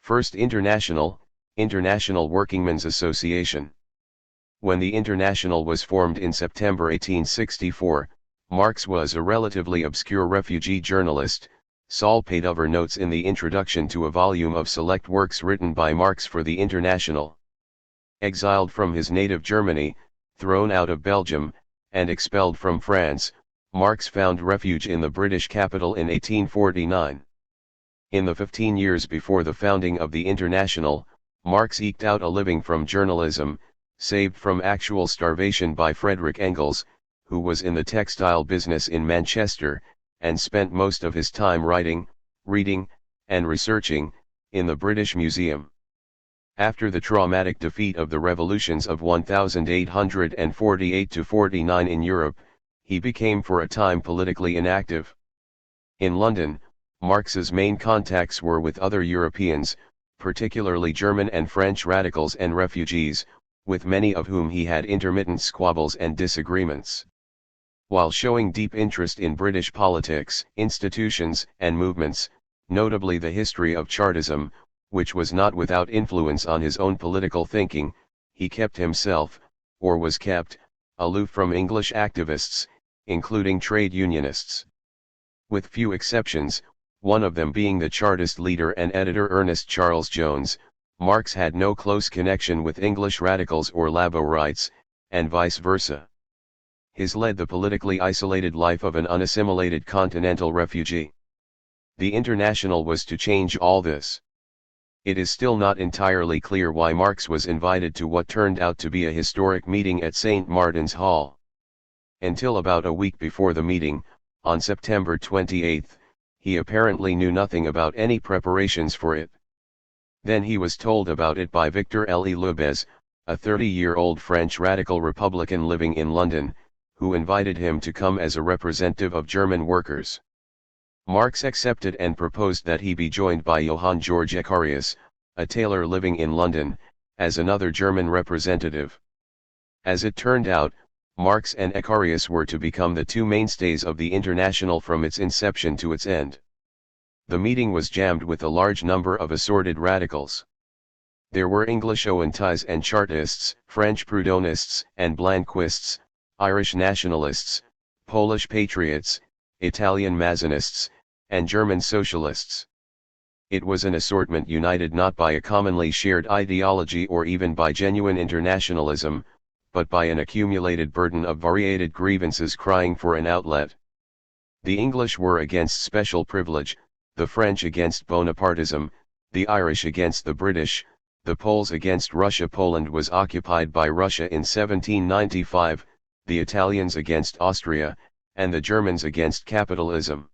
First International, International Workingmen's Association. When the International was formed in September 1864, Marx was a relatively obscure refugee journalist. Saul Padover notes in the introduction to a volume of select works written by Marx for the International. Exiled from his native Germany, thrown out of Belgium, and expelled from France, Marx found refuge in the British capital in 1849. In the 15 years before the founding of the International, Marx eked out a living from journalism, saved from actual starvation by Frederick Engels, who was in the textile business in Manchester, and spent most of his time writing, reading, and researching, in the British Museum. After the traumatic defeat of the revolutions of 1848–49 in Europe, he became for a time politically inactive. In London, Marx's main contacts were with other Europeans, particularly German and French radicals and refugees, with many of whom he had intermittent squabbles and disagreements. While showing deep interest in British politics, institutions, and movements, notably the history of Chartism, which was not without influence on his own political thinking, he kept himself, or was kept, aloof from English activists, including trade unionists. With few exceptions, one of them being the Chartist leader and editor Ernest Charles Jones, Marx had no close connection with English radicals or Laborites, and vice versa. His led the politically isolated life of an unassimilated continental refugee. The International was to change all this. It is still not entirely clear why Marx was invited to what turned out to be a historic meeting at St. Martin's Hall. Until about a week before the meeting, on September 28, he apparently knew nothing about any preparations for it. Then he was told about it by Victor Elie Loubez, a 30-year-old French radical Republican living in London, who invited him to come as a representative of German workers. Marx accepted and proposed that he be joined by Johann Georg Ecarius, a tailor living in London, as another German representative. As it turned out, Marx and Ecarius were to become the two mainstays of the International from its inception to its end. The meeting was jammed with a large number of assorted radicals. There were English Owentis and Chartists, French Proudhonists and Blanquists, Irish nationalists, Polish patriots, Italian Mazzinists, and German socialists. It was an assortment united not by a commonly shared ideology or even by genuine internationalism, but by an accumulated burden of variated grievances crying for an outlet. The English were against special privilege, the French against Bonapartism, the Irish against the British, the Poles against Russia. Poland was occupied by Russia in 1795, the Italians against Austria, and the Germans against capitalism.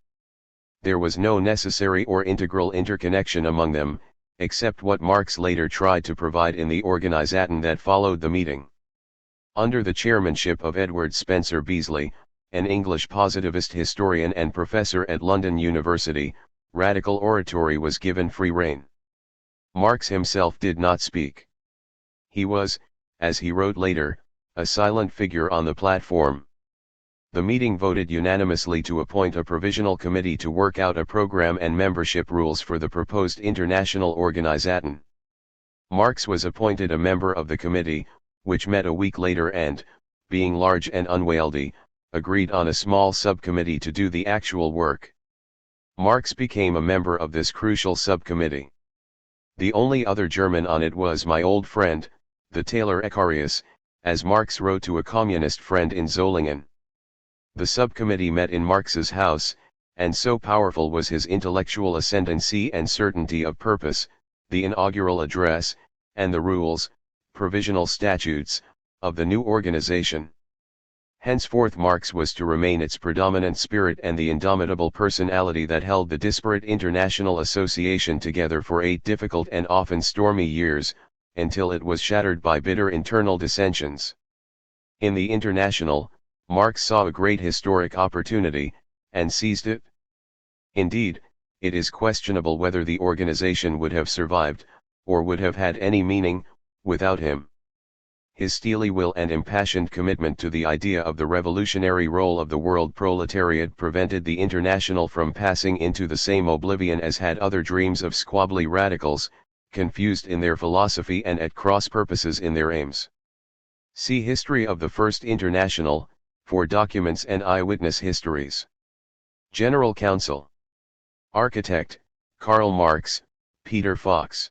There was no necessary or integral interconnection among them, except what Marx later tried to provide in the Organisation that followed the meeting. Under the chairmanship of Edward Spencer Beasley, an English positivist historian and professor at London University, radical oratory was given free rein. Marx himself did not speak. He was, as he wrote later, a silent figure on the platform. The meeting voted unanimously to appoint a provisional committee to work out a program and membership rules for the proposed international Organisation. Marx was appointed a member of the committee, which met a week later and, being large and unwieldy, agreed on a small subcommittee to do the actual work. Marx became a member of this crucial subcommittee. The only other German on it was my old friend, the tailor Ecarius, as Marx wrote to a communist friend in Zolingen. The subcommittee met in Marx's house, and so powerful was his intellectual ascendancy and certainty of purpose, the inaugural address, and the rules, provisional statutes, of the new organization. Henceforth Marx was to remain its predominant spirit and the indomitable personality that held the disparate international association together for 8 difficult and often stormy years, until it was shattered by bitter internal dissensions. In the International, Marx saw a great historic opportunity, and seized it. Indeed, it is questionable whether the organization would have survived, or would have had any meaning, without him. His steely will and impassioned commitment to the idea of the revolutionary role of the world proletariat prevented the International from passing into the same oblivion as had other dreams of squabbly radicals, confused in their philosophy and at cross purposes in their aims. See History of the First International, for documents and eyewitness histories. General Council. Architect, Karl Marx, Peter Fox.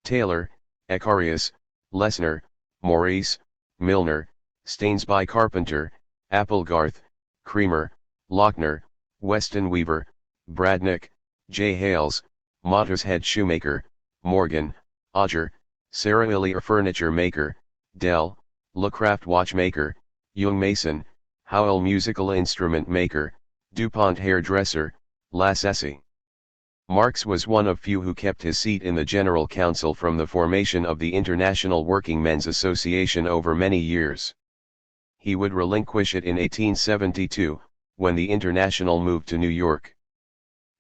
Taylor, Ecarius, Lessner, Maurice, Milner, Stainsby Carpenter, Applegarth, Creamer, Lochner, Weston Weaver, Bradnick, J. Hales, Mottershead Shoemaker, Morgan, Odger, Sarah Illier Furniture Maker, Dell, Lecraft Watchmaker, Young Mason, Howell Musical Instrument Maker, DuPont Hairdresser, Lassesi. Marx was one of few who kept his seat in the General Council from the formation of the International Working Men's Association over many years. He would relinquish it in 1872, when the International moved to New York.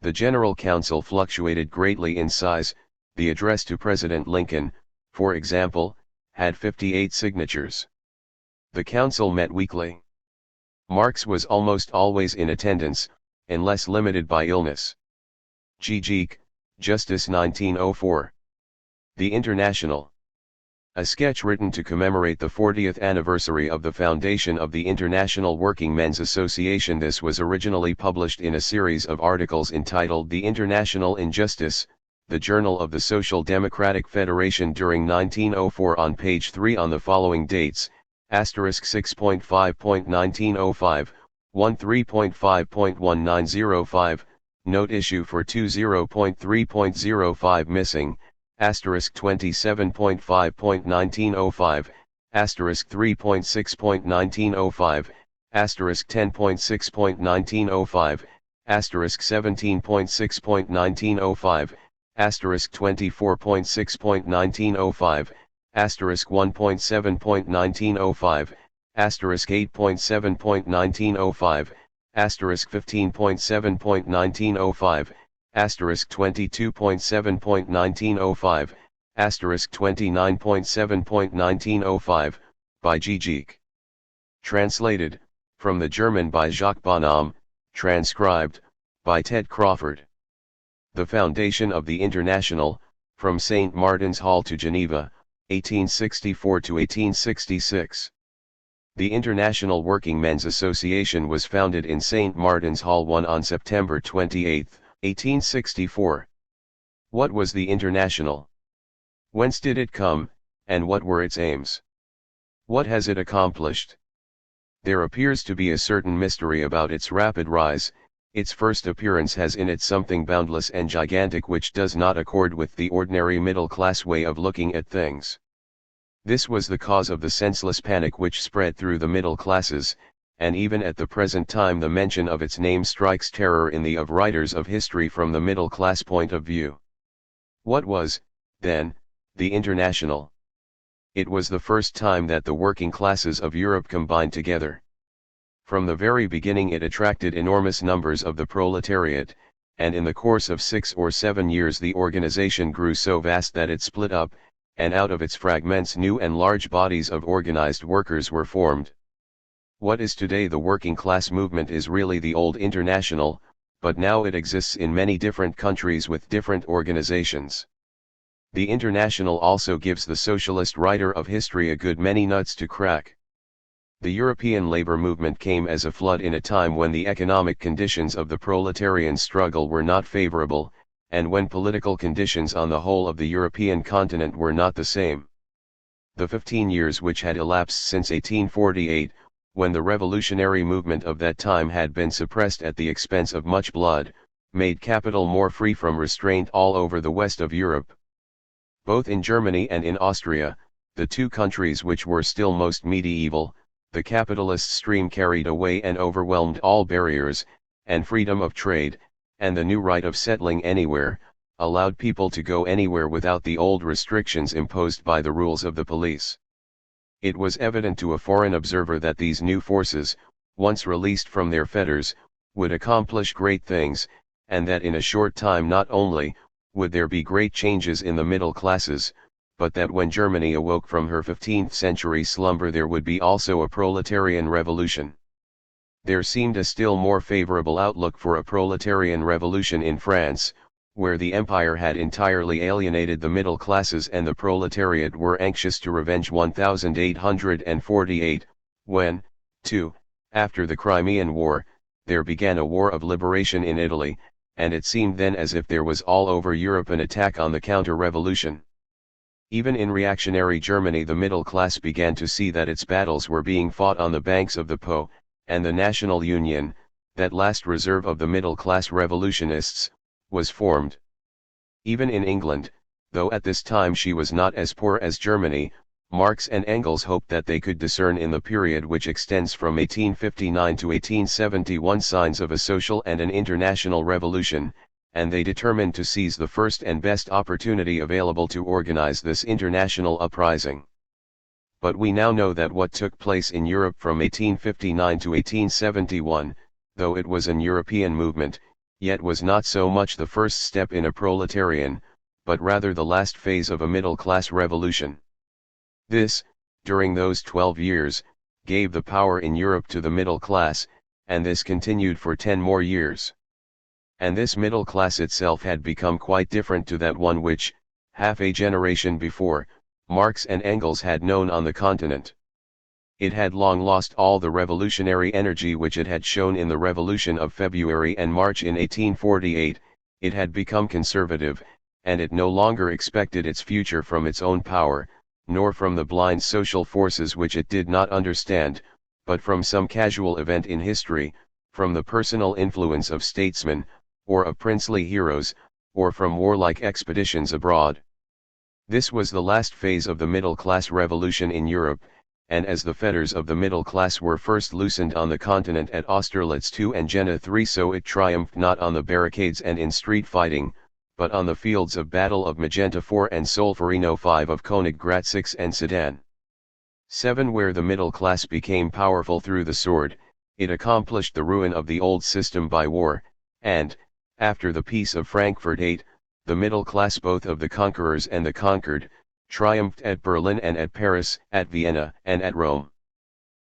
The General Council fluctuated greatly in size. The address to President Lincoln, for example, had 58 signatures. The council met weekly. Marx was almost always in attendance, unless limited by illness. Giegeek, Justice 1904. The International. A sketch written to commemorate the 40th anniversary of the foundation of the International Working Men's Association. This was originally published in a series of articles entitled The International Injustice, the Journal of the Social Democratic Federation during 1904 on page 3 on the following dates, *6.5.1905, 13.5.1905, note issue for 20.3.05 missing, *27.5.1905, *3.6.1905, *10.6.1905, *17.6.1905, *24.6.1905, *1.7.1905, *8.7.1905, *15.7.1905, *22.7.1905, *29.7.1905, by Giegeek. Translated, from the German by Jacques Bonhomme, transcribed, by Ted Crawford. The Foundation of the International, from St. Martin's Hall to Geneva, 1864 to 1866. The International Working Men's Association was founded in St. Martin's Hall 1 on September 28, 1864. What was the International? Whence did it come, and what were its aims? What has it accomplished? There appears to be a certain mystery about its rapid rise. Its first appearance has in it something boundless and gigantic which does not accord with the ordinary middle-class way of looking at things. This was the cause of the senseless panic which spread through the middle classes, and even at the present time the mention of its name strikes terror in the of writers of history from the middle-class point of view. What was, then, the International? It was the first time that the working classes of Europe combined together. From the very beginning it attracted enormous numbers of the proletariat, and in the course of 6 or 7 years the organization grew so vast that it split up, and out of its fragments new and large bodies of organized workers were formed. What is today the working class movement is really the old International, but now it exists in many different countries with different organizations. The International also gives the socialist writer of history a good many nuts to crack. The European labor movement came as a flood in a time when the economic conditions of the proletarian struggle were not favorable, and when political conditions on the whole of the European continent were not the same. The 15 years which had elapsed since 1848, when the revolutionary movement of that time had been suppressed at the expense of much blood, made capital more free from restraint all over the west of Europe. Both in Germany and in Austria, the two countries which were still most medieval, the capitalist stream carried away and overwhelmed all barriers, and freedom of trade, and the new right of settling anywhere, allowed people to go anywhere without the old restrictions imposed by the rules of the police. It was evident to a foreign observer that these new forces, once released from their fetters, would accomplish great things, and that in a short time not only would there be great changes in the middle classes, but that when Germany awoke from her 15th century slumber there would be also a proletarian revolution. There seemed a still more favorable outlook for a proletarian revolution in France, where the empire had entirely alienated the middle classes and the proletariat were anxious to revenge 1848, when, too, after the Crimean War, there began a war of liberation in Italy, and it seemed then as if there was all over Europe an attack on the counter-revolution. Even in reactionary Germany the middle class began to see that its battles were being fought on the banks of the Po, and the National Union, that last reserve of the middle-class revolutionists, was formed. Even in England, though at this time she was not as poor as Germany, Marx and Engels hoped that they could discern in the period which extends from 1859 to 1871 signs of a social and an international revolution, and they determined to seize the first and best opportunity available to organize this international uprising. But we now know that what took place in Europe from 1859 to 1871, though it was an European movement, yet was not so much the first step in a proletarian, but rather the last phase of a middle-class revolution. This, during those 12 years, gave the power in Europe to the middle class, and this continued for 10 more years. And this middle class itself had become quite different to that one which, half a generation before, Marx and Engels had known on the continent. It had long lost all the revolutionary energy which it had shown in the Revolution of February and March in 1848, it had become conservative, and it no longer expected its future from its own power, nor from the blind social forces which it did not understand, but from some casual event in history, from the personal influence of statesmen, or of princely heroes, or from warlike expeditions abroad. This was the last phase of the middle-class revolution in Europe, and as the fetters of the middle class were first loosened on the continent at Austerlitz II and Jena III, so it triumphed not on the barricades and in street fighting, but on the fields of battle of Magenta IV and Solferino V, of Königgrätz VI and Sedan. 7. Where the middle class became powerful through the sword, it accomplished the ruin of the old system by war, and, after the Peace of Frankfurt 8, the middle class both of the conquerors and the conquered, triumphed at Berlin and at Paris, at Vienna and at Rome.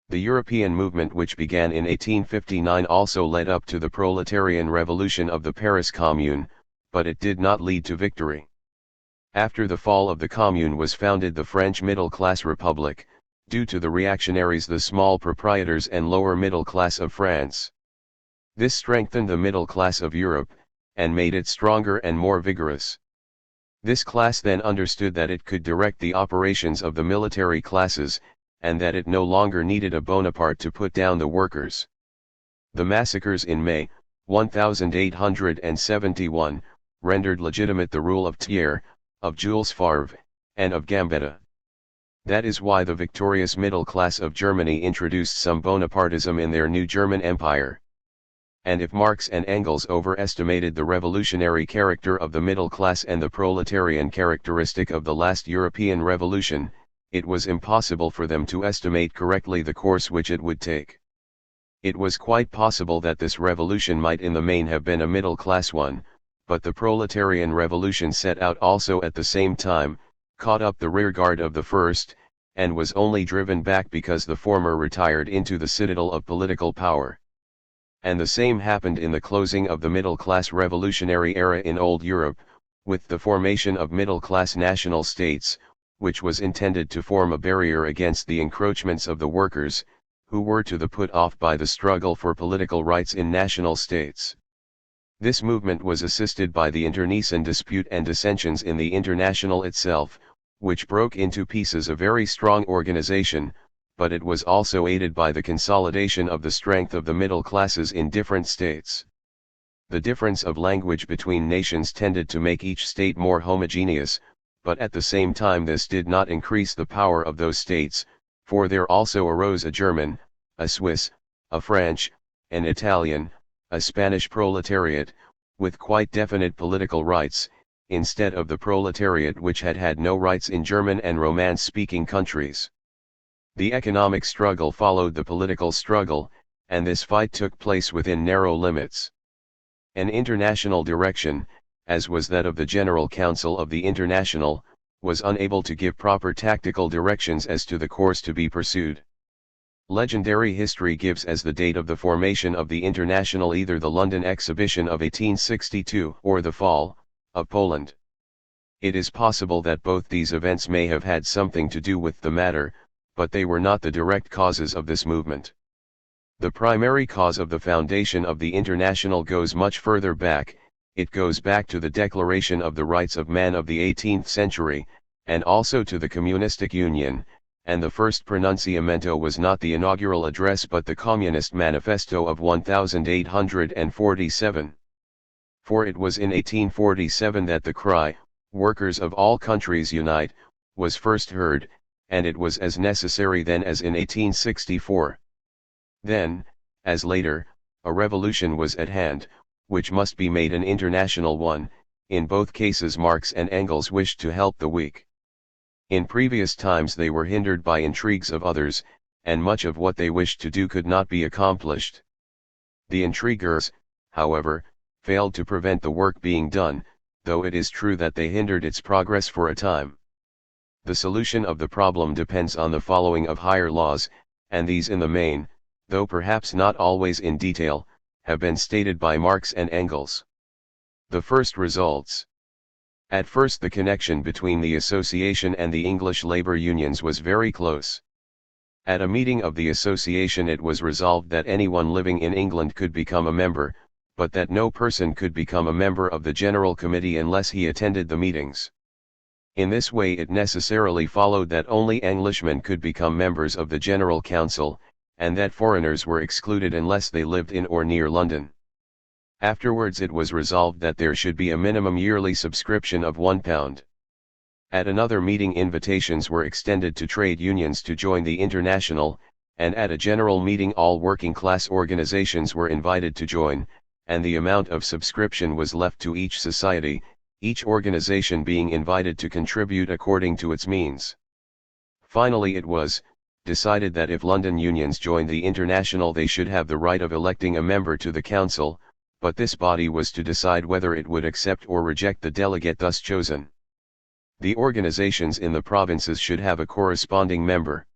The European movement which began in 1859 also led up to the proletarian revolution of the Paris Commune, but it did not lead to victory. After the fall of the Commune was founded the French middle-class republic, due to the reactionaries, the small proprietors and lower middle class of France. This strengthened the middle class of Europe, and made it stronger and more vigorous. This class then understood that it could direct the operations of the military classes, and that it no longer needed a Bonaparte to put down the workers. The massacres in May, 1871, rendered legitimate the rule of Thiers, of Jules Favre, and of Gambetta. That is why the victorious middle class of Germany introduced some Bonapartism in their new German Empire. And if Marx and Engels overestimated the revolutionary character of the middle class and the proletarian characteristic of the last European revolution, it was impossible for them to estimate correctly the course which it would take. It was quite possible that this revolution might in the main have been a middle-class one, but the proletarian revolution set out also at the same time, caught up the rearguard of the first, and was only driven back because the former retired into the citadel of political power. And the same happened in the closing of the middle-class revolutionary era in old Europe, with the formation of middle-class national states, which was intended to form a barrier against the encroachments of the workers, who were to be put off by the struggle for political rights in national states. This movement was assisted by the internecine dispute and dissensions in the International itself, which broke into pieces a very strong organization, but it was also aided by the consolidation of the strength of the middle classes in different states. The difference of language between nations tended to make each state more homogeneous, but at the same time this did not increase the power of those states, for there also arose a German, a Swiss, a French, an Italian, a Spanish proletariat, with quite definite political rights, instead of the proletariat which had had no rights in German and Romance-speaking countries. The economic struggle followed the political struggle, and this fight took place within narrow limits. An international direction, as was that of the General Council of the International, was unable to give proper tactical directions as to the course to be pursued. Legendary history gives as the date of the formation of the International either the London Exhibition of 1862 or the fall, of Poland. It is possible that both these events may have had something to do with the matter, but they were not the direct causes of this movement. The primary cause of the foundation of the International goes much further back. It goes back to the Declaration of the Rights of Man of the 18th century, and also to the Communistic Union, and the first pronunciamento was not the inaugural address but the Communist Manifesto of 1847. For it was in 1847 that the cry, "Workers of all countries unite," was first heard, and it was as necessary then as in 1864. Then, as later, a revolution was at hand, which must be made an international one. In both cases Marx and Engels wished to help the weak. In previous times they were hindered by intrigues of others, and much of what they wished to do could not be accomplished. The intriguers, however, failed to prevent the work being done, though it is true that they hindered its progress for a time. The solution of the problem depends on the following of higher laws, and these in the main, though perhaps not always in detail, have been stated by Marx and Engels. The first results. At first the connection between the association and the English labor unions was very close. At a meeting of the association it was resolved that anyone living in England could become a member, but that no person could become a member of the General Committee unless he attended the meetings. In this way it necessarily followed that only Englishmen could become members of the General Council, and that foreigners were excluded unless they lived in or near London. Afterwards it was resolved that there should be a minimum yearly subscription of £1. At another meeting invitations were extended to trade unions to join the International, and at a general meeting all working class organizations were invited to join, and the amount of subscription was left to each society, each organization being invited to contribute according to its means. Finally it was decided that if London unions joined the International they should have the right of electing a member to the council, but this body was to decide whether it would accept or reject the delegate thus chosen. The organizations in the provinces should have a corresponding member.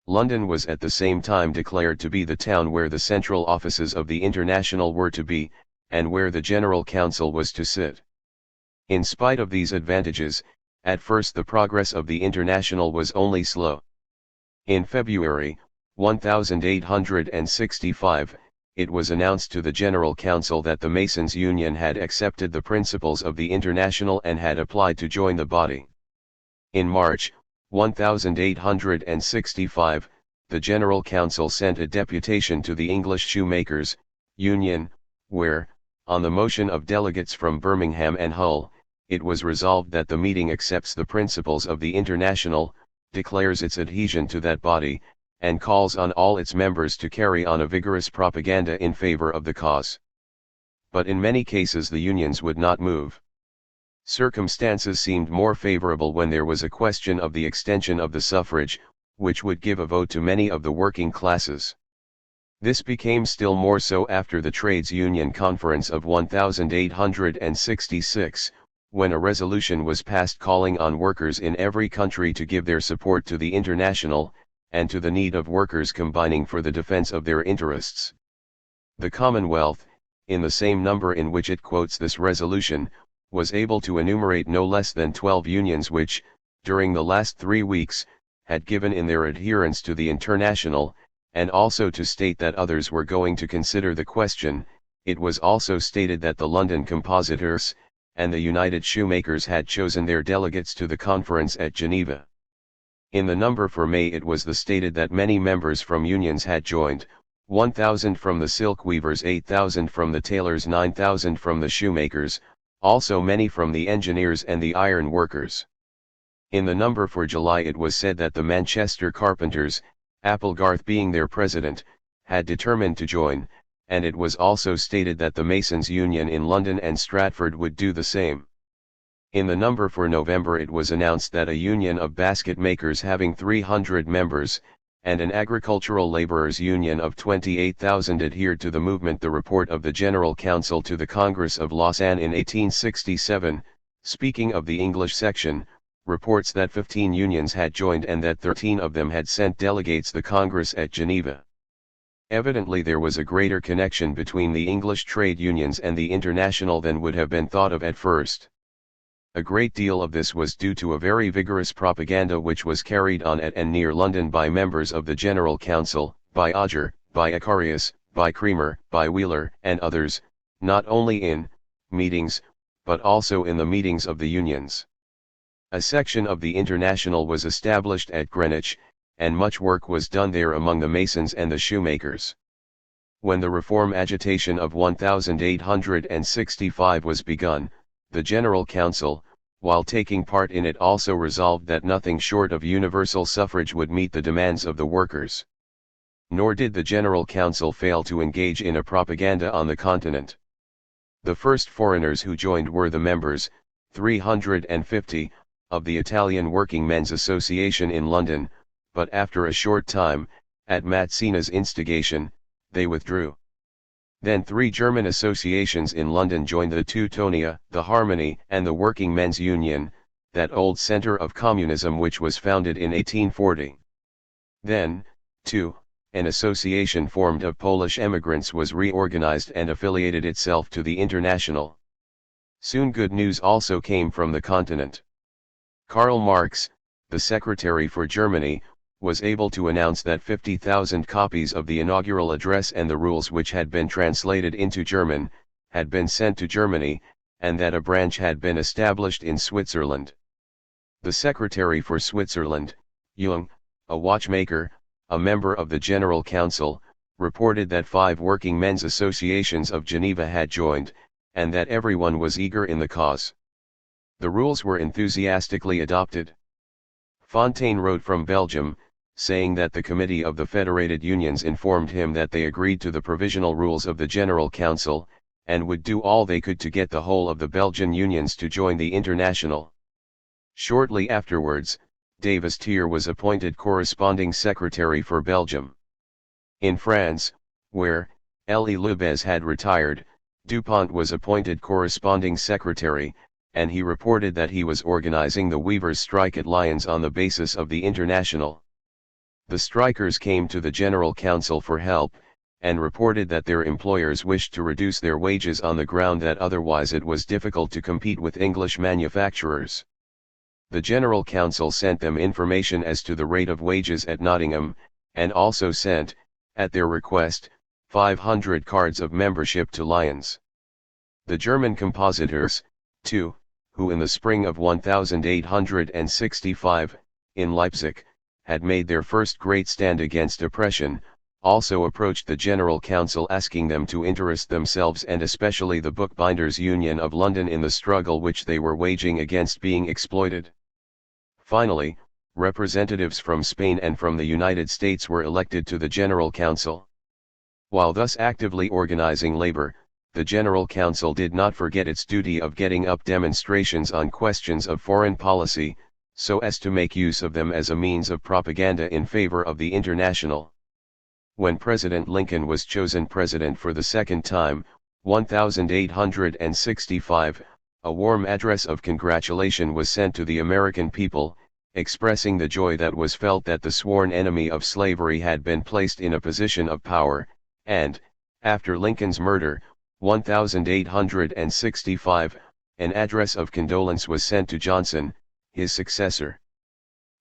London was at the same time declared to be the town where the central offices of the International were to be, and where the General Council was to sit. In spite of these advantages, at first the progress of the International was only slow. In February, 1865, it was announced to the General Council that the Masons' Union had accepted the principles of the International and had applied to join the body. In March, 1865, the General Council sent a deputation to the English Shoemakers' Union, where, on the motion of delegates from Birmingham and Hull, it was resolved that the meeting accepts the principles of the International, declares its adhesion to that body, and calls on all its members to carry on a vigorous propaganda in favor of the cause. But in many cases the unions would not move. Circumstances seemed more favorable when there was a question of the extension of the suffrage, which would give a vote to many of the working classes. This became still more so after the Trades Union Conference of 1866, when a resolution was passed calling on workers in every country to give their support to the International, and to the need of workers combining for the defense of their interests. The Commonwealth, in the same number in which it quotes this resolution, was able to enumerate no less than 12 unions which, during the last 3 weeks, had given in their adherence to the International, and also to state that others were going to consider the question. It was also stated that the London Compositors and the United Shoemakers had chosen their delegates to the conference at Geneva. In the number for May it was stated that many members from unions had joined, 1,000 from the silk weavers, 8,000 from the tailors, 9,000 from the shoemakers, also many from the engineers and the iron workers. In the number for July it was said that the Manchester carpenters, Applegarth being their president, had determined to join, and it was also stated that the Masons' Union in London and Stratford would do the same. In the number for November it was announced that a union of basket makers having 300 members, and an agricultural laborers' union of 28,000 adhered to the movement. The report of the General Council to the Congress of Lausanne in 1867, speaking of the English section, reports that 15 unions had joined and that 13 of them had sent delegates to the Congress at Geneva. Evidently there was a greater connection between the English trade unions and the International than would have been thought of at first. A great deal of this was due to a very vigorous propaganda which was carried on at and near London by members of the General Council, by Odger, by Icarius, by Cremer, by Wheeler, and others, not only in meetings, but also in the meetings of the unions. A section of the International was established at Greenwich, and much work was done there among the masons and the shoemakers. When the reform agitation of 1865 was begun, the General Council, while taking part in it, also resolved that nothing short of universal suffrage would meet the demands of the workers. Nor did the General Council fail to engage in a propaganda on the continent. The first foreigners who joined were the members, 350, of the Italian Working Men's Association in London, but after a short time, at Mazzina's instigation, they withdrew. Then 3 German associations in London joined the Teutonia, the Harmony, and the Working Men's Union, that old centre of communism which was founded in 1840. Then, too, an association formed of Polish emigrants was reorganized and affiliated itself to the International. Soon good news also came from the continent. Karl Marx, the Secretary for Germany, was able to announce that 50,000 copies of the inaugural address and the rules which had been translated into German, had been sent to Germany, and that a branch had been established in Switzerland. The Secretary for Switzerland, Jung, a watchmaker, a member of the General Council, reported that 5 working men's associations of Geneva had joined, and that everyone was eager in the cause. The rules were enthusiastically adopted. Fontaine wrote from Belgium, saying that the Committee of the Federated Unions informed him that they agreed to the provisional rules of the General Council, and would do all they could to get the whole of the Belgian unions to join the International. Shortly afterwards, Davis Thiers was appointed corresponding secretary for Belgium. In France, where Elie Lebes had retired, Dupont was appointed corresponding secretary, and he reported that he was organizing the weavers' strike at Lyons on the basis of the International. The strikers came to the General Council for help, and reported that their employers wished to reduce their wages on the ground that otherwise it was difficult to compete with English manufacturers. The General Council sent them information as to the rate of wages at Nottingham, and also sent, at their request, 500 cards of membership to Lyons. The German compositors, too, who in the spring of 1865, in Leipzig, had made their first great stand against oppression, also approached the General Council asking them to interest themselves and especially the Bookbinders' Union of London in the struggle which they were waging against being exploited. Finally, representatives from Spain and from the United States were elected to the General Council. While thus actively organizing labor, the General Council did not forget its duty of getting up demonstrations on questions of foreign policy, so as to make use of them as a means of propaganda in favor of the International. When President Lincoln was chosen president for the second time, 1865, a warm address of congratulation was sent to the American people, expressing the joy that was felt that the sworn enemy of slavery had been placed in a position of power, and, after Lincoln's murder, 1865, an address of condolence was sent to Johnson, his successor.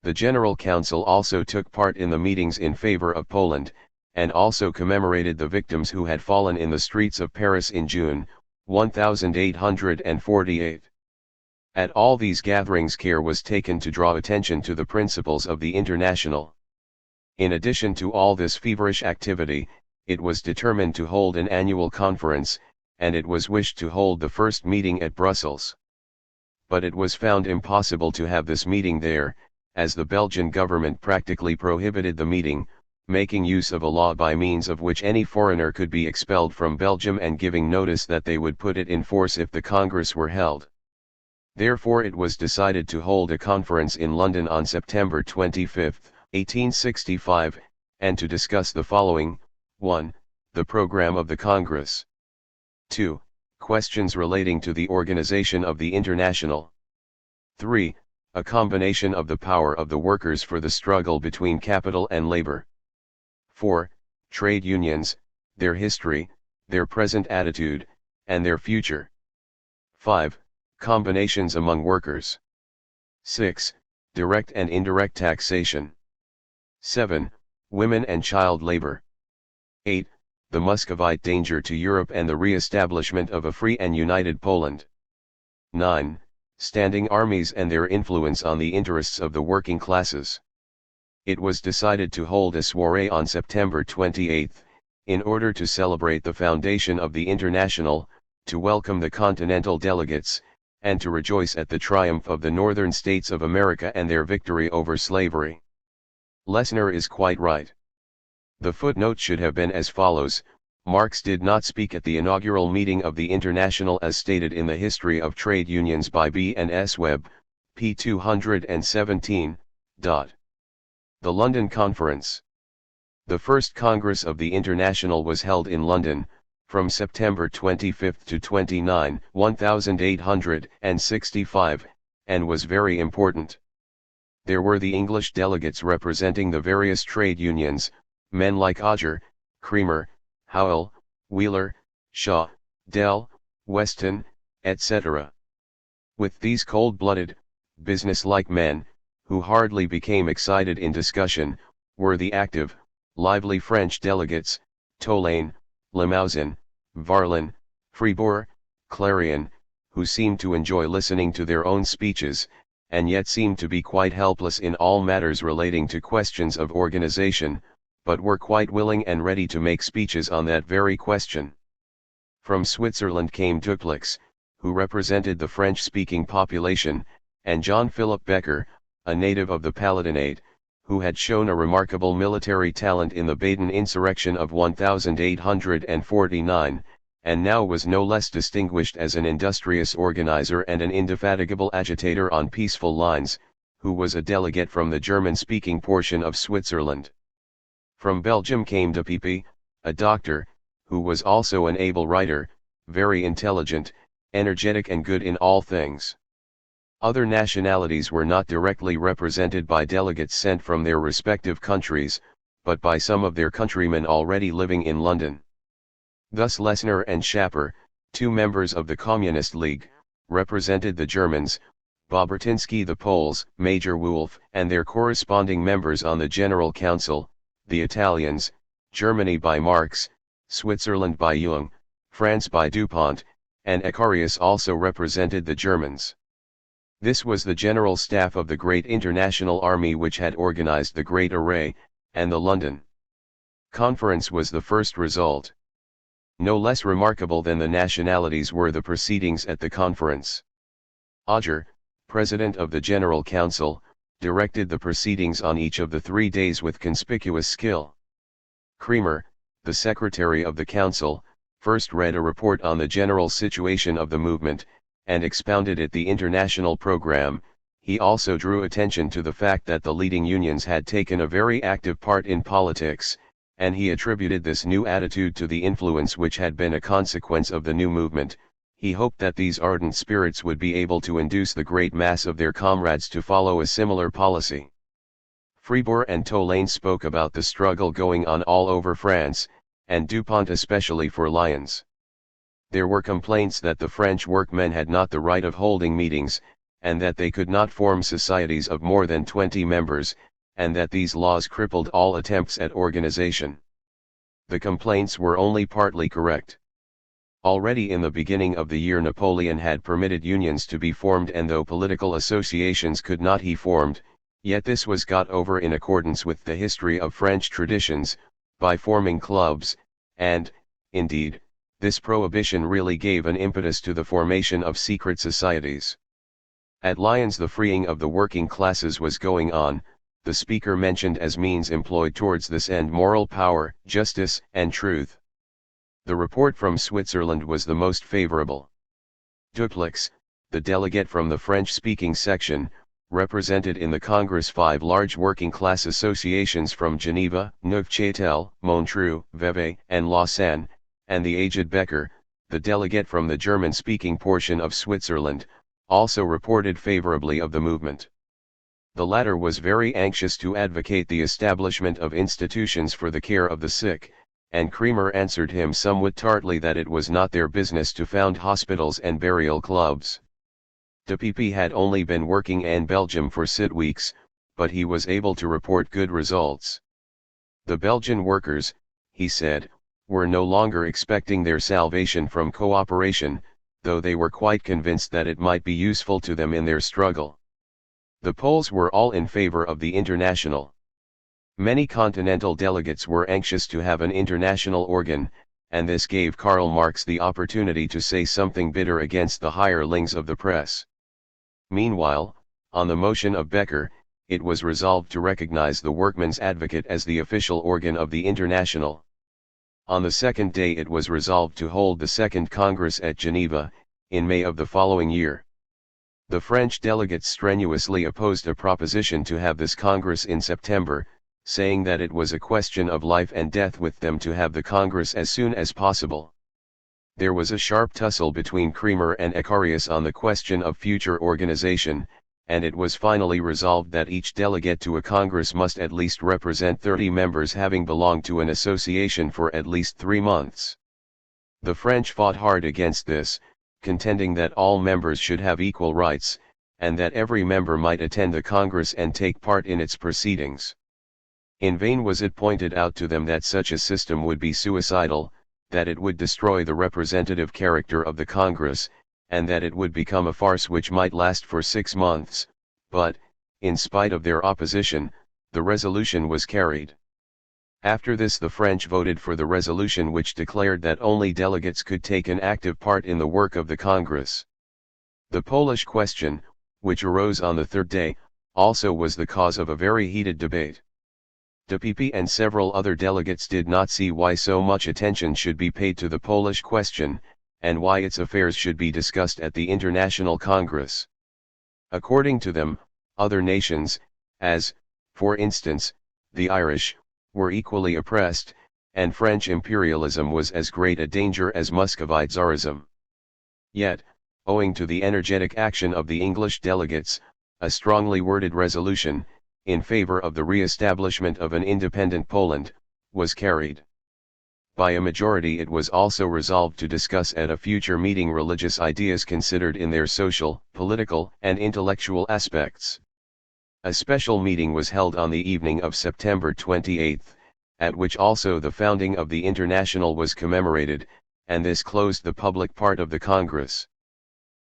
The General Council also took part in the meetings in favor of Poland, and also commemorated the victims who had fallen in the streets of Paris in June, 1848. At all these gatherings care was taken to draw attention to the principles of the International. In addition to all this feverish activity, it was determined to hold an annual conference, and it was wished to hold the first meeting at Brussels. But it was found impossible to have this meeting there, as the Belgian government practically prohibited the meeting, making use of a law by means of which any foreigner could be expelled from Belgium and giving notice that they would put it in force if the Congress were held. Therefore it was decided to hold a conference in London on September 25, 1865, and to discuss the following: 1. The program of the Congress. 2. Questions relating to the organization of the International. 3. A combination of the power of the workers for the struggle between capital and labor. 4. Trade unions, their history, their present attitude, and their future. 5. Combinations among workers. 6. Direct and indirect taxation. 7. Women and child labor. 8. The Muscovite danger to Europe and the re-establishment of a free and united Poland. 9. Standing armies and their influence on the interests of the working classes. It was decided to hold a soirée on September 28, in order to celebrate the foundation of the International, to welcome the continental delegates, and to rejoice at the triumph of the northern states of America and their victory over slavery. Lessner is quite right. The footnote should have been as follows: Marx did not speak at the inaugural meeting of the International as stated in the History of Trade Unions by B. and S. Webb, p. 217. The London Conference. The first Congress of the International was held in London, from September 25 to 29, 1865, and was very important. There were the English delegates representing the various trade unions, men like Odger, Cremer, Howell, Wheeler, Shaw, Dell, Weston, etc. With these cold-blooded, business-like men, who hardly became excited in discussion, were the active, lively French delegates, Tolaine, Limousin, Varlin, Fribourg, Clarion, who seemed to enjoy listening to their own speeches, and yet seemed to be quite helpless in all matters relating to questions of organization, but were quite willing and ready to make speeches on that very question. From Switzerland came Dupleix, who represented the French-speaking population, and John Philip Becker, a native of the Palatinate, who had shown a remarkable military talent in the Baden insurrection of 1849, and now was no less distinguished as an industrious organizer and an indefatigable agitator on peaceful lines, who was a delegate from the German-speaking portion of Switzerland. From Belgium came de Pipe, a doctor, who was also an able writer, very intelligent, energetic and good in all things. Other nationalities were not directly represented by delegates sent from their respective countries, but by some of their countrymen already living in London. Thus Lessner and Schapper, two members of the Communist League, represented the Germans, Bobratinsky the Poles, Major Wolff and their corresponding members on the General Council, the Italians, Germany by Marx, Switzerland by Jung, France by Dupont, and Ecarius also represented the Germans. This was the general staff of the great international army which had organized the Great Array, and the London Conference was the first result. No less remarkable than the nationalities were the proceedings at the conference. Odger, President of the General Council, directed the proceedings on each of the 3 days with conspicuous skill. Cremer, the Secretary of the Council, first read a report on the general situation of the movement, and expounded it the international program. He also drew attention to the fact that the leading unions had taken a very active part in politics, and he attributed this new attitude to the influence which had been a consequence of the new movement. He hoped that these ardent spirits would be able to induce the great mass of their comrades to follow a similar policy. Fribourg and Tolaine spoke about the struggle going on all over France, and Dupont especially for Lyons. There were complaints that the French workmen had not the right of holding meetings, and that they could not form societies of more than 20 members, and that these laws crippled all attempts at organization. The complaints were only partly correct. Already in the beginning of the year Napoleon had permitted unions to be formed, and though political associations could not be formed, yet this was got over in accordance with the history of French traditions, by forming clubs, and, indeed, this prohibition really gave an impetus to the formation of secret societies. At Lyons the freeing of the working classes was going on. The speaker mentioned as means employed towards this end moral power, justice, and truth. The report from Switzerland was the most favorable. Dupleix, the delegate from the French-speaking section, represented in the Congress 5 large working-class associations from Geneva, Neufchâtel, Montreux, Vevey, and Lausanne, and the aged Becker, the delegate from the German-speaking portion of Switzerland, also reported favorably of the movement. The latter was very anxious to advocate the establishment of institutions for the care of the sick, and Cremer answered him somewhat tartly that it was not their business to found hospitals and burial clubs. De Pepy had only been working in Belgium for 6 weeks, but he was able to report good results. The Belgian workers, he said, were no longer expecting their salvation from cooperation, though they were quite convinced that it might be useful to them in their struggle. The Poles were all in favor of the International. Many continental delegates were anxious to have an international organ, and this gave Karl Marx the opportunity to say something bitter against the hirelings of the press. Meanwhile, on the motion of Becker, it was resolved to recognize the Workmen's Advocate as the official organ of the International. On the second day it was resolved to hold the Second Congress at Geneva, in May of the following year. The French delegates strenuously opposed a proposition to have this Congress in September, saying that it was a question of life and death with them to have the Congress as soon as possible. There was a sharp tussle between Cremer and Ecarius on the question of future organization, and it was finally resolved that each delegate to a Congress must at least represent 30 members having belonged to an association for at least 3 months. The French fought hard against this, contending that all members should have equal rights, and that every member might attend the Congress and take part in its proceedings. In vain was it pointed out to them that such a system would be suicidal, that it would destroy the representative character of the Congress, and that it would become a farce which might last for 6 months, but, in spite of their opposition, the resolution was carried. After this the French voted for the resolution which declared that only delegates could take an active part in the work of the Congress. The Polish question, which arose on the third day, also was the cause of a very heated debate. De Pepy and several other delegates did not see why so much attention should be paid to the Polish question, and why its affairs should be discussed at the International Congress. According to them, other nations, as, for instance, the Irish, were equally oppressed, and French imperialism was as great a danger as Muscovite Tsarism. Yet, owing to the energetic action of the English delegates, a strongly worded resolution, in favor of the re-establishment of an independent Poland, was carried. By a majority it was also resolved to discuss at a future meeting religious ideas considered in their social, political, and intellectual aspects. A special meeting was held on the evening of September 28, at which also the founding of the International was commemorated, and this closed the public part of the Congress.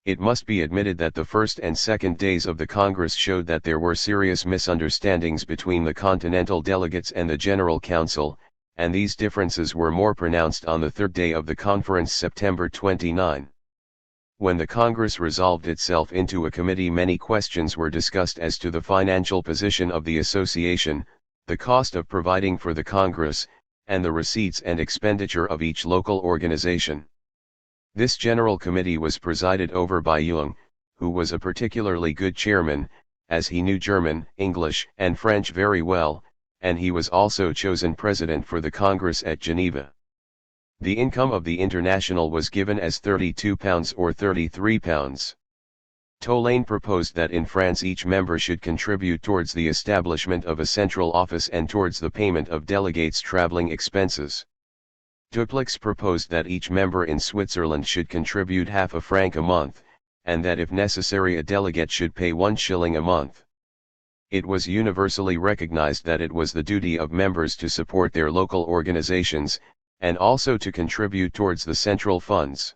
It must be admitted that the first and second days of the Congress showed that there were serious misunderstandings between the continental delegates and the General Council, and these differences were more pronounced on the third day of the conference, September 29. When the Congress resolved itself into a committee, many questions were discussed as to the financial position of the association, the cost of providing for the Congress, and the receipts and expenditure of each local organization. This General Committee was presided over by Jung, who was a particularly good chairman, as he knew German, English, and French very well, and he was also chosen president for the Congress at Geneva. The income of the International was given as £32 or £33. Tolaine proposed that in France each member should contribute towards the establishment of a central office and towards the payment of delegates' traveling expenses. Dupleix proposed that each member in Switzerland should contribute half a franc a month, and that if necessary a delegate should pay 1 shilling a month. It was universally recognized that it was the duty of members to support their local organizations, and also to contribute towards the central funds.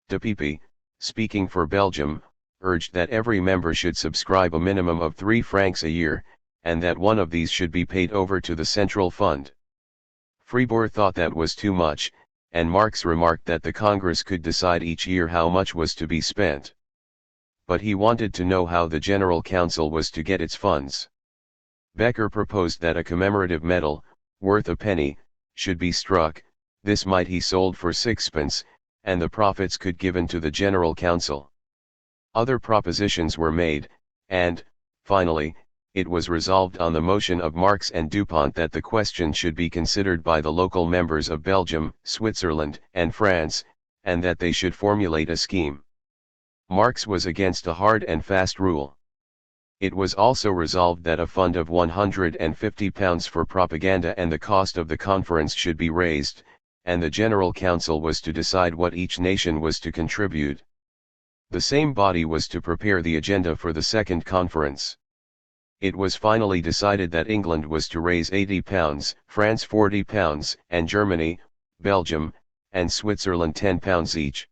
De Pepy, speaking for Belgium, urged that every member should subscribe a minimum of 3 francs a year, and that one of these should be paid over to the central fund. Fribourg thought that was too much, and Marx remarked that the Congress could decide each year how much was to be spent. But he wanted to know how the General Council was to get its funds. Becker proposed that a commemorative medal, worth a penny, should be struck. This might he sold for 6pence, and the profits could given to the General Council. Other propositions were made, and, finally, it was resolved on the motion of Marx and Dupont that the question should be considered by the local members of Belgium, Switzerland, and France, and that they should formulate a scheme. Marx was against a hard and fast rule. It was also resolved that a fund of £150 for propaganda and the cost of the conference should be raised, and the General Council was to decide what each nation was to contribute. The same body was to prepare the agenda for the second conference. It was finally decided that England was to raise £80, France £40, and Germany, Belgium, and Switzerland £10 each.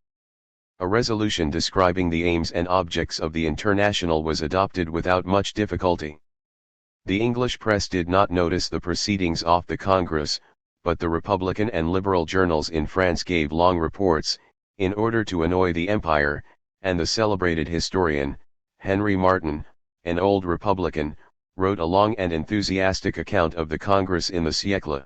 A resolution describing the aims and objects of the International was adopted without much difficulty. The English press did not notice the proceedings of the Congress, but the Republican and Liberal journals in France gave long reports, in order to annoy the Empire, and the celebrated historian, Henry Martin, an old Republican, wrote a long and enthusiastic account of the Congress in the Siècle.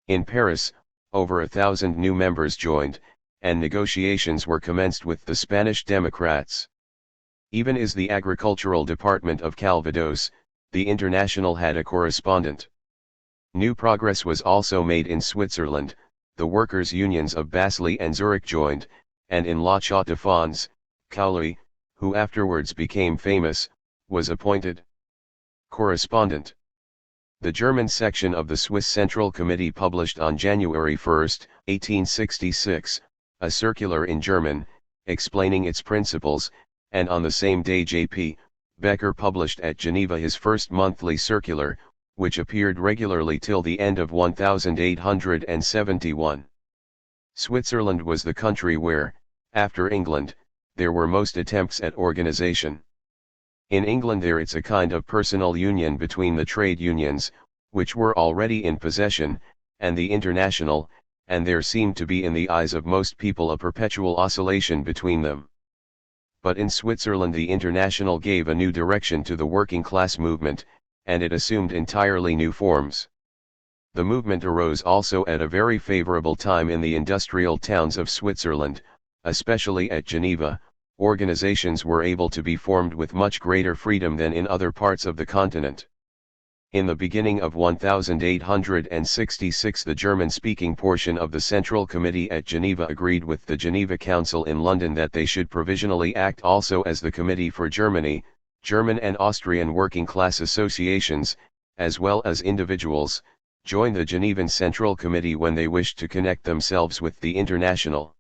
In Paris, over 1,000 new members joined, and negotiations were commenced with the Spanish Democrats. Even as the agricultural department of Calvados, the International had a correspondent. New progress was also made in Switzerland. The workers' unions of Basel and Zurich joined, and in La Chaux-de-Fonds, Cowley, who afterwards became famous, was appointed correspondent. The German section of the Swiss Central Committee published on January 1, 1866, a circular in German, explaining its principles, and on the same day J.P. Becker published at Geneva his first monthly circular, which appeared regularly till the end of 1871. Switzerland was the country where, after England, there were most attempts at organization. In England it's a kind of personal union between the trade unions, which were already in possession, and the International, and there seemed to be in the eyes of most people a perpetual oscillation between them. But in Switzerland the International gave a new direction to the working class movement, and it assumed entirely new forms. The movement arose also at a very favorable time in the industrial towns of Switzerland, especially at Geneva. Organizations were able to be formed with much greater freedom than in other parts of the continent. In the beginning of 1866 the German-speaking portion of the Central Committee at Geneva agreed with the Geneva Council in London that they should provisionally act also as the Committee for Germany. German and Austrian working class associations, as well as individuals, joined the Genevan Central Committee when they wished to connect themselves with the International.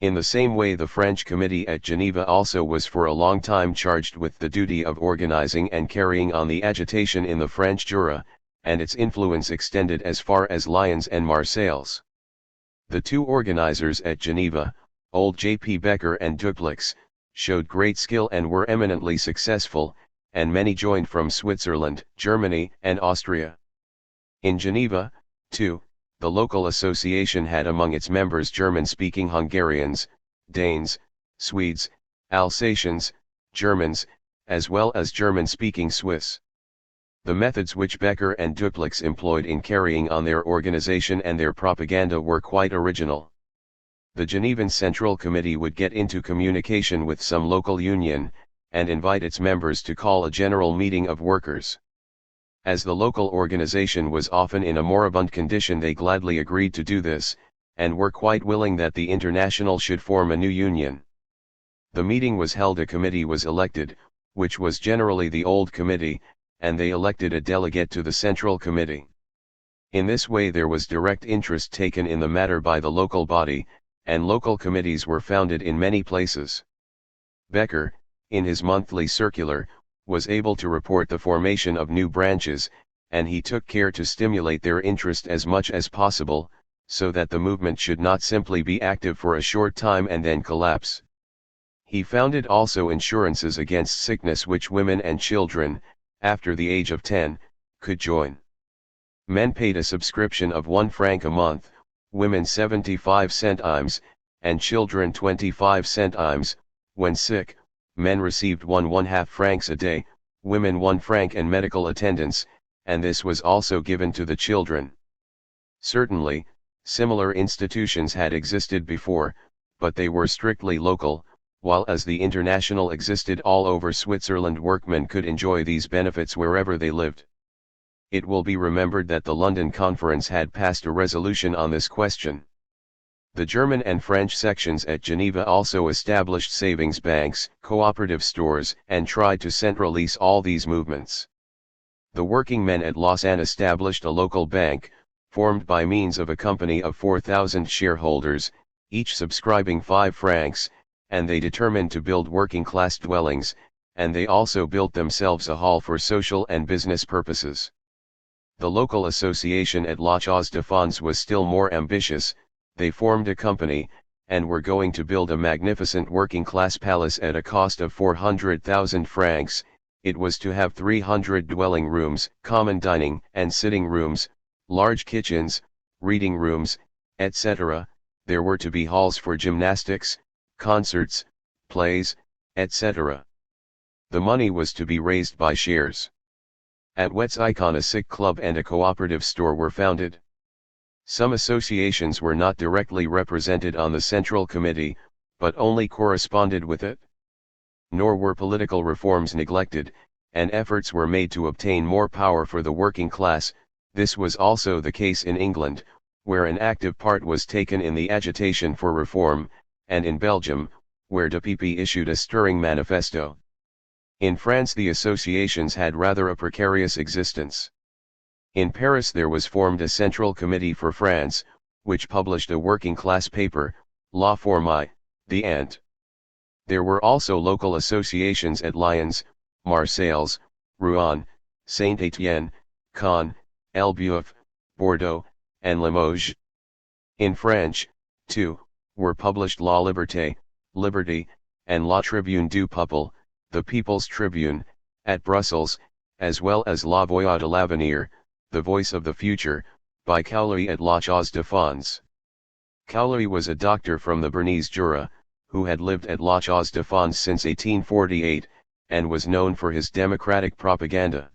In the same way the French Committee at Geneva also was for a long time charged with the duty of organizing and carrying on the agitation in the French Jura, and its influence extended as far as Lyons and Marseilles. The two organizers at Geneva, old J.P. Becker and Dupleix, showed great skill and were eminently successful, and many joined from Switzerland, Germany, and Austria. In Geneva, too, the local association had among its members German-speaking Hungarians, Danes, Swedes, Alsatians, Germans, as well as German-speaking Swiss. The methods which Becker and Dupleix employed in carrying on their organization and their propaganda were quite original. The Genevan Central Committee would get into communication with some local union, and invite its members to call a general meeting of workers. As the local organization was often in a moribund condition, they gladly agreed to do this, and were quite willing that the International should form a new union. The meeting was held, a committee was elected, which was generally the old committee, and they elected a delegate to the Central Committee. In this way there was direct interest taken in the matter by the local body, and local committees were founded in many places. Becker, in his monthly circular, was able to report the formation of new branches, and he took care to stimulate their interest as much as possible, so that the movement should not simply be active for a short time and then collapse. He founded also insurances against sickness which women and children, after the age of 10, could join. Men paid a subscription of 1 franc a month, women 75 centimes, and children 25 centimes. When sick, men received 1/2 francs a day, women 1 franc, and medical attendance, and this was also given to the children. Certainly, similar institutions had existed before, but they were strictly local, while as the International existed all over Switzerland, workmen could enjoy these benefits wherever they lived. It will be remembered that the London Conference had passed a resolution on this question. The German and French sections at Geneva also established savings banks, cooperative stores, and tried to centralize all these movements. The working men at Lausanne established a local bank, formed by means of a company of 4,000 shareholders, each subscribing 5 francs, and they determined to build working-class dwellings, and they also built themselves a hall for social and business purposes. The local association at La Chaux-de-Fonds was still more ambitious. They formed a company, and were going to build a magnificent working-class palace at a cost of 400,000 francs. It was to have 300 dwelling rooms, common dining and sitting rooms, large kitchens, reading rooms, etc. There were to be halls for gymnastics, concerts, plays, etc. The money was to be raised by shares. At Wetzikon a sick club and a cooperative store were founded. Some associations were not directly represented on the Central Committee, but only corresponded with it. Nor were political reforms neglected, and efforts were made to obtain more power for the working class. This was also the case in England, where an active part was taken in the agitation for reform, and in Belgium, where De Pepy issued a stirring manifesto. In France the associations had rather a precarious existence. In Paris there was formed a Central Committee for France, which published a working-class paper, La Fourmi, the Ant. There were also local associations at Lyons, Marseilles, Rouen, Saint-Étienne, Caen, Elbeuf, Bordeaux, and Limoges. In French, too, were published La Liberté, Liberty, and La Tribune du Peuple, the People's Tribune, at Brussels, as well as La Voix de l'Avenir, the Voice of the Future, by Caulery at La Chaux-de-Fonds. Caulery was a doctor from the Bernese Jura, who had lived at La Chaux-de-Fonds since 1848, and was known for his democratic propaganda.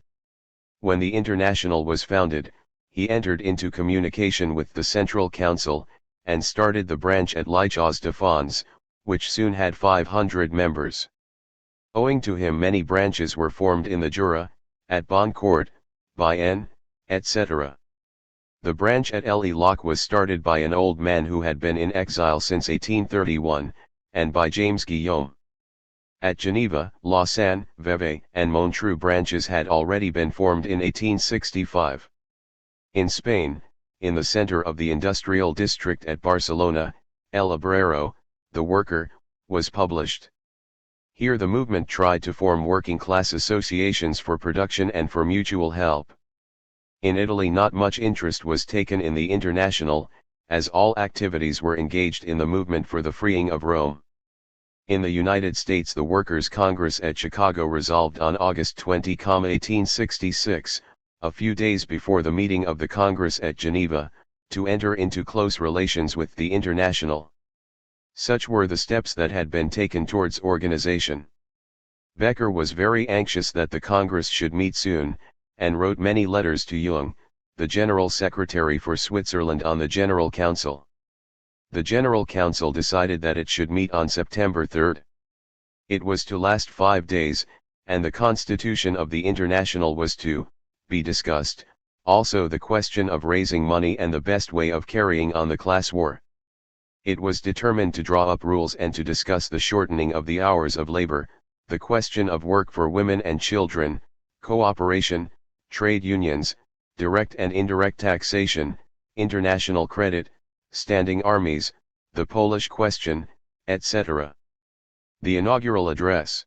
When the International was founded, he entered into communication with the Central Council, and started the branch at La Chaux-de-Fonds, which soon had 500 members. Owing to him many branches were formed in the Jura, at Boncourt, Bayonne, etc. The branch at Le-Loc was started by an old man who had been in exile since 1831, and by James Guillaume. At Geneva, Lausanne, Vevey, and Montreux branches had already been formed in 1865. In Spain, in the center of the industrial district at Barcelona, El Obrero, the Worker, was published. Here the movement tried to form working-class associations for production and for mutual help. In Italy not much interest was taken in the International, as all activities were engaged in the movement for the freeing of Rome. In the United States the Workers' Congress at Chicago resolved on August 20, 1866, a few days before the meeting of the Congress at Geneva, to enter into close relations with the International. Such were the steps that had been taken towards organization. Becker was very anxious that the Congress should meet soon, and wrote many letters to Jung, the General Secretary for Switzerland, on the General Council. The General Council decided that it should meet on September 3. It was to last 5 days, and the constitution of the International was to be discussed, also the question of raising money and the best way of carrying on the class war. It was determined to draw up rules and to discuss the shortening of the hours of labor, the question of work for women and children, cooperation, trade unions, direct and indirect taxation, international credit, standing armies, the Polish question, etc. The inaugural address.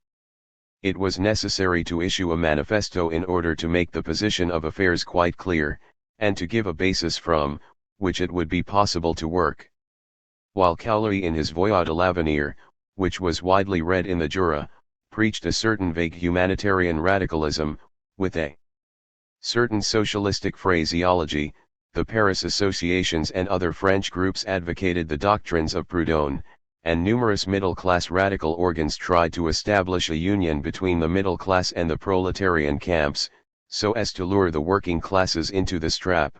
It was necessary to issue a manifesto in order to make the position of affairs quite clear, and to give a basis from which it would be possible to work. While Caulery in his Voix de l'Avenir, which was widely read in the Jura, preached a certain vague humanitarian radicalism, with a certain socialistic phraseology, the Paris associations and other French groups advocated the doctrines of Proudhon, and numerous middle-class radical organs tried to establish a union between the middle class and the proletarian camps, so as to lure the working classes into the strap.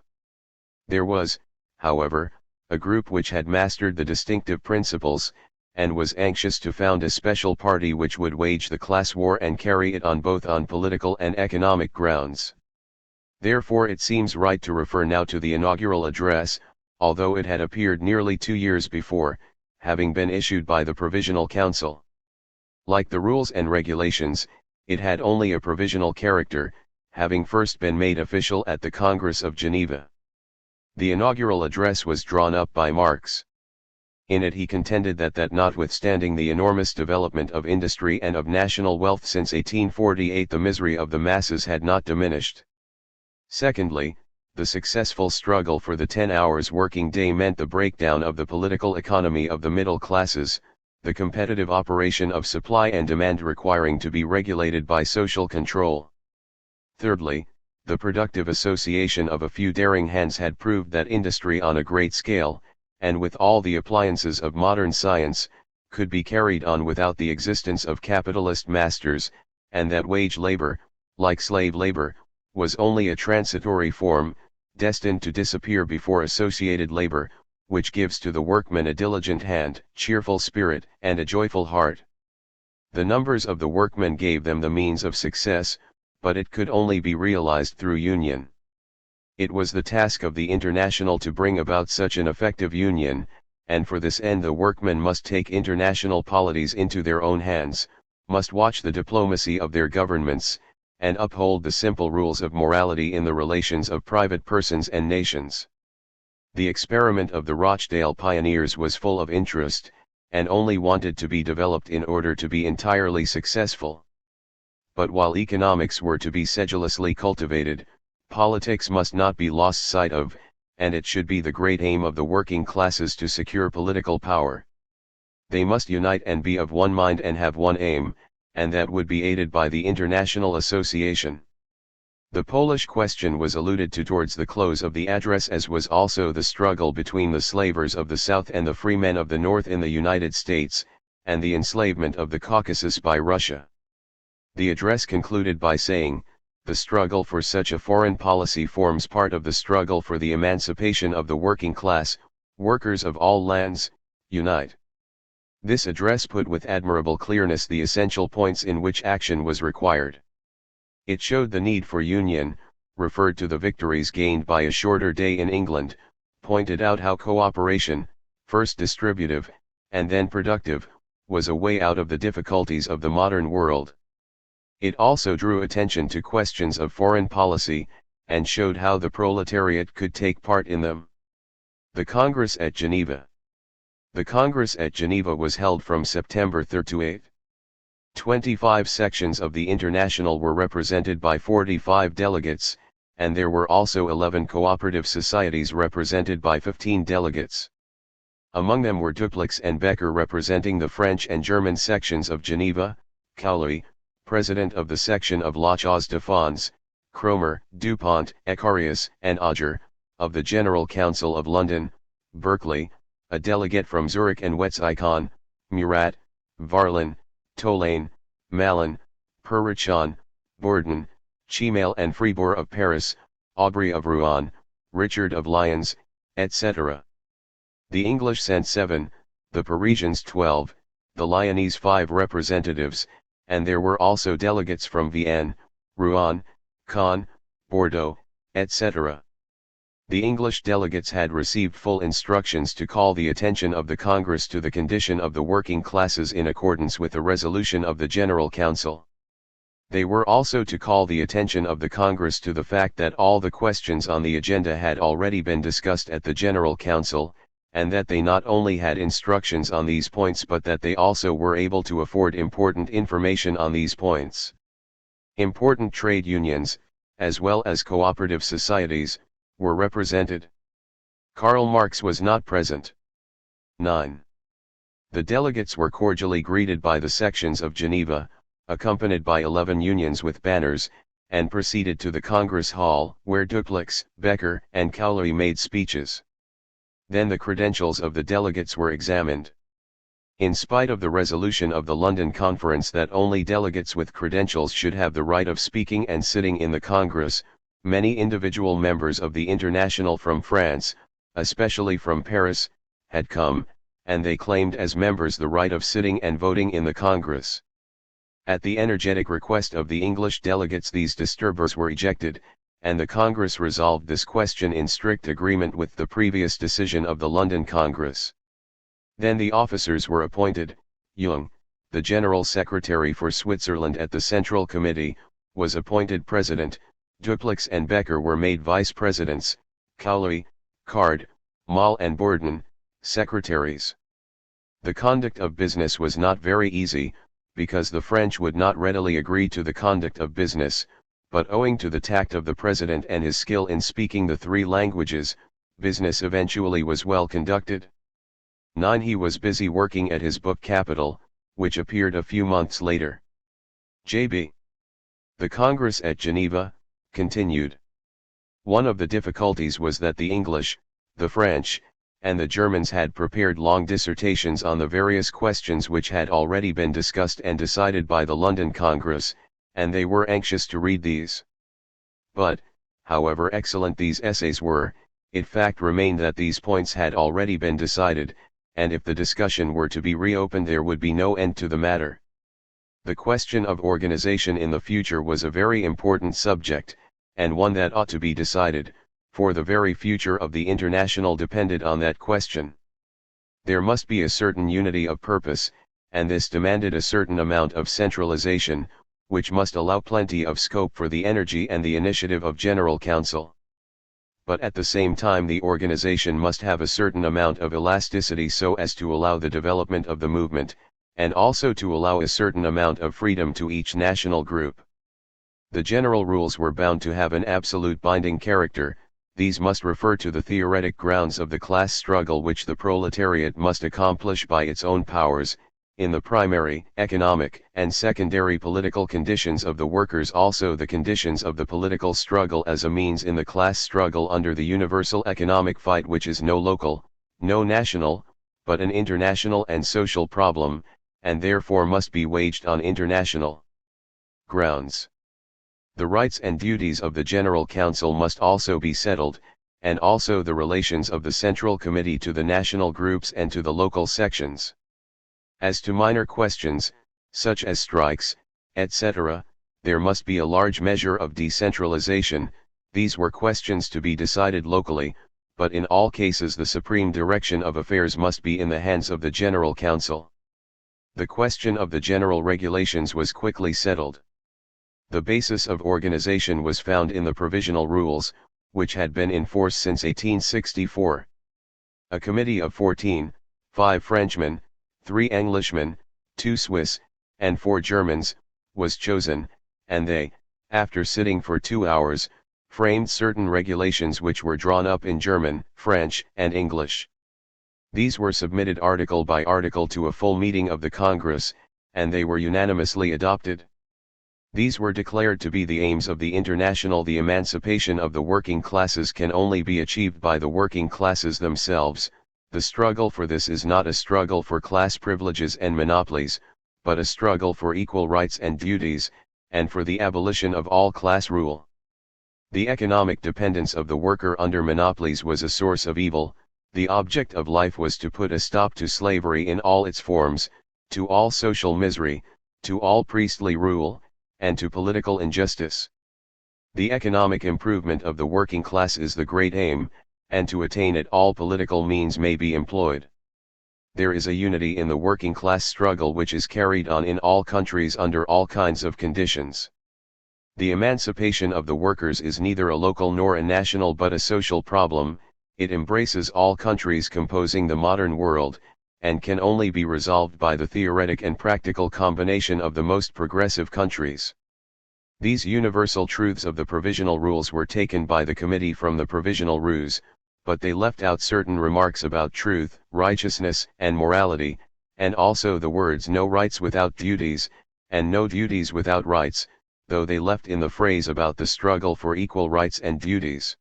There was, however, a group which had mastered the distinctive principles, and was anxious to found a special party which would wage the class war and carry it on both on political and economic grounds. Therefore it seems right to refer now to the inaugural address, although it had appeared nearly 2 years before, having been issued by the Provisional Council. Like the rules and regulations, it had only a provisional character, having first been made official at the Congress of Geneva. The inaugural address was drawn up by Marx. In it he contended that notwithstanding the enormous development of industry and of national wealth since 1848, the misery of the masses had not diminished. Secondly, the successful struggle for the 10 hours working day meant the breakdown of the political economy of the middle classes, the competitive operation of supply and demand requiring to be regulated by social control. Thirdly, the productive association of a few daring hands had proved that industry on a great scale, and with all the appliances of modern science, could be carried on without the existence of capitalist masters, and that wage labor, like slave labor, was only a transitory form, destined to disappear before associated labor, which gives to the workman a diligent hand, cheerful spirit, and a joyful heart. The numbers of the workmen gave them the means of success, but it could only be realized through union. It was the task of the International to bring about such an effective union, and for this end the workmen must take international polities into their own hands, must watch the diplomacy of their governments, and uphold the simple rules of morality in the relations of private persons and nations. The experiment of the Rochdale pioneers was full of interest, and only wanted to be developed in order to be entirely successful. But while economics were to be sedulously cultivated, politics must not be lost sight of, and it should be the great aim of the working classes to secure political power. They must unite and be of one mind and have one aim, and that would be aided by the international association. The Polish question was alluded to towards the close of the address, as was also the struggle between the slavers of the South and the freemen of the North in the United States, and the enslavement of the Caucasus by Russia. The address concluded by saying, "The struggle for such a foreign policy forms part of the struggle for the emancipation of the working class. Workers of all lands, unite." This address put with admirable clearness the essential points in which action was required. It showed the need for union, referred to the victories gained by a shorter day in England, pointed out how cooperation, first distributive, and then productive, was a way out of the difficulties of the modern world. It also drew attention to questions of foreign policy, and showed how the proletariat could take part in them. The Congress at Geneva. The Congress at Geneva was held from September 3 to 8. 25 sections of the International were represented by 45 delegates, and there were also 11 cooperative societies represented by 15 delegates. Among them were Dupleix and Becker representing the French and German sections of Geneva, Cowley, president of the section of La Chaux-de-Fonds, Cromer, Dupont, Ecarius, and Auger, of the General Council of London, Berkeley, a delegate from Zurich and Wetzikon, Murat, Varlin, Tolaine, Malin, Purrichon, Bourdon, Chimel and Fribourg of Paris, Aubry of Rouen, Richard of Lyons, etc. The English sent 7, the Parisians 12, the Lyonnese 5 representatives, and there were also delegates from Vienne, Rouen, Caen, Bordeaux, etc. The English delegates had received full instructions to call the attention of the Congress to the condition of the working classes in accordance with a resolution of the General Council. They were also to call the attention of the Congress to the fact that all the questions on the agenda had already been discussed at the General Council, and that they not only had instructions on these points but that they also were able to afford important information on these points. Important trade unions, as well as cooperative societies, were represented. Karl Marx was not present. 9. The delegates were cordially greeted by the sections of Geneva, accompanied by 11 unions with banners, and proceeded to the Congress Hall, where Dupleix, Becker, and Cowley made speeches. Then the credentials of the delegates were examined. In spite of the resolution of the London Conference that only delegates with credentials should have the right of speaking and sitting in the Congress, many individual members of the International from France, especially from Paris, had come, and they claimed as members the right of sitting and voting in the Congress. At the energetic request of the English delegates, these disturbers were ejected, and the Congress resolved this question in strict agreement with the previous decision of the London Congress. Then the officers were appointed. Jung, the General Secretary for Switzerland at the Central Committee, was appointed President. Dupleix and Becker were made Vice Presidents, Cowley, Card, Moll and Bourdon, Secretaries. The conduct of business was not very easy, because the French would not readily agree to the conduct of business, but owing to the tact of the president and his skill in speaking the three languages, business eventually was well conducted. 9. He was busy working at his book Capital, which appeared a few months later. J.B. The Congress at Geneva continued. One of the difficulties was that the English, the French, and the Germans had prepared long dissertations on the various questions which had already been discussed and decided by the London Congress, and they were anxious to read these. But, however excellent these essays were, it fact remained that these points had already been decided, and if the discussion were to be reopened there would be no end to the matter. The question of organization in the future was a very important subject, and one that ought to be decided, for the very future of the International depended on that question. There must be a certain unity of purpose, and this demanded a certain amount of centralization, which must allow plenty of scope for the energy and the initiative of General Council. But at the same time the organization must have a certain amount of elasticity so as to allow the development of the movement, and also to allow a certain amount of freedom to each national group. The general rules were bound to have an absolute binding character. These must refer to the theoretic grounds of the class struggle which the proletariat must accomplish by its own powers, in the primary, economic, and secondary political conditions of the workers, also the conditions of the political struggle as a means in the class struggle under the universal economic fight which is no local, no national, but an international and social problem, and therefore must be waged on international grounds. The rights and duties of the General Council must also be settled, and also the relations of the Central Committee to the national groups and to the local sections. As to minor questions, such as strikes, etc., there must be a large measure of decentralization. These were questions to be decided locally, but in all cases the supreme direction of affairs must be in the hands of the General Council. The question of the general regulations was quickly settled. The basis of organization was found in the provisional rules, which had been in force since 1864. A committee of 14, 5 Frenchmen, 3 Englishmen, 2 Swiss, and 4 Germans, was chosen, and they, after sitting for 2 hours, framed certain regulations which were drawn up in German, French, and English. These were submitted article by article to a full meeting of the Congress, and they were unanimously adopted. These were declared to be the aims of the International. The emancipation of the working classes can only be achieved by the working classes themselves. The struggle for this is not a struggle for class privileges and monopolies, but a struggle for equal rights and duties, and for the abolition of all class rule. The economic dependence of the worker under monopolies was a source of evil. The object of life was to put a stop to slavery in all its forms, to all social misery, to all priestly rule, and to political injustice. The economic improvement of the working class is the great aim, and to attain it all political means may be employed. There is a unity in the working class struggle which is carried on in all countries under all kinds of conditions. The emancipation of the workers is neither a local nor a national but a social problem. It embraces all countries composing the modern world, and can only be resolved by the theoretic and practical combination of the most progressive countries. These universal truths of the provisional rules were taken by the committee from the provisional rules, but they left out certain remarks about truth, righteousness, and morality, and also the words no rights without duties, and no duties without rights, though they left in the phrase about the struggle for equal rights and duties.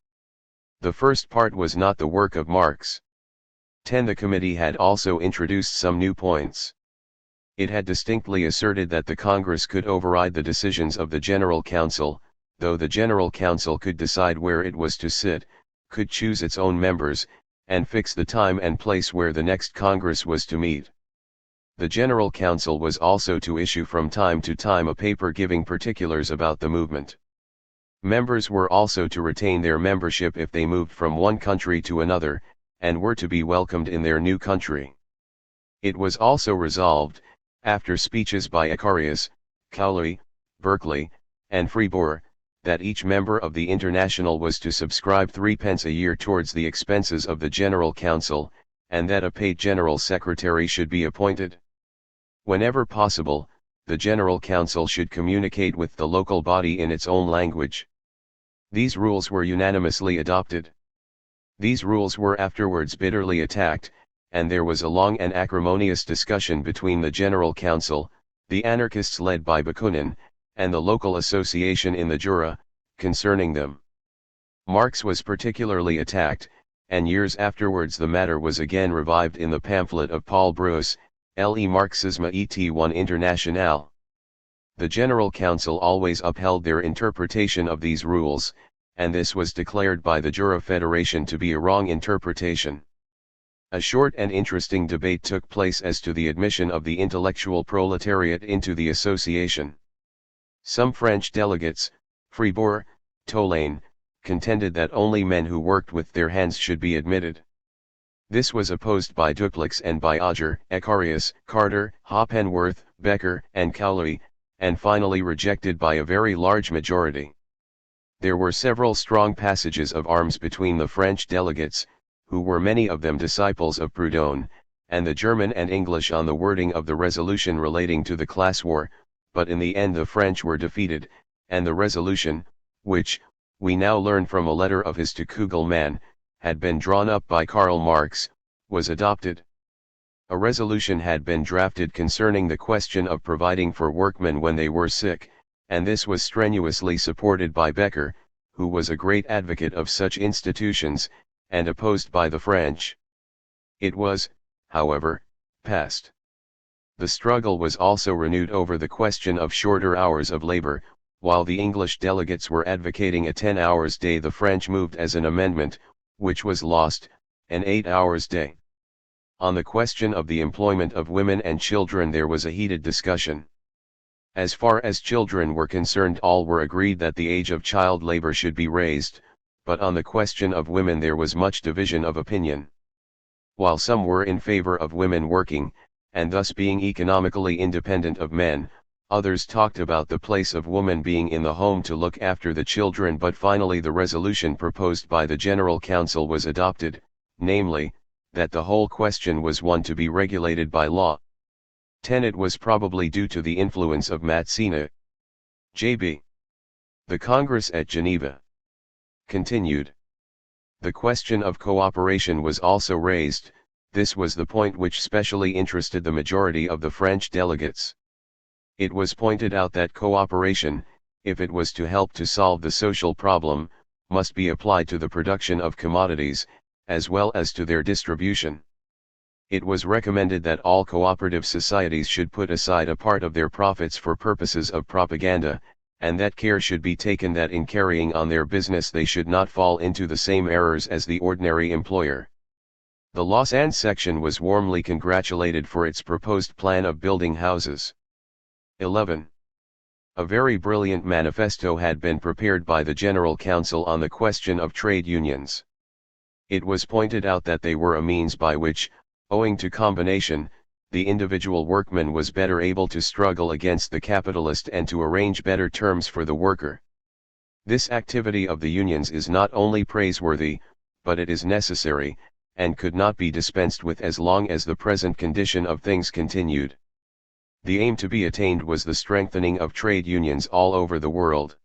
The first part was not the work of Marx. 10. The committee had also introduced some new points. It had distinctly asserted that the Congress could override the decisions of the General Council, though the General Council could decide where it was to sit, could choose its own members, and fix the time and place where the next Congress was to meet. The General Council was also to issue from time to time a paper giving particulars about the movement. Members were also to retain their membership if they moved from one country to another, and were to be welcomed in their new country. It was also resolved, after speeches by Icarius, Cowley, Berkeley, and Fribourg, that each member of the International was to subscribe 3 pence a year towards the expenses of the General Council, and that a paid general secretary should be appointed. Whenever possible, the General Council should communicate with the local body in its own language. These rules were unanimously adopted. These rules were afterwards bitterly attacked, and there was a long and acrimonious discussion between the General Council, the anarchists led by Bakunin, and the local association in the Jura, concerning them. Marx was particularly attacked, and years afterwards the matter was again revived in the pamphlet of Paul Breuss, Le Marxisme et International. The General Council always upheld their interpretation of these rules, and this was declared by the Jura Federation to be a wrong interpretation. A short and interesting debate took place as to the admission of the intellectual proletariat into the association. Some French delegates, Fribourg, Tolaine, contended that only men who worked with their hands should be admitted. This was opposed by Dupleix and by Auger, Ecarius, Carter, Hoppenworth, Becker, and Cowley, and finally rejected by a very large majority. There were several strong passages of arms between the French delegates, who were many of them disciples of Proudhon, and the German and English on the wording of the resolution relating to the class war, but in the end the French were defeated, and the resolution, which, we now learn from a letter of his to Kugelmann, had been drawn up by Karl Marx, was adopted. A resolution had been drafted concerning the question of providing for workmen when they were sick, and this was strenuously supported by Becker, who was a great advocate of such institutions, and opposed by the French. It was, however, passed. The struggle was also renewed over the question of shorter hours of labor. While the English delegates were advocating a 10 hours day, the French moved as an amendment, which was lost, an 8 hours day. On the question of the employment of women and children there was a heated discussion. As far as children were concerned, all were agreed that the age of child labor should be raised, but on the question of women there was much division of opinion. While some were in favor of women working, and thus being economically independent of men, others talked about the place of woman being in the home to look after the children, but finally the resolution proposed by the General Council was adopted, namely, that the whole question was one to be regulated by law. 10. It was probably due to the influence of Mazzini. J.B. The Congress at Geneva continued. The question of cooperation was also raised. This was the point which specially interested the majority of the French delegates. It was pointed out that cooperation, if it was to help to solve the social problem, must be applied to the production of commodities, as well as to their distribution. It was recommended that all cooperative societies should put aside a part of their profits for purposes of propaganda, and that care should be taken that in carrying on their business they should not fall into the same errors as the ordinary employer. The Lausanne section was warmly congratulated for its proposed plan of building houses. 11. A very brilliant manifesto had been prepared by the General Council on the question of trade unions. It was pointed out that they were a means by which, owing to combination, the individual workman was better able to struggle against the capitalist and to arrange better terms for the worker. This activity of the unions is not only praiseworthy, but it is necessary, and could not be dispensed with as long as the present condition of things continued. The aim to be attained was the strengthening of trade unions all over the world.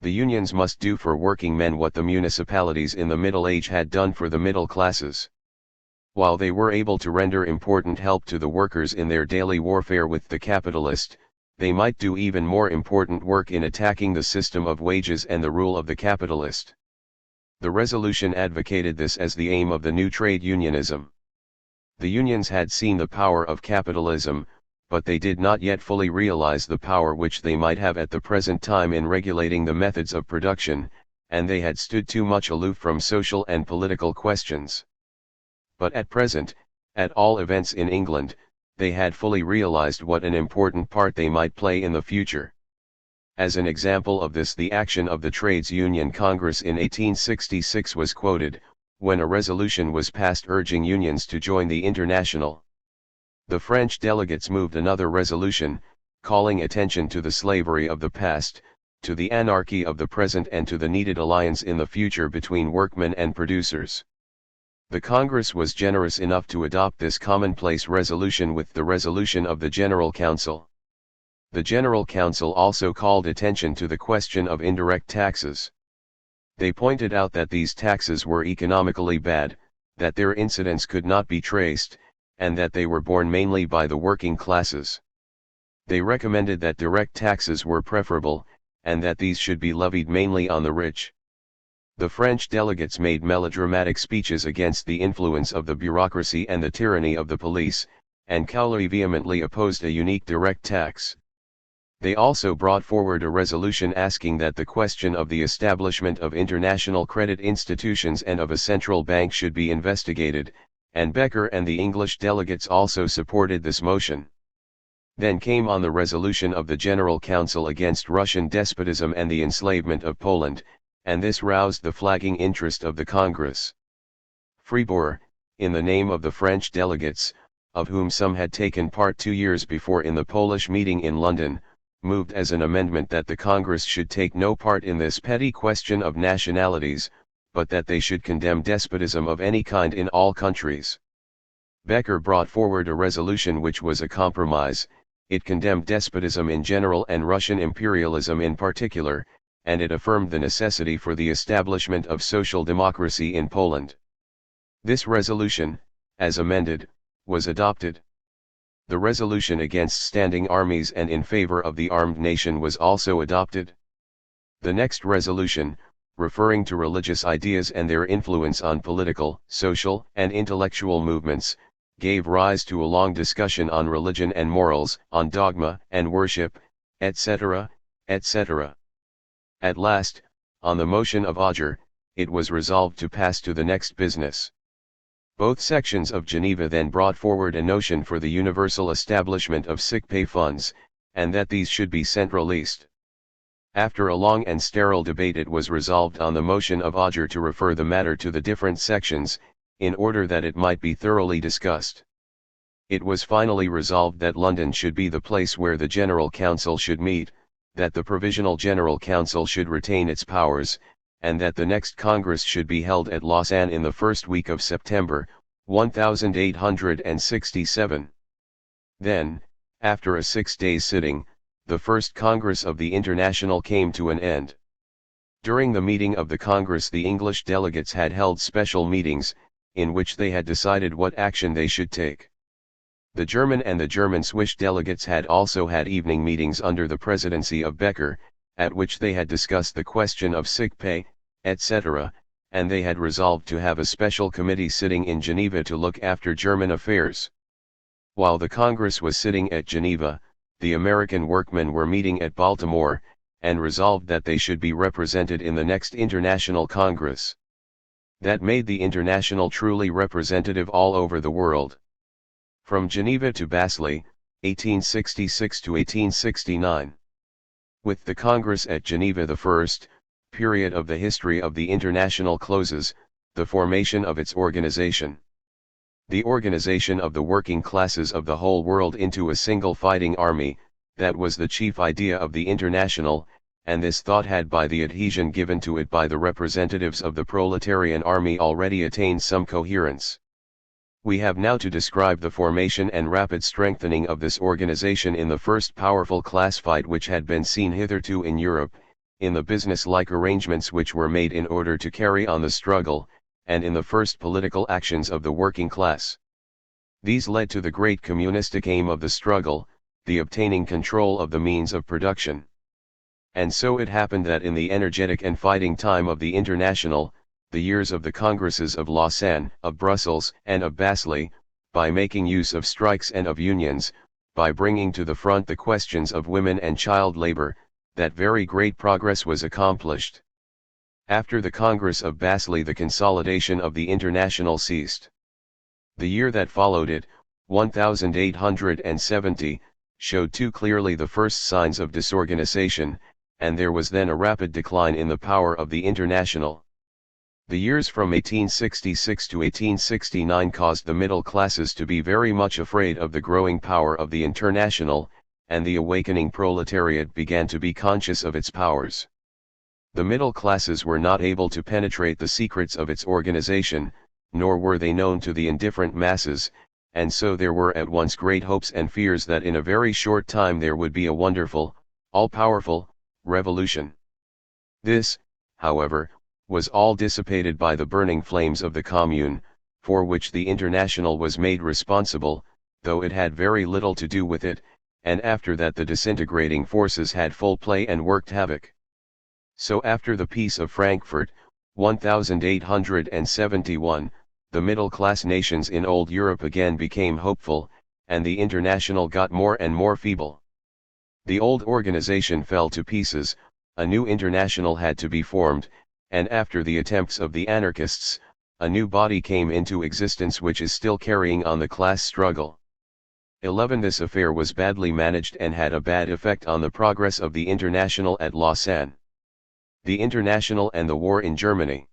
The unions must do for working men what the municipalities in the Middle Age had done for the middle classes. While they were able to render important help to the workers in their daily warfare with the capitalist, they might do even more important work in attacking the system of wages and the rule of the capitalist. The resolution advocated this as the aim of the new trade unionism. The unions had seen the power of capitalism, but they did not yet fully realize the power which they might have at the present time in regulating the methods of production, and they had stood too much aloof from social and political questions. But at present, at all events in England, they had fully realized what an important part they might play in the future. As an example of this, the action of the Trades Union Congress in 1866 was quoted, when a resolution was passed urging unions to join the International. The French delegates moved another resolution, calling attention to the slavery of the past, to the anarchy of the present, and to the needed alliance in the future between workmen and producers. The Congress was generous enough to adopt this commonplace resolution with the resolution of the General Council. The General Council also called attention to the question of indirect taxes. They pointed out that these taxes were economically bad, that their incidence could not be traced, and that they were borne mainly by the working classes. They recommended that direct taxes were preferable, and that these should be levied mainly on the rich. The French delegates made melodramatic speeches against the influence of the bureaucracy and the tyranny of the police, and Cowley vehemently opposed a unique direct tax. They also brought forward a resolution asking that the question of the establishment of international credit institutions and of a central bank should be investigated, and Becker and the English delegates also supported this motion. Then came on the resolution of the General Council against Russian despotism and the enslavement of Poland, and this roused the flagging interest of the Congress. Fribourg, in the name of the French delegates, of whom some had taken part 2 years before in the Polish meeting in London, moved as an amendment that the Congress should take no part in this petty question of nationalities, but that they should condemn despotism of any kind in all countries. Becker brought forward a resolution which was a compromise. It condemned despotism in general and Russian imperialism in particular, and it affirmed the necessity for the establishment of social democracy in Poland. This resolution, as amended, was adopted. The resolution against standing armies and in favor of the armed nation was also adopted. The next resolution, referring to religious ideas and their influence on political, social, and intellectual movements, gave rise to a long discussion on religion and morals, on dogma and worship, etc., etc. At last, on the motion of Auger, it was resolved to pass to the next business. Both sections of Geneva then brought forward a notion for the universal establishment of sick pay funds, and that these should be centralised. After a long and sterile debate it was resolved on the motion of Auger to refer the matter to the different sections, in order that it might be thoroughly discussed. It was finally resolved that London should be the place where the General Council should meet, that the Provisional General Council should retain its powers, and that the next Congress should be held at Lausanne in the first week of September, 1867. Then, after a 6-day sitting, the first Congress of the International came to an end. During the meeting of the Congress the English delegates had held special meetings, in which they had decided what action they should take. The German and the German-Swiss delegates had also had evening meetings under the presidency of Becker, at which they had discussed the question of sick pay, etc., and they had resolved to have a special committee sitting in Geneva to look after German affairs. While the Congress was sitting at Geneva, the American workmen were meeting at Baltimore, and resolved that they should be represented in the next International Congress. That made the International truly representative all over the world. From Geneva to Basel, 1866 to 1869. With the Congress at Geneva the first period of the history of the International closes, the formation of its organization. The organization of the working classes of the whole world into a single fighting army, that was the chief idea of the International, and this thought had by the adhesion given to it by the representatives of the proletarian army already attained some coherence. We have now to describe the formation and rapid strengthening of this organization in the first powerful class fight which had been seen hitherto in Europe, in the business-like arrangements which were made in order to carry on the struggle, and in the first political actions of the working class. These led to the great communistic aim of the struggle, the obtaining control of the means of production. And so it happened that in the energetic and fighting time of the International, the years of the Congresses of Lausanne, of Brussels, and of Basel, by making use of strikes and of unions, by bringing to the front the questions of women and child labor, that very great progress was accomplished. After the Congress of Basel the consolidation of the International ceased. The year that followed it, 1870, showed too clearly the first signs of disorganization, and there was then a rapid decline in the power of the International. The years from 1866 to 1869 caused the middle classes to be very much afraid of the growing power of the International, and the awakening proletariat began to be conscious of its powers. The middle classes were not able to penetrate the secrets of its organization, nor were they known to the indifferent masses, and so there were at once great hopes and fears that in a very short time there would be a wonderful, all-powerful, revolution. This, however, was all dissipated by the burning flames of the Commune, for which the International was made responsible, though it had very little to do with it, and after that the disintegrating forces had full play and worked havoc. So after the Peace of Frankfurt, 1871, the middle-class nations in old Europe again became hopeful, and the International got more and more feeble. The old organization fell to pieces, a new international had to be formed, and after the attempts of the anarchists, a new body came into existence which is still carrying on the class struggle. 11. This affair was badly managed and had a bad effect on the progress of the International at Lausanne. The International and the war in Germany.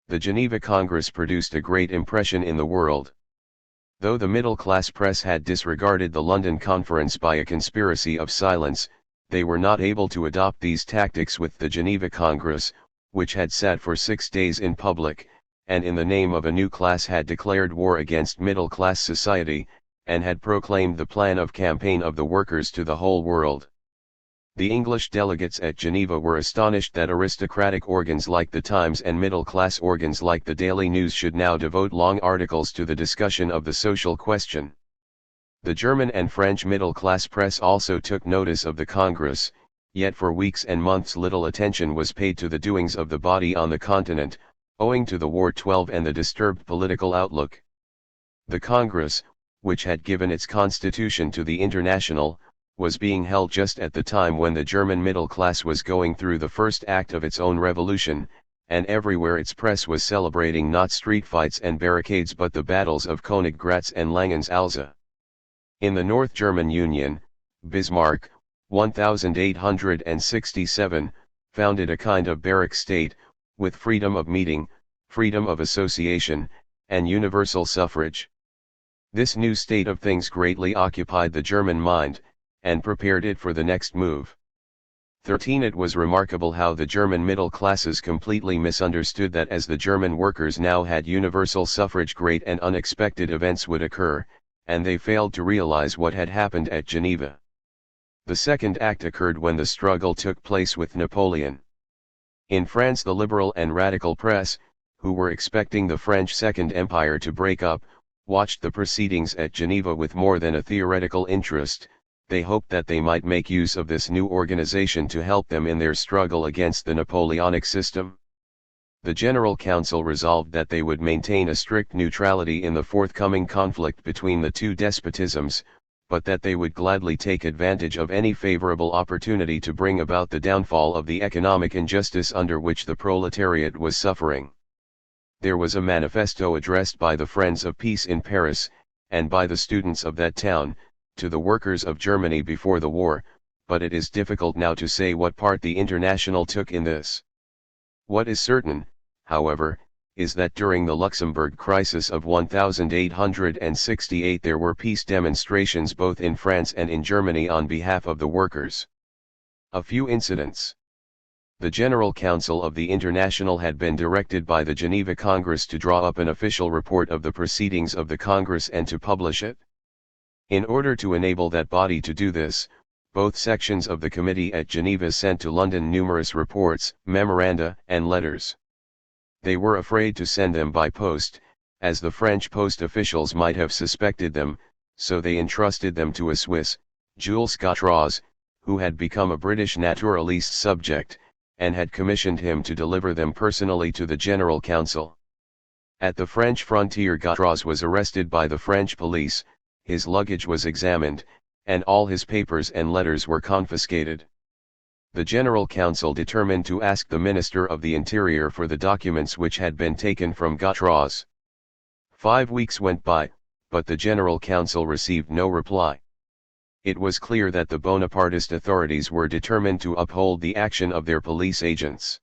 The Geneva Congress produced a great impression in the world. Though the middle-class press had disregarded the London Conference by a conspiracy of silence, they were not able to adopt these tactics with the Geneva Congress, which had sat for 6 days in public, and in the name of a new class had declared war against middle-class society, and had proclaimed the plan of campaign of the workers to the whole world. The English delegates at Geneva were astonished that aristocratic organs like the Times and middle-class organs like the Daily News should now devote long articles to the discussion of the social question. The German and French middle-class press also took notice of the Congress, yet for weeks and months little attention was paid to the doings of the body on the continent, owing to the War 12 and the disturbed political outlook. The Congress, which had given its constitution to the International, was being held just at the time when the German middle class was going through the first act of its own revolution, and everywhere its press was celebrating not street fights and barricades but the battles of Königgrätz and Langen's Alza. In the North German Union, Bismarck, 1867, founded a kind of barrack state, with freedom of meeting, freedom of association, and universal suffrage. This new state of things greatly occupied the German mind, and prepared it for the next move. 13. It was remarkable how the German middle classes completely misunderstood that as the German workers now had universal suffrage great and unexpected events would occur, and they failed to realize what had happened at Geneva. The second act occurred when the struggle took place with Napoleon. In France the liberal and radical press, who were expecting the French Second Empire to break up, watched the proceedings at Geneva with more than a theoretical interest. They hoped that they might make use of this new organization to help them in their struggle against the Napoleonic system. The General Council resolved that they would maintain a strict neutrality in the forthcoming conflict between the two despotisms, but that they would gladly take advantage of any favorable opportunity to bring about the downfall of the economic injustice under which the proletariat was suffering. There was a manifesto addressed by the Friends of Peace in Paris, and by the students of that town, to the workers of Germany before the war, but it is difficult now to say what part the International took in this. What is certain, however, is that during the Luxembourg crisis of 1868 there were peace demonstrations both in France and in Germany on behalf of the workers. A few incidents. The General Council of the International had been directed by the Geneva Congress to draw up an official report of the proceedings of the Congress and to publish it. In order to enable that body to do this, both sections of the committee at Geneva sent to London numerous reports, memoranda, and letters. They were afraid to send them by post, as the French post officials might have suspected them, so they entrusted them to a Swiss, Jules Gautraz, who had become a British naturaliste subject, and had commissioned him to deliver them personally to the General Council. At the French frontier Gautraz was arrested by the French police, his luggage was examined, and all his papers and letters were confiscated. The General Council determined to ask the Minister of the Interior for the documents which had been taken from Gautraz. 5 weeks went by, but the General Council received no reply. It was clear that the Bonapartist authorities were determined to uphold the action of their police agents.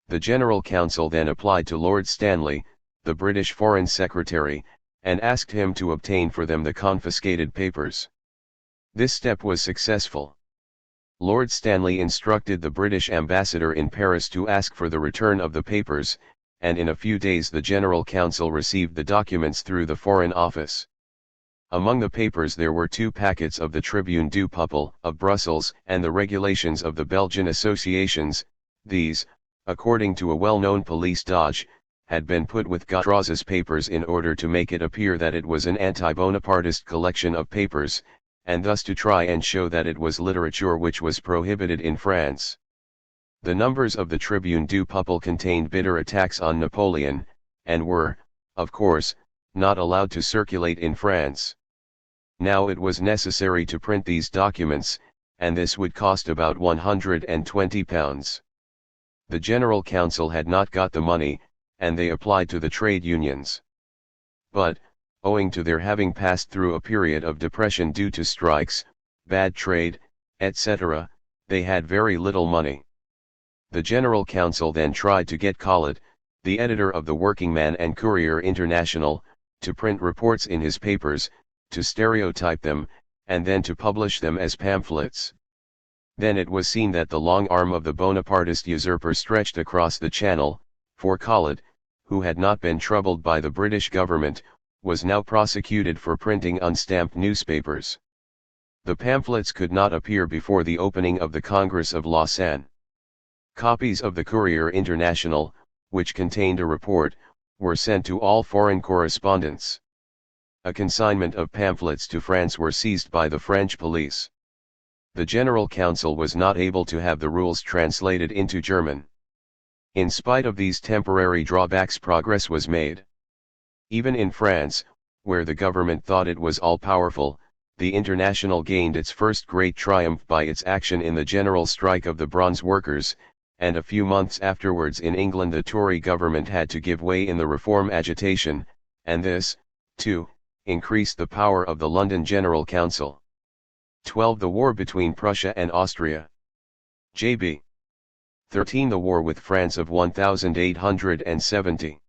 The General Council then applied to Lord Stanley, the British Foreign Secretary, and asked him to obtain for them the confiscated papers. This step was successful. Lord Stanley instructed the British ambassador in Paris to ask for the return of the papers, and in a few days the General Council received the documents through the Foreign Office. Among the papers there were 2 packets of the Tribune du Peuple of Brussels and the regulations of the Belgian associations. These, according to a well-known police dodge, had been put with Gaudros's papers in order to make it appear that it was an anti-Bonapartist collection of papers, and thus to try and show that it was literature which was prohibited in France. The numbers of the Tribune du Peuple contained bitter attacks on Napoleon, and were, of course, not allowed to circulate in France. Now it was necessary to print these documents, and this would cost about £120. The General Council had not got the money, and they applied to the trade unions. But, owing to their having passed through a period of depression due to strikes, bad trade, etc., they had very little money. The General Council then tried to get Collot, the editor of the Working Man and Courier International, to print reports in his papers, to stereotype them, and then to publish them as pamphlets. Then it was seen that the long arm of the Bonapartist usurper stretched across the Channel, for Collot, who had not been troubled by the British government, was now prosecuted for printing unstamped newspapers. The pamphlets could not appear before the opening of the Congress of Lausanne. Copies of the Courier International, which contained a report, were sent to all foreign correspondents. A consignment of pamphlets to France were seized by the French police. The General Council was not able to have the rules translated into German. In spite of these temporary drawbacks, progress was made. Even in France, where the government thought it was all-powerful, the International gained its first great triumph by its action in the general strike of the bronze workers, and a few months afterwards in England the Tory government had to give way in the reform agitation, and this, too, increased the power of the London General Council. 12. The war between Prussia and Austria. J.B. 13. The war with France of 1870.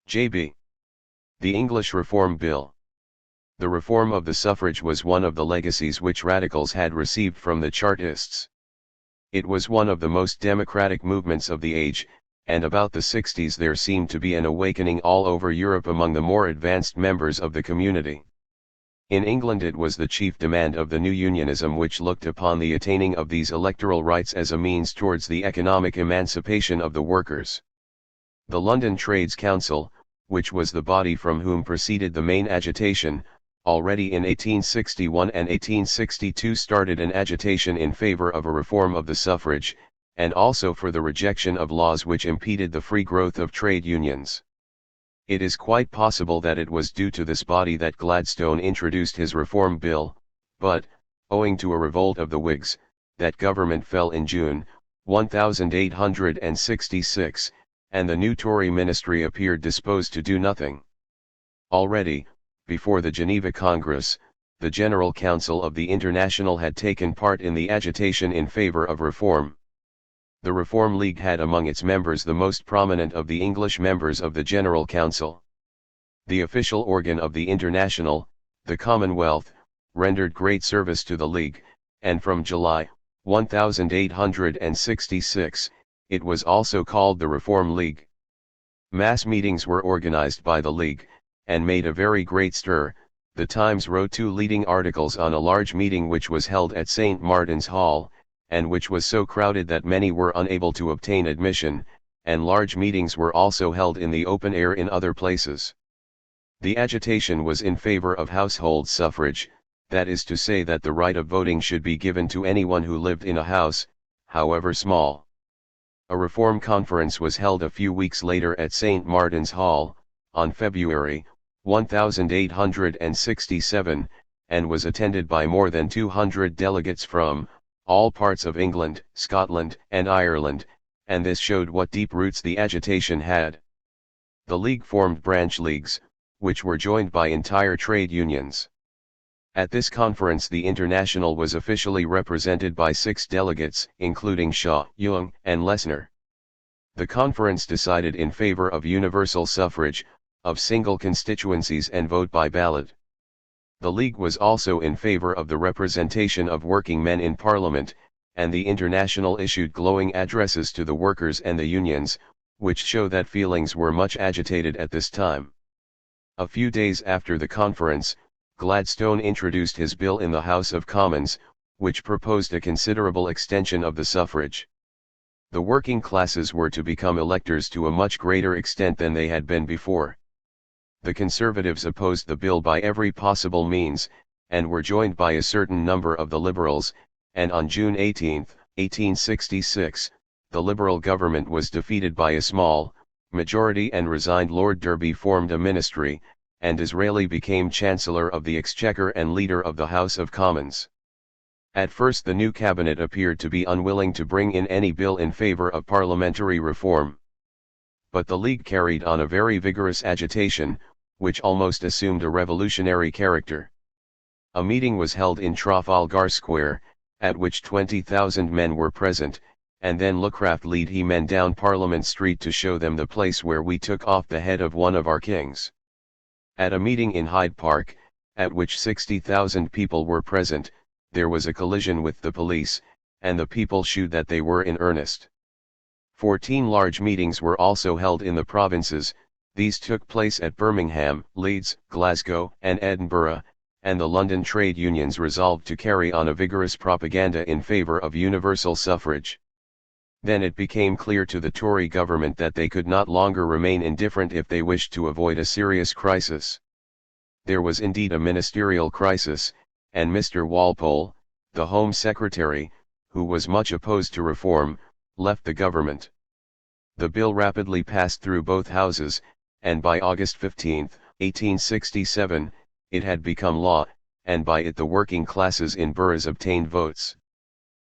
J.B. The English Reform Bill. The reform of the suffrage was one of the legacies which radicals had received from the Chartists. It was one of the most democratic movements of the age, and about the 60s there seemed to be an awakening all over Europe among the more advanced members of the community. In England it was the chief demand of the new unionism, which looked upon the attaining of these electoral rights as a means towards the economic emancipation of the workers. The London Trades Council, which was the body from whom proceeded the main agitation, already in 1861 and 1862 started an agitation in favor of a reform of the suffrage, and also for the rejection of laws which impeded the free growth of trade unions. It is quite possible that it was due to this body that Gladstone introduced his Reform Bill, but, owing to a revolt of the Whigs, that government fell in June, 1866, and the new Tory ministry appeared disposed to do nothing. Already, before the Geneva Congress, the General Council of the International had taken part in the agitation in favor of reform. The Reform League had among its members the most prominent of the English members of the General Council. The official organ of the International, the Commonwealth, rendered great service to the League, and from July, 1866, it was also called the Reform League. Mass meetings were organized by the League, and made a very great stir. The Times wrote 2 leading articles on a large meeting which was held at St. Martin's Hall, and which was so crowded that many were unable to obtain admission, and large meetings were also held in the open air in other places. The agitation was in favor of household suffrage, that is to say that the right of voting should be given to anyone who lived in a house, however small. A reform conference was held a few weeks later at St. Martin's Hall, on February, 1867, and was attended by more than 200 delegates from all parts of England, Scotland, and Ireland, and this showed what deep roots the agitation had. The League formed branch leagues, which were joined by entire trade unions. At this conference the International was officially represented by 6 delegates, including Shaw, Young, and Lessner. The conference decided in favor of universal suffrage, of single constituencies and vote by ballot. The League was also in favor of the representation of working men in Parliament, and the International issued glowing addresses to the workers and the unions, which show that feelings were much agitated at this time. A few days after the conference, Gladstone introduced his bill in the House of Commons, which proposed a considerable extension of the suffrage. The working classes were to become electors to a much greater extent than they had been before. The Conservatives opposed the bill by every possible means, and were joined by a certain number of the Liberals, and on June 18, 1866, the Liberal government was defeated by a small majority and resigned. Lord Derby formed a ministry, and Disraeli became Chancellor of the Exchequer and Leader of the House of Commons. At first the new cabinet appeared to be unwilling to bring in any bill in favour of parliamentary reform. But the League carried on a very vigorous agitation, which almost assumed a revolutionary character. A meeting was held in Trafalgar Square, at which 20,000 men were present, and then Lookcraft led he men down Parliament Street to show them the place where we took off the head of one of our kings. At a meeting in Hyde Park, at which 60,000 people were present, there was a collision with the police, and the people shewed that they were in earnest. 14 large meetings were also held in the provinces. These took place at Birmingham, Leeds, Glasgow, and Edinburgh, and the London trade unions resolved to carry on a vigorous propaganda in favour of universal suffrage. Then it became clear to the Tory government that they could not longer remain indifferent if they wished to avoid a serious crisis. There was indeed a ministerial crisis, and Mr. Walpole, the Home Secretary, who was much opposed to reform, left the government. The bill rapidly passed through both houses, and by August 15, 1867, it had become law, and by it the working classes in boroughs obtained votes.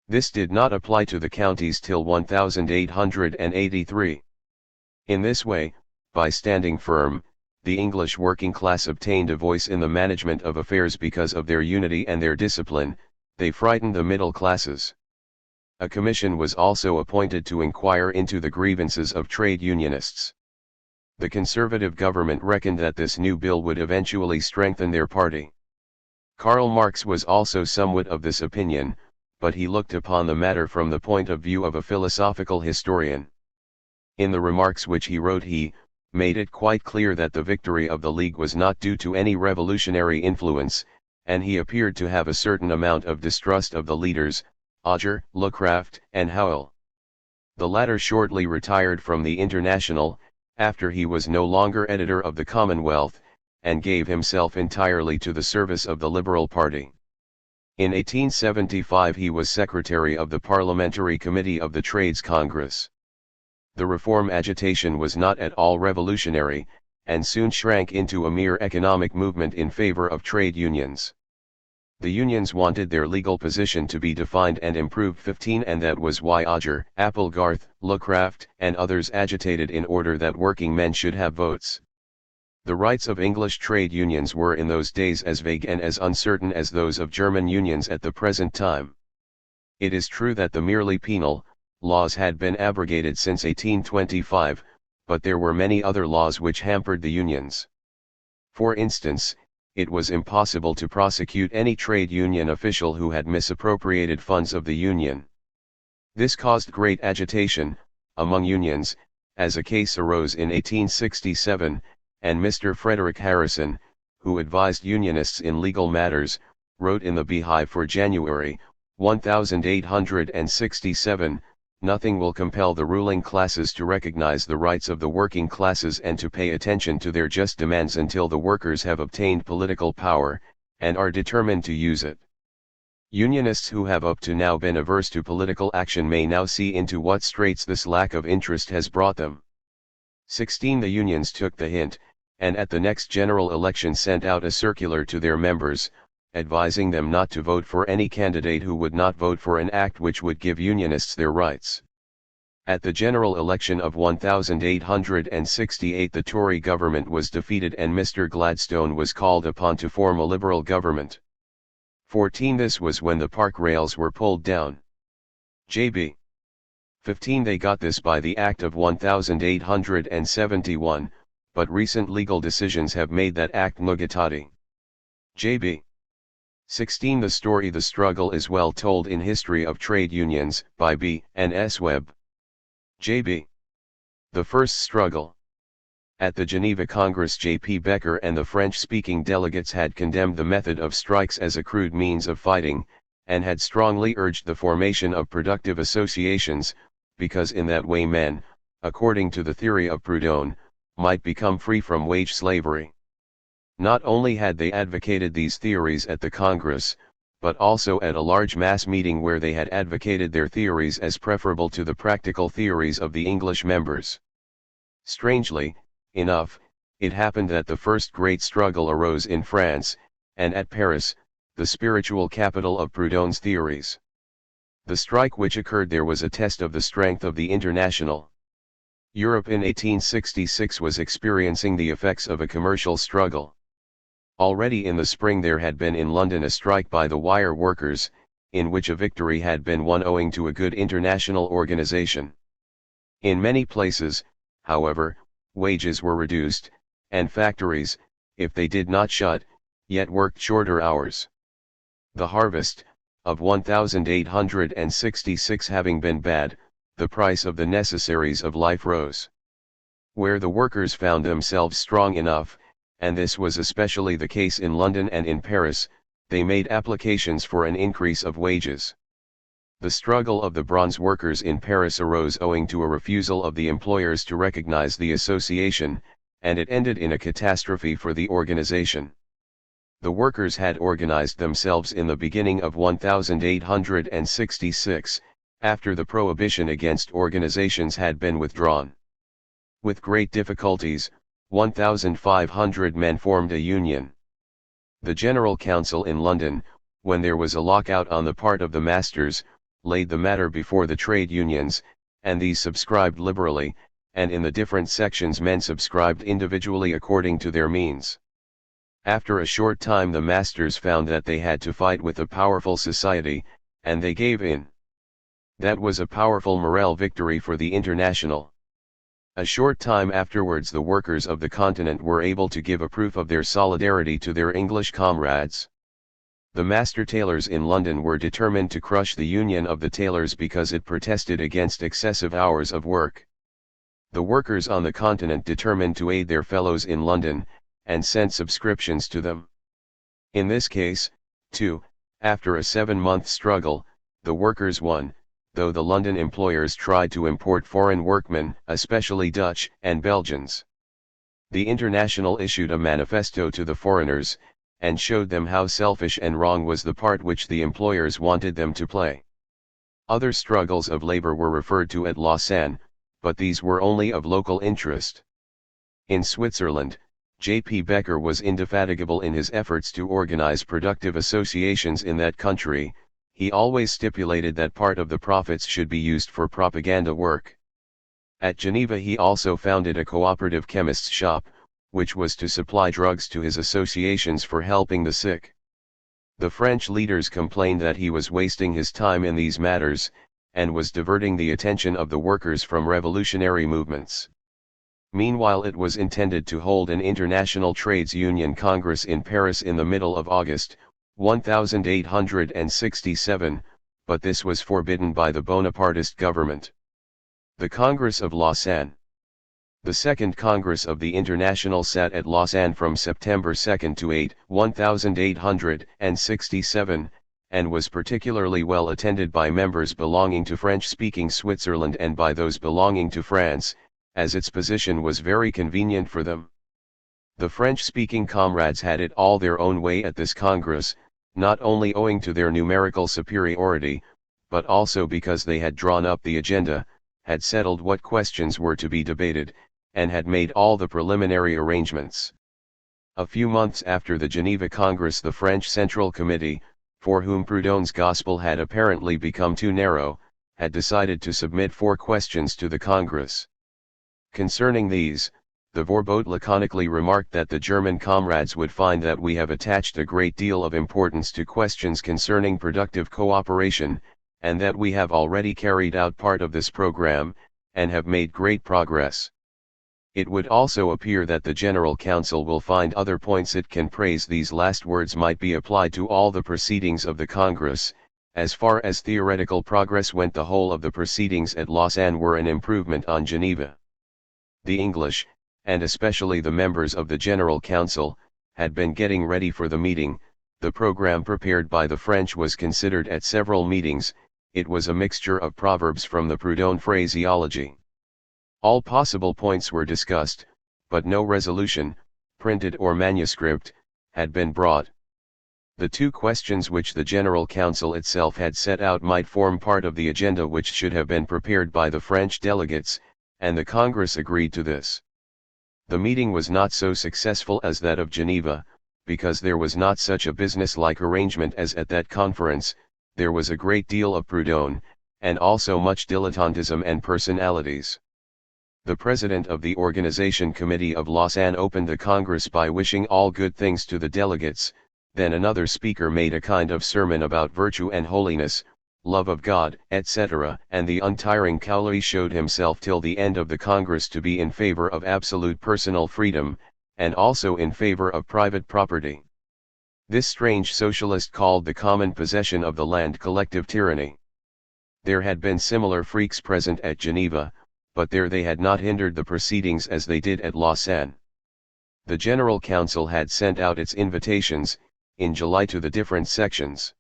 This did not apply to the counties till 1883. In this way, by standing firm, the English working class obtained a voice in the management of affairs. Because of their unity and their discipline, they frightened the middle classes. A commission was also appointed to inquire into the grievances of trade unionists. The Conservative government reckoned that this new bill would eventually strengthen their party. Karl Marx was also somewhat of this opinion, but he looked upon the matter from the point of view of a philosophical historian. In the remarks which he wrote he made it quite clear that the victory of the League was not due to any revolutionary influence, and he appeared to have a certain amount of distrust of the leaders, Odger, Lookcraft, and Howell. The latter shortly retired from the International, after he was no longer editor of the Commonwealth, and gave himself entirely to the service of the Liberal Party. In 1875 he was secretary of the Parliamentary Committee of the Trades Congress. The reform agitation was not at all revolutionary, and soon shrank into a mere economic movement in favor of trade unions. The unions wanted their legal position to be defined and improved 15, and that was why Odger, Applegarth, Lookcraft, and others agitated in order that working men should have votes. The rights of English trade unions were in those days as vague and as uncertain as those of German unions at the present time. It is true that the merely penal laws had been abrogated since 1825, but there were many other laws which hampered the unions. For instance, it was impossible to prosecute any trade union official who had misappropriated funds of the union. This caused great agitation among unions, as a case arose in 1867, and Mr. Frederick Harrison, who advised unionists in legal matters, wrote in the Beehive for January, 1867, "Nothing will compel the ruling classes to recognize the rights of the working classes and to pay attention to their just demands until the workers have obtained political power, and are determined to use it." Unionists who have up to now been averse to political action may now see into what straits this lack of interest has brought them. 16. The unions took the hint, and at the next general election sent out a circular to their members, advising them not to vote for any candidate who would not vote for an act which would give unionists their rights. At the general election of 1868 the Tory government was defeated and Mr. Gladstone was called upon to form a Liberal government. 14. This was when the park rails were pulled down. J.B. 15. They got this by the Act of 1871, but recent legal decisions have made that Act nugatory. J.B. 16. The story The struggle is well told in History of Trade Unions, by B. and S. Webb. J.B. The first struggle. At the Geneva Congress, J.P. Becker and the French-speaking delegates had condemned the method of strikes as a crude means of fighting, and had strongly urged the formation of productive associations, because in that way men, according to the theory of Proudhon, might become free from wage slavery. Not only had they advocated these theories at the Congress, but also at a large mass meeting where they had advocated their theories as preferable to the practical theories of the English members. Strangely enough, it happened that the first great struggle arose in France, and at Paris, the spiritual capital of Proudhon's theories. The strike which occurred there was a test of the strength of the International. Europe in 1866 was experiencing the effects of a commercial struggle. Already in the spring there had been in London a strike by the wire workers, in which a victory had been won owing to a good international organization. In many places, however, wages were reduced, and factories, if they did not shut, yet worked shorter hours. The harvest, of 1866 having been bad, the price of the necessaries of life rose. Where the workers found themselves strong enough, and this was especially the case in London and in Paris, they made applications for an increase of wages. The struggle of the bronze workers in Paris arose owing to a refusal of the employers to recognize the association, and it ended in a catastrophe for the organization. The workers had organized themselves in the beginning of 1866, after the prohibition against organizations had been withdrawn. With great difficulties, 1,500 men formed a union. The General Council in London, when there was a lockout on the part of the masters, laid the matter before the trade unions, and these subscribed liberally, and in the different sections men subscribed individually according to their means. After a short time the masters found that they had to fight with a powerful society, and they gave in. That was a powerful morale victory for the International. A short time afterwards the workers of the continent were able to give a proof of their solidarity to their English comrades. The master tailors in London were determined to crush the Union of the Tailors because it protested against excessive hours of work. The workers on the continent determined to aid their fellows in London, and sent subscriptions to them. In this case, too, after a 7-month struggle, the workers won, though the London employers tried to import foreign workmen, especially Dutch and Belgians. The International issued a manifesto to the foreigners, and showed them how selfish and wrong was the part which the employers wanted them to play. Other struggles of labor were referred to at Lausanne, but these were only of local interest. In Switzerland, J.P. Becker was indefatigable in his efforts to organize productive associations in that country. He always stipulated that part of the profits should be used for propaganda work. At Geneva he also founded a cooperative chemist's shop, which was to supply drugs to his associations for helping the sick. The French leaders complained that he was wasting his time in these matters, and was diverting the attention of the workers from revolutionary movements. Meanwhile it was intended to hold an International Trades Union Congress in Paris in the middle of August, 1867, but this was forbidden by the Bonapartist government. The Congress of Lausanne. The Second Congress of the International sat at Lausanne from September 2 to 8, 1867, and was particularly well attended by members belonging to French-speaking Switzerland and by those belonging to France, as its position was very convenient for them. The French-speaking comrades had it all their own way at this Congress, not only owing to their numerical superiority, but also because they had drawn up the agenda, had settled what questions were to be debated, and had made all the preliminary arrangements. A few months after the Geneva Congress the French Central Committee, for whom Proudhon's gospel had apparently become too narrow, had decided to submit 4 questions to the Congress. Concerning these, the Vorbeut laconically remarked that the German comrades would find that we have attached a great deal of importance to questions concerning productive cooperation, and that we have already carried out part of this program, and have made great progress. It would also appear that the General Council will find other points it can praise. These last words might be applied to all the proceedings of the Congress. As far as theoretical progress went, the whole of the proceedings at Lausanne were an improvement on Geneva. The English, and especially the members of the General Council, had been getting ready for the meeting. The program prepared by the French was considered at several meetings. It was a mixture of proverbs from the Proudhon phraseology. All possible points were discussed, but no resolution, printed or manuscript, had been brought. The two questions which the General Council itself had set out might form part of the agenda which should have been prepared by the French delegates, and the Congress agreed to this. The meeting was not so successful as that of Geneva, because there was not such a business-like arrangement as at that conference. There was a great deal of Proudhon, and also much dilettantism and personalities. The president of the Organization Committee of Lausanne opened the Congress by wishing all good things to the delegates. Then another speaker made a kind of sermon about virtue and holiness, love of God, etc., and the untiring Cowley showed himself till the end of the Congress to be in favor of absolute personal freedom, and also in favor of private property. This strange socialist called the common possession of the land collective tyranny. There had been similar freaks present at Geneva, but there they had not hindered the proceedings as they did at Lausanne. The General Council had sent out its invitations, in July, to the different sections.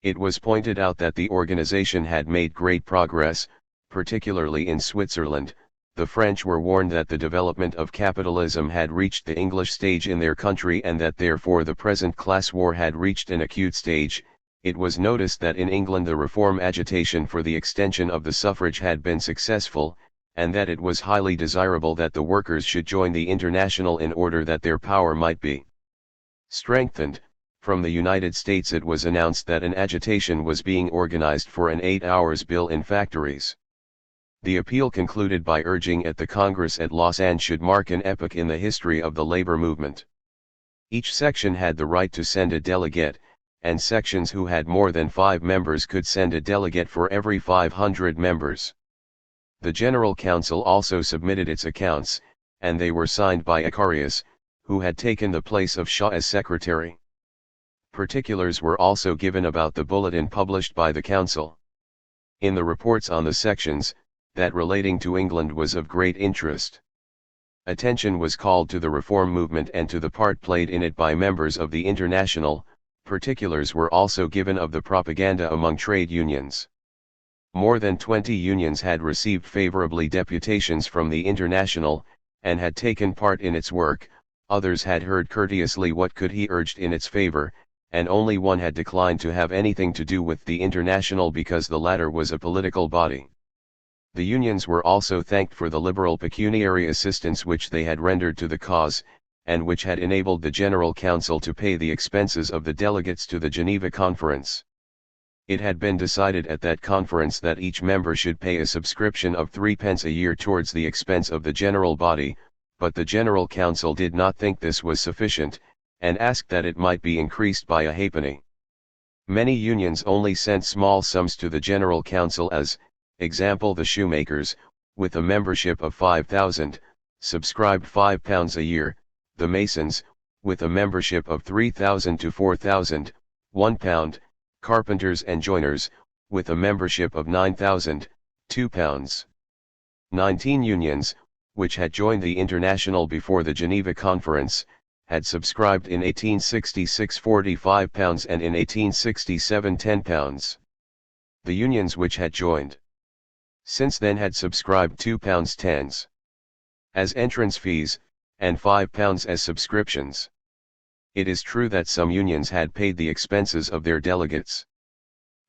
It was pointed out that the organization had made great progress, particularly in Switzerland. The French were warned that the development of capitalism had reached the English stage in their country and that therefore the present class war had reached an acute stage. It was noticed that in England the reform agitation for the extension of the suffrage had been successful, and that it was highly desirable that the workers should join the International in order that their power might be strengthened. From the United States it was announced that an agitation was being organized for an 8-hours bill in factories. The appeal concluded by urging at the Congress at Lausanne should mark an epoch in the history of the labor movement. Each section had the right to send a delegate, and sections who had more than 5 members could send a delegate for every 500 members. The General Council also submitted its accounts, and they were signed by Icarius, who had taken the place of Shaw as secretary. Particulars were also given about the bulletin published by the Council. In the reports on the sections, that relating to England was of great interest. Attention was called to the reform movement and to the part played in it by members of the International. Particulars were also given of the propaganda among trade unions. More than 20 unions had received favorably deputations from the International, and had taken part in its work. Others had heard courteously what could he urged in its favor, and only one had declined to have anything to do with the International because the latter was a political body. The unions were also thanked for the liberal pecuniary assistance which they had rendered to the cause, and which had enabled the General Council to pay the expenses of the delegates to the Geneva Conference. It had been decided at that conference that each member should pay a subscription of 3 pence a year towards the expense of the general body, but the General Council did not think this was sufficient, and asked that it might be increased by a halfpenny. Many unions only sent small sums to the General Council, as, example, the shoemakers, with a membership of 5,000, subscribed £5 a year, the masons, with a membership of 3,000 to 4,000, £1, carpenters and joiners, with a membership of 9,000, £2. 19 unions, which had joined the International before the Geneva Conference, had subscribed in 1866 £45 and in 1867 £10. The unions which had joined since then had subscribed £2 10s as entrance fees, and £5 as subscriptions. It is true that some unions had paid the expenses of their delegates.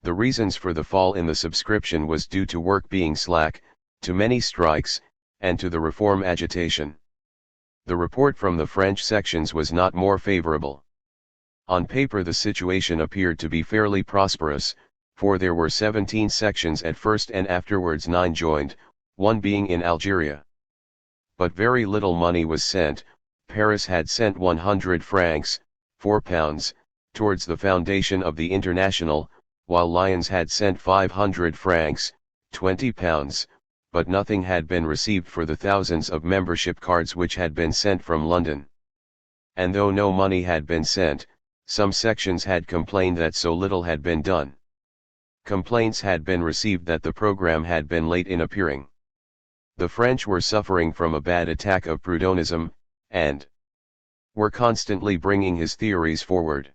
The reasons for the fall in the subscription was due to work being slack, to many strikes, and to the reform agitation. The report from the French sections was not more favorable. On paper the situation appeared to be fairly prosperous, for there were 17 sections at first and afterwards 9 joined, one being in Algeria. But very little money was sent. Paris had sent 100 francs, £4, towards the foundation of the International, while Lyons had sent 500 francs, £20, but nothing had been received for the thousands of membership cards which had been sent from London. And though no money had been sent, some sections had complained that so little had been done. Complaints had been received that the program had been late in appearing. The French were suffering from a bad attack of Proudhonism, and were constantly bringing his theories forward.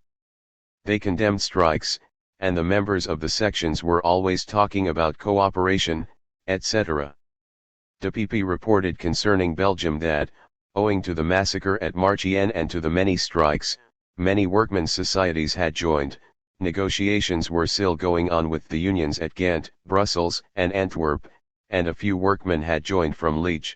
They condemned strikes, and the members of the sections were always talking about cooperation, etc. DPP reported concerning Belgium that, owing to the massacre at Marchienne and to the many strikes, many workmen's societies had joined. Negotiations were still going on with the unions at Ghent, Brussels, and Antwerp, and a few workmen had joined from Liège.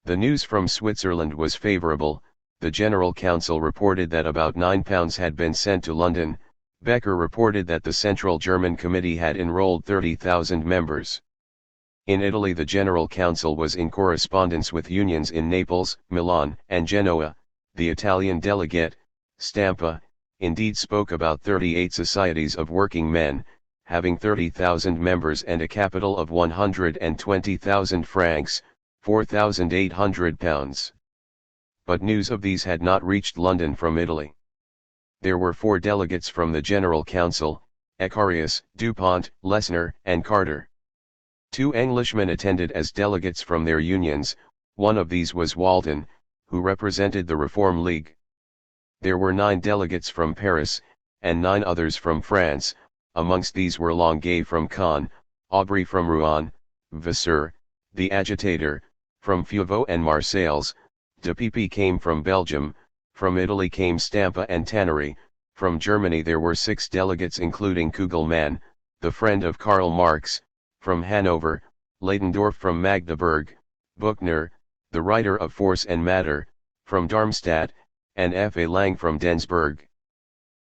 The news from Switzerland was favorable. The General Council reported that about £9 had been sent to London. Becker reported that the Central German Committee had enrolled 30,000 members. In Italy, the General Council was in correspondence with unions in Naples, Milan, and Genoa. The Italian delegate, Stampa, indeed spoke about 38 societies of working men, having 30,000 members and a capital of 120,000 francs, £4,800. But news of these had not reached London from Italy. There were 4 delegates from the General Council: Ecarius, Dupont, Lessner, and Carter. 2 Englishmen attended as delegates from their unions. One of these was Walton, who represented the Reform League. There were 9 delegates from Paris, and 9 others from France. Amongst these were Longuet from Caen, Aubry from Rouen, Vasseur, the agitator, from Fuveau and Marseilles. DPP came from Belgium. From Italy came Stampa and Tannery. From Germany there were 6 delegates including Kugelmann, the friend of Karl Marx, from Hanover, Leydendorf from Magdeburg, Buchner, the writer of Force and Matter, from Darmstadt, and F. A. Lang from Densberg.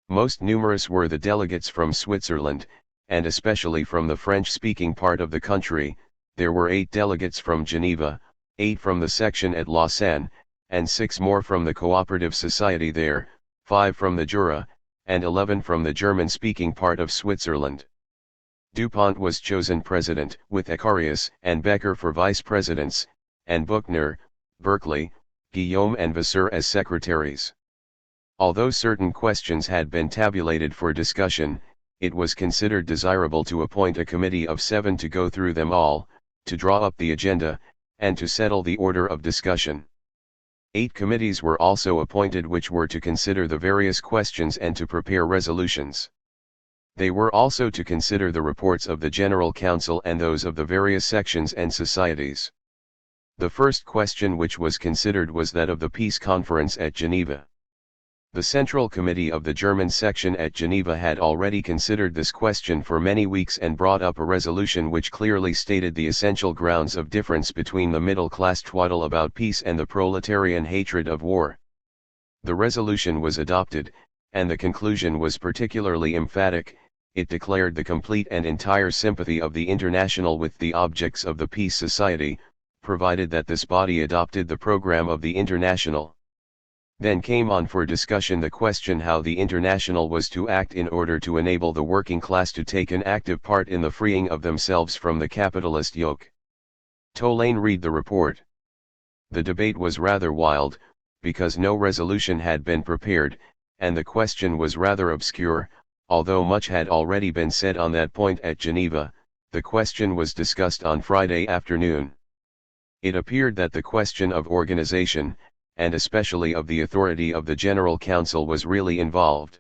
Most numerous were the delegates from Switzerland, and especially from the French-speaking part of the country. There were 8 delegates from Geneva, 8 from the section at Lausanne, and 6 more from the Cooperative Society there, 5 from the Jura, and 11 from the German-speaking part of Switzerland. Dupont was chosen president, with Ecarius and Becker for vice-presidents, and Buchner, Berkeley, Guillaume and Vasseur as secretaries. Although certain questions had been tabulated for discussion, it was considered desirable to appoint a committee of 7 to go through them all, to draw up the agenda, and to settle the order of discussion. 8 committees were also appointed which were to consider the various questions and to prepare resolutions. They were also to consider the reports of the General Council and those of the various sections and societies. The first question which was considered was that of the Peace Conference at Geneva. The Central Committee of the German section at Geneva had already considered this question for many weeks and brought up a resolution which clearly stated the essential grounds of difference between the middle-class twaddle about peace and the proletarian hatred of war. The resolution was adopted, and the conclusion was particularly emphatic. It declared the complete and entire sympathy of the International with the objects of the Peace Society, provided that this body adopted the program of the International. Then came on for discussion the question how the International was to act in order to enable the working class to take an active part in the freeing of themselves from the capitalist yoke. Tolaine read the report. The debate was rather wild, because no resolution had been prepared, and the question was rather obscure. Although much had already been said on that point at Geneva, the question was discussed on Friday afternoon. It appeared that the question of organization, and especially of the authority of the General Council, was really involved.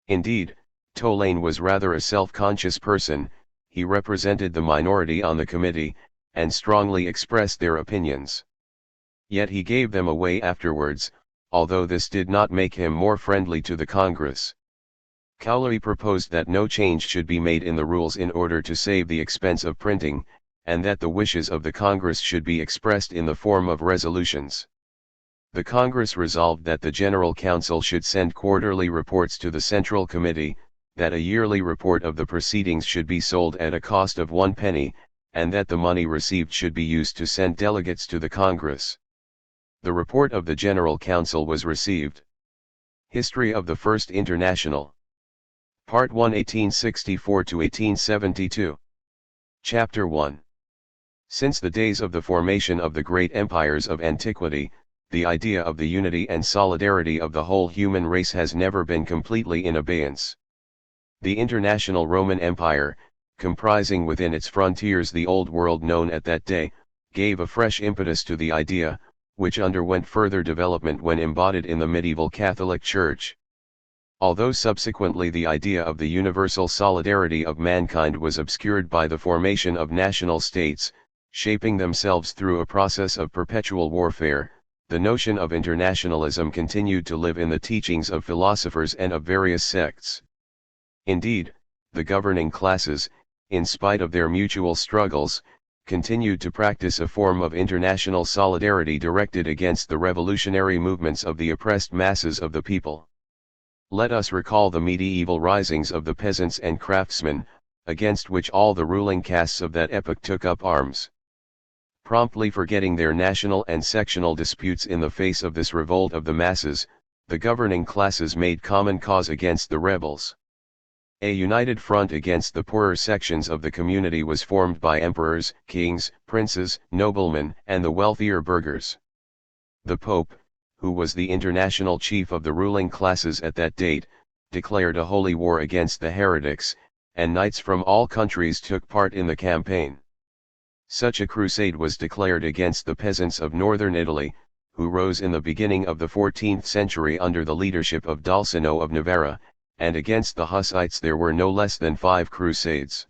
Indeed, Tolaine was rather a self-conscious person. He represented the minority on the committee, and strongly expressed their opinions. Yet he gave them away afterwards, although this did not make him more friendly to the Congress. Cowley proposed that no change should be made in the rules in order to save the expense of printing, and that the wishes of the Congress should be expressed in the form of resolutions. The Congress resolved that the General Council should send quarterly reports to the Central Committee, that a yearly report of the proceedings should be sold at a cost of 1 penny, and that the money received should be used to send delegates to the Congress. The report of the General Council was received. History of the First International. Part 1, 1864 to 1872. Chapter 1. Since the days of the formation of the great empires of antiquity, the idea of the unity and solidarity of the whole human race has never been completely in abeyance. The international Roman Empire, comprising within its frontiers the old world known at that day, gave a fresh impetus to the idea, which underwent further development when embodied in the medieval Catholic Church. Although subsequently the idea of the universal solidarity of mankind was obscured by the formation of national states, shaping themselves through a process of perpetual warfare, the notion of internationalism continued to live in the teachings of philosophers and of various sects. Indeed, the governing classes, in spite of their mutual struggles, continued to practice a form of international solidarity directed against the revolutionary movements of the oppressed masses of the people. Let us recall the medieval risings of the peasants and craftsmen, against which all the ruling castes of that epoch took up arms. Promptly forgetting their national and sectional disputes in the face of this revolt of the masses, the governing classes made common cause against the rebels. A united front against the poorer sections of the community was formed by emperors, kings, princes, noblemen, and the wealthier burghers. The Pope, who was the international chief of the ruling classes at that date, declared a holy war against the heretics, and knights from all countries took part in the campaign. Such a crusade was declared against the peasants of northern Italy, who rose in the beginning of the 14th century under the leadership of Dulcineo of Navarra, and against the Hussites there were no less than 5 crusades.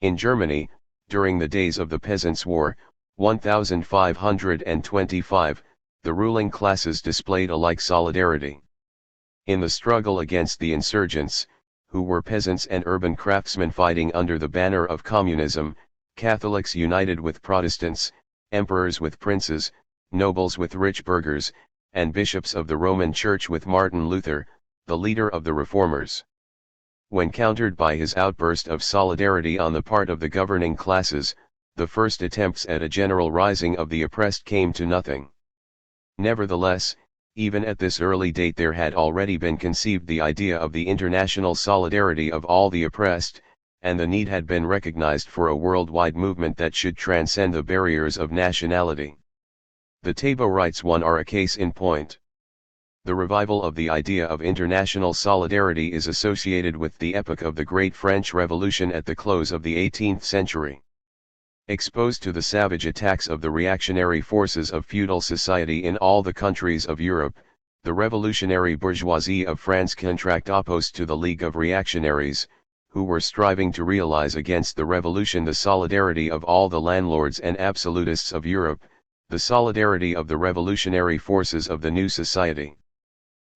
In Germany, during the days of the Peasants' War, 1525, the ruling classes displayed a like solidarity. In the struggle against the insurgents, who were peasants and urban craftsmen fighting under the banner of communism, Catholics united with Protestants, emperors with princes, nobles with rich burghers, and bishops of the Roman Church with Martin Luther, the leader of the Reformers. When countered by his outburst of solidarity on the part of the governing classes, the first attempts at a general rising of the oppressed came to nothing. Nevertheless, even at this early date there had already been conceived the idea of the international solidarity of all the oppressed, and the need had been recognized for a worldwide movement that should transcend the barriers of nationality. The Taborites are a case in point. The revival of the idea of international solidarity is associated with the epoch of the Great French Revolution at the close of the 18th century. Exposed to the savage attacks of the reactionary forces of feudal society in all the countries of Europe, the revolutionary bourgeoisie of France contract opposed to the League of Reactionaries, who were striving to realize against the revolution the solidarity of all the landlords and absolutists of Europe, the solidarity of the revolutionary forces of the new society.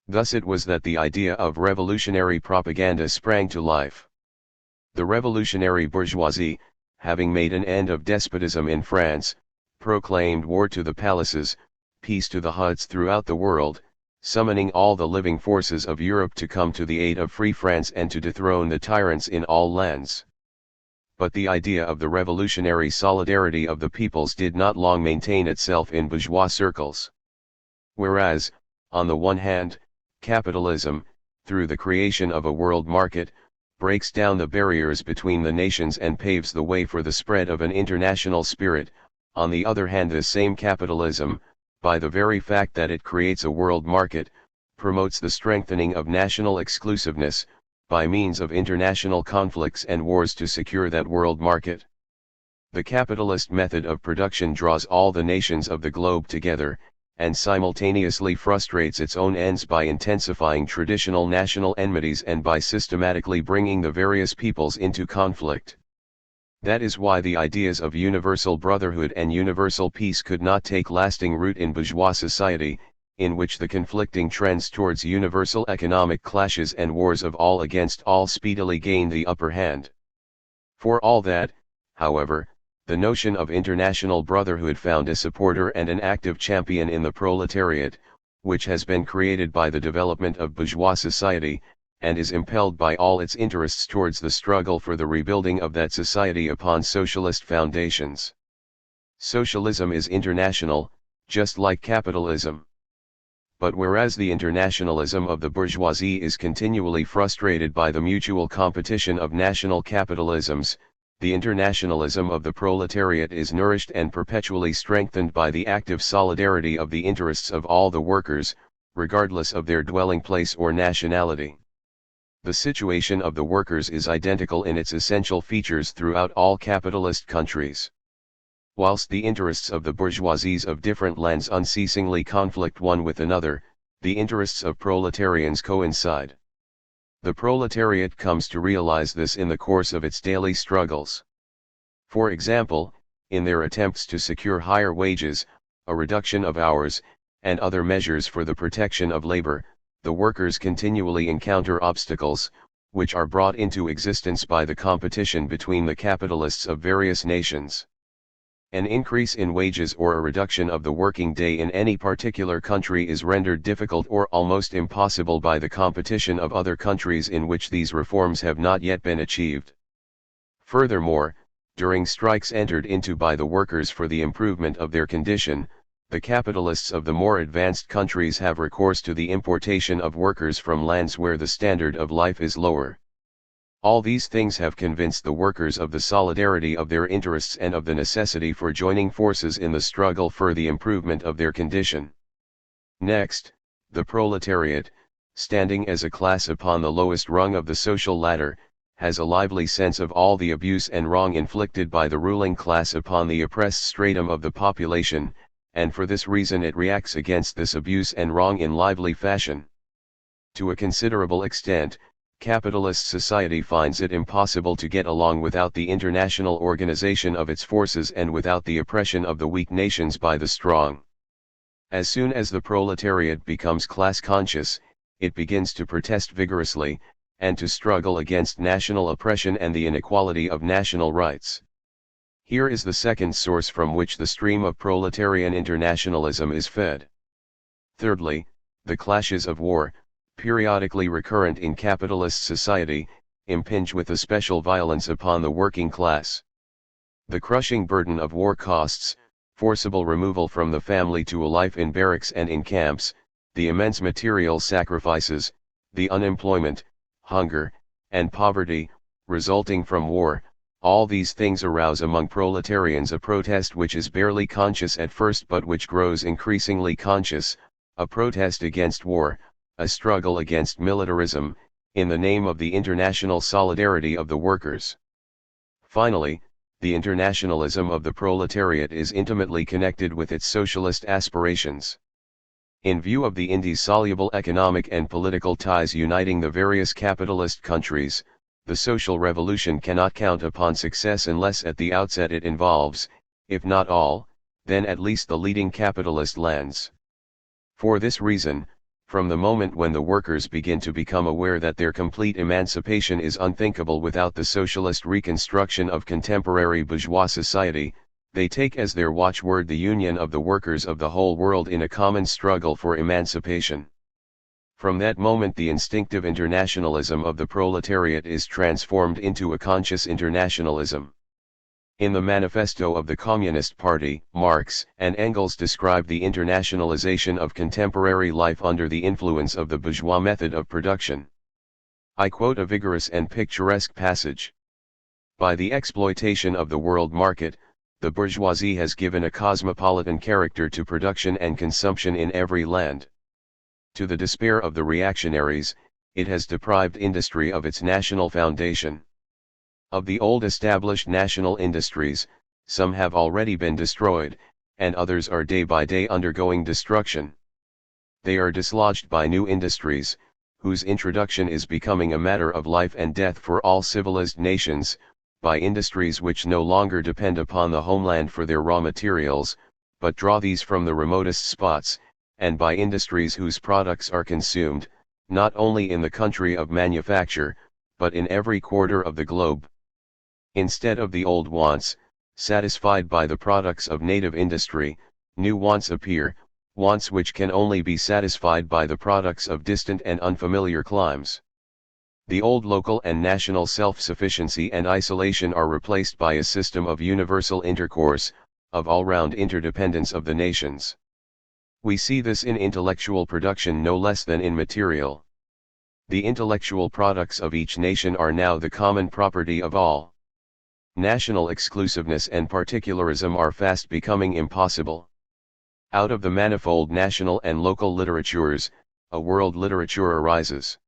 Thus it was that the idea of revolutionary propaganda sprang to life. The revolutionary bourgeoisie, having made an end of despotism in France, proclaimed war to the palaces, peace to the huts throughout the world, summoning all the living forces of Europe to come to the aid of free France and to dethrone the tyrants in all lands. But the idea of the revolutionary solidarity of the peoples did not long maintain itself in bourgeois circles. Whereas, on the one hand, capitalism, through the creation of a world market, breaks down the barriers between the nations and paves the way for the spread of an international spirit, on the other hand this same capitalism, by the very fact that it creates a world market, promotes the strengthening of national exclusiveness, by means of international conflicts and wars to secure that world market. The capitalist method of production draws all the nations of the globe together, and simultaneously frustrates its own ends by intensifying traditional national enmities and by systematically bringing the various peoples into conflict. That is why the ideas of universal brotherhood and universal peace could not take lasting root in bourgeois society, in which the conflicting trends towards universal economic clashes and wars of all against all speedily gained the upper hand. For all that, however, the notion of international brotherhood found a supporter and an active champion in the proletariat, which has been created by the development of bourgeois society, and is impelled by all its interests towards the struggle for the rebuilding of that society upon socialist foundations. Socialism is international, just like capitalism. But whereas the internationalism of the bourgeoisie is continually frustrated by the mutual competition of national capitalisms, the internationalism of the proletariat is nourished and perpetually strengthened by the active solidarity of the interests of all the workers, regardless of their dwelling place or nationality. The situation of the workers is identical in its essential features throughout all capitalist countries. Whilst the interests of the bourgeoisies of different lands unceasingly conflict one with another, the interests of proletarians coincide. The proletariat comes to realize this in the course of its daily struggles. For example, in their attempts to secure higher wages, a reduction of hours, and other measures for the protection of labor, the workers continually encounter obstacles, which are brought into existence by the competition between the capitalists of various nations. An increase in wages or a reduction of the working day in any particular country is rendered difficult or almost impossible by the competition of other countries in which these reforms have not yet been achieved. Furthermore, during strikes entered into by the workers for the improvement of their condition, the capitalists of the more advanced countries have recourse to the importation of workers from lands where the standard of life is lower. All these things have convinced the workers of the solidarity of their interests and of the necessity for joining forces in the struggle for the improvement of their condition. Next, the proletariat, standing as a class upon the lowest rung of the social ladder, has a lively sense of all the abuse and wrong inflicted by the ruling class upon the oppressed stratum of the population, and for this reason it reacts against this abuse and wrong in lively fashion. To a considerable extent, capitalist society finds it impossible to get along without the international organization of its forces and without the oppression of the weak nations by the strong. As soon as the proletariat becomes class conscious, it begins to protest vigorously, and to struggle against national oppression and the inequality of national rights. Here is the second source from which the stream of proletarian internationalism is fed. Thirdly, the clashes of war, periodically recurrent in capitalist society, impinge with especial violence upon the working class. The crushing burden of war costs, forcible removal from the family to a life in barracks and in camps, the immense material sacrifices, the unemployment, hunger, and poverty, resulting from war, all these things arouse among proletarians a protest which is barely conscious at first but which grows increasingly conscious, a protest against war, a struggle against militarism, in the name of the international solidarity of the workers. Finally, the internationalism of the proletariat is intimately connected with its socialist aspirations. In view of the indissoluble economic and political ties uniting the various capitalist countries, the social revolution cannot count upon success unless at the outset it involves, if not all, then at least the leading capitalist lands. For this reason, from the moment when the workers begin to become aware that their complete emancipation is unthinkable without the socialist reconstruction of contemporary bourgeois society, they take as their watchword the union of the workers of the whole world in a common struggle for emancipation. From that moment the instinctive internationalism of the proletariat is transformed into a conscious internationalism. In the manifesto of the Communist Party, Marx and Engels describe the internationalization of contemporary life under the influence of the bourgeois method of production. I quote a vigorous and picturesque passage. By the exploitation of the world market, the bourgeoisie has given a cosmopolitan character to production and consumption in every land. To the despair of the reactionaries, it has deprived industry of its national foundation. Of the old established national industries, some have already been destroyed, and others are day by day undergoing destruction. They are dislodged by new industries, whose introduction is becoming a matter of life and death for all civilized nations, by industries which no longer depend upon the homeland for their raw materials, but draw these from the remotest spots, and by industries whose products are consumed, not only in the country of manufacture, but in every quarter of the globe. Instead of the old wants, satisfied by the products of native industry, new wants appear, wants which can only be satisfied by the products of distant and unfamiliar climes. The old local and national self-sufficiency and isolation are replaced by a system of universal intercourse, of all-round interdependence of the nations. We see this in intellectual production no less than in material. The intellectual products of each nation are now the common property of all. National exclusiveness and particularism are fast becoming impossible. Out of the manifold national and local literatures, a world literature arises.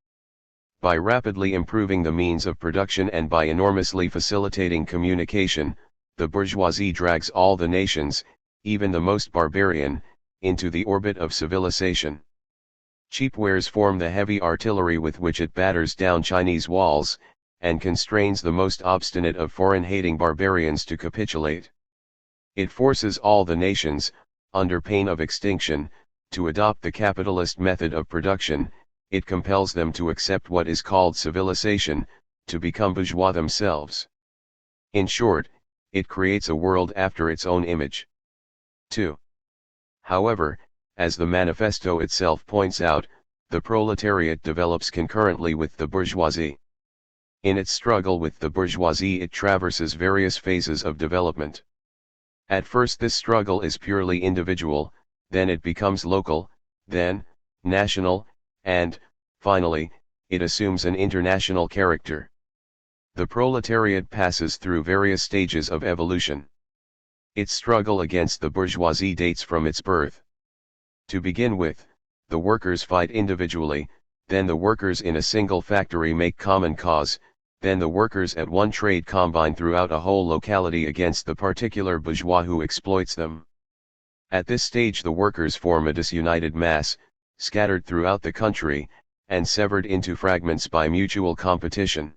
By rapidly improving the means of production and by enormously facilitating communication, the bourgeoisie drags all the nations, even the most barbarian, into the orbit of civilization. Cheap wares form the heavy artillery with which it batters down Chinese walls, and constrains the most obstinate of foreign-hating barbarians to capitulate. It forces all the nations, under pain of extinction, to adopt the capitalist method of production. It compels them to accept what is called civilization, to become bourgeois themselves. In short, it creates a world after its own image. 2. However, as the manifesto itself points out, the proletariat develops concurrently with the bourgeoisie. In its struggle with the bourgeoisie, it traverses various phases of development. At first this struggle is purely individual, then it becomes local, then national, and, finally, it assumes an international character. The proletariat passes through various stages of evolution. Its struggle against the bourgeoisie dates from its birth. To begin with, the workers fight individually, then the workers in a single factory make common cause, then the workers at one trade combine throughout a whole locality against the particular bourgeois who exploits them. At this stage the workers form a disunited mass, scattered throughout the country, and severed into fragments by mutual competition.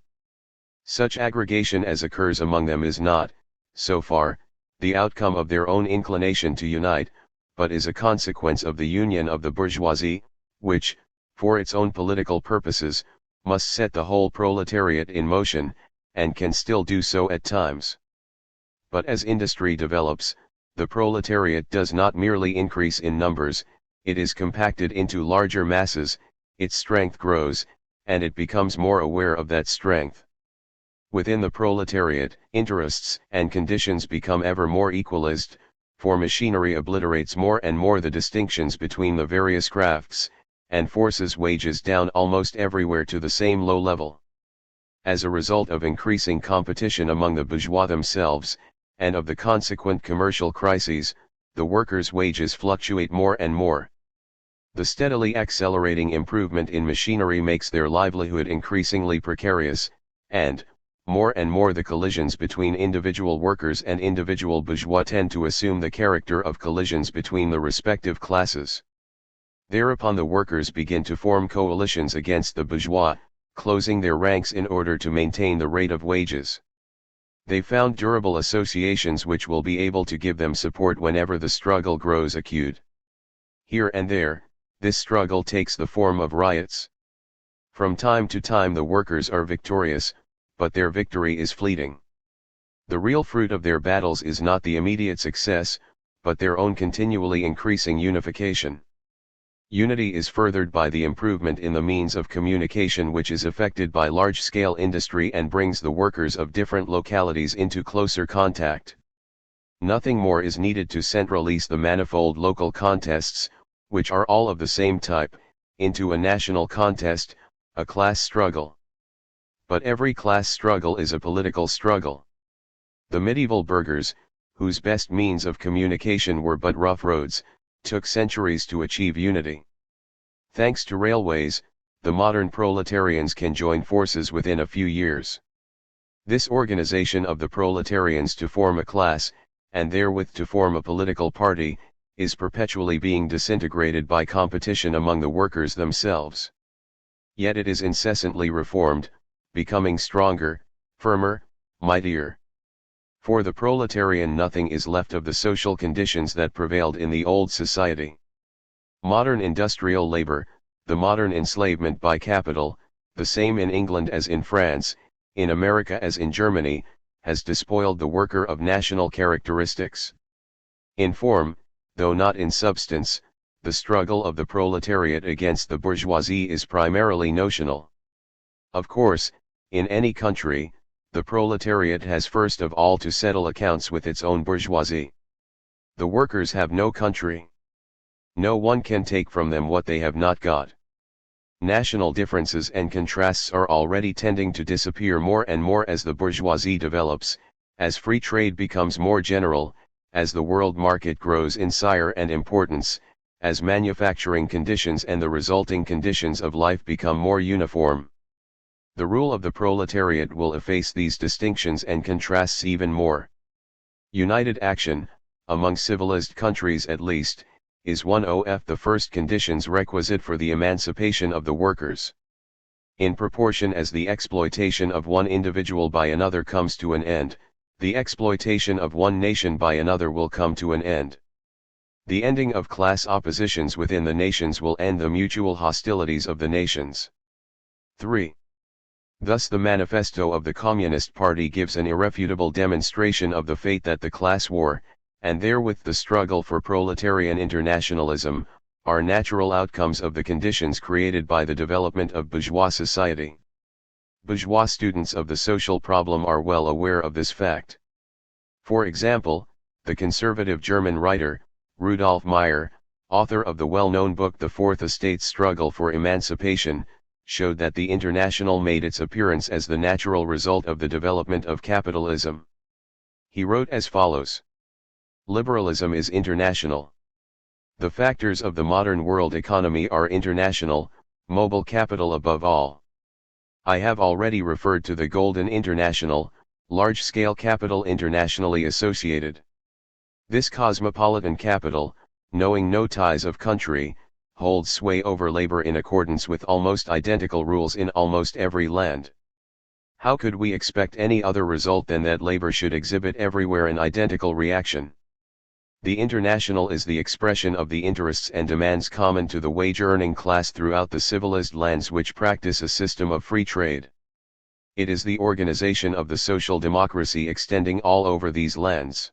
Such aggregation as occurs among them is not, so far, the outcome of their own inclination to unite, but is a consequence of the union of the bourgeoisie, which, for its own political purposes, must set the whole proletariat in motion, and can still do so at times. But as industry develops, the proletariat does not merely increase in numbers, it is compacted into larger masses, its strength grows, and it becomes more aware of that strength. Within the proletariat, interests and conditions become ever more equalized, for machinery obliterates more and more the distinctions between the various crafts, and forces wages down almost everywhere to the same low level. As a result of increasing competition among the bourgeois themselves, and of the consequent commercial crises, the workers' wages fluctuate more and more. The steadily accelerating improvement in machinery makes their livelihood increasingly precarious, and more the collisions between individual workers and individual bourgeois tend to assume the character of collisions between the respective classes. Thereupon the workers begin to form coalitions against the bourgeois, closing their ranks in order to maintain the rate of wages. They found durable associations which will be able to give them support whenever the struggle grows acute. Here and there, this struggle takes the form of riots. From time to time the workers are victorious, but their victory is fleeting. The real fruit of their battles is not the immediate success, but their own continually increasing unification. Unity is furthered by the improvement in the means of communication which is effected by large-scale industry and brings the workers of different localities into closer contact. Nothing more is needed to centralize the manifold local contests, which are all of the same type, into a national contest, a class struggle. But every class struggle is a political struggle. The medieval burghers, whose best means of communication were but rough roads, took centuries to achieve unity. Thanks to railways, the modern proletarians can join forces within a few years. This organization of the proletarians to form a class, and therewith to form a political party, is perpetually being disintegrated by competition among the workers themselves. Yet it is incessantly reformed, becoming stronger, firmer, mightier. For the proletarian nothing is left of the social conditions that prevailed in the old society. Modern industrial labor, the modern enslavement by capital, the same in England as in France, in America as in Germany, has despoiled the worker of national characteristics. In form, though not in substance, the struggle of the proletariat against the bourgeoisie is primarily notional. Of course, in any country, the proletariat has first of all to settle accounts with its own bourgeoisie. The workers have no country. No one can take from them what they have not got. National differences and contrasts are already tending to disappear more and more as the bourgeoisie develops, as free trade becomes more general, as the world market grows in size and importance, as manufacturing conditions and the resulting conditions of life become more uniform. The rule of the proletariat will efface these distinctions and contrasts even more. United action, among civilized countries at least, is one of the first conditions requisite for the emancipation of the workers. In proportion as the exploitation of one individual by another comes to an end, the exploitation of one nation by another will come to an end. The ending of class oppositions within the nations will end the mutual hostilities of the nations. 3. Thus the manifesto of the Communist Party gives an irrefutable demonstration of the fate that the class war, and therewith the struggle for proletarian internationalism, are natural outcomes of the conditions created by the development of bourgeois society. Bourgeois students of the social problem are well aware of this fact. For example, the conservative German writer, Rudolf Meyer, author of the well-known book The Fourth Estate's Struggle for Emancipation, showed that the International made its appearance as the natural result of the development of capitalism. He wrote as follows: "Liberalism is international. The factors of the modern world economy are international, mobile capital above all. I have already referred to the Golden International, large-scale capital internationally associated. This cosmopolitan capital, knowing no ties of country, holds sway over labor in accordance with almost identical rules in almost every land. How could we expect any other result than that labor should exhibit everywhere an identical reaction? The international is the expression of the interests and demands common to the wage-earning class throughout the civilized lands which practice a system of free trade. It is the organization of the social democracy extending all over these lands.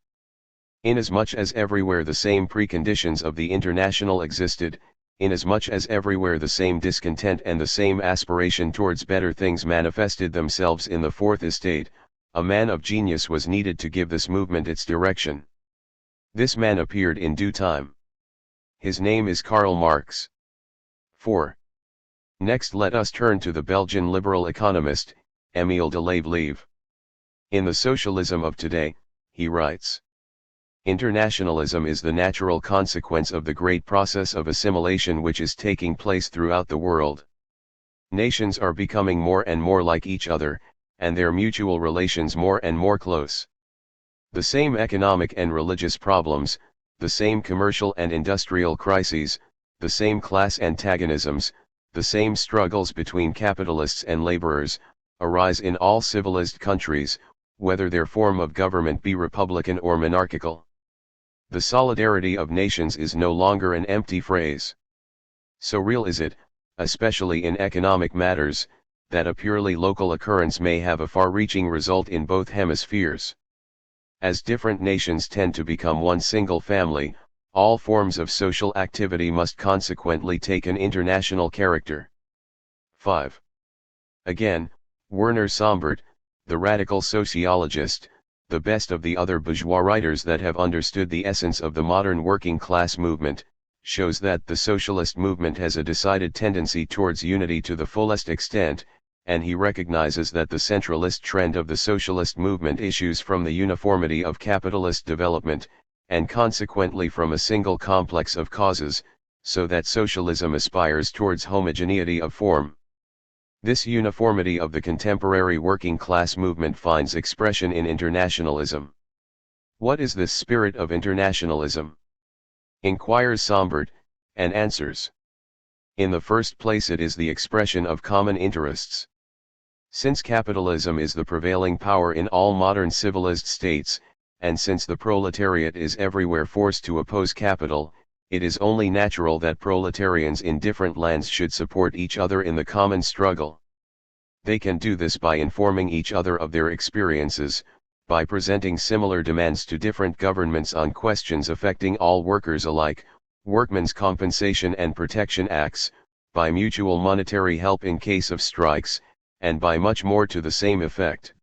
Inasmuch as everywhere the same preconditions of the international existed, inasmuch as everywhere the same discontent and the same aspiration towards better things manifested themselves in the Fourth Estate, a man of genius was needed to give this movement its direction. This man appeared in due time. His name is Karl Marx." 4. Next let us turn to the Belgian liberal economist, Émile de Lavaleve. In The Socialism of Today, he writes: "Internationalism is the natural consequence of the great process of assimilation which is taking place throughout the world. Nations are becoming more and more like each other, and their mutual relations more and more close. The same economic and religious problems, the same commercial and industrial crises, the same class antagonisms, the same struggles between capitalists and laborers, arise in all civilized countries, whether their form of government be republican or monarchical. The solidarity of nations is no longer an empty phrase. So real is it, especially in economic matters, that a purely local occurrence may have a far-reaching result in both hemispheres. As different nations tend to become one single family, all forms of social activity must consequently take an international character." 5. Again, Werner Sombart, the radical sociologist, the best of the other bourgeois writers that have understood the essence of the modern working class movement, shows that the socialist movement has a decided tendency towards unity to the fullest extent, and he recognizes that the centralist trend of the socialist movement issues from the uniformity of capitalist development, and consequently from a single complex of causes, so that socialism aspires towards homogeneity of form. This uniformity of the contemporary working class movement finds expression in internationalism. What is this spirit of internationalism? Inquires Sombart, and answers. In the first place it is the expression of common interests. Since capitalism is the prevailing power in all modern civilized states, and since the proletariat is everywhere forced to oppose capital, it is only natural that proletarians in different lands should support each other in the common struggle. They can do this by informing each other of their experiences, by presenting similar demands to different governments on questions affecting all workers alike, workmen's compensation and protection acts, by mutual monetary help in case of strikes, and by much more to the same effect.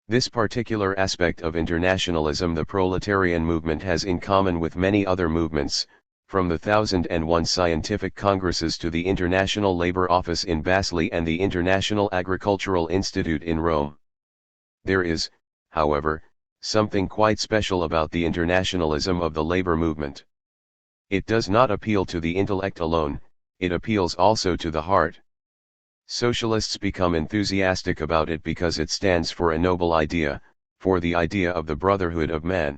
This particular aspect of internationalism the proletarian movement has in common with many other movements, from the 1001 scientific congresses to the International Labour Office in Basel and the International Agricultural Institute in Rome. There is, however, something quite special about the internationalism of the labor movement. It does not appeal to the intellect alone, it appeals also to the heart. Socialists become enthusiastic about it because it stands for a noble idea, for the idea of the brotherhood of man.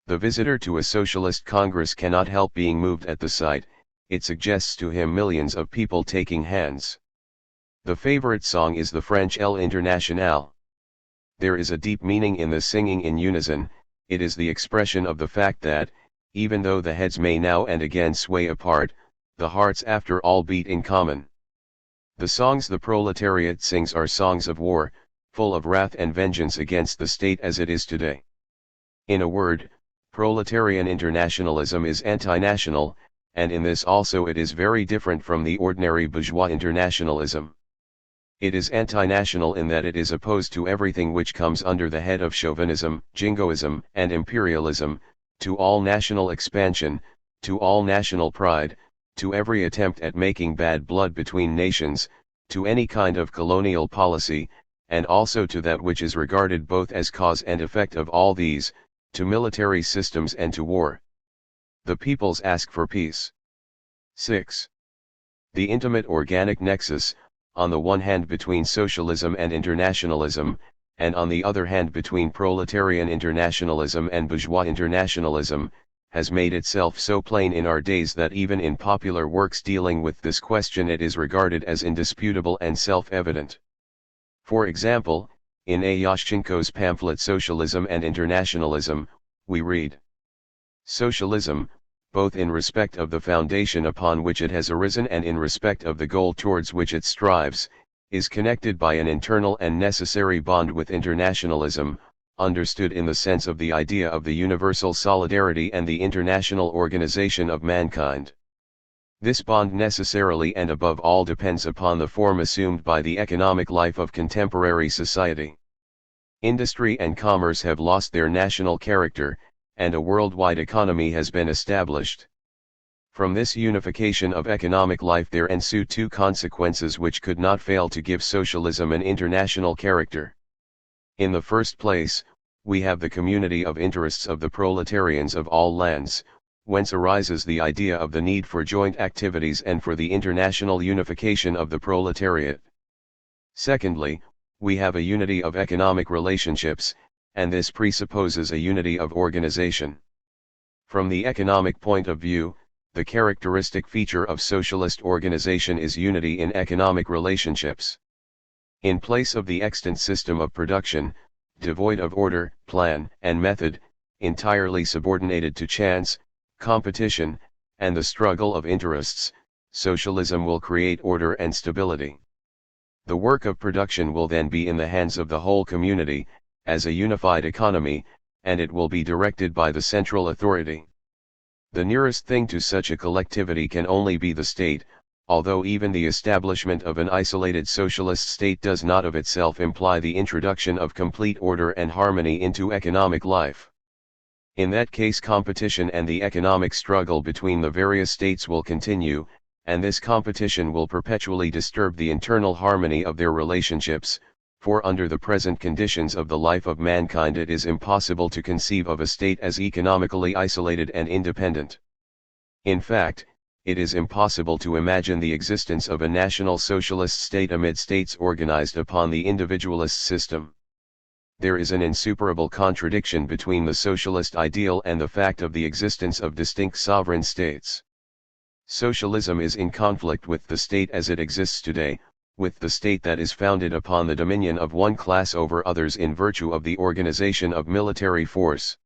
The visitor to a socialist congress cannot help being moved at the sight, it suggests to him millions of people taking hands. The favorite song is the French L Internationale. There is a deep meaning in the singing in unison, it is the expression of the fact that, even though the heads may now and again sway apart, the hearts after all beat in common. The songs the proletariat sings are songs of war, full of wrath and vengeance against the state as it is today. In a word, proletarian internationalism is anti-national, and in this also it is very different from the ordinary bourgeois internationalism. It is anti-national in that it is opposed to everything which comes under the head of chauvinism, jingoism, and imperialism, to all national expansion, to all national pride, to every attempt at making bad blood between nations, to any kind of colonial policy, and also to that which is regarded both as cause and effect of all these, to military systems and to war. The peoples ask for peace. 6. The intimate organic nexus, on the one hand between socialism and internationalism, and on the other hand between proletarian internationalism and bourgeois internationalism, has made itself so plain in our days that even in popular works dealing with this question it is regarded as indisputable and self-evident. For example, in A. Yushchenko's pamphlet Socialism and Internationalism, we read: Socialism, both in respect of the foundation upon which it has arisen and in respect of the goal towards which it strives, is connected by an internal and necessary bond with internationalism, understood in the sense of the idea of the universal solidarity and the international organization of mankind. This bond necessarily and above all depends upon the form assumed by the economic life of contemporary society. Industry and commerce have lost their national character, and a worldwide economy has been established. From this unification of economic life there ensue two consequences which could not fail to give socialism an international character. In the first place, we have the community of interests of the proletarians of all lands, whence arises the idea of the need for joint activities and for the international unification of the proletariat. Secondly, we have a unity of economic relationships, and this presupposes a unity of organization. From the economic point of view, the characteristic feature of socialist organization is unity in economic relationships. In place of the extant system of production, devoid of order, plan, and method, entirely subordinated to chance, competition, and the struggle of interests, socialism will create order and stability. The work of production will then be in the hands of the whole community, as a unified economy, and it will be directed by the central authority. The nearest thing to such a collectivity can only be the state, although even the establishment of an isolated socialist state does not of itself imply the introduction of complete order and harmony into economic life. In that case competition and the economic struggle between the various states will continue, and this competition will perpetually disturb the internal harmony of their relationships, for under the present conditions of the life of mankind it is impossible to conceive of a state as economically isolated and independent. In fact, it is impossible to imagine the existence of a national socialist state amid states organized upon the individualist system. There is an insuperable contradiction between the socialist ideal and the fact of the existence of distinct sovereign states. Socialism is in conflict with the state as it exists today, with the state that is founded upon the dominion of one class over others in virtue of the organization of military force.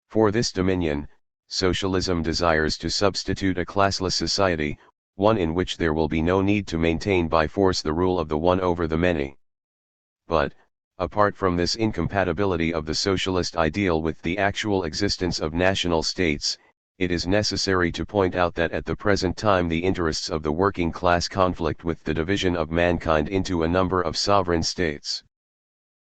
For this dominion, socialism desires to substitute a classless society, one in which there will be no need to maintain by force the rule of the one over the many. But, apart from this incompatibility of the socialist ideal with the actual existence of national states, it is necessary to point out that at the present time the interests of the working class conflict with the division of mankind into a number of sovereign states.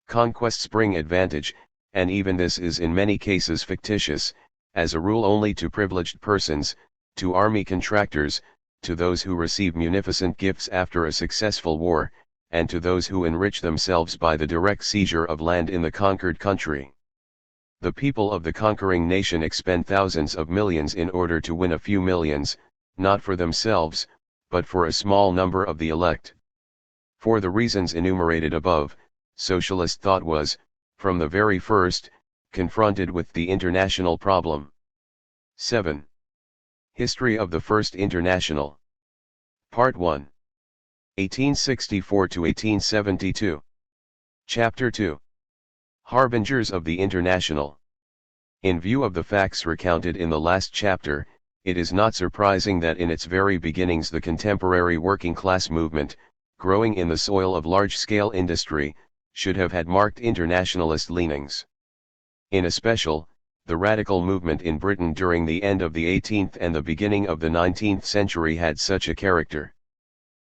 Conquests bring advantage, and even this is in many cases fictitious, as a rule only to privileged persons, to army contractors, to those who receive munificent gifts after a successful war, and to those who enrich themselves by the direct seizure of land in the conquered country. The people of the conquering nation expend thousands of millions in order to win a few millions, not for themselves, but for a small number of the elect. For the reasons enumerated above, socialist thought was, from the very first, confronted with the international problem. 7. History of the First International. Part 1. 1864 to 1872. Chapter 2. Harbingers of the International. In view of the facts recounted in the last chapter, it is not surprising that in its very beginnings the contemporary working class movement, growing in the soil of large-scale industry, should have had marked internationalist leanings. In especial, the radical movement in Britain during the end of the 18th and the beginning of the 19th century had such a character.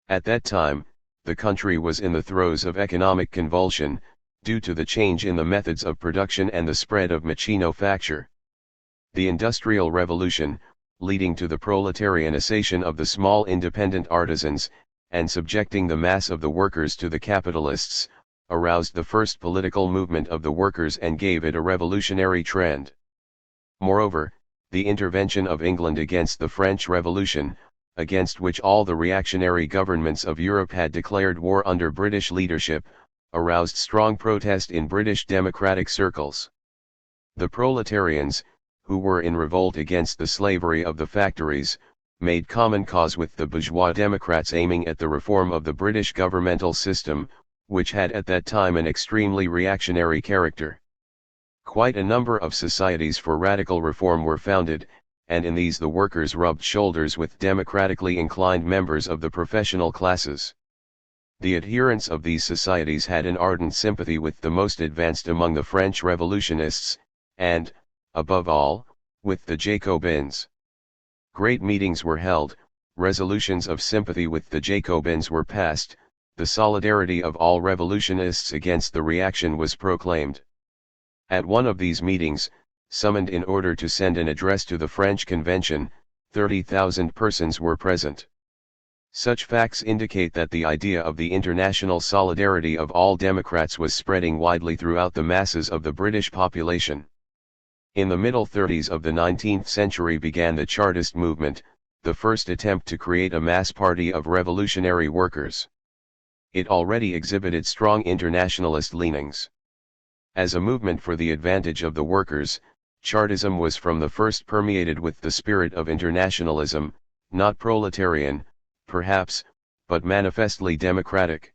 At that time, the country was in the throes of economic convulsion, due to the change in the methods of production and the spread of machinofacture. The Industrial Revolution, leading to the proletarianization of the small independent artisans, and subjecting the mass of the workers to the capitalists, aroused the first political movement of the workers and gave it a revolutionary trend. Moreover, the intervention of England against the French Revolution, against which all the reactionary governments of Europe had declared war under British leadership, aroused strong protest in British democratic circles. The proletarians, who were in revolt against the slavery of the factories, made common cause with the bourgeois democrats aiming at the reform of the British governmental system, which had at that time an extremely reactionary character. Quite a number of societies for radical reform were founded, and in these the workers rubbed shoulders with democratically inclined members of the professional classes. The adherents of these societies had an ardent sympathy with the most advanced among the French revolutionists, and, above all, with the Jacobins. Great meetings were held, resolutions of sympathy with the Jacobins were passed, the solidarity of all revolutionists against the reaction was proclaimed. At one of these meetings, summoned in order to send an address to the French Convention, 30,000 persons were present. Such facts indicate that the idea of the international solidarity of all Democrats was spreading widely throughout the masses of the British population. In the middle 30s of the 19th century began the Chartist movement, the first attempt to create a mass party of revolutionary workers. It already exhibited strong internationalist leanings. As a movement for the advantage of the workers, Chartism was from the first permeated with the spirit of internationalism, not proletarian, perhaps, but manifestly democratic.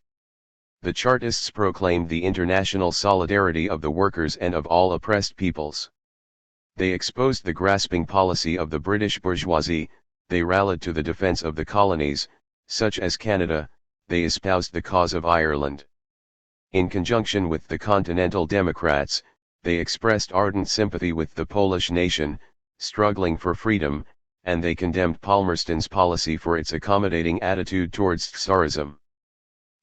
The Chartists proclaimed the international solidarity of the workers and of all oppressed peoples. They exposed the grasping policy of the British bourgeoisie, they rallied to the defense of the colonies, such as Canada, they espoused the cause of Ireland. In conjunction with the Continental Democrats, they expressed ardent sympathy with the Polish nation, struggling for freedom, and they condemned Palmerston's policy for its accommodating attitude towards Tsarism.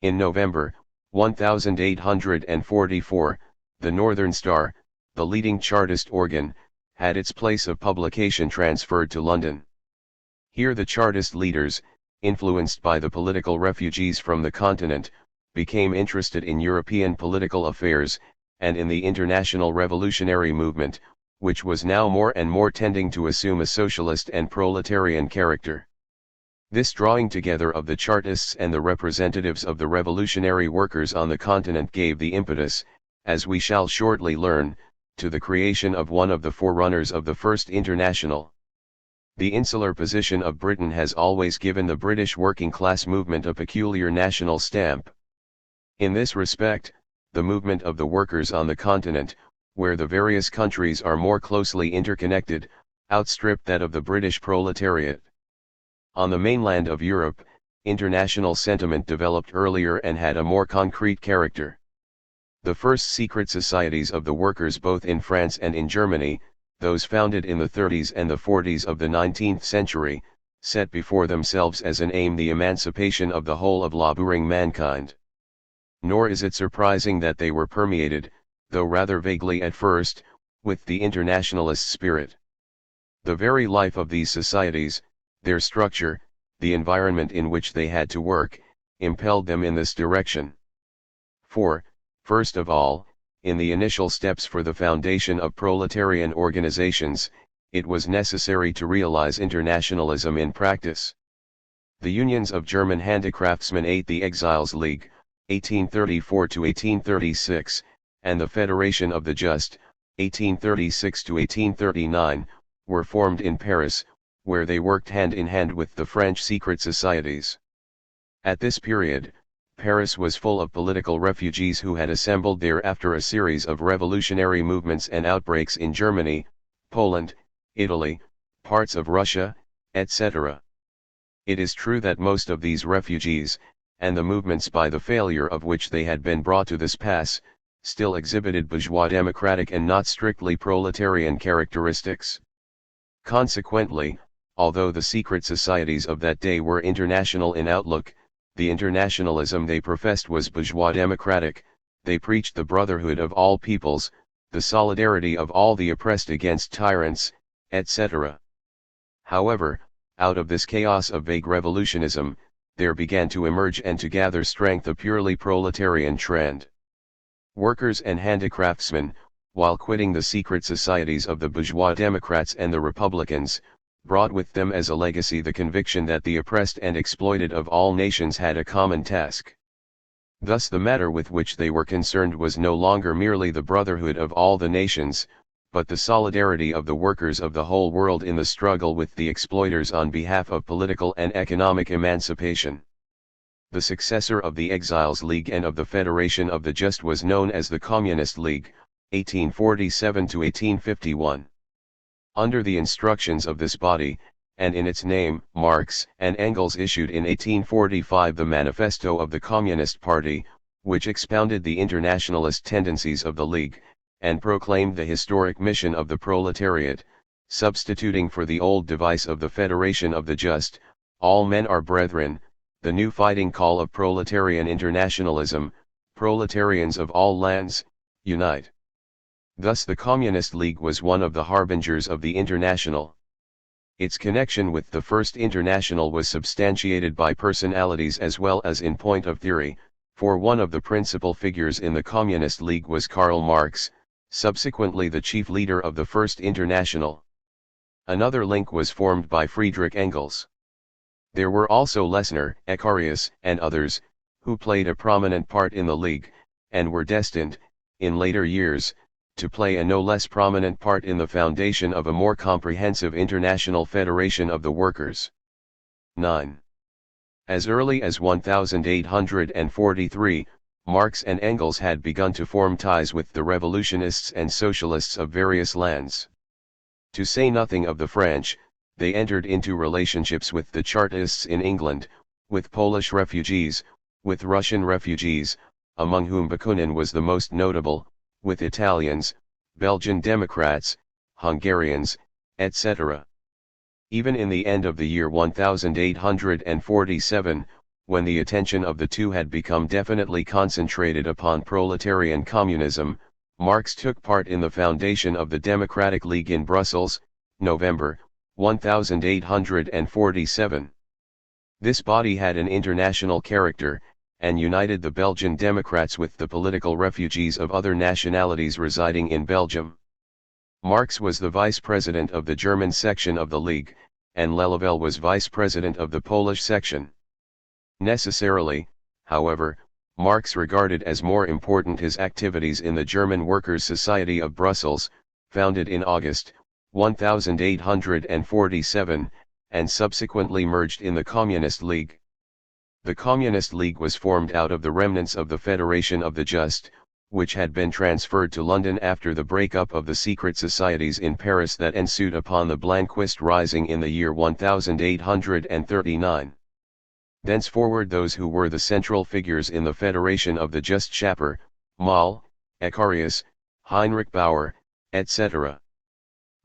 In November, 1844, the Northern Star, the leading Chartist organ, had its place of publication transferred to London. Here the Chartist leaders, influenced by the political refugees from the continent, became interested in European political affairs, and in the international revolutionary movement, which was now more and more tending to assume a socialist and proletarian character. This drawing together of the Chartists and the representatives of the revolutionary workers on the continent gave the impetus, as we shall shortly learn, to the creation of one of the forerunners of the First International. The insular position of Britain has always given the British working class movement a peculiar national stamp. In this respect, the movement of the workers on the continent, where the various countries are more closely interconnected, outstripped that of the British proletariat. On the mainland of Europe, international sentiment developed earlier and had a more concrete character. The first secret societies of the workers both in France and in Germany, those founded in the 30s and the 40s of the 19th century, set before themselves as an aim the emancipation of the whole of laboring mankind. Nor is it surprising that they were permeated, though rather vaguely at first, with the internationalist spirit. The very life of these societies, their structure, the environment in which they had to work, impelled them in this direction. For, first of all, in the initial steps for the foundation of proletarian organizations, it was necessary to realize internationalism in practice. The unions of German handicraftsmen ate the Exiles League, 1834 to 1836, and the Federation of the Just, 1836 to 1839, were formed in Paris, where they worked hand in hand with the French secret societies. At this period, Paris was full of political refugees who had assembled there after a series of revolutionary movements and outbreaks in Germany, Poland, Italy, parts of Russia, etc. It is true that most of these refugees, and the movements by the failure of which they had been brought to this pass, still exhibited bourgeois democratic and not strictly proletarian characteristics. Consequently, although the secret societies of that day were international in outlook, the internationalism they professed was bourgeois democratic. They preached the brotherhood of all peoples, the solidarity of all the oppressed against tyrants, etc. However, out of this chaos of vague revolutionism, there began to emerge and to gather strength a purely proletarian trend. Workers and handicraftsmen, while quitting the secret societies of the bourgeois Democrats and the Republicans, brought with them as a legacy the conviction that the oppressed and exploited of all nations had a common task. Thus the matter with which they were concerned was no longer merely the brotherhood of all the nations, but the solidarity of the workers of the whole world in the struggle with the exploiters on behalf of political and economic emancipation. The successor of the Exiles League and of the Federation of the Just was known as the Communist League, 1847 to 1851. Under the instructions of this body, and in its name, Marx and Engels issued in 1845 the Manifesto of the Communist Party, which expounded the internationalist tendencies of the League, and proclaimed the historic mission of the proletariat, substituting for the old device of the Federation of the Just, all men are brethren, the new fighting call of proletarian internationalism, proletarians of all lands, unite. Thus the Communist League was one of the harbingers of the International. Its connection with the First International was substantiated by personalities as well as in point of theory, for one of the principal figures in the Communist League was Karl Marx, subsequently the chief leader of the First International. Another link was formed by Friedrich Engels. There were also Lessner, Ecarius, and others, who played a prominent part in the League, and were destined, in later years, to play a no less prominent part in the foundation of a more comprehensive international federation of the workers. 9. As early as 1843, Marx and Engels had begun to form ties with the revolutionists and socialists of various lands. To say nothing of the French, they entered into relationships with the Chartists in England, with Polish refugees, with Russian refugees, among whom Bakunin was the most notable, with Italians, Belgian Democrats, Hungarians, etc. Even in the end of the year 1847, when the attention of the two had become definitely concentrated upon proletarian communism, Marx took part in the foundation of the Democratic League in Brussels, November, 1847. This body had an international character, and united the Belgian Democrats with the political refugees of other nationalities residing in Belgium. Marx was the vice president of the German section of the League, and Lelavel was vice president of the Polish section. Necessarily, however, Marx regarded as more important his activities in the German Workers' Society of Brussels, founded in August, 1847, and subsequently merged in the Communist League. The Communist League was formed out of the remnants of the Federation of the Just, which had been transferred to London after the breakup of the secret societies in Paris that ensued upon the Blanquist Rising in the year 1839. Thenceforward those who were the central figures in the Federation of the Just Schapper, Moll, Ecarius, Heinrich Bauer, etc.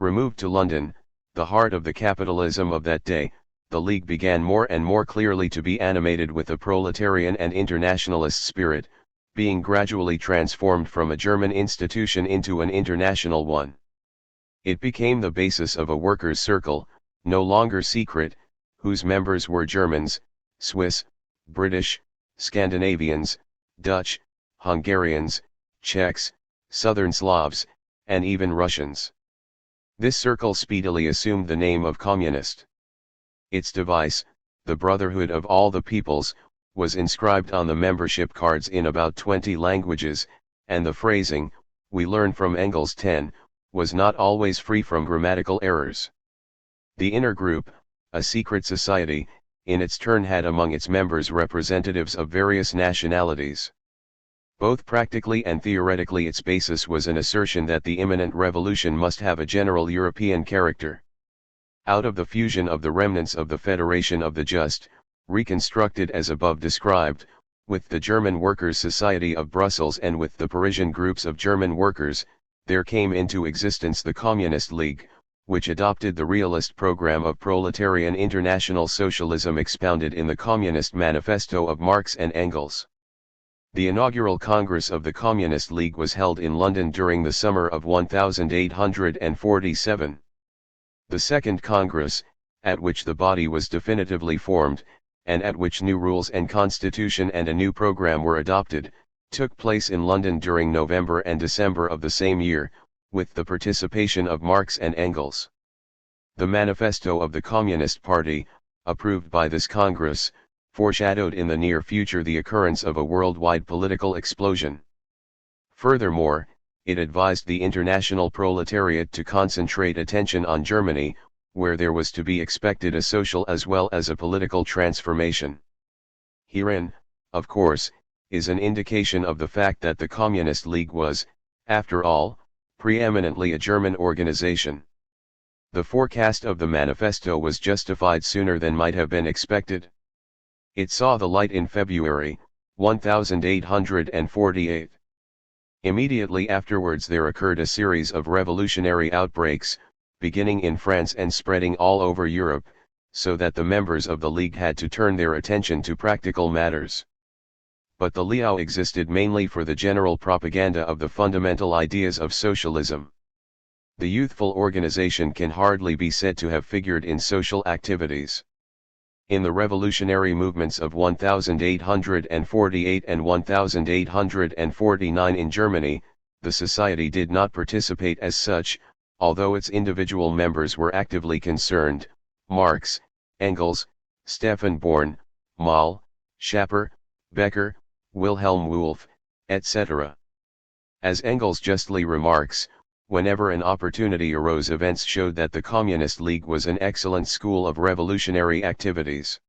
Removed to London, the heart of the capitalism of that day, the League began more and more clearly to be animated with a proletarian and internationalist spirit, being gradually transformed from a German institution into an international one. It became the basis of a workers' circle, no longer secret, whose members were Germans, Swiss, British, Scandinavians, Dutch, Hungarians, Czechs, Southern Slavs, and even Russians. This circle speedily assumed the name of Communist. Its device, the brotherhood of all the peoples, was inscribed on the membership cards in about 20 languages, and the phrasing, we learn from Engels 10, was not always free from grammatical errors. The inner group, a secret society, in its turn had among its members representatives of various nationalities. Both practically and theoretically its basis was an assertion that the imminent revolution must have a general European character. Out of the fusion of the remnants of the Federation of the Just, reconstructed as above described, with the German Workers' Society of Brussels and with the Parisian groups of German workers, there came into existence the Communist League, which adopted the realist program of proletarian international socialism expounded in the Communist Manifesto of Marx and Engels. The inaugural Congress of the Communist League was held in London during the summer of 1847. The Second Congress, at which the body was definitively formed, and at which new rules and constitution and a new program were adopted, took place in London during November and December of the same year, with the participation of Marx and Engels. The manifesto of the Communist Party, approved by this Congress, foreshadowed in the near future the occurrence of a worldwide political explosion. Furthermore, it advised the international proletariat to concentrate attention on Germany, where there was to be expected a social as well as a political transformation. Herein, of course, is an indication of the fact that the Communist League was, after all, preeminently a German organization. The forecast of the manifesto was justified sooner than might have been expected. It saw the light in February, 1848. Immediately afterwards there occurred a series of revolutionary outbreaks, beginning in France and spreading all over Europe, so that the members of the League had to turn their attention to practical matters. But the League existed mainly for the general propaganda of the fundamental ideas of socialism. The youthful organization can hardly be said to have figured in social activities. In the revolutionary movements of 1848 and 1849 in Germany, the society did not participate as such, although its individual members were actively concerned. Marx, Engels, Stefan Born, Moll, Schapper, Becker, Wilhelm Wulff, etc. As Engels justly remarks, whenever an opportunity arose, events showed that the Communist League was an excellent school of revolutionary activities.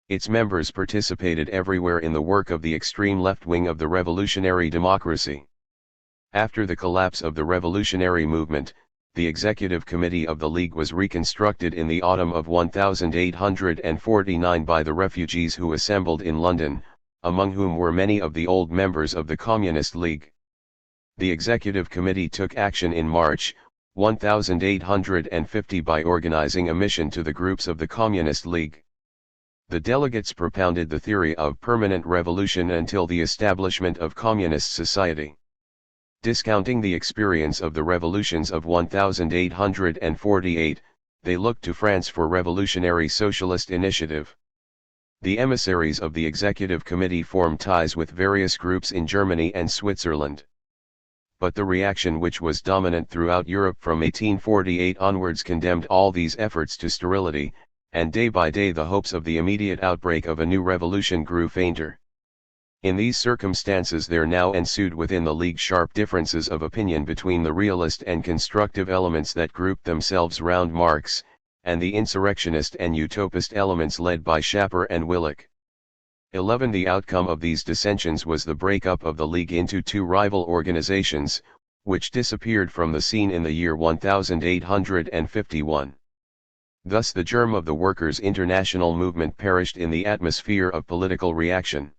Its members participated everywhere in the work of the extreme left wing of the revolutionary democracy. After the collapse of the revolutionary movement, the executive committee of the League was reconstructed in the autumn of 1849 by the refugees who assembled in London, among whom were many of the old members of the Communist League. The executive committee took action in March, 1850 by organizing a mission to the groups of the Communist League. The delegates propounded the theory of permanent revolution until the establishment of communist society. Discounting the experience of the revolutions of 1848, they looked to France for revolutionary socialist initiative. The emissaries of the executive committee formed ties with various groups in Germany and Switzerland. But the reaction which was dominant throughout Europe from 1848 onwards condemned all these efforts to sterility, and day by day the hopes of the immediate outbreak of a new revolution grew fainter. In these circumstances there now ensued within the League sharp differences of opinion between the realist and constructive elements that grouped themselves round Marx, and the insurrectionist and utopist elements led by Schapper and Willich. 11. The outcome of these dissensions was the breakup of the League into two rival organizations, which disappeared from the scene in the year 1851. Thus the germ of the Workers' International movement perished in the atmosphere of political reaction.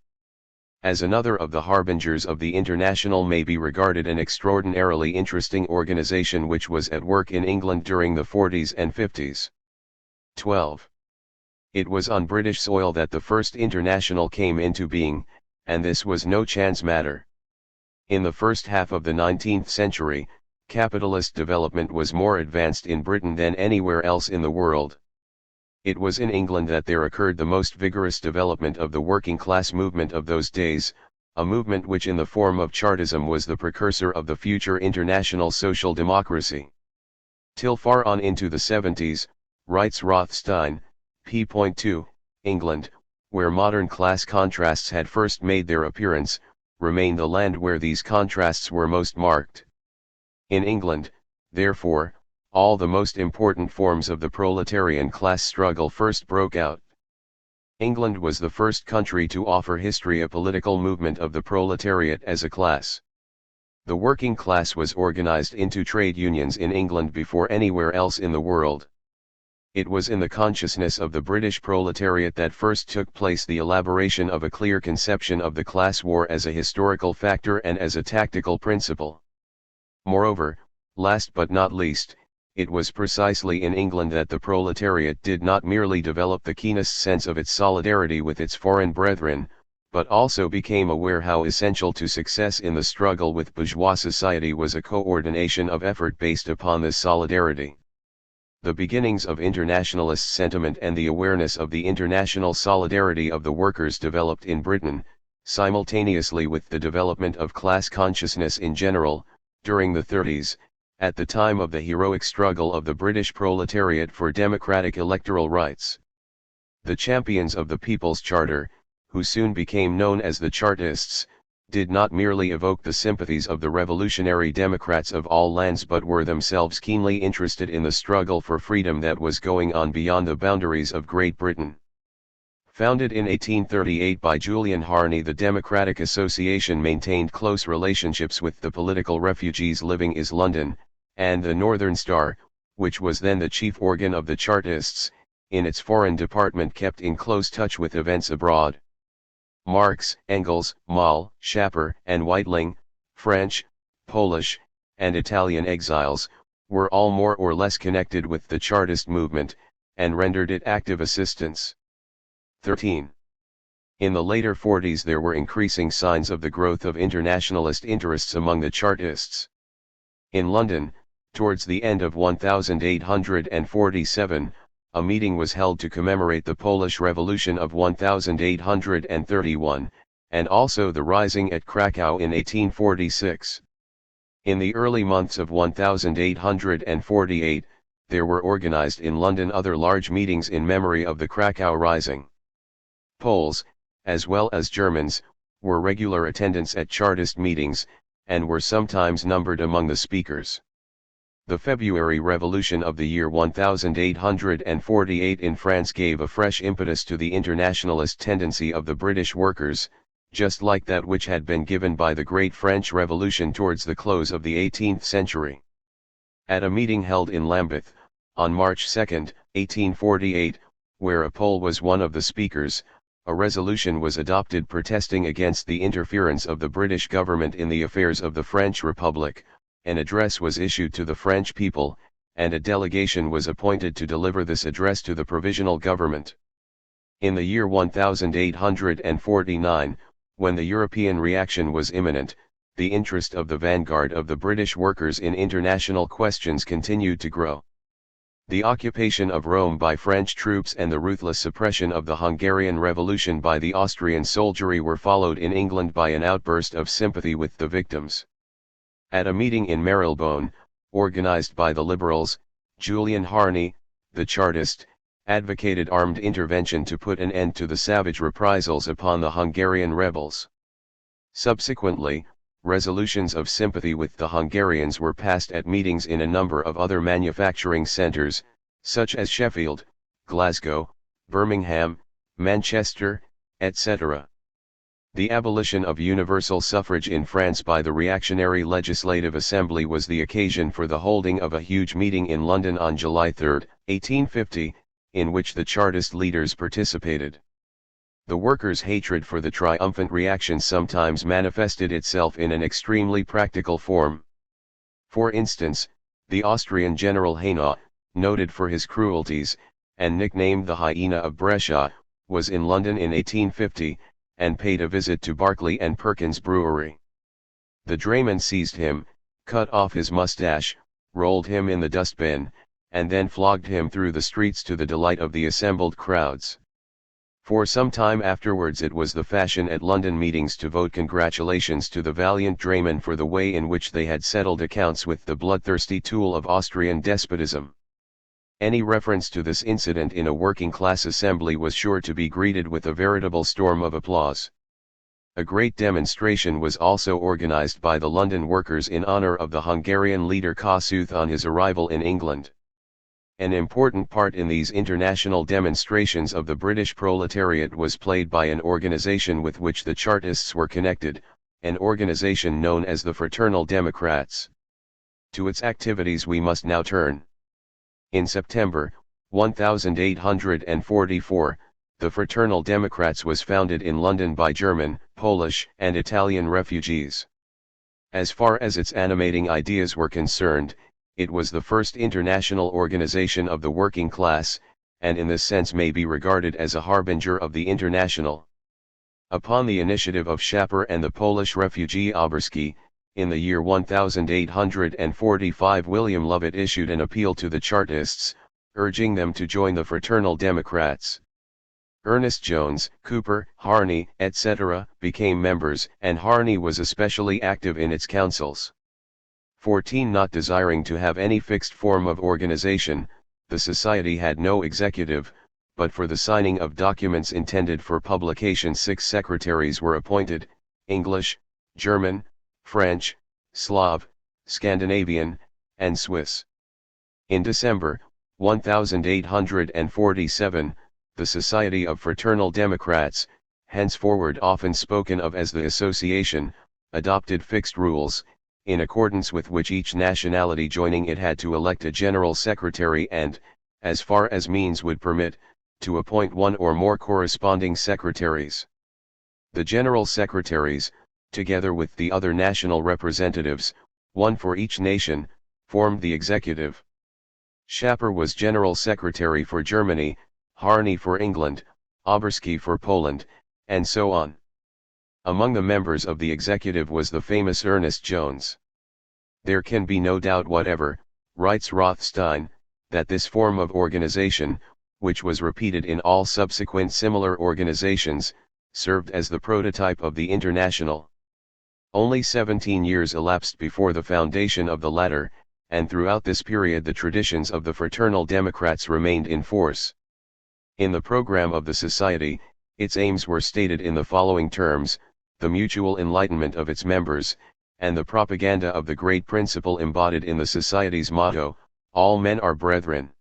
As another of the harbingers of the International may be regarded an extraordinarily interesting organization which was at work in England during the 40s and 50s. 12. It was on British soil that the first International came into being, and this was no chance matter. In the first half of the 19th century, capitalist development was more advanced in Britain than anywhere else in the world. It was in England that there occurred the most vigorous development of the working class movement of those days, a movement which in the form of Chartism was the precursor of the future international social democracy. Till far on into the 70s, writes Rothstein, p.2, England, where modern class contrasts had first made their appearance, remained the land where these contrasts were most marked. In England, therefore, all the most important forms of the proletarian class struggle first broke out. England was the first country to offer history a political movement of the proletariat as a class. The working class was organized into trade unions in England before anywhere else in the world. It was in the consciousness of the British proletariat that first took place the elaboration of a clear conception of the class war as a historical factor and as a tactical principle. Moreover, last but not least, it was precisely in England that the proletariat did not merely develop the keenest sense of its solidarity with its foreign brethren, but also became aware how essential to success in the struggle with bourgeois society was a coordination of effort based upon this solidarity. The beginnings of internationalist sentiment and the awareness of the international solidarity of the workers developed in Britain, simultaneously with the development of class consciousness in general, during the 30s, at the time of the heroic struggle of the British proletariat for democratic electoral rights. The champions of the People's Charter, who soon became known as the Chartists, did not merely evoke the sympathies of the revolutionary democrats of all lands but were themselves keenly interested in the struggle for freedom that was going on beyond the boundaries of Great Britain. Founded in 1838 by Julian Harney, the Democratic Association maintained close relationships with the political refugees living in London, and the Northern Star, which was then the chief organ of the Chartists, in its foreign department kept in close touch with events abroad. Marx, Engels, Moll, Schapper, and Weitling, French, Polish, and Italian exiles, were all more or less connected with the Chartist movement, and rendered it active assistance. 13. In the later 40s there were increasing signs of the growth of internationalist interests among the Chartists. In London, towards the end of 1847, a meeting was held to commemorate the Polish Revolution of 1831, and also the Rising at Krakow in 1846. In the early months of 1848, there were organized in London other large meetings in memory of the Krakow Rising. Poles, as well as Germans, were regular attendants at Chartist meetings, and were sometimes numbered among the speakers. The February Revolution of the year 1848 in France gave a fresh impetus to the internationalist tendency of the British workers, just like that which had been given by the Great French Revolution towards the close of the 18th century. At a meeting held in Lambeth, on March 2, 1848, where a Pole was one of the speakers, a resolution was adopted protesting against the interference of the British government in the affairs of the French Republic. An address was issued to the French people, and a delegation was appointed to deliver this address to the provisional government. In the year 1849, when the European reaction was imminent, the interest of the vanguard of the British workers in international questions continued to grow. The occupation of Rome by French troops and the ruthless suppression of the Hungarian Revolution by the Austrian soldiery were followed in England by an outburst of sympathy with the victims. At a meeting in Marylebone, organized by the Liberals, Julian Harney, the Chartist, advocated armed intervention to put an end to the savage reprisals upon the Hungarian rebels. Subsequently, resolutions of sympathy with the Hungarians were passed at meetings in a number of other manufacturing centers, such as Sheffield, Glasgow, Birmingham, Manchester, etc. The abolition of universal suffrage in France by the reactionary Legislative Assembly was the occasion for the holding of a huge meeting in London on July 3, 1850, in which the Chartist leaders participated. The workers' hatred for the triumphant reaction sometimes manifested itself in an extremely practical form. For instance, the Austrian General Haynau, noted for his cruelties, and nicknamed the Hyena of Brescia, was in London in 1850, and paid a visit to Barclay and Perkins Brewery. The draymen seized him, cut off his mustache, rolled him in the dustbin, and then flogged him through the streets to the delight of the assembled crowds. For some time afterwards it was the fashion at London meetings to vote congratulations to the valiant draymen for the way in which they had settled accounts with the bloodthirsty tool of Austrian despotism. Any reference to this incident in a working-class assembly was sure to be greeted with a veritable storm of applause. A great demonstration was also organized by the London workers in honor of the Hungarian leader Kossuth on his arrival in England. An important part in these international demonstrations of the British proletariat was played by an organization with which the Chartists were connected, an organization known as the Fraternal Democrats. To its activities we must now turn. In September 1844, the Fraternal Democrats was founded in London by German, Polish, and Italian refugees. As far as its animating ideas were concerned, it was the first international organization of the working class, and in this sense may be regarded as a harbinger of the international. Upon the initiative of Schaper and the Polish refugee Oberski, in the year 1845 William Lovett issued an appeal to the Chartists, urging them to join the Fraternal Democrats. Ernest Jones, Cooper, Harney, etc., became members, and Harney was especially active in its councils. 14 Not desiring to have any fixed form of organization, the society had no executive, but for the signing of documents intended for publication 6 secretaries were appointed: English, German, French, Slav, Scandinavian, and Swiss. In December 1847, the Society of Fraternal Democrats, henceforward often spoken of as the Association, adopted fixed rules, in accordance with which each nationality joining it had to elect a general secretary and, as far as means would permit, to appoint one or more corresponding secretaries. The general secretaries, together with the other national representatives, one for each nation, formed the executive. Schaper was general secretary for Germany, Harney for England, Oberski for Poland, and so on. Among the members of the executive was the famous Ernest Jones. There can be no doubt whatever, writes Rothstein, that this form of organization, which was repeated in all subsequent similar organizations, served as the prototype of the International. Only 17 years elapsed before the foundation of the latter, and throughout this period the traditions of the Fraternal Democrats remained in force. In the program of the Society, its aims were stated in the following terms: the mutual enlightenment of its members, and the propaganda of the great principle embodied in the Society's motto, all men are brethren.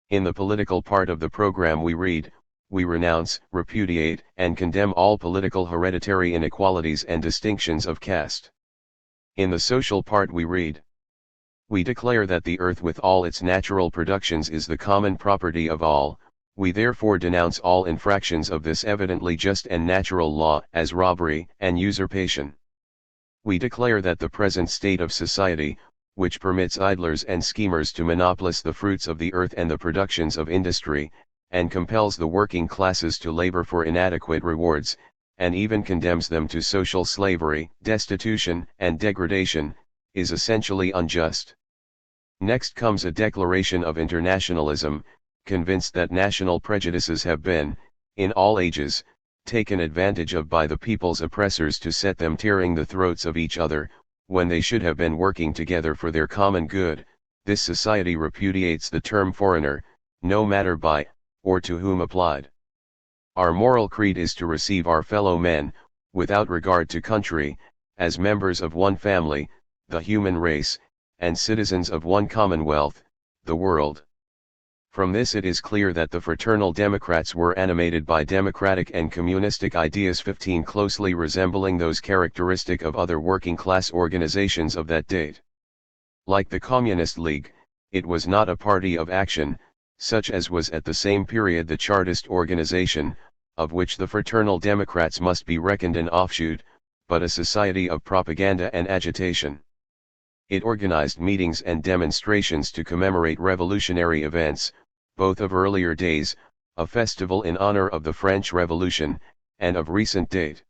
In the political part of the program we read, we renounce, repudiate, and condemn all political hereditary inequalities and distinctions of caste. In the social part we read, we declare that the earth with all its natural productions is the common property of all. We therefore denounce all infractions of this evidently just and natural law, as robbery and usurpation. We declare that the present state of society, which permits idlers and schemers to monopolize the fruits of the earth and the productions of industry, and compels the working classes to labor for inadequate rewards, and even condemns them to social slavery, destitution, and degradation, is essentially unjust. Next comes a declaration of internationalism, convinced that national prejudices have been, in all ages, taken advantage of by the people's oppressors to set them tearing the throats of each other, when they should have been working together for their common good. This society repudiates the term foreigner, no matter by, or to whom applied. Our moral creed is to receive our fellow men, without regard to country, as members of one family, the human race, and citizens of one commonwealth, the world. From this it is clear that the Fraternal Democrats were animated by democratic and communistic ideas 15 closely resembling those characteristic of other working-class organizations of that date. Like the Communist League, it was not a party of action, such as was at the same period the Chartist organization, of which the Fraternal Democrats must be reckoned an offshoot, but a society of propaganda and agitation. It organized meetings and demonstrations to commemorate revolutionary events, both of earlier days, a festival in honor of the French Revolution, and of recent date.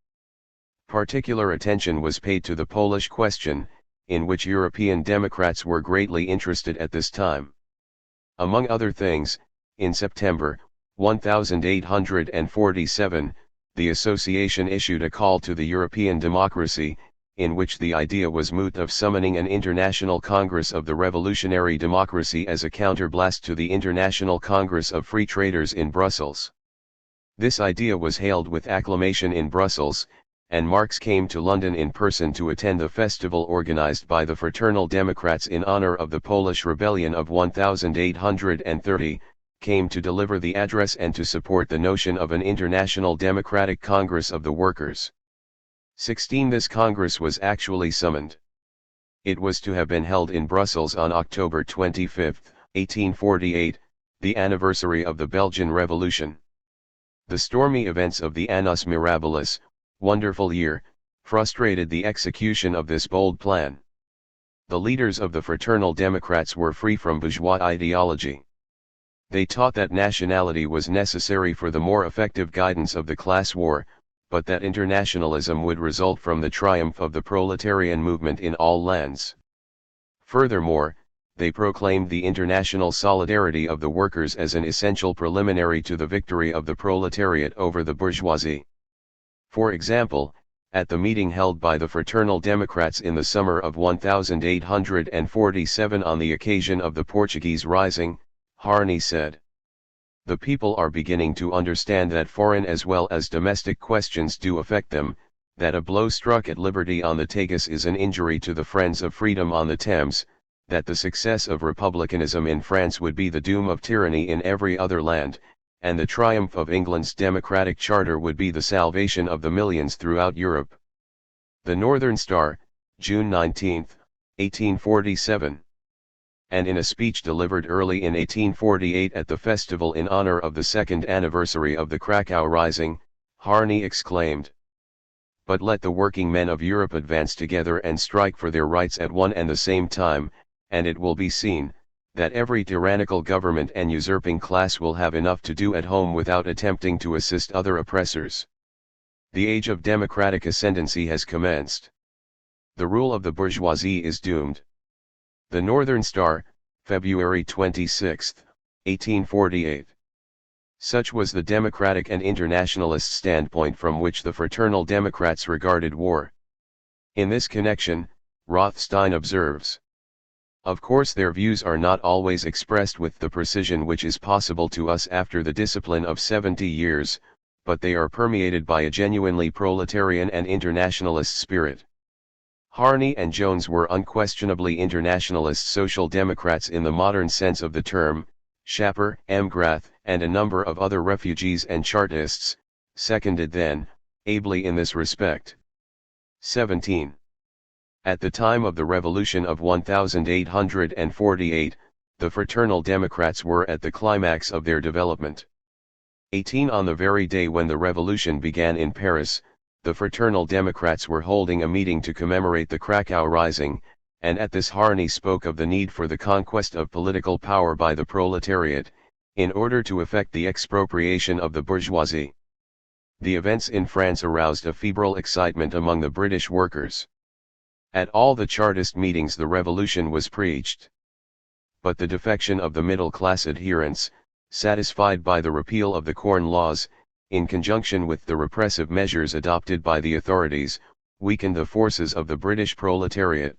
Particular attention was paid to the Polish question, in which European Democrats were greatly interested at this time. Among other things, in September 1847, the association issued a call to the European democracy, in which the idea was moot of summoning an international Congress of the Revolutionary Democracy as a counterblast to the International Congress of Free Traders in Brussels. This idea was hailed with acclamation in Brussels, and Marx came to London in person to attend the festival organized by the Fraternal Democrats in honor of the Polish Rebellion of 1830, came to deliver the address and to support the notion of an International Democratic Congress of the Workers. 16. This Congress was actually summoned. It was to have been held in Brussels on October 25, 1848, the anniversary of the Belgian Revolution. The stormy events of the Annus Mirabilis, wonderful year, frustrated the execution of this bold plan. The leaders of the Fraternal Democrats were free from bourgeois ideology. They taught that nationality was necessary for the more effective guidance of the class war, but that internationalism would result from the triumph of the proletarian movement in all lands. Furthermore, they proclaimed the international solidarity of the workers as an essential preliminary to the victory of the proletariat over the bourgeoisie. For example, at the meeting held by the Fraternal Democrats in the summer of 1847 on the occasion of the Portuguese Rising, Harney said, "The people are beginning to understand that foreign as well as domestic questions do affect them, that a blow struck at liberty on the Tagus is an injury to the friends of freedom on the Thames, that the success of republicanism in France would be the doom of tyranny in every other land, and the triumph of England's democratic charter would be the salvation of the millions throughout Europe." The Northern Star, June 19, 1847. And in a speech delivered early in 1848 at the festival in honor of the second anniversary of the Krakow Rising, Harney exclaimed, "But let the working men of Europe advance together and strike for their rights at one and the same time, and it will be seen, that every tyrannical government and usurping class will have enough to do at home without attempting to assist other oppressors. The age of democratic ascendancy has commenced. The rule of the bourgeoisie is doomed." The Northern Star, February 26, 1848. Such was the democratic and internationalist standpoint from which the Fraternal Democrats regarded war. In this connection, Rothstein observes, "Of course their views are not always expressed with the precision which is possible to us after the discipline of 70 years, but they are permeated by a genuinely proletarian and internationalist spirit." Harney and Jones were unquestionably internationalist social democrats in the modern sense of the term. Schapper, M. Grath, and a number of other refugees and Chartists, seconded them, ably in this respect. 17. At the time of the Revolution of 1848, the Fraternal Democrats were at the climax of their development. 18. On the very day when the revolution began in Paris, the Fraternal Democrats were holding a meeting to commemorate the Krakow Rising, and at this Harney spoke of the need for the conquest of political power by the proletariat, in order to effect the expropriation of the bourgeoisie. The events in France aroused a febrile excitement among the British workers. At all the Chartist meetings the revolution was preached. But the defection of the middle-class adherents, satisfied by the repeal of the Corn Laws, in conjunction with the repressive measures adopted by the authorities, weakened the forces of the British proletariat.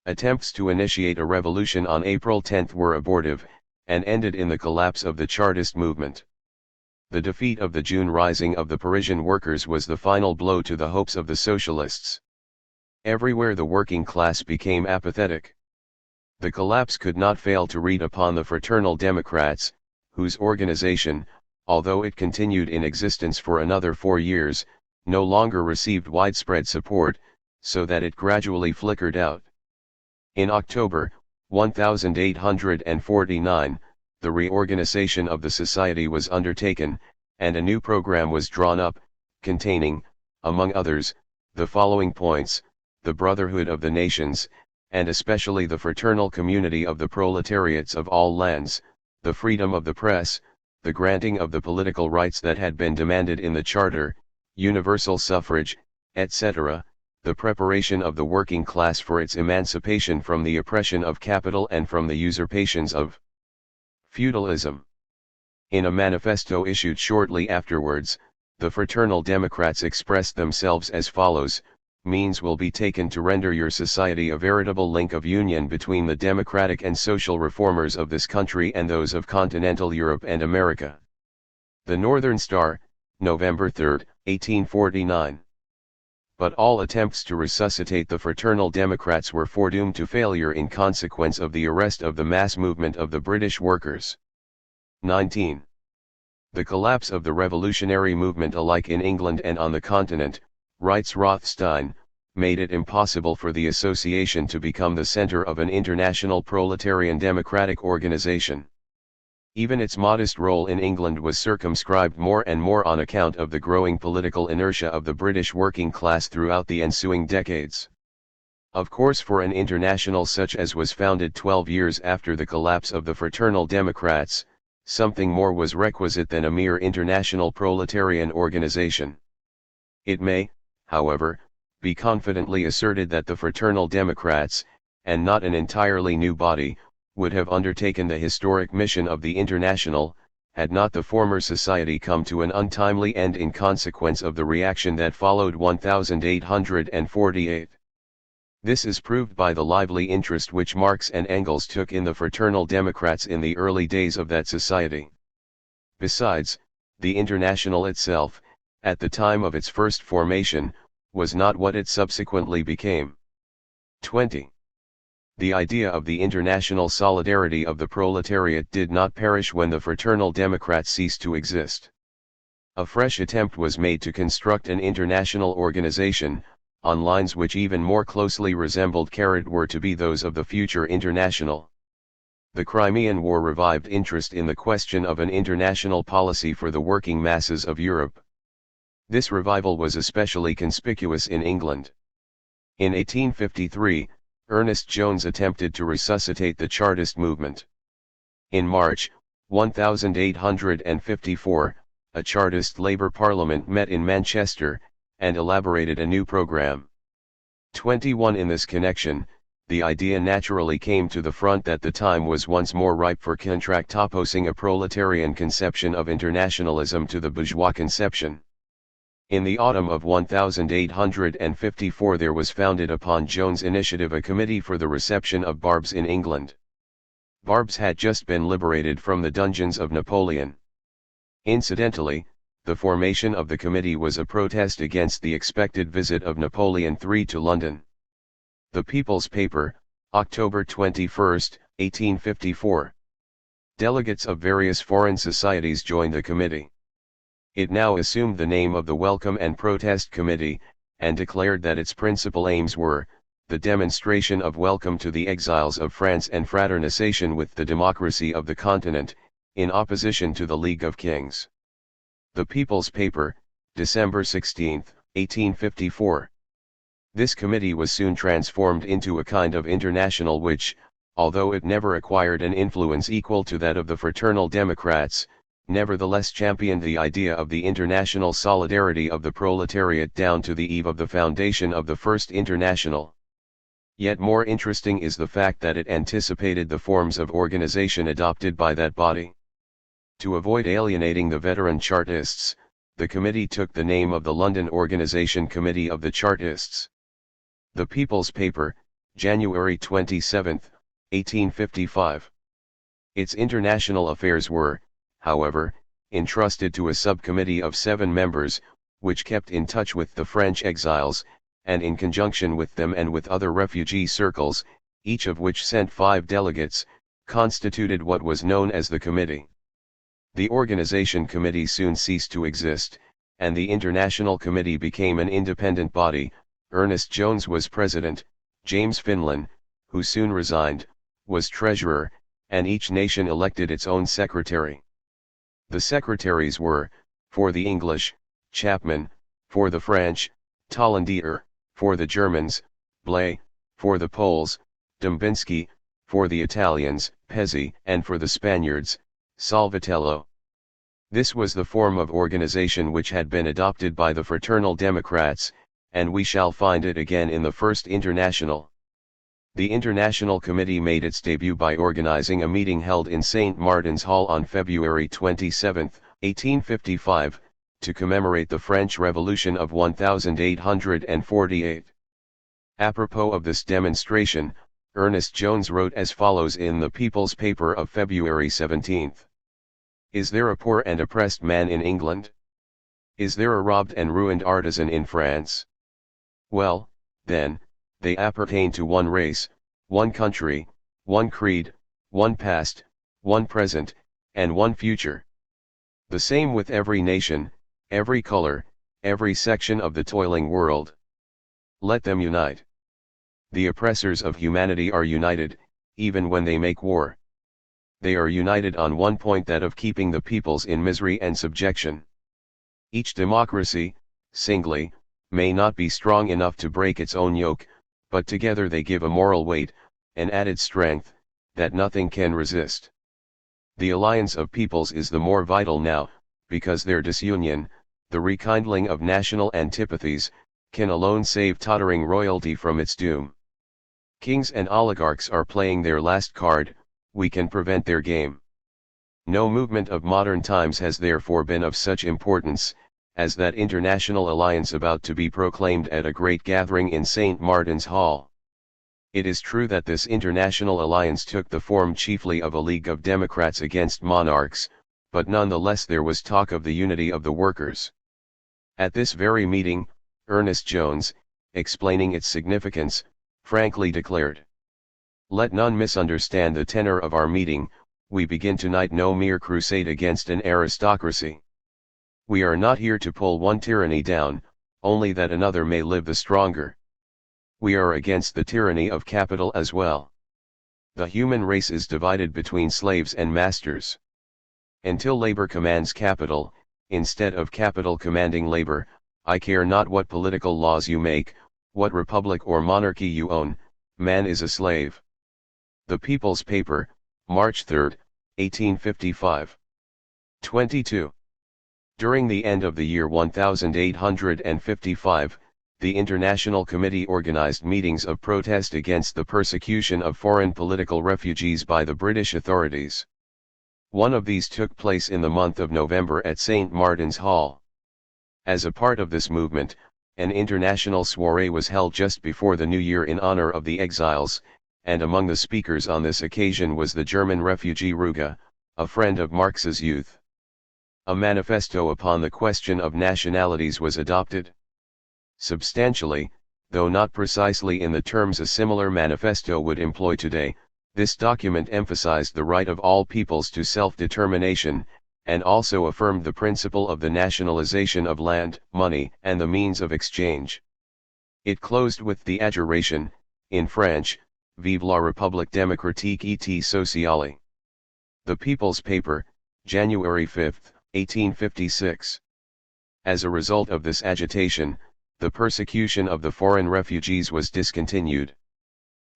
Attempts to initiate a revolution on April 10 were abortive, and ended in the collapse of the Chartist movement. The defeat of the June Rising of the Parisian workers was the final blow to the hopes of the socialists. Everywhere the working class became apathetic. The collapse could not fail to read upon the Fraternal Democrats, whose organization, although it continued in existence for another 4 years, no longer received widespread support, so that it gradually flickered out. In October 1849, the reorganization of the society was undertaken, and a new program was drawn up, containing, among others, the following points: the brotherhood of the nations, and especially the fraternal community of the proletariats of all lands, the freedom of the press, the granting of the political rights that had been demanded in the Charter, universal suffrage, etc., the preparation of the working class for its emancipation from the oppression of capital and from the usurpations of feudalism. In a manifesto issued shortly afterwards, the Fraternal Democrats expressed themselves as follows: "Means will be taken to render your society a veritable link of union between the democratic and social reformers of this country and those of continental Europe and America." The Northern Star, November 3, 1849. but all attempts to resuscitate the Fraternal Democrats were foredoomed to failure in consequence of the arrest of the mass movement of the British workers. 19. The collapse of the revolutionary movement alike in England and on the continent, writes Rothstein, made it impossible for the association to become the center of an international proletarian democratic organization. Even its modest role in England was circumscribed more and more on account of the growing political inertia of the British working class throughout the ensuing decades. Of course, for an international such as was founded 12 years after the collapse of the Fraternal Democrats, something more was requisite than a mere international proletarian organization. It may, however, be confidently asserted that the Fraternal Democrats, and not an entirely new body, would have undertaken the historic mission of the International, had not the former society come to an untimely end in consequence of the reaction that followed 1848. This is proved by the lively interest which Marx and Engels took in the Fraternal Democrats in the early days of that society. Besides, the International itself, at the time of its first formation, was not what it subsequently became. 20. The idea of the international solidarity of the proletariat did not perish when the Fraternal Democrats ceased to exist. A fresh attempt was made to construct an international organization, on lines which even more closely resembled were to be those of the future International. The Crimean War revived interest in the question of an international policy for the working masses of Europe. This revival was especially conspicuous in England. In 1853, Ernest Jones attempted to resuscitate the Chartist movement. In March, 1854, a Chartist Labour Parliament met in Manchester, and elaborated a new programme. 21. In this connection, the idea naturally came to the front that the time was once more ripe for contractopposing a proletarian conception of internationalism to the bourgeois conception. In the autumn of 1854 there was founded upon Jones' initiative a committee for the reception of Barbs in England. Barbs had just been liberated from the dungeons of Napoleon. Incidentally, the formation of the committee was a protest against the expected visit of Napoleon III to London. The People's Paper, October 21, 1854. Delegates of various foreign societies joined the committee. It now assumed the name of the Welcome and Protest Committee, and declared that its principal aims were, the demonstration of welcome to the exiles of France and fraternization with the democracy of the continent, in opposition to the League of Kings. The People's Paper, December 16, 1854. This committee was soon transformed into a kind of international which, although it never acquired an influence equal to that of the Fraternal Democrats, nevertheless championed the idea of the international solidarity of the proletariat down to the eve of the foundation of the First International. Yet more interesting is the fact that it anticipated the forms of organization adopted by that body. To avoid alienating the veteran Chartists, the committee took the name of the London Organization Committee of the Chartists. The People's Paper, January 27, 1855. Its international affairs were, however, entrusted to a subcommittee of 7 members, which kept in touch with the French exiles, and in conjunction with them and with other refugee circles, each of which sent 5 delegates, constituted what was known as the committee. The organization committee soon ceased to exist, and the International Committee became an independent body. Ernest Jones was president, James Finlan, who soon resigned, was treasurer, and each nation elected its own secretary. The secretaries were, for the English, Chapman; for the French, Tollandier; for the Germans, Blay; for the Poles, Dembinski; for the Italians, Pezzi; and for the Spaniards, Salvatello. This was the form of organization which had been adopted by the Fraternal Democrats, and we shall find it again in the First International. The International Committee made its debut by organizing a meeting held in St. Martin's Hall on February 27, 1855, to commemorate the French Revolution of 1848. Apropos of this demonstration, Ernest Jones wrote as follows in the People's Paper of February 17. Is there a poor and oppressed man in England? Is there a robbed and ruined artisan in France? Well, then, they appertain to one race, one country, one creed, one past, one present, and one future. The same with every nation, every color, every section of the toiling world. Let them unite. The oppressors of humanity are united, even when they make war. They are united on one point, that of keeping the peoples in misery and subjection. Each democracy, singly, may not be strong enough to break its own yoke, but together they give a moral weight, an added strength, that nothing can resist. The alliance of peoples is the more vital now, because their disunion, the rekindling of national antipathies, can alone save tottering royalty from its doom. Kings and oligarchs are playing their last card, we can prevent their game. No movement of modern times has therefore been of such importance, as that international alliance about to be proclaimed at a great gathering in St. Martin's Hall. It is true that this international alliance took the form chiefly of a league of democrats against monarchs, but nonetheless there was talk of the unity of the workers. At this very meeting, Ernest Jones, explaining its significance, frankly declared, "Let none misunderstand the tenor of our meeting, we begin tonight no mere crusade against an aristocracy. We are not here to pull one tyranny down, only that another may live the stronger. We are against the tyranny of capital as well. The human race is divided between slaves and masters. Until labor commands capital, instead of capital commanding labor, I care not what political laws you make, what republic or monarchy you own, man is a slave." The People's Paper, March 3, 1855. 22. During the end of the year 1855, the International Committee organized meetings of protest against the persecution of foreign political refugees by the British authorities. One of these took place in the month of November at St. Martin's Hall. As a part of this movement, an international soiree was held just before the New Year in honor of the exiles, and among the speakers on this occasion was the German refugee Ruge, a friend of Marx's youth. A manifesto upon the question of nationalities was adopted. Substantially, though not precisely in the terms a similar manifesto would employ today, this document emphasized the right of all peoples to self-determination, and also affirmed the principle of the nationalization of land, money, and the means of exchange. It closed with the adjuration, in French, "Vive la République démocratique et sociale." The People's Paper, January 5, 1856. As a result of this agitation, the persecution of the foreign refugees was discontinued.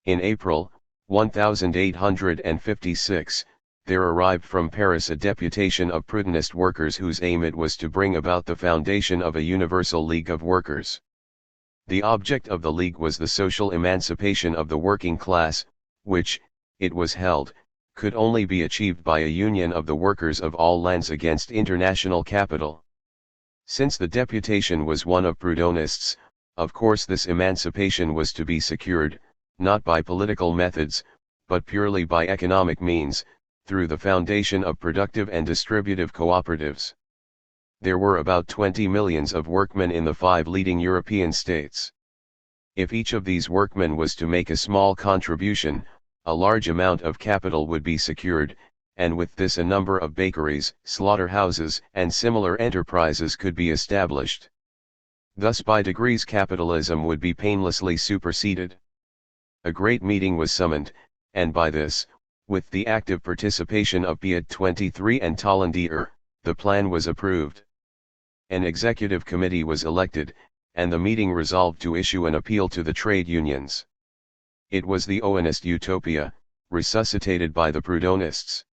In April, 1856, there arrived from Paris a deputation of Proudhonist workers whose aim it was to bring about the foundation of a universal League of Workers. The object of the League was the social emancipation of the working class, which, it was held, could only be achieved by a union of the workers of all lands against international capital. Since the deputation was one of Proudhonists, of course this emancipation was to be secured, not by political methods, but purely by economic means, through the foundation of productive and distributive cooperatives. There were about 20 millions of workmen in the 5 leading European states. If each of these workmen was to make a small contribution, a large amount of capital would be secured, and with this a number of bakeries, slaughterhouses, and similar enterprises could be established. Thus by degrees capitalism would be painlessly superseded. A great meeting was summoned, and by this, with the active participation of Piat 23 and Tallandier, the plan was approved. An executive committee was elected, and the meeting resolved to issue an appeal to the trade unions. It was the Owenist utopia, resuscitated by the Proudhonists.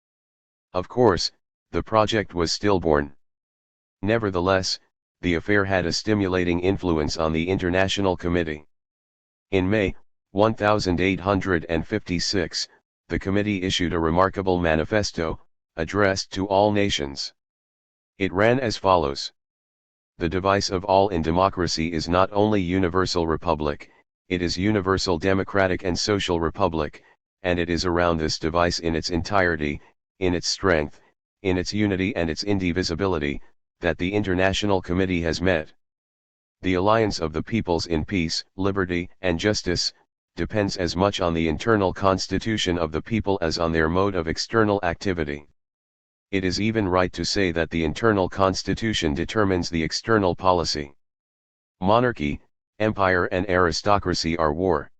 Of course, the project was stillborn. Nevertheless, the affair had a stimulating influence on the International Committee. In May, 1856, the committee issued a remarkable manifesto, addressed to all nations. It ran as follows. The device of all in democracy is not only universal republic, it is universal democratic and social republic, and it is around this device in its entirety, in its strength, in its unity and its indivisibility, that the International Committee has met. The alliance of the peoples in peace, liberty, and justice, depends as much on the internal constitution of the people as on their mode of external activity. It is even right to say that the internal constitution determines the external policy. Monarchy, empire and aristocracy are war.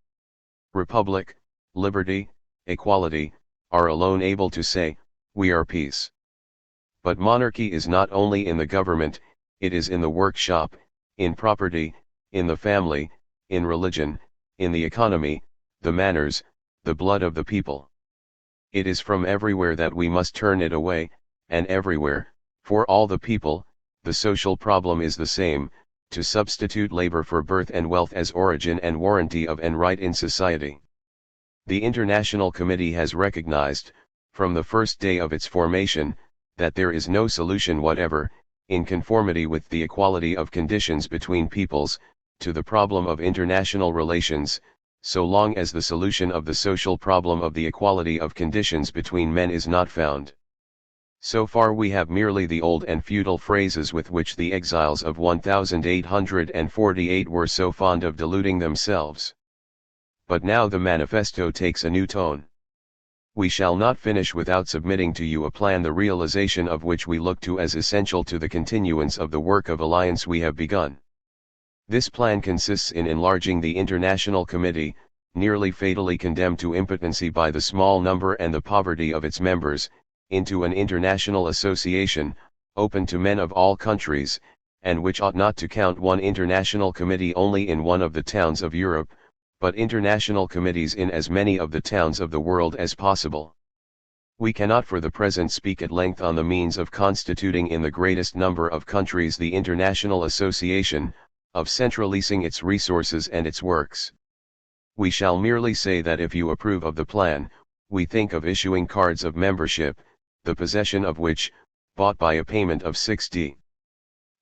Republic, liberty, equality, are alone able to say, we are peace. But monarchy is not only in the government, it is in the workshop, in property, in the family, in religion, in the economy, the manners, the blood of the people. It is from everywhere that we must turn it away, and everywhere, for all the people, the social problem is the same, to substitute labor for birth and wealth as origin and warranty of and right in society. The International Committee has recognized, from the first day of its formation, that there is no solution whatever, in conformity with the equality of conditions between peoples, to the problem of international relations, so long as the solution of the social problem of the equality of conditions between men is not found. So far we have merely the old and feudal phrases with which the exiles of 1848 were so fond of deluding themselves. But now the manifesto takes a new tone. We shall not finish without submitting to you a plan the realization of which we look to as essential to the continuance of the work of alliance we have begun. This plan consists in enlarging the International Committee, nearly fatally condemned to impotency by the small number and the poverty of its members, into an international association, open to men of all countries, and which ought not to count one international committee only in one of the towns of Europe, but international committees in as many of the towns of the world as possible. We cannot for the present speak at length on the means of constituting in the greatest number of countries the international association, of centralizing its resources and its works. We shall merely say that if you approve of the plan, we think of issuing cards of membership, the possession of which, bought by a payment of 6d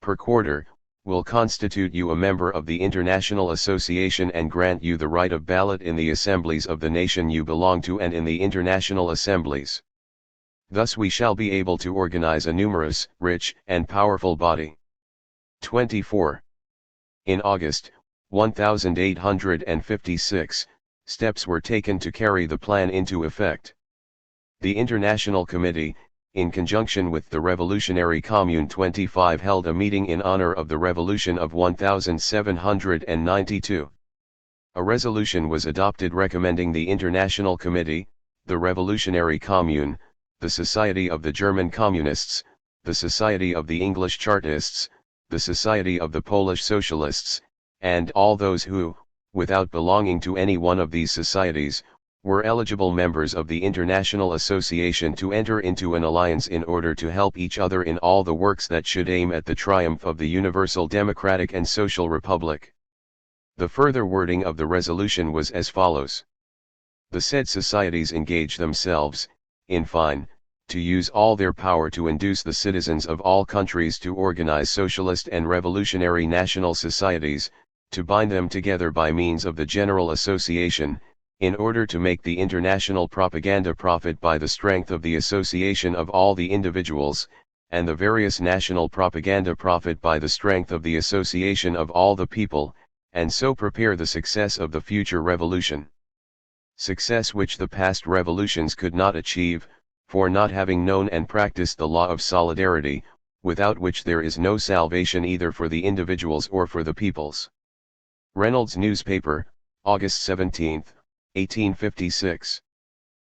per quarter, will constitute you a member of the International Association and grant you the right of ballot in the assemblies of the nation you belong to and in the international assemblies. Thus we shall be able to organize a numerous, rich, and powerful body. 24. In August, 1856, steps were taken to carry the plan into effect. The International Committee, in conjunction with the Revolutionary Commune 25, held a meeting in honor of the Revolution of 1792. A resolution was adopted recommending the International Committee, the Revolutionary Commune, the Society of the German Communists, the Society of the English Chartists, the Society of the Polish Socialists, and all those who, without belonging to any one of these societies, were eligible members of the International Association to enter into an alliance in order to help each other in all the works that should aim at the triumph of the universal democratic and social republic. The further wording of the resolution was as follows. The said societies engage themselves, in fine, to use all their power to induce the citizens of all countries to organize socialist and revolutionary national societies, to bind them together by means of the General Association, in order to make the international propaganda profit by the strength of the association of all the individuals, and the various national propaganda profit by the strength of the association of all the people, and so prepare the success of the future revolution. Success which the past revolutions could not achieve, for not having known and practiced the law of solidarity, without which there is no salvation either for the individuals or for the peoples. Reynolds Newspaper, August 17, 1856.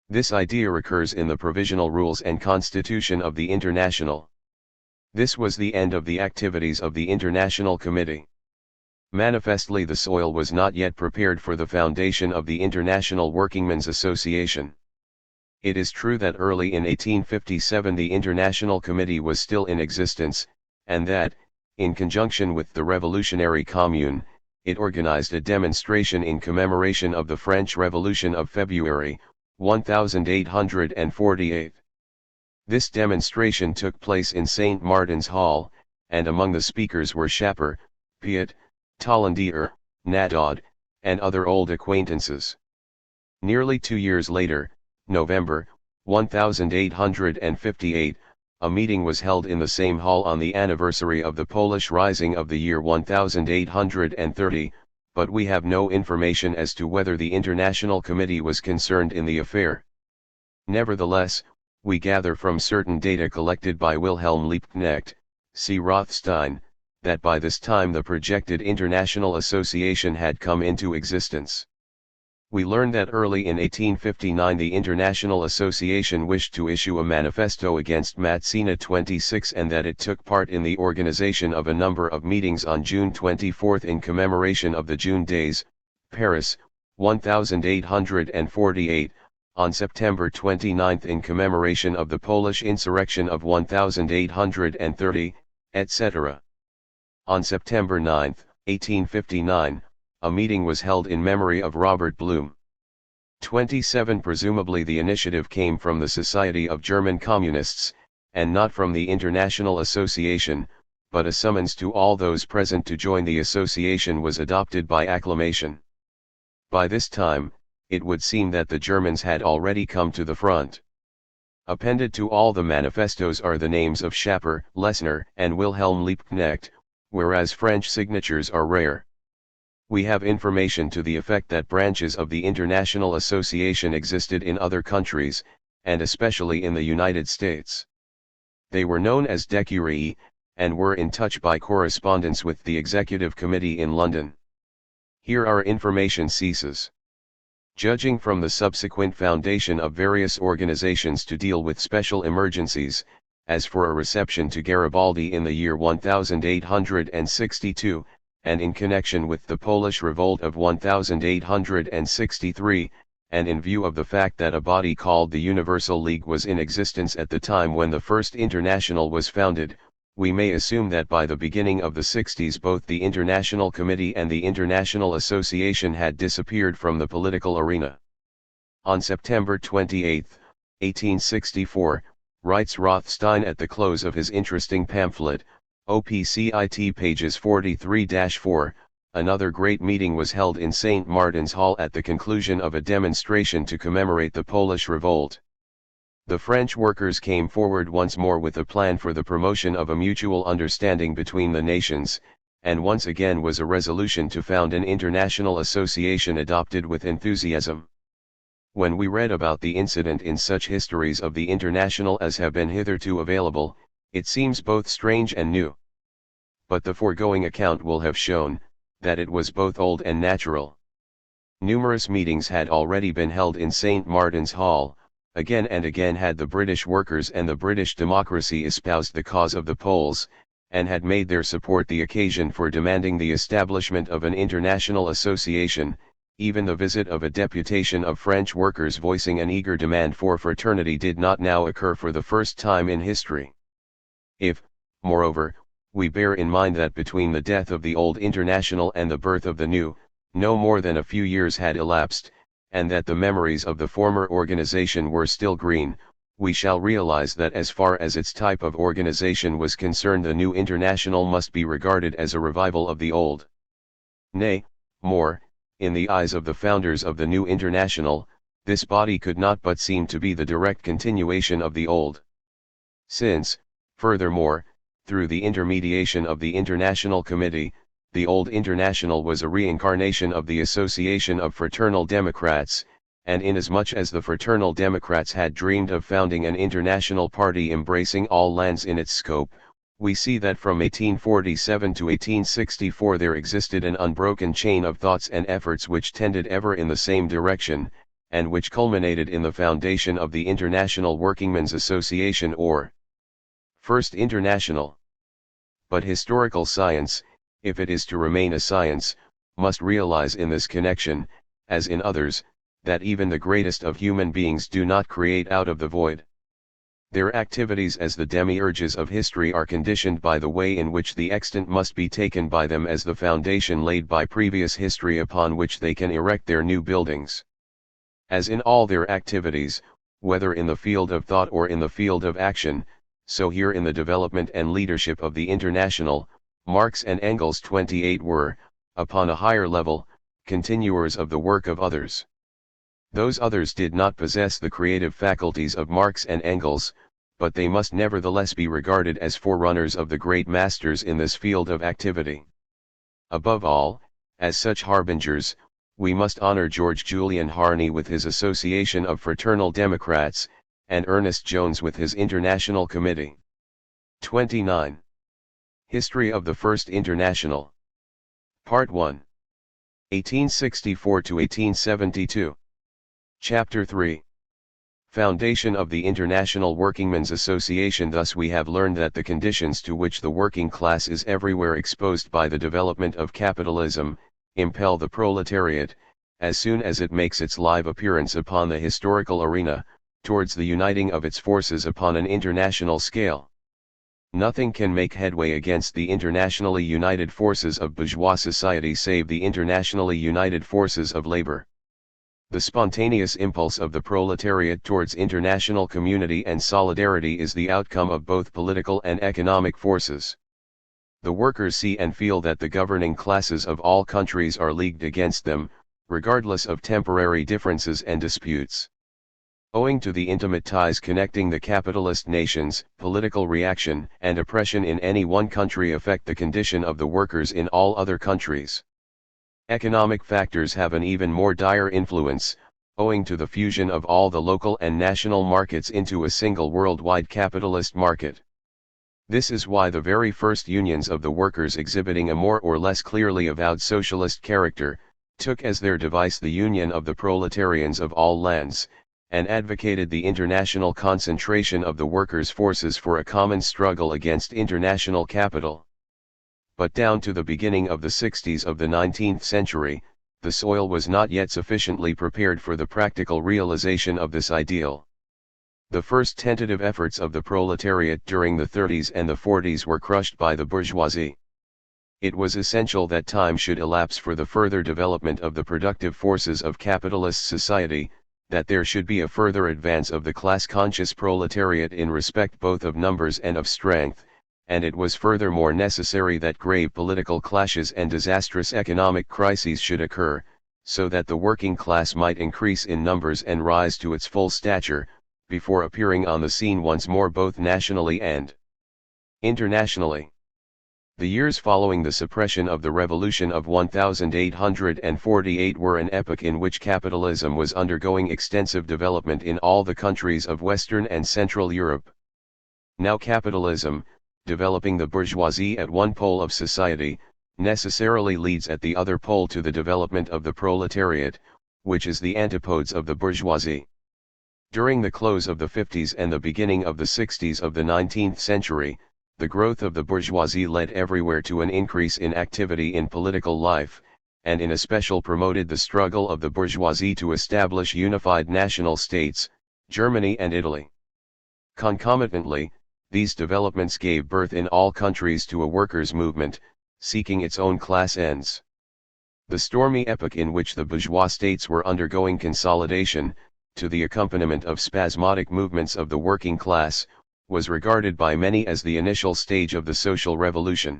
This idea recurs in the Provisional Rules and Constitution of the International. This was the end of the activities of the International Committee. Manifestly the soil was not yet prepared for the foundation of the International Workingmen's Association. It is true that early in 1857 the International Committee was still in existence, and that, in conjunction with the Revolutionary Commune, it organized a demonstration in commemoration of the French Revolution of February, 1848. This demonstration took place in St. Martin's Hall, and among the speakers were Schapper, Piet, Tollandier, Naddod, and other old acquaintances. Nearly 2 years later, November, 1858, a meeting was held in the same hall on the anniversary of the Polish Rising of the year 1830, but we have no information as to whether the International Committee was concerned in the affair. Nevertheless, we gather from certain data collected by Wilhelm Liebknecht, see Rothstein, that by this time the projected international association had come into existence. We learn that early in 1859 the International Association wished to issue a manifesto against Mazzina 26 and that it took part in the organization of a number of meetings on June 24 in commemoration of the June Days, Paris, 1848, on September 29 in commemoration of the Polish insurrection of 1830, etc. On September 9, 1859, a meeting was held in memory of Robert Blum. 27 Presumably the initiative came from the Society of German Communists, and not from the International Association, but a summons to all those present to join the association was adopted by acclamation. By this time, it would seem that the Germans had already come to the front. Appended to all the manifestos are the names of Schapper, Lessner, and Wilhelm Liebknecht, whereas French signatures are rare. We have information to the effect that branches of the International Association existed in other countries, and especially in the United States. They were known as Decurii, and were in touch by correspondence with the Executive Committee in London. Here our information ceases. Judging from the subsequent foundation of various organizations to deal with special emergencies, as for a reception to Garibaldi in the year 1862, and in connection with the Polish Revolt of 1863, and in view of the fact that a body called the Universal League was in existence at the time when the First International was founded, we may assume that by the beginning of the 60s both the International Committee and the International Association had disappeared from the political arena. On September 28, 1864, writes Rothstein at the close of his interesting pamphlet, OPCIT pages 43-4, another great meeting was held in St. Martin's Hall at the conclusion of a demonstration to commemorate the Polish Revolt. The French workers came forward once more with a plan for the promotion of a mutual understanding between the nations, and once again was a resolution to found an international association adopted with enthusiasm. When we read about the incident in such histories of the International as have been hitherto available, it seems both strange and new. But the foregoing account will have shown, that it was both old and natural. Numerous meetings had already been held in St. Martin's Hall. Again and again had the British workers and the British democracy espoused the cause of the Poles, and had made their support the occasion for demanding the establishment of an international association. Even the visit of a deputation of French workers voicing an eager demand for fraternity did not now occur for the first time in history. If, moreover, we bear in mind that between the death of the old international and the birth of the new, no more than a few years had elapsed, and that the memories of the former organization were still green, we shall realize that as far as its type of organization was concerned the new international must be regarded as a revival of the old. Nay, more, in the eyes of the founders of the new international, this body could not but seem to be the direct continuation of the old. Since, furthermore, through the intermediation of the International Committee, the old International was a reincarnation of the Association of Fraternal Democrats, and inasmuch as the Fraternal Democrats had dreamed of founding an international party embracing all lands in its scope, we see that from 1847 to 1864 there existed an unbroken chain of thoughts and efforts which tended ever in the same direction, and which culminated in the foundation of the International Workingmen's Association or First International. But historical science, if it is to remain a science, must realize in this connection, as in others, that even the greatest of human beings do not create out of the void. Their activities as the demiurges of history are conditioned by the way in which the extant must be taken by them as the foundation laid by previous history upon which they can erect their new buildings. As in all their activities, whether in the field of thought or in the field of action, so here in the development and leadership of the International, Marx and Engels 28 were, upon a higher level, continuers of the work of others. Those others did not possess the creative faculties of Marx and Engels, but they must nevertheless be regarded as forerunners of the great masters in this field of activity. Above all, as such harbingers, we must honor George Julian Harney with his Association of Fraternal Democrats, and Ernest Jones with his International Committee. 29. History of the First International. Part 1. 1864 to 1872. Chapter 3. Foundation of the International Workingmen's Association. Thus we have learned that the conditions to which the working class is everywhere exposed by the development of capitalism, impel the proletariat, as soon as it makes its live appearance upon the historical arena, towards the uniting of its forces upon an international scale. Nothing can make headway against the internationally united forces of bourgeois society save the internationally united forces of labor. The spontaneous impulse of the proletariat towards international community and solidarity is the outcome of both political and economic forces. The workers see and feel that the governing classes of all countries are leagued against them, regardless of temporary differences and disputes. Owing to the intimate ties connecting the capitalist nations, political reaction and oppression in any one country affect the condition of the workers in all other countries. Economic factors have an even more dire influence, owing to the fusion of all the local and national markets into a single worldwide capitalist market. This is why the very first unions of the workers, exhibiting a more or less clearly avowed socialist character, took as their device the union of the proletarians of all lands, and advocated the international concentration of the workers' forces for a common struggle against international capital. But down to the beginning of the 60s of the 19th century, the soil was not yet sufficiently prepared for the practical realization of this ideal. The first tentative efforts of the proletariat during the 30s and the 40s were crushed by the bourgeoisie. It was essential that time should elapse for the further development of the productive forces of capitalist society, that there should be a further advance of the class-conscious proletariat in respect both of numbers and of strength, and it was furthermore necessary that grave political clashes and disastrous economic crises should occur, so that the working class might increase in numbers and rise to its full stature, before appearing on the scene once more both nationally and internationally. The years following the suppression of the Revolution of 1848 were an epoch in which capitalism was undergoing extensive development in all the countries of Western and Central Europe. Now capitalism, developing the bourgeoisie at one pole of society, necessarily leads at the other pole to the development of the proletariat, which is the antipodes of the bourgeoisie. During the close of the 50s and the beginning of the 60s of the 19th century, the growth of the bourgeoisie led everywhere to an increase in activity in political life, and in especial promoted the struggle of the bourgeoisie to establish unified national states, Germany and Italy. Concomitantly, these developments gave birth in all countries to a workers' movement, seeking its own class ends. The stormy epoch in which the bourgeois states were undergoing consolidation, to the accompaniment of spasmodic movements of the working class, was regarded by many as the initial stage of the social revolution.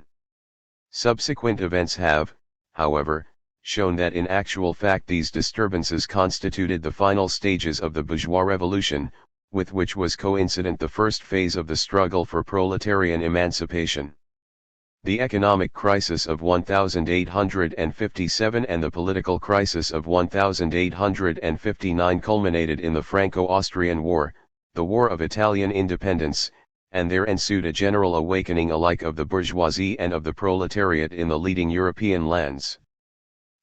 Subsequent events have, however, shown that in actual fact these disturbances constituted the final stages of the bourgeois revolution, with which was coincident the first phase of the struggle for proletarian emancipation. The economic crisis of 1857 and the political crisis of 1859 culminated in the Franco-Austrian War, the War of Italian Independence, and there ensued a general awakening alike of the bourgeoisie and of the proletariat in the leading European lands.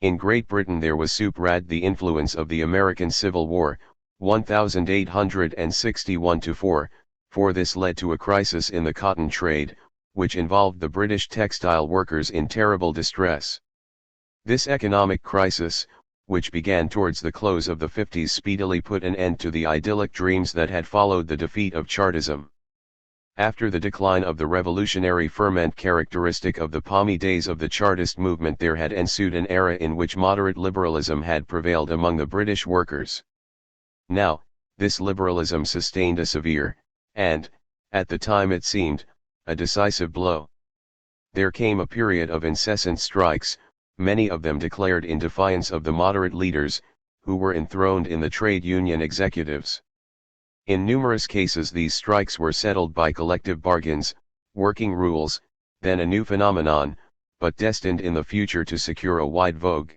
In Great Britain there was superadded the influence of the American Civil War, 1861-4, for this led to a crisis in the cotton trade, which involved the British textile workers in terrible distress. This economic crisis, which began towards the close of the 50s, speedily put an end to the idyllic dreams that had followed the defeat of Chartism. After the decline of the revolutionary ferment characteristic of the palmy days of the Chartist movement, there had ensued an era in which moderate liberalism had prevailed among the British workers. Now, this liberalism sustained a severe, and, at the time it seemed, a decisive blow. There came a period of incessant strikes, many of them declared in defiance of the moderate leaders, who were enthroned in the trade union executives. In numerous cases these strikes were settled by collective bargains, working rules, then a new phenomenon, but destined in the future to secure a wide vogue.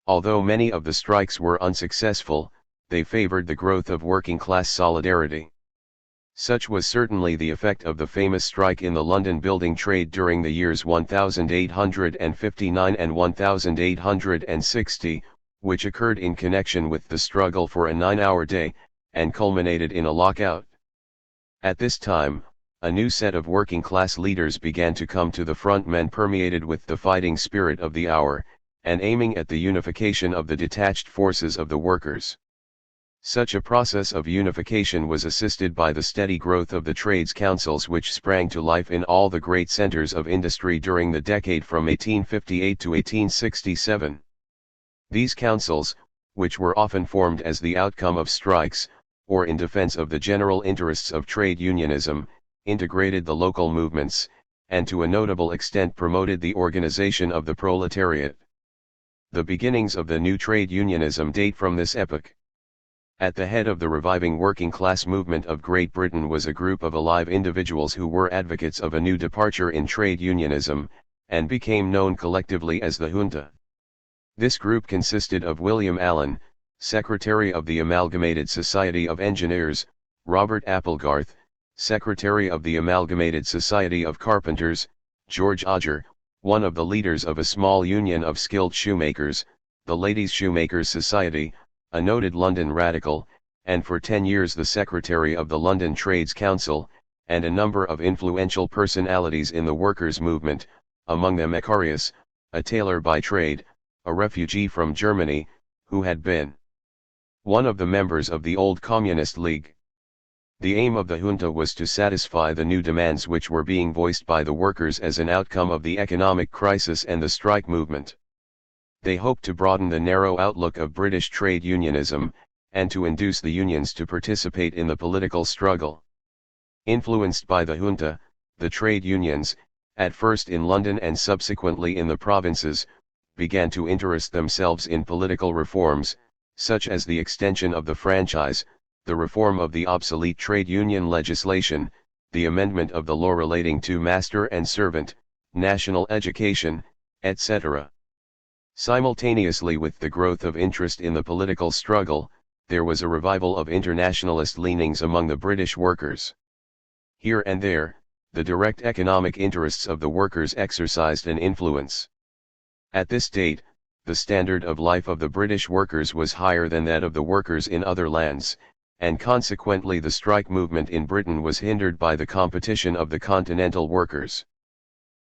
Although many of the strikes were unsuccessful, they favored the growth of working-class solidarity. Such was certainly the effect of the famous strike in the London building trade during the years 1859 and 1860, which occurred in connection with the struggle for a 9-hour day, and culminated in a lockout. At this time, a new set of working-class leaders began to come to the front, men permeated with the fighting spirit of the hour, and aiming at the unification of the detached forces of the workers. Such a process of unification was assisted by the steady growth of the trades councils which sprang to life in all the great centers of industry during the decade from 1858 to 1867. These councils, which were often formed as the outcome of strikes, or in defense of the general interests of trade unionism, integrated the local movements, and to a notable extent promoted the organization of the proletariat. The beginnings of the new trade unionism date from this epoch. At the head of the reviving working-class movement of Great Britain was a group of alive individuals who were advocates of a new departure in trade unionism, and became known collectively as the Junta. This group consisted of William Allen, Secretary of the Amalgamated Society of Engineers, Robert Applegarth, Secretary of the Amalgamated Society of Carpenters, George Odger, one of the leaders of a small union of skilled shoemakers, the Ladies' Shoemakers' Society, a noted London radical, and for 10 years the Secretary of the London Trades Council, and a number of influential personalities in the workers' movement, among them Macarius, a tailor by trade, a refugee from Germany, who had been one of the members of the old Communist League. The aim of the junta was to satisfy the new demands which were being voiced by the workers as an outcome of the economic crisis and the strike movement. They hoped to broaden the narrow outlook of British trade unionism, and to induce the unions to participate in the political struggle. Influenced by the junta, the trade unions, at first in London and subsequently in the provinces, began to interest themselves in political reforms, such as the extension of the franchise, the reform of the obsolete trade union legislation, the amendment of the law relating to master and servant, national education, etc. Simultaneously with the growth of interest in the political struggle, there was a revival of internationalist leanings among the British workers. Here and there, the direct economic interests of the workers exercised an influence. At this date, the standard of life of the British workers was higher than that of the workers in other lands, and consequently the strike movement in Britain was hindered by the competition of the continental workers.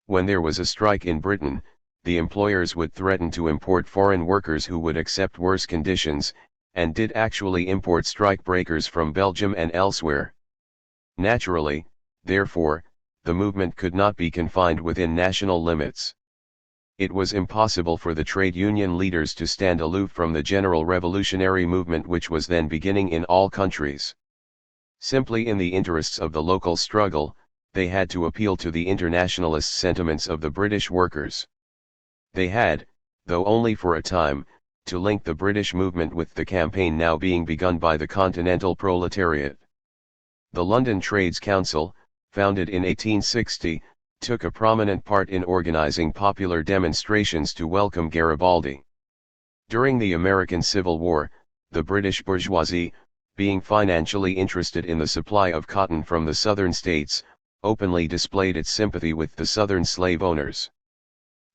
When there was a strike in Britain, the employers would threaten to import foreign workers who would accept worse conditions, and did actually import strike breakers from Belgium and elsewhere. Naturally, therefore, the movement could not be confined within national limits. It was impossible for the trade union leaders to stand aloof from the general revolutionary movement which was then beginning in all countries. Simply in the interests of the local struggle, they had to appeal to the internationalist sentiments of the British workers. They had, though only for a time, to link the British movement with the campaign now being begun by the continental proletariat. The London Trades Council, founded in 1860, took a prominent part in organizing popular demonstrations to welcome Garibaldi. During the American Civil War, the British bourgeoisie, being financially interested in the supply of cotton from the southern states, openly displayed its sympathy with the southern slave owners.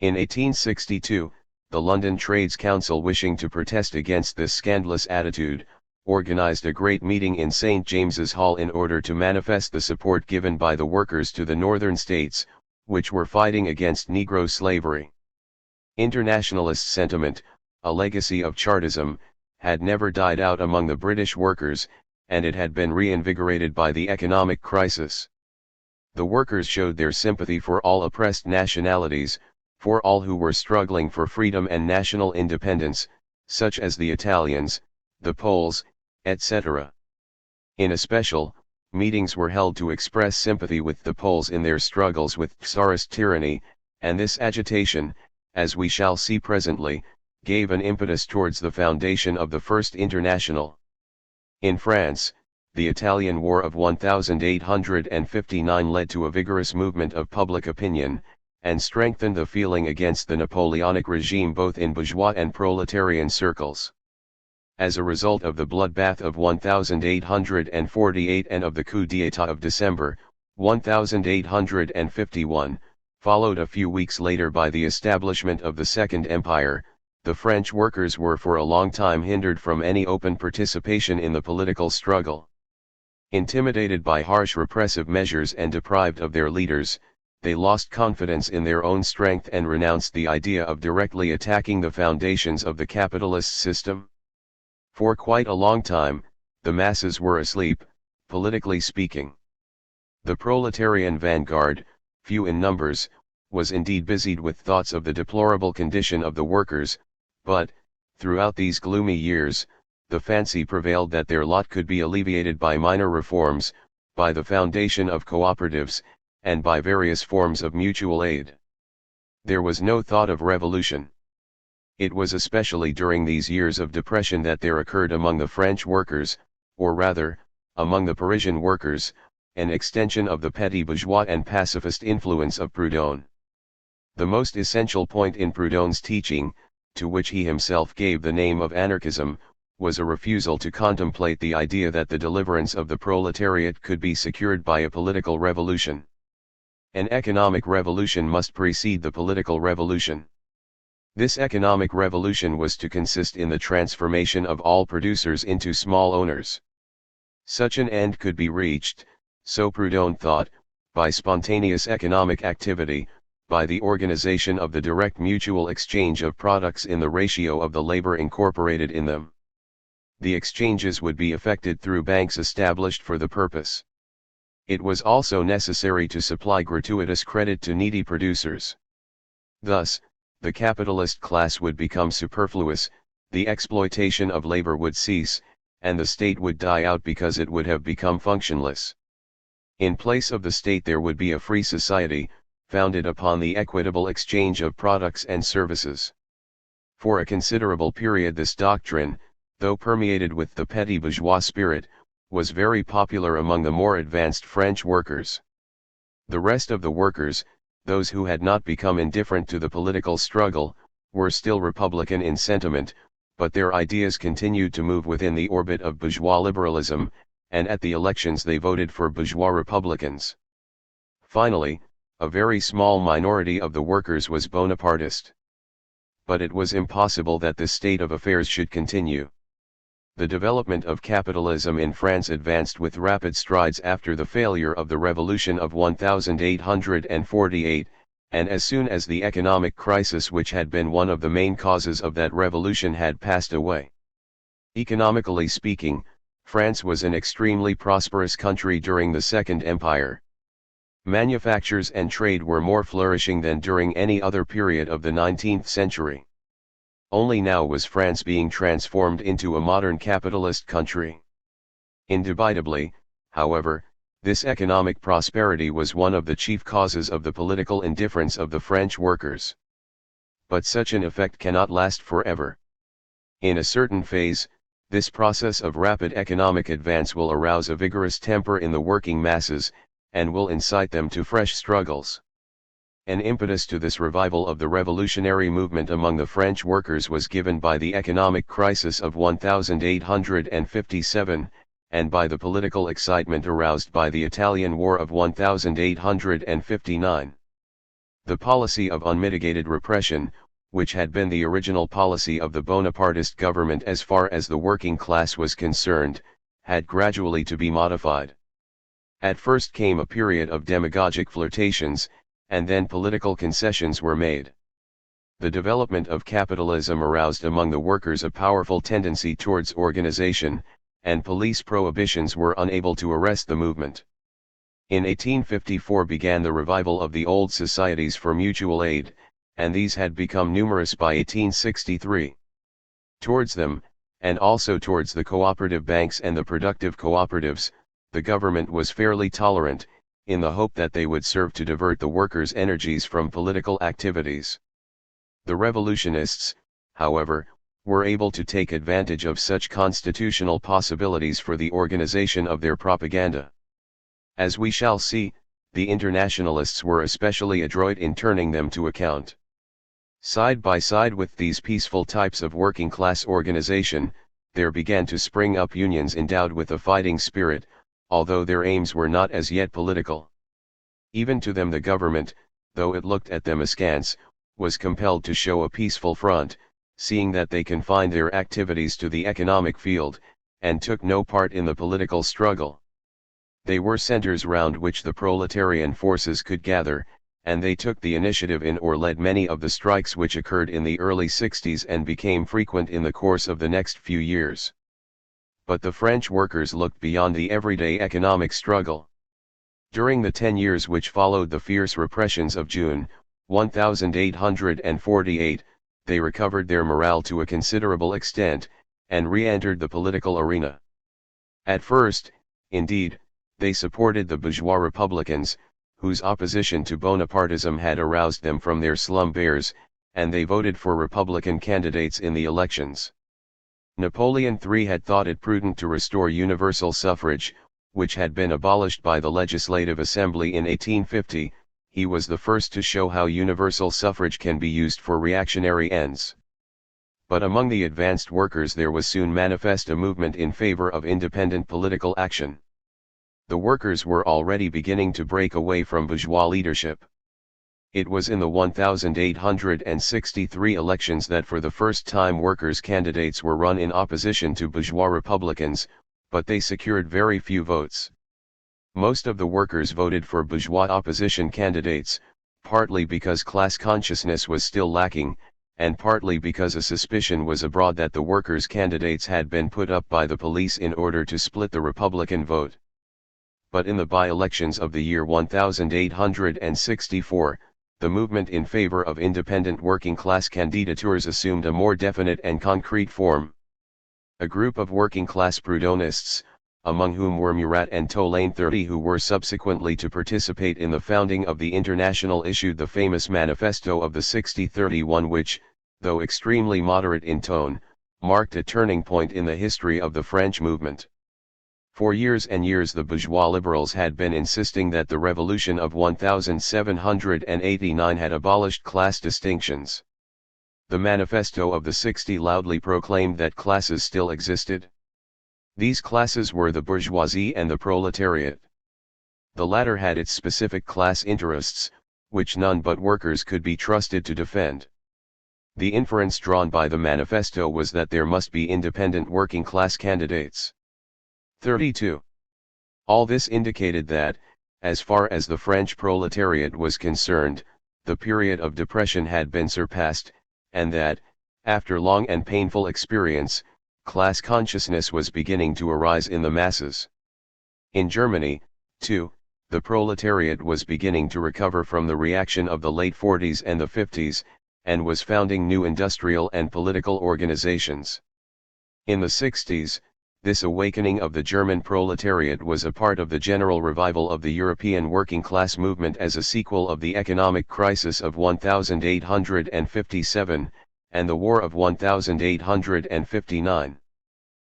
In 1862, the London Trades Council, wishing to protest against this scandalous attitude, organized a great meeting in St. James's Hall in order to manifest the support given by the workers to the northern states, which were fighting against Negro slavery. Internationalist sentiment, a legacy of Chartism, had never died out among the British workers, and it had been reinvigorated by the economic crisis. The workers showed their sympathy for all oppressed nationalities, for all who were struggling for freedom and national independence, such as the Italians, the Poles, etc. In especial, meetings were held to express sympathy with the Poles in their struggles with Tsarist tyranny, and this agitation, as we shall see presently, gave an impetus towards the foundation of the First International. In France, the Italian War of 1859 led to a vigorous movement of public opinion, and strengthened the feeling against the Napoleonic regime both in bourgeois and proletarian circles. As a result of the bloodbath of 1848 and of the coup d'état of December 1851, followed a few weeks later by the establishment of the Second Empire, the French workers were for a long time hindered from any open participation in the political struggle. Intimidated by harsh repressive measures and deprived of their leaders, they lost confidence in their own strength and renounced the idea of directly attacking the foundations of the capitalist system. For quite a long time, the masses were asleep, politically speaking. The proletarian vanguard, few in numbers, was indeed busied with thoughts of the deplorable condition of the workers, but, throughout these gloomy years, the fancy prevailed that their lot could be alleviated by minor reforms, by the foundation of cooperatives, and by various forms of mutual aid. There was no thought of revolution. It was especially during these years of depression that there occurred among the French workers, or rather, among the Parisian workers, an extension of the petty bourgeois and pacifist influence of Proudhon. The most essential point in Proudhon's teaching, to which he himself gave the name of anarchism, was a refusal to contemplate the idea that the deliverance of the proletariat could be secured by a political revolution. An economic revolution must precede the political revolution. This economic revolution was to consist in the transformation of all producers into small owners. Such an end could be reached, so Proudhon thought, by spontaneous economic activity, by the organization of the direct mutual exchange of products in the ratio of the labor incorporated in them. The exchanges would be effected through banks established for the purpose. It was also necessary to supply gratuitous credit to needy producers. Thus, the capitalist class would become superfluous, the exploitation of labor would cease, and the state would die out because it would have become functionless. In place of the state there would be a free society, founded upon the equitable exchange of products and services. For a considerable period this doctrine, though permeated with the petty bourgeois spirit, was very popular among the more advanced French workers. The rest of the workers, those who had not become indifferent to the political struggle, were still republican in sentiment, but their ideas continued to move within the orbit of bourgeois liberalism, and at the elections they voted for bourgeois republicans. Finally, a very small minority of the workers was Bonapartist. But it was impossible that this state of affairs should continue. The development of capitalism in France advanced with rapid strides after the failure of the Revolution of 1848, and as soon as the economic crisis which had been one of the main causes of that revolution had passed away. Economically speaking, France was an extremely prosperous country during the Second Empire. Manufactures and trade were more flourishing than during any other period of the 19th century. Only now was France being transformed into a modern capitalist country. Indubitably, however, this economic prosperity was one of the chief causes of the political indifference of the French workers. But such an effect cannot last forever. In a certain phase, this process of rapid economic advance will arouse a vigorous temper in the working masses, and will incite them to fresh struggles. An impetus to this revival of the revolutionary movement among the French workers was given by the economic crisis of 1857, and by the political excitement aroused by the Italian War of 1859. The policy of unmitigated repression, which had been the original policy of the Bonapartist government as far as the working class was concerned, had gradually to be modified. At first came a period of demagogic flirtations, and then political concessions were made. The development of capitalism aroused among the workers a powerful tendency towards organization, and police prohibitions were unable to arrest the movement. In 1854 began the revival of the old societies for mutual aid, and these had become numerous by 1863. Towards them, and also towards the cooperative banks and the productive cooperatives, the government was fairly tolerant, in the hope that they would serve to divert the workers' energies from political activities. The revolutionists, however, were able to take advantage of such constitutional possibilities for the organization of their propaganda. As we shall see, the internationalists were especially adroit in turning them to account. Side by side with these peaceful types of working class organization, there began to spring up unions endowed with a fighting spirit, although their aims were not as yet political. Even to them the government, though it looked at them askance, was compelled to show a peaceful front, seeing that they confined their activities to the economic field, and took no part in the political struggle. They were centers round which the proletarian forces could gather, and they took the initiative in or led many of the strikes which occurred in the early 60s and became frequent in the course of the next few years. But the French workers looked beyond the everyday economic struggle. During the 10 years which followed the fierce repressions of June 1848, they recovered their morale to a considerable extent, and re-entered the political arena. At first, indeed, they supported the bourgeois republicans, whose opposition to Bonapartism had aroused them from their slumbers, and they voted for Republican candidates in the elections. Napoleon III had thought it prudent to restore universal suffrage, which had been abolished by the Legislative Assembly in 1850. He was the first to show how universal suffrage can be used for reactionary ends. But among the advanced workers there was soon manifest a movement in favor of independent political action. The workers were already beginning to break away from bourgeois leadership. It was in the 1863 elections that for the first time workers' candidates were run in opposition to bourgeois republicans, but they secured very few votes. Most of the workers voted for bourgeois opposition candidates, partly because class consciousness was still lacking, and partly because a suspicion was abroad that the workers' candidates had been put up by the police in order to split the Republican vote. But in the by-elections of the year 1864, the movement in favor of independent working-class candidatures assumed a more definite and concrete form. A group of working-class Proudhonists, among whom were Murat and Tolaine 30, who were subsequently to participate in the founding of the International, issued the famous Manifesto of the 60-31 which, though extremely moderate in tone, marked a turning point in the history of the French movement. For years and years the bourgeois liberals had been insisting that the revolution of 1789 had abolished class distinctions. The Manifesto of the 60 loudly proclaimed that classes still existed. These classes were the bourgeoisie and the proletariat. The latter had its specific class interests, which none but workers could be trusted to defend. The inference drawn by the manifesto was that there must be independent working-class candidates. 32. All this indicated that, as far as the French proletariat was concerned, the period of depression had been surpassed, and that, after long and painful experience, class consciousness was beginning to arise in the masses. In Germany, too, the proletariat was beginning to recover from the reaction of the late 40s and the 50s, and was founding new industrial and political organizations. In the 60s, this awakening of the German proletariat was a part of the general revival of the European working class movement as a sequel of the economic crisis of 1857, and the War of 1859.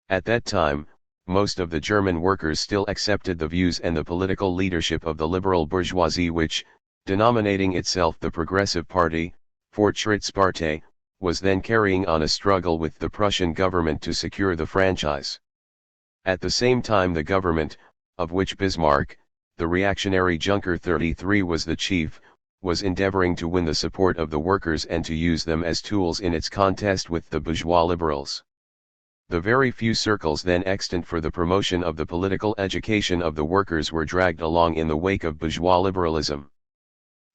At that time, most of the German workers still accepted the views and the political leadership of the liberal bourgeoisie which, denominating itself the Progressive Party, Fortschrittspartei, was then carrying on a struggle with the Prussian government to secure the franchise. At the same time the government, of which Bismarck, the reactionary Junker 33 was the chief, was endeavoring to win the support of the workers and to use them as tools in its contest with the bourgeois liberals. The very few circles then extant for the promotion of the political education of the workers were dragged along in the wake of bourgeois liberalism.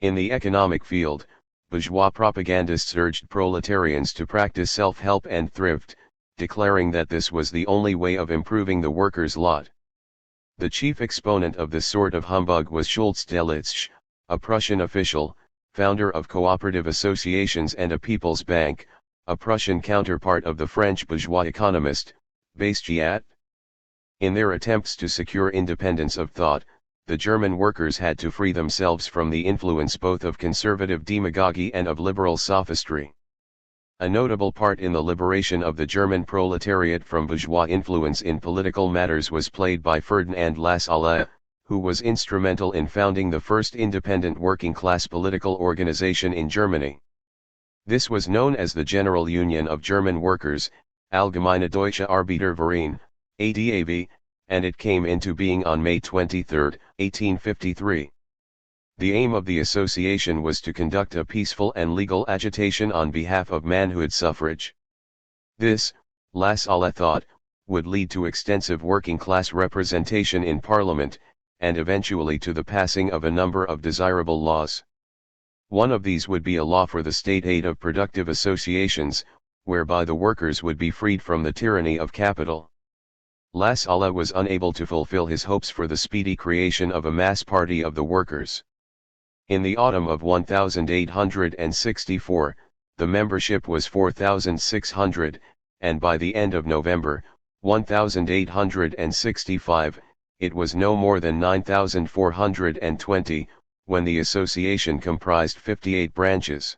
In the economic field, bourgeois propagandists urged proletarians to practice self-help and thrift, declaring that this was the only way of improving the workers' lot. The chief exponent of this sort of humbug was Schulz Delitzsch, a Prussian official, founder of cooperative associations and a People's Bank, a Prussian counterpart of the French bourgeois economist, Bastiat. In their attempts to secure independence of thought, the German workers had to free themselves from the influence both of conservative demagogy and of liberal sophistry. A notable part in the liberation of the German proletariat from bourgeois influence in political matters was played by Ferdinand Lassalle, who was instrumental in founding the first independent working-class political organization in Germany. This was known as the General Union of German Workers, Allgemeine Deutsche Arbeiterverein, ADAV, and it came into being on May 23, 1853. The aim of the association was to conduct a peaceful and legal agitation on behalf of manhood suffrage. This, Lassalle thought, would lead to extensive working-class representation in Parliament, and eventually to the passing of a number of desirable laws. One of these would be a law for the state aid of productive associations, whereby the workers would be freed from the tyranny of capital. Lassalle was unable to fulfill his hopes for the speedy creation of a mass party of the workers. In the autumn of 1864, the membership was 4,600, and by the end of November, 1865, it was no more than 9,420, when the association comprised 58 branches.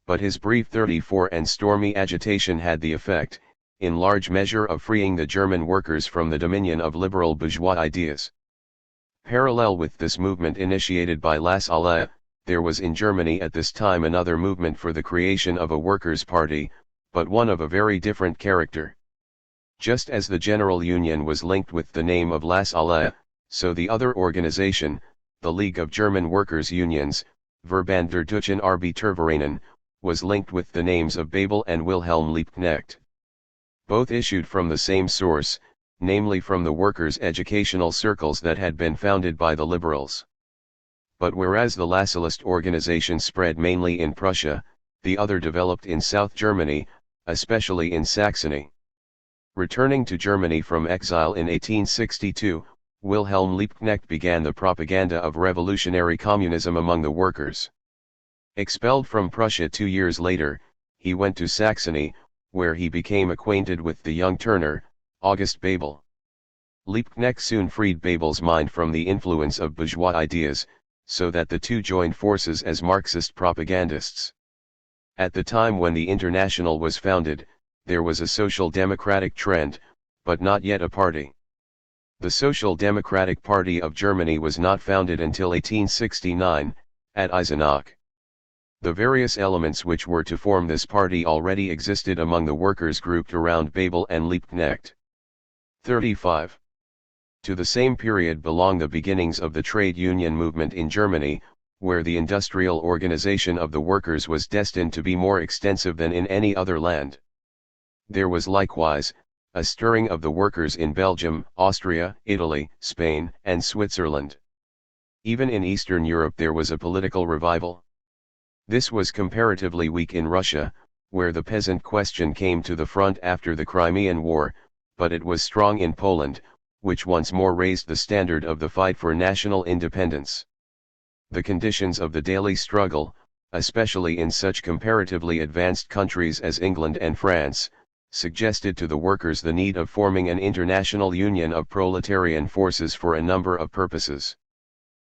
But his brief 34 and stormy agitation had the effect, in large measure, of freeing the German workers from the dominion of liberal bourgeois ideas. Parallel with this movement initiated by Lassalle, there was in Germany at this time another movement for the creation of a workers' party, but one of a very different character. Just as the General Union was linked with the name of Lassalle, so the other organization, the League of German Workers' Unions, Verband der Deutschen Arbeitervereinen, was linked with the names of Bebel and Wilhelm Liebknecht. Both issued from the same source, namely from the workers' educational circles that had been founded by the liberals. But whereas the Lassallist organization spread mainly in Prussia, the other developed in South Germany, especially in Saxony. Returning to Germany from exile in 1862, Wilhelm Liebknecht began the propaganda of revolutionary communism among the workers. Expelled from Prussia 2 years later, he went to Saxony, where he became acquainted with the young Turner, August Bebel. Liebknecht soon freed Bebel's mind from the influence of bourgeois ideas, so that the two joined forces as Marxist propagandists. At the time when the International was founded, there was a social democratic trend, but not yet a party. The Social Democratic Party of Germany was not founded until 1869, at Eisenach. The various elements which were to form this party already existed among the workers grouped around Bebel and Liebknecht. 35. To the same period belong the beginnings of the trade union movement in Germany, where the industrial organization of the workers was destined to be more extensive than in any other land. There was likewise a stirring of the workers in Belgium, Austria, Italy, Spain, and Switzerland. Even in Eastern Europe there was a political revival. This was comparatively weak in Russia, where the peasant question came to the front after the Crimean War, but it was strong in Poland, which once more raised the standard of the fight for national independence. The conditions of the daily struggle, especially in such comparatively advanced countries as England and France, suggested to the workers the need of forming an international union of proletarian forces for a number of purposes.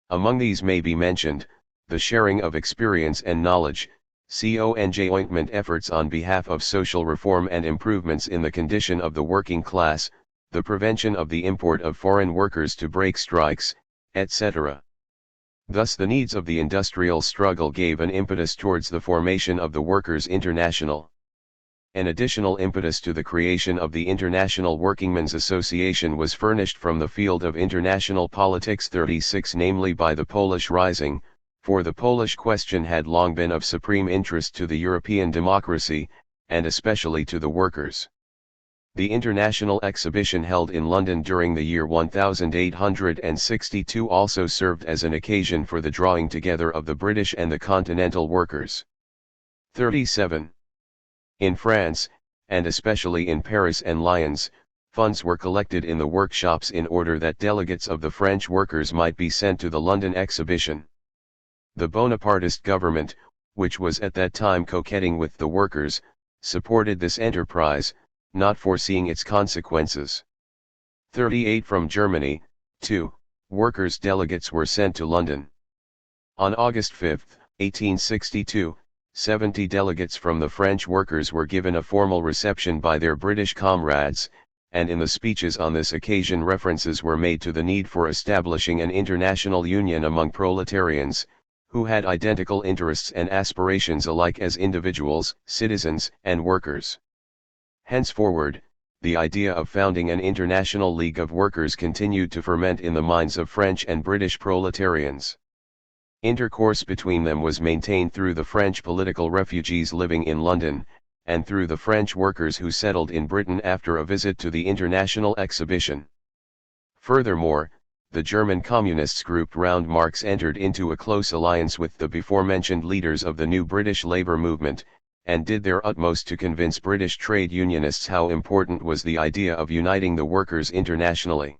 Among these may be mentioned, the sharing of experience and knowledge, conjoint efforts on behalf of social reform and improvements in the condition of the working class, the prevention of the import of foreign workers to break strikes, etc. Thus the needs of the industrial struggle gave an impetus towards the formation of the Workers' International. An additional impetus to the creation of the International Workingmen's Association was furnished from the field of international politics 36, namely by the Polish Rising, for the Polish question had long been of supreme interest to the European democracy, and especially to the workers. The International Exhibition held in London during the year 1862 also served as an occasion for the drawing together of the British and the continental workers. 37. In France, and especially in Paris and Lyons, funds were collected in the workshops in order that delegates of the French workers might be sent to the London exhibition. The Bonapartist government, which was at that time coquetting with the workers, supported this enterprise, not foreseeing its consequences. 38. From Germany, too, workers' delegates were sent to London. On August 5, 1862, 70 delegates from the French workers were given a formal reception by their British comrades, and in the speeches on this occasion references were made to the need for establishing an international union among proletarians, who had identical interests and aspirations alike as individuals, citizens, and workers. Henceforward, the idea of founding an international league of workers continued to ferment in the minds of French and British proletarians. Intercourse between them was maintained through the French political refugees living in London, and through the French workers who settled in Britain after a visit to the International Exhibition. Furthermore, the German communists grouped round Marx entered into a close alliance with the before-mentioned leaders of the new British labour movement, and did their utmost to convince British trade unionists how important was the idea of uniting the workers internationally.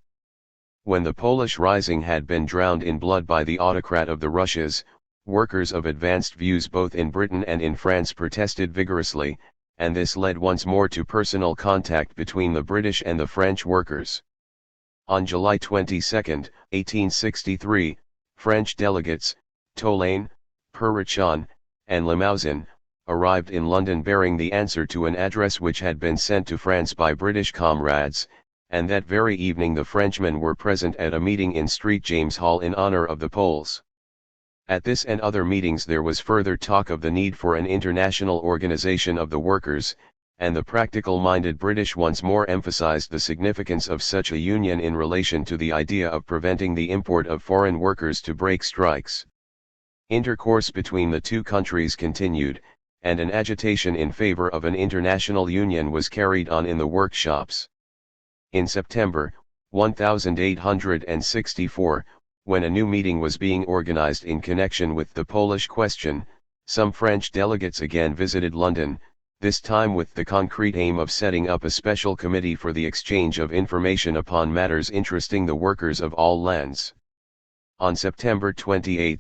When the Polish Rising had been drowned in blood by the autocrat of the Russias, workers of advanced views both in Britain and in France protested vigorously, and this led once more to personal contact between the British and the French workers. On July 22, 1863, French delegates, Tolaine, Perrichon, and Limousin, arrived in London bearing the answer to an address which had been sent to France by British comrades, and that very evening the Frenchmen were present at a meeting in St. James Hall in honour of the Poles. At this and other meetings there was further talk of the need for an international organisation of the workers, and the practical-minded British once more emphasised the significance of such a union in relation to the idea of preventing the import of foreign workers to break strikes. Intercourse between the two countries continued, and an agitation in favour of an international union was carried on in the workshops. In September, 1864, when a new meeting was being organised in connection with the Polish question, some French delegates again visited London, this time with the concrete aim of setting up a special committee for the exchange of information upon matters interesting the workers of all lands. On September 28,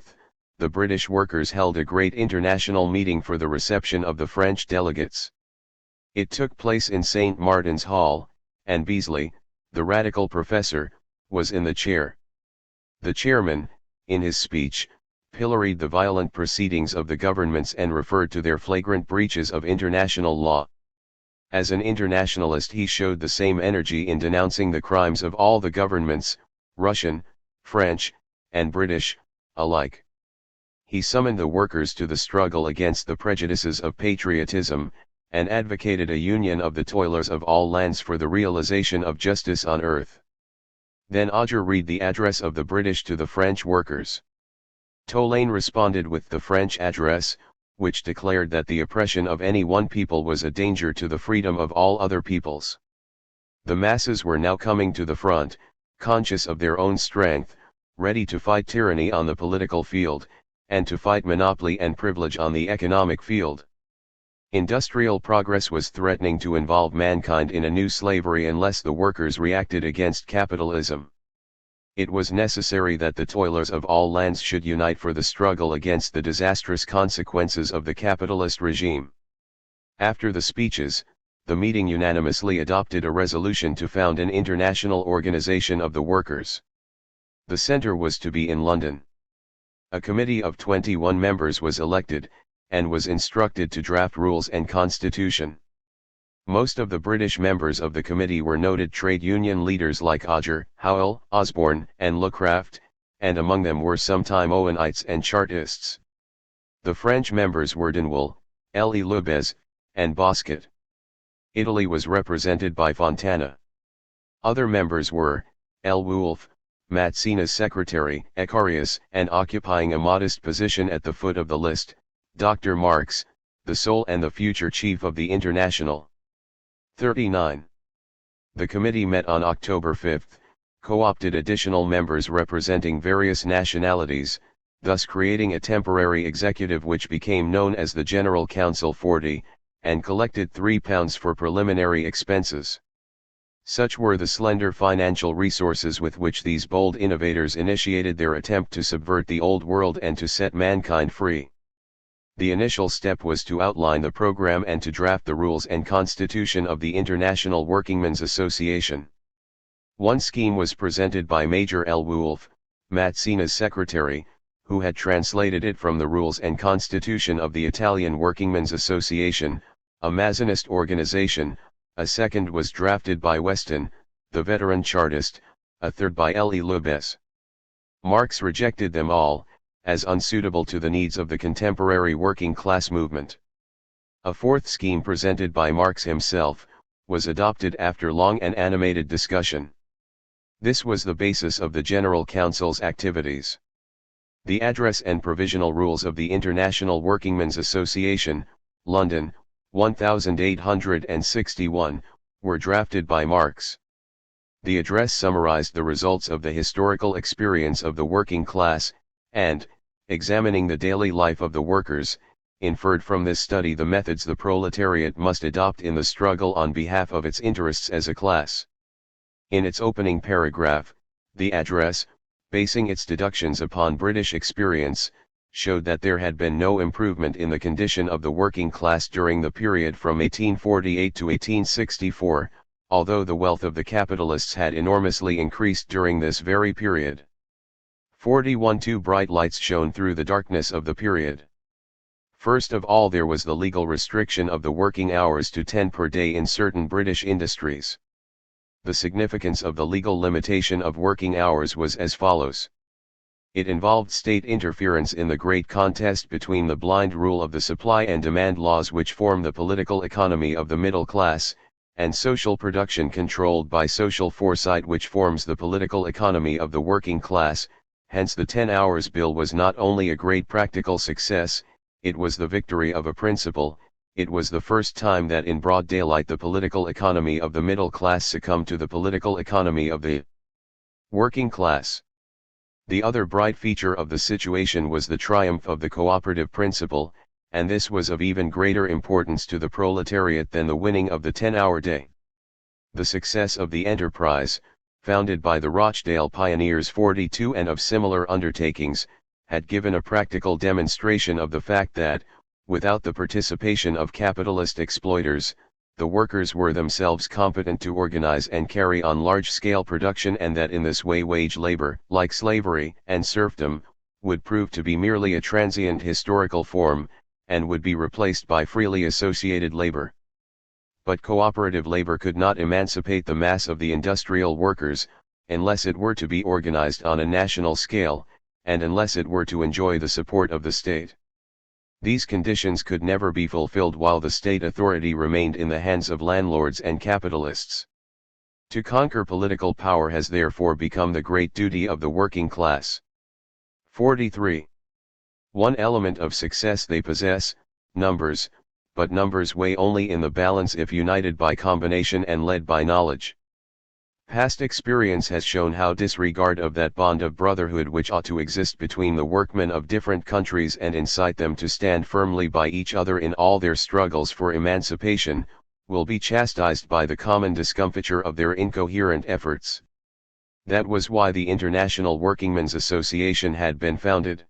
the British workers held a great international meeting for the reception of the French delegates. It took place in St. Martin's Hall, and Beazley, the radical professor, was in the chair. The chairman, in his speech, pilloried the violent proceedings of the governments and referred to their flagrant breaches of international law. As an internationalist he showed the same energy in denouncing the crimes of all the governments, Russian, French, and British, alike. He summoned the workers to the struggle against the prejudices of patriotism, and advocated a union of the toilers of all lands for the realization of justice on earth. Then Auger read the address of the British to the French workers. Tolaine responded with the French address, which declared that the oppression of any one people was a danger to the freedom of all other peoples. The masses were now coming to the front, conscious of their own strength, ready to fight tyranny on the political field, and to fight monopoly and privilege on the economic field. Industrial progress was threatening to involve mankind in a new slavery unless the workers reacted against capitalism. It was necessary that the toilers of all lands should unite for the struggle against the disastrous consequences of the capitalist regime. After the speeches, the meeting unanimously adopted a resolution to found an international organization of the workers. The centre was to be in London. A committee of 21 members was elected, and was instructed to draft rules and constitution. Most of the British members of the committee were noted trade union leaders like Auger, Howell, Osborne, and Lucraft, and among them were sometime Owenites and Chartists. The French members were Denwall, L. E. Lubez, and Bosquet. Italy was represented by Fontana. Other members were, L. Wolfe, Mazzina's secretary, Ecarius, and occupying a modest position at the foot of the list, Dr. Marx, the sole and the future chief of the International. 39. The committee met on October 5, co-opted additional members representing various nationalities, thus creating a temporary executive which became known as the General Council 40, and collected £3 for preliminary expenses. Such were the slender financial resources with which these bold innovators initiated their attempt to subvert the old world and to set mankind free. The initial step was to outline the program and to draft the rules and constitution of the International Workingmen's Association. One scheme was presented by Major L. Wolfe, Mazzina's secretary, who had translated it from the rules and constitution of the Italian Workingmen's Association, a Mazzonist organization. A second was drafted by Weston, the veteran Chartist, a third by Elie Loubès. Marx rejected them all, as unsuitable to the needs of the contemporary working class movement. A fourth scheme presented by Marx himself, was adopted after long and animated discussion. This was the basis of the General Council's activities. The Address and Provisional Rules of the International Workingmen's Association, London, 1861, were drafted by Marx. The address summarized the results of the historical experience of the working class, and, examining the daily life of the workers, inferred from this study the methods the proletariat must adopt in the struggle on behalf of its interests as a class. In its opening paragraph, the address, basing its deductions upon British experience, showed that there had been no improvement in the condition of the working class during the period from 1848 to 1864, although the wealth of the capitalists had enormously increased during this very period. 41 Two bright lights shone through the darkness of the period. First of all, there was the legal restriction of the working hours to 10 per day in certain British industries. The significance of the legal limitation of working hours was as follows. It involved state interference in the great contest between the blind rule of the supply and demand laws which form the political economy of the middle class, and social production controlled by social foresight which forms the political economy of the working class. Hence the 10 Hours Bill was not only a great practical success, it was the victory of a principle. It was the first time that in broad daylight the political economy of the middle class succumbed to the political economy of the working class. The other bright feature of the situation was the triumph of the cooperative principle, and this was of even greater importance to the proletariat than the winning of the 10-hour day. The success of the enterprise, founded by the Rochdale pioneers 42 and of similar undertakings, had given a practical demonstration of the fact that, without the participation of capitalist exploiters, the workers were themselves competent to organize and carry on large-scale production, and that in this way wage labor, like slavery and serfdom, would prove to be merely a transient historical form, and would be replaced by freely associated labor. But cooperative labor could not emancipate the mass of the industrial workers, unless it were to be organized on a national scale, and unless it were to enjoy the support of the state. These conditions could never be fulfilled while the state authority remained in the hands of landlords and capitalists. To conquer political power has therefore become the great duty of the working class. 43. One element of success they possess, numbers, but numbers weigh only in the balance if united by combination and led by knowledge. Past experience has shown how disregard of that bond of brotherhood which ought to exist between the workmen of different countries and incite them to stand firmly by each other in all their struggles for emancipation, will be chastised by the common discomfiture of their incoherent efforts. That was why the International Workingmen's Association had been founded.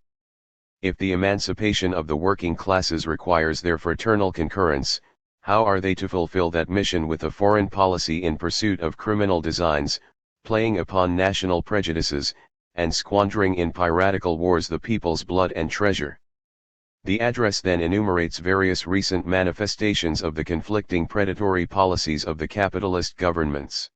If the emancipation of the working classes requires their fraternal concurrence, how are they to fulfill that mission with a foreign policy in pursuit of criminal designs, playing upon national prejudices, and squandering in piratical wars the people's blood and treasure? The address then enumerates various recent manifestations of the conflicting predatory policies of the capitalist governments.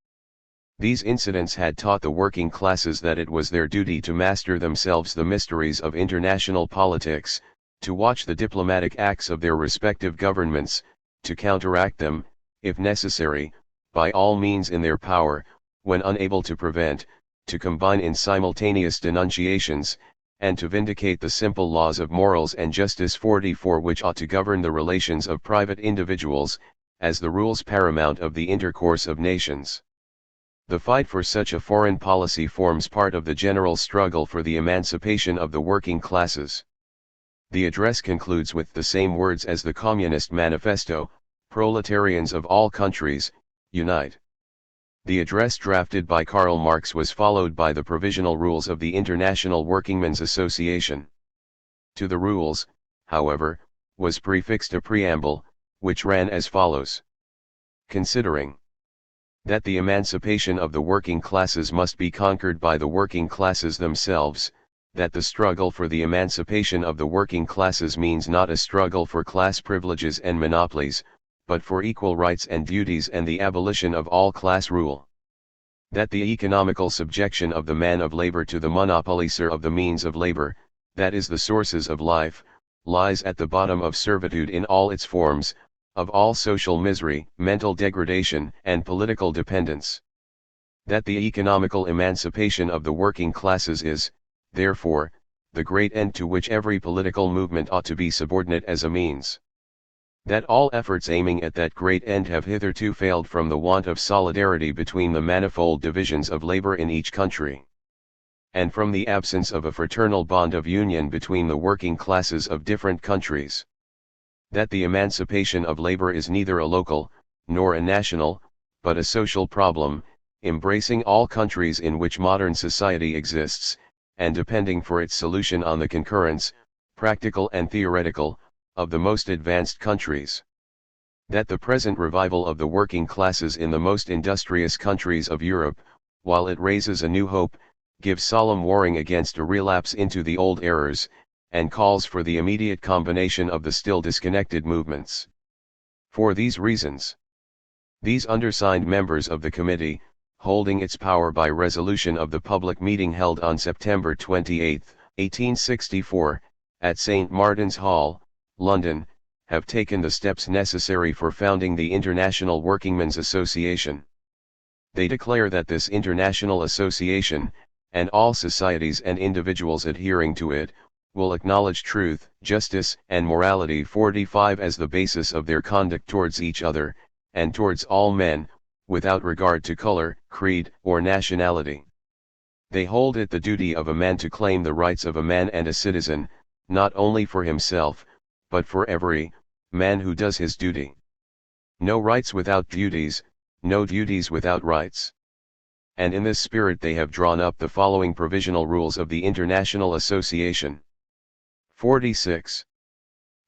These incidents had taught the working classes that it was their duty to master themselves the mysteries of international politics, to watch the diplomatic acts of their respective governments, to counteract them, if necessary, by all means in their power, when unable to prevent, to combine in simultaneous denunciations, and to vindicate the simple laws of morals and justice 44 which ought to govern the relations of private individuals, as the rules paramount of the intercourse of nations. The fight for such a foreign policy forms part of the general struggle for the emancipation of the working classes. The address concludes with the same words as the Communist Manifesto: "Proletarians of all countries, unite." The address drafted by Karl Marx was followed by the Provisional Rules of the International Workingmen's Association. To the rules, however, was prefixed a preamble, which ran as follows. Considering that the emancipation of the working classes must be conquered by the working classes themselves, that the struggle for the emancipation of the working classes means not a struggle for class privileges and monopolies, but for equal rights and duties and the abolition of all class rule. That the economical subjection of the man of labor to the monopoliser of the means of labor, that is the sources of life, lies at the bottom of servitude in all its forms, of all social misery, mental degradation, and political dependence. That the economical emancipation of the working classes is, therefore, the great end to which every political movement ought to be subordinate as a means. That all efforts aiming at that great end have hitherto failed from the want of solidarity between the manifold divisions of labor in each country, and from the absence of a fraternal bond of union between the working classes of different countries. That the emancipation of labor is neither a local, nor a national, but a social problem, embracing all countries in which modern society exists, and depending for its solution on the concurrence, practical and theoretical, of the most advanced countries. That the present revival of the working classes in the most industrious countries of Europe, while it raises a new hope, gives solemn warning against a relapse into the old errors, and calls for the immediate combination of the still disconnected movements. For these reasons, these undersigned members of the committee, holding its power by resolution of the public meeting held on September 28, 1864, at St. Martin's Hall, London, have taken the steps necessary for founding the International Workingmen's Association. They declare that this international association, and all societies and individuals adhering to it, will acknowledge truth, justice, and morality 45 as the basis of their conduct towards each other, and towards all men, without regard to color, creed, or nationality. They hold it the duty of a man to claim the rights of a man and a citizen, not only for himself, but for every man who does his duty. No rights without duties, no duties without rights. And in this spirit they have drawn up the following provisional rules of the International Association. 46.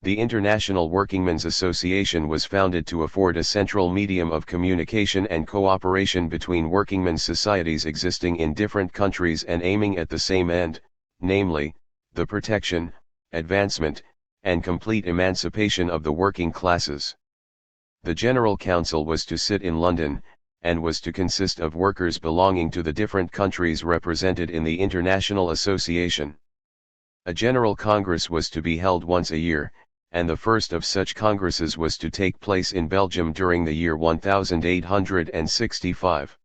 The International Workingmen's Association was founded to afford a central medium of communication and cooperation between workingmen's societies existing in different countries and aiming at the same end, namely, the protection, advancement, and complete emancipation of the working classes. The General Council was to sit in London, and was to consist of workers belonging to the different countries represented in the International Association. A General Congress was to be held once a year, and the first of such congresses was to take place in Belgium during the year 1865.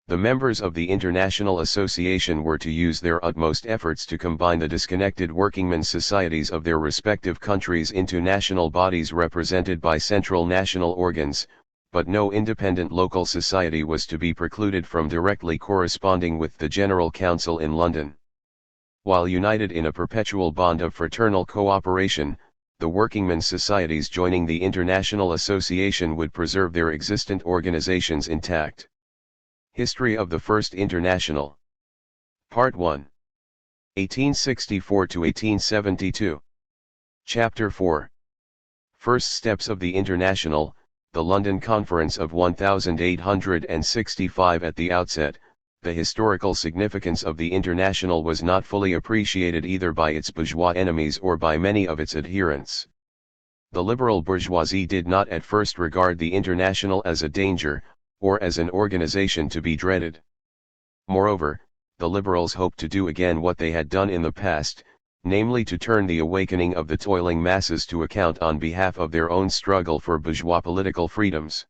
The members of the International Association were to use their utmost efforts to combine the disconnected workingmen's societies of their respective countries into national bodies represented by central national organs, but no independent local society was to be precluded from directly corresponding with the General Council in London. While united in a perpetual bond of fraternal cooperation, the workingmen's societies joining the International Association would preserve their existent organizations intact. History of the First International. Part 1. 1864 to 1872. Chapter 4. First steps of the International, the London Conference of 1865. At the outset, the historical significance of the International was not fully appreciated either by its bourgeois enemies or by many of its adherents. The liberal bourgeoisie did not at first regard the International as a danger, or as an organization to be dreaded. Moreover, the liberals hoped to do again what they had done in the past, namely to turn the awakening of the toiling masses to account on behalf of their own struggle for bourgeois political freedoms.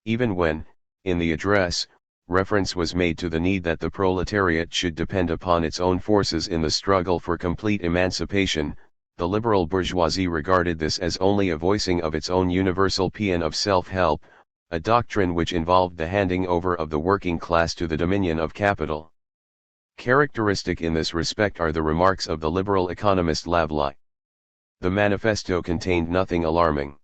Even when, in the address, reference was made to the need that the proletariat should depend upon its own forces in the struggle for complete emancipation, the liberal bourgeoisie regarded this as only a voicing of its own universal paean of self-help, a doctrine which involved the handing over of the working class to the dominion of capital. Characteristic in this respect are the remarks of the liberal economist Lavely. The manifesto contained nothing alarming.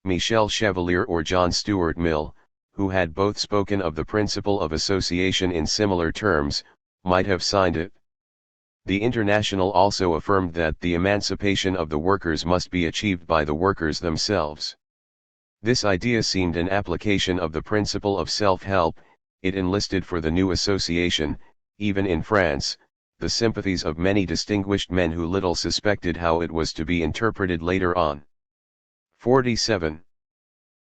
Michel Chevalier or John Stuart Mill, who had both spoken of the principle of association in similar terms, might have signed it. The International also affirmed that the emancipation of the workers must be achieved by the workers themselves. This idea seemed an application of the principle of self-help. It enlisted for the new association, even in France, the sympathies of many distinguished men who little suspected how it was to be interpreted later on. 47.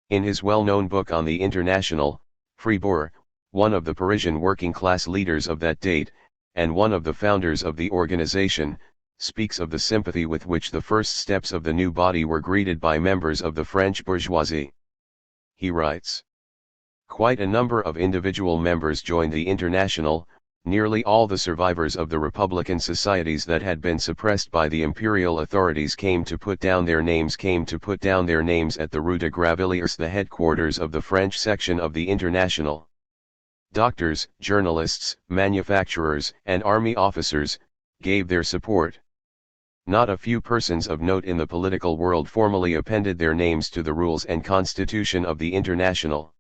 In his well-known book on the International, Fribourg, one of the Parisian working-class leaders of that date, and one of the founders of the organization, speaks of the sympathy with which the first steps of the new body were greeted by members of the French bourgeoisie. He writes, "Quite a number of individual members joined the International. Nearly all the survivors of the Republican societies that had been suppressed by the imperial authorities came to put down their names at the Rue de Gravilliers, the headquarters of the French section of the International. Doctors, journalists, manufacturers, and army officers gave their support. Not a few persons of note in the political world formally appended their names to the rules and constitution of the International.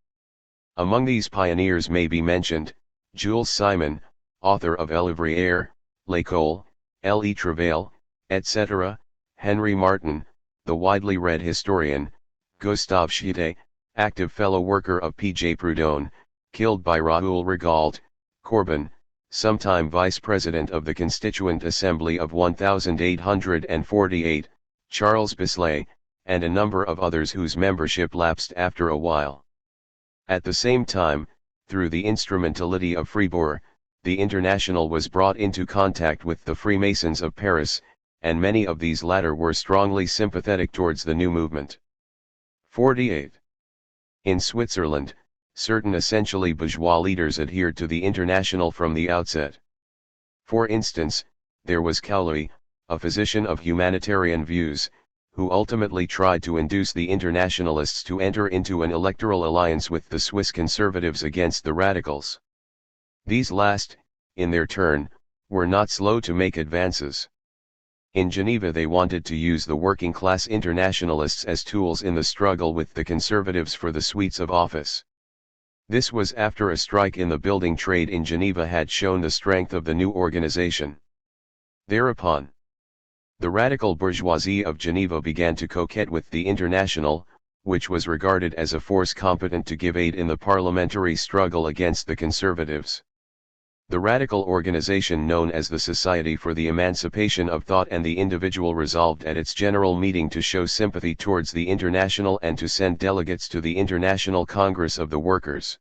Among these pioneers may be mentioned Jules Simon, author of L'Ouvrier, L'École, Le Travail, etc., Henry Martin, the widely read historian, Gustave Schette, active fellow worker of P.J. Proudhon, killed by Raoul Rigaud, Corbin, sometime vice president of the Constituent Assembly of 1848, Charles Bisley, and a number of others whose membership lapsed after a while. At the same time, through the instrumentality of Fribourg, the International was brought into contact with the Freemasons of Paris, and many of these latter were strongly sympathetic towards the new movement. 48. In Switzerland, certain essentially bourgeois leaders adhered to the International from the outset. For instance, there was Cauloy, a physician of humanitarian views, who ultimately tried to induce the Internationalists to enter into an electoral alliance with the Swiss conservatives against the radicals. These last, in their turn, were not slow to make advances. In Geneva they wanted to use the working-class internationalists as tools in the struggle with the conservatives for the suites of office. This was after a strike in the building trade in Geneva had shown the strength of the new organization. Thereupon, the radical bourgeoisie of Geneva began to coquette with the International, which was regarded as a force competent to give aid in the parliamentary struggle against the conservatives. The radical organization known as the Society for the Emancipation of Thought and the Individual resolved at its general meeting to show sympathy towards the International and to send delegates to the International Congress of the Workers.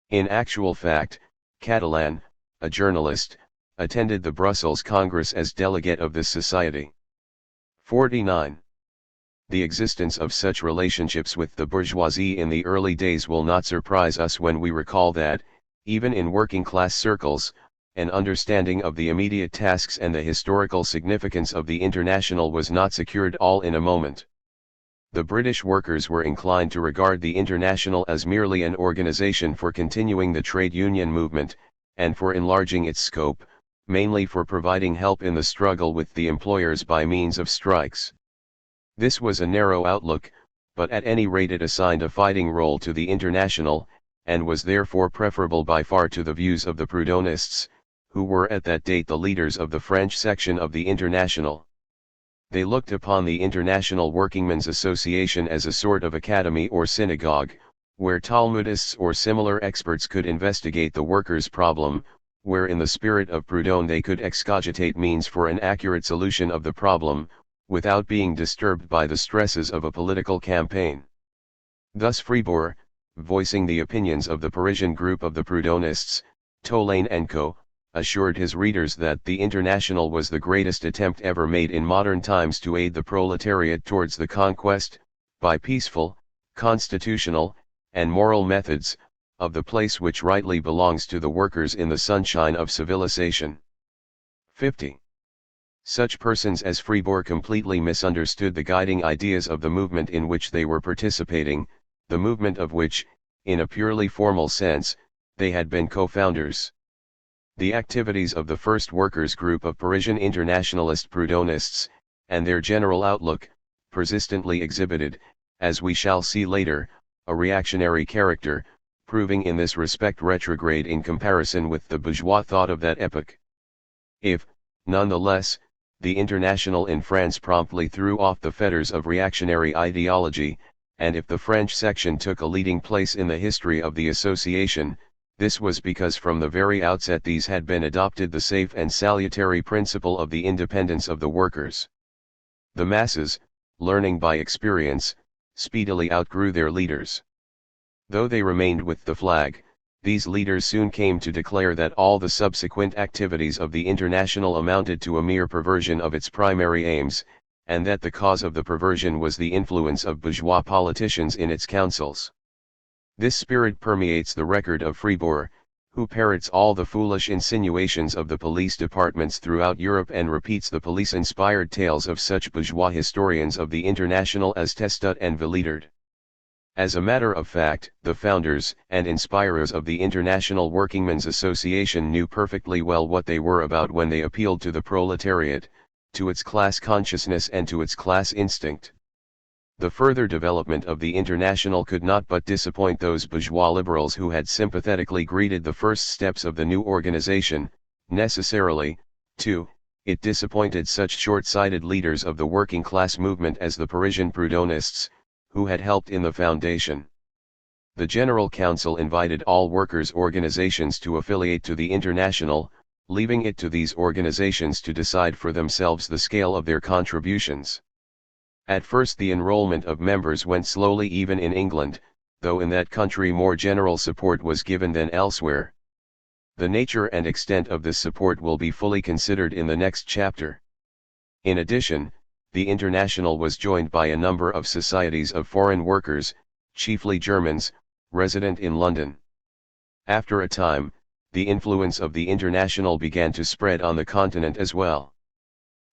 In actual fact, Catalan, a journalist, attended the Brussels Congress as delegate of this society. 49. The existence of such relationships with the bourgeoisie in the early days will not surprise us when we recall that, even in working-class circles, an understanding of the immediate tasks and the historical significance of the International was not secured all in a moment. The British workers were inclined to regard the International as merely an organization for continuing the trade union movement, and for enlarging its scope, mainly for providing help in the struggle with the employers by means of strikes. This was a narrow outlook, but at any rate it assigned a fighting role to the International, and was therefore preferable by far to the views of the Proudhonists, who were at that date the leaders of the French section of the International. They looked upon the International Workingmen's Association as a sort of academy or synagogue, where Talmudists or similar experts could investigate the workers' problem, where in the spirit of Proudhon they could excogitate means for an accurate solution of the problem, without being disturbed by the stresses of a political campaign. Thus Fribourg, voicing the opinions of the Parisian group of the Proudhonists, Tolaine and Co., assured his readers that the International was the greatest attempt ever made in modern times to aid the proletariat towards the conquest, by peaceful, constitutional, and moral methods, of the place which rightly belongs to the workers in the sunshine of civilization. 50. Such persons as Fribourg completely misunderstood the guiding ideas of the movement in which they were participating, the movement of which, in a purely formal sense, they had been co-founders. The activities of the first workers' group of Parisian internationalist Proudhonists, and their general outlook, persistently exhibited, as we shall see later, a reactionary character, proving in this respect retrograde in comparison with the bourgeois thought of that epoch. If, nonetheless, the International in France promptly threw off the fetters of reactionary ideology, and if the French section took a leading place in the history of the association, This was because from the very outset these had been adopted the safe and salutary principle of the independence of the workers. The masses, learning by experience, speedily outgrew their leaders. Though they remained with the flag, these leaders soon came to declare that all the subsequent activities of the International amounted to a mere perversion of its primary aims, and that the cause of the perversion was the influence of bourgeois politicians in its councils. This spirit permeates the record of Fribourg, who parrots all the foolish insinuations of the police departments throughout Europe and repeats the police-inspired tales of such bourgeois historians of the International as Testut and Villidard. As a matter of fact, the founders and inspirers of the International Workingmen's Association knew perfectly well what they were about when they appealed to the proletariat, to its class consciousness and to its class instinct. The further development of the International could not but disappoint those bourgeois liberals who had sympathetically greeted the first steps of the new organization. Necessarily, too, it disappointed such short-sighted leaders of the working class movement as the Parisian Proudhonists, who had helped in the foundation. The General Council invited all workers' organizations to affiliate to the International, leaving it to these organizations to decide for themselves the scale of their contributions. At first the enrollment of members went slowly even in England, though in that country more general support was given than elsewhere. The nature and extent of this support will be fully considered in the next chapter. In addition, the International was joined by a number of societies of foreign workers, chiefly Germans, resident in London. After a time, the influence of the International began to spread on the continent as well.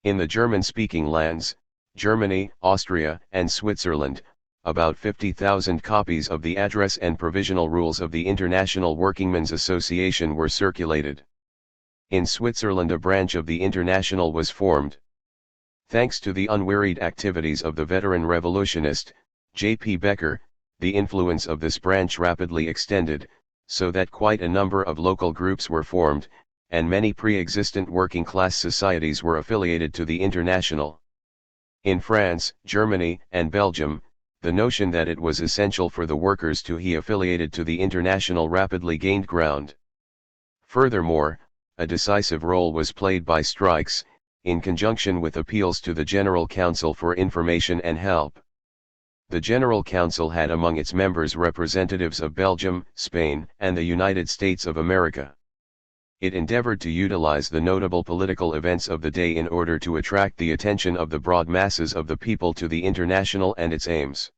In the German-speaking lands, Germany, Austria, and Switzerland, about 50,000 copies of the address and provisional rules of the International Workingmen's Association were circulated. In Switzerland a branch of the International was formed. Thanks to the unwearied activities of the veteran revolutionist, J.P. Becker, the influence of this branch rapidly extended, so that quite a number of local groups were formed, and many pre-existent working-class societies were affiliated to the International. In France, Germany, and Belgium, the notion that it was essential for the workers to be affiliated to the International rapidly gained ground. Furthermore, a decisive role was played by strikes, in conjunction with appeals to the General Council for information and help. The General Council had among its members representatives of Belgium, Spain, and the United States of America. It endeavored to utilize the notable political events of the day in order to attract the attention of the broad masses of the people to the International and its aims.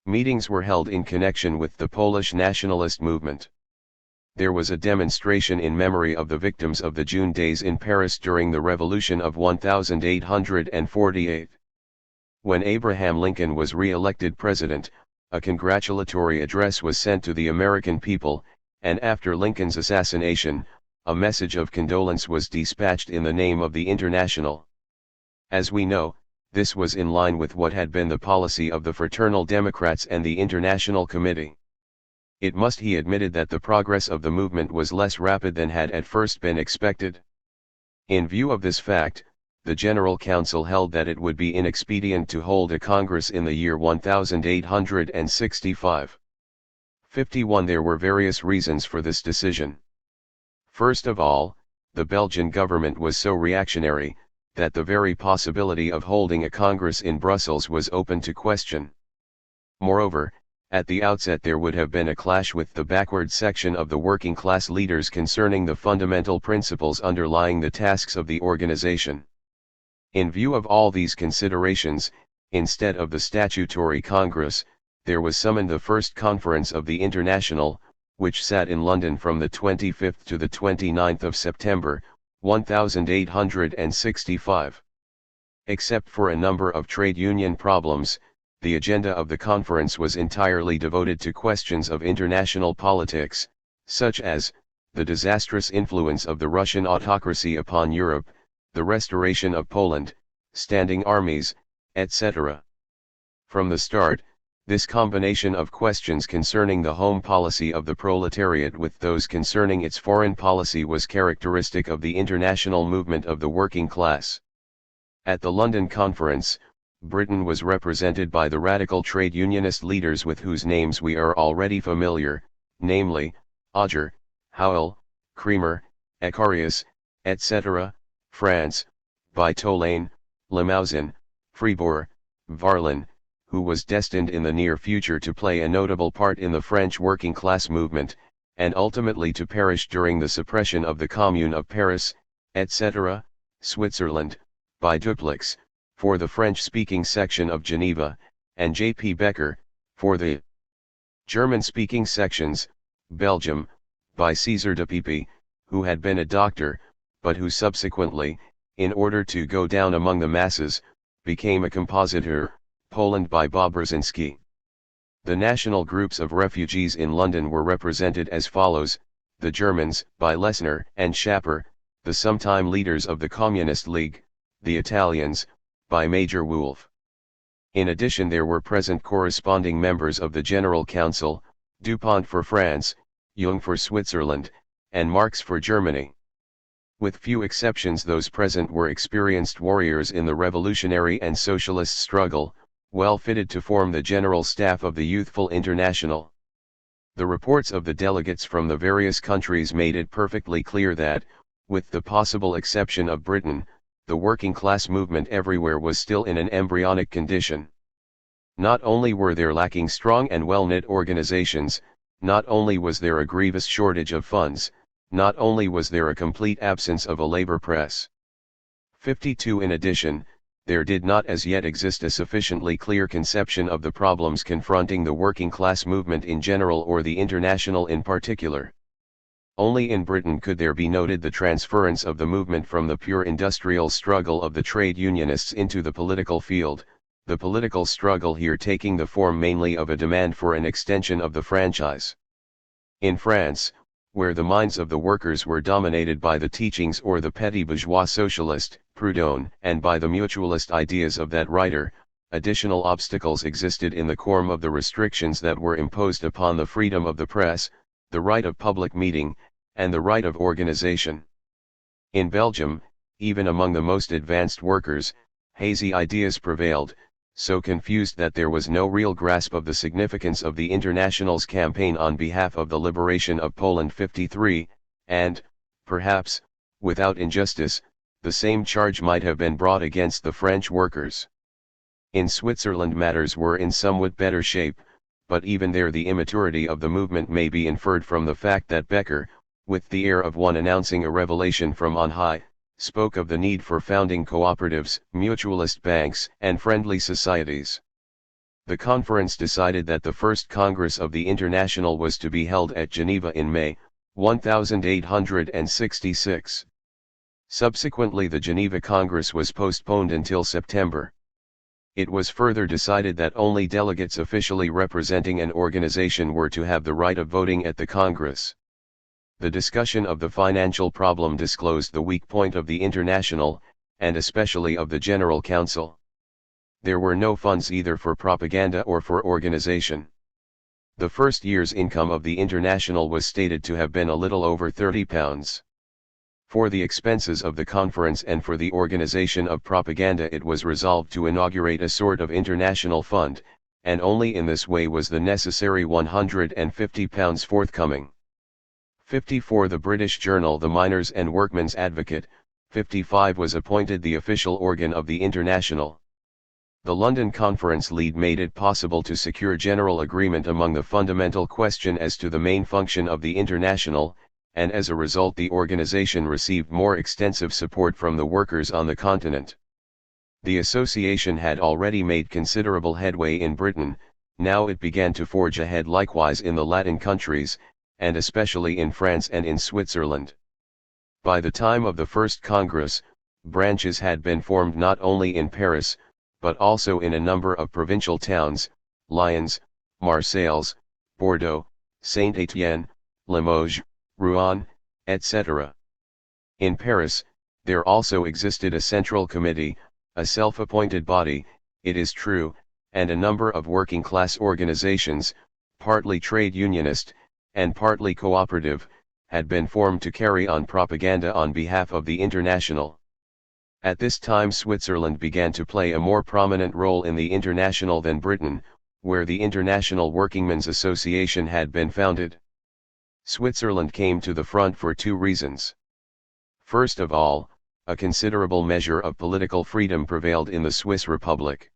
Meetings were held in connection with the Polish nationalist movement. There was a demonstration in memory of the victims of the June days in Paris during the Revolution of 1848. When Abraham Lincoln was re-elected president, a congratulatory address was sent to the American people, and after Lincoln's assassination, a message of condolence was dispatched in the name of the International. As we know, this was in line with what had been the policy of the Fraternal Democrats and the International Committee. It must be admitted that the progress of the movement was less rapid than had at first been expected. In view of this fact, the General Council held that it would be inexpedient to hold a Congress in the year 1865. 51 There were various reasons for this decision. First of all, the Belgian government was so reactionary, that the very possibility of holding a Congress in Brussels was open to question. Moreover, at the outset there would have been a clash with the backward section of the working class leaders concerning the fundamental principles underlying the tasks of the organization. In view of all these considerations, instead of the statutory Congress, there was summoned the first conference of the International, which sat in London from the 25th to the 29th of September, 1865. Except for a number of trade union problems, the agenda of the conference was entirely devoted to questions of international politics, such as the disastrous influence of the Russian autocracy upon Europe, the restoration of Poland, standing armies, etc. From the start, this combination of questions concerning the home policy of the proletariat with those concerning its foreign policy was characteristic of the international movement of the working class. At the London Conference, Britain was represented by the radical trade unionist leaders with whose names we are already familiar, namely, Odger, Howell, Cremer, Ecarius, etc., France, by Tolaine, Limousin, Fribourg, Varlin, who was destined in the near future to play a notable part in the French working class movement, and ultimately to perish during the suppression of the Commune of Paris, etc., Switzerland, by Dupleix, for the French-speaking section of Geneva, and J. P. Becker, for the German-speaking sections, Belgium, by César de Pepy, who had been a doctor, but who subsequently, in order to go down among the masses, became a compositor, Poland by Bob Brzezinski. The national groups of refugees in London were represented as follows: the Germans, by Lessner and Schapper, the sometime leaders of the Communist League; the Italians, by Major Wolff. In addition there were present corresponding members of the General Council, Dupont for France, Jung for Switzerland, and Marx for Germany. With few exceptions those present were experienced warriors in the revolutionary and socialist struggle, well fitted to form the general staff of the youthful International. The reports of the delegates from the various countries made it perfectly clear that, with the possible exception of Britain, the working class movement everywhere was still in an embryonic condition. Not only were there lacking strong and well-knit organizations, not only was there a grievous shortage of funds, not only was there a complete absence of a labor press. 52 In addition, there did not as yet exist a sufficiently clear conception of the problems confronting the working class movement in general or the International in particular. Only in Britain could there be noted the transference of the movement from the pure industrial struggle of the trade unionists into the political field, the political struggle here taking the form mainly of a demand for an extension of the franchise. In France, where the minds of the workers were dominated by the teachings or the petty bourgeois socialist, Proudhon, and by the mutualist ideas of that writer, additional obstacles existed in the form of the restrictions that were imposed upon the freedom of the press, the right of public meeting, and the right of organization. In Belgium, even among the most advanced workers, hazy ideas prevailed, so confused that there was no real grasp of the significance of the International's campaign on behalf of the liberation of Poland 53, and, perhaps, without injustice, the same charge might have been brought against the French workers. In Switzerland matters were in somewhat better shape, but even there the immaturity of the movement may be inferred from the fact that Becker, with the air of one announcing a revelation from on high, spoke of the need for founding cooperatives, mutualist banks, and friendly societies. The conference decided that the first Congress of the International was to be held at Geneva in May, 1866. Subsequently the Geneva Congress was postponed until September. It was further decided that only delegates officially representing an organization were to have the right of voting at the Congress. The discussion of the financial problem disclosed the weak point of the International, and especially of the General Council. There were no funds either for propaganda or for organization. The first year's income of the International was stated to have been a little over £30. For the expenses of the conference and for the organization of propaganda it was resolved to inaugurate a sort of international fund, and only in this way was the necessary £150 forthcoming. 54 The British journal The Miners' and Workmen's Advocate, 55 was appointed the official organ of the International. The London Conference lead made it possible to secure general agreement among the fundamental question as to the main function of the International, and as a result the organization received more extensive support from the workers on the continent. The association had already made considerable headway in Britain, now it began to forge ahead likewise in the Latin countries, and especially in France and in Switzerland. By the time of the first Congress, branches had been formed not only in Paris, but also in a number of provincial towns, Lyons, Marseilles, Bordeaux, Saint-Étienne, Limoges, Rouen, etc. In Paris, there also existed a central committee, a self-appointed body, it is true, and a number of working-class organizations, partly trade unionist, and partly cooperative, had been formed to carry on propaganda on behalf of the International. At this time Switzerland began to play a more prominent role in the International than Britain, where the International Workingmen's Association had been founded. Switzerland came to the front for two reasons. First of all, a considerable measure of political freedom prevailed in the Swiss Republic.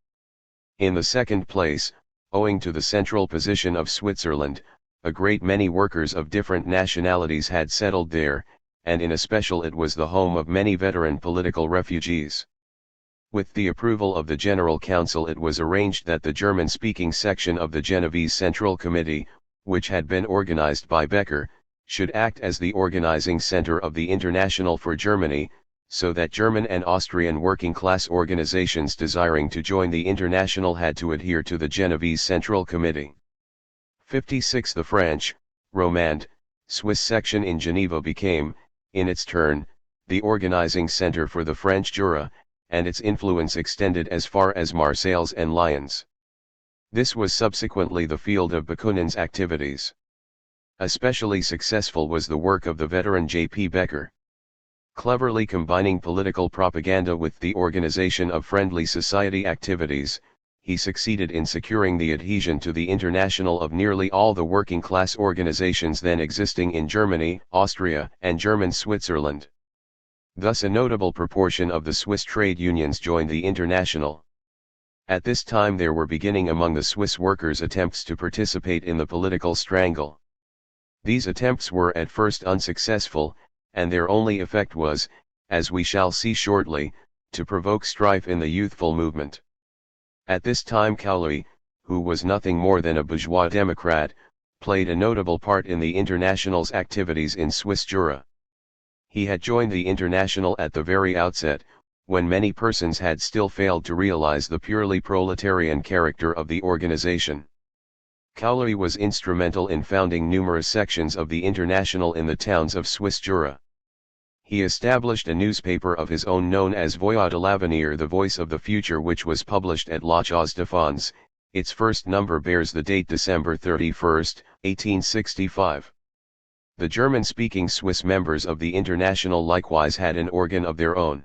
In the second place, owing to the central position of Switzerland, a great many workers of different nationalities had settled there, and in especial it was the home of many veteran political refugees. With the approval of the General Council, it was arranged that the German-speaking section of the Genovese Central Committee, which had been organized by Becker, should act as the organizing center of the International for Germany, so that German and Austrian working-class organizations desiring to join the International had to adhere to the Genovese Central Committee. 56. The French, Romande, Swiss section in Geneva became, in its turn, the organizing center for the French Jura, and its influence extended as far as Marseilles and Lyons. This was subsequently the field of Bakunin's activities. Especially successful was the work of the veteran J.P. Becker. Cleverly combining political propaganda with the organization of friendly society activities, he succeeded in securing the adhesion to the International of nearly all the working-class organizations then existing in Germany, Austria, and German Switzerland. Thus a notable proportion of the Swiss trade unions joined the International. At this time there were beginning among the Swiss workers attempts to participate in the political struggle. These attempts were at first unsuccessful, and their only effect was, as we shall see shortly, to provoke strife in the youthful movement. At this time Caulery, who was nothing more than a bourgeois democrat, played a notable part in the International's activities in Swiss Jura. He had joined the International at the very outset, when many persons had still failed to realize the purely proletarian character of the organization. Caulery was instrumental in founding numerous sections of the International in the towns of Swiss Jura. He established a newspaper of his own known as Voix de l'Avenir, the Voice of the Future, which was published at La Chose de France. Its first number bears the date December 31, 1865. The German-speaking Swiss members of the International likewise had an organ of their own.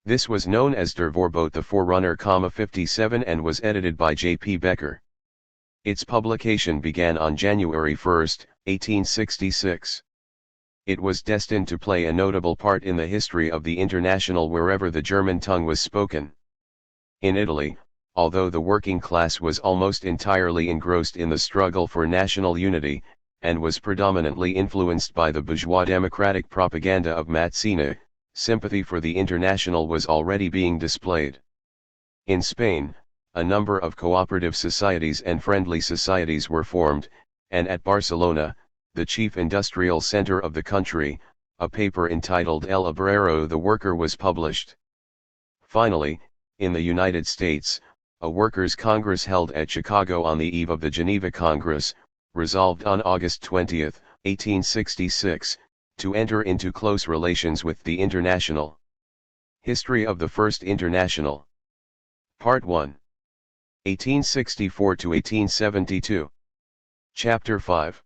This was known as Der Vorbote, the Forerunner, 57, and was edited by J.P. Becker. Its publication began on January 1, 1866. It was destined to play a notable part in the history of the International wherever the German tongue was spoken. In Italy, although the working class was almost entirely engrossed in the struggle for national unity, and was predominantly influenced by the bourgeois democratic propaganda of Mazzini, sympathy for the International was already being displayed. In Spain, a number of cooperative societies and friendly societies were formed, and at Barcelona, the chief industrial center of the country, a paper entitled El Obrero, the Worker, was published. Finally, in the United States, a workers' congress held at Chicago on the eve of the Geneva Congress, resolved on August 20, 1866, to enter into close relations with the International. History of the First International. Part 1. 1864 to 1872. Chapter 5.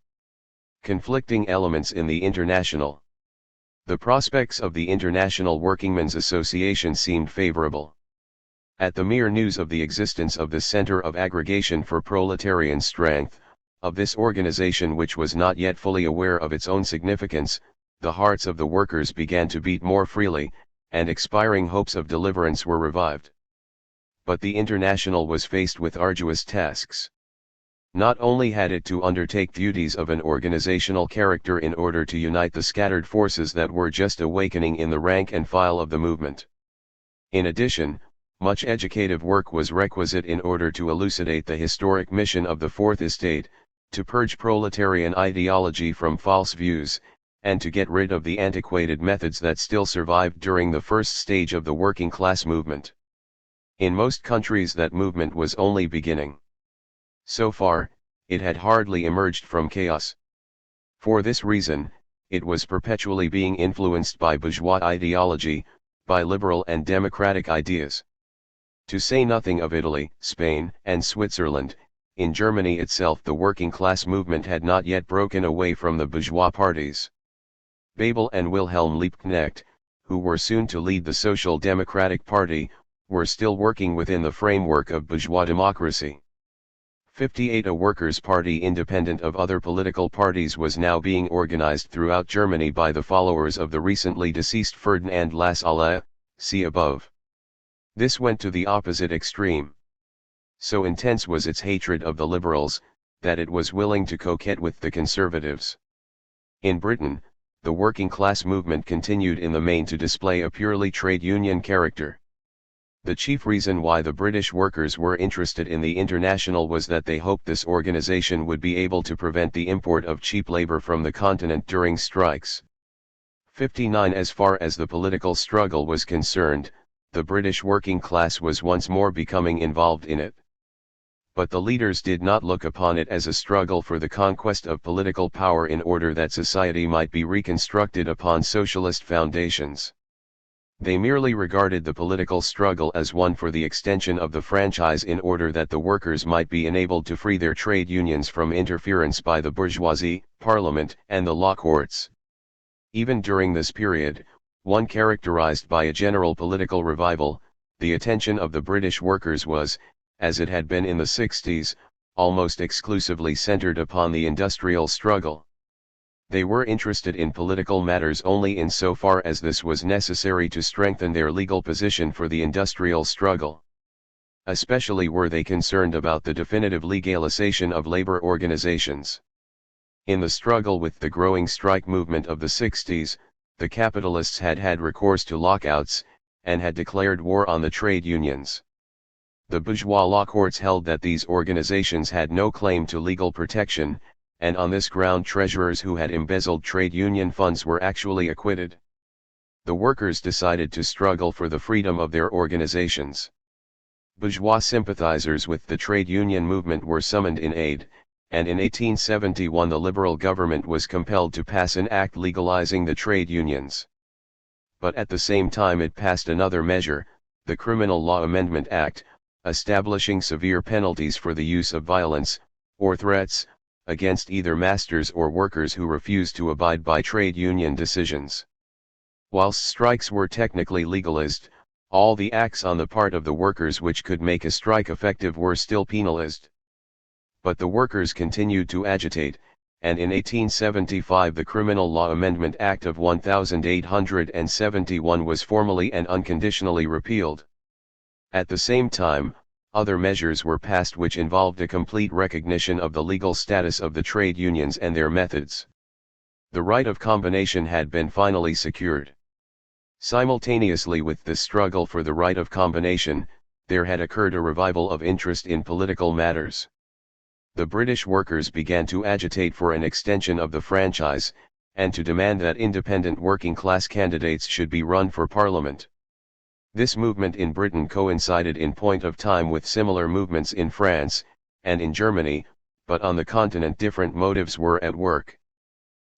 Conflicting elements in the International. The prospects of the International Workingmen's Association seemed favorable. At the mere news of the existence of the center of aggregation for proletarian strength, of this organization which was not yet fully aware of its own significance, the hearts of the workers began to beat more freely, and expiring hopes of deliverance were revived. But the International was faced with arduous tasks. Not only had it to undertake duties of an organizational character in order to unite the scattered forces that were just awakening in the rank and file of the movement. In addition, much educative work was requisite in order to elucidate the historic mission of the Fourth Estate, to purge proletarian ideology from false views, and to get rid of the antiquated methods that still survived during the first stage of the working class movement. In most countries that movement was only beginning. So far, it had hardly emerged from chaos. For this reason, it was perpetually being influenced by bourgeois ideology, by liberal and democratic ideas. To say nothing of Italy, Spain, and Switzerland, in Germany itself the working class movement had not yet broken away from the bourgeois parties. Bebel and Wilhelm Liebknecht, who were soon to lead the Social Democratic Party, were still working within the framework of bourgeois democracy. 58 A Workers' Party independent of other political parties was now being organized throughout Germany by the followers of the recently deceased Ferdinand Lassalle, see above. This went to the opposite extreme. So intense was its hatred of the liberals, that it was willing to coquette with the conservatives. In Britain, the working class movement continued in the main to display a purely trade union character. The chief reason why the British workers were interested in the International was that they hoped this organization would be able to prevent the import of cheap labor from the continent during strikes. 59 As far as the political struggle was concerned, the British working class was once more becoming involved in it. But the leaders did not look upon it as a struggle for the conquest of political power in order that society might be reconstructed upon socialist foundations. They merely regarded the political struggle as one for the extension of the franchise in order that the workers might be enabled to free their trade unions from interference by the bourgeoisie, parliament, and the law courts. Even during this period, one characterized by a general political revival, the attention of the British workers was, as it had been in the 60s, almost exclusively centered upon the industrial struggle. They were interested in political matters only insofar as this was necessary to strengthen their legal position for the industrial struggle. Especially were they concerned about the definitive legalization of labor organizations. In the struggle with the growing strike movement of the 60s, the capitalists had had recourse to lockouts, and had declared war on the trade unions. The bourgeois law courts held that these organizations had no claim to legal protection, and on this ground treasurers who had embezzled trade union funds were actually acquitted. The workers decided to struggle for the freedom of their organizations. Bourgeois sympathizers with the trade union movement were summoned in aid, and in 1871 the Liberal government was compelled to pass an act legalizing the trade unions. But at the same time it passed another measure, the Criminal Law Amendment Act, establishing severe penalties for the use of violence, or threats, against either masters or workers who refused to abide by trade union decisions. Whilst strikes were technically legalized, all the acts on the part of the workers which could make a strike effective were still penalized. But the workers continued to agitate, and in 1875 the Criminal Law Amendment Act of 1871 was formally and unconditionally repealed. At the same time, other measures were passed which involved a complete recognition of the legal status of the trade unions and their methods. The right of combination had been finally secured. Simultaneously with this struggle for the right of combination, there had occurred a revival of interest in political matters. The British workers began to agitate for an extension of the franchise, and to demand that independent working class candidates should be run for parliament. This movement in Britain coincided in point of time with similar movements in France, and in Germany, but on the continent different motives were at work.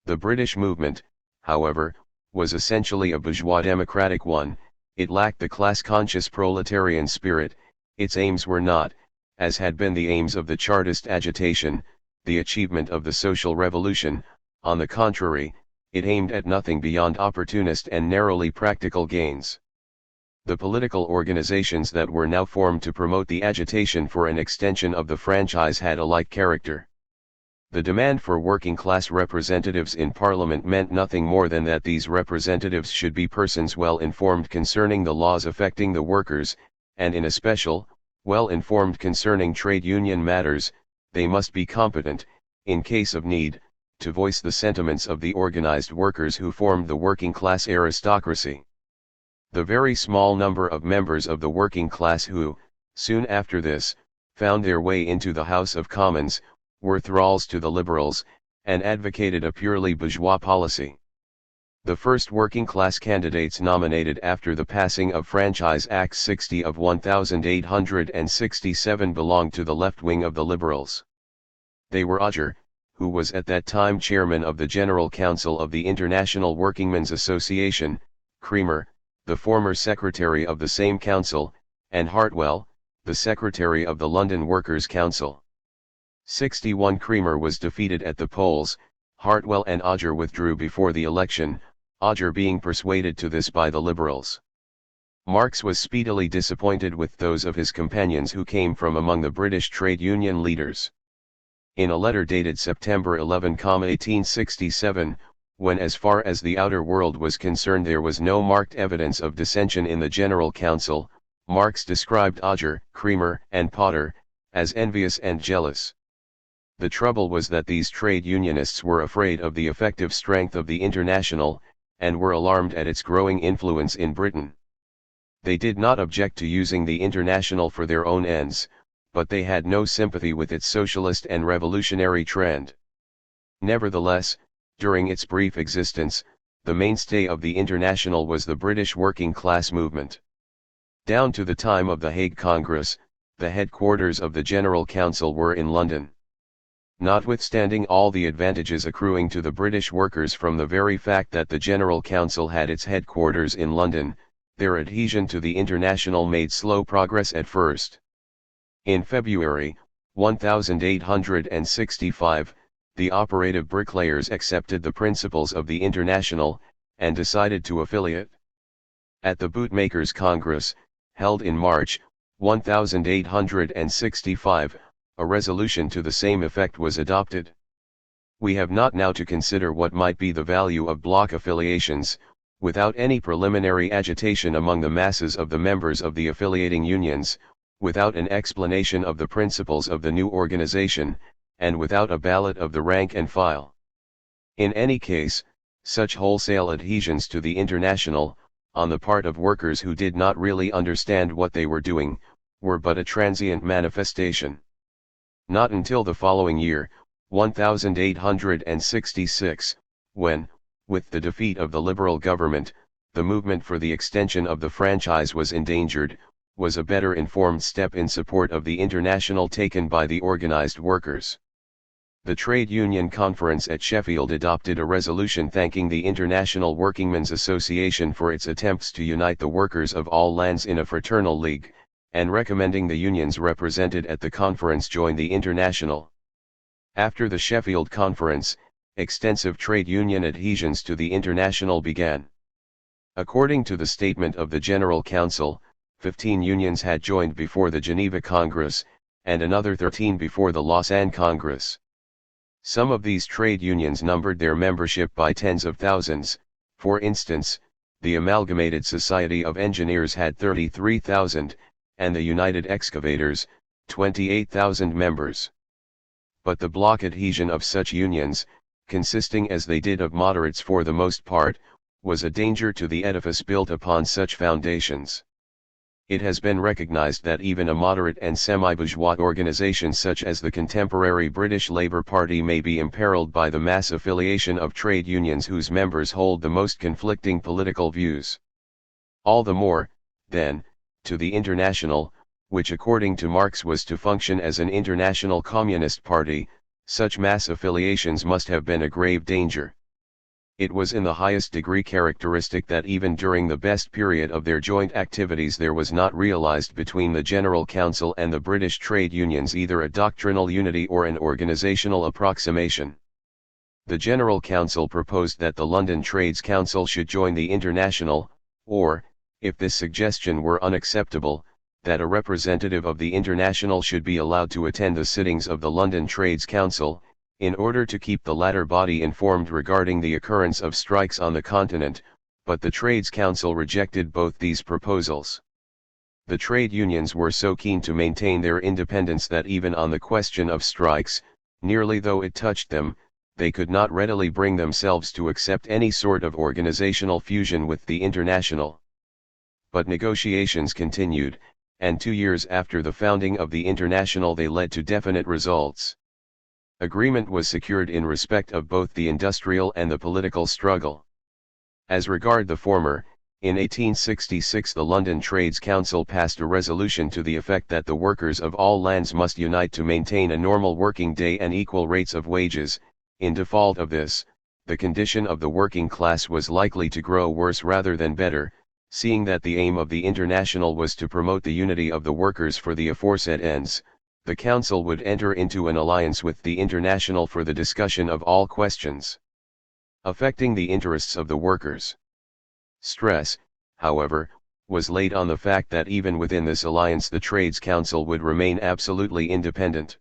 The British movement, however, was essentially a bourgeois democratic one, it lacked the class-conscious proletarian spirit, its aims were not, as had been the aims of the Chartist agitation, the achievement of the social revolution. On the contrary, it aimed at nothing beyond opportunist and narrowly practical gains. The political organizations that were now formed to promote the agitation for an extension of the franchise had a like character. The demand for working-class representatives in Parliament meant nothing more than that these representatives should be persons well informed concerning the laws affecting the workers, and in especial, well informed concerning trade union matters. They must be competent, in case of need, to voice the sentiments of the organized workers who formed the working-class aristocracy. The very small number of members of the working class who, soon after this, found their way into the House of Commons, were thralls to the liberals, and advocated a purely bourgeois policy. The first working class candidates nominated after the passing of Franchise Act 60 of 1867 belonged to the left wing of the liberals. They were Odger, who was at that time chairman of the General Council of the International Workingmen's Association, Cremer, the former secretary of the same council, and Hartwell, the secretary of the London Workers' Council. 61 Cremer was defeated at the polls, Hartwell and Odger withdrew before the election, Odger being persuaded to this by the Liberals. Marx was speedily disappointed with those of his companions who came from among the British trade union leaders. In a letter dated September 11, 1867, when as far as the outer world was concerned there was no marked evidence of dissension in the General Council, Marx described Auger, Cremer, and Potter as envious and jealous. The trouble was that these trade unionists were afraid of the effective strength of the International, and were alarmed at its growing influence in Britain. They did not object to using the International for their own ends, but they had no sympathy with its socialist and revolutionary trend. Nevertheless, during its brief existence, the mainstay of the International was the British working class movement. Down to the time of the Hague Congress, the headquarters of the General Council were in London. Notwithstanding all the advantages accruing to the British workers from the very fact that the General Council had its headquarters in London, their adhesion to the International made slow progress at first. In February, 1865, the operative bricklayers accepted the principles of the International, and decided to affiliate. At the Bootmakers' Congress, held in March, 1865, a resolution to the same effect was adopted. We have not now to consider what might be the value of block affiliations, without any preliminary agitation among the masses of the members of the affiliating unions, without an explanation of the principles of the new organization, and without a ballot of the rank and file. In any case, such wholesale adhesions to the International, on the part of workers who did not really understand what they were doing, were but a transient manifestation. Not until the following year, 1866, when, with the defeat of the Liberal government, the movement for the extension of the franchise was endangered, was a better informed step in support of the International taken by the organized workers. The Trade Union Conference at Sheffield adopted a resolution thanking the International Workingmen's Association for its attempts to unite the workers of all lands in a fraternal league, and recommending the unions represented at the conference join the International. After the Sheffield Conference, extensive trade union adhesions to the International began. According to the statement of the General Council, 15 unions had joined before the Geneva Congress, and another 13 before the Lausanne Congress. Some of these trade unions numbered their membership by tens of thousands. For instance, the Amalgamated Society of Engineers had 33,000, and the United Excavators, 28,000 members. But the block adhesion of such unions, consisting as they did of moderates for the most part, was a danger to the edifice built upon such foundations. It has been recognized that even a moderate and semi-bourgeois organization such as the contemporary British Labour Party may be imperiled by the mass affiliation of trade unions whose members hold the most conflicting political views. All the more, then, to the International, which according to Marx was to function as an international communist party, such mass affiliations must have been a grave danger. It was in the highest degree characteristic that even during the best period of their joint activities there was not realized between the General Council and the British trade unions either a doctrinal unity or an organizational approximation. The General Council proposed that the London Trades Council should join the International, or, if this suggestion were unacceptable, that a representative of the International should be allowed to attend the sittings of the London Trades Council, in order to keep the latter body informed regarding the occurrence of strikes on the continent, but the Trades Council rejected both these proposals. The trade unions were so keen to maintain their independence that even on the question of strikes, nearly though it touched them, they could not readily bring themselves to accept any sort of organizational fusion with the International. But negotiations continued, and 2 years after the founding of the International they led to definite results. Agreement was secured in respect of both the industrial and the political struggle. As regard the former, in 1866 the London Trades Council passed a resolution to the effect that the workers of all lands must unite to maintain a normal working day and equal rates of wages. In default of this, the condition of the working class was likely to grow worse rather than better, seeing that the aim of the International was to promote the unity of the workers for the aforesaid ends. The Council would enter into an alliance with the International for the discussion of all questions affecting the interests of the workers. Stress, however, was laid on the fact that even within this alliance the Trades Council would remain absolutely independent.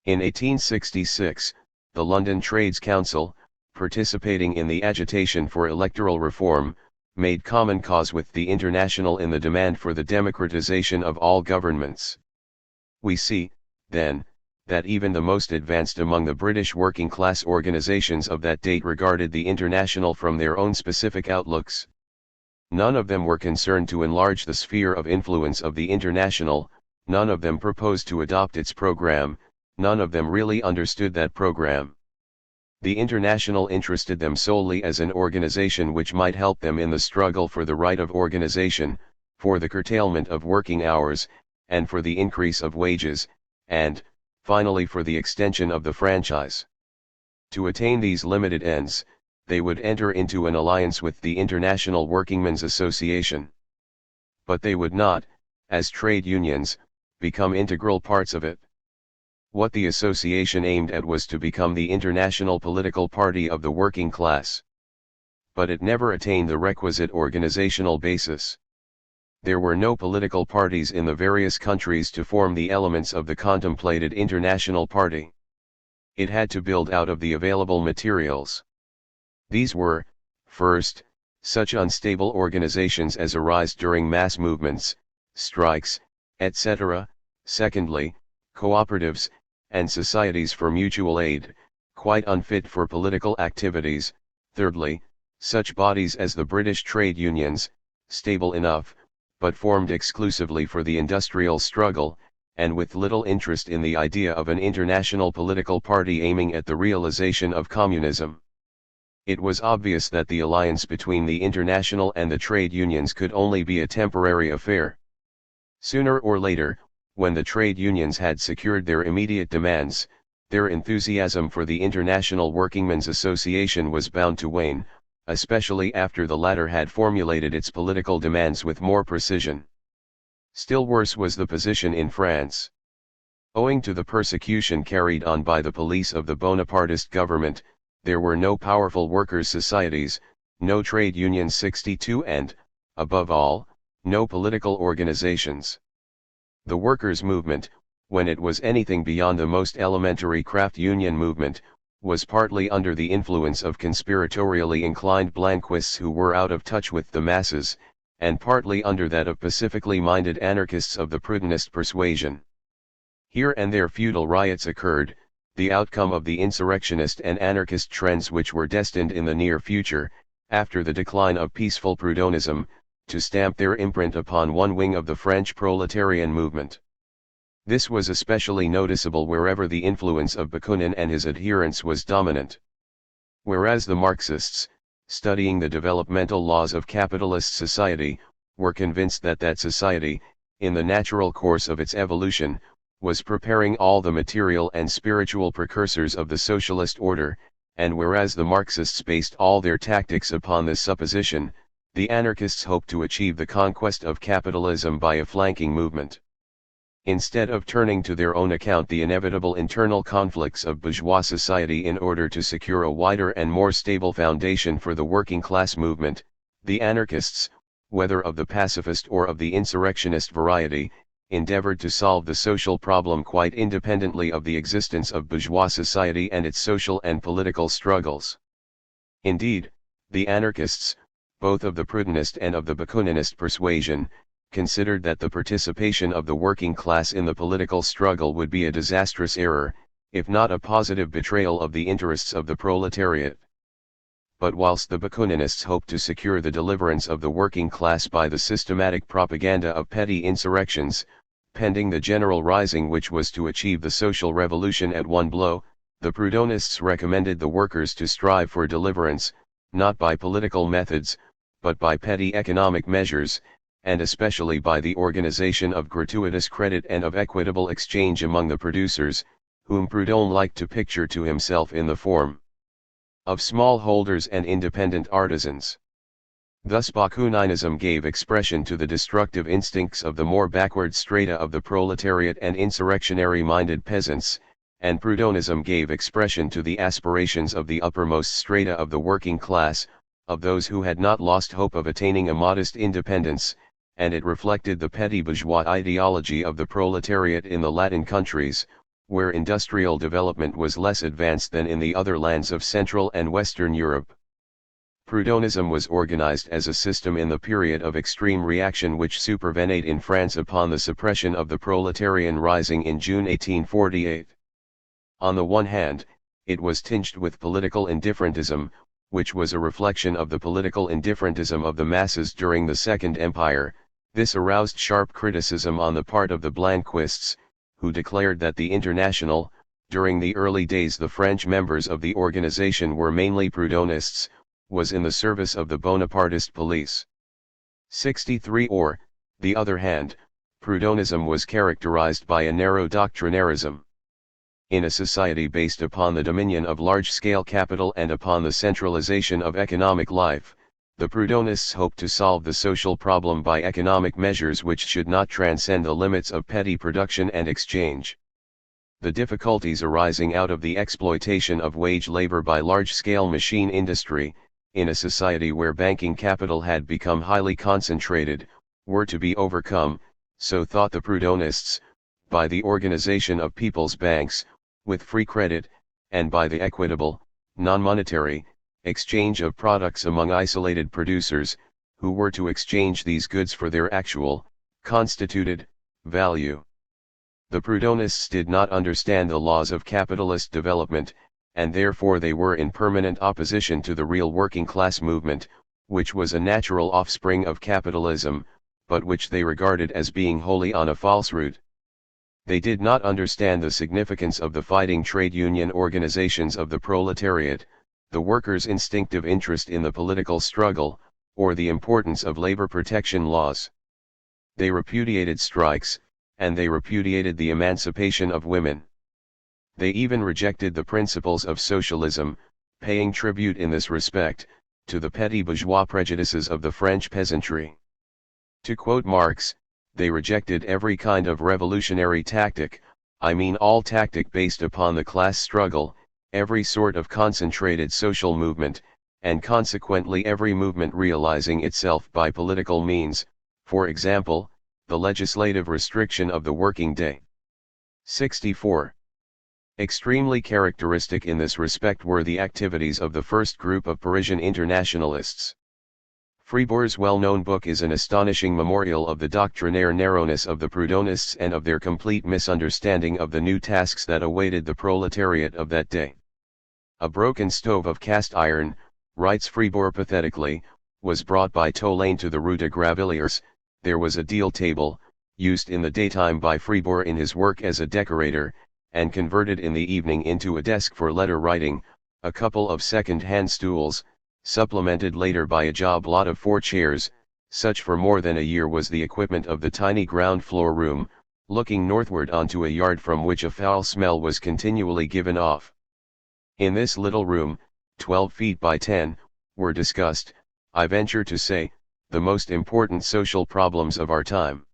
In 1866, the London Trades Council, participating in the agitation for electoral reform, made common cause with the International in the demand for the democratization of all governments. We see, then, that even the most advanced among the British working-class organizations of that date regarded the International from their own specific outlooks. None of them were concerned to enlarge the sphere of influence of the International, none of them proposed to adopt its program, none of them really understood that program. The International interested them solely as an organization which might help them in the struggle for the right of organization, for the curtailment of working hours, and for the increase of wages, and, finally for the extension of the franchise. To attain these limited ends, they would enter into an alliance with the International Workingmen's Association. But they would not, as trade unions, become integral parts of it. What the association aimed at was to become the international political party of the working class. But it never attained the requisite organizational basis. There were no political parties in the various countries to form the elements of the contemplated international party. It had to build out of the available materials. These were, first, such unstable organizations as arise during mass movements, strikes, etc., secondly, cooperatives, and societies for mutual aid, quite unfit for political activities, thirdly, such bodies as the British trade unions, stable enough, but formed exclusively for the industrial struggle, and with little interest in the idea of an international political party aiming at the realization of communism. It was obvious that the alliance between the International and the trade unions could only be a temporary affair. Sooner or later, when the trade unions had secured their immediate demands, their enthusiasm for the International Workingmen's Association was bound to wane, especially after the latter had formulated its political demands with more precision. Still worse was the position in France. Owing to the persecution carried on by the police of the Bonapartist government, there were no powerful workers' societies, no trade unions 62 and, above all, no political organizations. The workers' movement, when it was anything beyond the most elementary craft union movement, was partly under the influence of conspiratorially inclined Blanquists who were out of touch with the masses, and partly under that of pacifically minded anarchists of the Proudhonist persuasion. Here and there feudal riots occurred, the outcome of the insurrectionist and anarchist trends which were destined in the near future, after the decline of peaceful Proudhonism, to stamp their imprint upon one wing of the French proletarian movement. This was especially noticeable wherever the influence of Bakunin and his adherents was dominant. Whereas the Marxists, studying the developmental laws of capitalist society, were convinced that that society, in the natural course of its evolution, was preparing all the material and spiritual precursors of the socialist order, and whereas the Marxists based all their tactics upon this supposition, the anarchists hoped to achieve the conquest of capitalism by a flanking movement. Instead of turning to their own account the inevitable internal conflicts of bourgeois society in order to secure a wider and more stable foundation for the working class movement, the anarchists, whether of the pacifist or of the insurrectionist variety, endeavored to solve the social problem quite independently of the existence of bourgeois society and its social and political struggles. Indeed, the anarchists, both of the Proudhonist and of the Bakuninist persuasion, considered that the participation of the working class in the political struggle would be a disastrous error, if not a positive betrayal of the interests of the proletariat. But whilst the Bakuninists hoped to secure the deliverance of the working class by the systematic propaganda of petty insurrections, pending the general rising which was to achieve the social revolution at one blow, the Proudhonists recommended the workers to strive for deliverance, not by political methods, but by petty economic measures, and especially by the organization of gratuitous credit and of equitable exchange among the producers, whom Proudhon liked to picture to himself in the form of smallholders and independent artisans. Thus Bakuninism gave expression to the destructive instincts of the more backward strata of the proletariat and insurrectionary-minded peasants, and Proudhonism gave expression to the aspirations of the uppermost strata of the working class, of those who had not lost hope of attaining a modest independence, and it reflected the petty bourgeois ideology of the proletariat in the Latin countries, where industrial development was less advanced than in the other lands of Central and Western Europe. Proudhonism was organized as a system in the period of extreme reaction which supervened in France upon the suppression of the proletarian rising in June 1848. On the one hand, it was tinged with political indifferentism, which was a reflection of the political indifferentism of the masses during the Second Empire. This aroused sharp criticism on the part of the Blanquists, who declared that the International, during the early days the French members of the organization were mainly Proudhonists, was in the service of the Bonapartist police. 63. On the other hand, Proudhonism was characterized by a narrow doctrinarism. In a society based upon the dominion of large-scale capital and upon the centralization of economic life, the Proudhonists hoped to solve the social problem by economic measures which should not transcend the limits of petty production and exchange. The difficulties arising out of the exploitation of wage labor by large-scale machine industry, in a society where banking capital had become highly concentrated, were to be overcome, so thought the Proudhonists, by the organization of people's banks, with free credit, and by the equitable, non-monetary, exchange of products among isolated producers, who were to exchange these goods for their actual, constituted, value. The Proudhonists did not understand the laws of capitalist development, and therefore they were in permanent opposition to the real working class movement, which was a natural offspring of capitalism, but which they regarded as being wholly on a false route. They did not understand the significance of the fighting trade union organizations of the proletariat, the workers' instinctive interest in the political struggle, or the importance of labor protection laws. They repudiated strikes, and they repudiated the emancipation of women. They even rejected the principles of socialism, paying tribute in this respect, to the petty bourgeois prejudices of the French peasantry. To quote Marx, they rejected every kind of revolutionary tactic, I mean all tactic based upon the class struggle, every sort of concentrated social movement, and consequently every movement realizing itself by political means, for example, the legislative restriction of the working day. 64. Extremely characteristic in this respect were the activities of the first group of Parisian internationalists. Fribourg's well-known book is an astonishing memorial of the doctrinaire narrowness of the Proudhonists and of their complete misunderstanding of the new tasks that awaited the proletariat of that day. A broken stove of cast iron, writes Fribourg pathetically, was brought by Tolaine to the Rue de Gravilliers. There was a deal table, used in the daytime by Fribourg in his work as a decorator, and converted in the evening into a desk for letter writing, a couple of second-hand stools, supplemented later by a job lot of 4 chairs. Such for more than a year was the equipment of the tiny ground floor room, looking northward onto a yard from which a foul smell was continually given off. In this little room, 12 feet by 10, were discussed, I venture to say, the most important social problems of our time.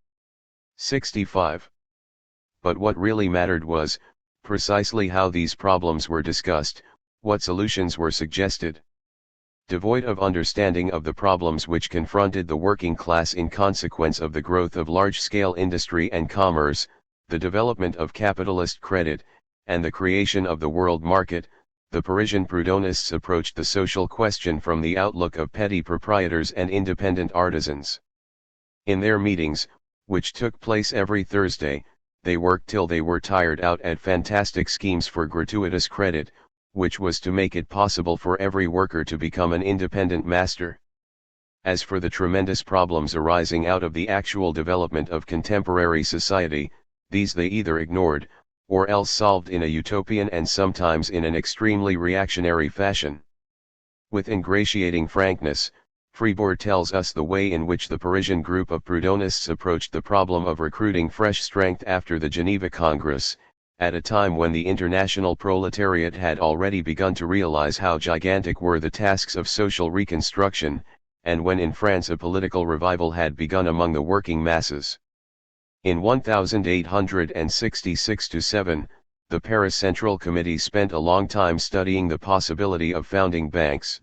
65. But what really mattered was, precisely how these problems were discussed, what solutions were suggested. Devoid of understanding of the problems which confronted the working class in consequence of the growth of large-scale industry and commerce, the development of capitalist credit, and the creation of the world market, the Parisian Proudhonists approached the social question from the outlook of petty proprietors and independent artisans. In their meetings, which took place every Thursday, they worked till they were tired out at fantastic schemes for gratuitous credit, which was to make it possible for every worker to become an independent master. As for the tremendous problems arising out of the actual development of contemporary society, these they either ignored, or else solved in a utopian and sometimes in an extremely reactionary fashion. With ingratiating frankness, Fribourg tells us the way in which the Parisian group of Proudhonists approached the problem of recruiting fresh strength after the Geneva Congress, at a time when the international proletariat had already begun to realize how gigantic were the tasks of social reconstruction, and when in France a political revival had begun among the working masses. In 1866-7, the Paris Central Committee spent a long time studying the possibility of founding banks.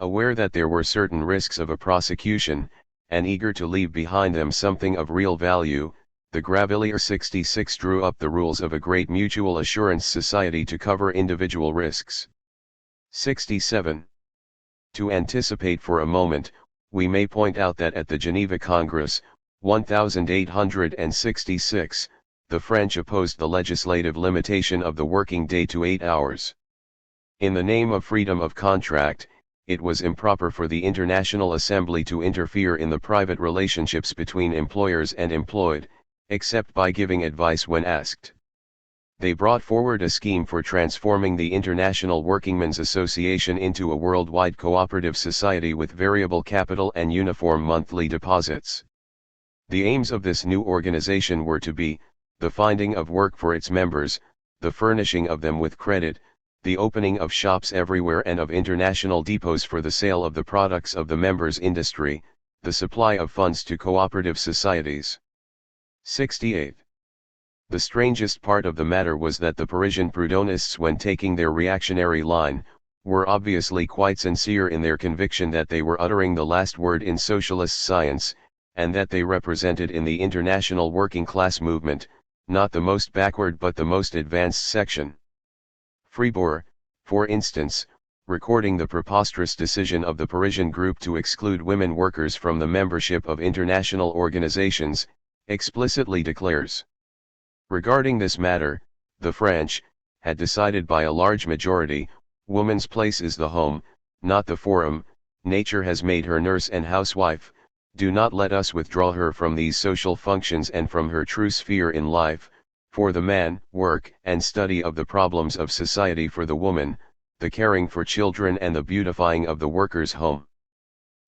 Aware that there were certain risks of a prosecution, and eager to leave behind them something of real value, the Gravelier 66 drew up the rules of a great mutual assurance society to cover individual risks. 67. To anticipate for a moment, we may point out that at the Geneva Congress, 1866, the French opposed the legislative limitation of the working day to 8 hours. In the name of freedom of contract, it was improper for the International Assembly to interfere in the private relationships between employers and employed, except by giving advice when asked. They brought forward a scheme for transforming the International Workingmen's Association into a worldwide cooperative society with variable capital and uniform monthly deposits. The aims of this new organization were to be, the finding of work for its members, the furnishing of them with credit, the opening of shops everywhere and of international depots for the sale of the products of the members' industry, the supply of funds to cooperative societies. 68. The strangest part of the matter was that the Parisian Proudhonists, when taking their reactionary line, were obviously quite sincere in their conviction that they were uttering the last word in socialist science, and that they represented in the international working class movement, not the most backward but the most advanced section. Fribourg, for instance, recording the preposterous decision of the Parisian group to exclude women workers from the membership of international organizations, explicitly declares: regarding this matter, the French had decided by a large majority, woman's place is the home, not the forum, nature has made her nurse and housewife, do not let us withdraw her from these social functions and from her true sphere in life, for the man, work and study of the problems of society; for the woman, the caring for children and the beautifying of the worker's home.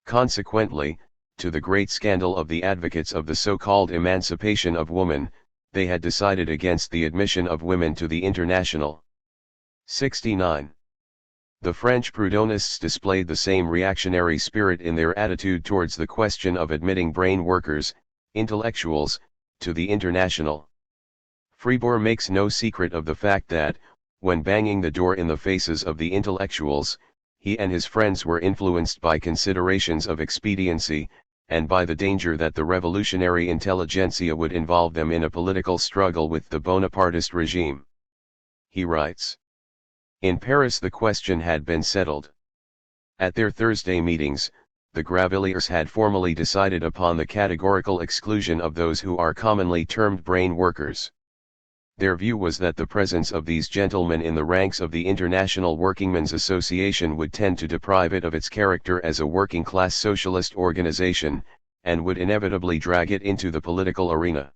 Consequently, to the great scandal of the advocates of the so-called emancipation of woman, they had decided against the admission of women to the International. 69. The French Proudhonists displayed the same reactionary spirit in their attitude towards the question of admitting brain workers, intellectuals, to the International. Fribourg makes no secret of the fact that, when banging the door in the faces of the intellectuals, he and his friends were influenced by considerations of expediency, and by the danger that the revolutionary intelligentsia would involve them in a political struggle with the Bonapartist regime. He writes: in Paris the question had been settled. At their Thursday meetings, the Graveliers had formally decided upon the categorical exclusion of those who are commonly termed brain workers. Their view was that the presence of these gentlemen in the ranks of the International Workingmen's Association would tend to deprive it of its character as a working-class socialist organization, and would inevitably drag it into the political arena.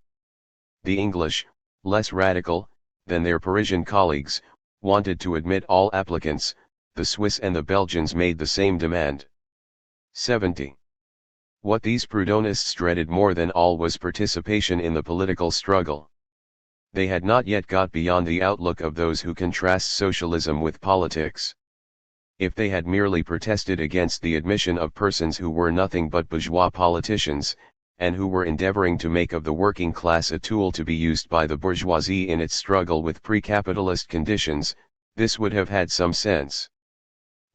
The English, less radical than their Parisian colleagues, wanted to admit all applicants; the Swiss and the Belgians made the same demand. 70. What these Proudhonists dreaded more than all was participation in the political struggle. They had not yet got beyond the outlook of those who contrast socialism with politics. If they had merely protested against the admission of persons who were nothing but bourgeois politicians, and who were endeavoring to make of the working class a tool to be used by the bourgeoisie in its struggle with pre-capitalist conditions, this would have had some sense.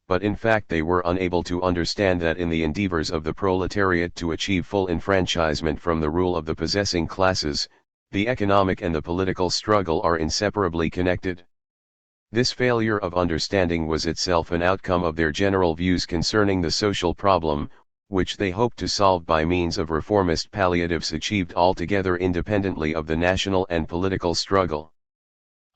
But in fact they were unable to understand that in the endeavors of the proletariat to achieve full enfranchisement from the rule of the possessing classes, the economic and the political struggle are inseparably connected. This failure of understanding was itself an outcome of their general views concerning the social problem, which they hoped to solve by means of reformist palliatives achieved altogether independently of the national and political struggle.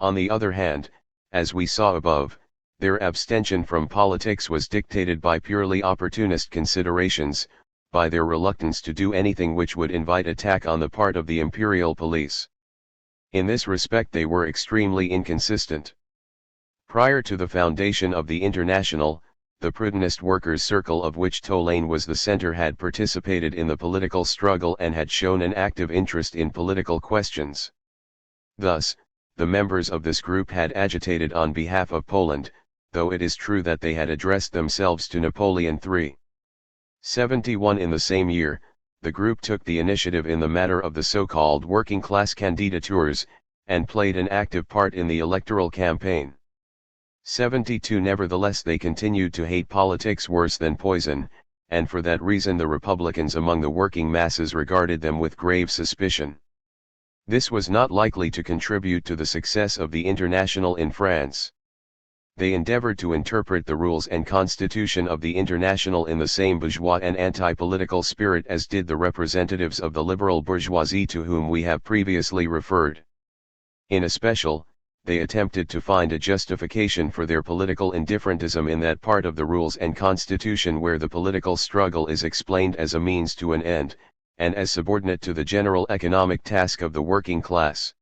On the other hand, as we saw above, their abstention from politics was dictated by purely opportunist considerations, by their reluctance to do anything which would invite attack on the part of the imperial police. In this respect they were extremely inconsistent. Prior to the foundation of the International, the Proudhonist workers' circle of which Tolaine was the center had participated in the political struggle and had shown an active interest in political questions. Thus, the members of this group had agitated on behalf of Poland, though it is true that they had addressed themselves to Napoleon III. 71. In the same year, the group took the initiative in the matter of the so-called working-class candidatures, and played an active part in the electoral campaign. 72. Nevertheless they continued to hate politics worse than poison, and for that reason the Republicans among the working masses regarded them with grave suspicion. This was not likely to contribute to the success of the International in France. They endeavored to interpret the rules and constitution of the International in the same bourgeois and anti-political spirit as did the representatives of the liberal bourgeoisie to whom we have previously referred. In especial, they attempted to find a justification for their political indifferentism in that part of the rules and constitution where the political struggle is explained as a means to an end, and as subordinate to the general economic task of the working class.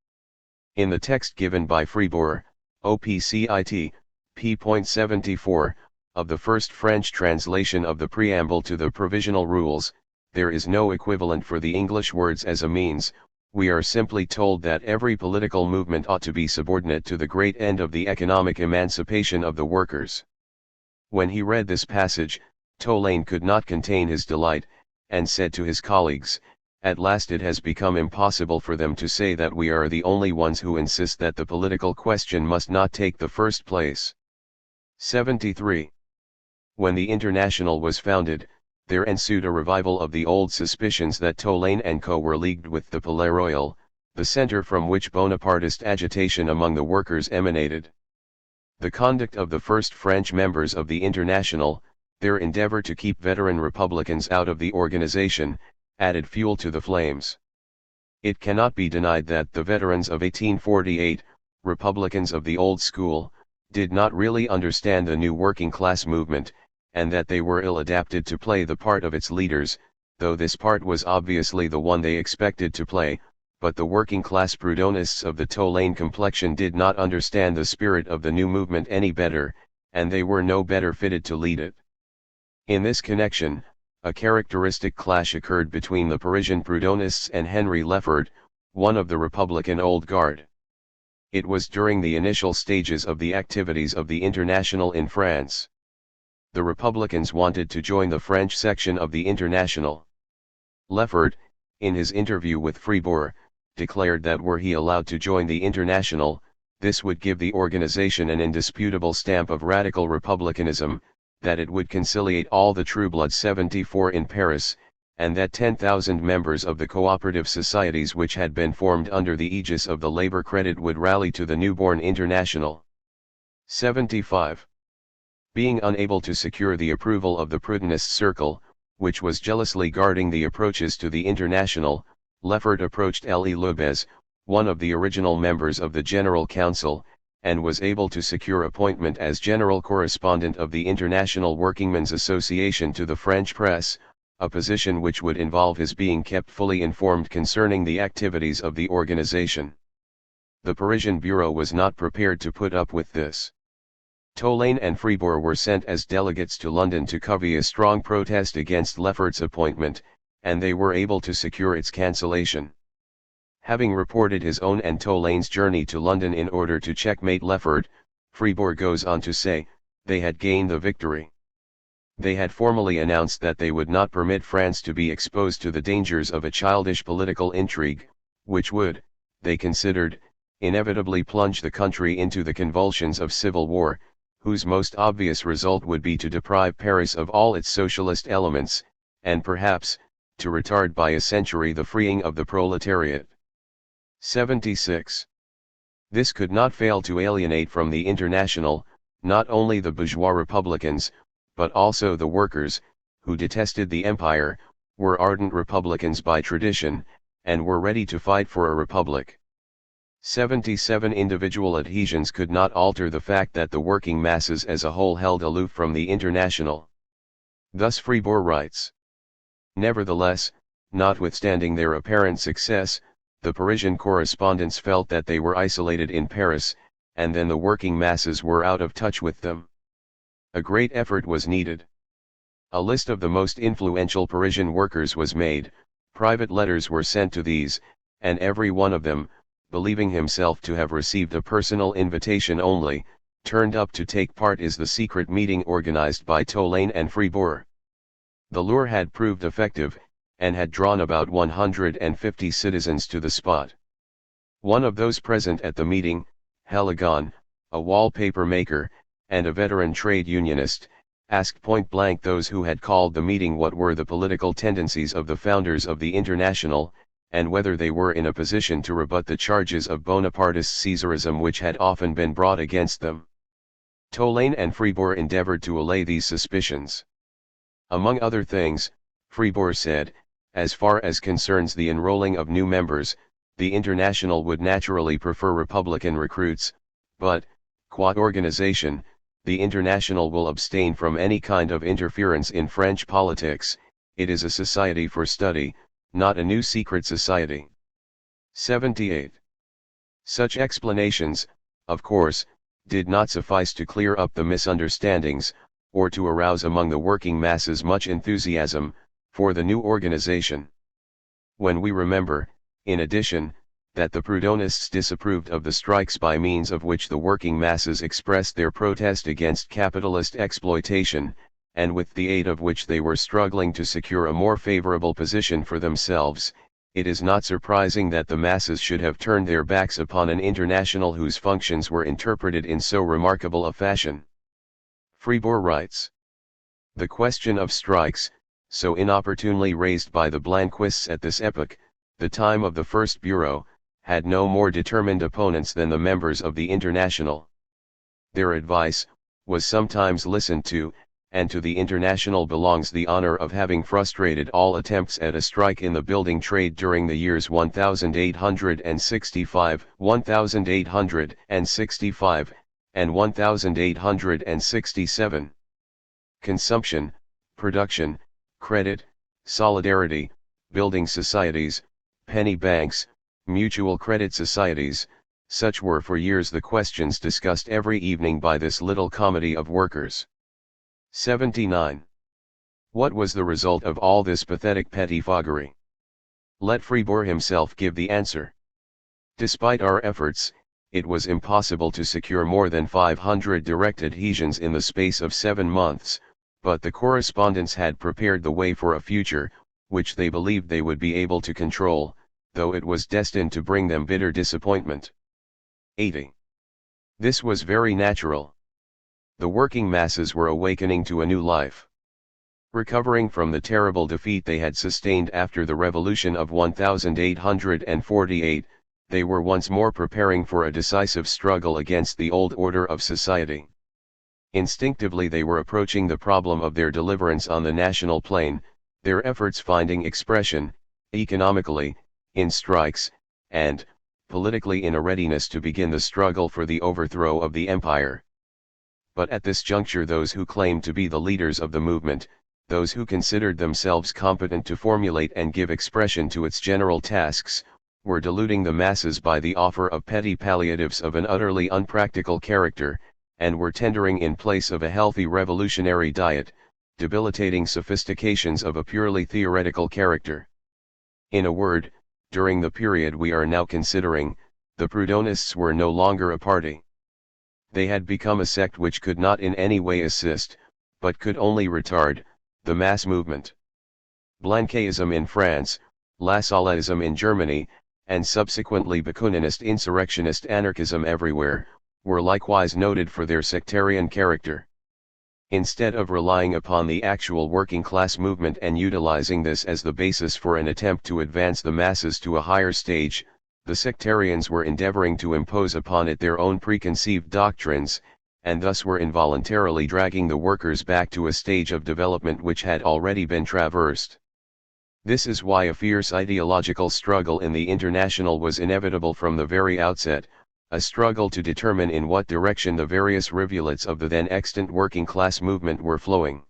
In the text given by Fribourg, OPCIT, p.74, of the first French translation of the preamble to the Provisional Rules, there is no equivalent for the English words as a means. We are simply told that every political movement ought to be subordinate to the great end of the economic emancipation of the workers. When he read this passage, Tolaine could not contain his delight, and said to his colleagues, "At last it has become impossible for them to say that we are the only ones who insist that the political question must not take the first place." 73. When the International was founded, there ensued a revival of the old suspicions that Tolaine and co. were leagued with the Palais Royal, the center from which Bonapartist agitation among the workers emanated. The conduct of the first French members of the International, their endeavor to keep veteran Republicans out of the organization, added fuel to the flames. It cannot be denied that the veterans of 1848, Republicans of the old school, did not really understand the new working class movement, and that they were ill-adapted to play the part of its leaders, though this part was obviously the one they expected to play. But the working class Proudhonists of the Tolaine complexion did not understand the spirit of the new movement any better, and they were no better fitted to lead it. In this connection, a characteristic clash occurred between the Parisian Proudhonists and Henry Leffert, one of the Republican Old Guard. It was during the initial stages of the activities of the International in France. The Republicans wanted to join the French section of the International. Leffert, in his interview with Fribourg, declared that were he allowed to join the International, this would give the organization an indisputable stamp of radical republicanism, that it would conciliate all the Trueblood 74 in Paris, and that 10,000 members of the cooperative societies which had been formed under the aegis of the Labor Credit would rally to the newborn International. 75. Being unable to secure the approval of the Proudhonist circle, which was jealously guarding the approaches to the International, Leffert approached Elie Lebez, one of the original members of the General Council, and was able to secure appointment as general correspondent of the International Workingmen's Association to the French press, a position which would involve his being kept fully informed concerning the activities of the organization. The Parisian bureau was not prepared to put up with this. Tolaine and Fribourg were sent as delegates to London to covey a strong protest against Leffert's appointment, and they were able to secure its cancellation. Having reported his own and Tolaine's journey to London in order to checkmate Leffert, Fribourg goes on to say, they had gained the victory. They had formally announced that they would not permit France to be exposed to the dangers of a childish political intrigue, which would, they considered, inevitably plunge the country into the convulsions of civil war, whose most obvious result would be to deprive Paris of all its socialist elements, and perhaps, to retard by a century the freeing of the proletariat. 76. This could not fail to alienate from the International, not only the bourgeois Republicans, but also the workers, who detested the empire, were ardent Republicans by tradition, and were ready to fight for a republic. 77. Individual adhesions could not alter the fact that the working masses as a whole held aloof from the International. Thus Fribourg writes. Nevertheless, notwithstanding their apparent success, the Parisian correspondents felt that they were isolated in Paris, and then the working masses were out of touch with them. A great effort was needed. A list of the most influential Parisian workers was made, private letters were sent to these, and every one of them, believing himself to have received a personal invitation only, turned up to take part in the secret meeting organized by Tolaine and Fribourg. The lure had proved effective, and had drawn about 150 citizens to the spot. One of those present at the meeting, Heligon, a wallpaper maker, and a veteran trade unionist, asked point-blank those who had called the meeting what were the political tendencies of the founders of the International, and whether they were in a position to rebut the charges of Bonapartist Caesarism which had often been brought against them. Tolaine and Fribourg endeavored to allay these suspicions. Among other things, Fribourg said, as far as concerns the enrolling of new members, the International would naturally prefer Republican recruits, but, qua organization, the International will abstain from any kind of interference in French politics. It is a society for study, not a new secret society. 78. Such explanations, of course, did not suffice to clear up the misunderstandings, or to arouse among the working masses much enthusiasm for the new organization. When we remember, in addition, that the Proudhonists disapproved of the strikes by means of which the working masses expressed their protest against capitalist exploitation, and with the aid of which they were struggling to secure a more favorable position for themselves, it is not surprising that the masses should have turned their backs upon an international whose functions were interpreted in so remarkable a fashion. Fribourg writes, "The question of strikes, so inopportunely raised by the Blanquists at this epoch, the time of the First Bureau, had no more determined opponents than the members of the International. Their advice was sometimes listened to, and to the International belongs the honor of having frustrated all attempts at a strike in the building trade during the years 1865, 1865, and 1867. Consumption, production, credit, solidarity, building societies, penny banks, mutual credit societies, such were for years the questions discussed every evening by this little committee of workers." 79. What was the result of all this pathetic pettifoggery? Let Fribourg himself give the answer. Despite our efforts, it was impossible to secure more than 500 direct adhesions in the space of 7 months, but the correspondents had prepared the way for a future, which they believed they would be able to control, though it was destined to bring them bitter disappointment. 80. This was very natural. The working masses were awakening to a new life. Recovering from the terrible defeat they had sustained after the revolution of 1848, they were once more preparing for a decisive struggle against the old order of society. Instinctively they were approaching the problem of their deliverance on the national plane, their efforts finding expression, economically, in strikes, and, politically in a readiness to begin the struggle for the overthrow of the empire. But at this juncture those who claimed to be the leaders of the movement, those who considered themselves competent to formulate and give expression to its general tasks, were deluding the masses by the offer of petty palliatives of an utterly unpractical character, and were tendering in place of a healthy revolutionary diet, debilitating sophistications of a purely theoretical character. In a word, during the period we are now considering, the Proudhonists were no longer a party. They had become a sect which could not in any way assist, but could only retard, the mass movement. Blanquism in France, Lassalleism in Germany, and subsequently Bakuninist insurrectionist anarchism everywhere, were likewise noted for their sectarian character. Instead of relying upon the actual working class movement and utilizing this as the basis for an attempt to advance the masses to a higher stage, the sectarians were endeavoring to impose upon it their own preconceived doctrines, and thus were involuntarily dragging the workers back to a stage of development which had already been traversed. This is why a fierce ideological struggle in the International was inevitable from the very outset, a struggle to determine in what direction the various rivulets of the then extant working class movement were flowing.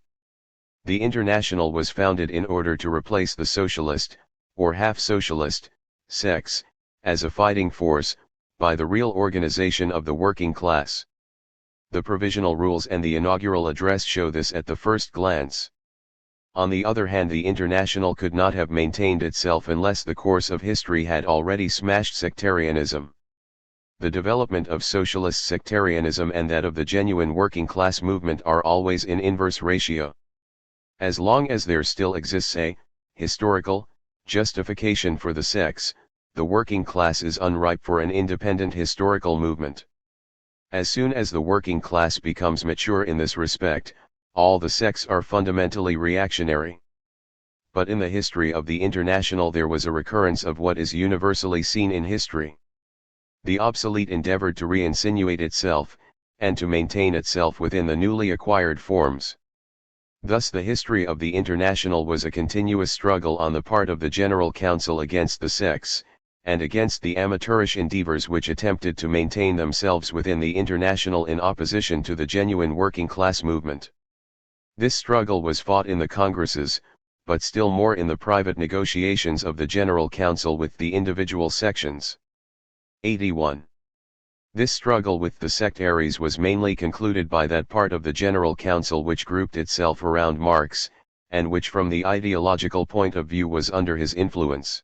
The International was founded in order to replace the socialist, or half-socialist, sects, as a fighting force, by the real organization of the working class. The provisional rules and the inaugural address show this at the first glance. On the other hand, the International could not have maintained itself unless the course of history had already smashed sectarianism. The development of socialist sectarianism and that of the genuine working class movement are always in inverse ratio. As long as there still exists a historical justification for the sects, the working class is unripe for an independent historical movement. As soon as the working class becomes mature in this respect, all the sects are fundamentally reactionary. But in the history of the International there was a recurrence of what is universally seen in history. The obsolete endeavored to re-insinuate itself, and to maintain itself within the newly acquired forms. Thus the history of the International was a continuous struggle on the part of the General Council against the sects, and against the amateurish endeavors which attempted to maintain themselves within the International in opposition to the genuine working class movement. This struggle was fought in the Congresses, but still more in the private negotiations of the General Council with the individual sections. 81. This struggle with the sectaries was mainly concluded by that part of the General Council which grouped itself around Marx, and which from the ideological point of view was under his influence.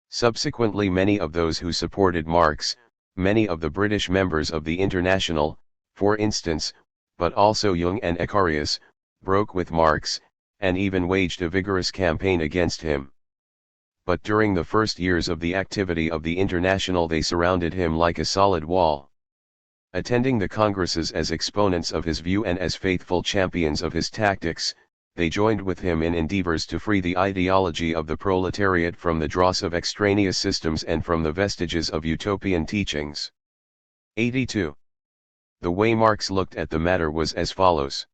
Subsequently many of those who supported Marx, many of the British members of the International, for instance, but also Jung and Ecarius, broke with Marx, and even waged a vigorous campaign against him. But during the first years of the activity of the International they surrounded him like a solid wall. Attending the Congresses as exponents of his view and as faithful champions of his tactics, they joined with him in endeavors to free the ideology of the proletariat from the dross of extraneous systems and from the vestiges of utopian teachings. 82. The way Marx looked at the matter was as follows.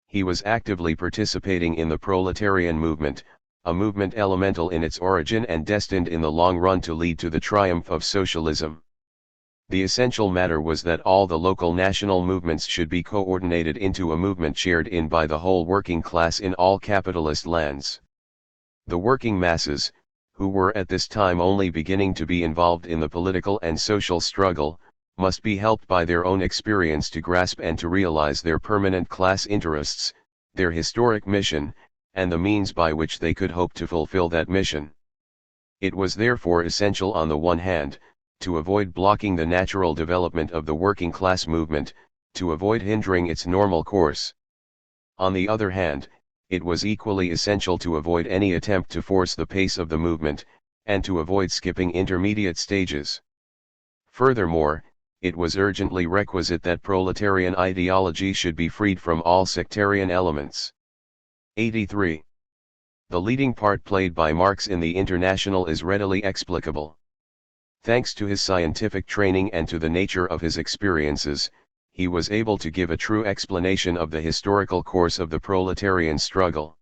He was actively participating in the proletarian movement, a movement elemental in its origin and destined in the long run to lead to the triumph of socialism. The essential matter was that all the local national movements should be coordinated into a movement shared in by the whole working class in all capitalist lands. The working masses, who were at this time only beginning to be involved in the political and social struggle, must be helped by their own experience to grasp and to realize their permanent class interests, their historic mission, and the means by which they could hope to fulfill that mission. It was therefore essential on the one hand, to avoid blocking the natural development of the working class movement, to avoid hindering its normal course. On the other hand, it was equally essential to avoid any attempt to force the pace of the movement, and to avoid skipping intermediate stages. Furthermore, it was urgently requisite that proletarian ideology should be freed from all sectarian elements. 83. The leading part played by Marx in the International is readily explicable. Thanks to his scientific training and to the nature of his experiences, he was able to give a true explanation of the historical course of the proletarian struggle.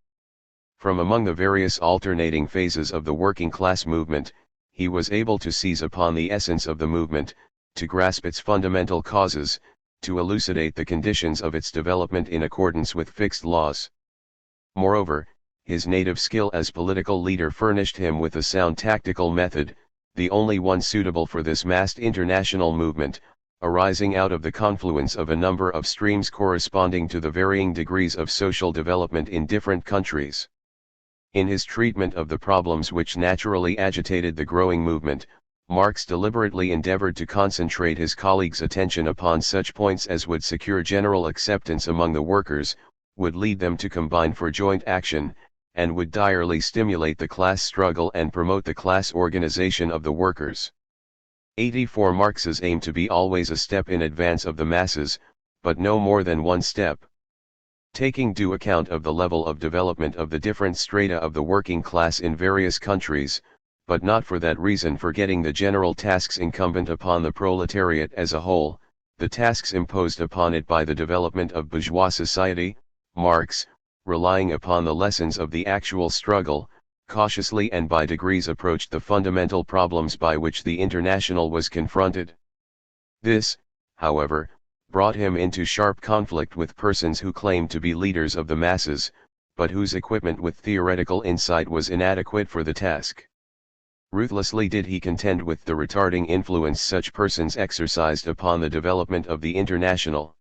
From among the various alternating phases of the working class movement, he was able to seize upon the essence of the movement, to grasp its fundamental causes, to elucidate the conditions of its development in accordance with fixed laws. Moreover, his native skill as political leader furnished him with a sound tactical method, the only one suitable for this massed international movement, arising out of the confluence of a number of streams corresponding to the varying degrees of social development in different countries. In his treatment of the problems which naturally agitated the growing movement, Marx deliberately endeavored to concentrate his colleagues' attention upon such points as would secure general acceptance among the workers, would lead them to combine for joint action, and would direly stimulate the class struggle and promote the class organization of the workers. 84. Marx's aim to be always a step in advance of the masses, but no more than one step. Taking due account of the level of development of the different strata of the working class in various countries, but not for that reason forgetting the general tasks incumbent upon the proletariat as a whole, the tasks imposed upon it by the development of bourgeois society, Marx, relying upon the lessons of the actual struggle, cautiously and by degrees approached the fundamental problems by which the International was confronted. This, however, brought him into sharp conflict with persons who claimed to be leaders of the masses, but whose equipment with theoretical insight was inadequate for the task. Ruthlessly did he contend with the retarding influence such persons exercised upon the development of the International.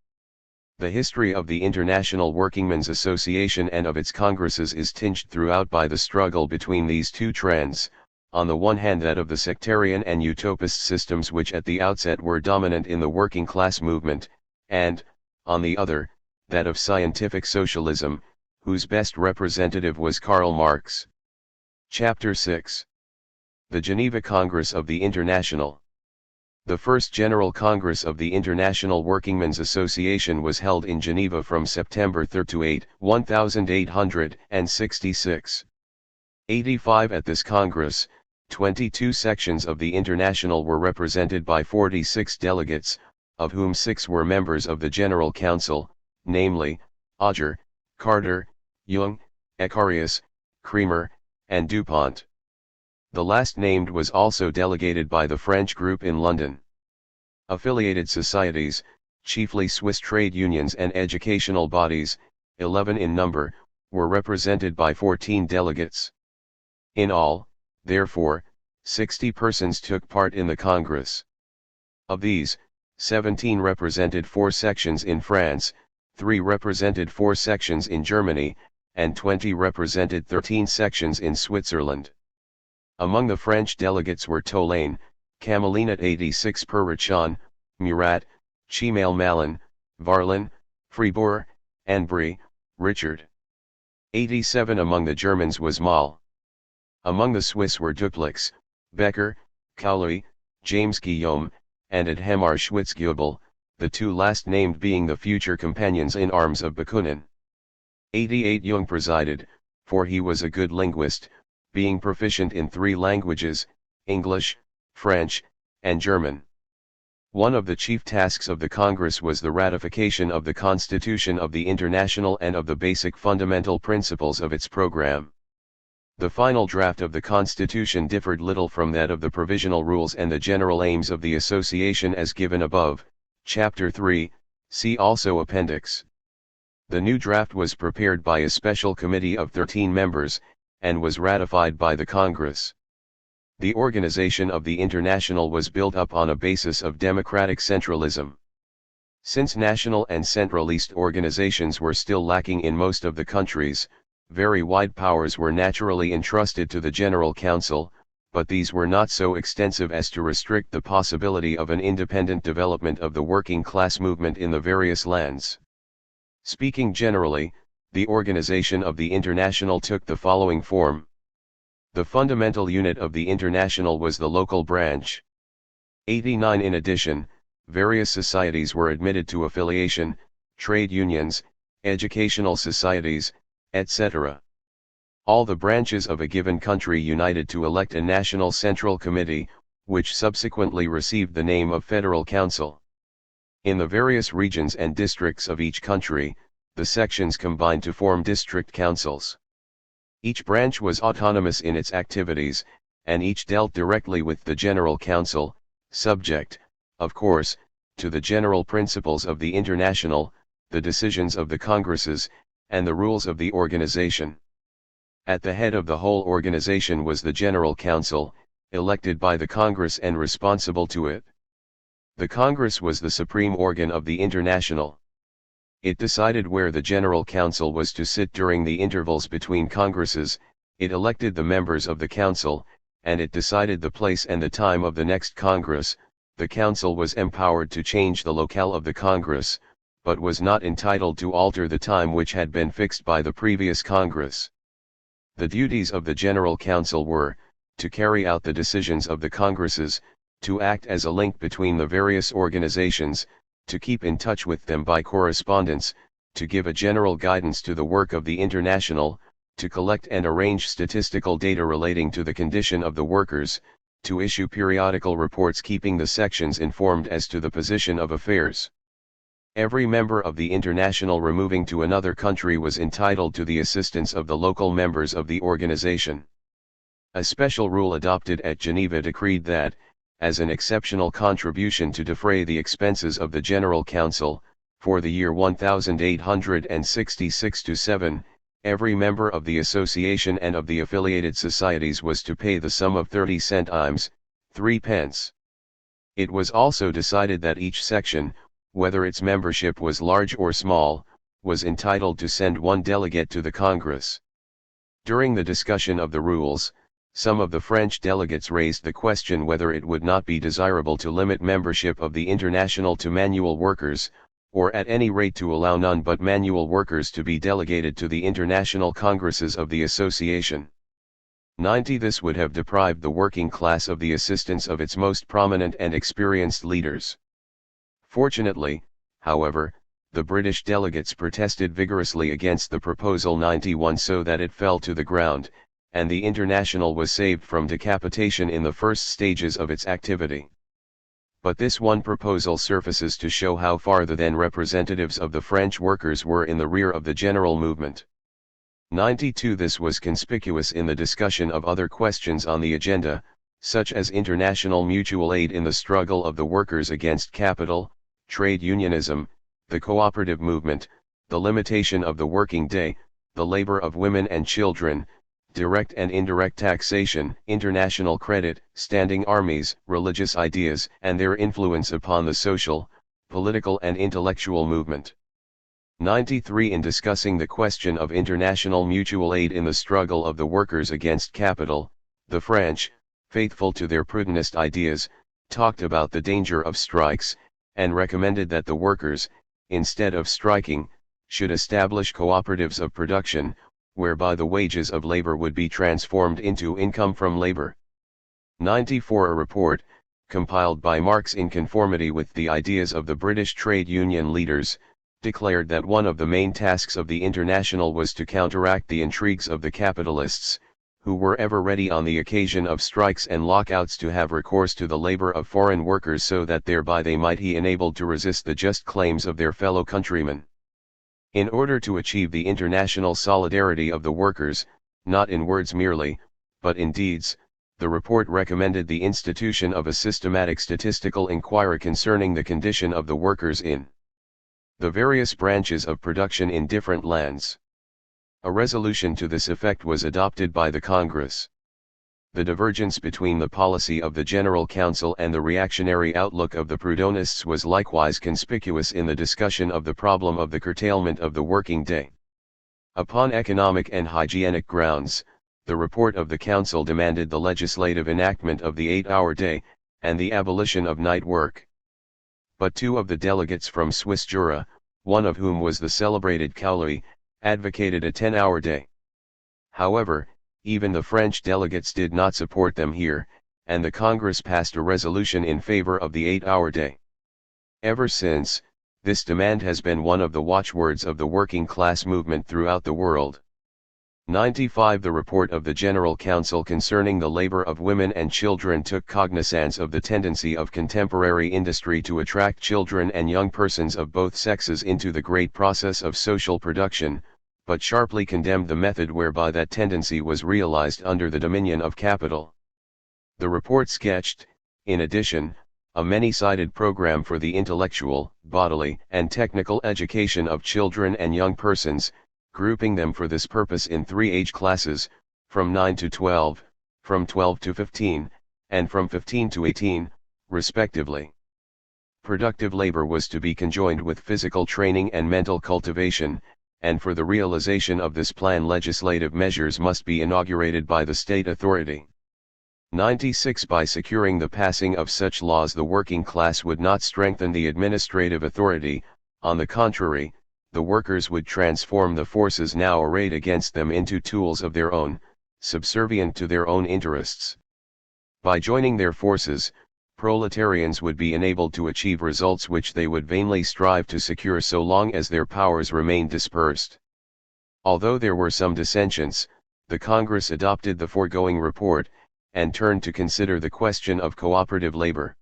The history of the International Workingmen's Association and of its congresses is tinged throughout by the struggle between these two trends, on the one hand that of the sectarian and utopist systems which at the outset were dominant in the working class movement, and, on the other, that of scientific socialism, whose best representative was Karl Marx. Chapter 6. The Geneva Congress of the International. The first General Congress of the International Workingmen's Association was held in Geneva from September 3 to 8, 1866. 85 At this Congress, 22 sections of the International were represented by 46 delegates, of whom 6 were members of the General Council, namely, Auger, Carter, Young, Ecarius, Cremer, and Dupont. The last named was also delegated by the French group in London. Affiliated societies, chiefly Swiss trade unions and educational bodies, 11 in number, were represented by 14 delegates. In all, therefore, 60 persons took part in the Congress. Of these, 17 represented 4 sections in France, 3 represented 4 sections in Germany, and 20 represented 13 sections in Switzerland. Among the French delegates were Tolaine, Camelinat 86 per Richon, Murat, Chimal Malin, Varlin, Fribourg, and Brie, Richard. 87 Among the Germans was Moll. Among the Swiss were Dupleix, Becker, Cowley, James Guillaume, and Adhemar Schwitzgebel, the 2 last named being the future companions in arms of Bakunin. 88 Jung presided, for he was a good linguist, being proficient in 3 languages, English, French, and German. One of the chief tasks of the Congress was the ratification of the Constitution of the International and of the basic fundamental principles of its program. The final draft of the Constitution differed little from that of the provisional rules and the general aims of the association as given above, Chapter 3, see also Appendix. The new draft was prepared by a special committee of 13 members, and was ratified by the Congress. The organization of the International was built up on a basis of democratic centralism. Since national and centralist organizations were still lacking in most of the countries, very wide powers were naturally entrusted to the General Council, but these were not so extensive as to restrict the possibility of an independent development of the working class movement in the various lands. Speaking generally, the organization of the International took the following form. The fundamental unit of the International was the local branch. 89 In addition, various societies were admitted to affiliation, trade unions, educational societies, etc. All the branches of a given country united to elect a National Central Committee, which subsequently received the name of Federal Council. In the various regions and districts of each country, the sections combined to form district councils. Each branch was autonomous in its activities, and each dealt directly with the General Council, subject, of course, to the general principles of the International, the decisions of the Congresses, and the rules of the organization. At the head of the whole organization was the General Council, elected by the Congress and responsible to it. The Congress was the supreme organ of the International. It decided where the General Council was to sit during the intervals between Congresses, it elected the members of the Council, and it decided the place and the time of the next Congress. The Council was empowered to change the locale of the Congress, but was not entitled to alter the time which had been fixed by the previous Congress. The duties of the General Council were, to carry out the decisions of the Congresses, to act as a link between the various organizations, to keep in touch with them by correspondence, to give a general guidance to the work of the International, to collect and arrange statistical data relating to the condition of the workers, to issue periodical reports keeping the sections informed as to the position of affairs. Every member of the International removing to another country was entitled to the assistance of the local members of the organization. A special rule adopted at Geneva decreed that, as an exceptional contribution to defray the expenses of the General Council, for the year 1866-7, every member of the association and of the affiliated societies was to pay the sum of 30 centimes, 3 pence. It was also decided that each section, whether its membership was large or small, was entitled to send 1 delegate to the Congress. During the discussion of the rules, some of the French delegates raised the question whether it would not be desirable to limit membership of the International to manual workers, or at any rate to allow none but manual workers to be delegated to the International Congresses of the Association. 90. This would have deprived the working class of the assistance of its most prominent and experienced leaders. Fortunately, however, the British delegates protested vigorously against the proposal 91 so that it fell to the ground, and the International was saved from decapitation in the first stages of its activity. But this one proposal surfaces to show how far the then representatives of the French workers were in the rear of the general movement. 92. This was conspicuous in the discussion of other questions on the agenda, such as international mutual aid in the struggle of the workers against capital, trade unionism, the cooperative movement, the limitation of the working day, the labor of women and children, direct and indirect taxation, international credit, standing armies, religious ideas, and their influence upon the social, political and intellectual movement. 93. In discussing the question of international mutual aid in the struggle of the workers against capital, the French, faithful to their Prudentist ideas, talked about the danger of strikes, and recommended that the workers, instead of striking, should establish cooperatives of production, whereby the wages of labor would be transformed into income from labor. 94. A report, compiled by Marx in conformity with the ideas of the British trade union leaders, declared that one of the main tasks of the International was to counteract the intrigues of the capitalists, who were ever ready on the occasion of strikes and lockouts to have recourse to the labor of foreign workers so that thereby they might be enabled to resist the just claims of their fellow countrymen. In order to achieve the international solidarity of the workers, not in words merely, but in deeds, the report recommended the institution of a systematic statistical inquiry concerning the condition of the workers in the various branches of production in different lands. A resolution to this effect was adopted by the Congress. The divergence between the policy of the General Council and the reactionary outlook of the Proudhonists was likewise conspicuous in the discussion of the problem of the curtailment of the working day. Upon economic and hygienic grounds, the report of the Council demanded the legislative enactment of the 8-hour day, and the abolition of night work. But two of the delegates from Swiss Jura, one of whom was the celebrated Cauloy, advocated a 10-hour day. However, even the French delegates did not support them here, and the Congress passed a resolution in favor of the 8-hour day. Ever since, this demand has been one of the watchwords of the working class movement throughout the world. 95. The report of the General Council concerning the labor of women and children took cognizance of the tendency of contemporary industry to attract children and young persons of both sexes into the great process of social production, but sharply condemned the method whereby that tendency was realized under the dominion of capital. The report sketched, in addition, a many-sided program for the intellectual, bodily, and technical education of children and young persons, grouping them for this purpose in 3 age classes, from 9 to 12, from 12 to 15, and from 15 to 18, respectively. Productive labor was to be conjoined with physical training and mental cultivation, and for the realization of this plan legislative measures must be inaugurated by the state authority. 96. By securing the passing of such laws, the working class would not strengthen the administrative authority, on the contrary, the workers would transform the forces now arrayed against them into tools of their own, subservient to their own interests. By joining their forces, proletarians would be enabled to achieve results which they would vainly strive to secure so long as their powers remained dispersed. Although there were some dissensions, the Congress adopted the foregoing report, and turned to consider the question of cooperative labor.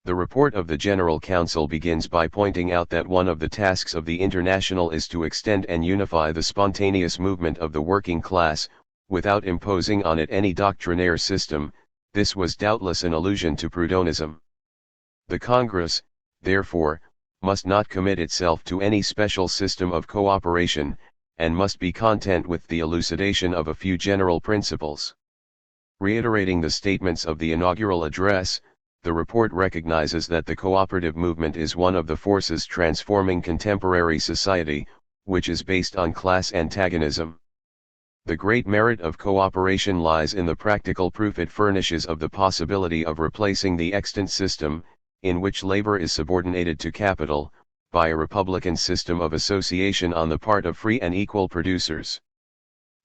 The report of the General Council begins by pointing out that one of the tasks of the International is to extend and unify the spontaneous movement of the working class, without imposing on it any doctrinaire system. This was doubtless an allusion to Proudhonism. The Congress, therefore, must not commit itself to any special system of cooperation, and must be content with the elucidation of a few general principles. Reiterating the statements of the inaugural address, the report recognizes that the cooperative movement is one of the forces transforming contemporary society, which is based on class antagonism. The great merit of cooperation lies in the practical proof it furnishes of the possibility of replacing the extant system, in which labor is subordinated to capital, by a republican system of association on the part of free and equal producers.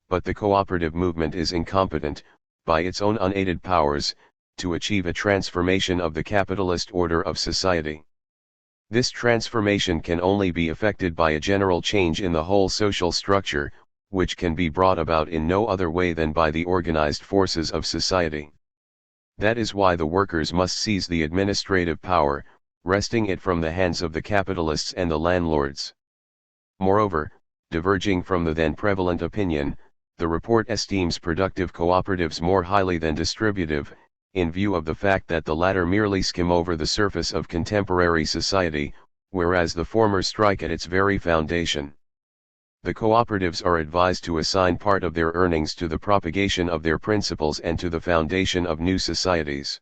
but the cooperative movement is incompetent, by its own unaided powers, to achieve a transformation of the capitalist order of society. This transformation can only be effected by a general change in the whole social structure, which can be brought about in no other way than by the organized forces of society. That is why the workers must seize the administrative power, wresting it from the hands of the capitalists and the landlords. Moreover, diverging from the then prevalent opinion, the report esteems productive cooperatives more highly than distributive, in view of the fact that the latter merely skim over the surface of contemporary society, whereas the former strike at its very foundation. The cooperatives are advised to assign part of their earnings to the propagation of their principles and to the foundation of new societies.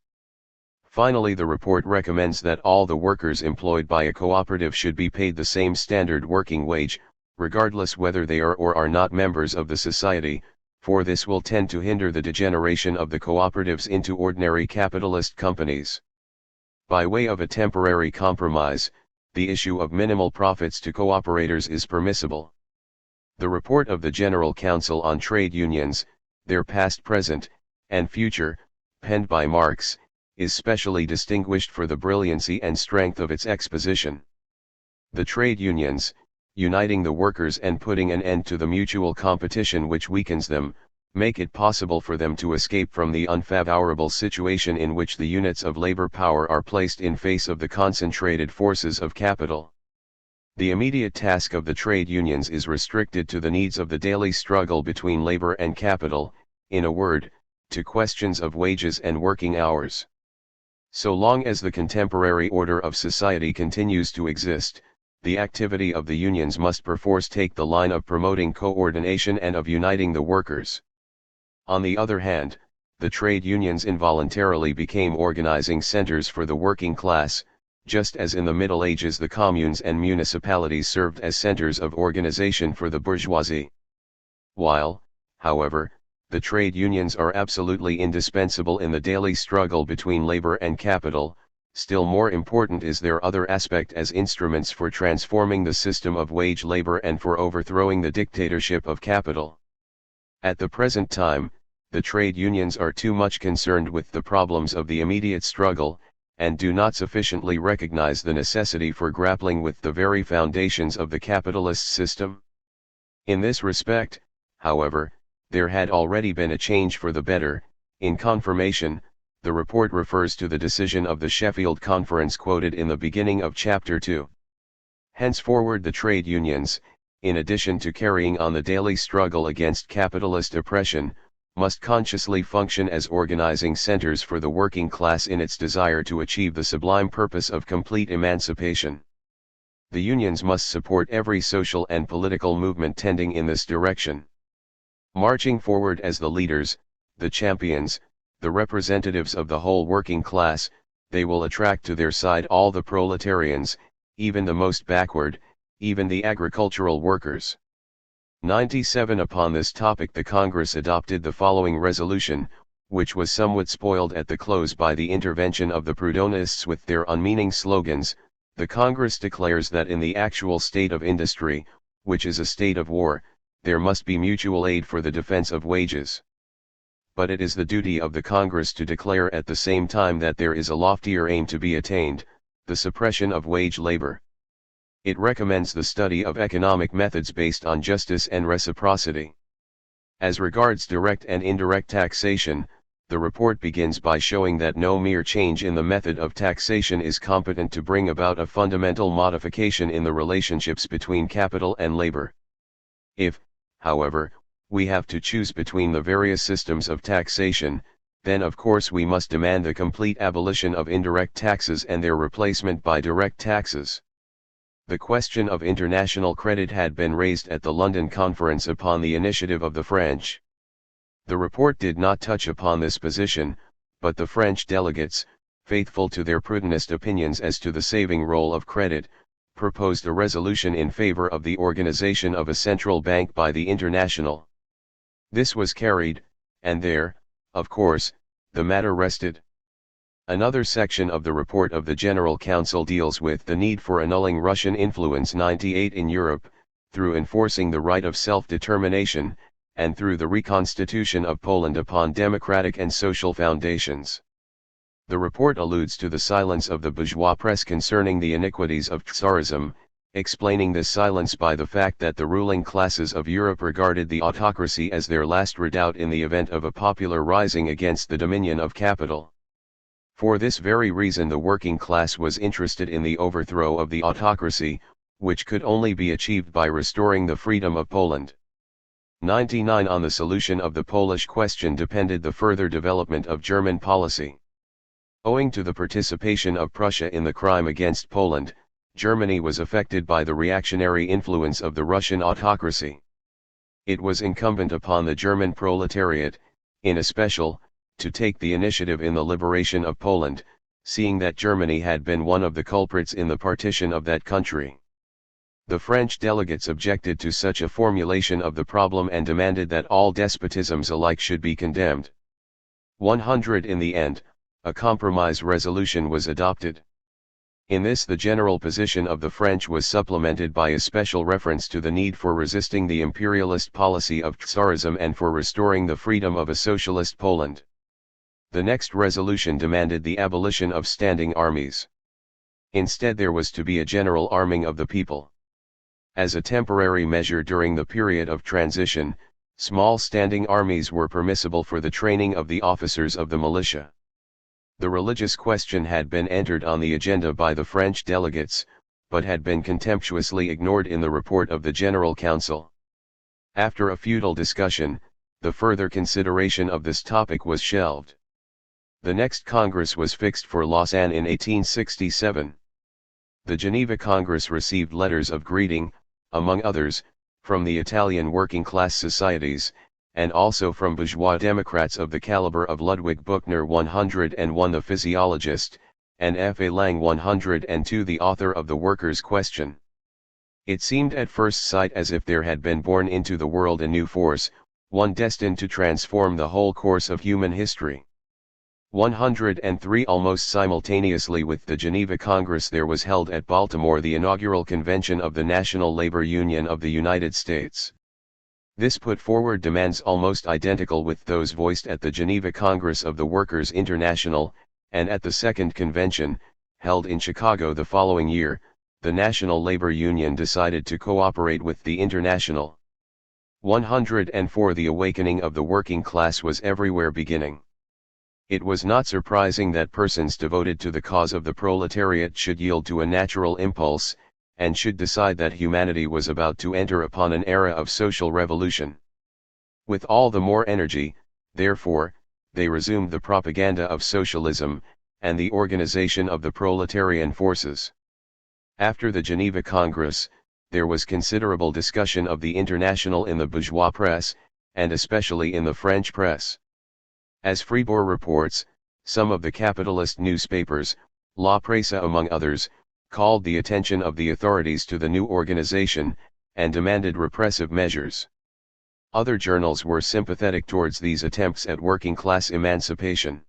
Finally, the report recommends that all the workers employed by a cooperative should be paid the same standard working wage, regardless whether they are or are not members of the society, for this will tend to hinder the degeneration of the cooperatives into ordinary capitalist companies. By way of a temporary compromise, the issue of minimal profits to cooperators is permissible. The report of the General Council on Trade Unions, their past, present, and future, penned by Marx, is specially distinguished for the brilliancy and strength of its exposition. The trade unions, uniting the workers and putting an end to the mutual competition which weakens them, make it possible for them to escape from the unfavorable situation in which the units of labor power are placed in face of the concentrated forces of capital. The immediate task of the trade unions is restricted to the needs of the daily struggle between labor and capital, in a word, to questions of wages and working hours. So long as the contemporary order of society continues to exist, the activity of the unions must perforce take the line of promoting coordination and of uniting the workers. On the other hand, the trade unions involuntarily became organizing centers for the working class, just as in the Middle Ages the communes and municipalities served as centers of organization for the bourgeoisie. While, however, the trade unions are absolutely indispensable in the daily struggle between labor and capital, still more important is their other aspect as instruments for transforming the system of wage labor and for overthrowing the dictatorship of capital. At the present time, the trade unions are too much concerned with the problems of the immediate struggle, and do not sufficiently recognize the necessity for grappling with the very foundations of the capitalist system. In this respect, however, there had already been a change for the better. In confirmation, the report refers to the decision of the Sheffield Conference quoted in the beginning of Chapter 2. Henceforward the trade unions, in addition to carrying on the daily struggle against capitalist oppression, must consciously function as organizing centers for the working class in its desire to achieve the sublime purpose of complete emancipation. The unions must support every social and political movement tending in this direction. Marching forward as the leaders, the champions, the representatives of the whole working class, they will attract to their side all the proletarians, even the most backward, even the agricultural workers. 97 Upon this topic the Congress adopted the following resolution, which was somewhat spoiled at the close by the intervention of the Proudhonists with their unmeaning slogans. The Congress declares that in the actual state of industry, which is a state of war, there must be mutual aid for the defense of wages. But it is the duty of the Congress to declare at the same time that there is a loftier aim to be attained, the suppression of wage labor. It recommends the study of economic methods based on justice and reciprocity. As regards direct and indirect taxation, the report begins by showing that no mere change in the method of taxation is competent to bring about a fundamental modification in the relationships between capital and labor. If, however, we have to choose between the various systems of taxation, then of course we must demand the complete abolition of indirect taxes and their replacement by direct taxes. The question of international credit had been raised at the London Conference upon the initiative of the French. The report did not touch upon this position, but the French delegates, faithful to their Proudhonist opinions as to the saving role of credit, proposed a resolution in favor of the organization of a central bank by the International. This was carried, and there, of course, the matter rested. Another section of the report of the General Council deals with the need for annulling Russian influence 98 in Europe, through enforcing the right of self-determination, and through the reconstitution of Poland upon democratic and social foundations. The report alludes to the silence of the bourgeois press concerning the iniquities of Tsarism, explaining this silence by the fact that the ruling classes of Europe regarded the autocracy as their last redoubt in the event of a popular rising against the dominion of capital. For this very reason the working class was interested in the overthrow of the autocracy, which could only be achieved by restoring the freedom of Poland. 99 On the solution of the Polish question depended the further development of German policy. Owing to the participation of Prussia in the crime against Poland, Germany was affected by the reactionary influence of the Russian autocracy. It was incumbent upon the German proletariat, in especial, to take the initiative in the liberation of Poland, seeing that Germany had been one of the culprits in the partition of that country. The French delegates objected to such a formulation of the problem and demanded that all despotisms alike should be condemned. 100 In the end, a compromise resolution was adopted. In this the general position of the French was supplemented by a special reference to the need for resisting the imperialist policy of Tsarism and for restoring the freedom of a socialist Poland. The next resolution demanded the abolition of standing armies. Instead there was to be a general arming of the people. As a temporary measure during the period of transition, small standing armies were permissible for the training of the officers of the militia. The religious question had been entered on the agenda by the French delegates, but had been contemptuously ignored in the report of the General Council. After a futile discussion, the further consideration of this topic was shelved. The next Congress was fixed for Lausanne in 1867. The Geneva Congress received letters of greeting, among others, from the Italian working-class societies, and also from bourgeois Democrats of the caliber of Ludwig Buchner 101 the physiologist, and F. A. Lang 102 the author of The Workers' Question. It seemed at first sight as if there had been born into the world a new force, one destined to transform the whole course of human history. 103 Almost simultaneously with the Geneva Congress there was held at Baltimore the inaugural convention of the National Labor Union of the United States. This put forward demands almost identical with those voiced at the Geneva Congress of the Workers' International, and at the Second Convention, held in Chicago the following year, the National Labor Union decided to cooperate with the International. 104 The awakening of the working class was everywhere beginning. It was not surprising that persons devoted to the cause of the proletariat should yield to a natural impulse, and should decide that humanity was about to enter upon an era of social revolution. With all the more energy, therefore, they resumed the propaganda of socialism, and the organization of the proletarian forces. After the Geneva Congress, there was considerable discussion of the International in the bourgeois press, and especially in the French press. As Fribourg reports, some of the capitalist newspapers, La Presse among others, called the attention of the authorities to the new organization, and demanded repressive measures. Other journals were sympathetic towards these attempts at working-class emancipation.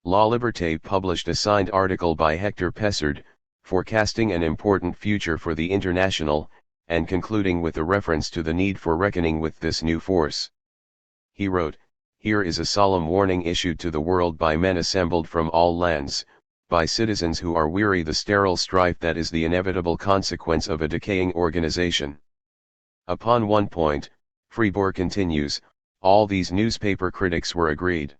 La Liberté published a signed article by Hector Pessard, forecasting an important future for the International, and concluding with a reference to the need for reckoning with this new force. He wrote, "Here is a solemn warning issued to the world by men assembled from all lands, by citizens who are weary the sterile strife that is the inevitable consequence of a decaying organization." Upon one point, Fribourg continues, all these newspaper critics were agreed.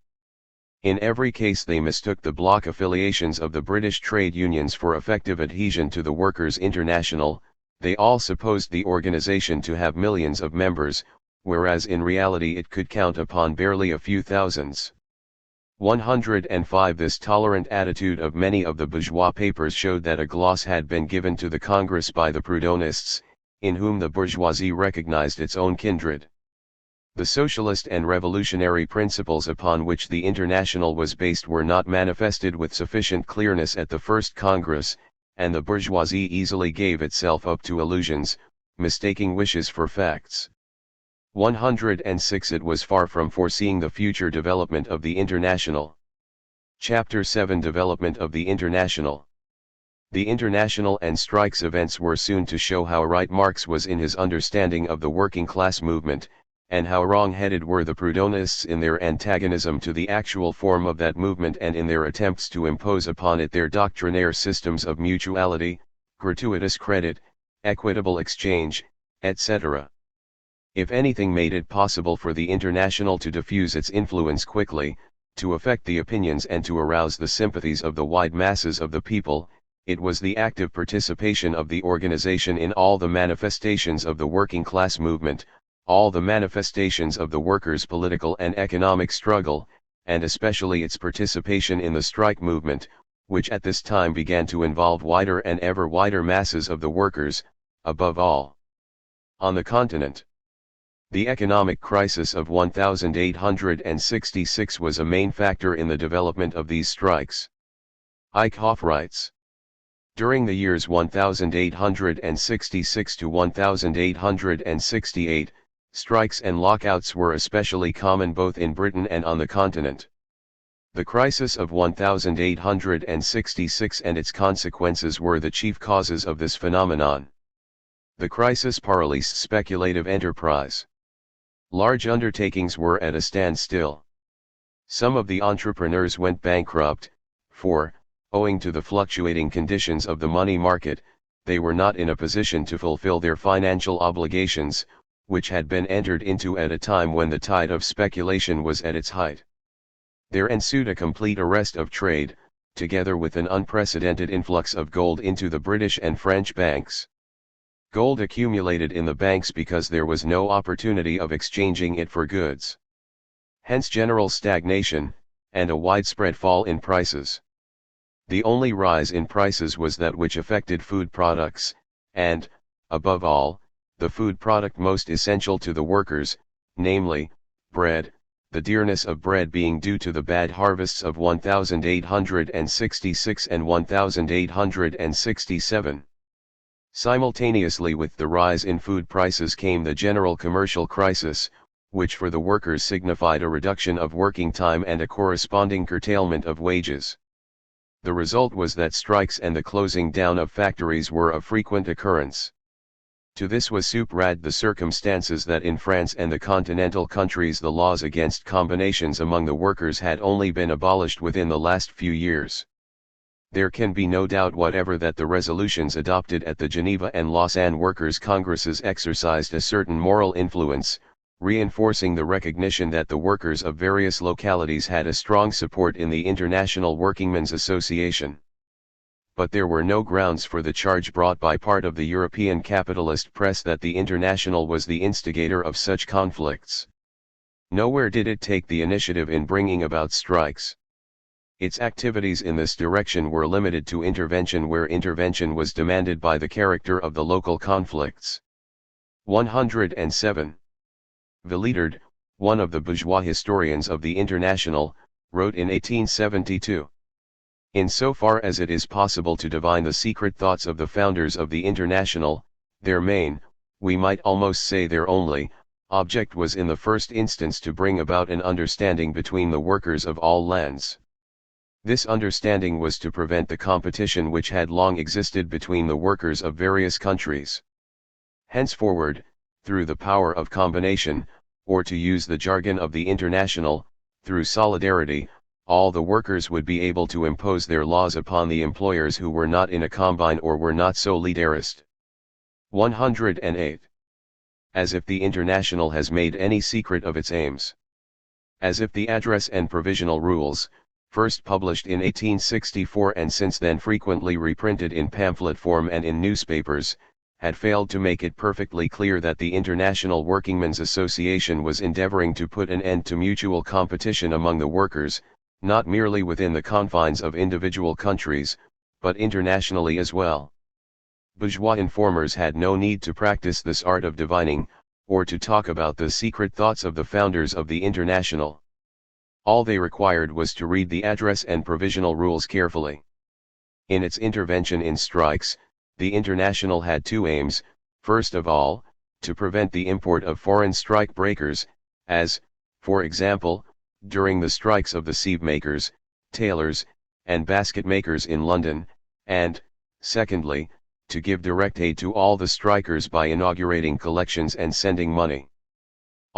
In every case they mistook the bloc affiliations of the British trade unions for effective adhesion to the Workers' International, they all supposed the organization to have millions of members, whereas in reality it could count upon barely a few thousands. 105 This tolerant attitude of many of the bourgeois papers showed that a gloss had been given to the Congress by the Proudhonists, in whom the bourgeoisie recognized its own kindred. The socialist and revolutionary principles upon which the International was based were not manifested with sufficient clearness at the first Congress, and the bourgeoisie easily gave itself up to illusions, mistaking wishes for facts. 106 It was far from foreseeing the future development of the International. Chapter 7 Development of the International. The International and strikes events were soon to show how right Marx was in his understanding of the working class movement, and how wrong-headed were the Proudhonists in their antagonism to the actual form of that movement and in their attempts to impose upon it their doctrinaire systems of mutuality, gratuitous credit, equitable exchange, etc. If anything made it possible for the International to diffuse its influence quickly, to affect the opinions and to arouse the sympathies of the wide masses of the people, it was the active participation of the organization in all the manifestations of the working class movement, all the manifestations of the workers' political and economic struggle, and especially its participation in the strike movement, which at this time began to involve wider and ever wider masses of the workers, above all on the continent. The economic crisis of 1866 was a main factor in the development of these strikes. Eichhoff writes, during the years 1866 to 1868, strikes and lockouts were especially common both in Britain and on the continent. The crisis of 1866 and its consequences were the chief causes of this phenomenon. The crisis paralyzed speculative enterprise. Large undertakings were at a standstill. Some of the entrepreneurs went bankrupt, for, owing to the fluctuating conditions of the money market, they were not in a position to fulfill their financial obligations, which had been entered into at a time when the tide of speculation was at its height. There ensued a complete arrest of trade, together with an unprecedented influx of gold into the British and French banks. Gold accumulated in the banks because there was no opportunity of exchanging it for goods. Hence general stagnation, and a widespread fall in prices. The only rise in prices was that which affected food products, and, above all, the food product most essential to the workers, namely, bread, the dearness of bread being due to the bad harvests of 1866 and 1867. Simultaneously with the rise in food prices came the general commercial crisis, which for the workers signified a reduction of working time and a corresponding curtailment of wages. The result was that strikes and the closing down of factories were of frequent occurrence. To this was superadded the circumstances that in France and the continental countries the laws against combinations among the workers had only been abolished within the last few years. There can be no doubt whatever that the resolutions adopted at the Geneva and Lausanne Workers' Congresses exercised a certain moral influence, reinforcing the recognition that the workers of various localities had a strong support in the International Workingmen's Association. But there were no grounds for the charge brought by part of the European capitalist press that the International was the instigator of such conflicts. Nowhere did it take the initiative in bringing about strikes. Its activities in this direction were limited to intervention where intervention was demanded by the character of the local conflicts. 107. Villitard, one of the bourgeois historians of the International, wrote in 1872. In so far as it is possible to divine the secret thoughts of the founders of the International, their main, we might almost say their only, object was in the first instance to bring about an understanding between the workers of all lands. This understanding was to prevent the competition which had long existed between the workers of various countries. Henceforward, through the power of combination, or to use the jargon of the International, through solidarity, all the workers would be able to impose their laws upon the employers who were not in a combine or were not solidarist. 108. As if the International has made any secret of its aims. As if the address and provisional rules, first published in 1864 and since then frequently reprinted in pamphlet form and in newspapers, had failed to make it perfectly clear that the International Workingmen's Association was endeavoring to put an end to mutual competition among the workers, not merely within the confines of individual countries, but internationally as well. Bourgeois informers had no need to practice this art of divining, or to talk about the secret thoughts of the founders of the International. All they required was to read the address and provisional rules carefully. In its intervention in strikes, the International had two aims: first of all, to prevent the import of foreign strike breakers, as, for example, during the strikes of the sieve makers, tailors, and basket makers in London, and, secondly, to give direct aid to all the strikers by inaugurating collections and sending money.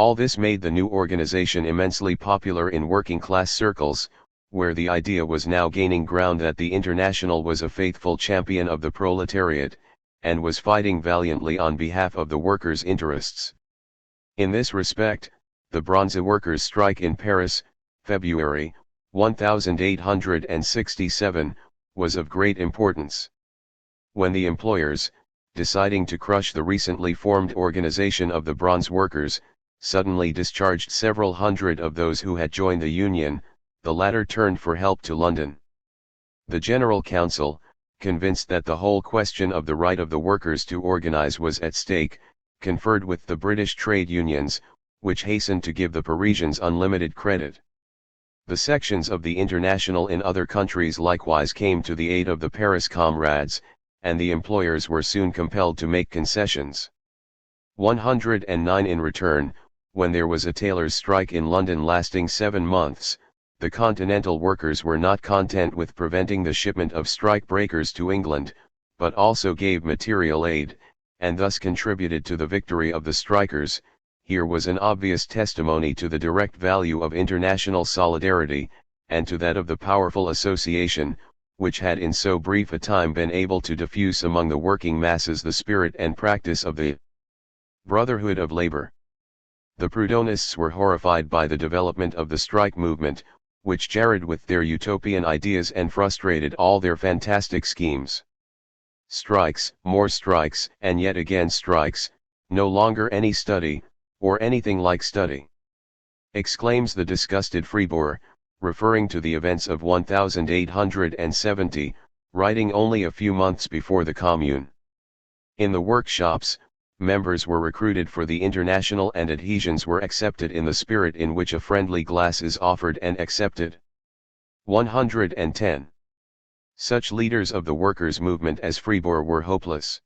All this made the new organization immensely popular in working-class circles, where the idea was now gaining ground that the International was a faithful champion of the proletariat, and was fighting valiantly on behalf of the workers' interests. In this respect, the Bronze Workers' Strike in Paris, February, 1867, was of great importance. When the employers, deciding to crush the recently formed organization of the bronze workers, suddenly discharged several hundred of those who had joined the Union, the latter turned for help to London. The General Council, convinced that the whole question of the right of the workers to organize was at stake, conferred with the British trade unions, which hastened to give the Parisians unlimited credit. The sections of the International in other countries likewise came to the aid of the Paris comrades, and the employers were soon compelled to make concessions. 109 In return, when there was a tailors' strike in London lasting 7 months, the continental workers were not content with preventing the shipment of strike breakers to England, but also gave material aid, and thus contributed to the victory of the strikers. Here was an obvious testimony to the direct value of international solidarity, and to that of the powerful association, which had in so brief a time been able to diffuse among the working masses the spirit and practice of the Brotherhood of Labor. The Proudhonists were horrified by the development of the strike movement, which jarred with their utopian ideas and frustrated all their fantastic schemes. Strikes, more strikes, and yet again strikes, no longer any study, or anything like study, exclaims the disgusted Fribourg, referring to the events of 1870, writing only a few months before the Commune. In the workshops, members were recruited for the International and adhesions were accepted in the spirit in which a friendly glass is offered and accepted. 110. Such leaders of the workers' movement as Fribourg were hopeless.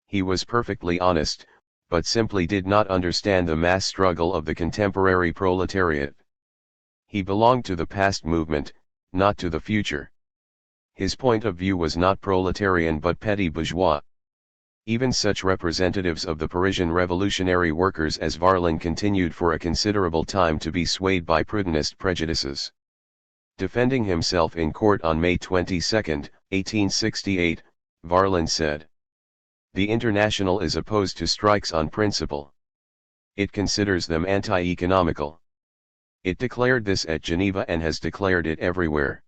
He was perfectly honest, but simply did not understand the mass struggle of the contemporary proletariat. He belonged to the past movement, not to the future. His point of view was not proletarian but petty bourgeois. Even such representatives of the Parisian revolutionary workers as Varlin continued for a considerable time to be swayed by Proudhonist prejudices. Defending himself in court on May 22, 1868, Varlin said, "The International is opposed to strikes on principle. It considers them anti-economical. It declared this at Geneva and has declared it everywhere."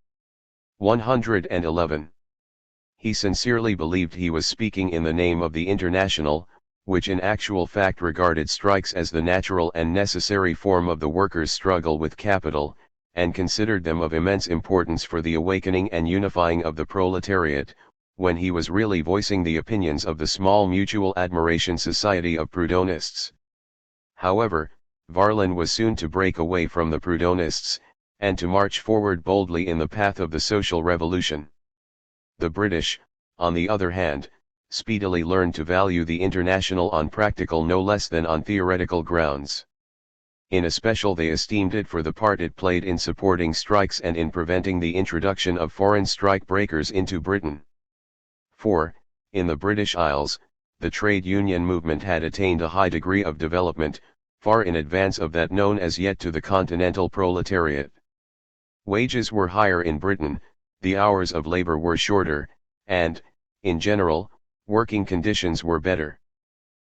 111. He sincerely believed he was speaking in the name of the International, which in actual fact regarded strikes as the natural and necessary form of the workers' struggle with capital, and considered them of immense importance for the awakening and unifying of the proletariat, when he was really voicing the opinions of the small mutual admiration society of Proudhonists. However, Varlin was soon to break away from the Proudhonists, and to march forward boldly in the path of the social revolution. The British, on the other hand, speedily learned to value the International on practical no less than on theoretical grounds. In especial they esteemed it for the part it played in supporting strikes and in preventing the introduction of foreign strike breakers into Britain. For, in the British Isles, the trade union movement had attained a high degree of development, far in advance of that known as yet to the continental proletariat. Wages were higher in Britain, the hours of labor were shorter, and, in general, working conditions were better.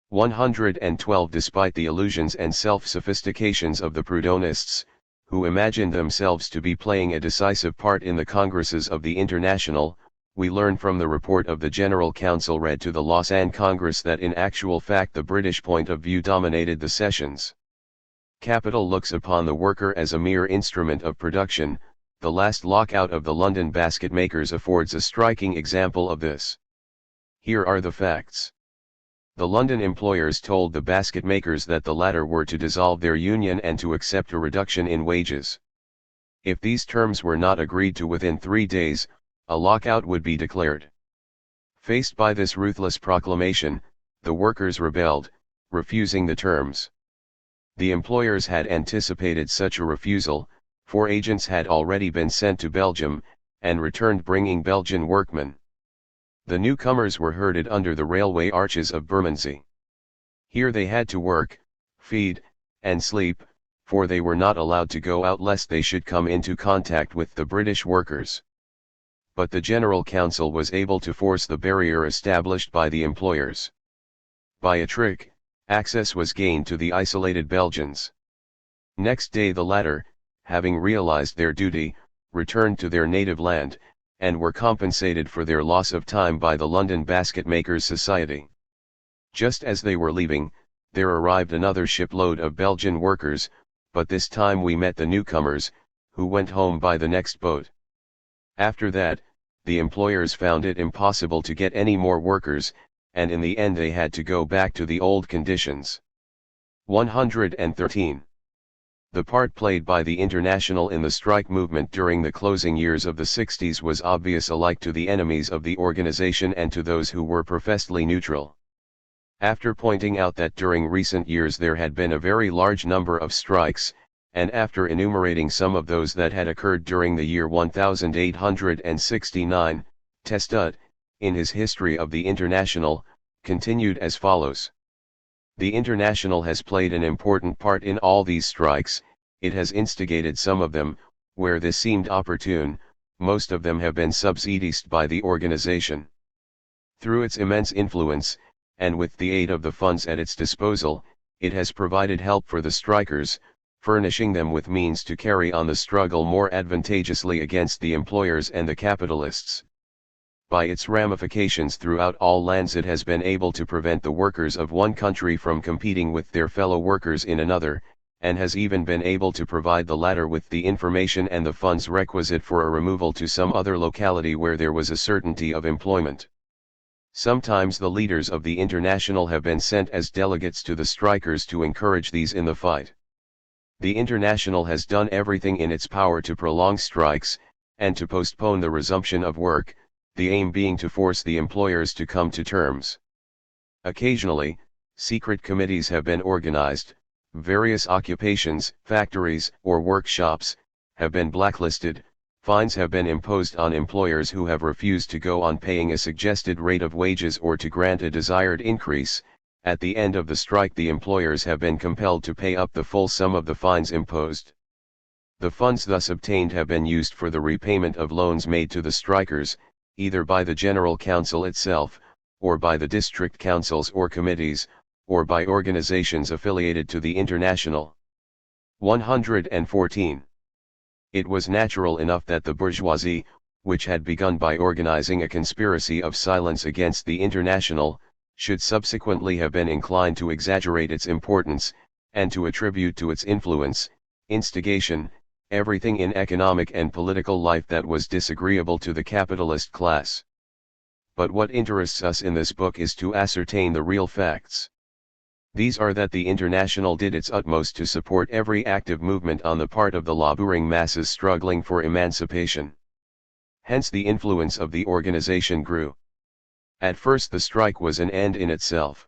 112 Despite the illusions and self-sophistications of the Proudhonists, who imagined themselves to be playing a decisive part in the congresses of the International, we learn from the report of the General Council read to the Lausanne Congress that in actual fact the British point of view dominated the sessions. Capital looks upon the worker as a mere instrument of production. The last lockout of the London basket makers affords a striking example of this. Here are the facts. The London employers told the basket makers that the latter were to dissolve their union and to accept a reduction in wages. If these terms were not agreed to within 3 days, a lockout would be declared. Faced by this ruthless proclamation, the workers rebelled, refusing the terms. The employers had anticipated such a refusal. 4 agents had already been sent to Belgium, and returned bringing Belgian workmen. The newcomers were herded under the railway arches of Bermondsey. Here they had to work, feed, and sleep, for they were not allowed to go out lest they should come into contact with the British workers. But the General Council was able to force the barrier established by the employers. By a trick, access was gained to the isolated Belgians. Next day the latter, having realized their duty, returned to their native land, and were compensated for their loss of time by the London Basket Makers Society. Just as they were leaving, there arrived another shipload of Belgian workers, but this time we met the newcomers, who went home by the next boat. After that, the employers found it impossible to get any more workers, and in the end they had to go back to the old conditions. 113. The part played by the International in the strike movement during the closing years of the 60s was obvious alike to the enemies of the organization and to those who were professedly neutral. After pointing out that during recent years there had been a very large number of strikes, and after enumerating some of those that had occurred during the year 1869, Testut, in his History of the International, continued as follows. The International has played an important part in all these strikes, it has instigated some of them, where this seemed opportune, most of them have been subsidized by the organization. Through its immense influence, and with the aid of the funds at its disposal, it has provided help for the strikers, furnishing them with means to carry on the struggle more advantageously against the employers and the capitalists. By its ramifications throughout all lands it has been able to prevent the workers of one country from competing with their fellow workers in another, and has even been able to provide the latter with the information and the funds requisite for a removal to some other locality where there was a certainty of employment. Sometimes the leaders of the International have been sent as delegates to the strikers to encourage these in the fight. The International has done everything in its power to prolong strikes, and to postpone the resumption of work, the aim being to force the employers to come to terms. Occasionally, secret committees have been organized, various occupations, factories, or workshops, have been blacklisted, fines have been imposed on employers who have refused to go on paying a suggested rate of wages or to grant a desired increase. At the end of the strike the employers have been compelled to pay up the full sum of the fines imposed. The funds thus obtained have been used for the repayment of loans made to the strikers, either by the General Council itself, or by the district councils or committees, or by organizations affiliated to the International. 114. It was natural enough that the bourgeoisie, which had begun by organizing a conspiracy of silence against the International, should subsequently have been inclined to exaggerate its importance, and to attribute to its influence, instigation, everything in economic and political life that was disagreeable to the capitalist class. But what interests us in this book is to ascertain the real facts. These are that the International did its utmost to support every active movement on the part of the laboring masses struggling for emancipation. Hence the influence of the organization grew. At first the strike was an end in itself.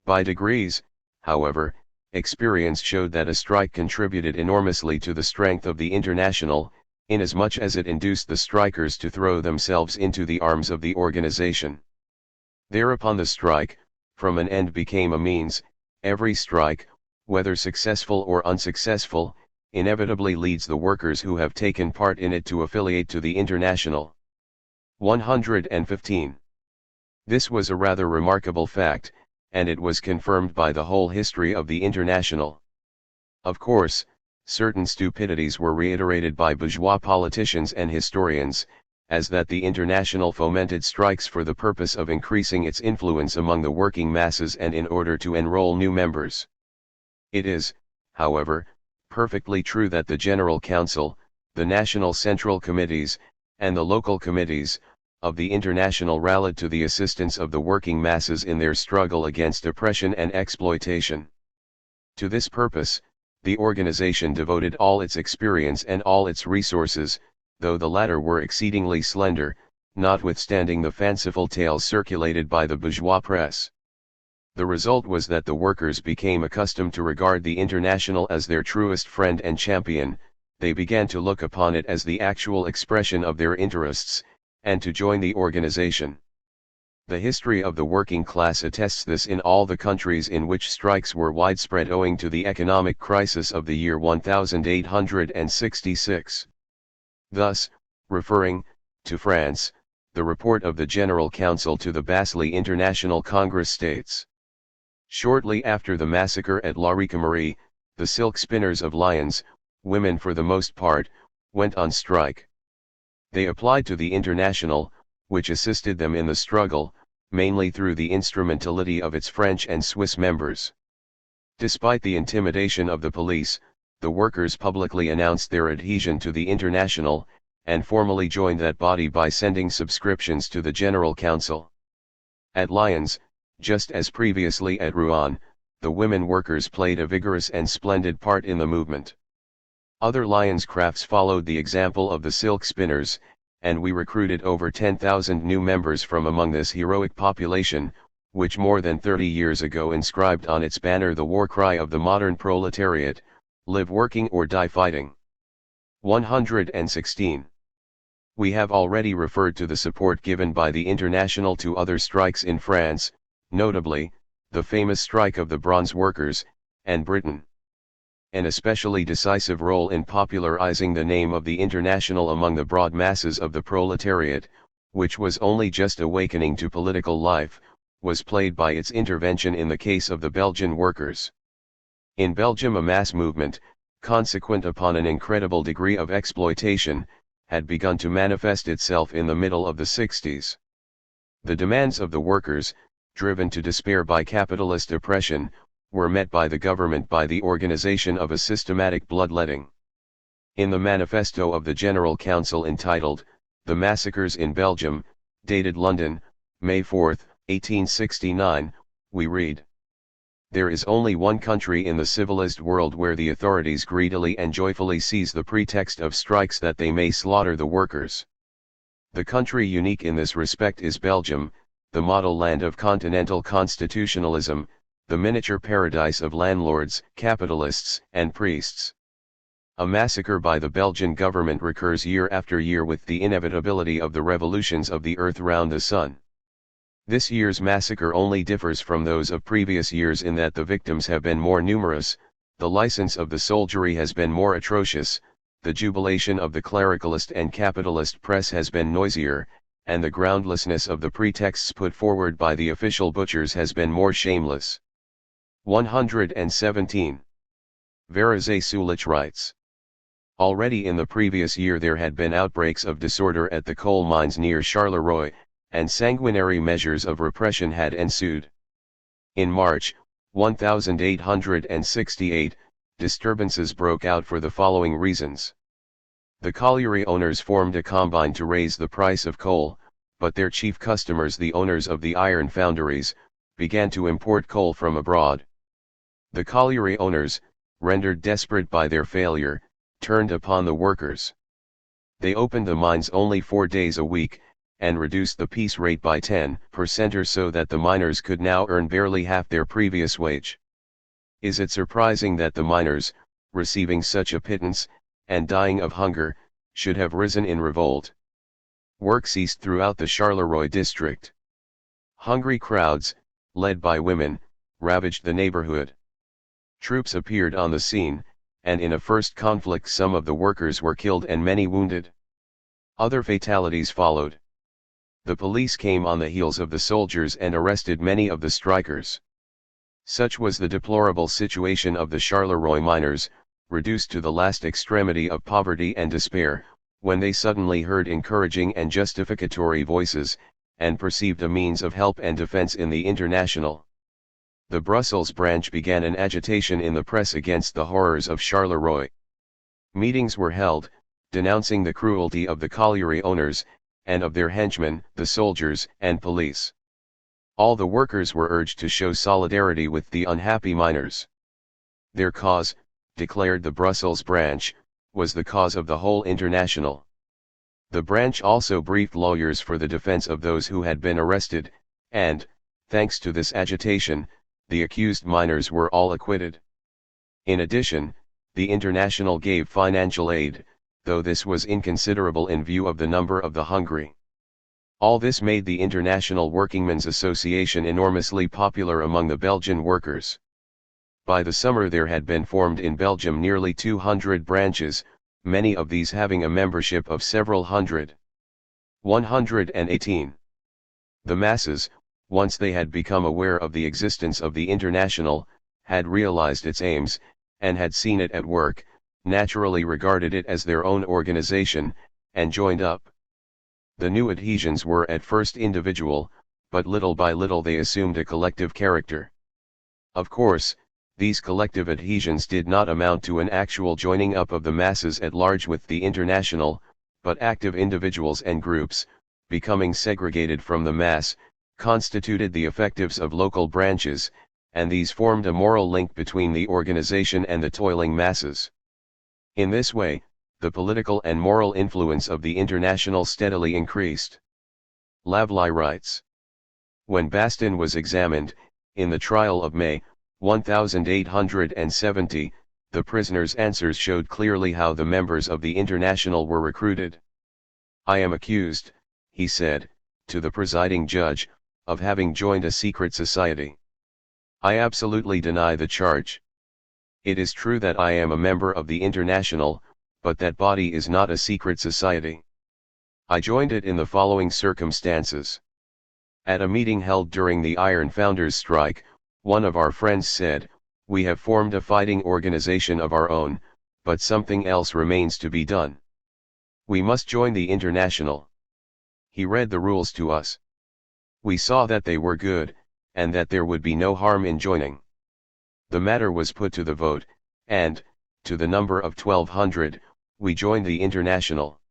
By degrees, however, experience showed that a strike contributed enormously to the strength of the International, inasmuch as it induced the strikers to throw themselves into the arms of the organization. Thereupon the strike, from an end became a means. Every strike, whether successful or unsuccessful, inevitably leads the workers who have taken part in it to affiliate to the International. 115. This was a rather remarkable fact, and it was confirmed by the whole history of the International. Of course, certain stupidities were reiterated by bourgeois politicians and historians, as that the International fomented strikes for the purpose of increasing its influence among the working masses and in order to enroll new members. It is, however, perfectly true that the General Council, the National Central Committees, and the local committees of the International rallied to the assistance of the working masses in their struggle against oppression and exploitation. To this purpose, the organization devoted all its experience and all its resources, though the latter were exceedingly slender, notwithstanding the fanciful tales circulated by the bourgeois press. The result was that the workers became accustomed to regard the International as their truest friend and champion, they began to look upon it as the actual expression of their interests, and to join the organization. The history of the working class attests this in all the countries in which strikes were widespread owing to the economic crisis of the year 1866. Thus, referring to France, the report of the General Council to the Basel International Congress states: shortly after the massacre at La Ricamarie, the silk spinners of Lyons, women for the most part, went on strike. They applied to the International, which assisted them in the struggle, mainly through the instrumentality of its French and Swiss members. Despite the intimidation of the police, the workers publicly announced their adhesion to the International, and formally joined that body by sending subscriptions to the General Council. At Lyons, just as previously at Rouen, the women workers played a vigorous and splendid part in the movement. Other Lyons crafts followed the example of the silk spinners, and we recruited over 10,000 new members from among this heroic population, which more than 30 years ago inscribed on its banner the war cry of the modern proletariat: live working or die fighting. 116. We have already referred to the support given by the International to other strikes in France, notably, the famous strike of the bronze workers, and Britain. An especially decisive role in popularizing the name of the International among the broad masses of the proletariat, which was only just awakening to political life, was played by its intervention in the case of the Belgian workers. In Belgium, a mass movement, consequent upon an incredible degree of exploitation, had begun to manifest itself in the middle of the 60s. The demands of the workers, driven to despair by capitalist oppression, were met by the government by the organization of a systematic bloodletting. In the manifesto of the General Council entitled, "The Massacres in Belgium," dated London, May 4, 1869, we read: "There is only one country in the civilized world where the authorities greedily and joyfully seize the pretext of strikes that they may slaughter the workers. The country unique in this respect is Belgium, the model land of continental constitutionalism, the miniature paradise of landlords, capitalists, and priests. A massacre by the Belgian government recurs year after year with the inevitability of the revolutions of the earth round the sun. This year's massacre only differs from those of previous years in that the victims have been more numerous, the license of the soldiery has been more atrocious, the jubilation of the clericalist and capitalist press has been noisier, and the groundlessness of the pretexts put forward by the official butchers has been more shameless." 117. Varizé Sulich writes: already in the previous year there had been outbreaks of disorder at the coal mines near Charleroi, and sanguinary measures of repression had ensued. In March, 1868, disturbances broke out for the following reasons. The colliery owners formed a combine to raise the price of coal, but their chief customers, the owners of the iron foundries, began to import coal from abroad. The colliery owners, rendered desperate by their failure, turned upon the workers. They opened the mines only 4 days a week, and reduced the piece rate by 10% or so that the miners could now earn barely half their previous wage. Is it surprising that the miners, receiving such a pittance, and dying of hunger, should have risen in revolt? Work ceased throughout the Charleroi district. Hungry crowds, led by women, ravaged the neighborhood. Troops appeared on the scene, and in a first conflict some of the workers were killed and many wounded. Other fatalities followed. The police came on the heels of the soldiers and arrested many of the strikers. Such was the deplorable situation of the Charleroi miners, reduced to the last extremity of poverty and despair, when they suddenly heard encouraging and justificatory voices, and perceived a means of help and defense in the International. The Brussels branch began an agitation in the press against the horrors of Charleroi. Meetings were held, denouncing the cruelty of the colliery owners, and of their henchmen, the soldiers and police. All the workers were urged to show solidarity with the unhappy miners. Their cause, declared the Brussels branch, was the cause of the whole International. The branch also briefed lawyers for the defense of those who had been arrested, and, thanks to this agitation, the accused miners were all acquitted. In addition, the International gave financial aid, though this was inconsiderable in view of the number of the hungry. All this made the International Workingmen's Association enormously popular among the Belgian workers. By the summer there had been formed in Belgium nearly 200 branches, many of these having a membership of several hundred. 118. The masses, once they had become aware of the existence of the International, had realized its aims, and had seen it at work, naturally regarded it as their own organization, and joined up. The new adhesions were at first individual, but little by little they assumed a collective character. Of course, these collective adhesions did not amount to an actual joining up of the masses at large with the International, but active individuals and groups, becoming segregated from the mass, constituted the effectives of local branches, and these formed a moral link between the organization and the toiling masses. In this way, the political and moral influence of the International steadily increased. Lavallée writes. When Basten was examined, in the trial of May, 1870, the prisoner's answers showed clearly how the members of the International were recruited. "I am accused," he said, to the presiding judge, "of having joined a secret society. I absolutely deny the charge. It is true that I am a member of the International, but that body is not a secret society. I joined it in the following circumstances. At a meeting held during the Iron Founders' strike, one of our friends said, 'We have formed a fighting organization of our own, but something else remains to be done. We must join the International.' He read the rules to us. We saw that they were good, and that there would be no harm in joining. The matter was put to the vote, and, to the number of 1,200, we joined the International."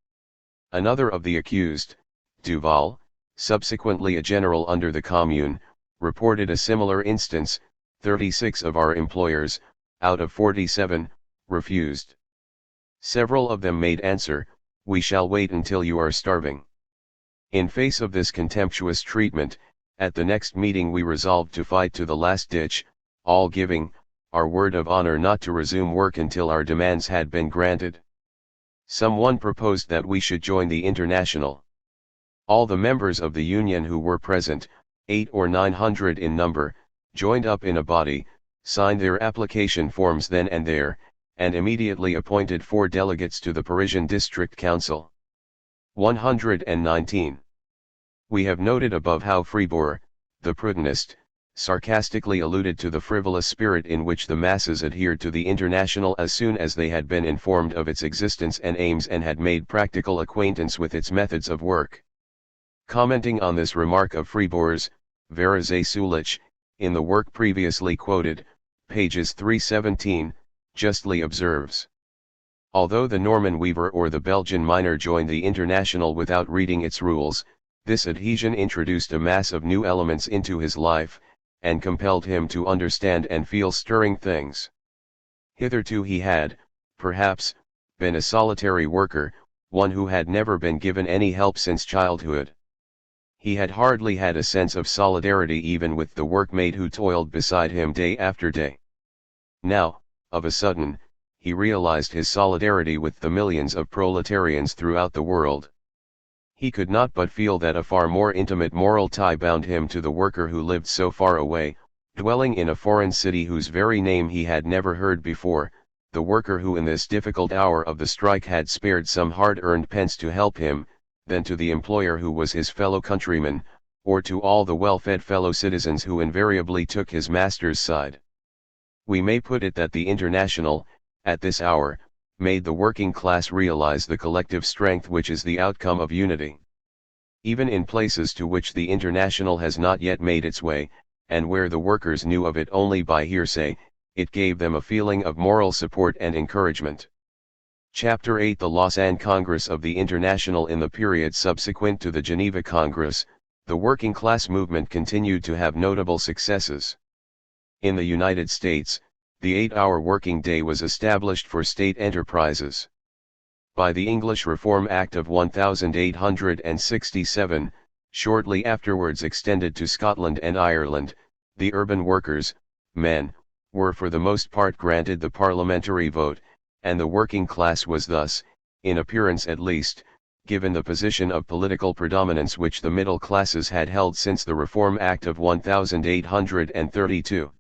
Another of the accused, Duval, subsequently a general under the Commune, reported a similar instance. 36 of our employers, out of 47, refused. Several of them made answer, "We shall wait until you are starving." In face of this contemptuous treatment, at the next meeting we resolved to fight to the last ditch, all giving our word of honor not to resume work until our demands had been granted. Someone proposed that we should join the International. All the members of the Union who were present, 800 or 900 in number, joined up in a body, signed their application forms then and there, and immediately appointed 4 delegates to the Parisian District Council. 119. We have noted above how Fribourg, the Prudentist, sarcastically alluded to the frivolous spirit in which the masses adhered to the International as soon as they had been informed of its existence and aims and had made practical acquaintance with its methods of work. Commenting on this remark of Fribourg's, Varizé Sulich, in the work previously quoted, pages 317, justly observes. Although the Norman weaver or the Belgian miner joined the International without reading its rules, this adhesion introduced a mass of new elements into his life, and compelled him to understand and feel stirring things. Hitherto he had, perhaps, been a solitary worker, one who had never been given any help since childhood. He had hardly had a sense of solidarity even with the workmate who toiled beside him day after day. Now, of a sudden, he realized his solidarity with the millions of proletarians throughout the world. He could not but feel that a far more intimate moral tie bound him to the worker who lived so far away, dwelling in a foreign city whose very name he had never heard before, the worker who in this difficult hour of the strike had spared some hard-earned pence to help him, than to the employer who was his fellow countryman, or to all the well-fed fellow citizens who invariably took his master's side. We may put it that the International, at this hour, made the working class realize the collective strength which is the outcome of unity. Even in places to which the International has not yet made its way, and where the workers knew of it only by hearsay, it gave them a feeling of moral support and encouragement. Chapter 8 The Lausanne Congress of the International. In the period subsequent to the Geneva Congress, the working class movement continued to have notable successes. In the United States, the 8-hour working day was established for state enterprises. By the English Reform Act of 1867, shortly afterwards extended to Scotland and Ireland, the urban workers, men, were for the most part granted the parliamentary vote, and the working class was thus, in appearance at least, given the position of political predominance which the middle classes had held since the Reform Act of 1832.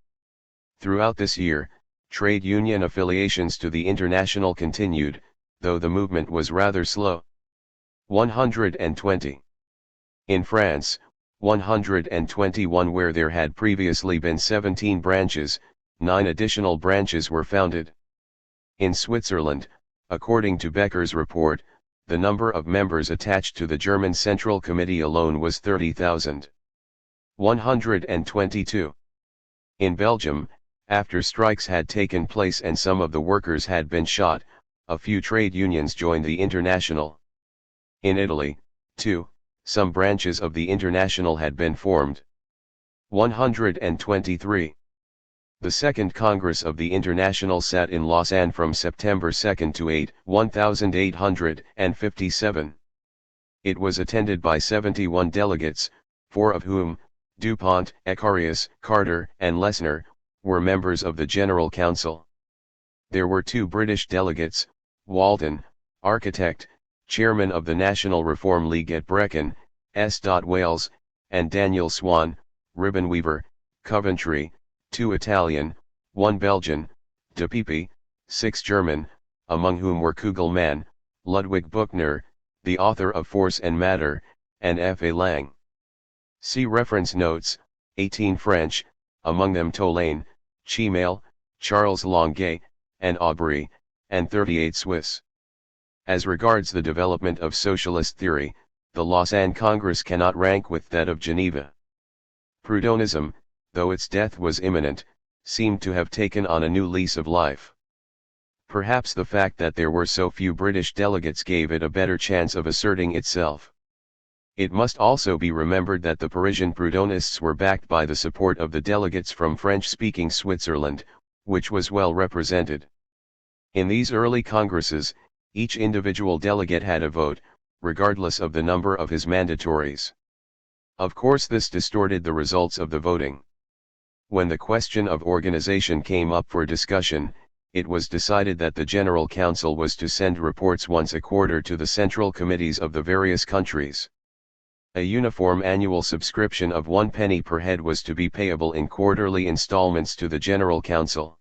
Throughout this year, trade union affiliations to the International continued, though the movement was rather slow. 120. In France, 121, where there had previously been 17 branches, 9 additional branches were founded. In Switzerland, according to Becker's report, the number of members attached to the German Central Committee alone was 30,000. 122. In Belgium, after strikes had taken place and some of the workers had been shot, a few trade unions joined the International. In Italy, too, some branches of the International had been formed. 123. The Second Congress of the International sat in Lausanne from September 2 to 8, 1857. It was attended by 71 delegates, 4 of whom, Dupont, Ecarius, Carter, and Lessner, were members of the General Council. There were 2 British delegates, Walton, architect, chairman of the National Reform League at Brecon, S. Wales, and Daniel Swan, ribbon weaver, Coventry, 2 Italian, 1 Belgian, De Pipe, 6 German, among whom were Kugelmann, Ludwig Buchner, the author of Force and Matter, and F. A. Lang. See reference notes, 18 French, among them Tolaine, Chimail, Charles Longuet, and Aubry, and 38 Swiss. As regards the development of socialist theory, the Lausanne Congress cannot rank with that of Geneva. Proudhonism, though its death was imminent, seemed to have taken on a new lease of life. Perhaps the fact that there were so few British delegates gave it a better chance of asserting itself. It must also be remembered that the Parisian Proudhonists were backed by the support of the delegates from French-speaking Switzerland, which was well represented. In these early congresses, each individual delegate had a vote, regardless of the number of his mandatories. Of course, this distorted the results of the voting. When the question of organization came up for discussion, it was decided that the General Council was to send reports once a quarter to the central committees of the various countries. A uniform annual subscription of 1 penny per head was to be payable in quarterly installments to the General Council.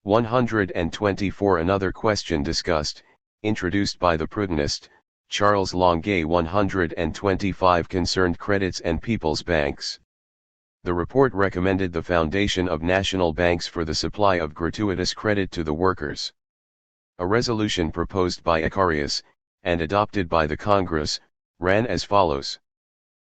124. Another question discussed, introduced by the Proudhonist, Charles Longuet 125 concerned credits and people's banks. The report recommended the foundation of national banks for the supply of gratuitous credit to the workers. A resolution proposed by Ecarius, and adopted by the Congress, ran as follows.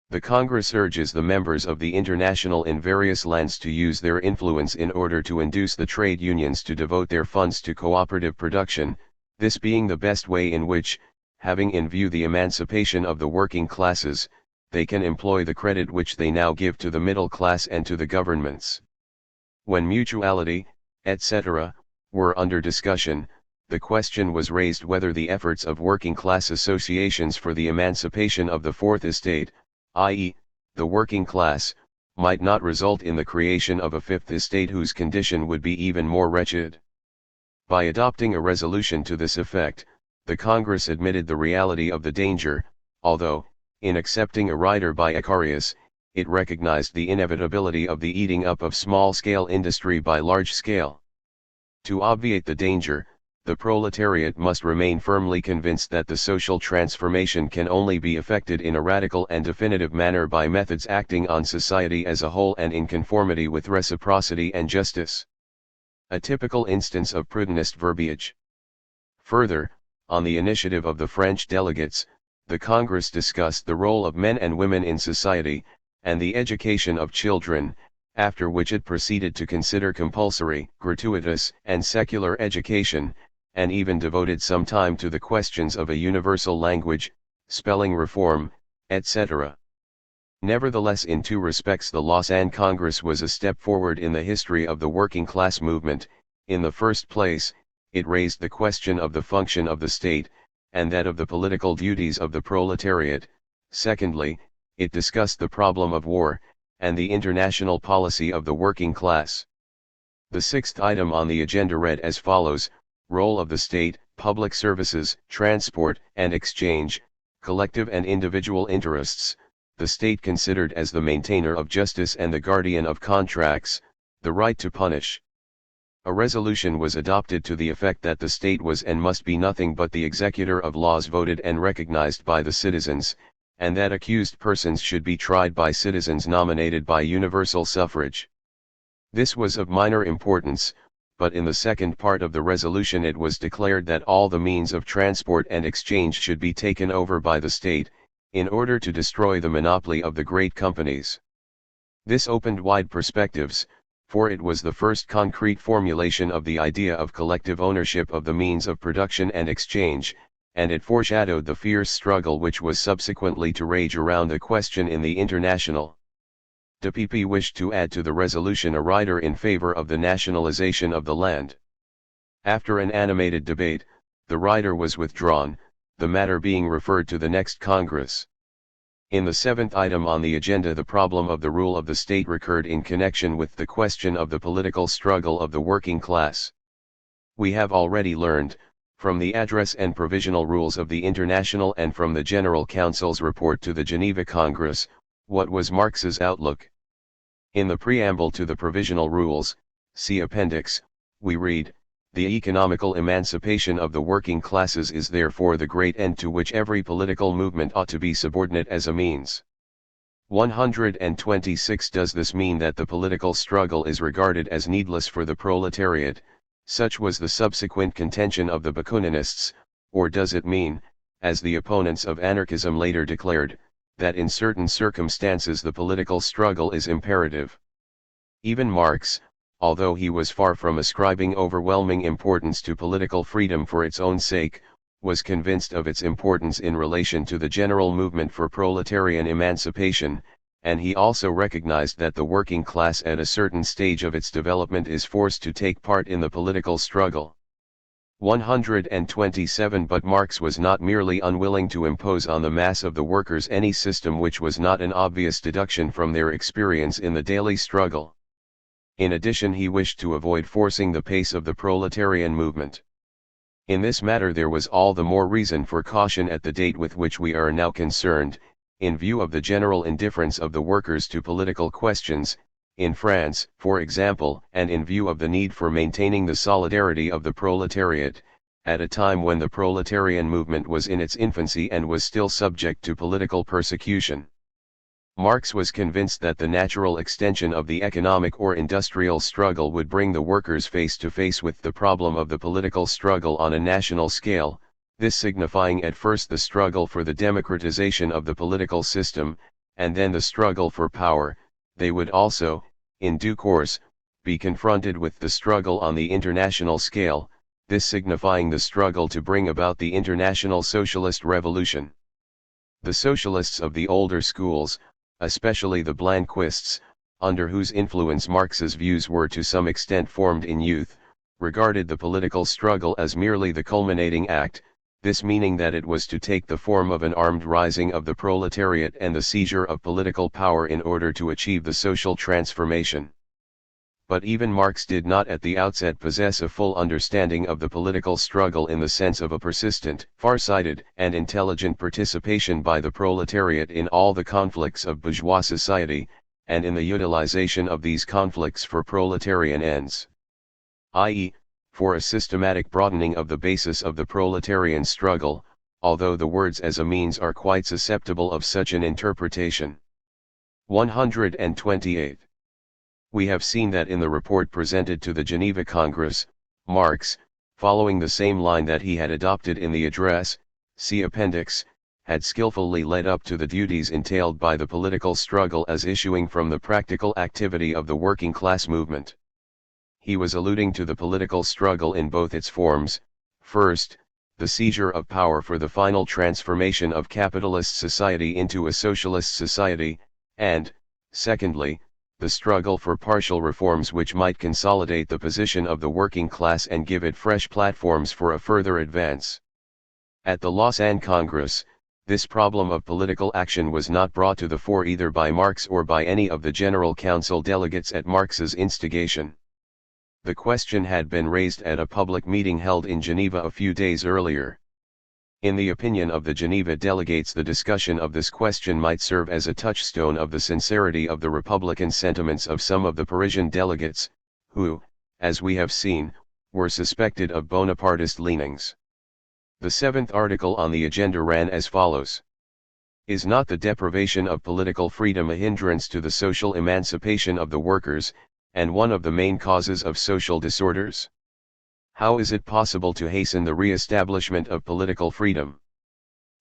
The Congress urges the members of the International in various lands to use their influence in order to induce the trade unions to devote their funds to cooperative production, this being the best way in which, having in view the emancipation of the working classes, they can employ the credit which they now give to the middle class and to the governments. When mutuality, etc., were under discussion, the question was raised whether the efforts of working class associations for the emancipation of the Fourth Estate, i.e., the working class, might not result in the creation of a Fifth Estate whose condition would be even more wretched. By adopting a resolution to this effect, the Congress admitted the reality of the danger, although, in accepting a rider by Ecarius, it recognized the inevitability of the eating up of small-scale industry by large-scale. To obviate the danger, the proletariat must remain firmly convinced that the social transformation can only be effected in a radical and definitive manner by methods acting on society as a whole and in conformity with reciprocity and justice. A typical instance of Proudhonist verbiage. Further, on the initiative of the French delegates, the Congress discussed the role of men and women in society, and the education of children, after which it proceeded to consider compulsory, gratuitous, and secular education, and even devoted some time to the questions of a universal language, spelling reform, etc. Nevertheless, in 2 respects the Lausanne Congress was a step forward in the history of the working class movement. In the first place, it raised the question of the function of the state, and that of the political duties of the proletariat. Secondly, it discussed the problem of war, and the international policy of the working class. The 6th item on the agenda read as follows: role of the state, public services, transport and exchange, collective and individual interests, the state considered as the maintainer of justice and the guardian of contracts, the right to punish. A resolution was adopted to the effect that the state was and must be nothing but the executor of laws voted and recognized by the citizens, and that accused persons should be tried by citizens nominated by universal suffrage. This was of minor importance, but in the second part of the resolution it was declared that all the means of transport and exchange should be taken over by the state, in order to destroy the monopoly of the great companies. This opened wide perspectives, for it was the first concrete formulation of the idea of collective ownership of the means of production and exchange, and it foreshadowed the fierce struggle which was subsequently to rage around the question in the International. De Pipi wished to add to the resolution a rider in favor of the nationalization of the land. After an animated debate, the rider was withdrawn, the matter being referred to the next Congress. In the seventh item on the agenda, the problem of the rule of the state recurred in connection with the question of the political struggle of the working class. We have already learned, from the address and provisional rules of the International and from the General Council's report to the Geneva Congress, what was Marx's outlook. In the preamble to the provisional rules, see Appendix, we read, "The economical emancipation of the working classes is therefore the great end to which every political movement ought to be subordinate as a means." 126. Does this mean that the political struggle is regarded as needless for the proletariat? Such was the subsequent contention of the Bakuninists, or does it mean, as the opponents of anarchism later declared, that in certain circumstances the political struggle is imperative? Even Marx, although he was far from ascribing overwhelming importance to political freedom for its own sake, was convinced of its importance in relation to the general movement for proletarian emancipation, and he also recognized that the working class at a certain stage of its development is forced to take part in the political struggle. 127. But Marx was not merely unwilling to impose on the mass of the workers any system which was not an obvious deduction from their experience in the daily struggle. In addition, he wished to avoid forcing the pace of the proletarian movement. In this matter there was all the more reason for caution at the date with which we are now concerned, in view of the general indifference of the workers to political questions, in France, for example, and in view of the need for maintaining the solidarity of the proletariat, at a time when the proletarian movement was in its infancy and was still subject to political persecution. Marx was convinced that the natural extension of the economic or industrial struggle would bring the workers face to face with the problem of the political struggle on a national scale, this signifying at first the struggle for the democratization of the political system, and then the struggle for power. They would also, in due course, be confronted with the struggle on the international scale, this signifying the struggle to bring about the international socialist revolution. The socialists of the older schools, especially the Blanquists, under whose influence Marx's views were to some extent formed in youth, regarded the political struggle as merely the culminating act, this meaning that it was to take the form of an armed rising of the proletariat and the seizure of political power in order to achieve the social transformation. But even Marx did not at the outset possess a full understanding of the political struggle in the sense of a persistent, far-sighted, and intelligent participation by the proletariat in all the conflicts of bourgeois society, and in the utilization of these conflicts for proletarian ends. i.e., for a systematic broadening of the basis of the proletarian struggle, although the words as a means are quite susceptible of such an interpretation. 128. We have seen that in the report presented to the Geneva Congress, Marx, following the same line that he had adopted in the address, see Appendix, had skillfully led up to the duties entailed by the political struggle as issuing from the practical activity of the working class movement. He was alluding to the political struggle in both its forms: first, the seizure of power for the final transformation of capitalist society into a socialist society, and, secondly, the struggle for partial reforms which might consolidate the position of the working class and give it fresh platforms for a further advance. At the Lausanne Congress, this problem of political action was not brought to the fore either by Marx or by any of the General Council delegates at Marx's instigation. The question had been raised at a public meeting held in Geneva a few days earlier. In the opinion of the Geneva delegates, the discussion of this question might serve as a touchstone of the sincerity of the Republican sentiments of some of the Parisian delegates, who, as we have seen, were suspected of Bonapartist leanings. The seventh article on the agenda ran as follows. Is not the deprivation of political freedom a hindrance to the social emancipation of the workers, and one of the main causes of social disorders? How is it possible to hasten the re-establishment of political freedom?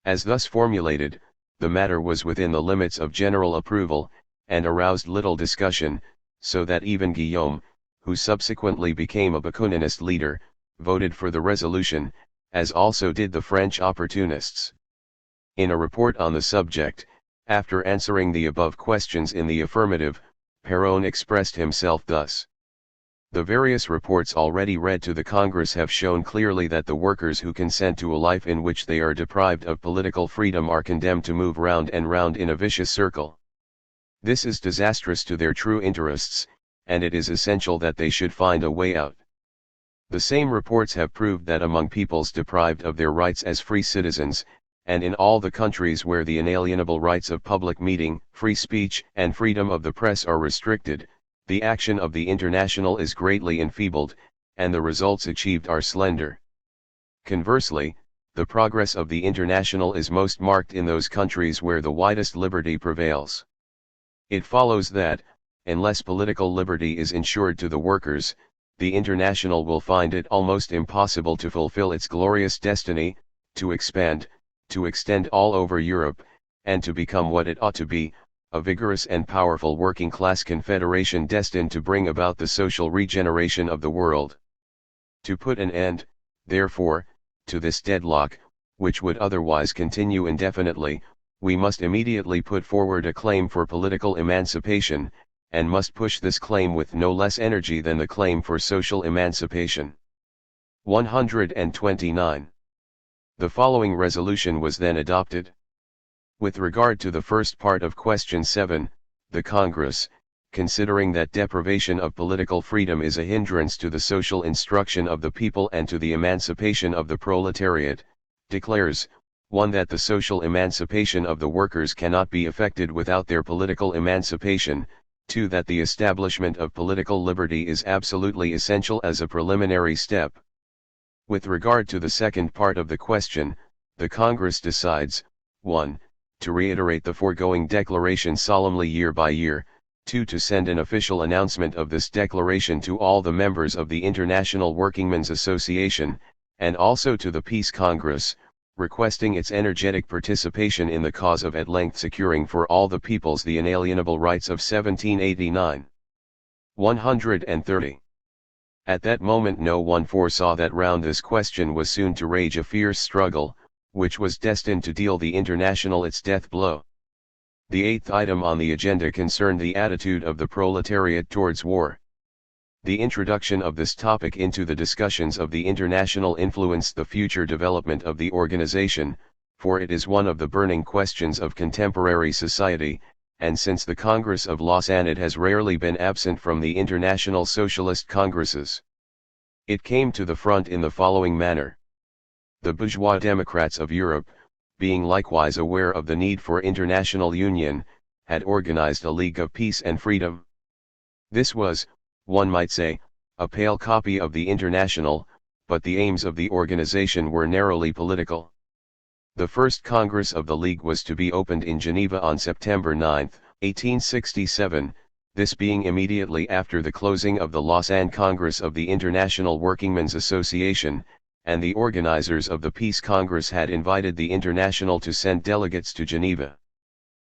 As thus formulated, the matter was within the limits of general approval, and aroused little discussion, so that even Guillaume, who subsequently became a Bakuninist leader, voted for the resolution, as also did the French opportunists. In a report on the subject, after answering the above questions in the affirmative, Péron expressed himself thus. The various reports already read to the Congress have shown clearly that the workers who consent to a life in which they are deprived of political freedom are condemned to move round and round in a vicious circle. This is disastrous to their true interests, and it is essential that they should find a way out. The same reports have proved that among peoples deprived of their rights as free citizens, and in all the countries where the inalienable rights of public meeting, free speech, and freedom of the press are restricted, the action of the International is greatly enfeebled, and the results achieved are slender. Conversely, the progress of the International is most marked in those countries where the widest liberty prevails. It follows that, unless political liberty is ensured to the workers, the International will find it almost impossible to fulfill its glorious destiny, to expand, to extend all over Europe, and to become what it ought to be, a vigorous and powerful working-class confederation destined to bring about the social regeneration of the world. To put an end, therefore, to this deadlock, which would otherwise continue indefinitely, we must immediately put forward a claim for political emancipation, and must push this claim with no less energy than the claim for social emancipation. 129. The following resolution was then adopted. With regard to the first part of question 7, the Congress, considering that deprivation of political freedom is a hindrance to the social instruction of the people and to the emancipation of the proletariat, declares, 1. That the social emancipation of the workers cannot be effected without their political emancipation, 2. That the establishment of political liberty is absolutely essential as a preliminary step. With regard to the second part of the question, the Congress decides, 1. To reiterate the foregoing declaration solemnly year by year, 2. To send an official announcement of this declaration to all the members of the International Workingmen's Association, and also to the Peace Congress, requesting its energetic participation in the cause of at length securing for all the peoples the inalienable rights of 1789. 130. At that moment no one foresaw that round this question was soon to rage a fierce struggle, which was destined to deal the International its death blow. The eighth item on the agenda concerned the attitude of the proletariat towards war. The introduction of this topic into the discussions of the International influenced the future development of the organization, for it is one of the burning questions of contemporary society, and since the Congress of Lausanne it has rarely been absent from the International Socialist Congresses. It came to the front in the following manner. The bourgeois democrats of Europe, being likewise aware of the need for international union, had organized a League of Peace and Freedom. This was, one might say, a pale copy of the International, but the aims of the organization were narrowly political. The first Congress of the League was to be opened in Geneva on September 9, 1867, this being immediately after the closing of the Lausanne Congress of the International Workingmen's Association, and the organizers of the Peace Congress had invited the International to send delegates to Geneva.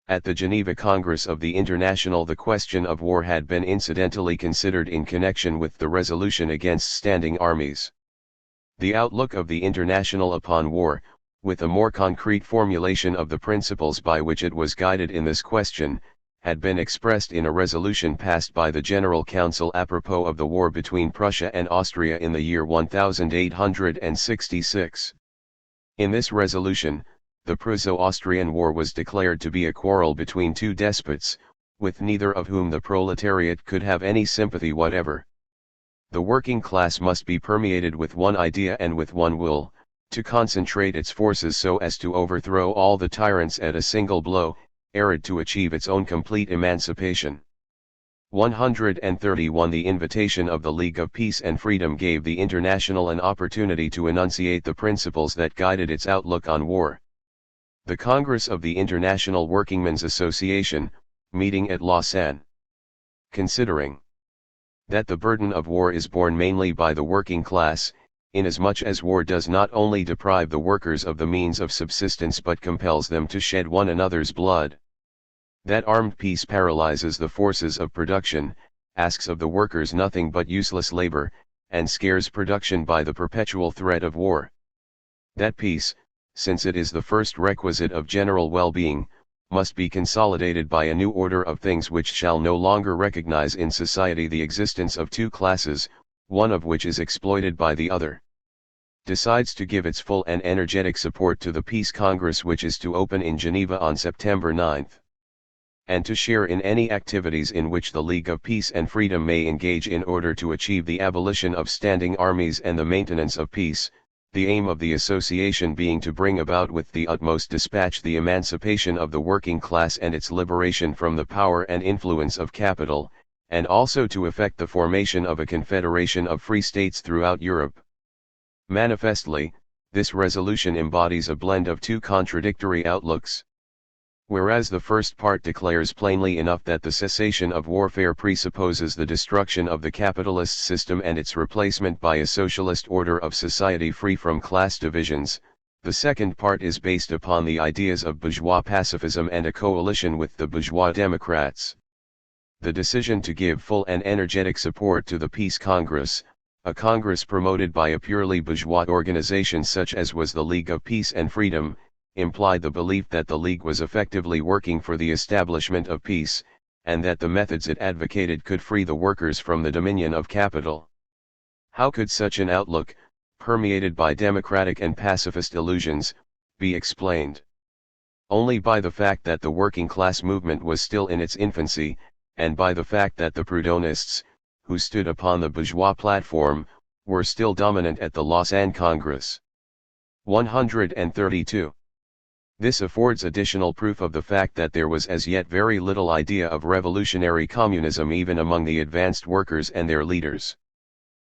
At the Geneva Congress of the International the question of war had been incidentally considered in connection with the resolution against standing armies. The outlook of the International upon war, with a more concrete formulation of the principles by which it was guided in this question, had been expressed in a resolution passed by the General Council apropos of the war between Prussia and Austria in the year 1866. In this resolution, the Prusso-Austrian War was declared to be a quarrel between two despots, with neither of whom the proletariat could have any sympathy whatever. The working class must be permeated with one idea and with one will, To concentrate its forces so as to overthrow all the tyrants at a single blow, arid to achieve its own complete emancipation. 131 The invitation of the League of Peace and Freedom gave the International an opportunity to enunciate the principles that guided its outlook on war. The Congress of the International Workingmen's Association, meeting at Lausanne. Considering that the burden of war is borne mainly by the working class, inasmuch as war does not only deprive the workers of the means of subsistence but compels them to shed one another's blood. That armed peace paralyzes the forces of production, asks of the workers nothing but useless labor, and scares production by the perpetual threat of war. That peace, since it is the first requisite of general well-being, must be consolidated by a new order of things which shall no longer recognize in society the existence of two classes, one of which is exploited by the other. Decides to give its full and energetic support to the Peace Congress which is to open in Geneva on September 9. And to share in any activities in which the League of Peace and Freedom may engage in order to achieve the abolition of standing armies and the maintenance of peace, the aim of the association being to bring about with the utmost dispatch the emancipation of the working class and its liberation from the power and influence of capital, and also to effect the formation of a confederation of free states throughout Europe. Manifestly, this resolution embodies a blend of two contradictory outlooks. Whereas the first part declares plainly enough that the cessation of warfare presupposes the destruction of the capitalist system and its replacement by a socialist order of society free from class divisions, the second part is based upon the ideas of bourgeois pacifism and a coalition with the bourgeois democrats. The decision to give full and energetic support to the Peace Congress, a congress promoted by a purely bourgeois organization such as was the League of Peace and Freedom, implied the belief that the League was effectively working for the establishment of peace, and that the methods it advocated could free the workers from the dominion of capital. How could such an outlook, permeated by democratic and pacifist illusions, be explained? Only by the fact that the working class movement was still in its infancy, and by the fact that the Proudhonists, who stood upon the bourgeois platform, were still dominant at the Lausanne Congress. 132. This affords additional proof of the fact that there was as yet very little idea of revolutionary communism even among the advanced workers and their leaders.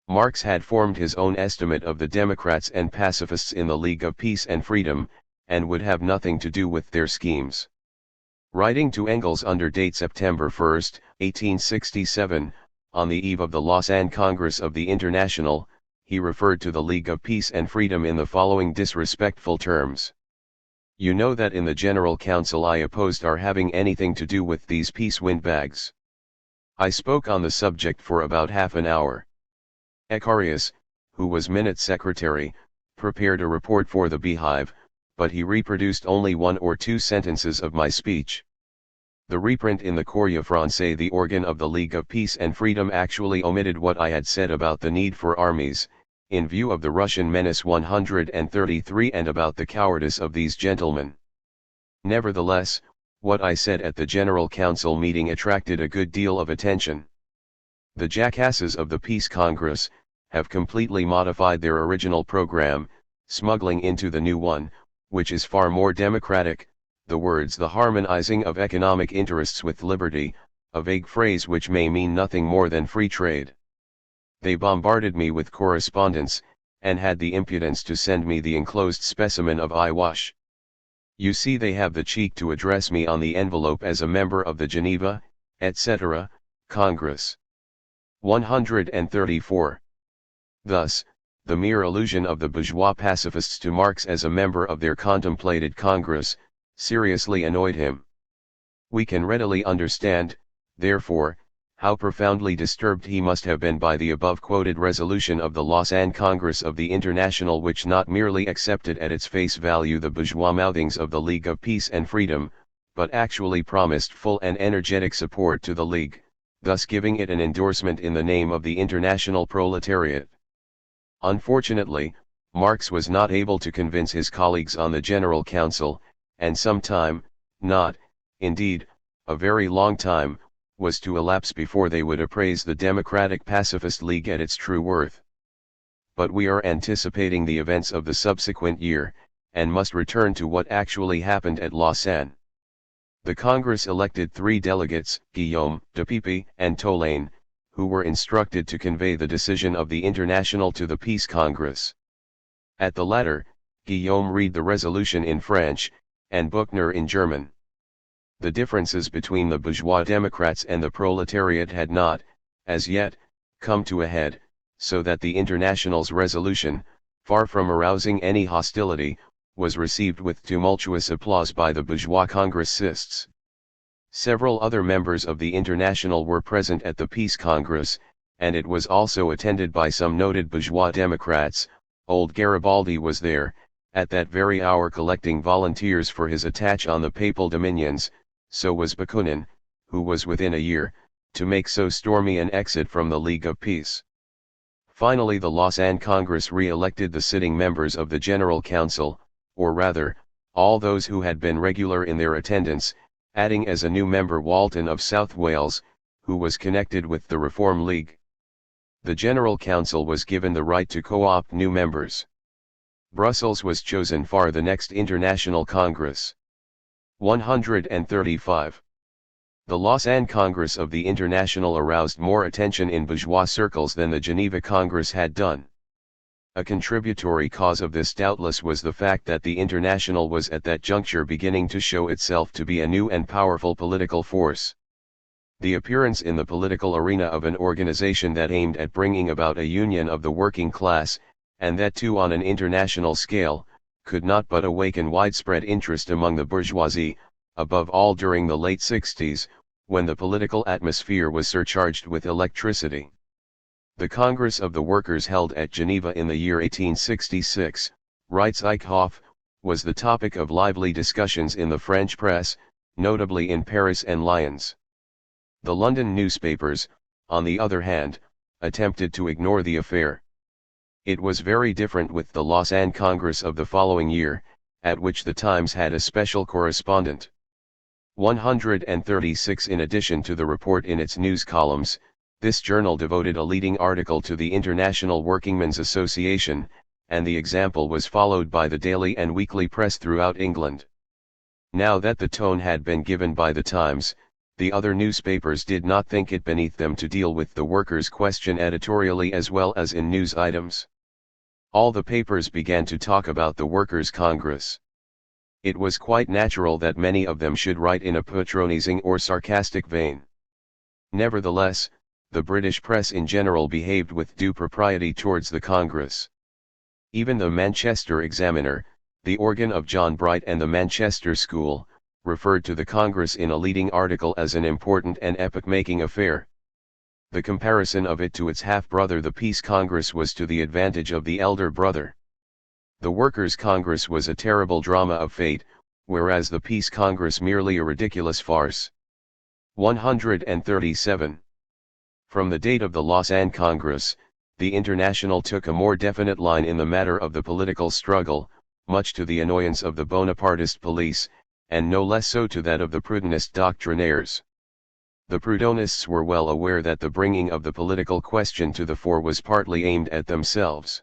Marx had formed his own estimate of the Democrats and pacifists in the League of Peace and Freedom, and would have nothing to do with their schemes. Writing to Engels under date September 1, 1867, on the eve of the Lausanne Congress of the International, he referred to the League of Peace and Freedom in the following disrespectful terms. You know that in the General Council I opposed our having anything to do with these peace windbags. I spoke on the subject for about half an hour. Ecarius, who was minute secretary, prepared a report for the Beehive, but he reproduced only one or two sentences of my speech. The reprint in the Courrier Français, the organ of the League of Peace and Freedom, actually omitted what I had said about the need for armies, in view of the Russian menace 133 and about the cowardice of these gentlemen. Nevertheless, what I said at the General Council meeting attracted a good deal of attention. The jackasses of the Peace Congress have completely modified their original program, smuggling into the new one, which is far more democratic, the words "the harmonizing of economic interests with liberty," a vague phrase which may mean nothing more than free trade. They bombarded me with correspondence, and had the impudence to send me the enclosed specimen of eyewash. You see, they have the cheek to address me on the envelope as a member of the Geneva, etc., Congress. 134. Thus, the mere allusion of the bourgeois pacifists to Marx as a member of their contemplated Congress, seriously annoyed him. We can readily understand, therefore, how profoundly disturbed he must have been by the above-quoted resolution of the Lausanne Congress of the International, which not merely accepted at its face value the bourgeois mouthings of the League of Peace and Freedom, but actually promised full and energetic support to the League, thus giving it an endorsement in the name of the international proletariat. Unfortunately, Marx was not able to convince his colleagues on the General Council, and some time, not, indeed, a very long time, was to elapse before they would appraise the Democratic Pacifist League at its true worth. but we are anticipating the events of the subsequent year, and must return to what actually happened at Lausanne. The Congress elected 3 delegates, Guillaume, Dupuy, and Tolaine, who were instructed to convey the decision of the International to the Peace Congress. At the latter, Guillaume read the resolution in French, and Buchner in German. The differences between the bourgeois Democrats and the proletariat had not, as yet, come to a head, so that the International's resolution, far from arousing any hostility, was received with tumultuous applause by the bourgeois congressists. Several other members of the International were present at the Peace Congress, and it was also attended by some noted bourgeois Democrats. Old Garibaldi was there, at that very hour collecting volunteers for his attack on the papal dominions, so was Bakunin, who was within a year, to make so stormy an exit from the League of Peace. Finally the Lausanne Congress re-elected the sitting members of the General Council, or rather, all those who had been regular in their attendance, adding as a new member Walton of South Wales, who was connected with the Reform League. The General Council was given the right to co-opt new members. Brussels was chosen for the next International Congress. 135. The Lausanne Congress of the International aroused more attention in bourgeois circles than the Geneva Congress had done. A contributory cause of this doubtless was the fact that the International was at that juncture beginning to show itself to be a new and powerful political force. The appearance in the political arena of an organization that aimed at bringing about a union of the working class, and that too on an international scale, could not but awaken widespread interest among the bourgeoisie, above all during the late 60s, when the political atmosphere was surcharged with electricity. The Congress of the Workers held at Geneva in the year 1866, writes Eichhoff, was the topic of lively discussions in the French press, notably in Paris and Lyons. The London newspapers, on the other hand, attempted to ignore the affair. It was very different with the Lausanne Congress of the following year, at which the Times had a special correspondent. 136. In addition to the report in its news columns, this journal devoted a leading article to the International Workingmen's Association, and the example was followed by the daily and weekly press throughout England. Now that the tone had been given by the Times, the other newspapers did not think it beneath them to deal with the workers' question editorially as well as in news items. All the papers began to talk about the Workers' Congress. It was quite natural that many of them should write in a patronizing or sarcastic vein. Nevertheless, the British press in general behaved with due propriety towards the Congress. Even the Manchester Examiner, the organ of John Bright and the Manchester School, referred to the Congress in a leading article as an important and epoch-making affair. The comparison of it to its half-brother the Peace Congress was to the advantage of the elder brother. The Workers' Congress was a terrible drama of fate, whereas the Peace Congress merely a ridiculous farce. 137. From the date of the Lausanne Congress, the International took a more definite line in the matter of the political struggle, much to the annoyance of the Bonapartist police, and no less so to that of the Proudhonist doctrinaires. The Proudhonists were well aware that the bringing of the political question to the fore was partly aimed at themselves.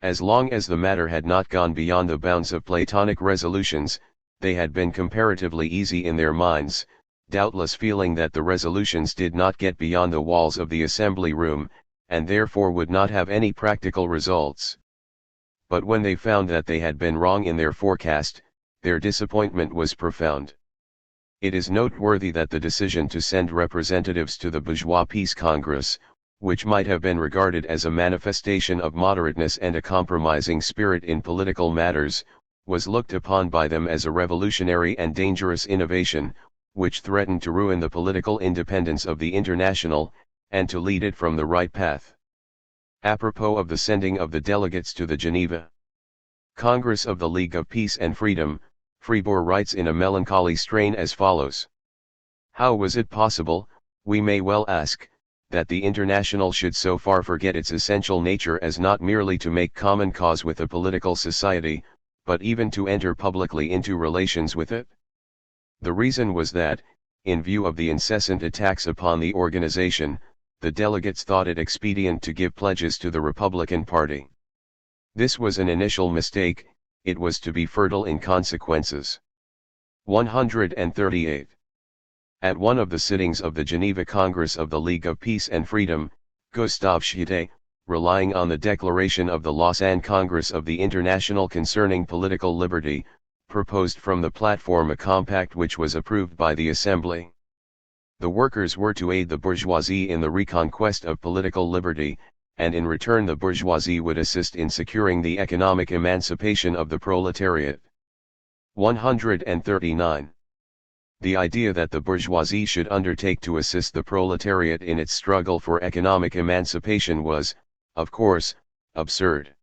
As long as the matter had not gone beyond the bounds of Platonic resolutions, they had been comparatively easy in their minds, doubtless feeling that the resolutions did not get beyond the walls of the assembly room, and therefore would not have any practical results. But when they found that they had been wrong in their forecast, their disappointment was profound. It is noteworthy that the decision to send representatives to the Bourgeois Peace Congress, which might have been regarded as a manifestation of moderateness and a compromising spirit in political matters, was looked upon by them as a revolutionary and dangerous innovation, which threatened to ruin the political independence of the International, and to lead it from the right path. Apropos of the sending of the delegates to the Geneva Congress of the League of Peace and Freedom, Fribourg writes in a melancholy strain as follows. How was it possible, we may well ask, that the International should so far forget its essential nature as not merely to make common cause with a political society, but even to enter publicly into relations with it? The reason was that, in view of the incessant attacks upon the organization, the delegates thought it expedient to give pledges to the Republican Party. This was an initial mistake, it was to be fertile in consequences. 138. At one of the sittings of the Geneva Congress of the League of Peace and Freedom, Gustave Schette, relying on the declaration of the Lausanne Congress of the International concerning political liberty, proposed from the platform a compact which was approved by the Assembly. The workers were to aid the bourgeoisie in the reconquest of political liberty, and in return the bourgeoisie would assist in securing the economic emancipation of the proletariat. 139. The idea that the bourgeoisie should undertake to assist the proletariat in its struggle for economic emancipation was, of course, absurd.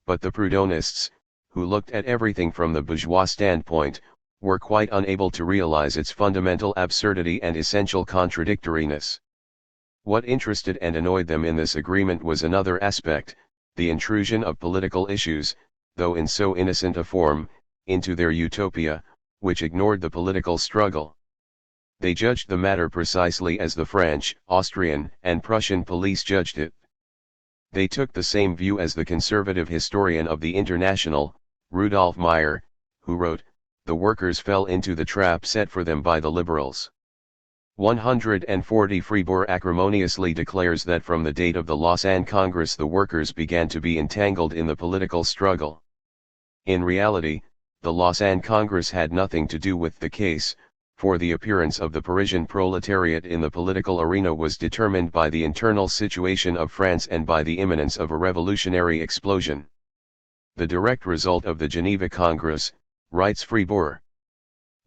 But the Proudhonists, who looked at everything from the bourgeois standpoint, were quite unable to realize its fundamental absurdity and essential contradictoriness. What interested and annoyed them in this agreement was another aspect, the intrusion of political issues, though in so innocent a form, into their utopia, which ignored the political struggle. They judged the matter precisely as the French, Austrian, and Prussian police judged it. They took the same view as the conservative historian of the International, Rudolf Meyer, who wrote, "The workers fell into the trap set for them by the liberals." 140. Fribourg acrimoniously declares that from the date of the Lausanne Congress the workers began to be entangled in the political struggle. In reality, the Lausanne Congress had nothing to do with the case, for the appearance of the Parisian proletariat in the political arena was determined by the internal situation of France and by the imminence of a revolutionary explosion. The direct result of the Geneva Congress, writes Fribourg,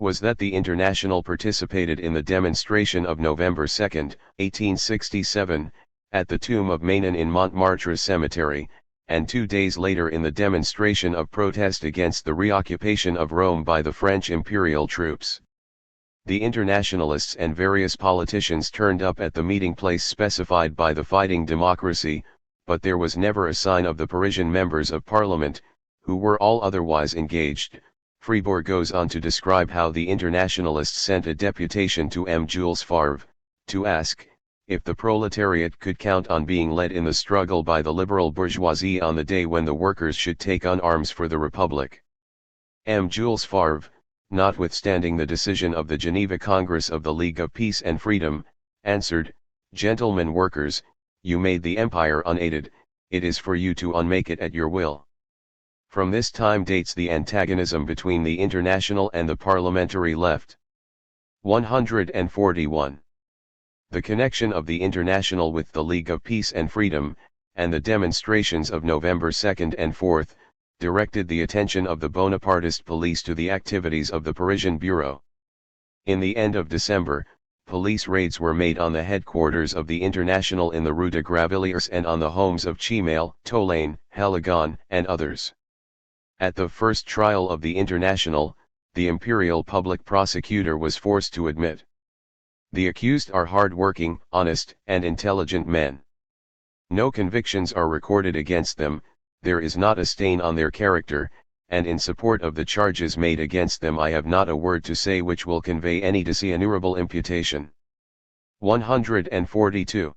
was that the International participated in the demonstration of November 2, 1867, at the tomb of Menin in Montmartre Cemetery, and 2 days later in the demonstration of protest against the reoccupation of Rome by the French imperial troops. The internationalists and various politicians turned up at the meeting place specified by the Fighting Democracy, but there was never a sign of the Parisian members of parliament, who were all otherwise engaged. Fribourg goes on to describe how the internationalists sent a deputation to M. Jules Favre, to ask, if the proletariat could count on being led in the struggle by the liberal bourgeoisie on the day when the workers should take on arms for the Republic. M. Jules Favre, notwithstanding the decision of the Geneva Congress of the League of Peace and Freedom, answered, "Gentlemen workers, you made the empire unaided, it is for you to unmake it at your will." From this time dates the antagonism between the international and the parliamentary left. 141. The connection of the International with the League of Peace and Freedom, and the demonstrations of November 2 and 4, directed the attention of the Bonapartist police to the activities of the Parisian Bureau. In the end of December, police raids were made on the headquarters of the International in the Rue de Gravelliers and on the homes of Chimail, Tolaine, Halagon, and others. At the first trial of the International, the imperial public prosecutor was forced to admit, "The accused are hard-working, honest, and intelligent men. No convictions are recorded against them, there is not a stain on their character, and in support of the charges made against them I have not a word to say which will convey any dishonorable imputation." 142.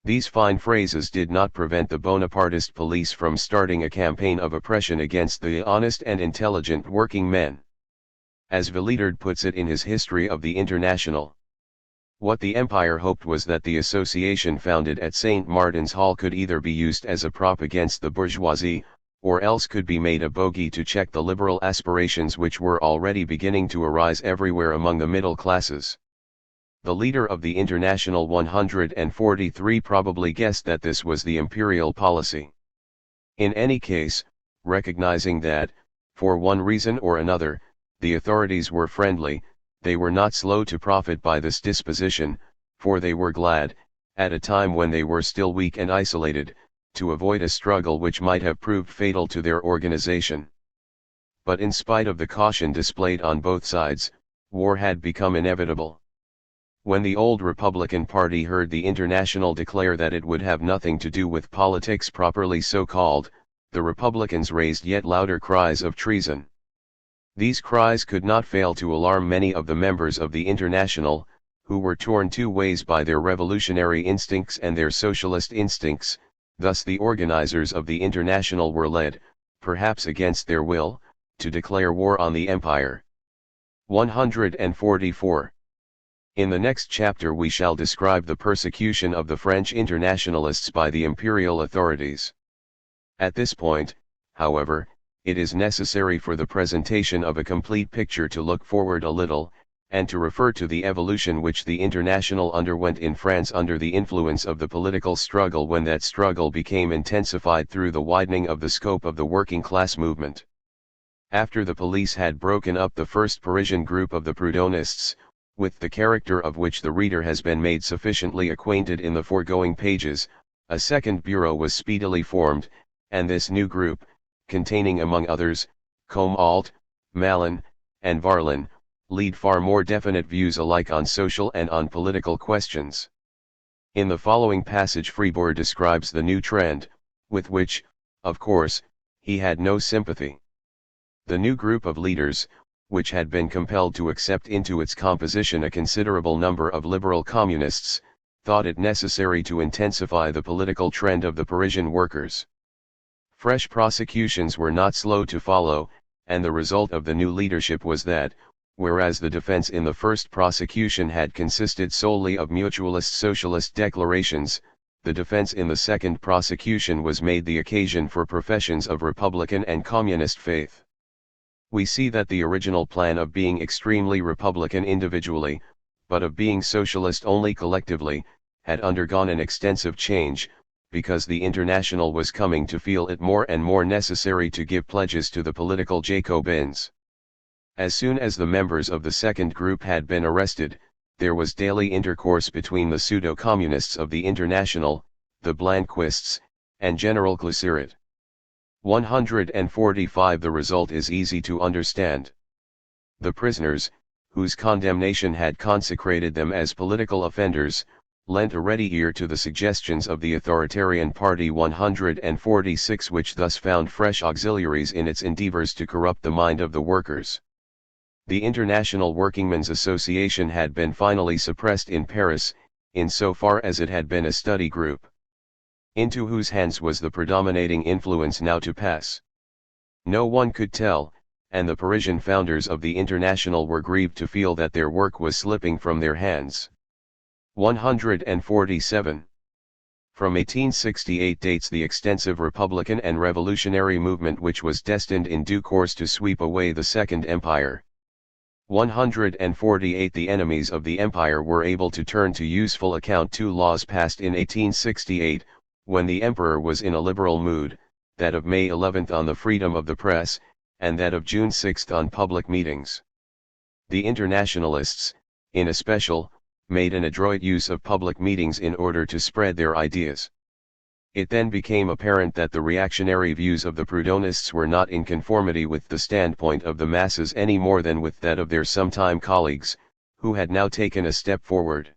These fine phrases did not prevent the Bonapartist police from starting a campaign of oppression against the honest and intelligent working men. As Villard puts it in his History of the International, what the Empire hoped was that the association founded at St. Martin's Hall could either be used as a prop against the bourgeoisie, or else could be made a bogey to check the liberal aspirations which were already beginning to arise everywhere among the middle classes. The leader of the International 143 probably guessed that this was the imperial policy. In any case, recognizing that, for one reason or another, the authorities were friendly, they were not slow to profit by this disposition, for they were glad, at a time when they were still weak and isolated, to avoid a struggle which might have proved fatal to their organization. But in spite of the caution displayed on both sides, war had become inevitable. When the old Republican Party heard the International declare that it would have nothing to do with politics properly so called, the Republicans raised yet louder cries of treason. These cries could not fail to alarm many of the members of the International, who were torn two ways by their revolutionary instincts and their socialist instincts. Thus the organizers of the International were led, perhaps against their will, to declare war on the empire. 144. In the next chapter we shall describe the persecution of the French internationalists by the imperial authorities. At this point, however, it is necessary for the presentation of a complete picture to look forward a little, and to refer to the evolution which the International underwent in France under the influence of the political struggle when that struggle became intensified through the widening of the scope of the working class movement. After the police had broken up the first Parisian group of the Proudhonists, with the character of which the reader has been made sufficiently acquainted in the foregoing pages, a second bureau was speedily formed, and this new group, containing among others, Comte, Malin, and Varlin, lead far more definite views alike on social and on political questions. In the following passage Fribourg describes the new trend, with which, of course, he had no sympathy. The new group of leaders, which had been compelled to accept into its composition a considerable number of liberal communists, thought it necessary to intensify the political trend of the Parisian workers. Fresh prosecutions were not slow to follow, and the result of the new leadership was that, whereas the defense in the first prosecution had consisted solely of mutualist socialist declarations, the defense in the second prosecution was made the occasion for professions of republican and communist faith. We see that the original plan of being extremely republican individually, but of being socialist only collectively, had undergone an extensive change, because the International was coming to feel it more and more necessary to give pledges to the political Jacobins. As soon as the members of the second group had been arrested, there was daily intercourse between the pseudo-communists of the International, the Blanquists, and General Glisseret. 145. The result is easy to understand. The prisoners, whose condemnation had consecrated them as political offenders, lent a ready ear to the suggestions of the authoritarian party. 146, which thus found fresh auxiliaries in its endeavors to corrupt the mind of the workers. The International Workingmen's Association had been finally suppressed in Paris, in so far as it had been a study group. Into whose hands was the predominating influence now to pass? No one could tell, and the Parisian founders of the International were grieved to feel that their work was slipping from their hands. 147. From 1868 dates the extensive republican and revolutionary movement which was destined in due course to sweep away the Second Empire. 148. The enemies of the empire were able to turn to useful account two laws passed in 1868, when the emperor was in a liberal mood, that of May 11 on the freedom of the press, and that of June 6 on public meetings. The Internationalists, in especial, made an adroit use of public meetings in order to spread their ideas. It then became apparent that the reactionary views of the Proudhonists were not in conformity with the standpoint of the masses any more than with that of their sometime colleagues, who had now taken a step forward.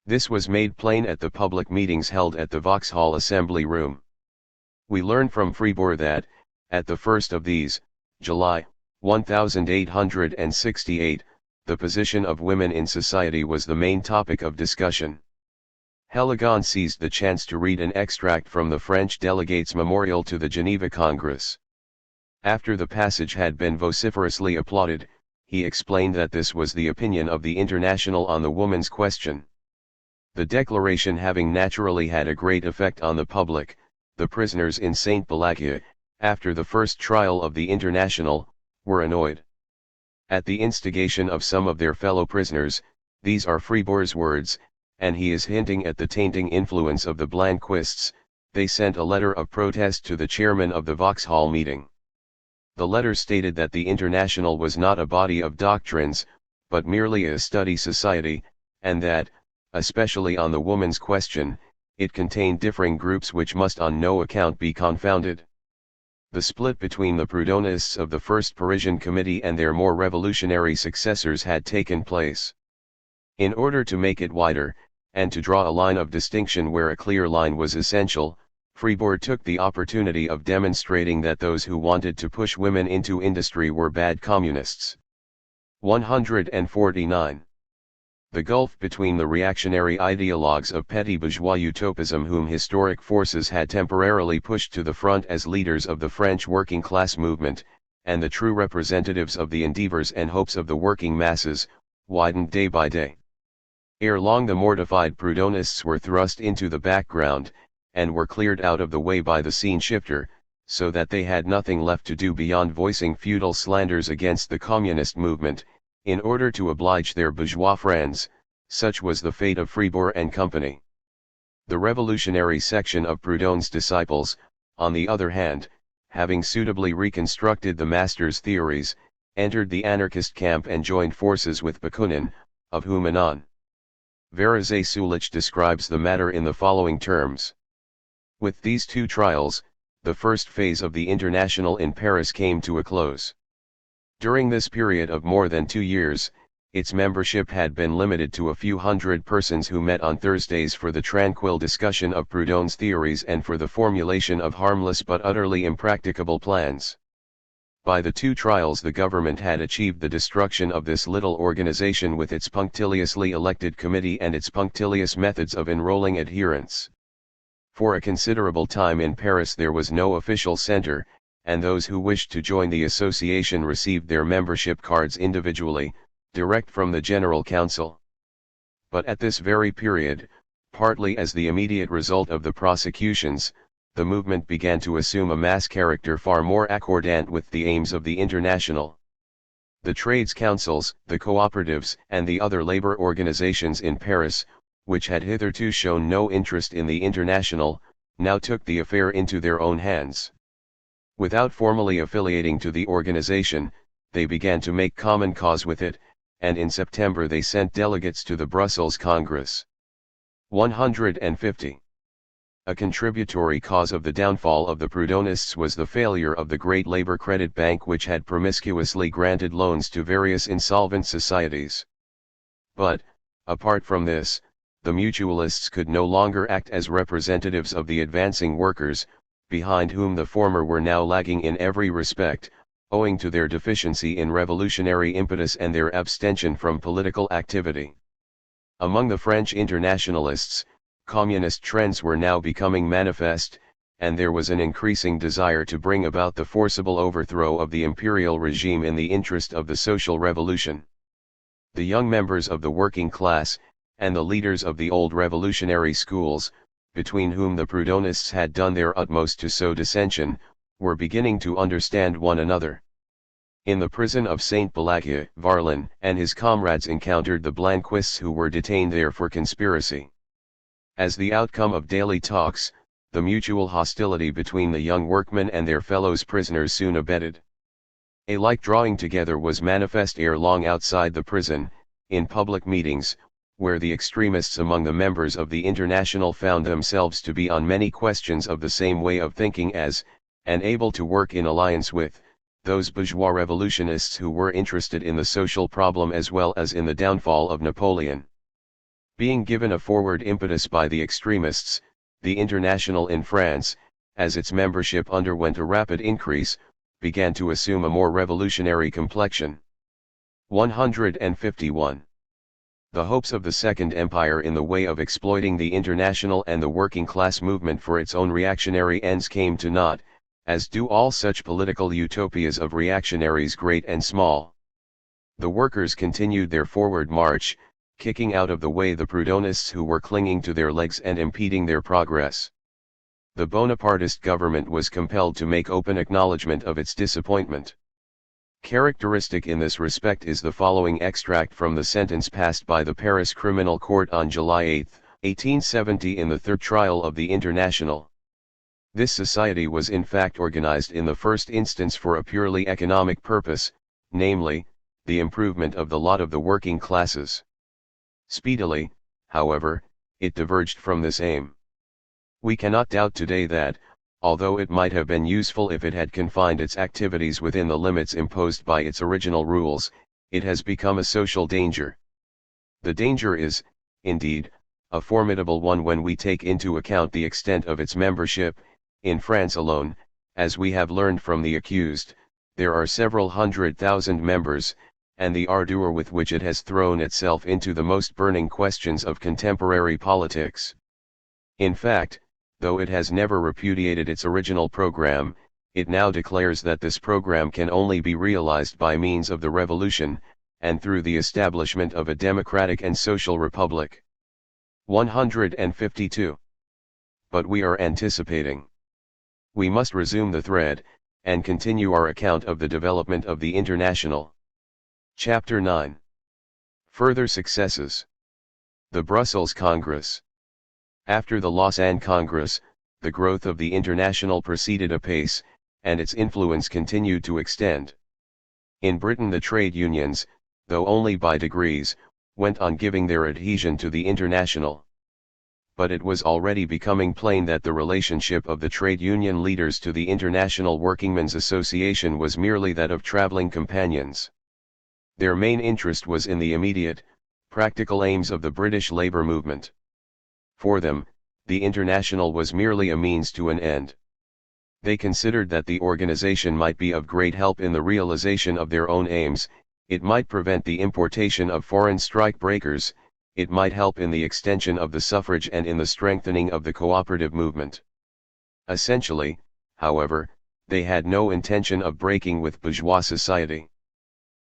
This was made plain at the public meetings held at the Vauxhall Assembly Room. We learn from Fribourg that, at the first of these, July, 1868, the position of women in society was the main topic of discussion. Heligon seized the chance to read an extract from the French delegate's memorial to the Geneva Congress. After the passage had been vociferously applauded, he explained that this was the opinion of the International on the woman's question. The declaration having naturally had a great effect on the public, the prisoners in Saint-Pelagie, after the first trial of the International, were annoyed. At the instigation of some of their fellow prisoners, these are Fribourg's words, and he is hinting at the tainting influence of the Blanquists, they sent a letter of protest to the chairman of the Vauxhall meeting. The letter stated that the International was not a body of doctrines, but merely a study society, and that, especially on the woman's question, it contained differing groups which must on no account be confounded. The split between the Proudhonists of the First Parisian Committee and their more revolutionary successors had taken place. In order to make it wider, and to draw a line of distinction where a clear line was essential, Fribourg took the opportunity of demonstrating that those who wanted to push women into industry were bad communists. 149. The gulf between the reactionary ideologues of petty bourgeois utopism whom historic forces had temporarily pushed to the front as leaders of the French working class movement, and the true representatives of the endeavors and hopes of the working masses, widened day by day. Ere long the mortified Proudhonists were thrust into the background, and were cleared out of the way by the scene shifter, so that they had nothing left to do beyond voicing futile slanders against the communist movement, in order to oblige their bourgeois friends. Such was the fate of Fribourg and Company. The revolutionary section of Proudhon's disciples, on the other hand, having suitably reconstructed the master's theories, entered the anarchist camp and joined forces with Bakunin, of whom anon. Varazé Sulich describes the matter in the following terms. With these two trials, the first phase of the International in Paris came to a close. During this period of more than 2 years, its membership had been limited to a few hundred persons who met on Thursdays for the tranquil discussion of Proudhon's theories and for the formulation of harmless but utterly impracticable plans. By the two trials the government had achieved the destruction of this little organization with its punctiliously elected committee and its punctilious methods of enrolling adherents. For a considerable time in Paris there was no official center, and those who wished to join the association received their membership cards individually, direct from the General Council. But at this very period, partly as the immediate result of the prosecutions, the movement began to assume a mass character far more accordant with the aims of the International. The trades councils, the cooperatives, and the other labor organizations in Paris, which had hitherto shown no interest in the International, now took the affair into their own hands. Without formally affiliating to the organization, they began to make common cause with it, and in September they sent delegates to the Brussels Congress. 150. A contributory cause of the downfall of the Proudhonists was the failure of the great Labor Credit Bank, which had promiscuously granted loans to various insolvent societies. But, apart from this, the mutualists could no longer act as representatives of the advancing workers, behind whom the former were now lagging in every respect, owing to their deficiency in revolutionary impetus and their abstention from political activity. Among the French internationalists, communist trends were now becoming manifest, and there was an increasing desire to bring about the forcible overthrow of the imperial regime in the interest of the social revolution. The young members of the working class, and the leaders of the old revolutionary schools, between whom the Proudhonists had done their utmost to sow dissension, were beginning to understand one another. In the prison of Saint-Pelagier, Varlin and his comrades encountered the Blanquists who were detained there for conspiracy. As the outcome of daily talks, the mutual hostility between the young workmen and their fellows prisoners soon abated. A like drawing together was manifest ere long outside the prison, in public meetings, where the extremists among the members of the International found themselves to be on many questions of the same way of thinking as, and able to work in alliance with, those bourgeois revolutionists who were interested in the social problem as well as in the downfall of Napoleon. Being given a forward impetus by the extremists, the International in France, as its membership underwent a rapid increase, began to assume a more revolutionary complexion. 151. The hopes of the Second Empire in the way of exploiting the International and the working class movement for its own reactionary ends came to naught, as do all such political utopias of reactionaries great and small. The workers continued their forward march, kicking out of the way the Proudhonists who were clinging to their legs and impeding their progress. The Bonapartist government was compelled to make open acknowledgement of its disappointment. Characteristic in this respect is the following extract from the sentence passed by the Paris Criminal Court on July 8, 1870 in the third trial of the International. This society was in fact organized in the first instance for a purely economic purpose, namely, the improvement of the lot of the working classes. Speedily, however, it diverged from this aim. We cannot doubt today that, although it might have been useful if it had confined its activities within the limits imposed by its original rules, it has become a social danger. The danger is, indeed, a formidable one when we take into account the extent of its membership. In France alone, as we have learned from the accused, there are several 100,000 members, and the ardor with which it has thrown itself into the most burning questions of contemporary politics. In fact, though it has never repudiated its original program, it now declares that this program can only be realized by means of the revolution, and through the establishment of a democratic and social republic. 152. But we are anticipating. We must resume the thread, and continue our account of the development of the International. Chapter 9. Further successes. The Brussels Congress. After the Lausanne Congress, the growth of the International proceeded apace, and its influence continued to extend. In Britain the trade unions, though only by degrees, went on giving their adhesion to the International. But it was already becoming plain that the relationship of the trade union leaders to the International Workingmen's Association was merely that of traveling companions. Their main interest was in the immediate, practical aims of the British labour movement. For them, the International was merely a means to an end. They considered that the organization might be of great help in the realization of their own aims, it might prevent the importation of foreign strike breakers, it might help in the extension of the suffrage and in the strengthening of the cooperative movement. Essentially, however, they had no intention of breaking with bourgeois society.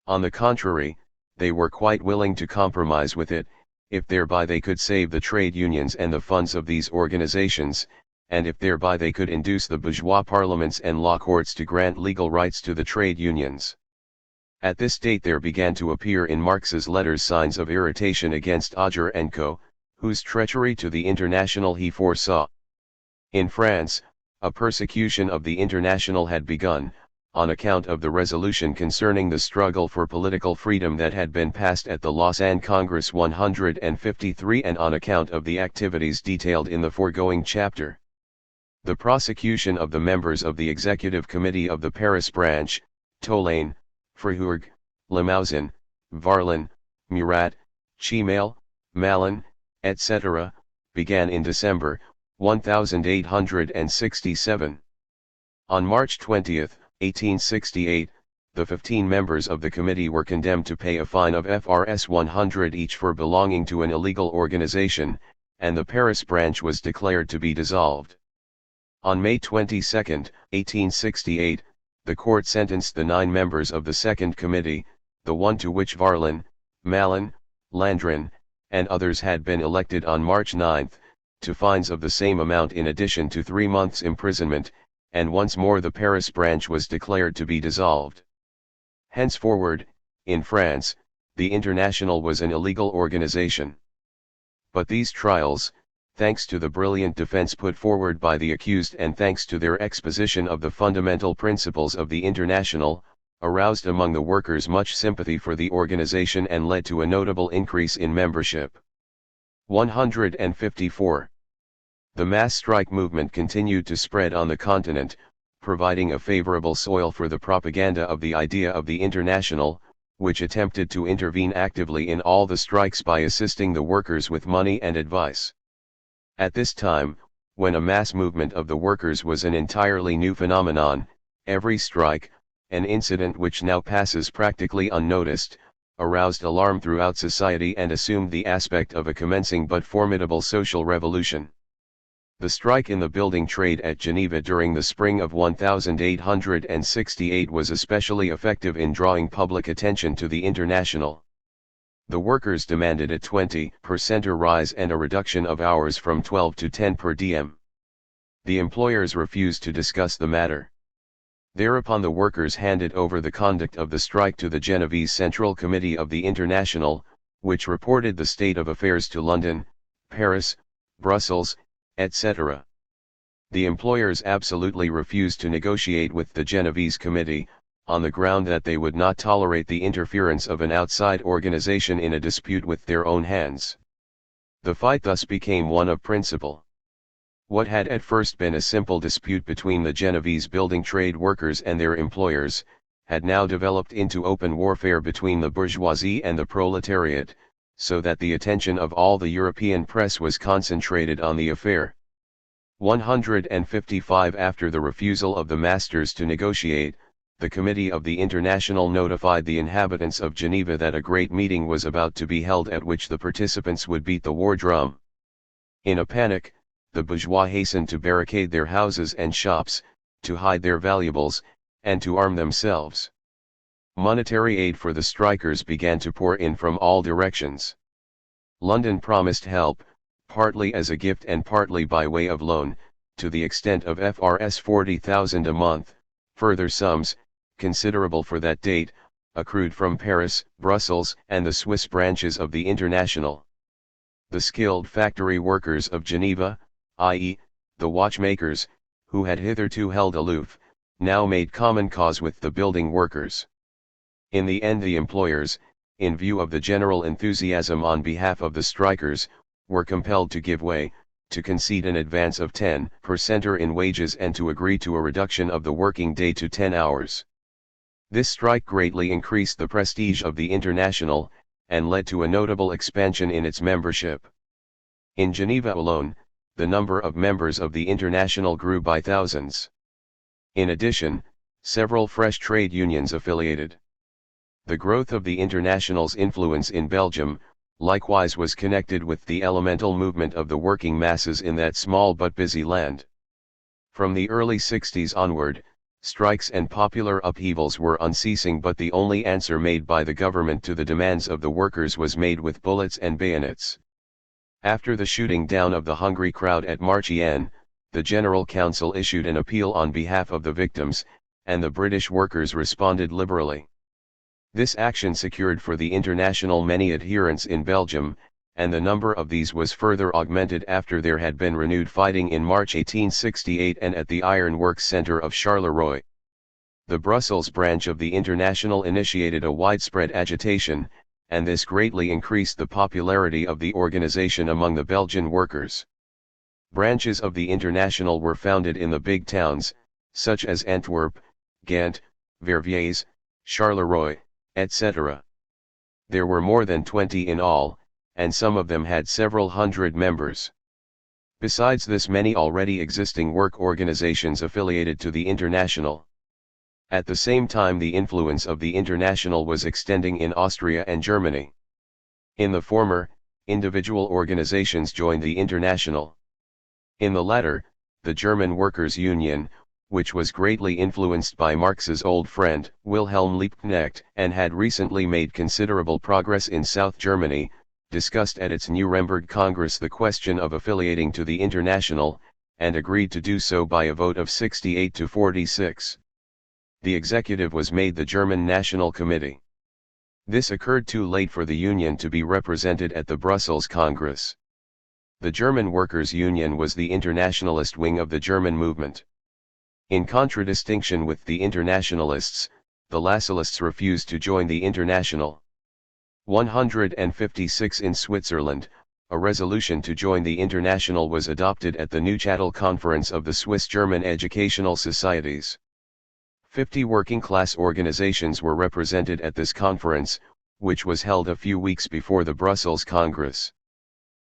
On the contrary, they were quite willing to compromise with it, if thereby they could save the trade unions and the funds of these organizations, and if thereby they could induce the bourgeois parliaments and law courts to grant legal rights to the trade unions. At this date there began to appear in Marx's letters signs of irritation against Auger and Co., whose treachery to the International he foresaw. In France, a persecution of the International had begun, on account of the resolution concerning the struggle for political freedom that had been passed at the Lausanne Congress 153 and on account of the activities detailed in the foregoing chapter. The prosecution of the members of the Executive Committee of the Paris branch, Tolaine, Freyhourg, Limousin, Varlin, Murat, Chimail, Malin, etc., began in December, 1867. On March 20, 1868, the 15 members of the committee were condemned to pay a fine of Frs 100 each for belonging to an illegal organization, and the Paris branch was declared to be dissolved. On May 22, 1868, the court sentenced the 9 members of the second committee, the one to which Varlin, Malin, Landrin, and others had been elected on March 9, to fines of the same amount in addition to 3 months' imprisonment, and once more the Paris branch was declared to be dissolved. Henceforward, in France, the International was an illegal organization. But these trials, thanks to the brilliant defense put forward by the accused and thanks to their exposition of the fundamental principles of the International, aroused among the workers much sympathy for the organization and led to a notable increase in membership. 154. The mass strike movement continued to spread on the continent, providing a favorable soil for the propaganda of the idea of the International, which attempted to intervene actively in all the strikes by assisting the workers with money and advice. At this time, when a mass movement of the workers was an entirely new phenomenon, every strike, an incident which now passes practically unnoticed, aroused alarm throughout society and assumed the aspect of a commencing but formidable social revolution. The strike in the building trade at Geneva during the spring of 1868 was especially effective in drawing public attention to the International. The workers demanded a 20% rise and a reduction of hours from 12 to 10 per diem. The employers refused to discuss the matter. Thereupon the workers handed over the conduct of the strike to the Genevese Central Committee of the International, which reported the state of affairs to London, Paris, Brussels, etc. The employers absolutely refused to negotiate with the Genevese Committee, on the ground that they would not tolerate the interference of an outside organization in a dispute with their own hands. The fight thus became one of principle. What had at first been a simple dispute between the Genevese building trade workers and their employers, had now developed into open warfare between the bourgeoisie and the proletariat, so that the attention of all the European press was concentrated on the affair. 155 After the refusal of the masters to negotiate, the Committee of the International notified the inhabitants of Geneva that a great meeting was about to be held at which the participants would beat the war drum. In a panic, the bourgeois hastened to barricade their houses and shops, to hide their valuables, and to arm themselves. Monetary aid for the strikers began to pour in from all directions. London promised help, partly as a gift and partly by way of loan, to the extent of Frs 40,000 a month. Further sums, considerable for that date, accrued from Paris, Brussels, and the Swiss branches of the International. The skilled factory workers of Geneva, i.e., the watchmakers, who had hitherto held aloof, now made common cause with the building workers. In the end the employers, in view of the general enthusiasm on behalf of the strikers, were compelled to give way, to concede an advance of 10% in wages and to agree to a reduction of the working day to 10 hours. This strike greatly increased the prestige of the International, and led to a notable expansion in its membership. In Geneva alone, the number of members of the International grew by thousands. In addition, several fresh trade unions affiliated. The growth of the International's influence in Belgium, likewise was connected with the elemental movement of the working masses in that small but busy land. From the early 60s onward, strikes and popular upheavals were unceasing, but the only answer made by the government to the demands of the workers was made with bullets and bayonets. After the shooting down of the hungry crowd at Marchiennes, the General Council issued an appeal on behalf of the victims, and the British workers responded liberally. This action secured for the International many adherents in Belgium, and the number of these was further augmented after there had been renewed fighting in March 1868 and at the Iron Works Centre of Charleroi. The Brussels branch of the International initiated a widespread agitation, and this greatly increased the popularity of the organization among the Belgian workers. Branches of the International were founded in the big towns, such as Antwerp, Ghent, Verviers, Charleroi, etc. There were more than 20 in all, and some of them had several hundred members. Besides this, many already existing work organizations affiliated to the International. At the same time, the influence of the International was extending in Austria and Germany. In the former, individual organizations joined the International. In the latter, the German Workers' Union, which was greatly influenced by Marx's old friend, Wilhelm Liebknecht, and had recently made considerable progress in South Germany, discussed at its Nuremberg Congress the question of affiliating to the International, and agreed to do so by a vote of 68 to 46. The executive was made the German National Committee. This occurred too late for the Union to be represented at the Brussels Congress. The German Workers' Union was the internationalist wing of the German movement. In contradistinction with the internationalists, the Lassallists refused to join the International. 156 in Switzerland, a resolution to join the International was adopted at the Neuchâtel Conference of the Swiss-German Educational Societies. 50 working-class organizations were represented at this conference, which was held a few weeks before the Brussels Congress.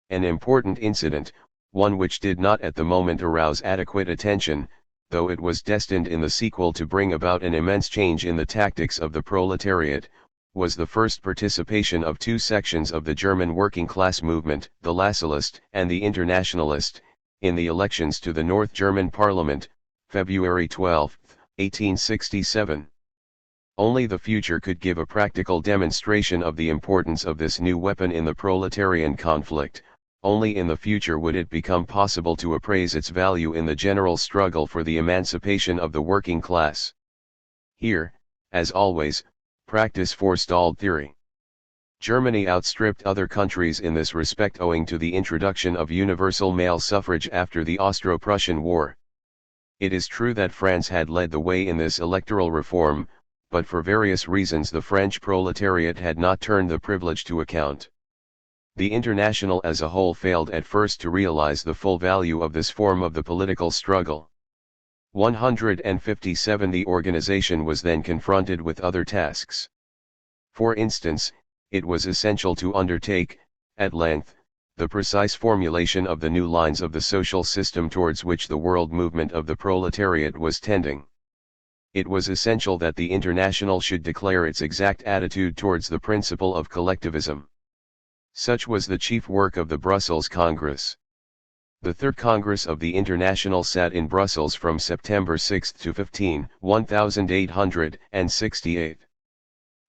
An important incident, one which did not at the moment arouse adequate attention, though it was destined in the sequel to bring about an immense change in the tactics of the proletariat, was the first participation of two sections of the German working-class movement, the Lassallist and the Internationalist, in the elections to the North German Parliament, February 12, 1867. Only the future could give a practical demonstration of the importance of this new weapon in the proletarian conflict. Only in the future would it become possible to appraise its value in the general struggle for the emancipation of the working class. Here, as always, practice forestalled theory. Germany outstripped other countries in this respect owing to the introduction of universal male suffrage after the Austro-Prussian War. It is true that France had led the way in this electoral reform, but for various reasons the French proletariat had not turned the privilege to account. The International as a whole failed at first to realize the full value of this form of the political struggle. 157 The organization was then confronted with other tasks. For instance, it was essential to undertake, at length, the precise formulation of the new lines of the social system towards which the world movement of the proletariat was tending. It was essential that the International should declare its exact attitude towards the principle of collectivism. Such was the chief work of the Brussels Congress. The Third Congress of the International sat in Brussels from September 6 to 15, 1868.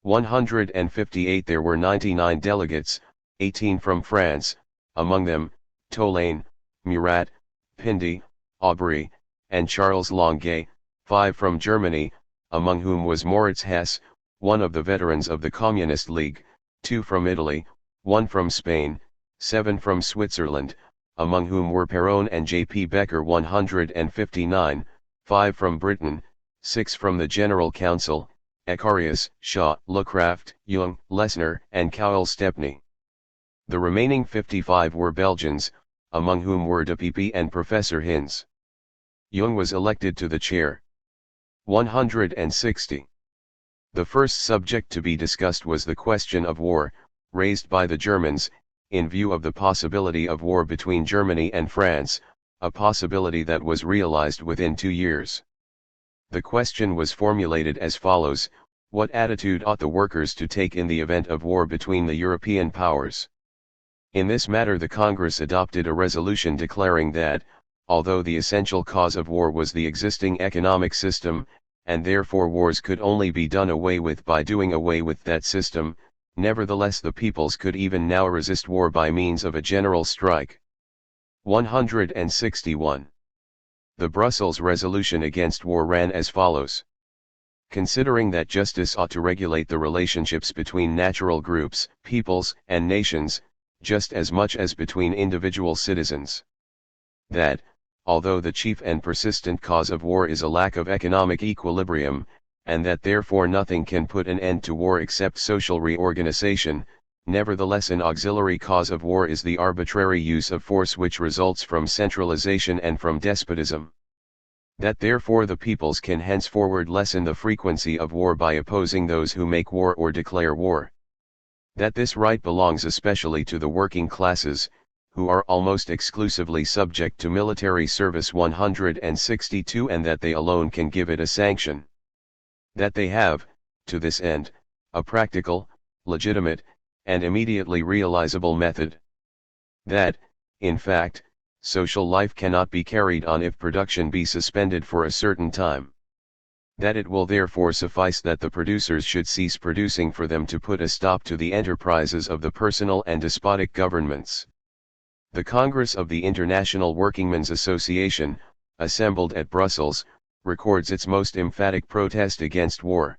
158 There were 99 delegates, 18 from France, among them, Tolaine, Murat, Pindy, Aubry, and Charles Longuet, 5 from Germany, among whom was Moritz Hess, one of the veterans of the Communist League, 2 from Italy, 1 from Spain, 7 from Switzerland, among whom were Perron and J. P. Becker 159, 5 from Britain, 6 from the General Council, Ecarius, Shaw, Lecraft, Jung, Lessner, and Cowell Stepney. The remaining 55 were Belgians, among whom were de Pipi and Professor Hinz. Jung was elected to the chair. 160. The first subject to be discussed was the question of war, raised by the Germans, in view of the possibility of war between Germany and France, a possibility that was realized within 2 years. The question was formulated as follows: what attitude ought the workers to take in the event of war between the European powers? In this matter the Congress adopted a resolution declaring that, although the essential cause of war was the existing economic system, and therefore wars could only be done away with by doing away with that system, nevertheless the peoples could even now resist war by means of a general strike. 161. The Brussels resolution against war ran as follows. Considering that justice ought to regulate the relationships between natural groups, peoples, and nations, just as much as between individual citizens. That, although the chief and persistent cause of war is a lack of economic equilibrium, and that therefore nothing can put an end to war except social reorganization, nevertheless an auxiliary cause of war is the arbitrary use of force which results from centralization and from despotism. That therefore the peoples can henceforward lessen the frequency of war by opposing those who make war or declare war. That this right belongs especially to the working classes, who are almost exclusively subject to military service 162, and that they alone can give it a sanction. That they have, to this end, a practical, legitimate, and immediately realizable method. That, in fact, social life cannot be carried on if production be suspended for a certain time. That it will therefore suffice that the producers should cease producing for them to put a stop to the enterprises of the personal and despotic governments. The Congress of the International Workingmen's Association, assembled at Brussels, records its most emphatic protest against war.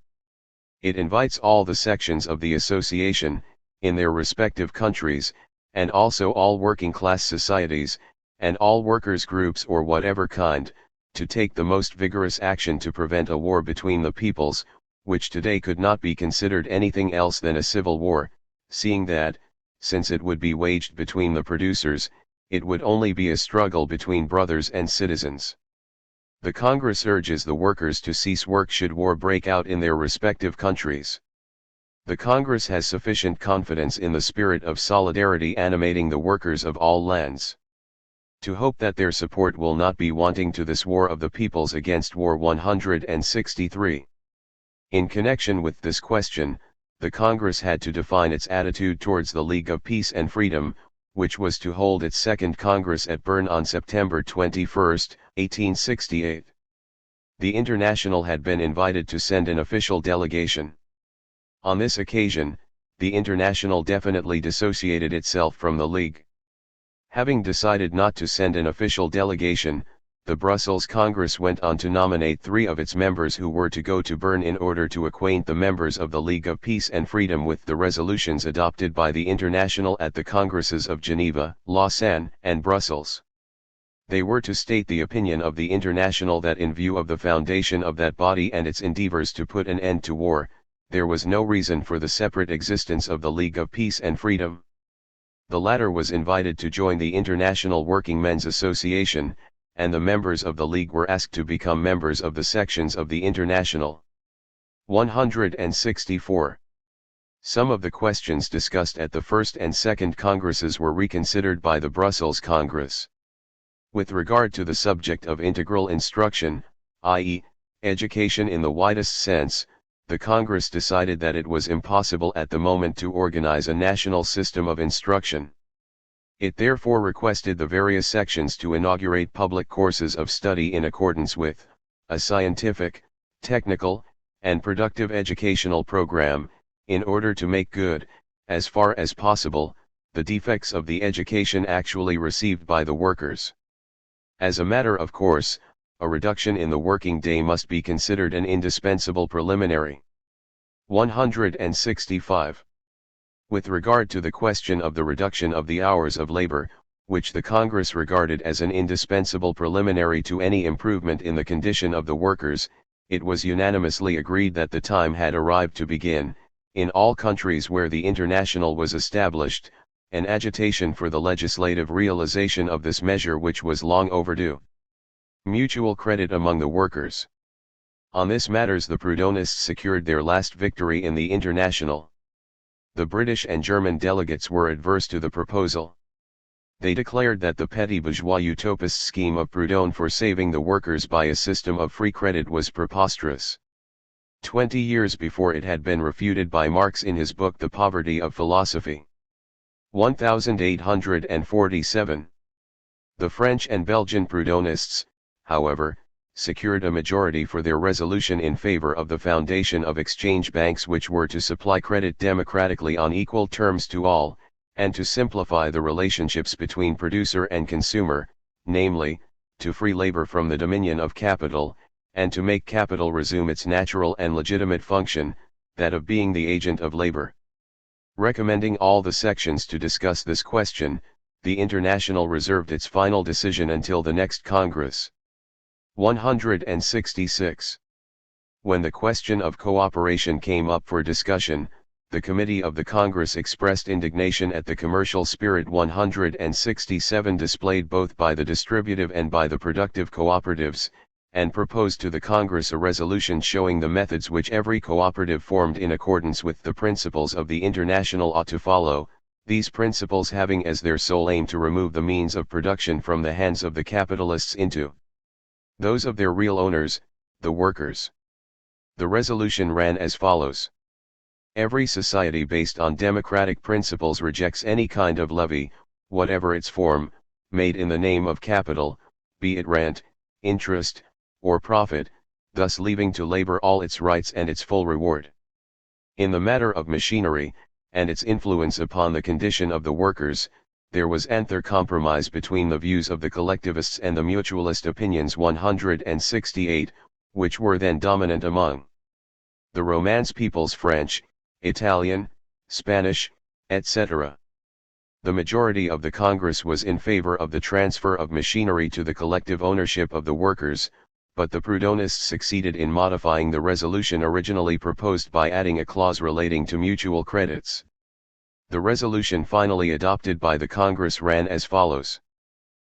It invites all the sections of the association, in their respective countries, and also all working-class societies, and all workers' groups or whatever kind, to take the most vigorous action to prevent a war between the peoples, which today could not be considered anything else than a civil war, seeing that, since it would be waged between the producers, it would only be a struggle between brothers and citizens. The Congress urges the workers to cease work should war break out in their respective countries. The Congress has sufficient confidence in the spirit of solidarity animating the workers of all lands, to hope that their support will not be wanting to this war of the peoples against war 163. In connection with this question, the Congress had to define its attitude towards the League of Peace and Freedom, which was to hold its second Congress at Bern on September 21, 1868. The International had been invited to send an official delegation. On this occasion, the International definitely dissociated itself from the League. Having decided not to send an official delegation, the Brussels Congress went on to nominate 3 of its members who were to go to Bern in order to acquaint the members of the League of Peace and Freedom with the resolutions adopted by the International at the Congresses of Geneva, Lausanne, and Brussels. They were to state the opinion of the International that in view of the foundation of that body and its endeavors to put an end to war, there was no reason for the separate existence of the League of Peace and Freedom. The latter was invited to join the International Workingmen's Association, and the members of the League were asked to become members of the sections of the International. 164. Some of the questions discussed at the first and second Congresses were reconsidered by the Brussels Congress. With regard to the subject of integral instruction, i.e., Education in the widest sense, the Congress decided that it was impossible at the moment to organize a national system of instruction. It therefore requested the various sections to inaugurate public courses of study in accordance with a scientific, technical, and productive educational program, in order to make good, as far as possible, the defects of the education actually received by the workers. As a matter of course, a reduction in the working day must be considered an indispensable preliminary. 165. With regard to the question of the reduction of the hours of labor, which the Congress regarded as an indispensable preliminary to any improvement in the condition of the workers, it was unanimously agreed that the time had arrived to begin, in all countries where the International was established, an agitation for the legislative realization of this measure which was long overdue. Mutual credit among the workers. On this matters the Proudhonists secured their last victory in the International. The British and German delegates were adverse to the proposal. They declared that the petty bourgeois utopist scheme of Proudhon for saving the workers by a system of free credit was preposterous. 20 years before it had been refuted by Marx in his book The Poverty of Philosophy. 1847. The French and Belgian Proudhonists, however, secured a majority for their resolution in favor of the foundation of exchange banks which were to supply credit democratically on equal terms to all, and to simplify the relationships between producer and consumer, namely, to free labor from the dominion of capital, and to make capital resume its natural and legitimate function, that of being the agent of labor. Recommending all the sections to discuss this question, the International reserved its final decision until the next Congress. 166. When the question of cooperation came up for discussion, the Committee of the Congress expressed indignation at the commercial spirit 167 displayed both by the distributive and by the productive cooperatives, and proposed to the Congress a resolution showing the methods which every cooperative formed in accordance with the principles of the International ought to follow, these principles having as their sole aim to remove the means of production from the hands of the capitalists into those of their real owners, the workers. The resolution ran as follows. Every society based on democratic principles rejects any kind of levy, whatever its form, made in the name of capital, be it rent, interest, or profit, thus leaving to labor all its rights and its full reward. In the matter of machinery, and its influence upon the condition of the workers, there was anther compromise between the views of the collectivists and the mutualist opinions 168, which were then dominant among the Romance peoples French, Italian, Spanish, etc. The majority of the Congress was in favor of the transfer of machinery to the collective ownership of the workers, but the Proudhonists succeeded in modifying the resolution originally proposed by adding a clause relating to mutual credits. The resolution finally adopted by the Congress ran as follows.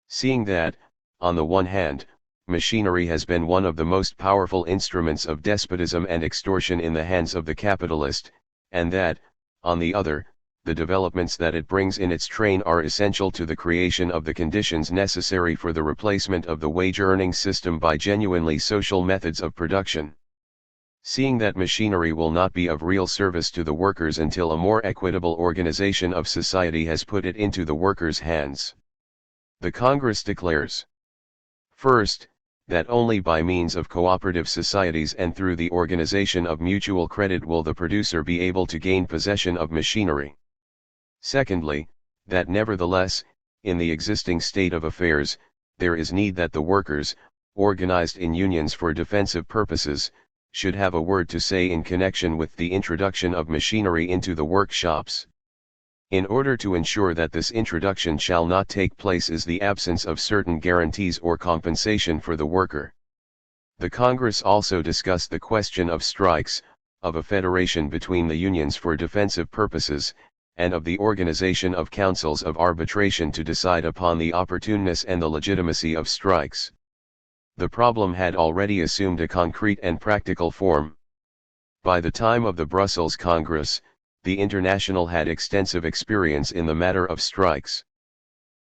Seeing that, on the one hand, machinery has been one of the most powerful instruments of despotism and extortion in the hands of the capitalist, and that, on the other, the developments that it brings in its train are essential to the creation of the conditions necessary for the replacement of the wage-earning system by genuinely social methods of production. Seeing that machinery will not be of real service to the workers until a more equitable organization of society has put it into the workers' hands. The Congress declares, first, that only by means of cooperative societies and through the organization of mutual credit will the producer be able to gain possession of machinery. Secondly, that nevertheless, in the existing state of affairs, there is need that the workers, organized in unions for defensive purposes, should have a word to say in connection with the introduction of machinery into the workshops. In order to ensure that this introduction shall not take place is the absence of certain guarantees or compensation for the worker. The Congress also discussed the question of strikes, of a federation between the unions for defensive purposes, and of the organization of councils of arbitration to decide upon the opportuneness and the legitimacy of strikes. The problem had already assumed a concrete and practical form. By the time of the Brussels Congress, the International had extensive experience in the matter of strikes.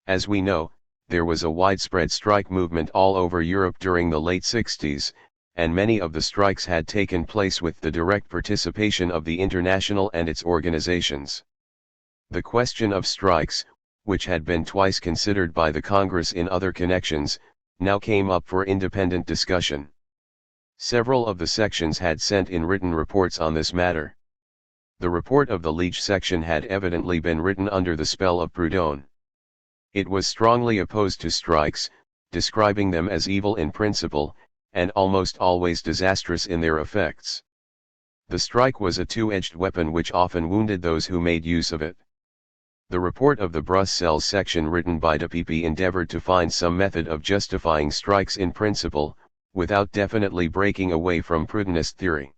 As we know, there was a widespread strike movement all over Europe during the late 60s, and many of the strikes had taken place with the direct participation of the International and its organizations. The question of strikes, which had been twice considered by the Congress in other connections, now came up for independent discussion. Several of the sections had sent in written reports on this matter. The report of the Liege section had evidently been written under the spell of Proudhon. It was strongly opposed to strikes, describing them as evil in principle, and almost always disastrous in their effects. The strike was a two-edged weapon which often wounded those who made use of it. The report of the Brussels section written by Dupuy endeavored to find some method of justifying strikes in principle, without definitely breaking away from Proudhonist theory.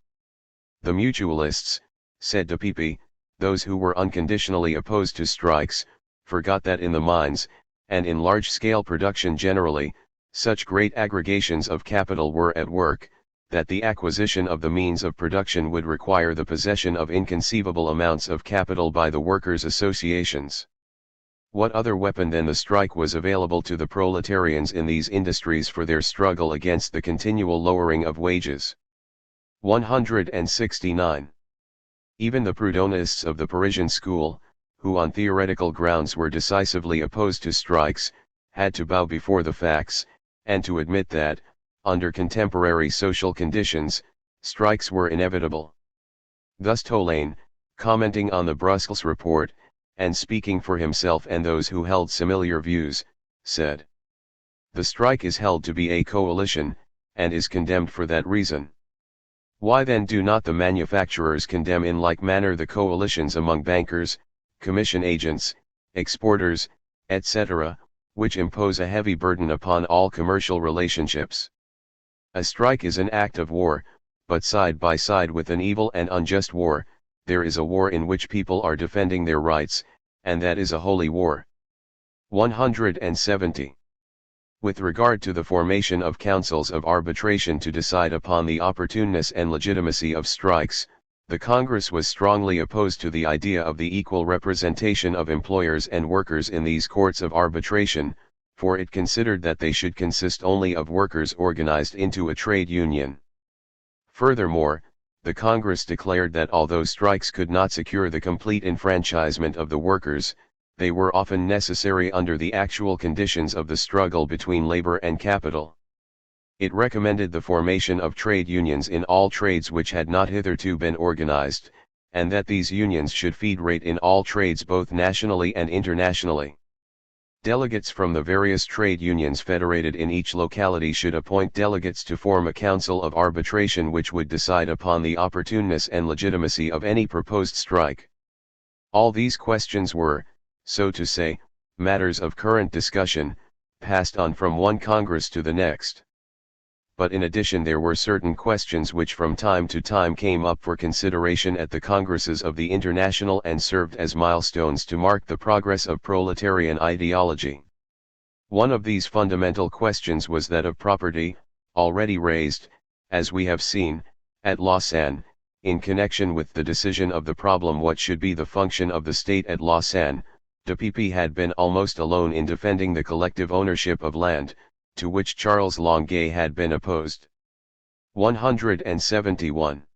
The mutualists, said Dupuy, those who were unconditionally opposed to strikes, forgot that in the mines, and in large-scale production generally, such great aggregations of capital were at work, that the acquisition of the means of production would require the possession of inconceivable amounts of capital by the workers' associations. What other weapon than the strike was available to the proletarians in these industries for their struggle against the continual lowering of wages? 169. Even the Proudhonists of the Parisian school, who on theoretical grounds were decisively opposed to strikes, had to bow before the facts, and to admit that, under contemporary social conditions, strikes were inevitable. Thus Tolaine, commenting on the Brussels report, and speaking for himself and those who held similar views, said: "The strike is held to be a coalition, and is condemned for that reason. Why then do not the manufacturers condemn in like manner the coalitions among bankers, commission agents, exporters, etc., which impose a heavy burden upon all commercial relationships? A strike is an act of war, but side by side with an evil and unjust war, there is a war in which people are defending their rights, and that is a holy war." 170. With regard to the formation of councils of arbitration to decide upon the opportuneness and legitimacy of strikes, the Congress was strongly opposed to the idea of the equal representation of employers and workers in these courts of arbitration, for it considered that they should consist only of workers organized into a trade union. Furthermore, the Congress declared that although strikes could not secure the complete enfranchisement of the workers, they were often necessary under the actual conditions of the struggle between labor and capital. It recommended the formation of trade unions in all trades which had not hitherto been organized, and that these unions should federate in all trades both nationally and internationally. Delegates from the various trade unions federated in each locality should appoint delegates to form a council of arbitration which would decide upon the opportuneness and legitimacy of any proposed strike. All these questions were, so to say, matters of current discussion, passed on from one Congress to the next. But in addition there were certain questions which from time to time came up for consideration at the Congresses of the International and served as milestones to mark the progress of proletarian ideology. One of these fundamental questions was that of property, already raised, as we have seen, at Lausanne, in connection with the decision of the problem what should be the function of the state at Lausanne. Dupuy had been almost alone in defending the collective ownership of land, to which Charles Longuet had been opposed. 171.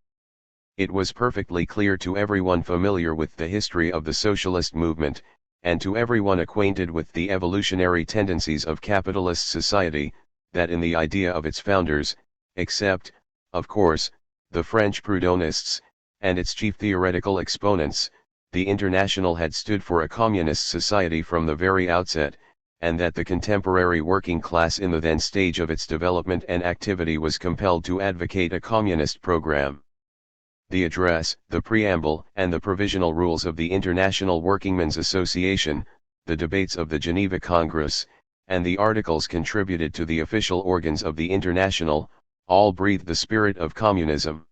It was perfectly clear to everyone familiar with the history of the socialist movement, and to everyone acquainted with the evolutionary tendencies of capitalist society, that in the idea of its founders, except, of course, the French Proudhonists, and its chief theoretical exponents, the International had stood for a communist society from the very outset, and that the contemporary working class in the then stage of its development and activity was compelled to advocate a communist program. The address, the preamble, and the provisional rules of the International Workingmen's Association, the debates of the Geneva Congress, and the articles contributed to the official organs of the International, all breathed the spirit of communism.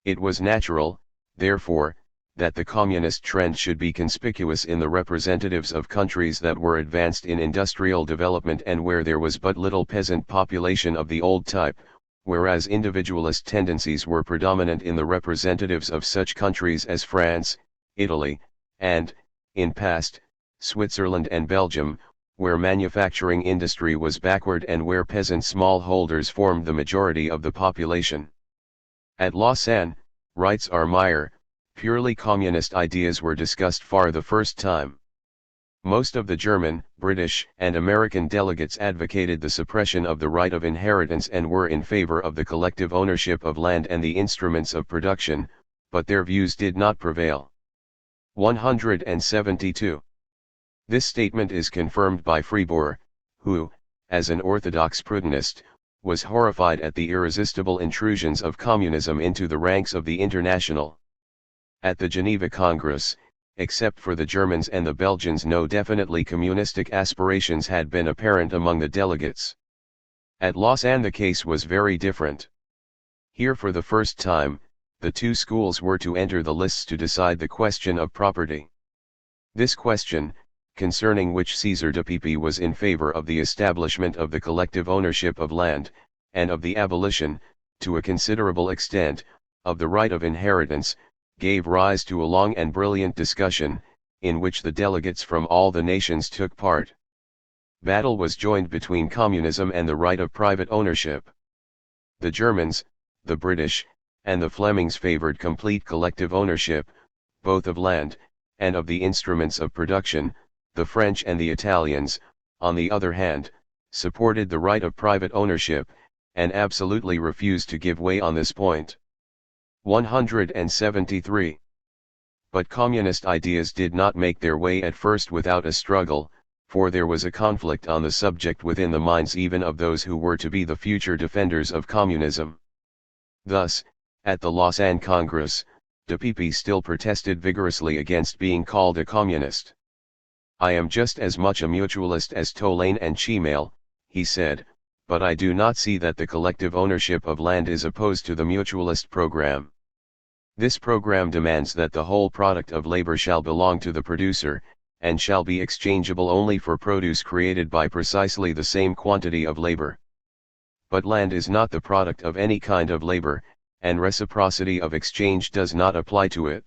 It was natural, therefore, that the communist trend should be conspicuous in the representatives of countries that were advanced in industrial development and where there was but little peasant population of the old type, whereas individualist tendencies were predominant in the representatives of such countries as France, Italy, and, in past, Switzerland and Belgium, where manufacturing industry was backward and where peasant smallholders formed the majority of the population. At Lausanne, writes R. Meyer, purely communist ideas were discussed for the first time. Most of the German, British, and American delegates advocated the suppression of the right of inheritance and were in favor of the collective ownership of land and the instruments of production, but their views did not prevail. 172. This statement is confirmed by Fribourg, who, as an orthodox Prudentist, was horrified at the irresistible intrusions of communism into the ranks of the International. At the Geneva Congress, except for the Germans and the Belgians, no definitely communistic aspirations had been apparent among the delegates. At Lausanne the case was very different. Here for the first time, the two schools were to enter the lists to decide the question of property. This question, concerning which Caesar de Pipi was in favor of the establishment of the collective ownership of land, and of the abolition, to a considerable extent, of the right of inheritance, gave rise to a long and brilliant discussion, in which the delegates from all the nations took part. Battle was joined between communism and the right of private ownership. The Germans, the British, and the Flemings favored complete collective ownership, both of land, and of the instruments of production. The French and the Italians, on the other hand, supported the right of private ownership, and absolutely refused to give way on this point. 173. But communist ideas did not make their way at first without a struggle, for there was a conflict on the subject within the minds even of those who were to be the future defenders of communism. Thus, at the Lausanne Congress, de Pipi still protested vigorously against being called a communist. "I am just as much a mutualist as Tolaine and Chimail," he said, "but I do not see that the collective ownership of land is opposed to the mutualist program. This program demands that the whole product of labor shall belong to the producer, and shall be exchangeable only for produce created by precisely the same quantity of labor. But land is not the product of any kind of labor, and reciprocity of exchange does not apply to it.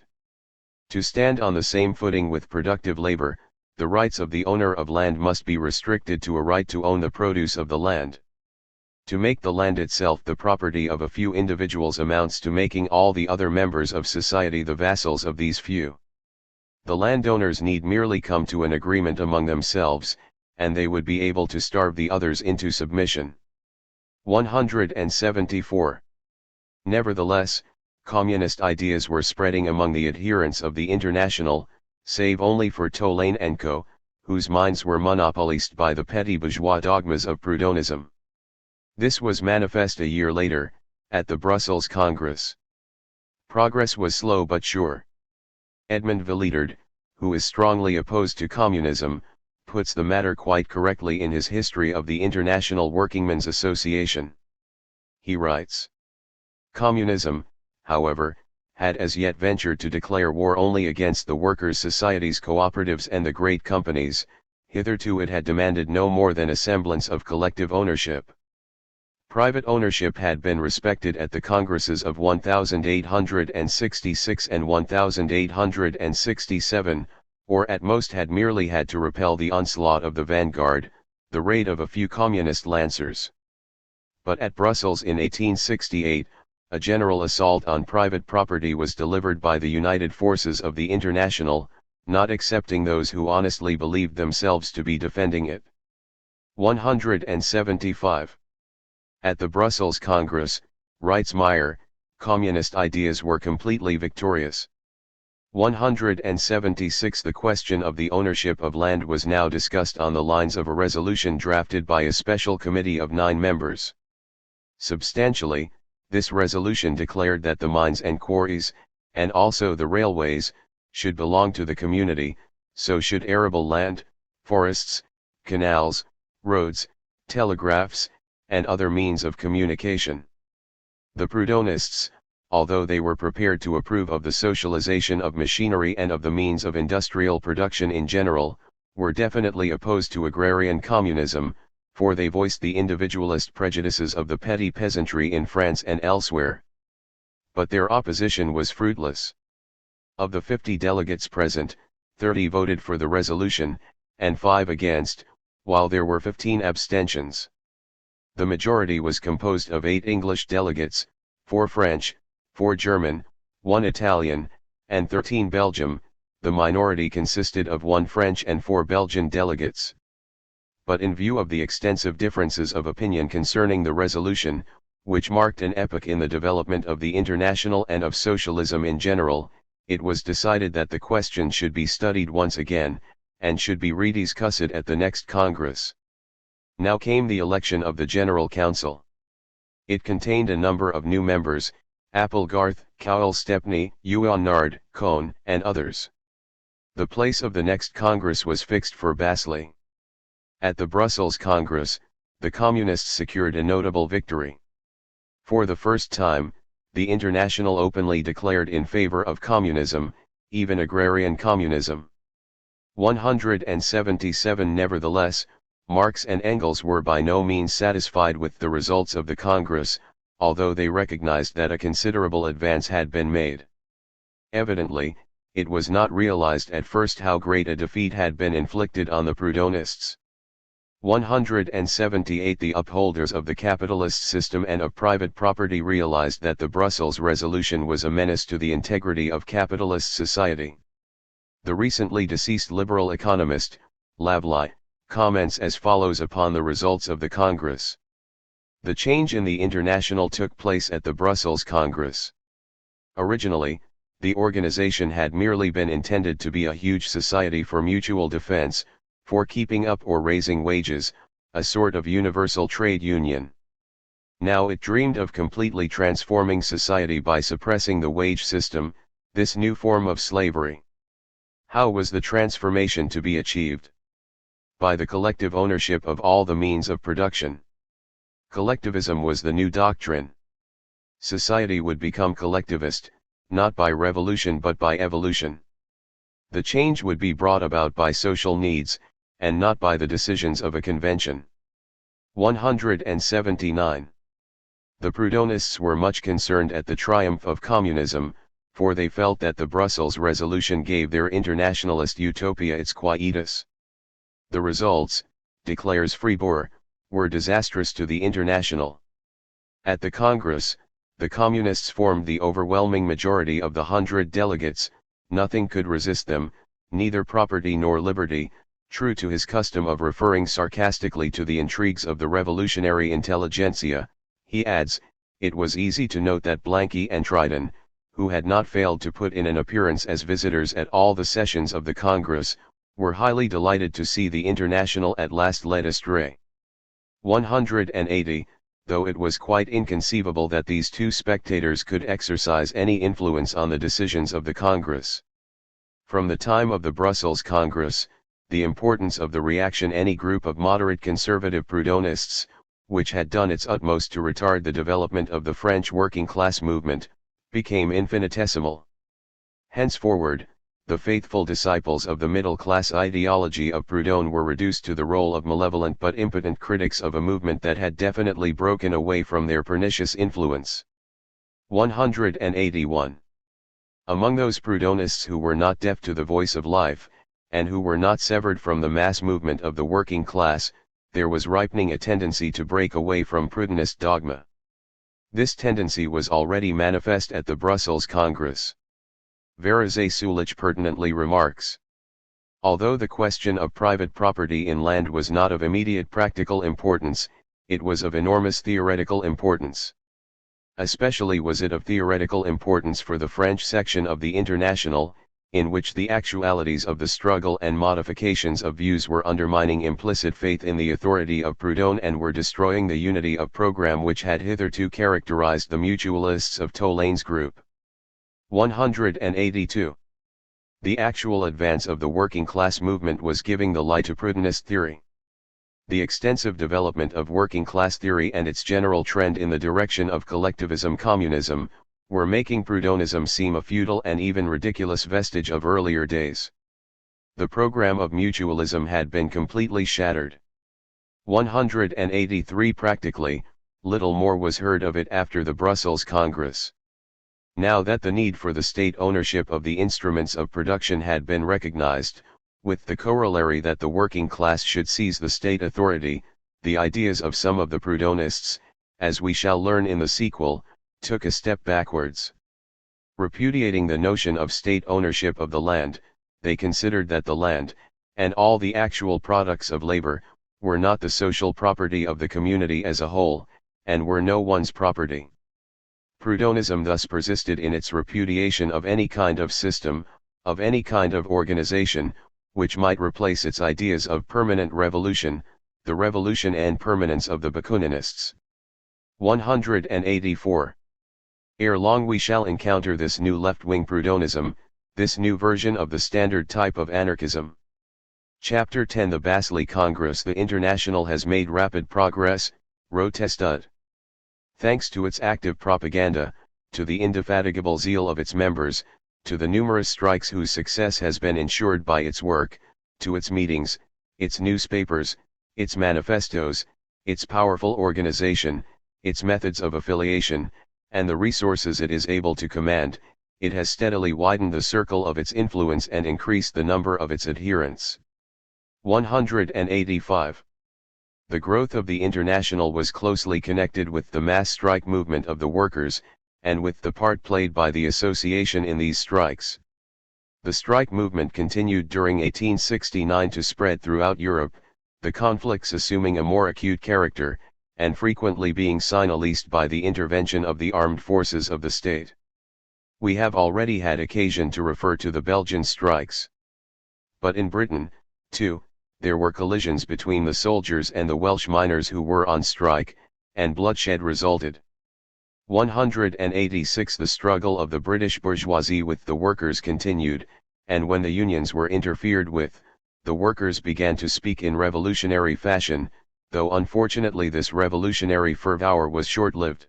To stand on the same footing with productive labor, the rights of the owner of land must be restricted to a right to own the produce of the land. To make the land itself the property of a few individuals amounts to making all the other members of society the vassals of these few. The landowners need merely come to an agreement among themselves, and they would be able to starve the others into submission." 174. Nevertheless, communist ideas were spreading among the adherents of the International, save only for Tolaine and Co., whose minds were monopolized by the petty bourgeois dogmas of Proudhonism. This was manifest a year later, at the Brussels Congress. Progress was slow but sure. Edmond Villard, who is strongly opposed to communism, puts the matter quite correctly in his History of the International Workingmen's Association. He writes, "Communism, however, had as yet ventured to declare war only against the workers' societies, cooperatives and the great companies. Hitherto it had demanded no more than a semblance of collective ownership. Private ownership had been respected at the Congresses of 1866 and 1867, or at most had merely had to repel the onslaught of the vanguard, the raid of a few communist lancers. But at Brussels in 1868, a general assault on private property was delivered by the united forces of the International, not excepting those who honestly believed themselves to be defending it." 175. At the Brussels Congress, writes Meyer, communist ideas were completely victorious. 176. The question of the ownership of land was now discussed on the lines of a resolution drafted by a special committee of 9 members. Substantially, this resolution declared that the mines and quarries, and also the railways, should belong to the community, so should arable land, forests, canals, roads, telegraphs, and other means of communication. The Proudhonists, although they were prepared to approve of the socialization of machinery and of the means of industrial production in general, were definitely opposed to agrarian communism, for they voiced the individualist prejudices of the petty peasantry in France and elsewhere. But their opposition was fruitless. Of the 50 delegates present, 30 voted for the resolution, and 5 against, while there were 15 abstentions. The majority was composed of 8 English delegates, 4 French, 4 German, 1 Italian, and 13 Belgium. The minority consisted of 1 French and 4 Belgian delegates. But in view of the extensive differences of opinion concerning the resolution, which marked an epoch in the development of the International and of socialism in general, it was decided that the question should be studied once again, and should be rediscussed at the next Congress. Now came the election of the General Council. It contained a number of new members, Applegarth, Cowell Stepney, Huonard, Cohn, and others. The place of the next Congress was fixed for Basle. At the Brussels Congress, the Communists secured a notable victory. For the first time, the International openly declared in favor of communism, even agrarian communism. 177. Nevertheless, Marx and Engels were by no means satisfied with the results of the Congress, although they recognized that a considerable advance had been made. Evidently, it was not realized at first how great a defeat had been inflicted on the Proudhonists. 178. The upholders of the capitalist system and of private property realized that the Brussels resolution was a menace to the integrity of capitalist society. The recently deceased liberal economist, Lavely, comments as follows upon the results of the Congress. The change in the International took place at the Brussels Congress. Originally, the organization had merely been intended to be a huge society for mutual defense, for keeping up or raising wages, a sort of universal trade union. Now it dreamed of completely transforming society by suppressing the wage system, this new form of slavery. How was the transformation to be achieved? By the collective ownership of all the means of production. Collectivism was the new doctrine. Society would become collectivist, not by revolution but by evolution. The change would be brought about by social needs, and not by the decisions of a convention. 179. The Proudhonists were much concerned at the triumph of communism, for they felt that the Brussels resolution gave their internationalist utopia its quietus. The results, declares Fribourg, were disastrous to the International. At the Congress, the Communists formed the overwhelming majority of the 100 delegates, nothing could resist them, neither property nor liberty. True to his custom of referring sarcastically to the intrigues of the revolutionary intelligentsia, he adds, it was easy to note that Blanqui and Tridon, who had not failed to put in an appearance as visitors at all the sessions of the Congress, were highly delighted to see the International at last led astray. 180. Though it was quite inconceivable that these two spectators could exercise any influence on the decisions of the Congress. From the time of the Brussels Congress, the importance of the reaction any group of moderate conservative Proudhonists, which had done its utmost to retard the development of the French working class movement, became infinitesimal. Henceforward, the faithful disciples of the middle-class ideology of Proudhon were reduced to the role of malevolent but impotent critics of a movement that had definitely broken away from their pernicious influence. 181. Among those Proudhonists who were not deaf to the voice of life, and who were not severed from the mass movement of the working class, there was ripening a tendency to break away from Proudhonist dogma. This tendency was already manifest at the Brussels Congress. Varazé-Sulich pertinently remarks. Although the question of private property in land was not of immediate practical importance, it was of enormous theoretical importance. Especially was it of theoretical importance for the French section of the International, in which the actualities of the struggle and modifications of views were undermining implicit faith in the authority of Proudhon and were destroying the unity of program which had hitherto characterized the mutualists of Tolane's group. 182. The actual advance of the working class movement was giving the lie to Proudhonist theory. The extensive development of working class theory and its general trend in the direction of collectivism communism, were making Proudhonism seem a futile and even ridiculous vestige of earlier days. The program of mutualism had been completely shattered. 183. Practically, little more was heard of it after the Brussels Congress. Now that the need for the state ownership of the instruments of production had been recognized, with the corollary that the working class should seize the state authority. The ideas of some of the Proudhonists, as we shall learn in the sequel, took a step backwards. Repudiating the notion of state ownership of the land, they considered that the land, and all the actual products of labor, were not the social property of the community as a whole, and were no one's property. Proudhonism thus persisted in its repudiation of any kind of system, of any kind of organization, which might replace its ideas of permanent revolution, the revolution and permanence of the Bakuninists. 184. Ere long we shall encounter this new left-wing Proudhonism, this new version of the standard type of anarchism. Chapter 10. The Basel Congress. The International has made rapid progress, wrote Stud. Thanks to its active propaganda, to the indefatigable zeal of its members, to the numerous strikes whose success has been ensured by its work, to its meetings, its newspapers, its manifestos, its powerful organization, its methods of affiliation, and the resources it is able to command, it has steadily widened the circle of its influence and increased the number of its adherents. 185. The growth of the International was closely connected with the mass strike movement of the workers, and with the part played by the association in these strikes. The strike movement continued during 1869 to spread throughout Europe, the conflicts assuming a more acute character, and frequently being signaled by the intervention of the armed forces of the state. We have already had occasion to refer to the Belgian strikes. But in Britain, too, there were collisions between the soldiers and the Welsh miners who were on strike, and bloodshed resulted. 186. The struggle of the British bourgeoisie with the workers continued, and when the unions were interfered with, the workers began to speak in revolutionary fashion, though unfortunately this revolutionary fervour was short-lived.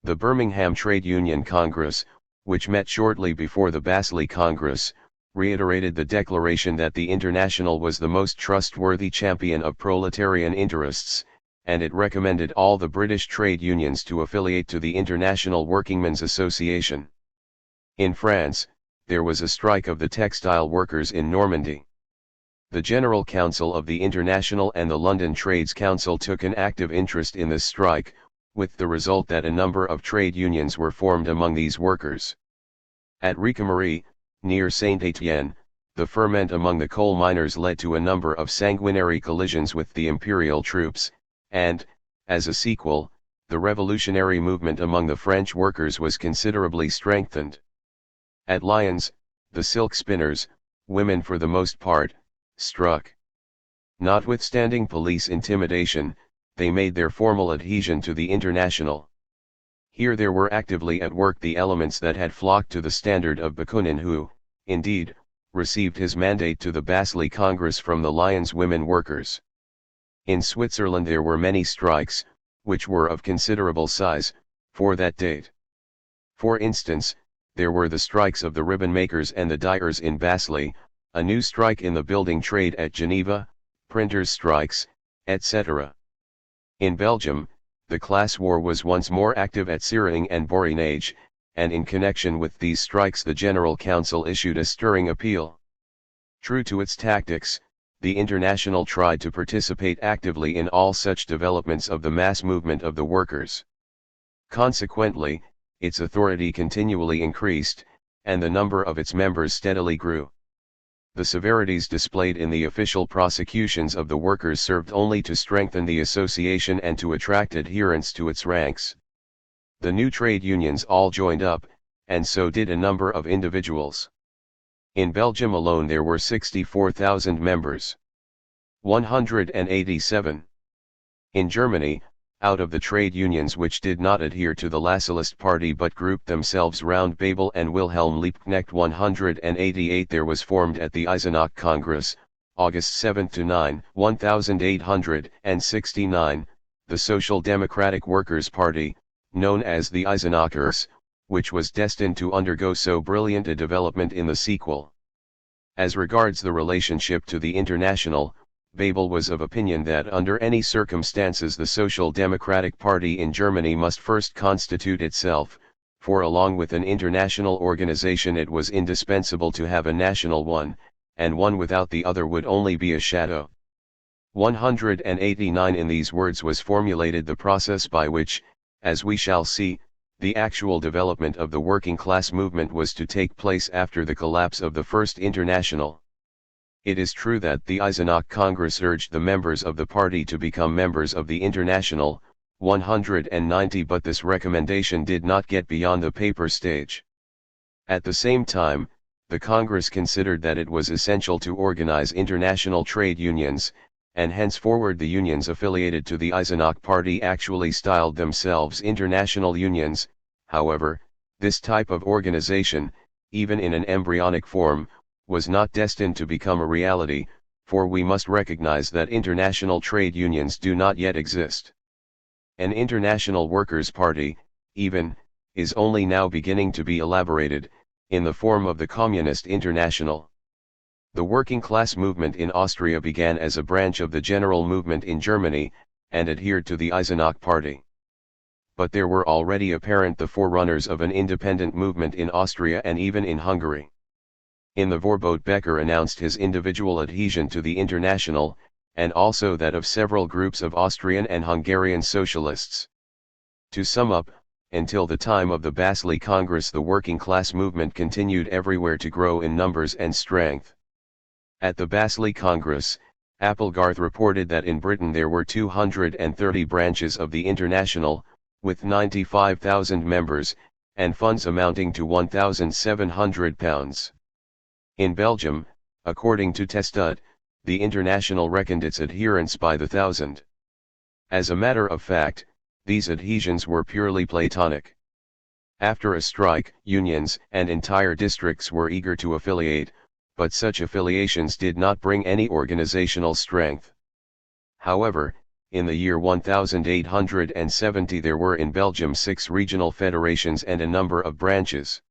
The Birmingham Trade Union Congress, which met shortly before the Basel Congress, reiterated the declaration that the International was the most trustworthy champion of proletarian interests, and it recommended all the British trade unions to affiliate to the International Workingmen's Association. In France, there was a strike of the textile workers in Normandy. The General Council of the International and the London Trades Council took an active interest in this strike, with the result that a number of trade unions were formed among these workers. At Ricamarie, near Saint-Étienne, the ferment among the coal miners led to a number of sanguinary collisions with the imperial troops, and, as a sequel, the revolutionary movement among the French workers was considerably strengthened. At Lyons, the silk spinners, women for the most part, struck. Notwithstanding police intimidation, they made their formal adhesion to the International. Here there were actively at work the elements that had flocked to the standard of Bakunin who, indeed, received his mandate to the Basel Congress from the Lyons women workers. In Switzerland there were many strikes, which were of considerable size, for that date. For instance, there were the strikes of the ribbon makers and the dyers in Basel, a new strike in the building trade at Geneva, printers' strikes, etc. In Belgium, the class war was once more active at Siering and Borinage, and in connection with these strikes the General Council issued a stirring appeal. True to its tactics, the International tried to participate actively in all such developments of the mass movement of the workers. Consequently, its authority continually increased, and the number of its members steadily grew. The severities displayed in the official prosecutions of the workers served only to strengthen the association and to attract adherents to its ranks. The new trade unions all joined up, and so did a number of individuals. In Belgium alone there were 64,000 members. 187. In Germany, out of the trade unions which did not adhere to the Lassalist party but grouped themselves round Bebel and Wilhelm Liebknecht, 188 there was formed at the Eisenach Congress, August 7–9, 1869, the Social Democratic Workers' Party, known as the Eisenachers, which was destined to undergo so brilliant a development in the sequel. As regards the relationship to the International, Bebel was of opinion that under any circumstances the Social Democratic Party in Germany must first constitute itself, for along with an international organization it was indispensable to have a national one, and one without the other would only be a shadow. 189. In these words was formulated the process by which, as we shall see, the actual development of the working class movement was to take place after the collapse of the First International. It is true that the Eisenach Congress urged the members of the party to become members of the International, 190, but this recommendation did not get beyond the paper stage. At the same time, the Congress considered that it was essential to organize international trade unions, and henceforward the unions affiliated to the Eisenach Party actually styled themselves international unions. However, this type of organization, even in an embryonic form, was not destined to become a reality, for we must recognize that international trade unions do not yet exist. An international workers' party, even, is only now beginning to be elaborated, in the form of the Communist International. The working class movement in Austria began as a branch of the general movement in Germany, and adhered to the Eisenach Party. But there were already apparent the forerunners of an independent movement in Austria and even in Hungary. In the Vorbote Becker announced his individual adhesion to the International, and also that of several groups of Austrian and Hungarian socialists. To sum up, until the time of the Basel Congress the working class movement continued everywhere to grow in numbers and strength. At the Basel Congress, Applegarth reported that in Britain there were 230 branches of the International, with 95,000 members, and funds amounting to £1,700. In Belgium, according to Testut, the International reckoned its adherents by the thousand. As a matter of fact, these adhesions were purely platonic. After a strike, unions and entire districts were eager to affiliate, but such affiliations did not bring any organizational strength. However, in the year 1870 there were in Belgium 6 regional federations and a number of branches.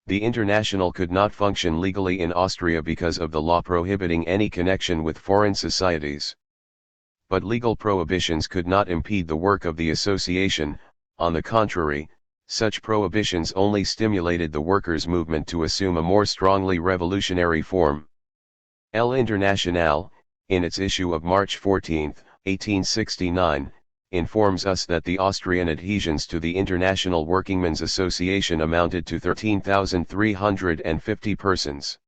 The International could not function legally in Austria because of the law prohibiting any connection with foreign societies. But legal prohibitions could not impede the work of the association. On the contrary, such prohibitions only stimulated the workers' movement to assume a more strongly revolutionary form. El Internacional, in its issue of March 14, 1869, informs us that the Austrian adhesions to the International Workingmen's Association amounted to 13,350 persons.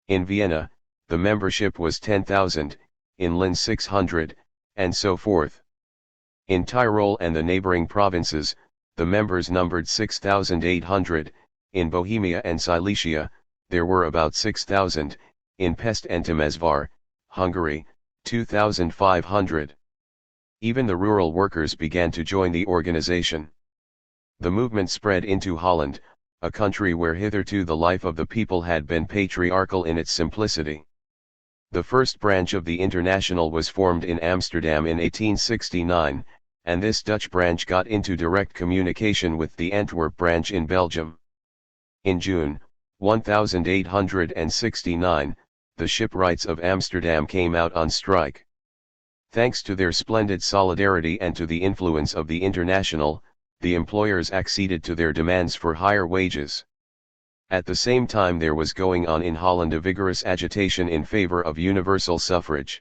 In Vienna, the membership was 10,000, in Linz 600, and so forth. In Tyrol and the neighboring provinces, the members numbered 6,800, in Bohemia and Silesia, there were about 6,000, in Pest and Temesvar, Hungary, 2,500. Even the rural workers began to join the organization. The movement spread into Holland, a country where hitherto the life of the people had been patriarchal in its simplicity. The first branch of the International was formed in Amsterdam in 1869, and this Dutch branch got into direct communication with the Antwerp branch in Belgium. In June, 1869, the shipwrights of Amsterdam came out on strike. Thanks to their splendid solidarity and to the influence of the International, the employers acceded to their demands for higher wages. At the same time there was going on in Holland a vigorous agitation in favor of universal suffrage.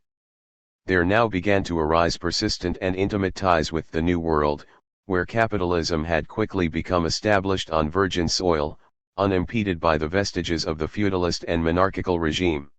There now began to arise persistent and intimate ties with the New World, where capitalism had quickly become established on virgin soil, unimpeded by the vestiges of the feudalist and monarchical regime.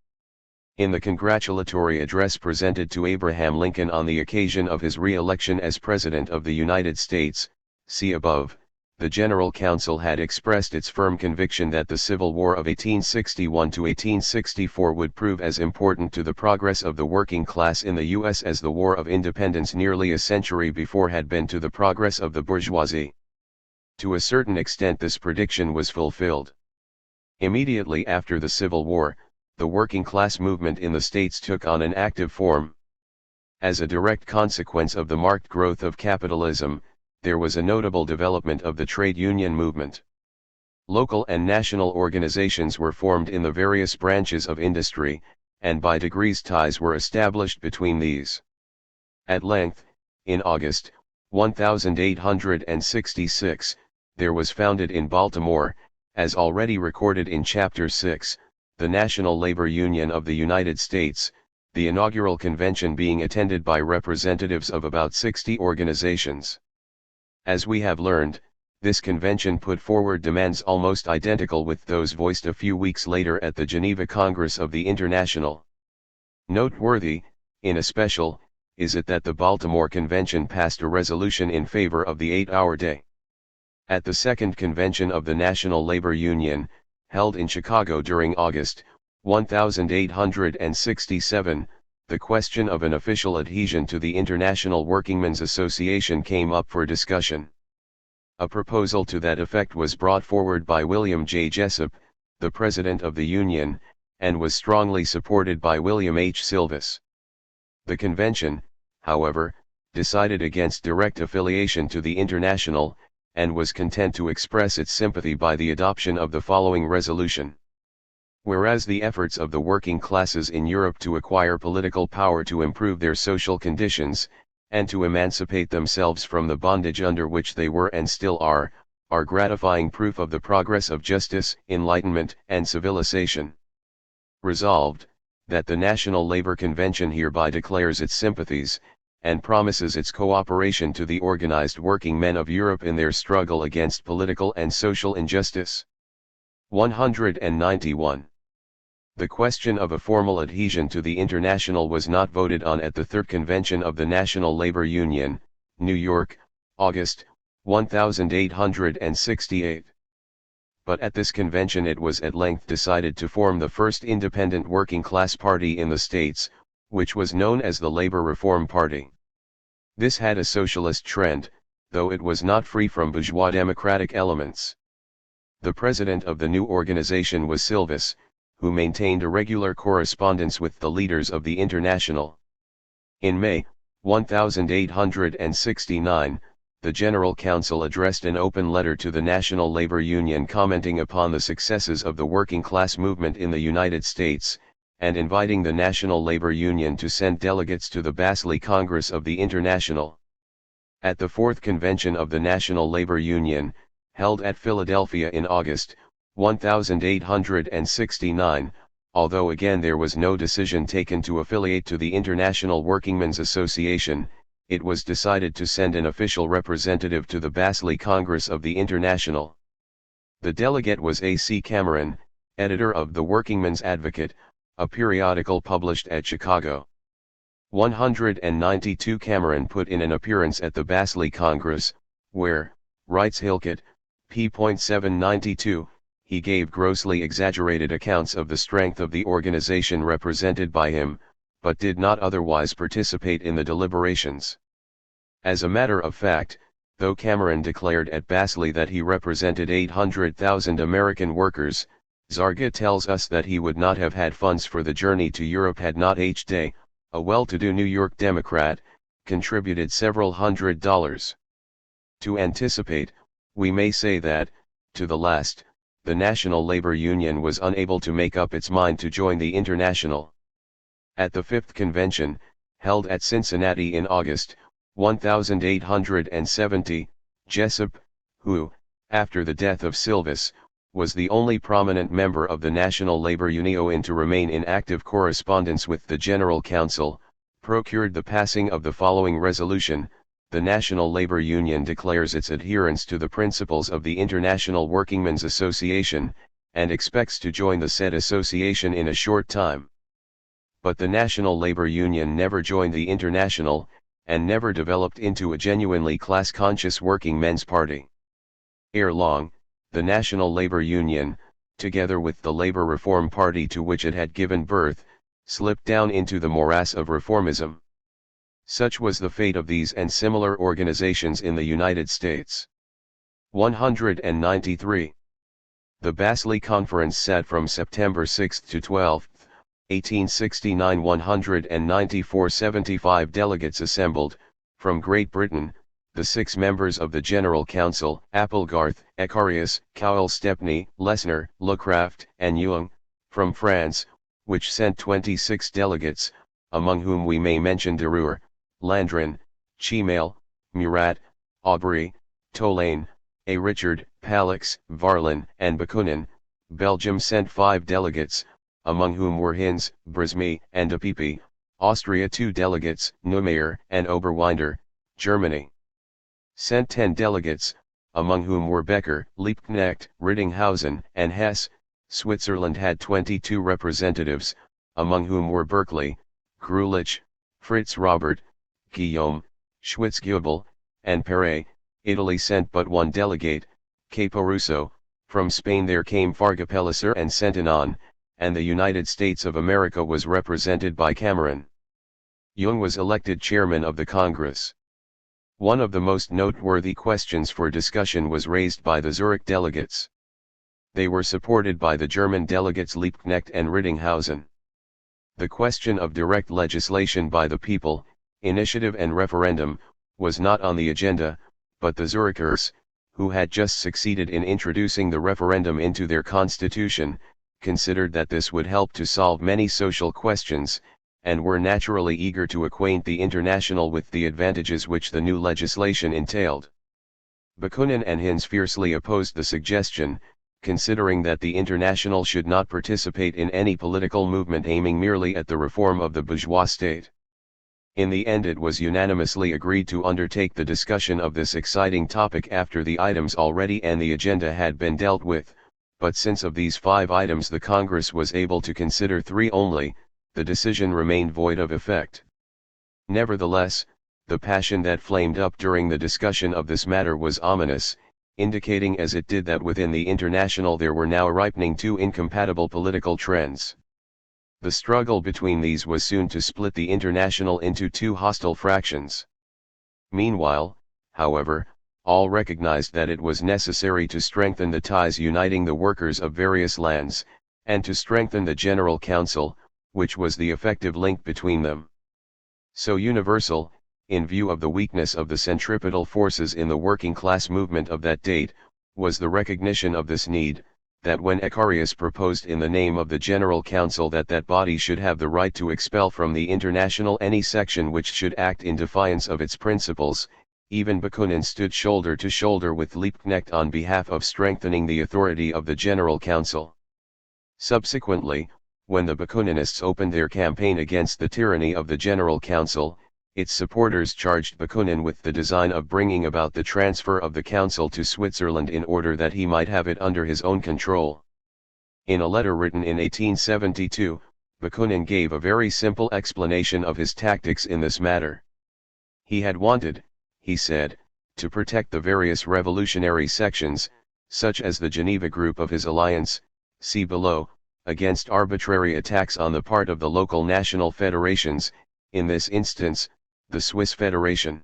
In the congratulatory address presented to Abraham Lincoln on the occasion of his re-election as President of the United States, see above, the General Council had expressed its firm conviction that the Civil War of 1861 to 1864 would prove as important to the progress of the working class in the U.S. as the War of Independence nearly a century before had been to the progress of the bourgeoisie. To a certain extent this prediction was fulfilled. Immediately after the Civil War, the working class movement in the States took on an active form. As a direct consequence of the marked growth of capitalism, there was a notable development of the trade union movement. Local and national organizations were formed in the various branches of industry, and by degrees ties were established between these. At length, in August, 1866, there was founded in Baltimore, as already recorded in Chapter 6, the National Labor Union of the United States, the inaugural convention being attended by representatives of about 60 organizations. As we have learned, this convention put forward demands almost identical with those voiced a few weeks later at the Geneva Congress of the International. Noteworthy, in especial, is it that the Baltimore Convention passed a resolution in favor of the 8-hour day. At the second convention of the National Labor Union, held in Chicago during August 1867, the question of an official adhesion to the International Workingmen's Association came up for discussion. A proposal to that effect was brought forward by William J. Jessup, the president of the Union, and was strongly supported by William H. Silvis. The convention, however, decided against direct affiliation to the International, and was content to express its sympathy by the adoption of the following resolution. Whereas the efforts of the working classes in Europe to acquire political power to improve their social conditions, and to emancipate themselves from the bondage under which they were and still are gratifying proof of the progress of justice, enlightenment, and civilization. Resolved, that the National Labor Convention hereby declares its sympathies, and promises its cooperation to the organized working men of Europe in their struggle against political and social injustice. 191. The question of a formal adhesion to the International was not voted on at the Third Convention of the National Labor Union, New York, August 1868. But at this convention it was at length decided to form the first independent working class party in the States, which was known as the Labor Reform Party. This had a socialist trend, though it was not free from bourgeois democratic elements. The president of the new organization was Silvis, who maintained a regular correspondence with the leaders of the International. In May 1869, the General Council addressed an open letter to the National Labor Union commenting upon the successes of the working class movement in the United States, and inviting the National Labor Union to send delegates to the Basel Congress of the International. At the Fourth Convention of the National Labor Union, held at Philadelphia in August 1869, although again there was no decision taken to affiliate to the International Workingmen's Association, it was decided to send an official representative to the Basel Congress of the International. The delegate was A. C. Cameron, editor of the Workingmen's Advocate, a periodical published at Chicago. 192. Cameron put in an appearance at the Basel Congress, where, writes Hillcoat, p. 792, he gave grossly exaggerated accounts of the strength of the organization represented by him, but did not otherwise participate in the deliberations. As a matter of fact, though Cameron declared at Basel that he represented 800,000 American workers, Zarga tells us that he would not have had funds for the journey to Europe had not H. Day, a well-to-do New York Democrat, contributed several $100s. To anticipate, we may say that, to the last, the National Labor Union was unable to make up its mind to join the International. At the Fifth Convention, held at Cincinnati in August 1870, Jessup, who, after the death of Silvis, was the only prominent member of the National Labor Union to remain in active correspondence with the General Council, procured the passing of the following resolution: the National Labor Union declares its adherence to the principles of the International Workingmen's Association, and expects to join the said association in a short time. But the National Labor Union never joined the International, and never developed into a genuinely class-conscious working men's party. Ere long, the National Labor Union, together with the Labor Reform Party to which it had given birth, slipped down into the morass of reformism. Such was the fate of these and similar organizations in the United States. 193. The Basel Conference sat from September 6 to 12, 1869. 194. 75 delegates assembled, from Great Britain, the 6 members of the General Council, Applegarth, Ecarius, Cowell, Stepney, Lesner, Lecraft, and Young, from France, which sent 26 delegates, among whom we may mention Deroux, Landrin, Chimail, Murat, Aubry, Tolaine, A. Richard, Palix, Varlin, and Bakunin. Belgium sent 5 delegates, among whom were Hinz, Brismy, and Apipi; Austria 2 delegates, Neumayer and Oberwinder, Germany, sent 10 delegates, among whom were Becker, Liebknecht, Rittinghausen, and Hess. Switzerland had 22 representatives, among whom were Berkeley, Grulich, Fritz Robert, Guillaume, Schwitzgebel, and Perret. Italy sent but 1 delegate, Caporusso. From Spain there came Farga Pellicer and Centenon, and the United States of America was represented by Cameron. Jung was elected chairman of the Congress. One of the most noteworthy questions for discussion was raised by the Zurich delegates. They were supported by the German delegates Liebknecht and Rittinghausen. The question of direct legislation by the people, initiative and referendum, was not on the agenda, but the Zurichers, who had just succeeded in introducing the referendum into their constitution, considered that this would help to solve many social questions, and were naturally eager to acquaint the International with the advantages which the new legislation entailed. Bakunin and Hinz fiercely opposed the suggestion, considering that the International should not participate in any political movement aiming merely at the reform of the bourgeois state. In the end it was unanimously agreed to undertake the discussion of this exciting topic after the items already on the agenda had been dealt with, but since of these 5 items the Congress was able to consider 3 only, the decision remained void of effect. Nevertheless, the passion that flamed up during the discussion of this matter was ominous, indicating as it did that within the International there were now ripening 2 incompatible political trends. The struggle between these was soon to split the International into 2 hostile fractions. Meanwhile, however, all recognized that it was necessary to strengthen the ties uniting the workers of various lands, and to strengthen the General Council, which was the effective link between them. So universal, in view of the weakness of the centripetal forces in the working class movement of that date, was the recognition of this need, that when Icarius proposed in the name of the General Council that that body should have the right to expel from the International any section which should act in defiance of its principles, even Bakunin stood shoulder to shoulder with Liebknecht on behalf of strengthening the authority of the General Council. Subsequently, when the Bakuninists opened their campaign against the tyranny of the General Council, its supporters charged Bakunin with the design of bringing about the transfer of the Council to Switzerland in order that he might have it under his own control. In a letter written in 1872, Bakunin gave a very simple explanation of his tactics in this matter. He had wanted, he said, to protect the various revolutionary sections, such as the Geneva group of his alliance, see below, against arbitrary attacks on the part of the local national federations, in this instance, the Swiss Federation.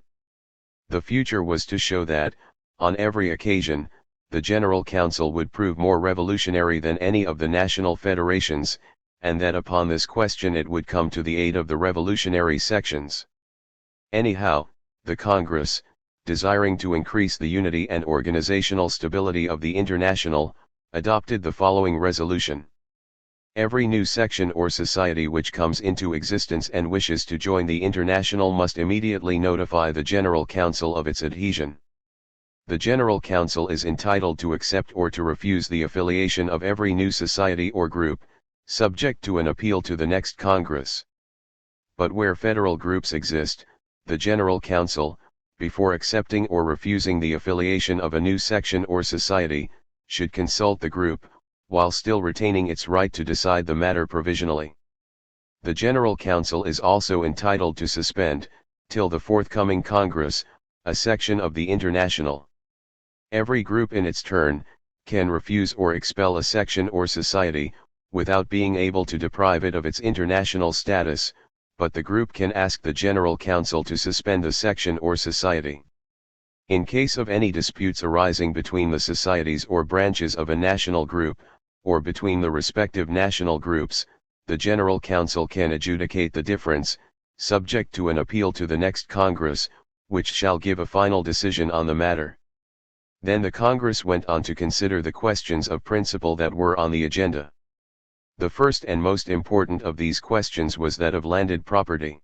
The future was to show that, on every occasion, the General Council would prove more revolutionary than any of the national federations, and that upon this question it would come to the aid of the revolutionary sections. Anyhow, the Congress, desiring to increase the unity and organizational stability of the International, adopted the following resolution. Every new section or society which comes into existence and wishes to join the International must immediately notify the General Council of its adhesion. The General Council is entitled to accept or to refuse the affiliation of every new society or group, subject to an appeal to the next Congress. But where federal groups exist, the General Council, before accepting or refusing the affiliation of a new section or society, should consult the group, while still retaining its right to decide the matter provisionally. The General Council is also entitled to suspend, till the forthcoming Congress, a section of the International. Every group in its turn, can refuse or expel a section or society, without being able to deprive it of its international status, but the group can ask the General Council to suspend the section or society. In case of any disputes arising between the societies or branches of a national group, or between the respective national groups, the General Council can adjudicate the difference, subject to an appeal to the next Congress, which shall give a final decision on the matter. Then the Congress went on to consider the questions of principle that were on the agenda. The first and most important of these questions was that of landed property.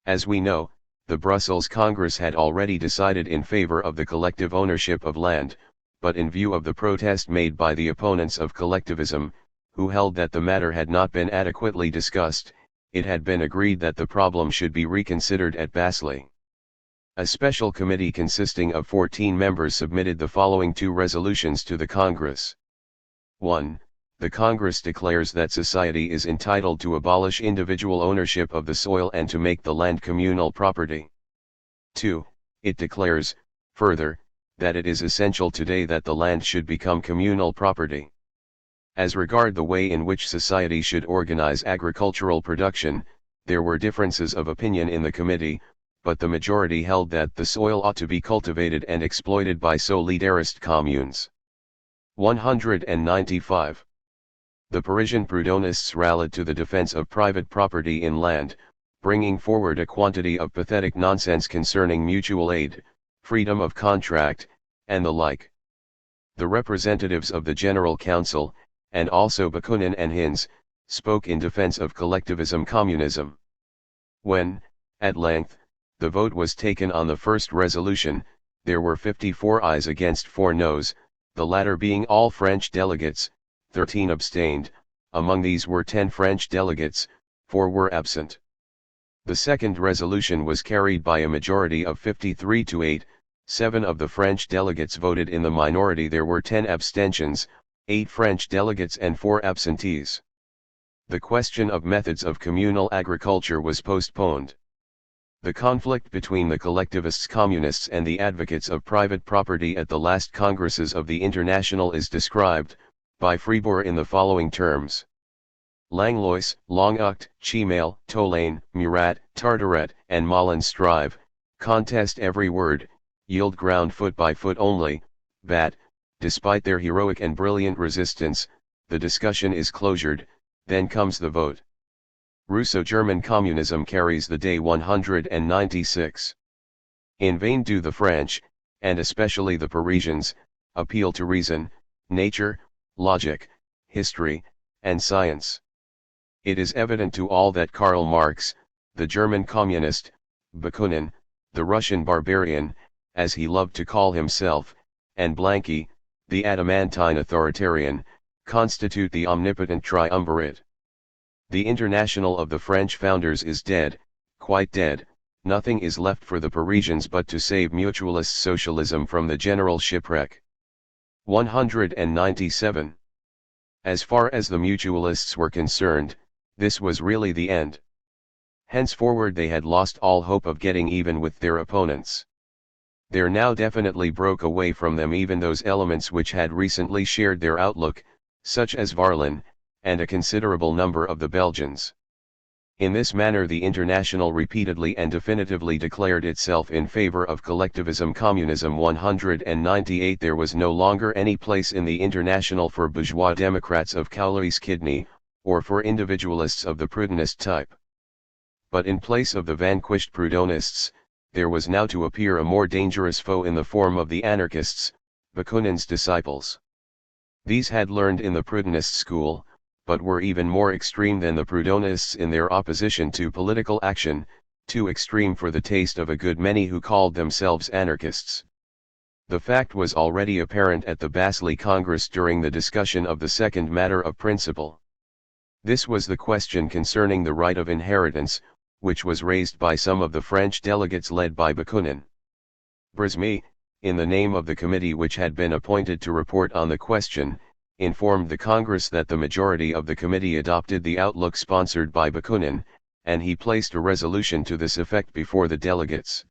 As we know, the Brussels Congress had already decided in favor of the collective ownership of land, but in view of the protest made by the opponents of collectivism, who held that the matter had not been adequately discussed. It had been agreed that the problem should be reconsidered at Basel. A special committee consisting of 14 members submitted the following two resolutions to the Congress. 1. The Congress declares that society is entitled to abolish individual ownership of the soil and to make the land communal property. 2. It declares, further, that it is essential today that the land should become communal property. As regard the way in which society should organize agricultural production, there were differences of opinion in the committee, but the majority held that the soil ought to be cultivated and exploited by solidarist communes. 195. The Parisian Proudhonists rallied to the defense of private property in land, bringing forward a quantity of pathetic nonsense concerning mutual aid, freedom of contract, and the like. The representatives of the General Council, and also Bakunin and Hinz, spoke in defense of collectivism communism. When, at length, the vote was taken on the first resolution, there were 54 ayes against 4 noes, the latter being all French delegates. 13 abstained, among these were 10 French delegates, 4 were absent. The second resolution was carried by a majority of 53 to 8, 7 of the French delegates voted in the minority. There were 10 abstentions, 8 French delegates and 4 absentees. The question of methods of communal agriculture was postponed. The conflict between the collectivists communists and the advocates of private property at the last congresses of the International is described, by Fribourg in the following terms. Langlois, Longueuil, Chimail, Tolaine, Murat, Tartaret, and Mollin strive, contest every word, yield ground foot by foot only, but, despite their heroic and brilliant resistance, the discussion is closured, then comes the vote. Russo-German communism carries the day. 196. In vain do the French, and especially the Parisians, appeal to reason, nature, logic, history, and science. It is evident to all that Karl Marx, the German communist, Bakunin, the Russian barbarian, as he loved to call himself, and Blanqui, the adamantine authoritarian, constitute the omnipotent triumvirate. The International of the French founders is dead, quite dead. Nothing is left for the Parisians but to save mutualist socialism from the general shipwreck. 197. As far as the mutualists were concerned, this was really the end. Henceforward they had lost all hope of getting even with their opponents. There now definitely broke away from them even those elements which had recently shared their outlook, such as Varlin, and a considerable number of the Belgians. In this manner the International repeatedly and definitively declared itself in favor of collectivism communism. 198. There was no longer any place in the International for bourgeois democrats of Cowley's kidney, or for individualists of the Proudhonist type. But in place of the vanquished Proudhonists, there was now to appear a more dangerous foe in the form of the anarchists, Bakunin's disciples. These had learned in the Proudhonist school, but were even more extreme than the Proudhonists in their opposition to political action, too extreme for the taste of a good many who called themselves anarchists. The fact was already apparent at the Basel Congress during the discussion of the second matter of principle. This was the question concerning the right of inheritance, which was raised by some of the French delegates led by Bakunin. Brismy, in the name of the committee which had been appointed to report on the question, informed the Congress that the majority of the committee adopted the outlook sponsored by Bakunin, and he placed a resolution to this effect before the delegates.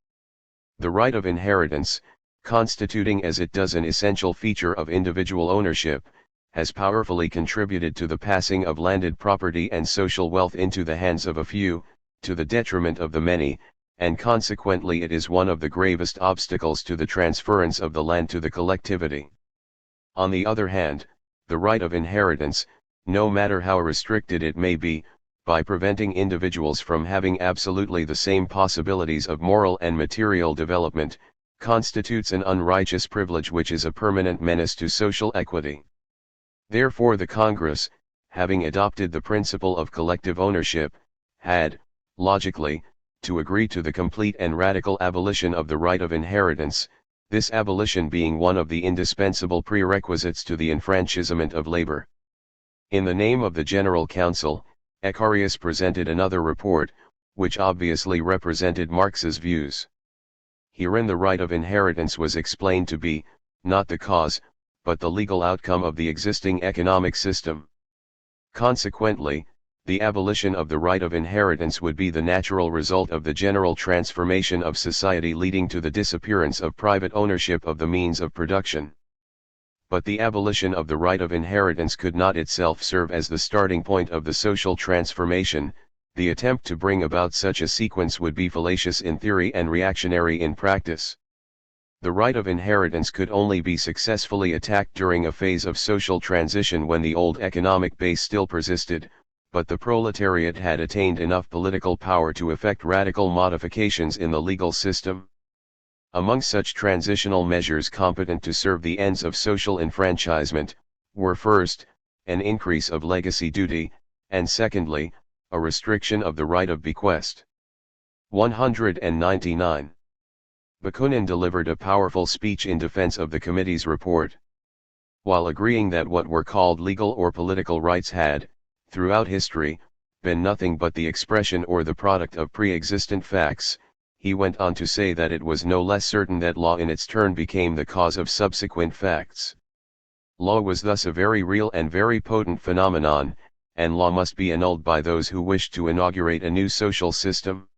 The right of inheritance, constituting as it does an essential feature of individual ownership, has powerfully contributed to the passing of landed property and social wealth into the hands of a few, to the detriment of the many, and consequently it is one of the gravest obstacles to the transference of the land to the collectivity. On the other hand, the right of inheritance, no matter how restricted it may be, by preventing individuals from having absolutely the same possibilities of moral and material development, constitutes an unrighteous privilege which is a permanent menace to social equity. Therefore the Congress, having adopted the principle of collective ownership, had, logically, to agree to the complete and radical abolition of the right of inheritance, this abolition being one of the indispensable prerequisites to the enfranchisement of labor. In the name of the General Council, Ecarius presented another report, which obviously represented Marx's views. Herein the right of inheritance was explained to be, not the cause, but the legal outcome of the existing economic system. Consequently, the abolition of the right of inheritance would be the natural result of the general transformation of society leading to the disappearance of private ownership of the means of production. But the abolition of the right of inheritance could not itself serve as the starting point of the social transformation. The attempt to bring about such a sequence would be fallacious in theory and reactionary in practice. The right of inheritance could only be successfully attacked during a phase of social transition when the old economic base still persisted, but the proletariat had attained enough political power to effect radical modifications in the legal system. Among such transitional measures competent to serve the ends of social enfranchisement, were first, an increase of legacy duty, and secondly, a restriction of the right of bequest. 199. Bakunin delivered a powerful speech in defense of the committee's report. While agreeing that what were called legal or political rights had, throughout history, been nothing but the expression or the product of pre-existent facts, he went on to say that it was no less certain that law in its turn became the cause of subsequent facts. Law was thus a very real and very potent phenomenon, and law must be annulled by those who wish to inaugurate a new social system.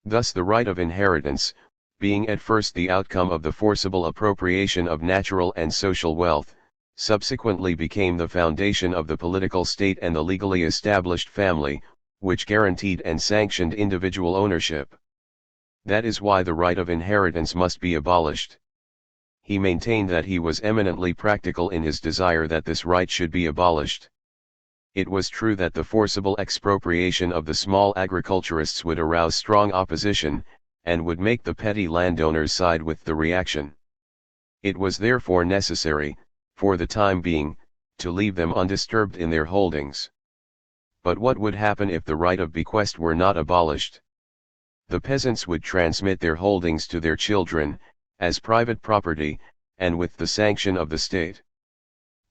Thus the right of inheritance, being at first the outcome of the forcible appropriation of natural and social wealth, subsequently became the foundation of the political state and the legally established family, which guaranteed and sanctioned individual ownership. That is why the right of inheritance must be abolished. He maintained that he was eminently practical in his desire that this right should be abolished. It was true that the forcible expropriation of the small agriculturists would arouse strong opposition, and would make the petty landowners side with the reaction. It was therefore necessary, for the time being, to leave them undisturbed in their holdings. But what would happen if the right of bequest were not abolished? The peasants would transmit their holdings to their children, as private property, and with the sanction of the state.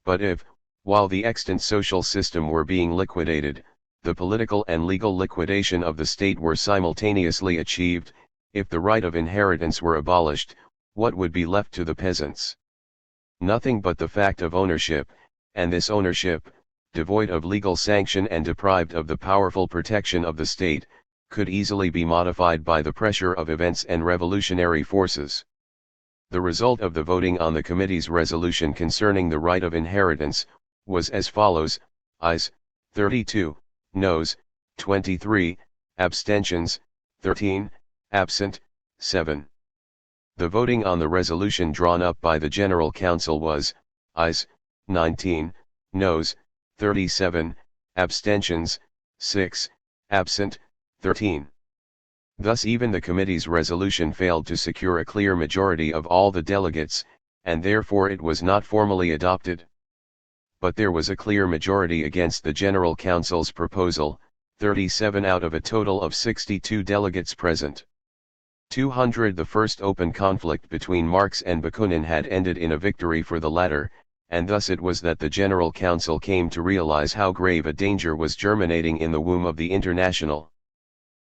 But if, while the extant social system were being liquidated, the political and legal liquidation of the state were simultaneously achieved, if the right of inheritance were abolished, what would be left to the peasants? Nothing but the fact of ownership, and this ownership, devoid of legal sanction and deprived of the powerful protection of the state, could easily be modified by the pressure of events and revolutionary forces. The result of the voting on the committee's resolution concerning the right of inheritance, was as follows: ayes, 32, noes, 23, abstentions, 13, absent, 7. The voting on the resolution drawn up by the General Council was, ayes, 19, noes, 37, abstentions, 6, absent, 13. Thus even the committee's resolution failed to secure a clear majority of all the delegates, and therefore it was not formally adopted. But there was a clear majority against the General Council's proposal, 37 out of a total of 62 delegates present. 200. The first open conflict between Marx and Bakunin had ended in a victory for the latter, and thus it was that the General Council came to realize how grave a danger was germinating in the womb of the International.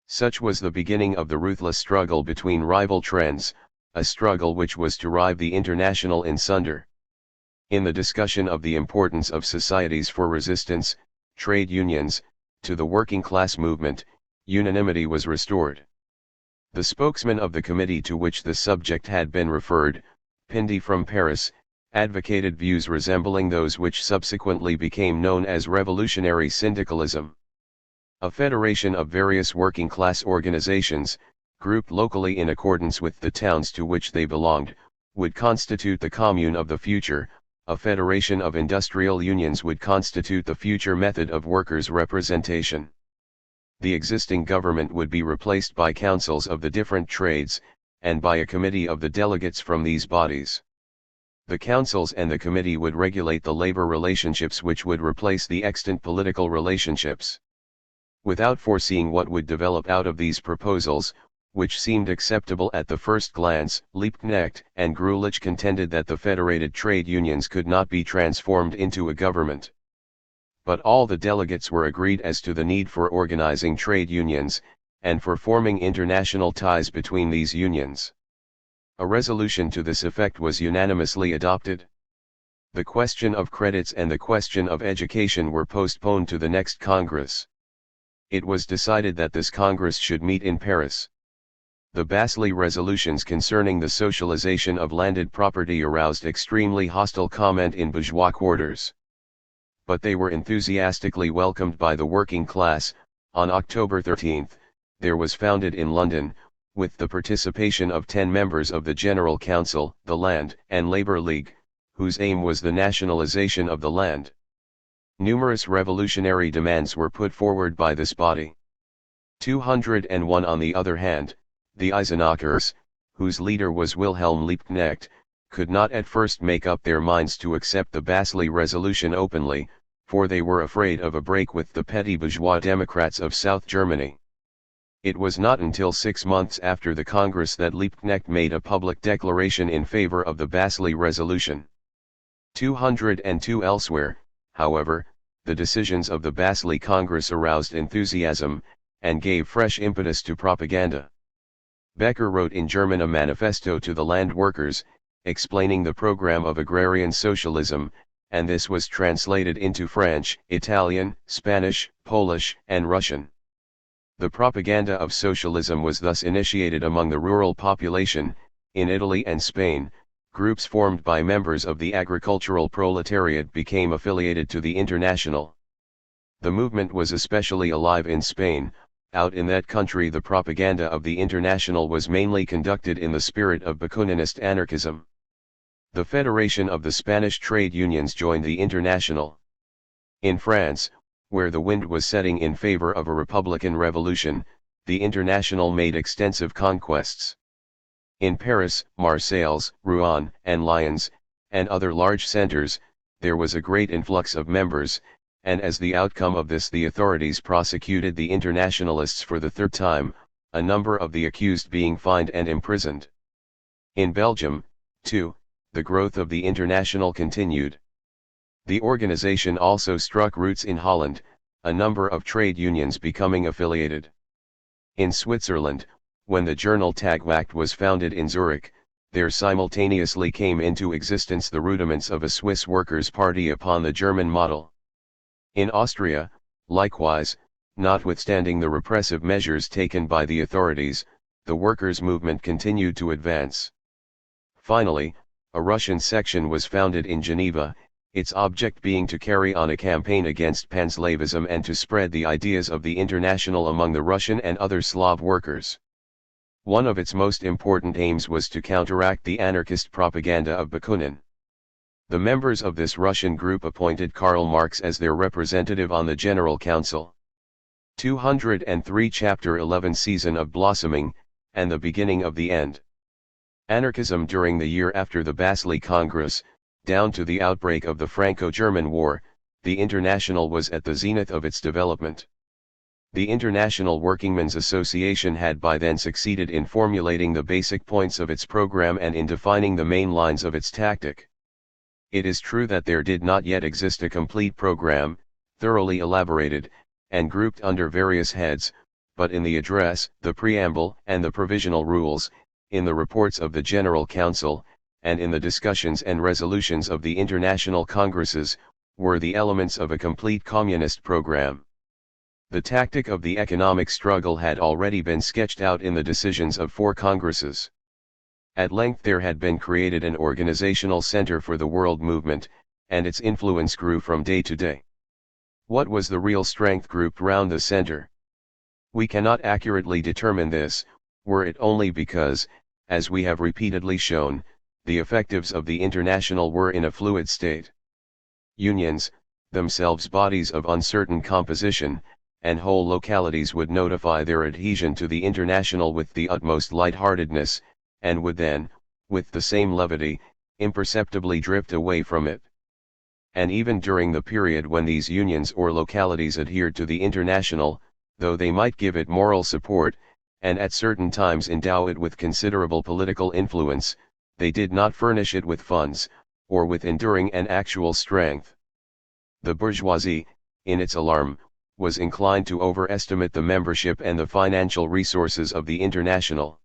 Such was the beginning of the ruthless struggle between rival trends, a struggle which was to rive the International in sunder. In the discussion of the importance of societies for resistance, trade unions, to the working class movement, unanimity was restored. The spokesman of the committee to which the subject had been referred, Pindy from Paris, advocated views resembling those which subsequently became known as revolutionary syndicalism. A federation of various working class organizations, grouped locally in accordance with the towns to which they belonged, would constitute the commune of the future. A federation of industrial unions would constitute the future method of workers' representation. The existing government would be replaced by councils of the different trades, and by a committee of the delegates from these bodies. The councils and the committee would regulate the labor relationships which would replace the extant political relationships. Without foreseeing what would develop out of these proposals, which seemed acceptable at the first glance, Liebknecht and Grulich contended that the federated trade unions could not be transformed into a government. but all the delegates were agreed as to the need for organizing trade unions, and for forming international ties between these unions. A resolution to this effect was unanimously adopted. The question of credits and the question of education were postponed to the next Congress. It was decided that this Congress should meet in Paris. The Basel resolutions concerning the socialization of landed property aroused extremely hostile comment in bourgeois quarters. But they were enthusiastically welcomed by the working class. On October 13, there was founded in London, with the participation of 10 members of the General Council, the Land and Labour League, whose aim was the nationalization of the land. Numerous revolutionary demands were put forward by this body. 201 on the other hand, the Eisenachers, whose leader was Wilhelm Liebknecht, could not at first make up their minds to accept the Basel resolution openly, for they were afraid of a break with the petty bourgeois Democrats of South Germany. It was not until 6 months after the Congress that Liebknecht made a public declaration in favor of the Basel resolution. 202 elsewhere, however, the decisions of the Basel Congress aroused enthusiasm, and gave fresh impetus to propaganda. Becker wrote in German a manifesto to the land workers, explaining the program of agrarian socialism, and this was translated into French, Italian, Spanish, Polish, and Russian. The propaganda of socialism was thus initiated among the rural population. In Italy and Spain, groups formed by members of the agricultural proletariat became affiliated to the International. The movement was especially alive in Spain. Out in that country the propaganda of the International was mainly conducted in the spirit of Bakuninist anarchism. The Federation of the Spanish Trade Unions joined the International. In France, where the wind was setting in favor of a republican revolution, the International made extensive conquests. In Paris, Marseilles, Rouen, and Lyons, and other large centers, there was a great influx of members, and as the outcome of this the authorities prosecuted the internationalists for the third time, a number of the accused being fined and imprisoned. In Belgium, too, the growth of the International continued. The organization also struck roots in Holland, a number of trade unions becoming affiliated. In Switzerland, when the journal Tagwacht was founded in Zurich, there simultaneously came into existence the rudiments of a Swiss Workers' Party upon the German model. In Austria, likewise, notwithstanding the repressive measures taken by the authorities, the workers' movement continued to advance. Finally, a Russian section was founded in Geneva, its object being to carry on a campaign against panslavism and to spread the ideas of the International among the Russian and other Slav workers. One of its most important aims was to counteract the anarchist propaganda of Bakunin. The members of this Russian group appointed Karl Marx as their representative on the General Council. 203 Chapter 11 Season of Blossoming, and the Beginning of the End. Anarchism during the year after the Basel Congress, down to the outbreak of the Franco-German War, the International was at the zenith of its development. The International Workingmen's Association had by then succeeded in formulating the basic points of its program and in defining the main lines of its tactic. It is true that there did not yet exist a complete program, thoroughly elaborated, and grouped under various heads, but in the address, the preamble, and the provisional rules, in the reports of the General Council, and in the discussions and resolutions of the International Congresses, were the elements of a complete communist program. The tactic of the economic struggle had already been sketched out in the decisions of 4 Congresses. At length there had been created an organizational center for the world movement, and its influence grew from day to day. What was the real strength grouped round the center? We cannot accurately determine this, were it only because, as we have repeatedly shown, the effectives of the International were in a fluid state. Unions, themselves bodies of uncertain composition, and whole localities would notify their adhesion to the International with the utmost lightheartedness, and would then, with the same levity, imperceptibly drift away from it. And even during the period when these unions or localities adhered to the International, though they might give it moral support, and at certain times endow it with considerable political influence, they did not furnish it with funds, or with enduring and actual strength. The bourgeoisie, in its alarm, was inclined to overestimate the membership and the financial resources of the International.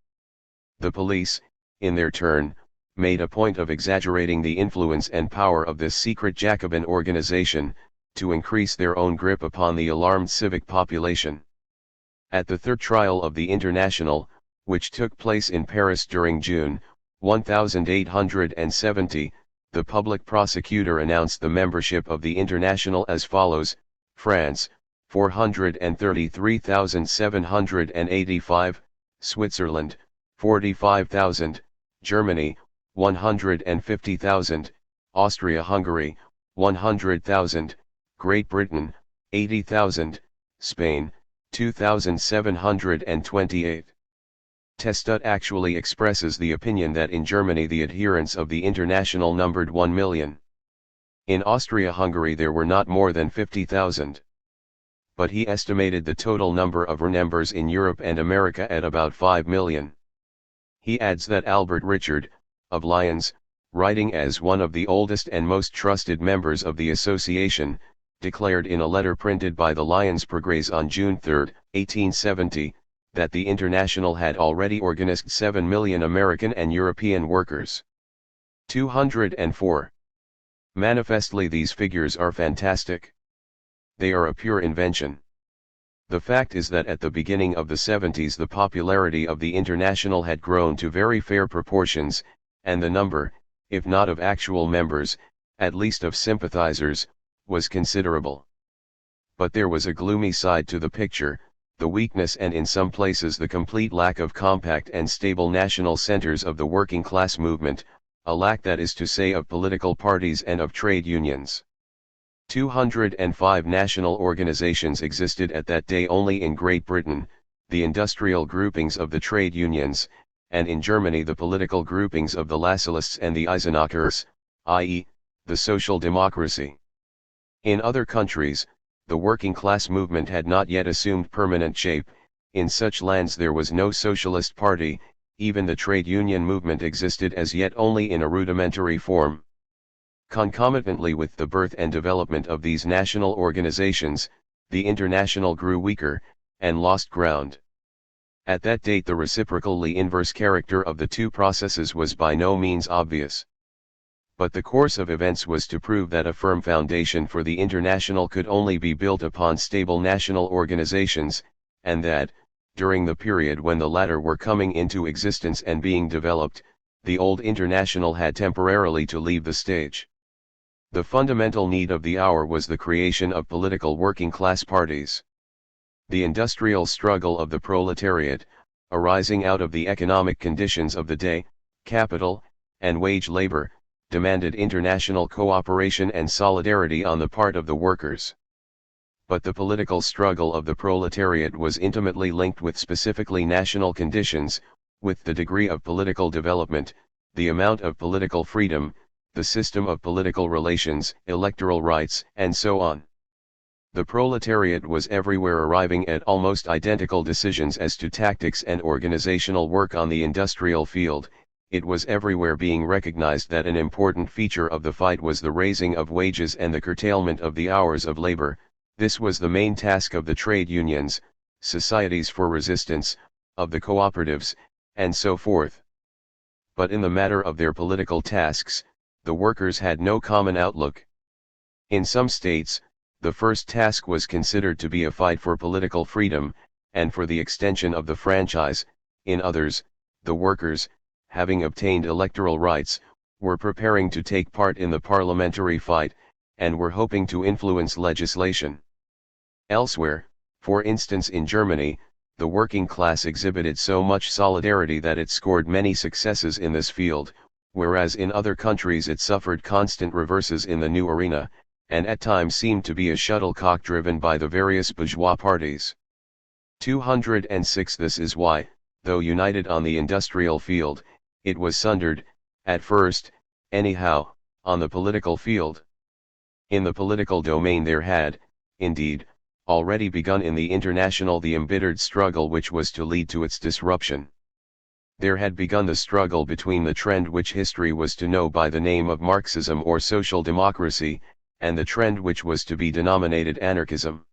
The police, in their turn, made a point of exaggerating the influence and power of this secret Jacobin organization, to increase their own grip upon the alarmed civic population. At the third trial of the International, which took place in Paris during June 1870, the public prosecutor announced the membership of the International as follows: France, 433,785, Switzerland, 45,000, Germany, 150,000, Austria-Hungary, 100,000, Great Britain, 80,000, Spain, 2,728. Testut actually expresses the opinion that in Germany the adherents of the International numbered 1 million. In Austria-Hungary there were not more than 50,000. But he estimated the total number of members in Europe and America at about 5 million. He adds that Albert Richard, of Lyons, writing as one of the oldest and most trusted members of the association, declared in a letter printed by the Lyons Progrès on June 3, 1870, that the International had already organized 7 million American and European workers. 204. Manifestly these figures are fantastic. They are a pure invention. The fact is that at the beginning of the 70s the popularity of the International had grown to very fair proportions, and the number, if not of actual members, at least of sympathizers, was considerable. But there was a gloomy side to the picture, the weakness and in some places the complete lack of compact and stable national centers of the working class movement, a lack that is to say of political parties and of trade unions. 205 national organizations existed at that day only in Great Britain, the industrial groupings of the trade unions, and in Germany the political groupings of the Lassallists and the Eisenachers, i.e., the social democracy. In other countries, the working class movement had not yet assumed permanent shape. In such lands there was no socialist party, even the trade union movement existed as yet only in a rudimentary form. Concomitantly with the birth and development of these national organizations, the International grew weaker, and lost ground. At that date the reciprocally inverse character of the two processes was by no means obvious. But the course of events was to prove that a firm foundation for the International could only be built upon stable national organizations, and that, during the period when the latter were coming into existence and being developed, the old International had temporarily to leave the stage. The fundamental need of the hour was the creation of political working class parties. The industrial struggle of the proletariat, arising out of the economic conditions of the day, capital, and wage labor, demanded international cooperation and solidarity on the part of the workers. But the political struggle of the proletariat was intimately linked with specifically national conditions, with the degree of political development, the amount of political freedom, the system of political relations, electoral rights, and so on. The proletariat was everywhere arriving at almost identical decisions as to tactics and organizational work on the industrial field. It was everywhere being recognized that an important feature of the fight was the raising of wages and the curtailment of the hours of labor. This was the main task of the trade unions, societies for resistance, of the cooperatives, and so forth. But in the matter of their political tasks, the workers had no common outlook. In some states, the first task was considered to be a fight for political freedom, and for the extension of the franchise. In others, the workers, having obtained electoral rights, were preparing to take part in the parliamentary fight, and were hoping to influence legislation. Elsewhere, for instance in Germany, the working class exhibited so much solidarity that it scored many successes in this field, whereas in other countries it suffered constant reverses in the new arena, and at times seemed to be a shuttlecock driven by the various bourgeois parties. 206 This is why, though united on the industrial field, it was sundered, at first, anyhow, on the political field. In the political domain there had, indeed, already begun in the International the embittered struggle which was to lead to its disruption. There had begun the struggle between the trend which history was to know by the name of Marxism or social democracy, and the trend which was to be denominated anarchism.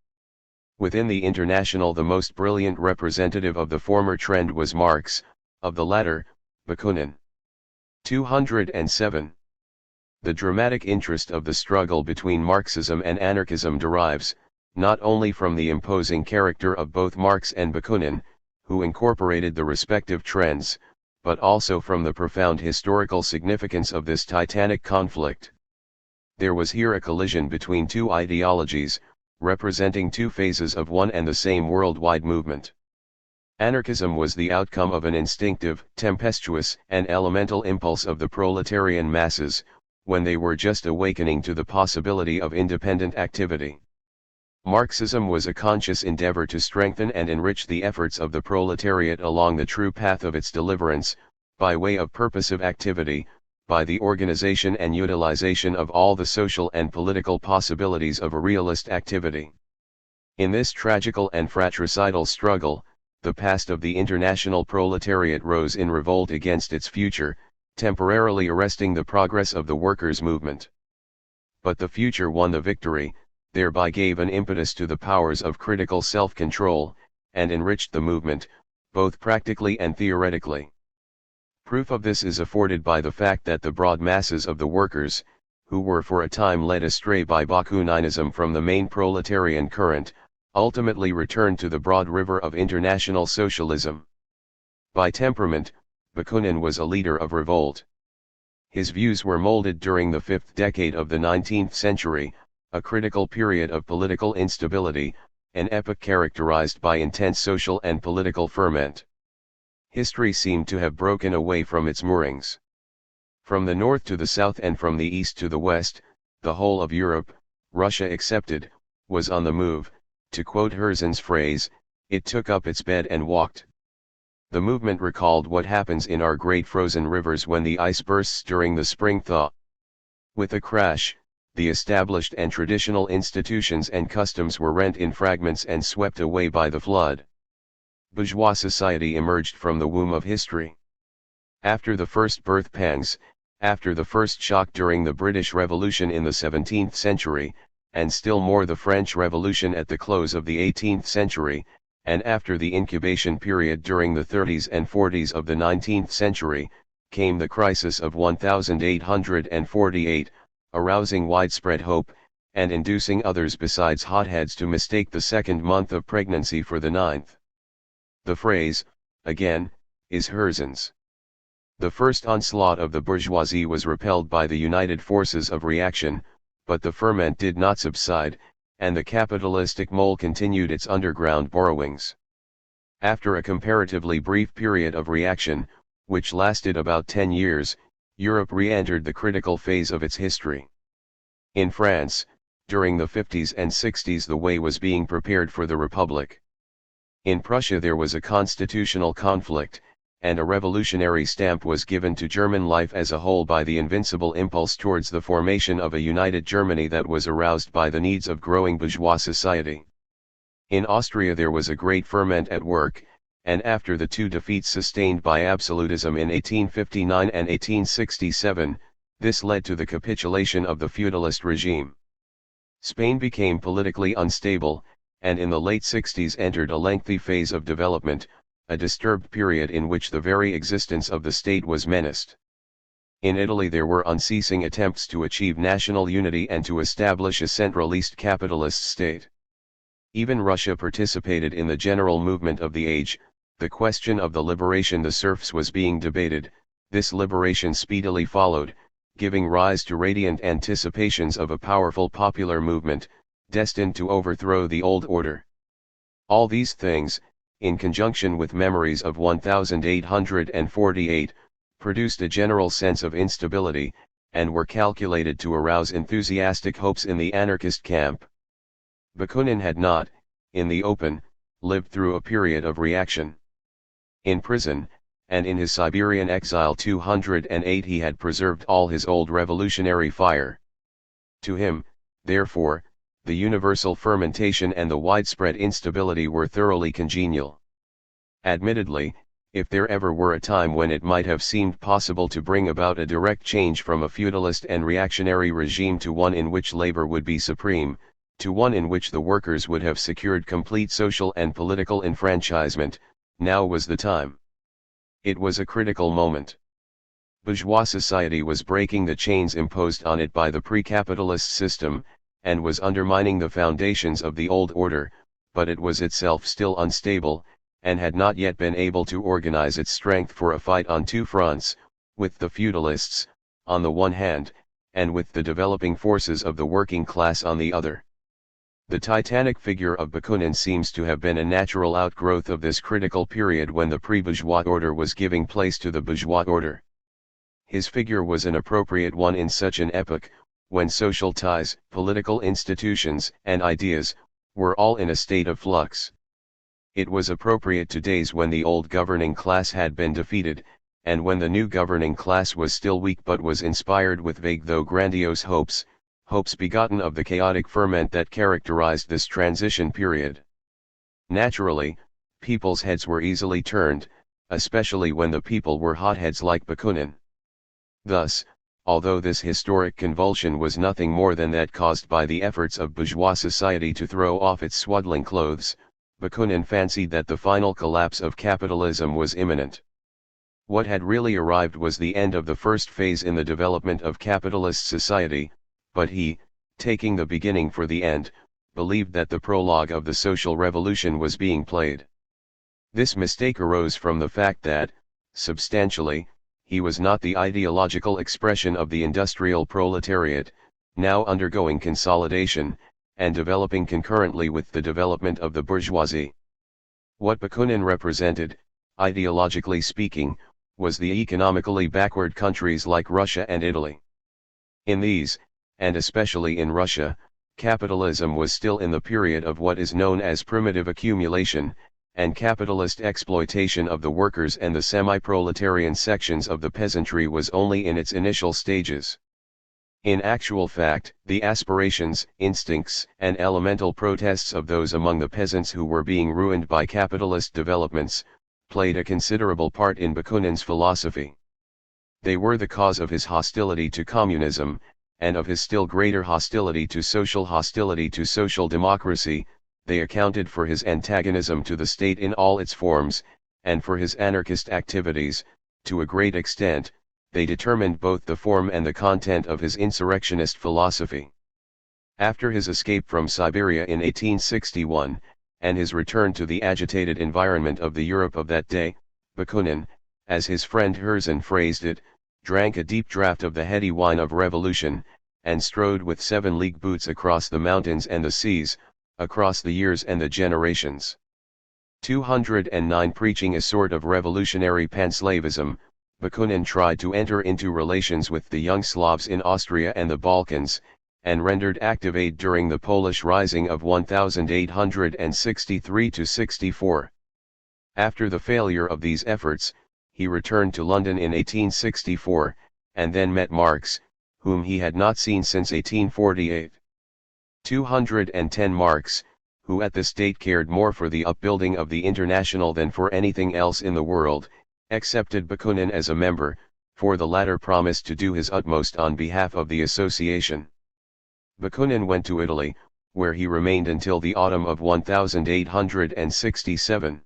Within the International, the most brilliant representative of the former trend was Marx, of the latter, Bakunin. 207. The dramatic interest of the struggle between Marxism and anarchism derives, not only from the imposing character of both Marx and Bakunin, who incorporated the respective trends, but also from the profound historical significance of this titanic conflict. There was here a collision between two ideologies, representing two phases of one and the same worldwide movement. Anarchism was the outcome of an instinctive, tempestuous, and elemental impulse of the proletarian masses, when they were just awakening to the possibility of independent activity. Marxism was a conscious endeavor to strengthen and enrich the efforts of the proletariat along the true path of its deliverance, by way of purposive activity, by the organization and utilization of all the social and political possibilities of a realist activity. In this tragical and fratricidal struggle, the past of the international proletariat rose in revolt against its future, temporarily arresting the progress of the workers' movement. But the future won the victory, thereby gave an impetus to the powers of critical self-control, and enriched the movement, both practically and theoretically. Proof of this is afforded by the fact that the broad masses of the workers, who were for a time led astray by Bakuninism from the main proletarian current, ultimately returned to the broad river of international socialism. By temperament, Bakunin was a leader of revolt. His views were molded during the fifth decade of the 19th century, a critical period of political instability, an epoch characterized by intense social and political ferment. History seemed to have broken away from its moorings. From the north to the south and from the east to the west, the whole of Europe, Russia excepted, was on the move. To quote Herzen's phrase, it took up its bed and walked. The movement recalled what happens in our great frozen rivers when the ice bursts during the spring thaw. With a crash, the established and traditional institutions and customs were rent in fragments and swept away by the flood. Bourgeois society emerged from the womb of history. After the first birth pangs, after the first shock during the British Revolution in the 17th century, and still more the French Revolution at the close of the 18th century, and after the incubation period during the 30s and 40s of the 19th century, came the crisis of 1848, arousing widespread hope, and inducing others besides hotheads to mistake the second month of pregnancy for the ninth. The phrase, again, is Herzen's. The first onslaught of the bourgeoisie was repelled by the united forces of reaction, but the ferment did not subside, and the capitalistic mole continued its underground burrowings. After a comparatively brief period of reaction, which lasted about 10 years, Europe re-entered the critical phase of its history. In France, during the 50s and 60s the way was being prepared for the Republic. In Prussia there was a constitutional conflict, and a revolutionary stamp was given to German life as a whole by the invincible impulse towards the formation of a united Germany that was aroused by the needs of growing bourgeois society. In Austria there was a great ferment at work, and after the two defeats sustained by absolutism in 1859 and 1867, this led to the capitulation of the feudalist regime. Spain became politically unstable, and in the late 60s entered a lengthy phase of development, a disturbed period in which the very existence of the state was menaced. In Italy there were unceasing attempts to achieve national unity and to establish a centralist capitalist state. Even Russia participated in the general movement of the age. The question of the liberation the serfs was being debated. This liberation speedily followed, giving rise to radiant anticipations of a powerful popular movement, destined to overthrow the old order. All these things, in conjunction with memories of 1848, produced a general sense of instability, and were calculated to arouse enthusiastic hopes in the anarchist camp. Bakunin had not, in the open, lived through a period of reaction. In prison, and in his Siberian exile 208 he had preserved all his old revolutionary fire. To him, therefore, the universal fermentation and the widespread instability were thoroughly congenial. Admittedly, If there ever were a time when it might have seemed possible to bring about a direct change from a feudalist and reactionary regime to one in which labor would be supreme, to one in which the workers would have secured complete social and political enfranchisement, now was the time. It was a critical moment. Bourgeois society was breaking the chains imposed on it by the pre-capitalist system, and was undermining the foundations of the old order, but it was itself still unstable, and had not yet been able to organize its strength for a fight on two fronts, with the feudalists, on the one hand, and with the developing forces of the working class on the other. The titanic figure of Bakunin seems to have been a natural outgrowth of this critical period when the pre-bourgeois order was giving place to the bourgeois order. His figure was an appropriate one in such an epoch, when social ties, political institutions, and ideas, were all in a state of flux. It was appropriate to days when the old governing class had been defeated, and when the new governing class was still weak but was inspired with vague though grandiose hopes, hopes begotten of the chaotic ferment that characterized this transition period. Naturally, people's heads were easily turned, especially when the people were hotheads like Bakunin. Thus, although this historic convulsion was nothing more than that caused by the efforts of bourgeois society to throw off its swaddling clothes, Bakunin fancied that the final collapse of capitalism was imminent. What had really arrived was the end of the first phase in the development of capitalist society, but he, taking the beginning for the end, believed that the prologue of the social revolution was being played. This mistake arose from the fact that, substantially, he was not the ideological expression of the industrial proletariat, now undergoing consolidation, and developing concurrently with the development of the bourgeoisie. What Bakunin represented, ideologically speaking, was the economically backward countries like Russia and Italy. In these, and especially in Russia, capitalism was still in the period of what is known as primitive accumulation, and capitalist exploitation of the workers and the semi-proletarian sections of the peasantry was only in its initial stages. In actual fact, the aspirations, instincts, and elemental protests of those among the peasants who were being ruined by capitalist developments, played a considerable part in Bakunin's philosophy. They were the cause of his hostility to communism, and of his still greater hostility to social democracy. They accounted for his antagonism to the state in all its forms, and for his anarchist activities. To a great extent, they determined both the form and the content of his insurrectionist philosophy. After his escape from Siberia in 1861, and his return to the agitated environment of the Europe of that day, Bakunin, as his friend Herzen phrased it, drank a deep draught of the heady wine of revolution, and strode with 7-league boots across the mountains and the seas, across the years and the generations. 209 Preaching a sort of revolutionary panslavism, Bakunin tried to enter into relations with the young Slavs in Austria and the Balkans, and rendered active aid during the Polish Rising of 1863–64. After the failure of these efforts, he returned to London in 1864, and then met Marx, whom he had not seen since 1848. 210 Marx, who at this date cared more for the upbuilding of the International than for anything else in the world, accepted Bakunin as a member, for the latter promised to do his utmost on behalf of the association. Bakunin went to Italy, where he remained until the autumn of 1867.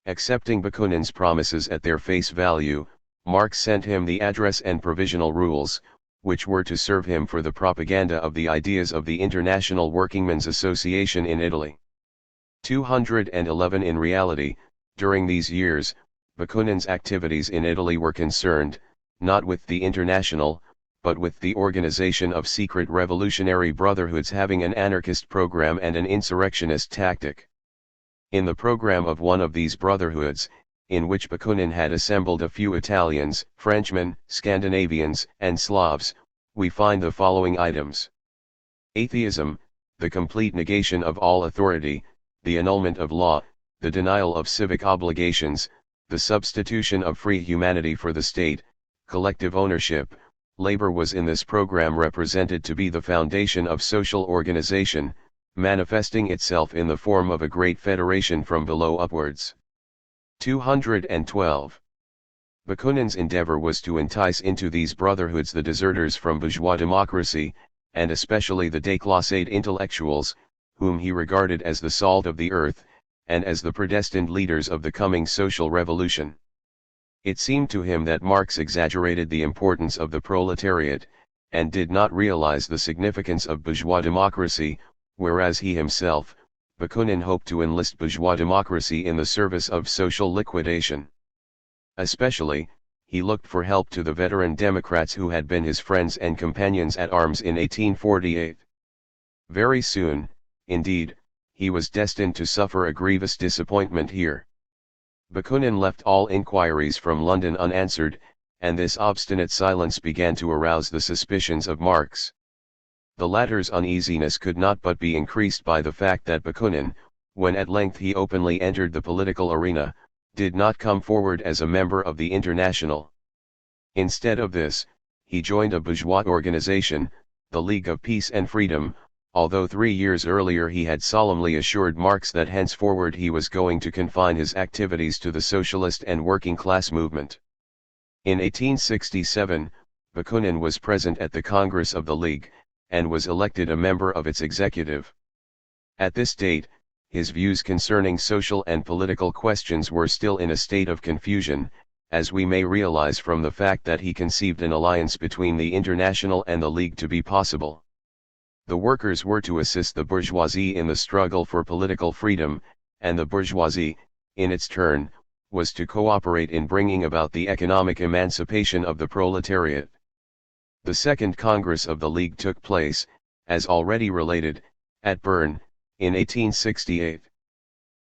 Accepting Bakunin's promises at their face value, Marx sent him the address and provisional rules, which were to serve him for the propaganda of the ideas of the International Workingmen's Association in Italy. 211 In reality, during these years, Bakunin's activities in Italy were concerned, not with the International, but with the organization of secret revolutionary brotherhoods having an anarchist program and an insurrectionist tactic. In the program of one of these brotherhoods, in which Bakunin had assembled a few Italians, Frenchmen, Scandinavians, and Slavs, we find the following items: atheism, the complete negation of all authority, the annulment of law, the denial of civic obligations, the substitution of free humanity for the state, collective ownership. Labor was in this program represented to be the foundation of social organization, manifesting itself in the form of a great federation from below upwards. 212. Bakunin's endeavor was to entice into these brotherhoods the deserters from bourgeois democracy, and especially the déclassé intellectuals, whom he regarded as the salt of the earth, and as the predestined leaders of the coming social revolution. It seemed to him that Marx exaggerated the importance of the proletariat, and did not realize the significance of bourgeois democracy, whereas he himself, Bakunin, hoped to enlist bourgeois democracy in the service of social liquidation. Especially, he looked for help to the veteran Democrats who had been his friends and companions at arms in 1848. Very soon, indeed, he was destined to suffer a grievous disappointment here. Bakunin left all inquiries from London unanswered, and this obstinate silence began to arouse the suspicions of Marx. The latter's uneasiness could not but be increased by the fact that Bakunin, when at length he openly entered the political arena, did not come forward as a member of the International. Instead of this, he joined a bourgeois organization, the League of Peace and Freedom, although 3 years earlier he had solemnly assured Marx that henceforward he was going to confine his activities to the socialist and working class movement. In 1867, Bakunin was present at the Congress of the League, and was elected a member of its executive. At this date, his views concerning social and political questions were still in a state of confusion, as we may realize from the fact that he conceived an alliance between the International and the League to be possible. The workers were to assist the bourgeoisie in the struggle for political freedom, and the bourgeoisie, in its turn, was to cooperate in bringing about the economic emancipation of the proletariat. The Second Congress of the League took place, as already related, at Bern, in 1868.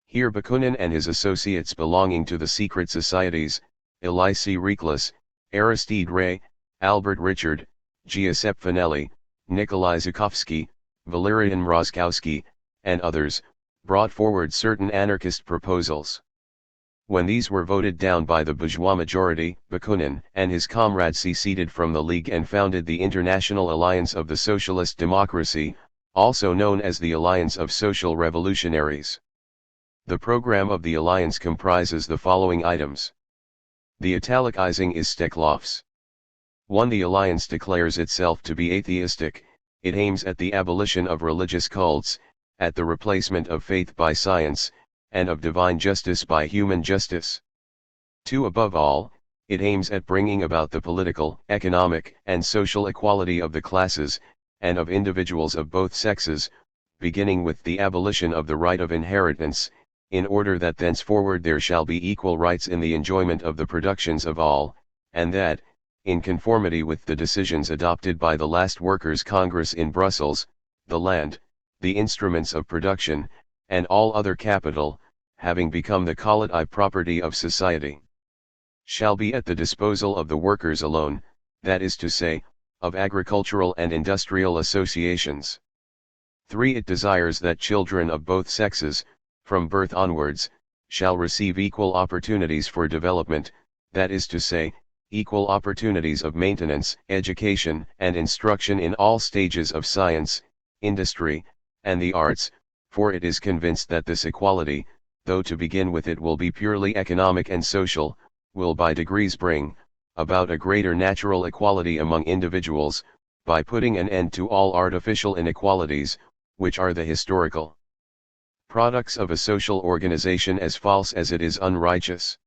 Here Bakunin and his associates belonging to the secret societies, Elisee Reclus, Aristide Ray, Albert Richard, Giuseppe Fanelli, Nikolai Zhukovsky, Valerian Mrozkowski, and others, brought forward certain anarchist proposals. When these were voted down by the bourgeois majority, Bakunin and his comrades seceded from the League and founded the International Alliance of the Socialist Democracy, also known as the Alliance of Social Revolutionaries. The program of the alliance comprises the following items. The italicizing is Steklof's. 1. The alliance declares itself to be atheistic. It aims at the abolition of religious cults, at the replacement of faith by science, and of divine justice by human justice. 2. Above all, it aims at bringing about the political, economic, and social equality of the classes, and of individuals of both sexes, beginning with the abolition of the right of inheritance, in order that thenceforward there shall be equal rights in the enjoyment of the productions of all, and that, in conformity with the decisions adopted by the last Workers' Congress in Brussels, the land, the instruments of production, and all other capital, having become the collective property of society, shall be at the disposal of the workers alone, that is to say, of agricultural and industrial associations. 3. It desires that children of both sexes, from birth onwards, shall receive equal opportunities for development, that is to say, equal opportunities of maintenance, education, and instruction in all stages of science, industry, and the arts, for it is convinced that this equality, though to begin with it will be purely economic and social, will by degrees bring about a greater natural equality among individuals, by putting an end to all artificial inequalities, which are the historical products of a social organization as false as it is unrighteous.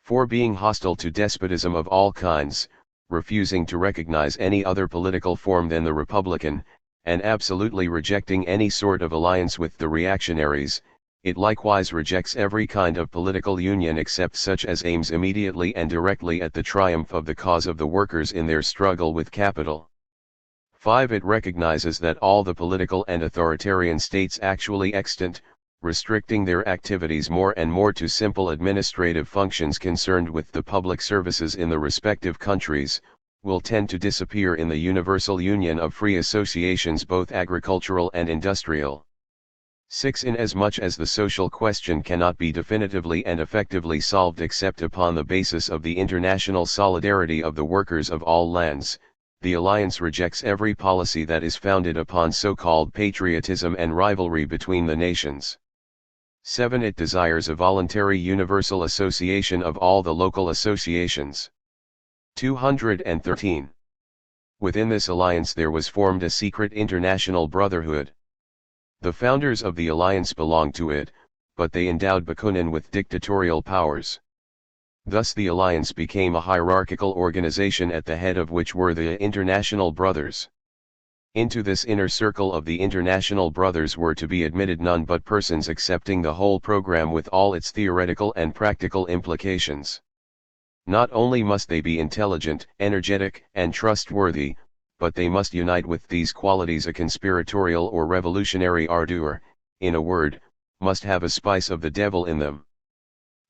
4. Being hostile to despotism of all kinds, refusing to recognize any other political form than the republican, and absolutely rejecting any sort of alliance with the reactionaries, it likewise rejects every kind of political union except such as aims immediately and directly at the triumph of the cause of the workers in their struggle with capital. 5. It recognizes that all the political and authoritarian states actually extant, restricting their activities more and more to simple administrative functions concerned with the public services in the respective countries, will tend to disappear in the universal union of free associations both agricultural and industrial. 6. Inasmuch as the social question cannot be definitively and effectively solved except upon the basis of the international solidarity of the workers of all lands, the alliance rejects every policy that is founded upon so-called patriotism and rivalry between the nations. 7. It desires a voluntary universal association of all the local associations. 213. Within this alliance there was formed a secret international brotherhood. The founders of the alliance belonged to it, but they endowed Bakunin with dictatorial powers. Thus the alliance became a hierarchical organization at the head of which were the International Brothers. Into this inner circle of the International Brothers were to be admitted none but persons accepting the whole program with all its theoretical and practical implications. Not only must they be intelligent, energetic, and trustworthy, but they must unite with these qualities a conspiratorial or revolutionary ardor, in a word, must have a spice of the devil in them.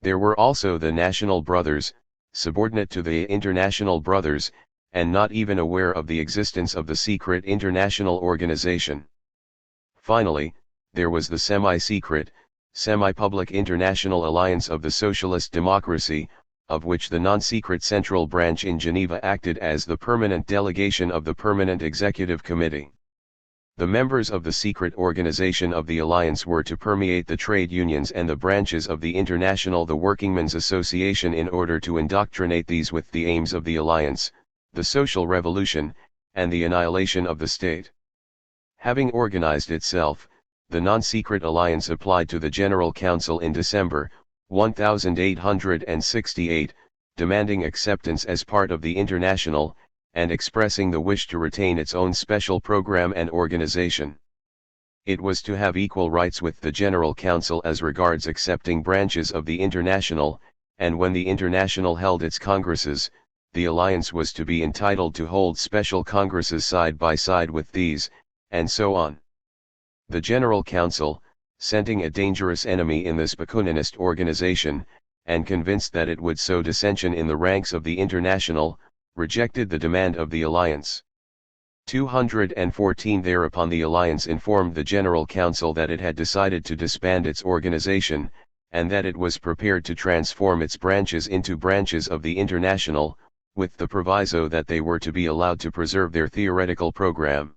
There were also the National Brothers, subordinate to the International Brothers, and not even aware of the existence of the secret international organization. Finally, there was the semi-secret, semi-public International Alliance of the Socialist Democracy, of which the non-secret Central Branch in Geneva acted as the permanent delegation of the Permanent Executive Committee. The members of the secret organization of the Alliance were to permeate the trade unions and the branches of the International the Workingmen's Association in order to indoctrinate these with the aims of the Alliance, the social revolution, and the annihilation of the state. Having organized itself, the non-secret alliance applied to the General Council in December 1868, demanding acceptance as part of the International, and expressing the wish to retain its own special program and organization. It was to have equal rights with the General Council as regards accepting branches of the International, and when the International held its congresses, the alliance was to be entitled to hold special congresses side by side with these, and so on. The General Council, scenting a dangerous enemy in this Bakuninist organization, and convinced that it would sow dissension in the ranks of the International, rejected the demand of the alliance. 214 Thereupon the alliance informed the General Council that it had decided to disband its organization, and that it was prepared to transform its branches into branches of the International, with the proviso that they were to be allowed to preserve their theoretical program.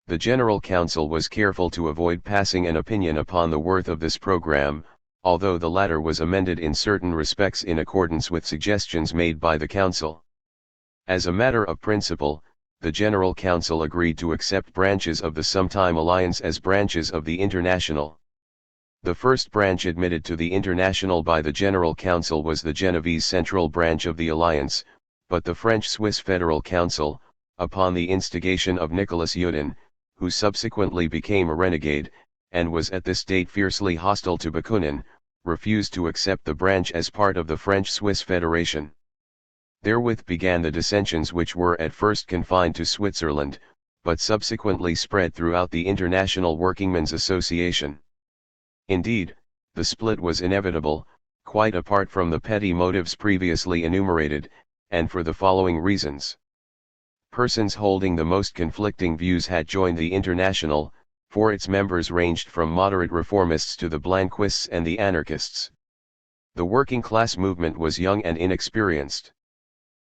The General Council was careful to avoid passing an opinion upon the worth of this program, although the latter was amended in certain respects in accordance with suggestions made by the Council. As a matter of principle, the General Council agreed to accept branches of the sometime alliance as branches of the International. The first branch admitted to the International by the General Council was the Genevese Central Branch of the Alliance, but the French-Swiss Federal Council, upon the instigation of Nicolas Eudin, who subsequently became a renegade, and was at this date fiercely hostile to Bakunin, refused to accept the branch as part of the French-Swiss Federation. Therewith began the dissensions which were at first confined to Switzerland, but subsequently spread throughout the International Workingmen's Association. Indeed, the split was inevitable, quite apart from the petty motives previously enumerated, and for the following reasons. Persons holding the most conflicting views had joined the International, for its members ranged from moderate reformists to the Blanquists and the anarchists. The working class movement was young and inexperienced.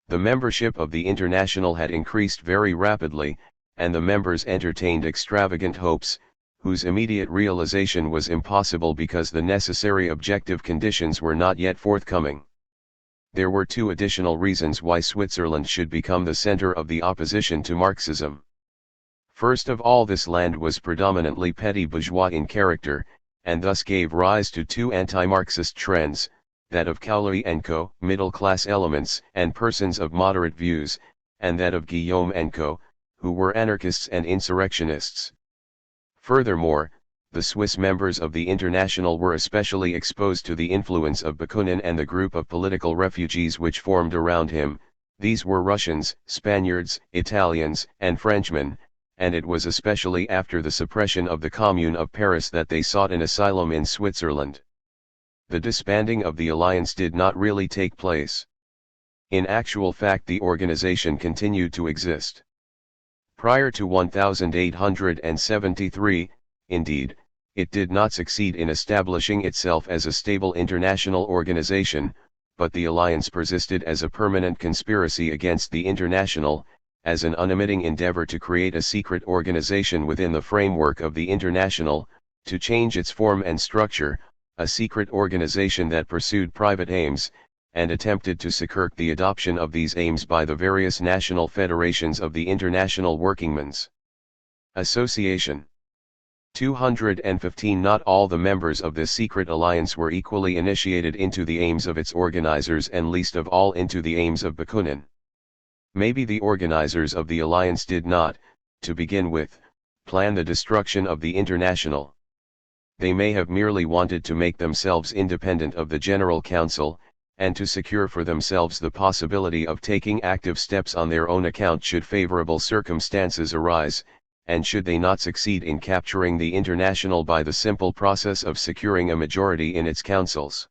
The membership of the International had increased very rapidly, and the members entertained extravagant hopes, whose immediate realization was impossible because the necessary objective conditions were not yet forthcoming. There were two additional reasons why Switzerland should become the center of the opposition to Marxism. First of all, this land was predominantly petty bourgeois in character, and thus gave rise to two anti-Marxist trends, that of Cowley & Co., middle-class elements and persons of moderate views, and that of Guillaume & Co., who were anarchists and insurrectionists. Furthermore, the Swiss members of the International were especially exposed to the influence of Bakunin and the group of political refugees which formed around him. These were Russians, Spaniards, Italians, and Frenchmen, and it was especially after the suppression of the Commune of Paris that they sought an asylum in Switzerland. The disbanding of the alliance did not really take place. In actual fact, the organization continued to exist. Prior to 1873, indeed, it did not succeed in establishing itself as a stable international organization, but the alliance persisted as a permanent conspiracy against the International, as an unremitting endeavor to create a secret organization within the framework of the International, to change its form and structure, a secret organization that pursued private aims, and attempted to secure the adoption of these aims by the various national federations of the International Workingmen's Association. 215 Not all the members of this secret alliance were equally initiated into the aims of its organizers, and least of all into the aims of Bakunin. Maybe the organizers of the alliance did not, to begin with, plan the destruction of the International. They may have merely wanted to make themselves independent of the General Council, and to secure for themselves the possibility of taking active steps on their own account should favorable circumstances arise, and should they not succeed in capturing the International by the simple process of securing a majority in its councils.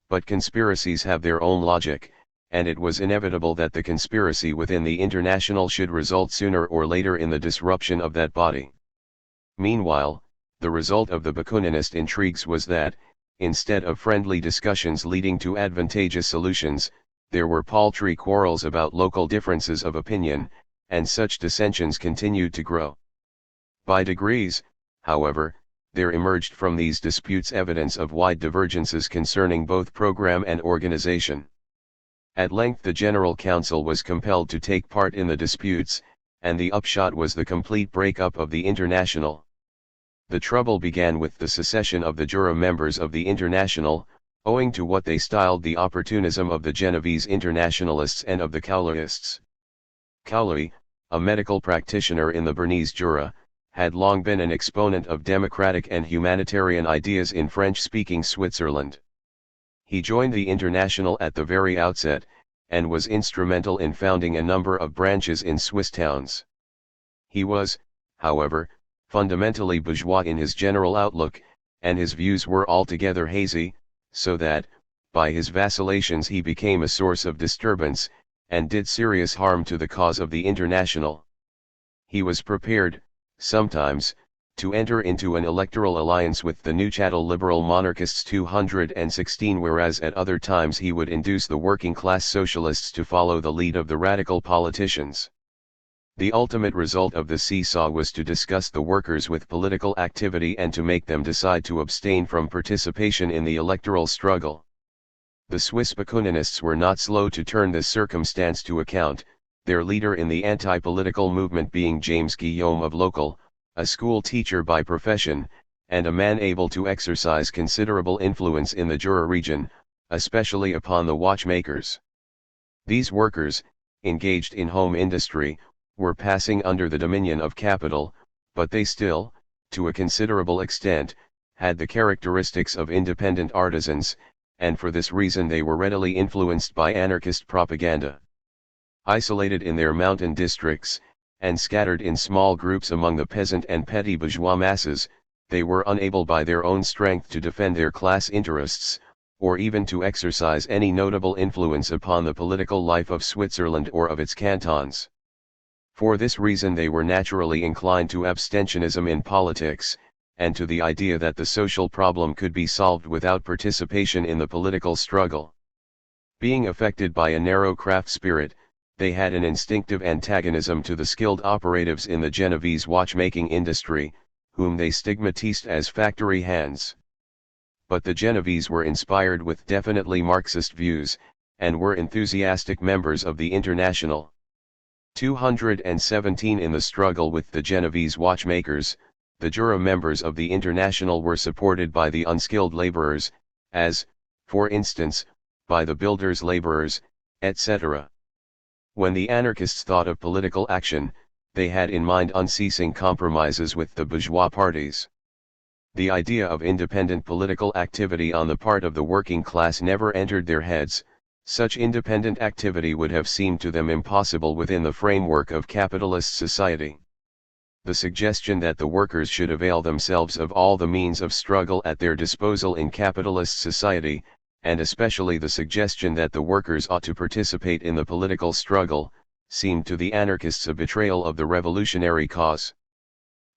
But conspiracies have their own logic, and it was inevitable that the conspiracy within the International should result sooner or later in the disruption of that body. Meanwhile, the result of the Bakuninist intrigues was that, instead of friendly discussions leading to advantageous solutions, there were paltry quarrels about local differences of opinion, and such dissensions continued to grow. By degrees, however, there emerged from these disputes evidence of wide divergences concerning both program and organization. At length the General Council was compelled to take part in the disputes, and the upshot was the complete breakup of the International. The trouble began with the secession of the Jura members of the International, owing to what they styled the opportunism of the Genevese internationalists and of the Cauleists. Cauley, a medical practitioner in the Bernese Jura, had long been an exponent of democratic and humanitarian ideas in French-speaking Switzerland. He joined the International at the very outset, and was instrumental in founding a number of branches in Swiss towns. He was, however, fundamentally bourgeois in his general outlook, and his views were altogether hazy, so that, by his vacillations he became a source of disturbance, and did serious harm to the cause of the International. He was prepared, sometimes, to enter into an electoral alliance with the Neuchâtel liberal monarchists 216, whereas at other times he would induce the working-class socialists to follow the lead of the radical politicians. The ultimate result of the seesaw was to disgust the workers with political activity and to make them decide to abstain from participation in the electoral struggle. The Swiss Bakuninists were not slow to turn this circumstance to account, their leader in the anti-political movement being James Guillaume of Local, a school teacher by profession, and a man able to exercise considerable influence in the Jura region, especially upon the watchmakers. These workers, engaged in home industry, were passing under the dominion of capital, but they still, to a considerable extent, had the characteristics of independent artisans, and for this reason they were readily influenced by anarchist propaganda. Isolated in their mountain districts, and scattered in small groups among the peasant and petty bourgeois masses, they were unable by their own strength to defend their class interests, or even to exercise any notable influence upon the political life of Switzerland or of its cantons. For this reason they were naturally inclined to abstentionism in politics, and to the idea that the social problem could be solved without participation in the political struggle. Being affected by a narrow craft spirit, they had an instinctive antagonism to the skilled operatives in the Genevese watchmaking industry, whom they stigmatized as factory hands. But the Genevese were inspired with definitely Marxist views, and were enthusiastic members of the International. 217 In the struggle with the Genevese watchmakers, the Jura members of the International were supported by the unskilled laborers, as, for instance, by the builders' laborers, etc. When the anarchists thought of political action, they had in mind unceasing compromises with the bourgeois parties. The idea of independent political activity on the part of the working class never entered their heads. Such independent activity would have seemed to them impossible within the framework of capitalist society. The suggestion that the workers should avail themselves of all the means of struggle at their disposal in capitalist society, and especially the suggestion that the workers ought to participate in the political struggle, seemed to the anarchists a betrayal of the revolutionary cause.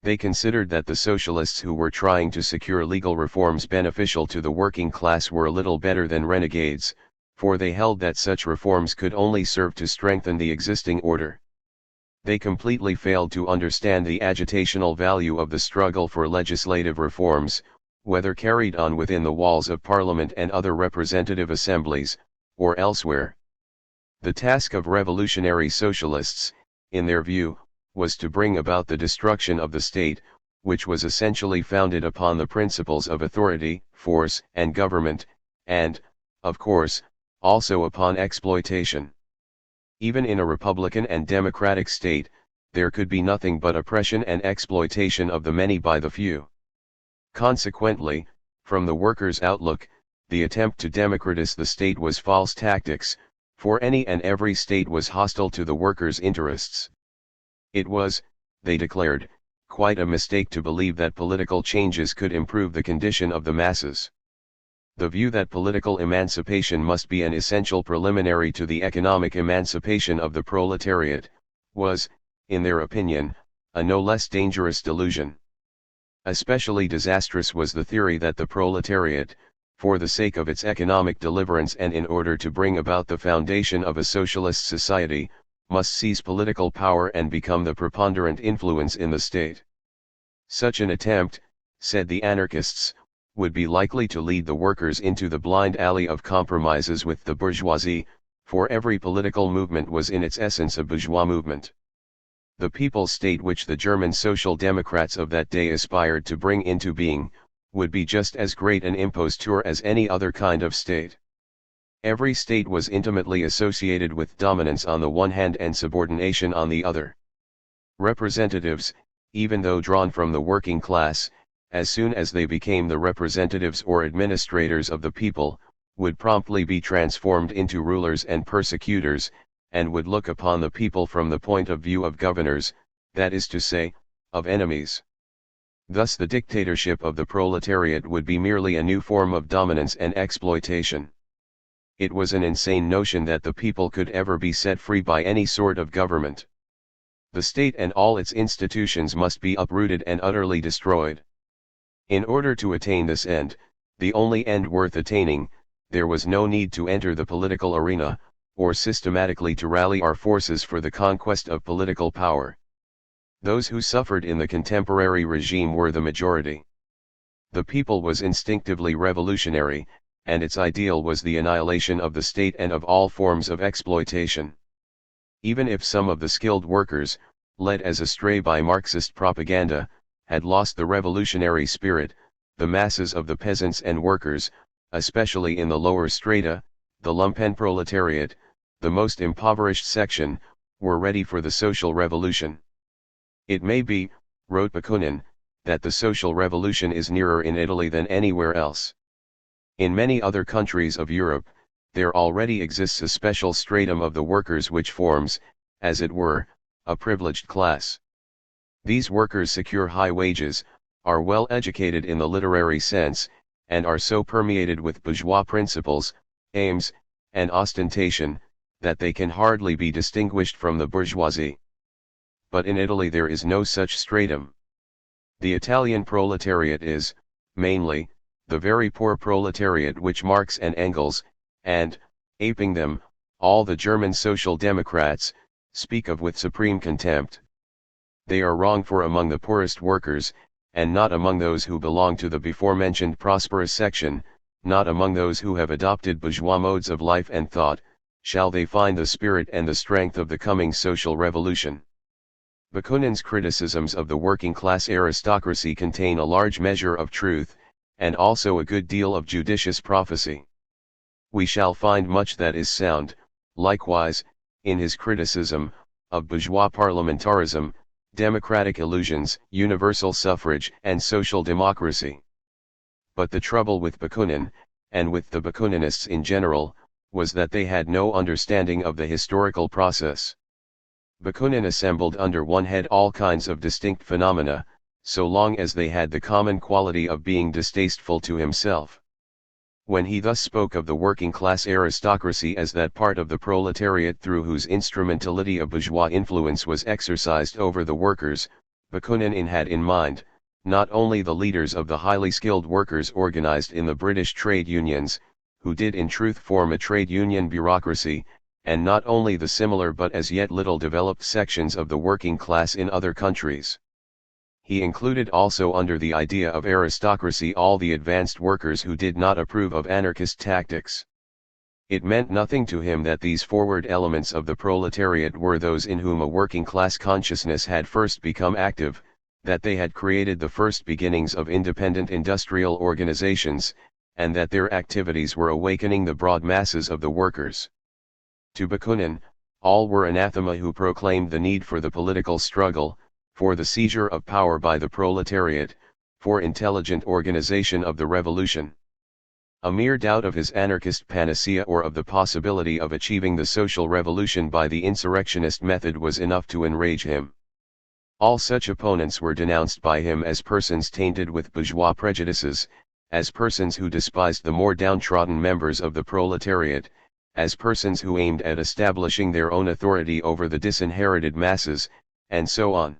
They considered that the socialists who were trying to secure legal reforms beneficial to the working class were little better than renegades, for they held that such reforms could only serve to strengthen the existing order. They completely failed to understand the agitational value of the struggle for legislative reforms, whether carried on within the walls of Parliament and other representative assemblies, or elsewhere. The task of revolutionary socialists, in their view, was to bring about the destruction of the state, which was essentially founded upon the principles of authority, force, and government, and, of course, also upon exploitation. Even in a republican and democratic state, there could be nothing but oppression and exploitation of the many by the few. Consequently, from the workers' outlook, the attempt to democratize the state was false tactics, for any and every state was hostile to the workers' interests. It was, they declared, quite a mistake to believe that political changes could improve the condition of the masses. The view that political emancipation must be an essential preliminary to the economic emancipation of the proletariat, was, in their opinion, a no less dangerous delusion. Especially disastrous was the theory that the proletariat, for the sake of its economic deliverance and in order to bring about the foundation of a socialist society, must seize political power and become the preponderant influence in the state. Such an attempt, said the anarchists, would be likely to lead the workers into the blind alley of compromises with the bourgeoisie, for every political movement was in its essence a bourgeois movement. The people's state which the German Social Democrats of that day aspired to bring into being, would be just as great an imposture as any other kind of state. Every state was intimately associated with dominance on the one hand and subordination on the other. Representatives, even though drawn from the working class, as soon as they became the representatives or administrators of the people, would promptly be transformed into rulers and persecutors, and would look upon the people from the point of view of governors, that is to say, of enemies. Thus the dictatorship of the proletariat would be merely a new form of dominance and exploitation. It was an insane notion that the people could ever be set free by any sort of government. The state and all its institutions must be uprooted and utterly destroyed. In order to attain this end, the only end worth attaining, there was no need to enter the political arena, or systematically to rally our forces for the conquest of political power. Those who suffered in the contemporary regime were the majority. The people was instinctively revolutionary, and its ideal was the annihilation of the state and of all forms of exploitation. Even if some of the skilled workers, led as astray by Marxist propaganda, had lost the revolutionary spirit, the masses of the peasants and workers, especially in the lower strata, the lumpenproletariat, the most impoverished section, were ready for the social revolution. It may be, wrote Bakunin, that the social revolution is nearer in Italy than anywhere else. In many other countries of Europe, there already exists a special stratum of the workers which forms, as it were, a privileged class. These workers secure high wages, are well educated in the literary sense, and are so permeated with bourgeois principles, aims, and ostentation, that they can hardly be distinguished from the bourgeoisie. But in Italy there is no such stratum. The Italian proletariat is, mainly, the very poor proletariat which Marx and Engels, and, aping them, all the German Social Democrats, speak of with supreme contempt. They are wrong, for among the poorest workers, and not among those who belong to the before-mentioned prosperous section, not among those who have adopted bourgeois modes of life and thought, shall they find the spirit and the strength of the coming social revolution. Bakunin's criticisms of the working-class aristocracy contain a large measure of truth, and also a good deal of judicious prophecy. We shall find much that is sound, likewise, in his criticism of bourgeois parliamentarism, democratic illusions, universal suffrage, and social democracy. But the trouble with Bakunin, and with the Bakuninists in general, was that they had no understanding of the historical process. Bakunin assembled under one head all kinds of distinct phenomena, so long as they had the common quality of being distasteful to himself. When he thus spoke of the working-class aristocracy as that part of the proletariat through whose instrumentality a bourgeois influence was exercised over the workers, Bakunin had in mind, not only the leaders of the highly skilled workers organized in the British trade unions, who did in truth form a trade union bureaucracy, and not only the similar but as yet little developed sections of the working class in other countries. He included also under the idea of aristocracy all the advanced workers who did not approve of anarchist tactics. It meant nothing to him that these forward elements of the proletariat were those in whom a working class consciousness had first become active, that they had created the first beginnings of independent industrial organizations, and that their activities were awakening the broad masses of the workers. To Bakunin, all were anathema who proclaimed the need for the political struggle, for the seizure of power by the proletariat, for intelligent organization of the revolution. A mere doubt of his anarchist panacea or of the possibility of achieving the social revolution by the insurrectionist method was enough to enrage him. All such opponents were denounced by him as persons tainted with bourgeois prejudices, as persons who despised the more downtrodden members of the proletariat, as persons who aimed at establishing their own authority over the disinherited masses, and so on.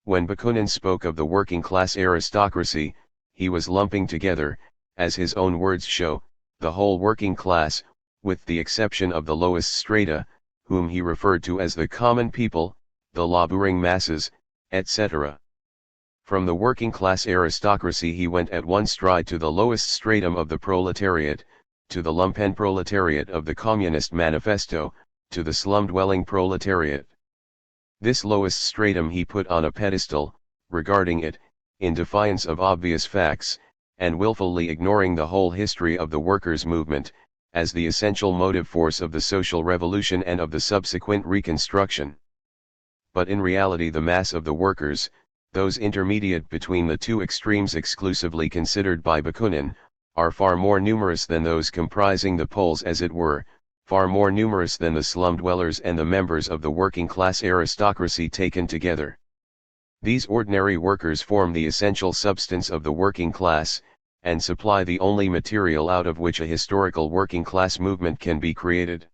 When Bakunin spoke of the working class aristocracy, he was lumping together, as his own words show, the whole working class, with the exception of the lowest strata, whom he referred to as the common people, the laboring masses, etc. From the working class aristocracy he went at one stride to the lowest stratum of the proletariat, to the lumpenproletariat of the Communist Manifesto, to the slum-dwelling proletariat. This lowest stratum he put on a pedestal, regarding it, in defiance of obvious facts, and willfully ignoring the whole history of the workers' movement, as the essential motive force of the social revolution and of the subsequent reconstruction. But in reality the mass of the workers, those intermediate between the two extremes exclusively considered by Bakunin, are far more numerous than those comprising the poles as it were, far more numerous than the slum dwellers and the members of the working class aristocracy taken together. These ordinary workers form the essential substance of the working class, and supply the only material out of which a historical working class movement can be created.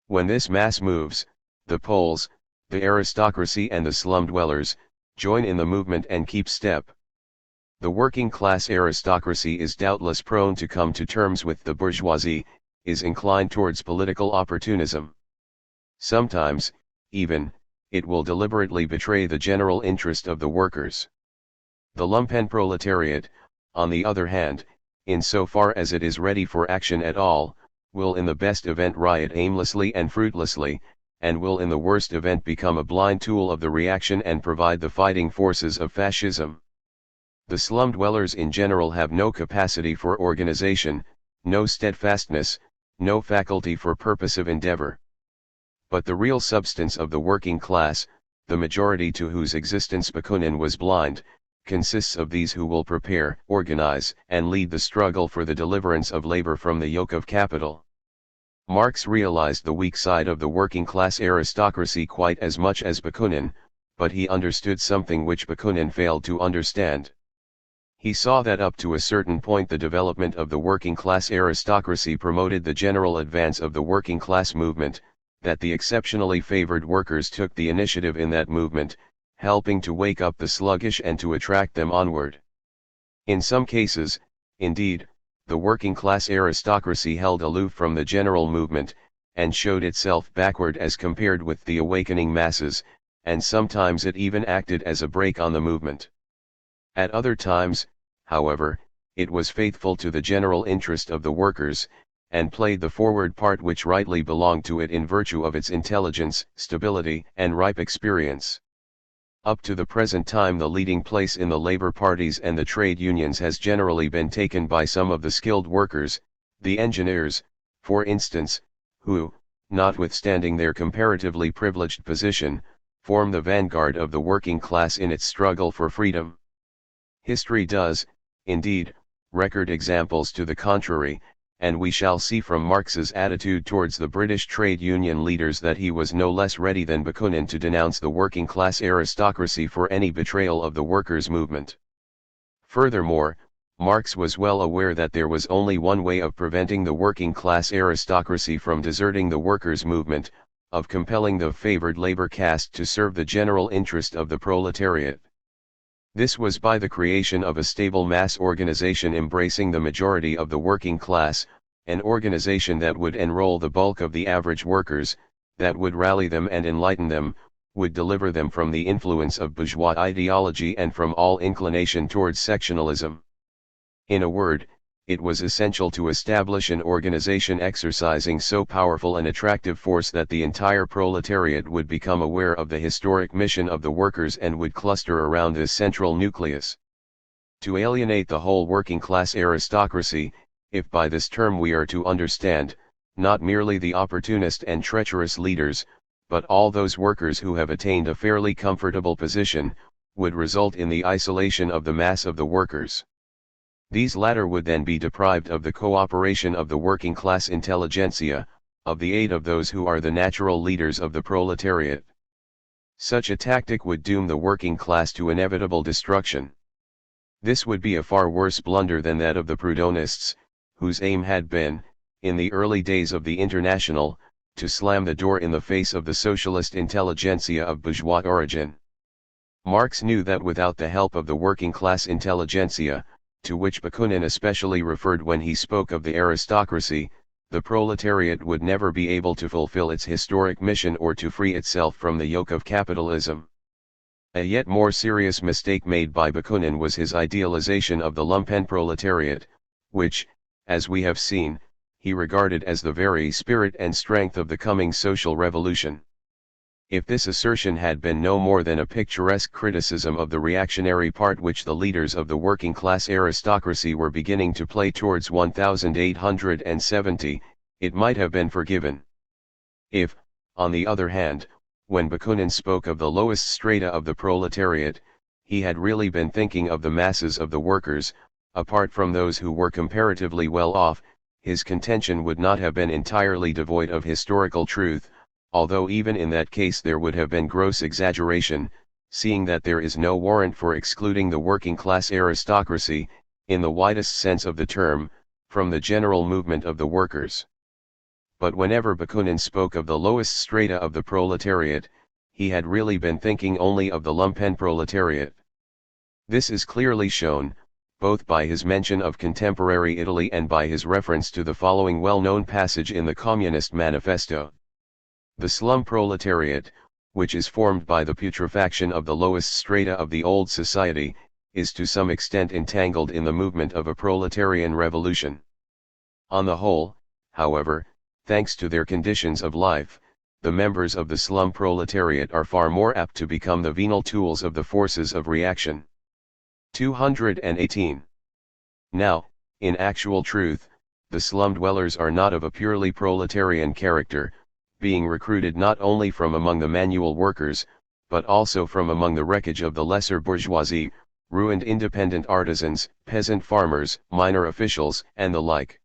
When this mass moves, the poles, the aristocracy and the slum dwellers, join in the movement and keep step. The working class aristocracy is doubtless prone to come to terms with the bourgeoisie, is inclined towards political opportunism. Sometimes, even, it will deliberately betray the general interest of the workers. The lumpenproletariat, on the other hand, in so far as it is ready for action at all, will in the best event riot aimlessly and fruitlessly, and will in the worst event become a blind tool of the reaction and provide the fighting forces of fascism. The slum dwellers in general have no capacity for organization, no steadfastness, no faculty for purposive endeavor. But the real substance of the working class, the majority to whose existence Bakunin was blind, consists of these who will prepare, organize, and lead the struggle for the deliverance of labor from the yoke of capital. Marx realized the weak side of the working class aristocracy quite as much as Bakunin, but he understood something which Bakunin failed to understand. He saw that up to a certain point the development of the working class aristocracy promoted the general advance of the working class movement, that the exceptionally favored workers took the initiative in that movement, helping to wake up the sluggish and to attract them onward. In some cases, indeed, the working class aristocracy held aloof from the general movement, and showed itself backward as compared with the awakening masses, and sometimes it even acted as a brake on the movement. At other times, however, it was faithful to the general interest of the workers, and played the forward part which rightly belonged to it in virtue of its intelligence, stability, and ripe experience. Up to the present time the leading place in the labor parties and the trade unions has generally been taken by some of the skilled workers, the engineers, for instance, who, notwithstanding their comparatively privileged position, form the vanguard of the working class in its struggle for freedom. History does, indeed, record examples to the contrary, and we shall see from Marx's attitude towards the British trade union leaders that he was no less ready than Bakunin to denounce the working class aristocracy for any betrayal of the workers' movement. Furthermore, Marx was well aware that there was only one way of preventing the working class aristocracy from deserting the workers' movement, of compelling the favored labor caste to serve the general interest of the proletariat. This was by the creation of a stable mass organization embracing the majority of the working class, an organization that would enroll the bulk of the average workers, that would rally them and enlighten them, would deliver them from the influence of bourgeois ideology and from all inclination towards sectionalism. In a word, it was essential to establish an organization exercising so powerful and attractive force that the entire proletariat would become aware of the historic mission of the workers and would cluster around this central nucleus. To alienate the whole working class aristocracy, if by this term we are to understand, not merely the opportunist and treacherous leaders, but all those workers who have attained a fairly comfortable position, would result in the isolation of the mass of the workers. These latter would then be deprived of the cooperation of the working class intelligentsia, of the aid of those who are the natural leaders of the proletariat. Such a tactic would doom the working class to inevitable destruction. This would be a far worse blunder than that of the Proudhonists, whose aim had been, in the early days of the International, to slam the door in the face of the socialist intelligentsia of bourgeois origin. Marx knew that without the help of the working class intelligentsia, to which Bakunin especially referred when he spoke of the aristocracy, the proletariat would never be able to fulfill its historic mission or to free itself from the yoke of capitalism. A yet more serious mistake made by Bakunin was his idealization of the lumpenproletariat, which, as we have seen, he regarded as the very spirit and strength of the coming social revolution. If this assertion had been no more than a picturesque criticism of the reactionary part which the leaders of the working class aristocracy were beginning to play towards 1870, it might have been forgiven. If, on the other hand, when Bakunin spoke of the lowest strata of the proletariat, he had really been thinking of the masses of the workers, apart from those who were comparatively well off, his contention would not have been entirely devoid of historical truth, although even in that case there would have been gross exaggeration, seeing that there is no warrant for excluding the working class aristocracy, in the widest sense of the term, from the general movement of the workers. But whenever Bakunin spoke of the lowest strata of the proletariat, he had really been thinking only of the lumpenproletariat. This is clearly shown, both by his mention of contemporary Italy and by his reference to the following well-known passage in the Communist Manifesto. The slum proletariat, which is formed by the putrefaction of the lowest strata of the old society, is to some extent entangled in the movement of a proletarian revolution. On the whole, however, thanks to their conditions of life, the members of the slum proletariat are far more apt to become the venal tools of the forces of reaction. 218. Now, in actual truth, the slum dwellers are not of a purely proletarian character, being recruited not only from among the manual workers, but also from among the wreckage of the lesser bourgeoisie, ruined independent artisans, peasant farmers, minor officials, and the like.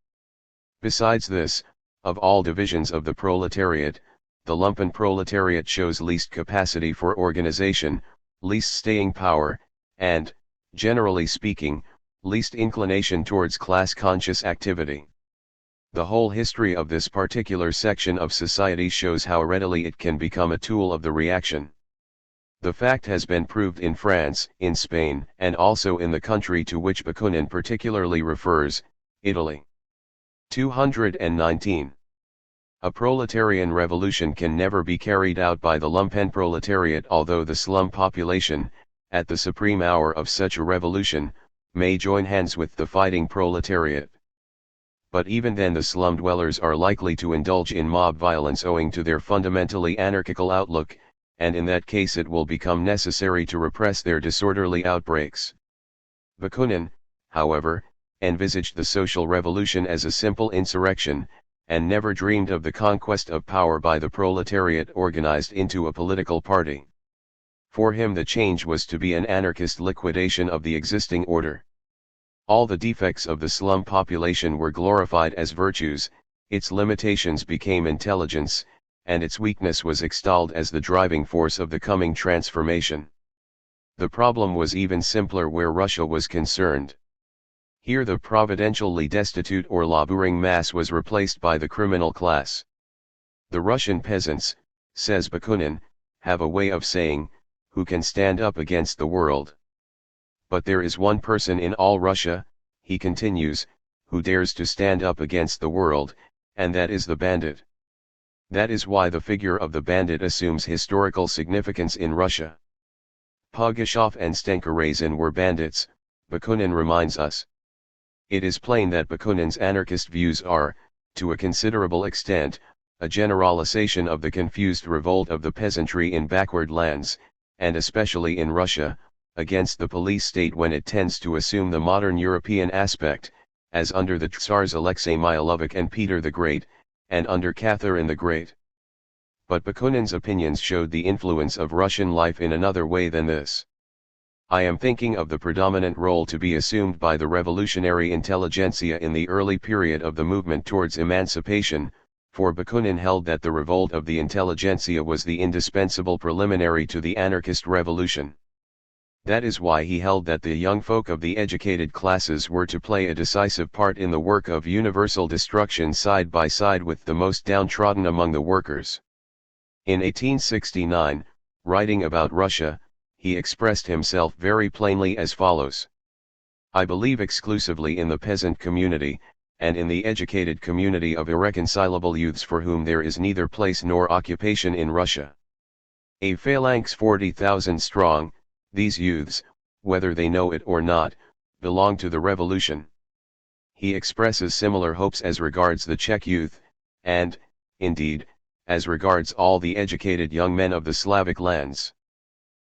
Besides this, of all divisions of the proletariat, the lumpenproletariat shows least capacity for organization, least staying power, and, generally speaking, least inclination towards class-conscious activity. The whole history of this particular section of society shows how readily it can become a tool of the reaction. The fact has been proved in France, in Spain, and also in the country to which Bakunin particularly refers, Italy. 219. A proletarian revolution can never be carried out by the lumpenproletariat, although the slum population, at the supreme hour of such a revolution, may join hands with the fighting proletariat. But even then the slum dwellers are likely to indulge in mob violence owing to their fundamentally anarchical outlook, and in that case it will become necessary to repress their disorderly outbreaks. Bakunin, however, envisaged the social revolution as a simple insurrection, and never dreamed of the conquest of power by the proletariat organized into a political party. For him the change was to be an anarchist liquidation of the existing order. All the defects of the slum population were glorified as virtues, its limitations became intelligence, and its weakness was extolled as the driving force of the coming transformation. The problem was even simpler where Russia was concerned. Here the providentially destitute or laboring mass was replaced by the criminal class. The Russian peasants, says Bakunin, have a way of saying, "Who can stand up against the world?" But there is one person in all Russia, he continues, who dares to stand up against the world, and that is the bandit. That is why the figure of the bandit assumes historical significance in Russia. Pugachев and Stenka were bandits, Bakunin reminds us. It is plain that Bakunin's anarchist views are, to a considerable extent, a generalization of the confused revolt of the peasantry in backward lands, and especially in Russia, against the police state when it tends to assume the modern European aspect, as under the Tsars Alexei Milovic and Peter the Great, and under Catherine the Great. But Bakunin's opinions showed the influence of Russian life in another way than this. I am thinking of the predominant role to be assumed by the revolutionary intelligentsia in the early period of the movement towards emancipation, for Bakunin held that the revolt of the intelligentsia was the indispensable preliminary to the anarchist revolution. That is why he held that the young folk of the educated classes were to play a decisive part in the work of universal destruction side by side with the most downtrodden among the workers. In 1869, writing about Russia, he expressed himself very plainly as follows. I believe exclusively in the peasant community, and in the educated community of irreconcilable youths for whom there is neither place nor occupation in Russia. A phalanx 40,000 strong, these youths, whether they know it or not, belong to the revolution. He expresses similar hopes as regards the Czech youth, and, indeed, as regards all the educated young men of the Slavic lands.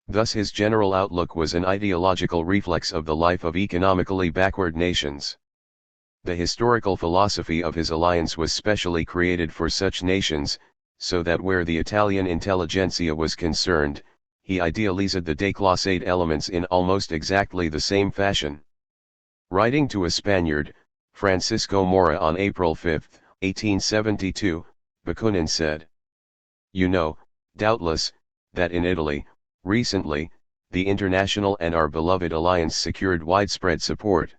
Thus his general outlook was an ideological reflex of the life of economically backward nations. The historical philosophy of his alliance was specially created for such nations, so that where the Italian intelligentsia was concerned, he idealized the déclassé elements in almost exactly the same fashion. Writing to a Spaniard, Francisco Mora on April 5, 1872, Bakunin said, "You know, doubtless, that in Italy, recently, the International and our beloved alliance secured widespread support.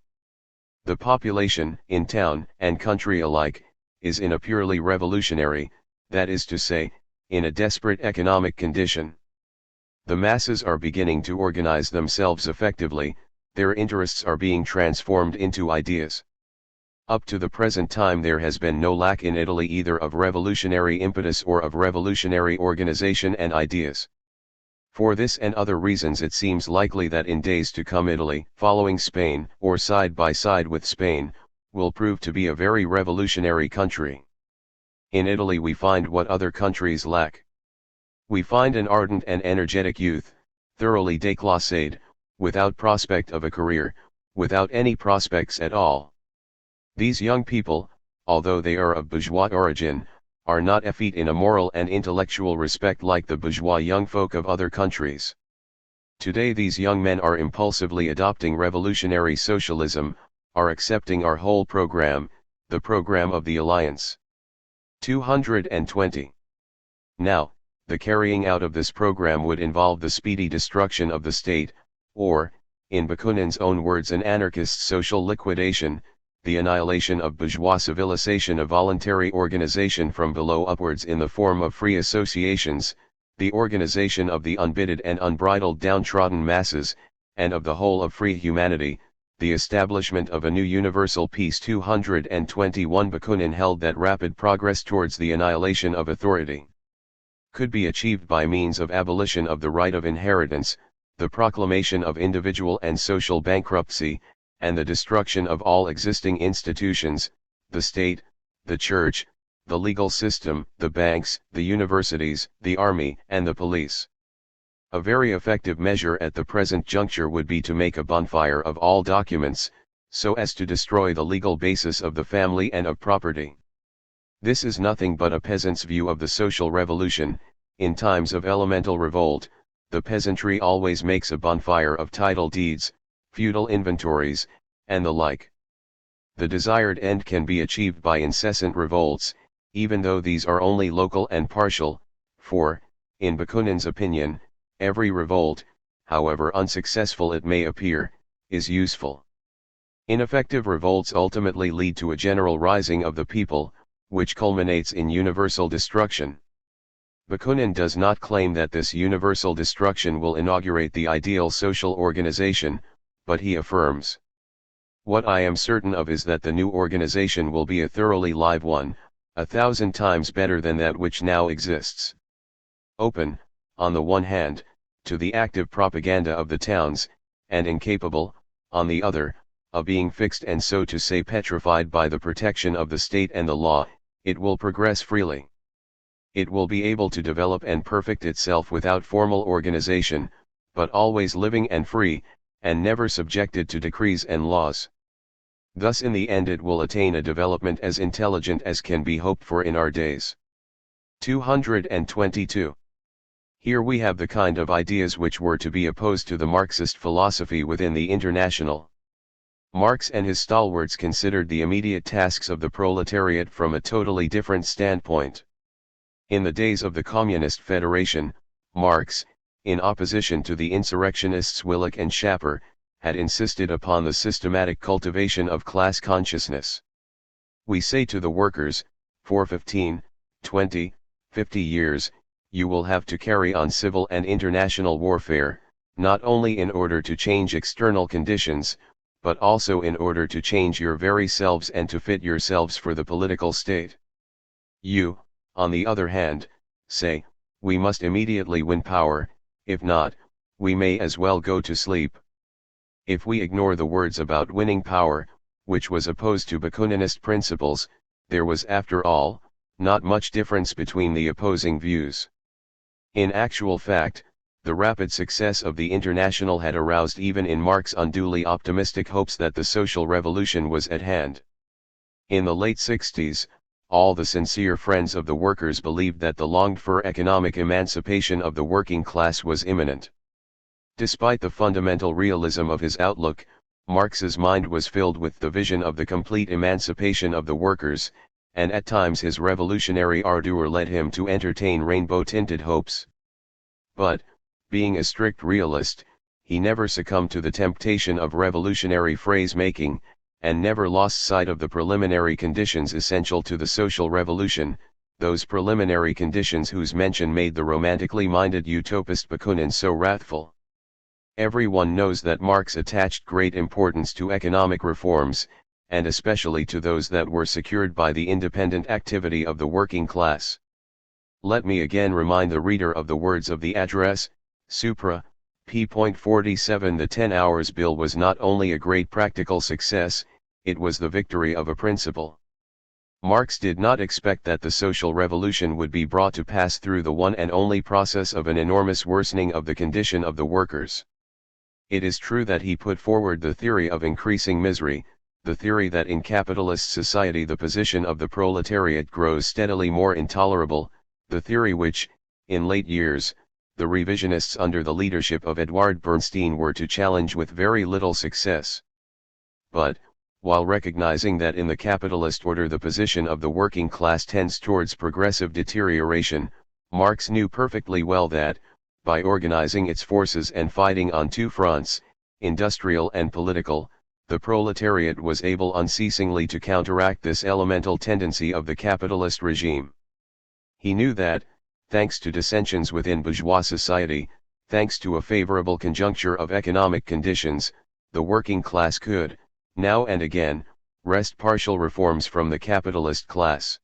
The population, in town and country alike, is in a purely revolutionary, that is to say, in a desperate economic condition. The masses are beginning to organize themselves effectively, their interests are being transformed into ideas. Up to the present time there has been no lack in Italy either of revolutionary impetus or of revolutionary organization and ideas. For this and other reasons it seems likely that in days to come Italy, following Spain, or side by side with Spain, will prove to be a very revolutionary country. In Italy we find what other countries lack. We find an ardent and energetic youth, thoroughly déclassé, without prospect of a career, without any prospects at all. These young people, although they are of bourgeois origin, are not effete in a moral and intellectual respect like the bourgeois young folk of other countries. Today these young men are impulsively adopting revolutionary socialism, are accepting our whole program, the program of the Alliance. 220. Now, the carrying out of this program would involve the speedy destruction of the state, or, in Bakunin's own words, an anarchist social liquidation, the annihilation of bourgeois civilization, a voluntary organization from below upwards in the form of free associations, the organization of the unbidden and unbridled downtrodden masses, and of the whole of free humanity, the establishment of a new universal peace. 221. Bakunin held that rapid progress towards the annihilation of authority could be achieved by means of abolition of the right of inheritance, the proclamation of individual and social bankruptcy, and the destruction of all existing institutions, the state, the church, the legal system, the banks, the universities, the army, and the police. A very effective measure at the present juncture would be to make a bonfire of all documents, so as to destroy the legal basis of the family and of property. This is nothing but a peasant's view of the social revolution. In times of elemental revolt, the peasantry always makes a bonfire of title deeds, feudal inventories, and the like. The desired end can be achieved by incessant revolts, even though these are only local and partial, for, in Bakunin's opinion, every revolt, however unsuccessful it may appear, is useful. Ineffective revolts ultimately lead to a general rising of the people, which culminates in universal destruction. Bakunin does not claim that this universal destruction will inaugurate the ideal social organization, but he affirms, "What I am certain of is that the new organization will be a thoroughly live one, 1,000 times better than that which now exists. Open, on the one hand, to the active propaganda of the towns, and incapable, on the other, of being fixed and so to say petrified by the protection of the state and the law, it will progress freely. It will be able to develop and perfect itself without formal organization, but always living and free, and never subjected to decrees and laws. Thus in the end it will attain a development as intelligent as can be hoped for in our days. 222. Here we have the kind of ideas which were to be opposed to the Marxist philosophy within the International. Marx and his stalwarts considered the immediate tasks of the proletariat from a totally different standpoint. In the days of the Communist Federation, Marx, in opposition to the insurrectionists Willich and Schapper, had insisted upon the systematic cultivation of class consciousness. We say to the workers, for 15, 20, 50 years, you will have to carry on civil and international warfare, not only in order to change external conditions, but also in order to change your very selves and to fit yourselves for the political state. You, on the other hand, say, we must immediately win power, if not, we may as well go to sleep. If we ignore the words about winning power, which was opposed to Bakuninist principles, there was after all, not much difference between the opposing views. In actual fact, the rapid success of the International had aroused even in Marx unduly optimistic hopes that the social revolution was at hand. In the late 60s, all the sincere friends of the workers believed that the longed-for economic emancipation of the working class was imminent. Despite the fundamental realism of his outlook, Marx's mind was filled with the vision of the complete emancipation of the workers, and at times his revolutionary ardor led him to entertain rainbow-tinted hopes. But, being a strict realist, he never succumbed to the temptation of revolutionary phrase-making, and never lost sight of the preliminary conditions essential to the social revolution, those preliminary conditions whose mention made the romantically minded utopist Bakunin so wrathful. Everyone knows that Marx attached great importance to economic reforms, and especially to those that were secured by the independent activity of the working class. Let me again remind the reader of the words of the address, Supra, p.47. The 10 Hours Bill was not only a great practical success, it was the victory of a principle. Marx did not expect that the social revolution would be brought to pass through the one and only process of an enormous worsening of the condition of the workers. It is true that he put forward the theory of increasing misery, the theory that in capitalist society the position of the proletariat grows steadily more intolerable, the theory which, in late years, the revisionists under the leadership of Edward Bernstein were to challenge with very little success. But, while recognizing that in the capitalist order the position of the working class tends towards progressive deterioration, Marx knew perfectly well that, by organizing its forces and fighting on two fronts, industrial and political, the proletariat was able unceasingly to counteract this elemental tendency of the capitalist regime. He knew that, thanks to dissensions within bourgeois society, thanks to a favorable conjuncture of economic conditions, the working class could, now and again, wrest partial reforms from the capitalist class.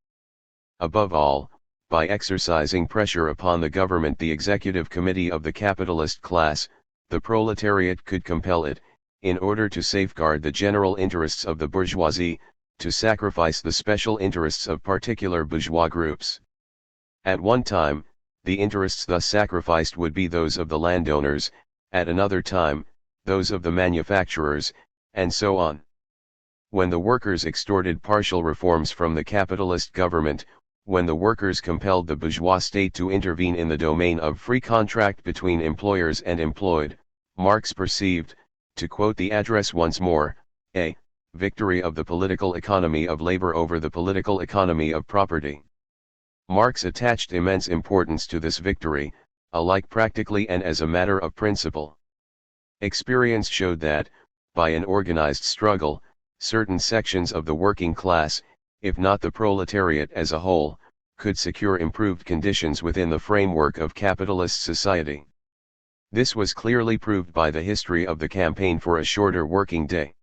Above all, by exercising pressure upon the government, the executive committee of the capitalist class, the proletariat could compel it, in order to safeguard the general interests of the bourgeoisie, to sacrifice the special interests of particular bourgeois groups. At one time, the interests thus sacrificed would be those of the landowners, at another time, those of the manufacturers, and so on. When the workers extorted partial reforms from the capitalist government, when the workers compelled the bourgeois state to intervene in the domain of free contract between employers and employed, Marx perceived, to quote the address once more, a victory of the political economy of labor over the political economy of property. Marx attached immense importance to this victory, alike practically and as a matter of principle. Experience showed that, by an organized struggle, certain sections of the working class, if not the proletariat as a whole, could secure improved conditions within the framework of capitalist society. This was clearly proved by the history of the campaign for a shorter working day.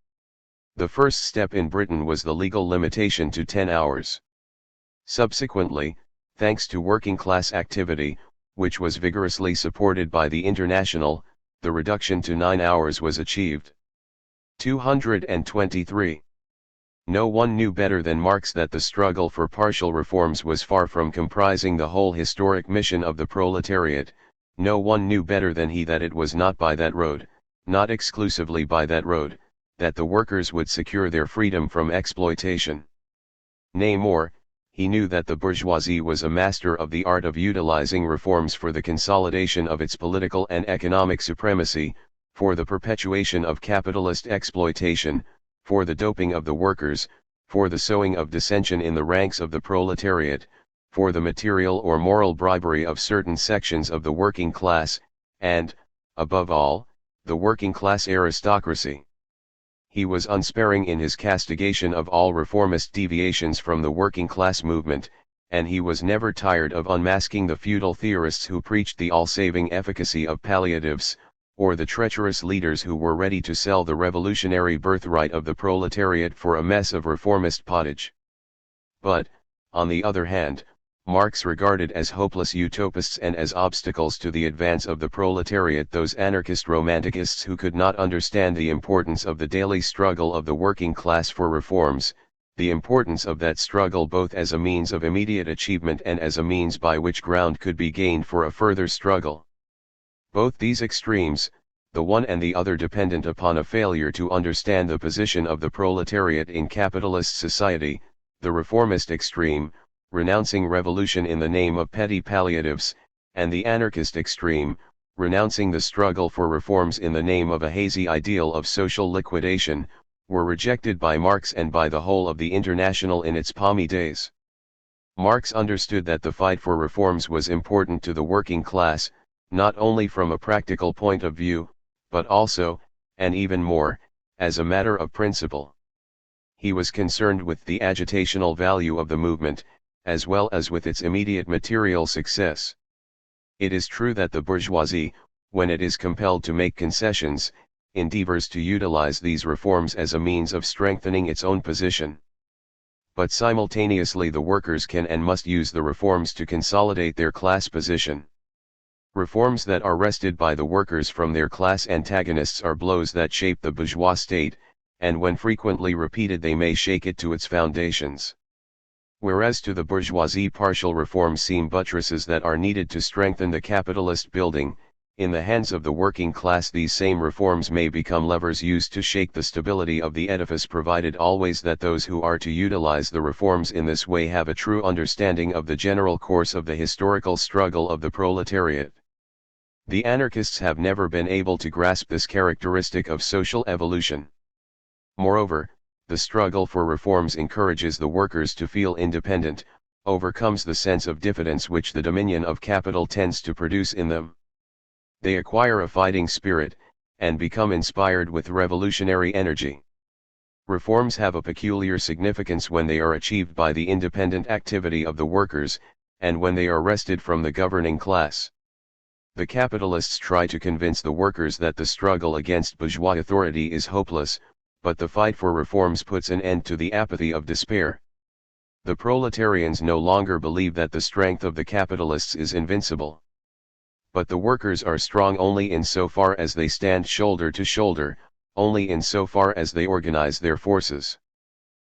The first step in Britain was the legal limitation to 10 hours. Subsequently, thanks to working-class activity, which was vigorously supported by the International, the reduction to 9 hours was achieved. 223. No one knew better than Marx that the struggle for partial reforms was far from comprising the whole historic mission of the proletariat. No one knew better than he that it was not by that road, not exclusively by that road, that the workers would secure their freedom from exploitation. Nay more, he knew that the bourgeoisie was a master of the art of utilizing reforms for the consolidation of its political and economic supremacy, for the perpetuation of capitalist exploitation, for the doping of the workers, for the sowing of dissension in the ranks of the proletariat, for the material or moral bribery of certain sections of the working class, and, above all, the working class aristocracy. He was unsparing in his castigation of all reformist deviations from the working class movement, and he was never tired of unmasking the feudal theorists who preached the all-saving efficacy of palliatives, or the treacherous leaders who were ready to sell the revolutionary birthright of the proletariat for a mess of reformist pottage. But, on the other hand, Marx regarded as hopeless utopists and as obstacles to the advance of the proletariat those anarchist romanticists who could not understand the importance of the daily struggle of the working class for reforms, the importance of that struggle both as a means of immediate achievement and as a means by which ground could be gained for a further struggle. Both these extremes, the one and the other dependent upon a failure to understand the position of the proletariat in capitalist society, the reformist extreme, renouncing revolution in the name of petty palliatives, and the anarchist extreme, renouncing the struggle for reforms in the name of a hazy ideal of social liquidation, were rejected by Marx and by the whole of the International in its palmy days. Marx understood that the fight for reforms was important to the working class, not only from a practical point of view, but also, and even more, as a matter of principle. He was concerned with the agitational value of the movement, as well as with its immediate material success. It is true that the bourgeoisie, when it is compelled to make concessions, endeavors to utilize these reforms as a means of strengthening its own position. But simultaneously the workers can and must use the reforms to consolidate their class position. Reforms that are wrested by the workers from their class antagonists are blows that shape the bourgeois state, and when frequently repeated they may shake it to its foundations. Whereas to the bourgeoisie partial reforms seem buttresses that are needed to strengthen the capitalist building, in the hands of the working class these same reforms may become levers used to shake the stability of the edifice, provided always that those who are to utilize the reforms in this way have a true understanding of the general course of the historical struggle of the proletariat. The anarchists have never been able to grasp this characteristic of social evolution. Moreover, the struggle for reforms encourages the workers to feel independent, overcomes the sense of diffidence which the dominion of capital tends to produce in them. They acquire a fighting spirit, and become inspired with revolutionary energy. Reforms have a peculiar significance when they are achieved by the independent activity of the workers, and when they are wrested from the governing class. The capitalists try to convince the workers that the struggle against bourgeois authority is hopeless, but the fight for reforms puts an end to the apathy of despair. The proletarians no longer believe that the strength of the capitalists is invincible. But the workers are strong only in so far as they stand shoulder to shoulder, only in so far as they organize their forces.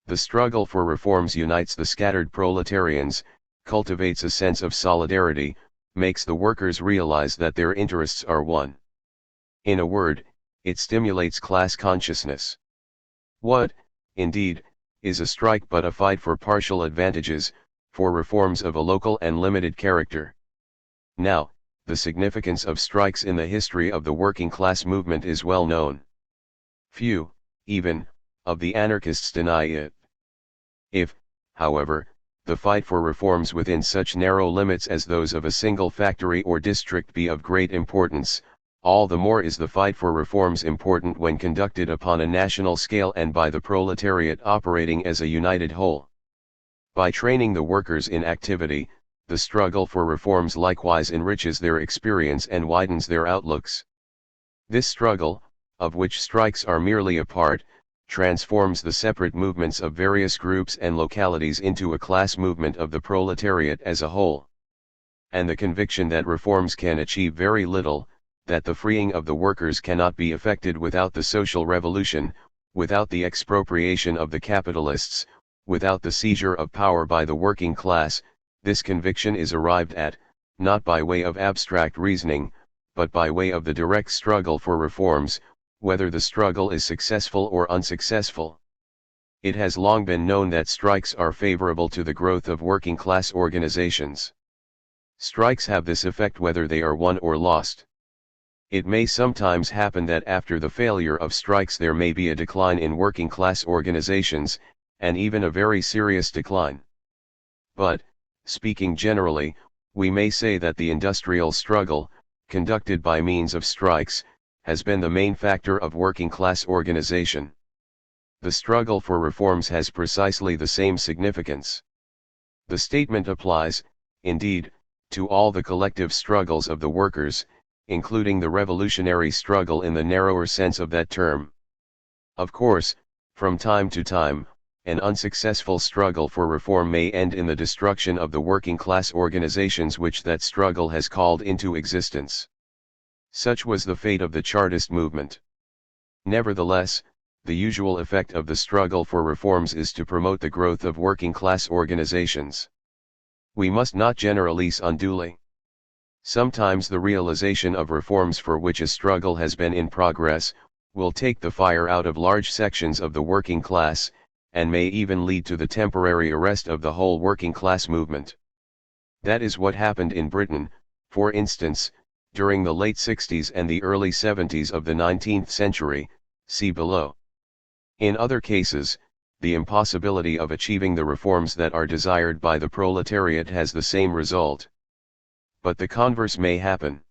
The struggle for reforms unites the scattered proletarians, cultivates a sense of solidarity, makes the workers realize that their interests are one. In a word, it stimulates class consciousness. What, indeed, is a strike but a fight for partial advantages, for reforms of a local and limited character? Now, the significance of strikes in the history of the working class movement is well known. Few, even, of the anarchists deny it. If, however, the fight for reforms within such narrow limits as those of a single factory or district be of great importance, all the more is the fight for reforms important when conducted upon a national scale and by the proletariat operating as a united whole. By training the workers in activity, the struggle for reforms likewise enriches their experience and widens their outlooks. This struggle, of which strikes are merely a part, transforms the separate movements of various groups and localities into a class movement of the proletariat as a whole. And the conviction that reforms can achieve very little, that the freeing of the workers cannot be effected without the social revolution, without the expropriation of the capitalists, without the seizure of power by the working class, this conviction is arrived at, not by way of abstract reasoning, but by way of the direct struggle for reforms, whether the struggle is successful or unsuccessful. It has long been known that strikes are favorable to the growth of working class organizations. Strikes have this effect whether they are won or lost. It may sometimes happen that after the failure of strikes there may be a decline in working class organizations, and even a very serious decline. But, speaking generally, we may say that the industrial struggle, conducted by means of strikes, has been the main factor of working class organization. The struggle for reforms has precisely the same significance. The statement applies, indeed, to all the collective struggles of the workers, including the revolutionary struggle in the narrower sense of that term. Of course, from time to time, an unsuccessful struggle for reform may end in the destruction of the working class organizations which that struggle has called into existence. Such was the fate of the Chartist movement. Nevertheless, the usual effect of the struggle for reforms is to promote the growth of working class organizations. We must not generalize unduly. Sometimes the realization of reforms for which a struggle has been in progress, will take the fire out of large sections of the working class, and may even lead to the temporary arrest of the whole working class movement. That is what happened in Britain, for instance, during the late 60s and the early 70s of the 19th century, see below. In other cases, the impossibility of achieving the reforms that are desired by the proletariat has the same result. But the converse may happen.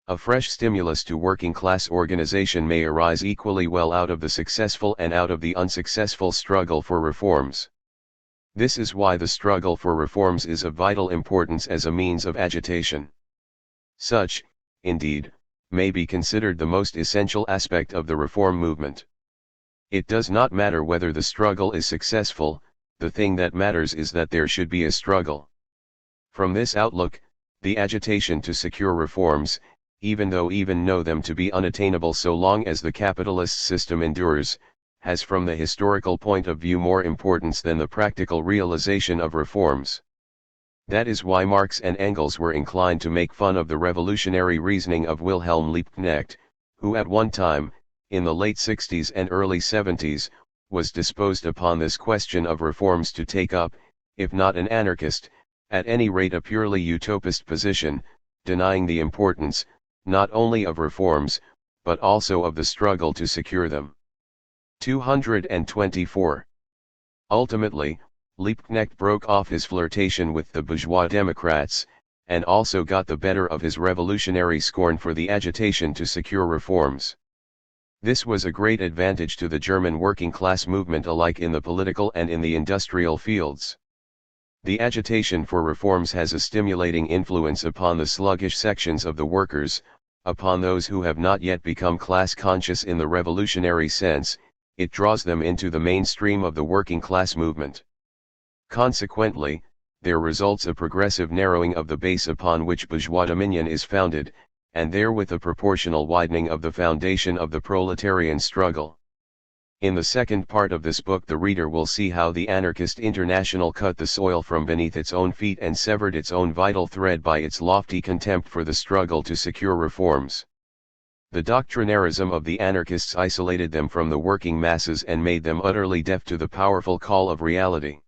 A fresh stimulus to working class organization may arise equally well out of the successful and out of the unsuccessful struggle for reforms. This is why the struggle for reforms is of vital importance as a means of agitation. Such, indeed, may be considered the most essential aspect of the reform movement. It does not matter whether the struggle is successful, the thing that matters is that there should be a struggle. From this outlook, the agitation to secure reforms, even though know them to be unattainable so long as the capitalist system endures, has from the historical point of view more importance than the practical realization of reforms. That is why Marx and Engels were inclined to make fun of the revolutionary reasoning of Wilhelm Liebknecht, who at one time, in the late 60s and early 70s, was disposed upon this question of reforms to take up, if not an anarchist, at any rate a purely utopist position, denying the importance, not only of reforms, but also of the struggle to secure them. 224. Ultimately, Liebknecht broke off his flirtation with the bourgeois Democrats, and also got the better of his revolutionary scorn for the agitation to secure reforms. This was a great advantage to the German working class movement alike in the political and in the industrial fields. The agitation for reforms has a stimulating influence upon the sluggish sections of the workers, upon those who have not yet become class conscious in the revolutionary sense. It draws them into the mainstream of the working class movement. Consequently, there results a progressive narrowing of the base upon which bourgeois dominion is founded, and therewith a proportional widening of the foundation of the proletarian struggle. In the second part of this book the reader will see how the anarchist international cut the soil from beneath its own feet and severed its own vital thread by its lofty contempt for the struggle to secure reforms. The doctrinarism of the anarchists isolated them from the working masses and made them utterly deaf to the powerful call of reality.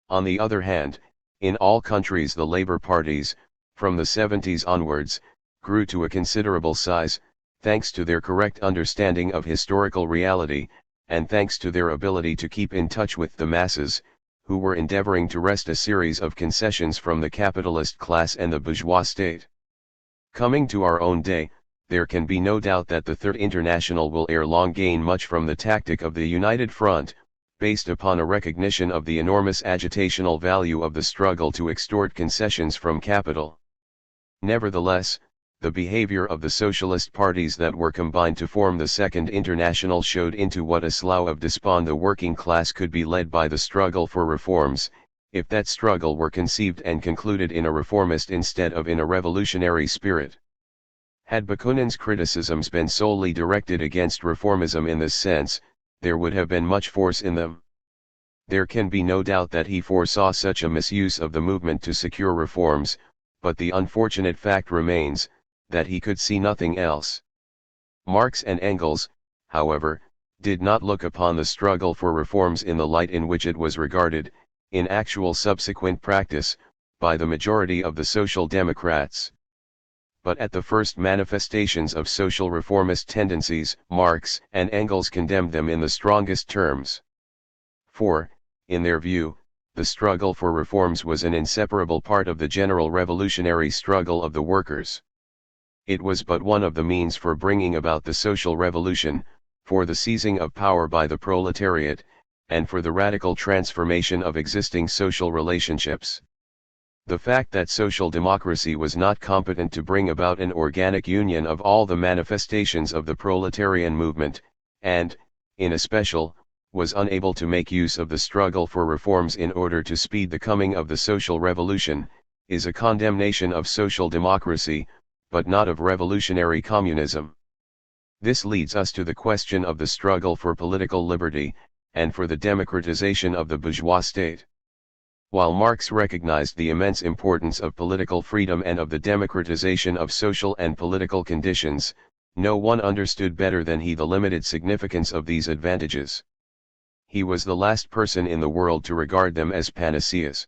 On the other hand, in all countries the labor parties, from the 70s onwards, grew to a considerable size, thanks to their correct understanding of historical reality, and thanks to their ability to keep in touch with the masses, who were endeavoring to wrest a series of concessions from the capitalist class and the bourgeois state. Coming to our own day, there can be no doubt that the Third International will ere long gain much from the tactic of the United Front, based upon a recognition of the enormous agitational value of the struggle to extort concessions from capital. Nevertheless, the behavior of the socialist parties that were combined to form the Second International showed into what a slough of despond the working class could be led by the struggle for reforms, if that struggle were conceived and concluded in a reformist instead of in a revolutionary spirit. Had Bakunin's criticisms been solely directed against reformism in this sense, there would have been much force in them. There can be no doubt that he foresaw such a misuse of the movement to secure reforms, but the unfortunate fact remains, that he could see nothing else. Marx and Engels, however, did not look upon the struggle for reforms in the light in which it was regarded, in actual subsequent practice, by the majority of the Social Democrats. But at the first manifestations of social reformist tendencies, Marx and Engels condemned them in the strongest terms. For, in their view, the struggle for reforms was an inseparable part of the general revolutionary struggle of the workers. It was but one of the means for bringing about the social revolution, for the seizing of power by the proletariat, and for the radical transformation of existing social relationships. The fact that social democracy was not competent to bring about an organic union of all the manifestations of the proletarian movement, and, in especial, was unable to make use of the struggle for reforms in order to speed the coming of the social revolution, is a condemnation of social democracy, but not of revolutionary communism. This leads us to the question of the struggle for political liberty, and for the democratization of the bourgeois state. While Marx recognized the immense importance of political freedom and of the democratization of social and political conditions, no one understood better than he the limited significance of these advantages. He was the last person in the world to regard them as panaceas.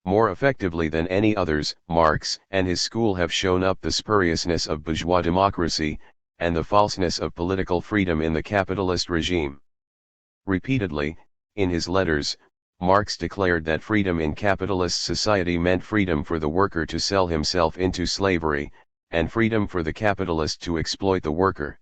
More effectively than any others, Marx and his school have shown up the spuriousness of bourgeois democracy, and the falseness of political freedom in the capitalist regime. Repeatedly, in his letters, Marx declared that freedom in capitalist society meant freedom for the worker to sell himself into slavery, and freedom for the capitalist to exploit the worker.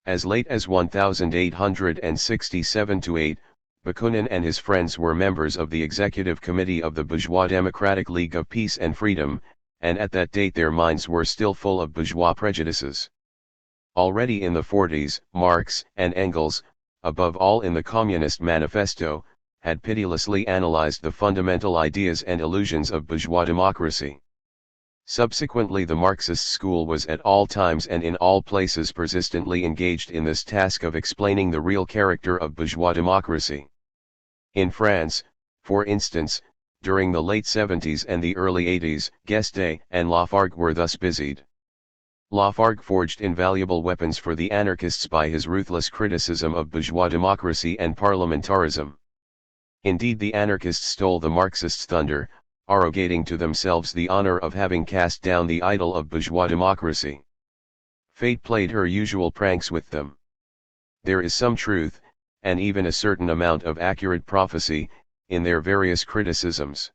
As late as 1867-8, Bakunin and his friends were members of the executive committee of the Bourgeois Democratic League of Peace and Freedom, and at that date their minds were still full of bourgeois prejudices. Already in the 40s, Marx and Engels, above all in the Communist Manifesto, had pitilessly analyzed the fundamental ideas and illusions of bourgeois democracy. Subsequently, the Marxist school was at all times and in all places persistently engaged in this task of explaining the real character of bourgeois democracy. In France, for instance, during the late 70s and the early 80s, Guesde and Lafargue were thus busied. Lafargue forged invaluable weapons for the anarchists by his ruthless criticism of bourgeois democracy and parliamentarism. Indeed, the anarchists stole the Marxists' thunder, arrogating to themselves the honor of having cast down the idol of bourgeois democracy. Fate played her usual pranks with them. There is some truth, and even a certain amount of accurate prophecy, in their various criticisms.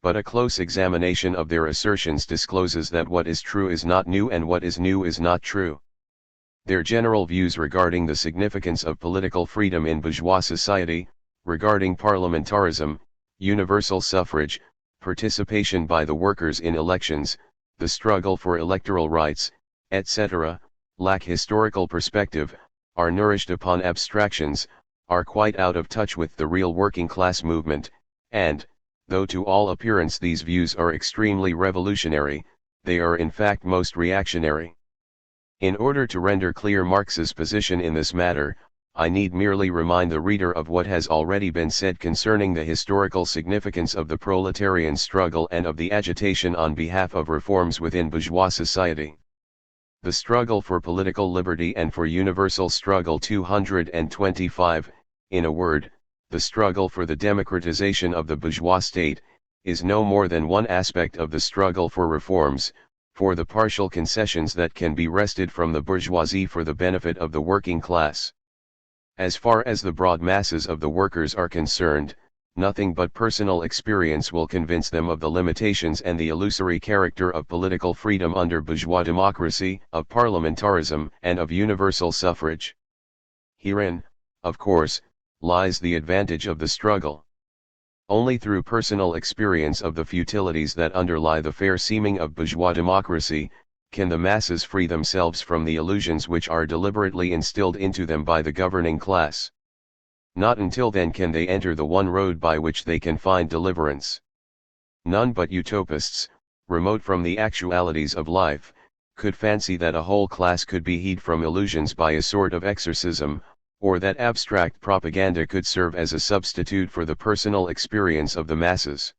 But a close examination of their assertions discloses that what is true is not new and what is new is not true. Their general views regarding the significance of political freedom in bourgeois society, regarding parliamentarism, universal suffrage, participation by the workers in elections, the struggle for electoral rights, etc., lack historical perspective, are nourished upon abstractions, are quite out of touch with the real working class movement, and, though to all appearance these views are extremely revolutionary, they are in fact most reactionary. In order to render clear Marx's position in this matter, I need merely remind the reader of what has already been said concerning the historical significance of the proletarian struggle and of the agitation on behalf of reforms within bourgeois society. The struggle for political liberty and for universal struggle 225, in a word, the struggle for the democratization of the bourgeois state, is no more than one aspect of the struggle for reforms, for the partial concessions that can be wrested from the bourgeoisie for the benefit of the working class. As far as the broad masses of the workers are concerned, nothing but personal experience will convince them of the limitations and the illusory character of political freedom under bourgeois democracy, of parliamentarism, and of universal suffrage. Herein, of course, lies the advantage of the struggle. Only through personal experience of the futilities that underlie the fair seeming of bourgeois democracy, can the masses free themselves from the illusions which are deliberately instilled into them by the governing class. Not until then can they enter the one road by which they can find deliverance. None but utopists, remote from the actualities of life, could fancy that a whole class could be freed from illusions by a sort of exorcism, or that abstract propaganda could serve as a substitute for the personal experience of the masses.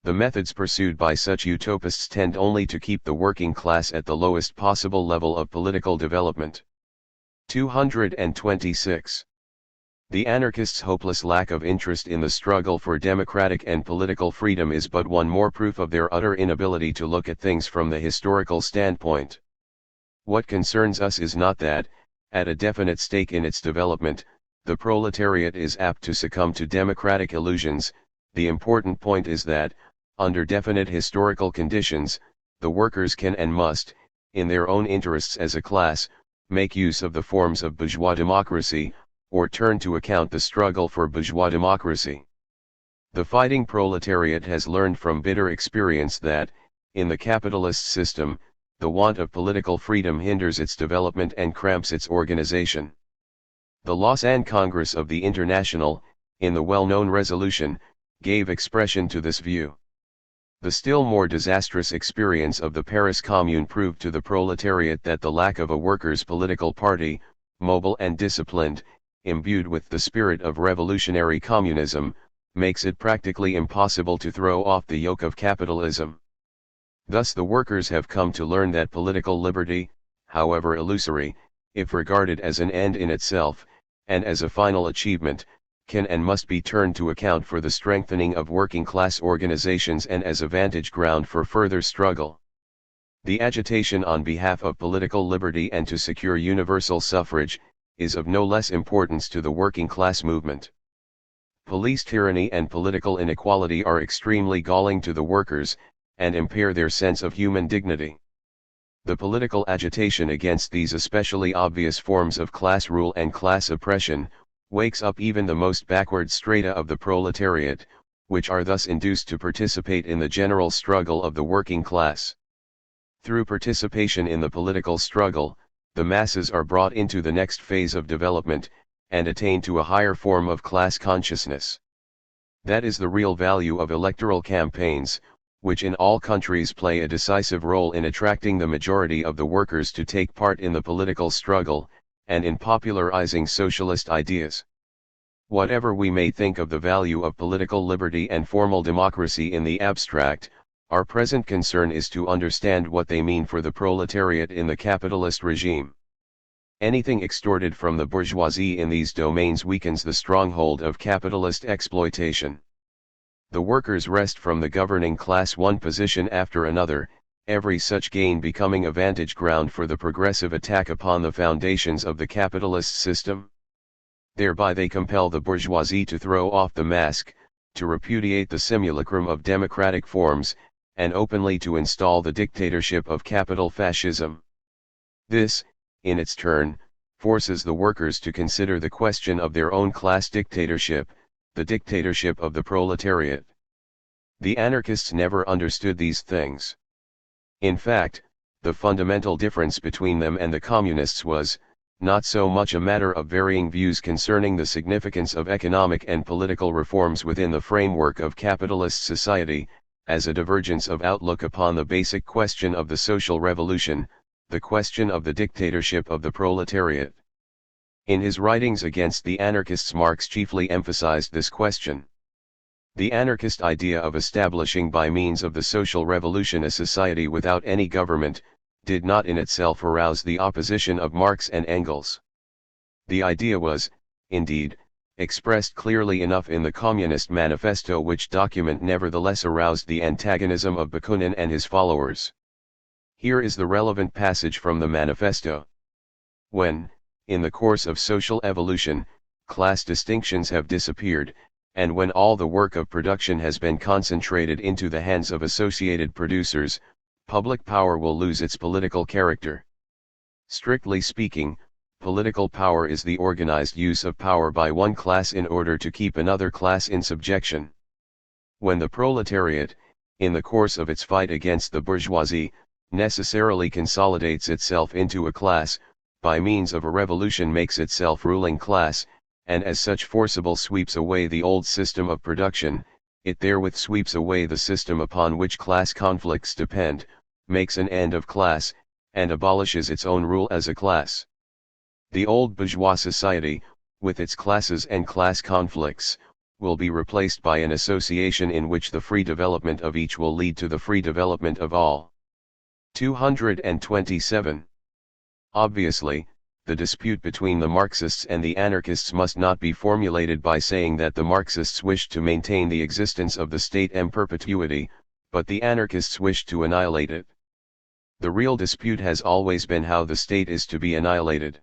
The methods pursued by such utopists tend only to keep the working class at the lowest possible level of political development. 226. The anarchists' hopeless lack of interest in the struggle for democratic and political freedom is but one more proof of their utter inability to look at things from the historical standpoint. What concerns us is not that, at a definite stake in its development, the proletariat is apt to succumb to democratic illusions. The important point is that, under definite historical conditions, the workers can and must, in their own interests as a class, make use of the forms of bourgeois democracy, or turn to account the struggle for bourgeois democracy. The fighting proletariat has learned from bitter experience that, in the capitalist system, the want of political freedom hinders its development and cramps its organization. The Lausanne Congress of the International, in the well-known resolution, gave expression to this view. The still more disastrous experience of the Paris Commune proved to the proletariat that the lack of a workers' political party, mobile and disciplined, imbued with the spirit of revolutionary communism, makes it practically impossible to throw off the yoke of capitalism. Thus the workers have come to learn that political liberty, however illusory, if regarded as an end in itself, and as a final achievement, can and must be turned to account for the strengthening of working-class organizations and as a vantage ground for further struggle. The agitation on behalf of political liberty and to secure universal suffrage, is of no less importance to the working-class movement. Police tyranny and political inequality are extremely galling to the workers, and impair their sense of human dignity. The political agitation against these especially obvious forms of class rule and class oppression, wakes up even the most backward strata of the proletariat, which are thus induced to participate in the general struggle of the working class. Through participation in the political struggle, the masses are brought into the next phase of development, and attain to a higher form of class consciousness. That is the real value of electoral campaigns, which in all countries play a decisive role in attracting the majority of the workers to take part in the political struggle, and in popularizing socialist ideas. Whatever we may think of the value of political liberty and formal democracy in the abstract, our present concern is to understand what they mean for the proletariat in the capitalist regime. Anything extorted from the bourgeoisie in these domains weakens the stronghold of capitalist exploitation. The workers wrest from the governing class one position after another, every such gain becoming a vantage ground for the progressive attack upon the foundations of the capitalist system. Thereby they compel the bourgeoisie to throw off the mask, to repudiate the simulacrum of democratic forms, and openly to install the dictatorship of capital fascism. This, in its turn, forces the workers to consider the question of their own class dictatorship, the dictatorship of the proletariat. The anarchists never understood these things. In fact, the fundamental difference between them and the communists was, not so much a matter of varying views concerning the significance of economic and political reforms within the framework of capitalist society, as a divergence of outlook upon the basic question of the social revolution, the question of the dictatorship of the proletariat. In his writings against the anarchists, Marx chiefly emphasized this question. The anarchist idea of establishing by means of the social revolution a society without any government, did not in itself arouse the opposition of Marx and Engels. The idea was, indeed, expressed clearly enough in the Communist Manifesto, which document nevertheless aroused the antagonism of Bakunin and his followers. Here is the relevant passage from the manifesto. When, in the course of social evolution, class distinctions have disappeared, and when all the work of production has been concentrated into the hands of associated producers, public power will lose its political character. Strictly speaking, political power is the organized use of power by one class in order to keep another class in subjection. When the proletariat, in the course of its fight against the bourgeoisie, necessarily consolidates itself into a class, by means of a revolution makes itself ruling class, and as such forcible sweeps away the old system of production, it therewith sweeps away the system upon which class conflicts depend, makes an end of class, and abolishes its own rule as a class. The old bourgeois society, with its classes and class conflicts, will be replaced by an association in which the free development of each will lead to the free development of all. 227. Obviously, the dispute between the Marxists and the anarchists must not be formulated by saying that the Marxists wished to maintain the existence of the state in perpetuity, but the anarchists wished to annihilate it. The real dispute has always been how the state is to be annihilated.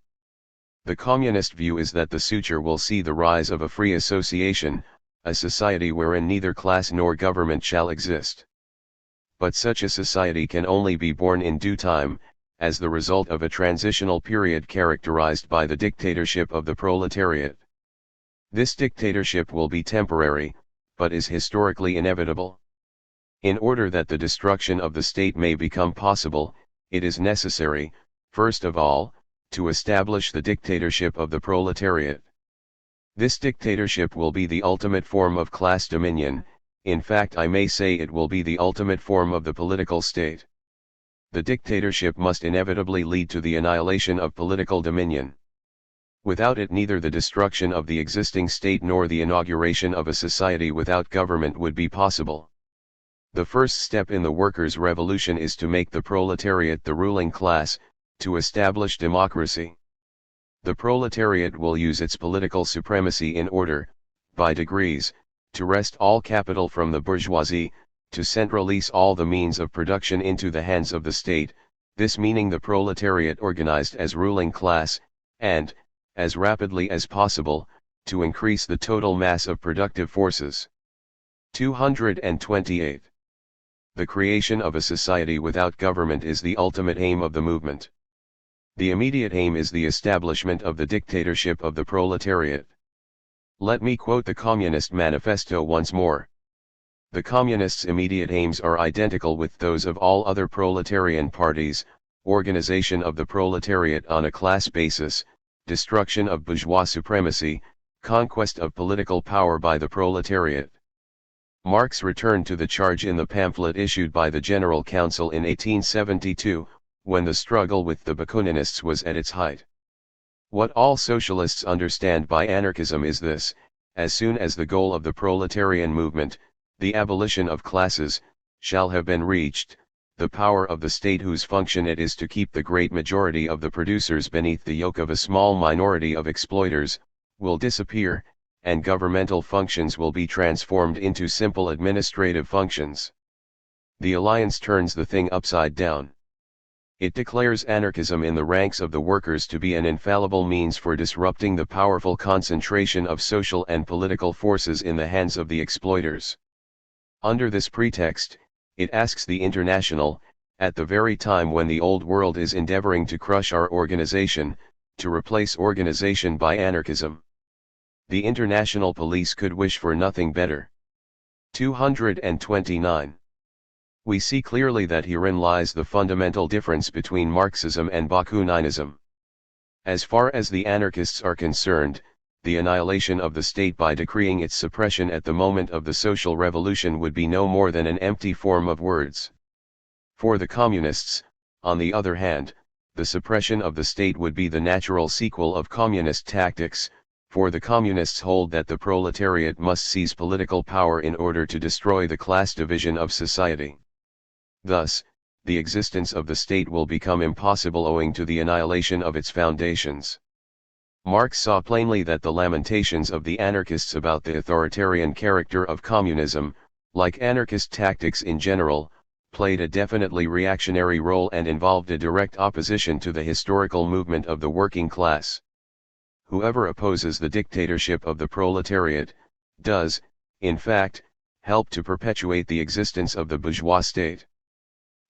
The communist view is that the future will see the rise of a free association, a society wherein neither class nor government shall exist. But such a society can only be born in due time, as the result of a transitional period characterized by the dictatorship of the proletariat. This dictatorship will be temporary, but is historically inevitable. In order that the destruction of the state may become possible, it is necessary, first of all, to establish the dictatorship of the proletariat. This dictatorship will be the ultimate form of class dominion, in fact I may say it will be the ultimate form of the political state. The dictatorship must inevitably lead to the annihilation of political dominion. Without it neither the destruction of the existing state nor the inauguration of a society without government would be possible. The first step in the workers' revolution is to make the proletariat the ruling class, to establish democracy. The proletariat will use its political supremacy in order, by degrees, to wrest all capital from the bourgeoisie, to centralize all the means of production into the hands of the state, this meaning the proletariat organized as ruling class, and, as rapidly as possible, to increase the total mass of productive forces. 228. The creation of a society without government is the ultimate aim of the movement. The immediate aim is the establishment of the dictatorship of the proletariat. Let me quote the Communist Manifesto once more. The Communists' immediate aims are identical with those of all other proletarian parties: organization of the proletariat on a class basis, destruction of bourgeois supremacy, conquest of political power by the proletariat. Marx returned to the charge in the pamphlet issued by the General Council in 1872, when the struggle with the Bakuninists was at its height. What all socialists understand by anarchism is this: as soon as the goal of the proletarian movement, the abolition of classes, shall have been reached, the power of the state whose function it is to keep the great majority of the producers beneath the yoke of a small minority of exploiters, will disappear, and governmental functions will be transformed into simple administrative functions. The alliance turns the thing upside down. It declares anarchism in the ranks of the workers to be an infallible means for disrupting the powerful concentration of social and political forces in the hands of the exploiters. Under this pretext, it asks the International, at the very time when the old world is endeavoring to crush our organization, to replace organization by anarchism. The international police could wish for nothing better. 229. We see clearly that herein lies the fundamental difference between Marxism and Bakuninism. As far as the anarchists are concerned, the annihilation of the state by decreeing its suppression at the moment of the social revolution would be no more than an empty form of words. For the communists, on the other hand, the suppression of the state would be the natural sequel of communist tactics, for the communists hold that the proletariat must seize political power in order to destroy the class division of society. Thus, the existence of the state will become impossible owing to the annihilation of its foundations. Marx saw plainly that the lamentations of the anarchists about the authoritarian character of communism, like anarchist tactics in general, played a definitely reactionary role and involved a direct opposition to the historical movement of the working class. Whoever opposes the dictatorship of the proletariat, does, in fact, help to perpetuate the existence of the bourgeois state.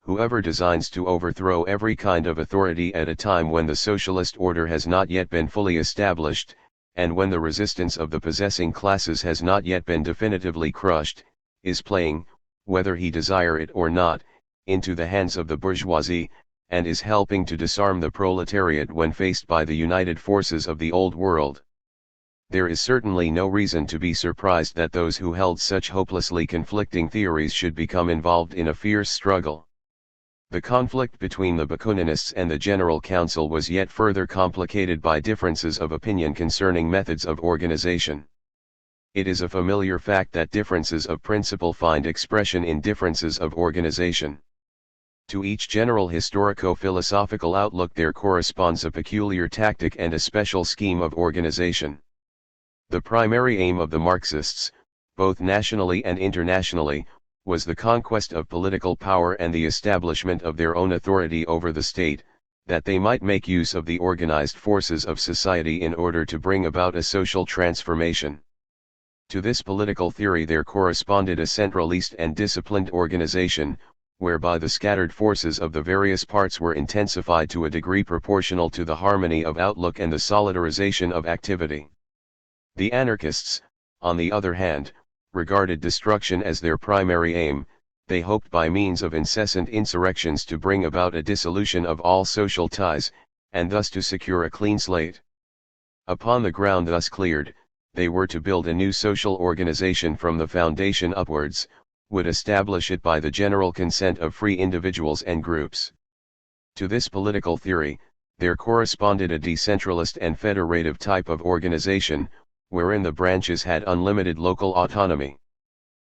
Whoever designs to overthrow every kind of authority at a time when the socialist order has not yet been fully established, and when the resistance of the possessing classes has not yet been definitively crushed, is playing, whether he desire it or not, into the hands of the bourgeoisie, and is helping to disarm the proletariat when faced by the united forces of the old world. There is certainly no reason to be surprised that those who held such hopelessly conflicting theories should become involved in a fierce struggle. The conflict between the Bakuninists and the General Council was yet further complicated by differences of opinion concerning methods of organization. It is a familiar fact that differences of principle find expression in differences of organization. To each general historico-philosophical outlook there corresponds a peculiar tactic and a special scheme of organization. The primary aim of the Marxists, both nationally and internationally, was the conquest of political power and the establishment of their own authority over the state, that they might make use of the organized forces of society in order to bring about a social transformation. To this political theory there corresponded a centralist and disciplined organization, whereby the scattered forces of the various parts were intensified to a degree proportional to the harmony of outlook and the solidarization of activity. The anarchists, on the other hand, regarded destruction as their primary aim. They hoped by means of incessant insurrections to bring about a dissolution of all social ties, and thus to secure a clean slate. Upon the ground thus cleared, they were to build a new social organization from the foundation upwards, would establish it by the general consent of free individuals and groups. To this political theory, there corresponded a decentralist and federative type of organization, wherein the branches had unlimited local autonomy.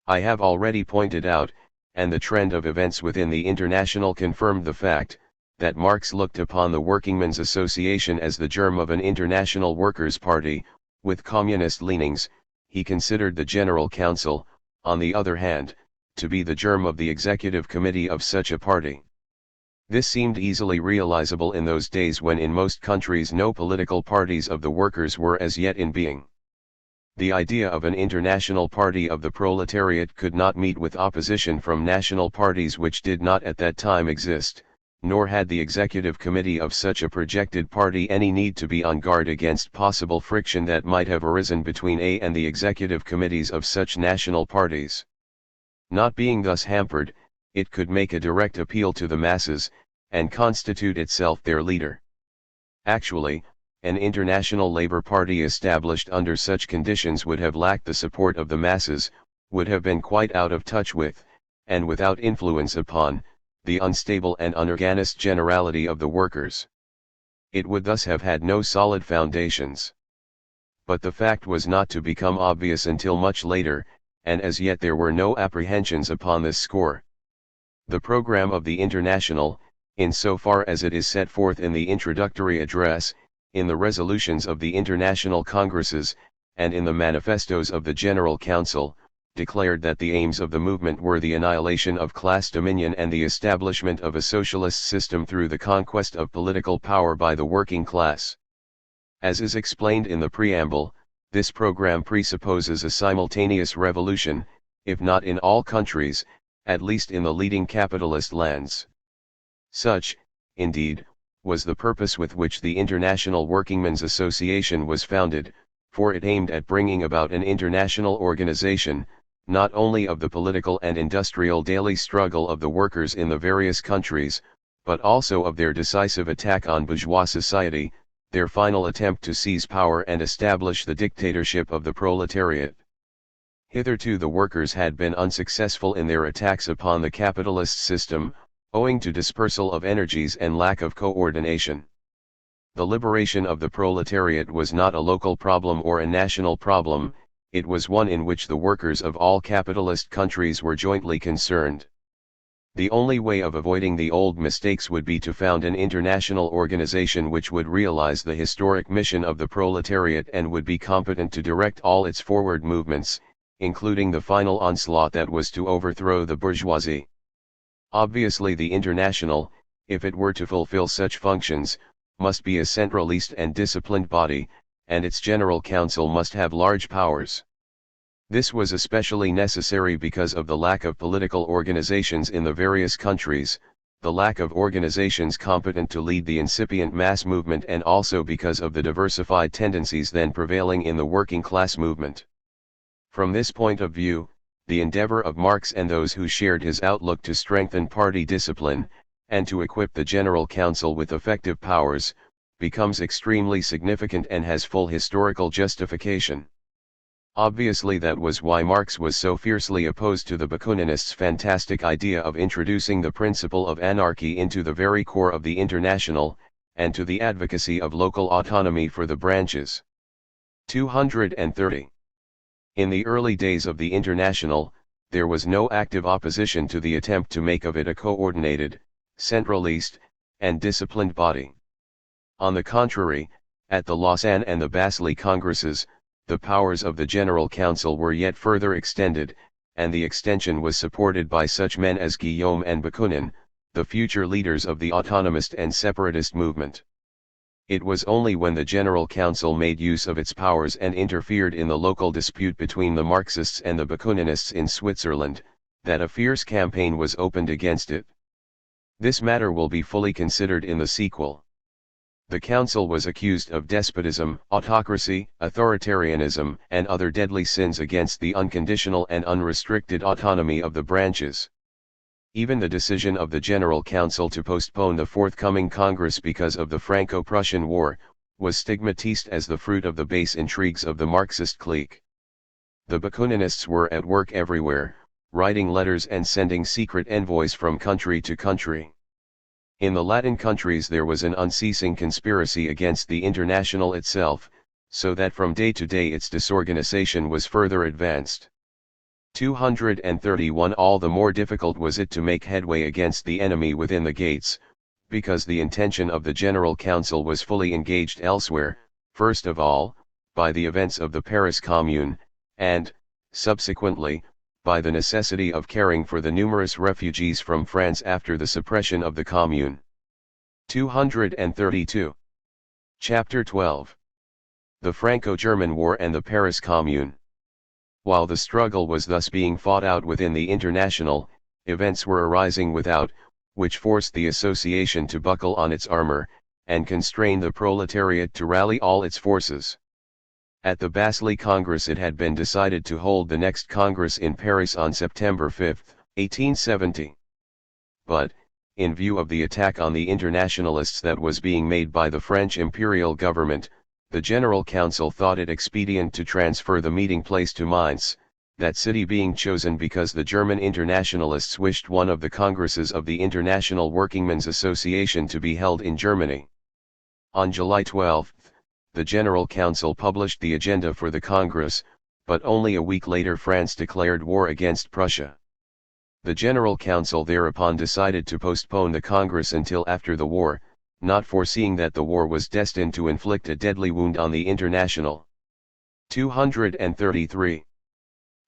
I have already pointed out, and the trend of events within the International confirmed the fact, that Marx looked upon the Workingmen's Association as the germ of an international workers' party, with communist leanings. He considered the General Council, on the other hand, to be the germ of the executive committee of such a party. This seemed easily realizable in those days when in most countries no political parties of the workers were as yet in being. The idea of an international party of the proletariat could not meet with opposition from national parties which did not at that time exist, nor had the executive committee of such a projected party any need to be on guard against possible friction that might have arisen between and the executive committees of such national parties. Not being thus hampered, it could make a direct appeal to the masses, and constitute itself their leader. Actually, an international labor party established under such conditions would have lacked the support of the masses, would have been quite out of touch with, and without influence upon, the unstable and unorganized generality of the workers. It would thus have had no solid foundations. But the fact was not to become obvious until much later, and as yet there were no apprehensions upon this score. The program of the International, in so far as it is set forth in the introductory address, in the resolutions of the international congresses, and in the manifestos of the General Council, declared that the aims of the movement were the annihilation of class dominion and the establishment of a socialist system through the conquest of political power by the working class. As is explained in the preamble, this program presupposes a simultaneous revolution, if not in all countries, at least in the leading capitalist lands. Such, indeed, was the purpose with which the International Workingmen's Association was founded, for it aimed at bringing about an international organization, not only of the political and industrial daily struggle of the workers in the various countries, but also of their decisive attack on bourgeois society, their final attempt to seize power and establish the dictatorship of the proletariat. Hitherto the workers had been unsuccessful in their attacks upon the capitalist system, owing to dispersal of energies and lack of coordination. The liberation of the proletariat was not a local problem or a national problem, it was one in which the workers of all capitalist countries were jointly concerned. The only way of avoiding the old mistakes would be to found an international organization which would realize the historic mission of the proletariat and would be competent to direct all its forward movements, including the final onslaught that was to overthrow the bourgeoisie. Obviously the International, if it were to fulfill such functions, must be a centralist and disciplined body, and its General Council must have large powers. This was especially necessary because of the lack of political organizations in the various countries, the lack of organizations competent to lead the incipient mass movement, and also because of the diversified tendencies then prevailing in the working class movement. From this point of view, the endeavor of Marx and those who shared his outlook to strengthen party discipline, and to equip the General Council with effective powers, becomes extremely significant and has full historical justification. Obviously that was why Marx was so fiercely opposed to the Bakuninists' fantastic idea of introducing the principle of anarchy into the very core of the International, and to the advocacy of local autonomy for the branches. 230. In the early days of the International, there was no active opposition to the attempt to make of it a coordinated, centralist, and disciplined body. On the contrary, at the Lausanne and the Basel Congresses, the powers of the General Council were yet further extended, and the extension was supported by such men as Guillaume and Bakunin, the future leaders of the autonomist and separatist movement. It was only when the General Council made use of its powers and interfered in the local dispute between the Marxists and the Bakuninists in Switzerland, that a fierce campaign was opened against it. This matter will be fully considered in the sequel. The council was accused of despotism, autocracy, authoritarianism, and other deadly sins against the unconditional and unrestricted autonomy of the branches. Even the decision of the General Council to postpone the forthcoming Congress because of the Franco-Prussian War, was stigmatized as the fruit of the base intrigues of the Marxist clique. The Bakuninists were at work everywhere, writing letters and sending secret envoys from country to country. In the Latin countries there was an unceasing conspiracy against the International itself, so that from day to day its disorganization was further advanced. 231 All the more difficult was it to make headway against the enemy within the gates, because the intention of the General Council was fully engaged elsewhere, first of all, by the events of the Paris Commune, and, subsequently, by the necessity of caring for the numerous refugees from France after the suppression of the Commune. 232. Chapter 12. The Franco-German War and the Paris Commune. While the struggle was thus being fought out within the International, events were arising without, which forced the association to buckle on its armor, and constrain the proletariat to rally all its forces. At the Basel Congress it had been decided to hold the next Congress in Paris on September 5, 1870. But, in view of the attack on the internationalists that was being made by the French imperial government, the General Council thought it expedient to transfer the meeting place to Mainz, that city being chosen because the German internationalists wished one of the congresses of the International Workingmen's Association to be held in Germany. On July 12, the General Council published the agenda for the Congress, but only a week later France declared war against Prussia. The General Council thereupon decided to postpone the Congress until after the war, not foreseeing that the war was destined to inflict a deadly wound on the International. 233.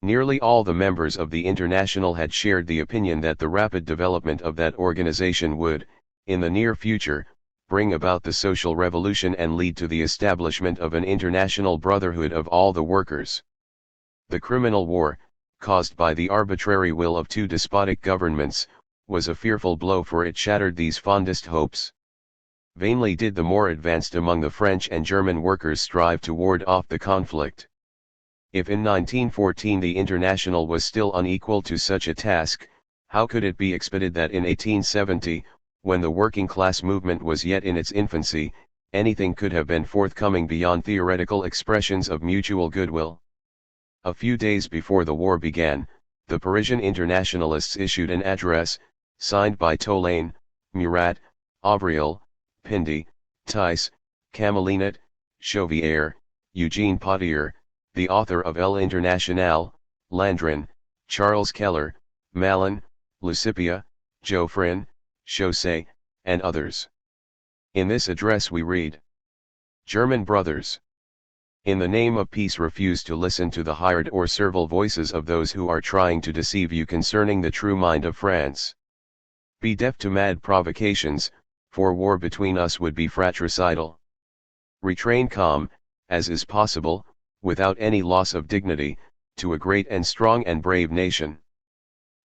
Nearly all the members of the International had shared the opinion that the rapid development of that organization would, in the near future, bring about the social revolution and lead to the establishment of an international brotherhood of all the workers. The criminal war, caused by the arbitrary will of two despotic governments, was a fearful blow, for it shattered these fondest hopes. Vainly did the more advanced among the French and German workers strive to ward off the conflict. If in 1914 the International was still unequal to such a task, how could it be expected that in 1870, when the working class movement was yet in its infancy, anything could have been forthcoming beyond theoretical expressions of mutual goodwill? A few days before the war began, the Parisian internationalists issued an address, signed by Tolaine, Murat, Avril, Pindy, Thys, Camelinet, Chauvière, Eugene Potier, the author of El International, Landrin, Charles Keller, Malin, Lucipia, Geoffrin, Chausset, and others. In this address we read: German brothers, in the name of peace refuse to listen to the hired or servile voices of those who are trying to deceive you concerning the true mind of France. Be deaf to mad provocations, for war between us would be fratricidal. Retrain calm, as is possible, without any loss of dignity, to a great and strong and brave nation.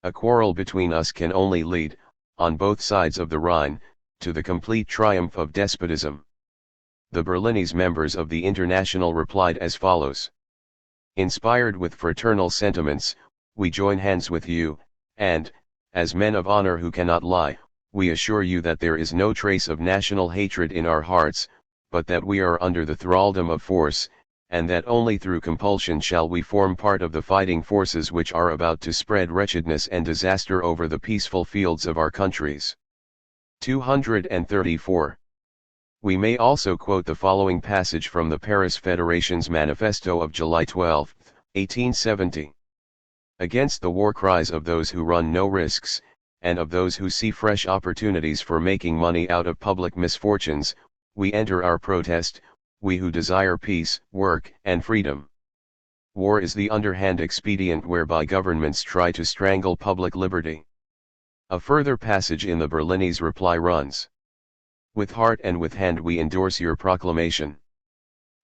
A quarrel between us can only lead, on both sides of the Rhine, to the complete triumph of despotism. The Berlinese members of the International replied as follows: Inspired with fraternal sentiments, we join hands with you, and, as men of honor who cannot lie, we assure you that there is no trace of national hatred in our hearts, but that we are under the thraldom of force, and that only through compulsion shall we form part of the fighting forces which are about to spread wretchedness and disaster over the peaceful fields of our countries. 234. We may also quote the following passage from the Paris Federation's manifesto of July 12, 1870. Against the war cries of those who run no risks, and of those who see fresh opportunities for making money out of public misfortunes, we enter our protest, we who desire peace, work, and freedom. War is the underhand expedient whereby governments try to strangle public liberty. A further passage in the Berlinese reply runs: with heart and with hand we endorse your proclamation.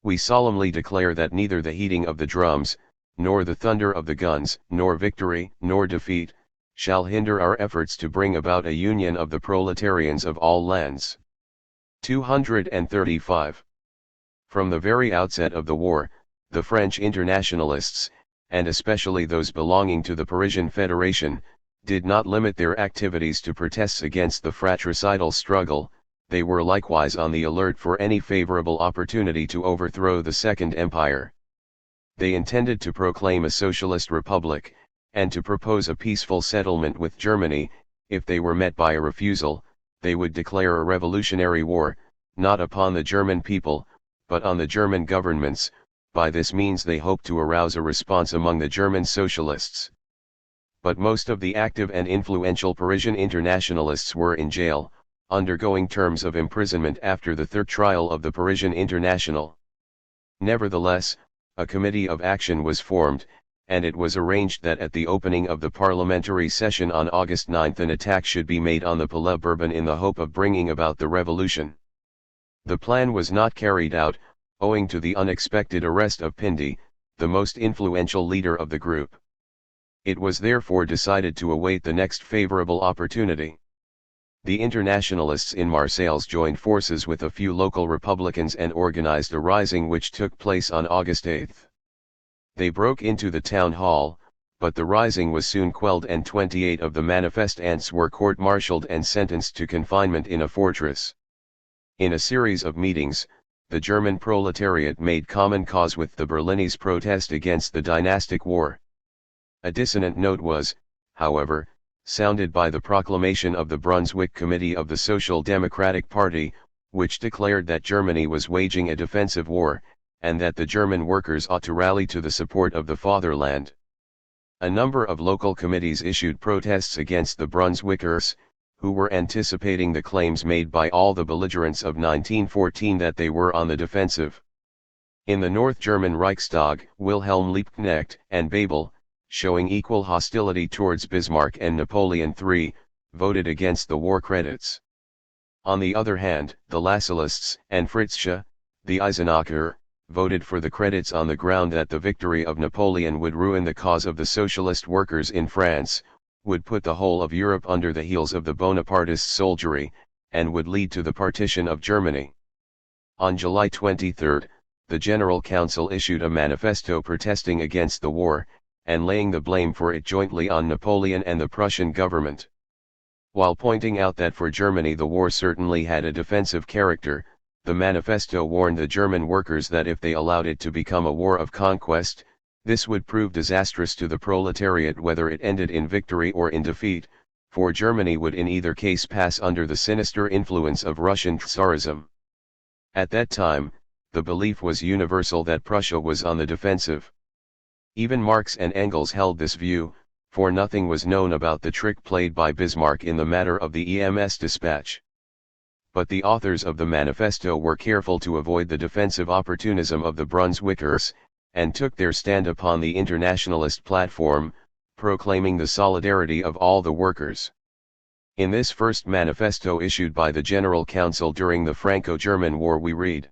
We solemnly declare that neither the heating of the drums, nor the thunder of the guns, nor victory, nor defeat, shall hinder our efforts to bring about a union of the proletarians of all lands. 235. From the very outset of the war, the French internationalists, and especially those belonging to the Parisian Federation, did not limit their activities to protests against the fratricidal struggle. They were likewise on the alert for any favorable opportunity to overthrow the Second Empire. They intended to proclaim a socialist republic, and to propose a peaceful settlement with Germany. If they were met by a refusal, they would declare a revolutionary war, not upon the German people, but on the German governments. By this means they hoped to arouse a response among the German socialists. But most of the active and influential Parisian internationalists were in jail, undergoing terms of imprisonment after the third trial of the Parisian International. Nevertheless, a committee of action was formed, and it was arranged that at the opening of the parliamentary session on August 9 an attack should be made on the Palais Bourbon in the hope of bringing about the revolution. The plan was not carried out, owing to the unexpected arrest of Pindy, the most influential leader of the group. It was therefore decided to await the next favorable opportunity. The internationalists in Marseilles joined forces with a few local Republicans and organized a rising which took place on August 8. They broke into the town hall, but the rising was soon quelled and 28 of the manifestants were court-martialed and sentenced to confinement in a fortress. In a series of meetings, the German proletariat made common cause with the Berlinese protest against the dynastic war. A dissonant note was, however, sounded by the proclamation of the Brunswick Committee of the Social Democratic Party, which declared that Germany was waging a defensive war, and that the German workers ought to rally to the support of the fatherland. A number of local committees issued protests against the Brunswickers, who were anticipating the claims made by all the belligerents of 1914 that they were on the defensive. In the North German Reichstag, Wilhelm Liebknecht and Babel, showing equal hostility towards Bismarck and Napoleon III, voted against the war credits. On the other hand, the Lassallists and Fritzsche, the Eisenacher, voted for the credits on the ground that the victory of Napoleon would ruin the cause of the socialist workers in France, would put the whole of Europe under the heels of the Bonapartist soldiery, and would lead to the partition of Germany. On July 23, the General Council issued a manifesto protesting against the war, and laying the blame for it jointly on Napoleon and the Prussian government. While pointing out that for Germany the war certainly had a defensive character, the manifesto warned the German workers that if they allowed it to become a war of conquest, this would prove disastrous to the proletariat whether it ended in victory or in defeat, for Germany would in either case pass under the sinister influence of Russian Tsarism. At that time, the belief was universal that Prussia was on the defensive. Even Marx and Engels held this view, for nothing was known about the trick played by Bismarck in the matter of the EMS dispatch. But the authors of the manifesto were careful to avoid the defensive opportunism of the Brunswickers, and took their stand upon the internationalist platform, proclaiming the solidarity of all the workers. In this first manifesto issued by the General Council during the Franco-German War we read: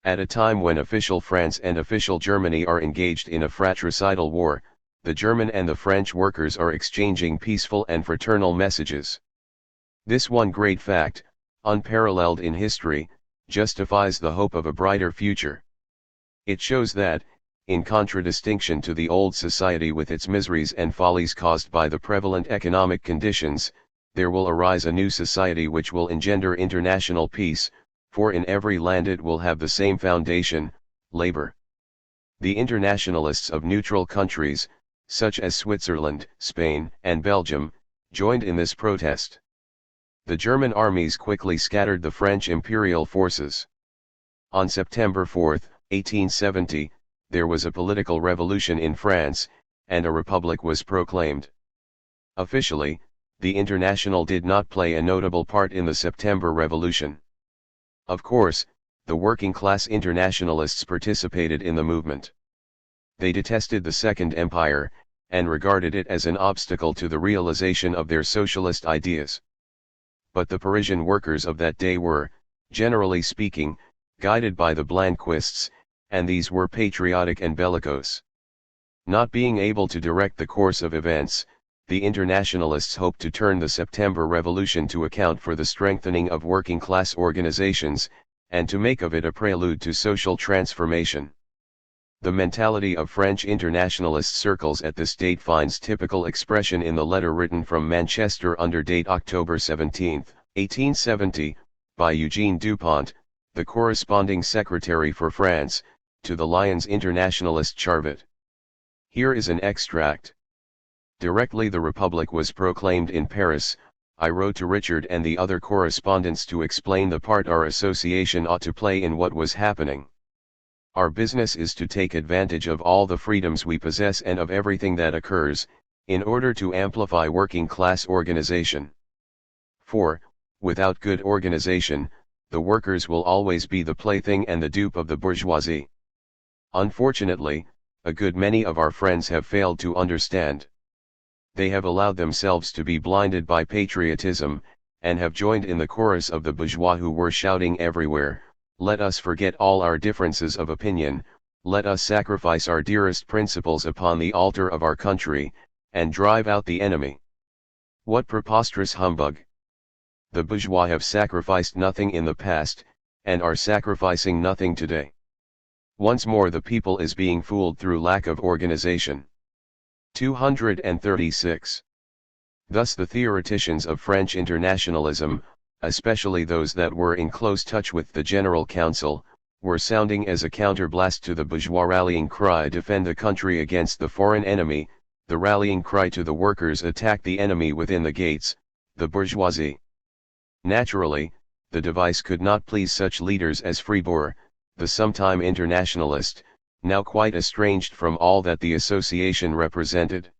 at a time when official France and official Germany are engaged in a fratricidal war, the German and the French workers are exchanging peaceful and fraternal messages. This one great fact, unparalleled in history, justifies the hope of a brighter future. It shows that, in contradistinction to the old society with its miseries and follies caused by the prevalent economic conditions, there will arise a new society which will engender international peace, for in every land it will have the same foundation, labor. The internationalists of neutral countries, such as Switzerland, Spain, and Belgium, joined in this protest. The German armies quickly scattered the French imperial forces. On September 4, 1870, there was a political revolution in France, and a republic was proclaimed. Officially, the International did not play a notable part in the September Revolution. Of course, the working-class internationalists participated in the movement. They detested the Second Empire, and regarded it as an obstacle to the realization of their socialist ideas. But the Parisian workers of that day were, generally speaking, guided by the Blanquists, and these were patriotic and bellicose. Not being able to direct the course of events, the internationalists hoped to turn the September Revolution to account for the strengthening of working-class organizations, and to make of it a prelude to social transformation. The mentality of French internationalist circles at this date finds typical expression in the letter written from Manchester under date October 17, 1870, by Eugene Dupont, the corresponding secretary for France, to the Lyons internationalist Charvet. Here is an extract. Directly the Republic was proclaimed in Paris, I wrote to Richard and the other correspondents to explain the part our association ought to play in what was happening. Our business is to take advantage of all the freedoms we possess and of everything that occurs, in order to amplify working-class organization. For, without good organization, the workers will always be the plaything and the dupe of the bourgeoisie. Unfortunately, a good many of our friends have failed to understand. They have allowed themselves to be blinded by patriotism, and have joined in the chorus of the bourgeois who were shouting everywhere, let us forget all our differences of opinion, let us sacrifice our dearest principles upon the altar of our country, and drive out the enemy. What preposterous humbug! The bourgeois have sacrificed nothing in the past, and are sacrificing nothing today. Once more the people is being fooled through lack of organization. 236. Thus the theoreticians of French internationalism, especially those that were in close touch with the General Council, were sounding as a counterblast to the bourgeois rallying cry defend the country against the foreign enemy, the rallying cry to the workers attack the enemy within the gates, the bourgeoisie. Naturally, the device could not please such leaders as Fribourg, the sometime internationalist, now quite estranged from all that the association represented.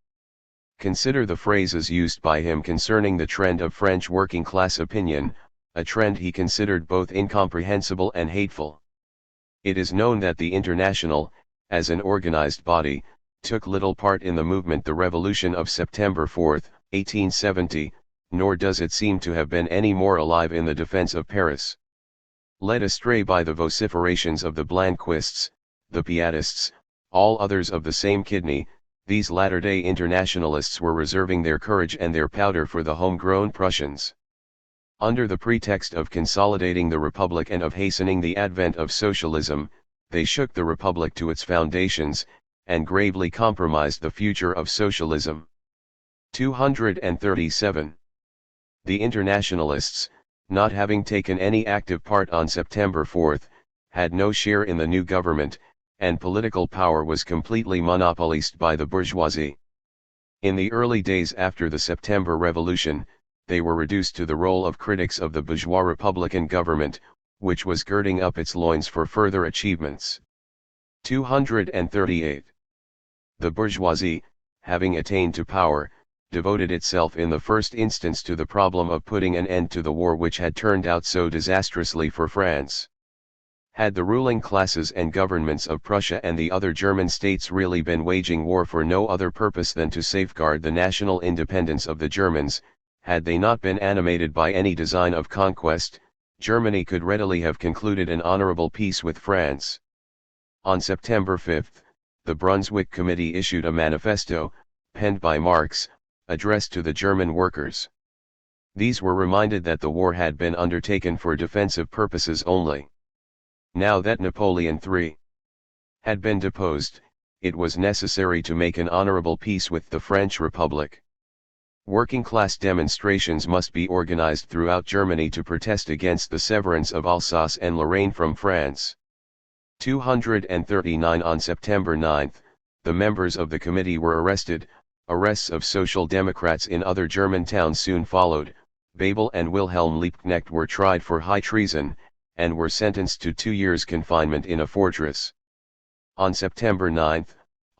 Consider the phrases used by him concerning the trend of French working-class opinion, a trend he considered both incomprehensible and hateful. It is known that the International, as an organized body, took little part in the movement the Revolution of September 4, 1870, nor does it seem to have been any more alive in the defense of Paris. Led astray by the vociferations of the Blanquists, the Pietists, all others of the same kidney, these latter-day internationalists were reserving their courage and their powder for the homegrown Prussians. Under the pretext of consolidating the Republic and of hastening the advent of socialism, they shook the Republic to its foundations, and gravely compromised the future of socialism. 237. The internationalists, not having taken any active part on September 4, had no share in the new government, and political power was completely monopolized by the bourgeoisie. In the early days after the September Revolution, they were reduced to the role of critics of the bourgeois republican government, which was girding up its loins for further achievements. 238. The bourgeoisie, having attained to power, devoted itself in the first instance to the problem of putting an end to the war which had turned out so disastrously for France. Had the ruling classes and governments of Prussia and the other German states really been waging war for no other purpose than to safeguard the national independence of the Germans, had they not been animated by any design of conquest, Germany could readily have concluded an honorable peace with France. On September 5, the Brunswick Committee issued a manifesto, penned by Marx, addressed to the German workers. These were reminded that the war had been undertaken for defensive purposes only. Now that Napoleon III had been deposed, it was necessary to make an honorable peace with the French Republic. Working-class demonstrations must be organized throughout Germany to protest against the severance of Alsace and Lorraine from France. 239 On September 9, the members of the committee were arrested. Arrests of Social Democrats in other German towns soon followed. Babel and Wilhelm Liebknecht were tried for high treason, and were sentenced to 2 years' confinement in a fortress. On September 9,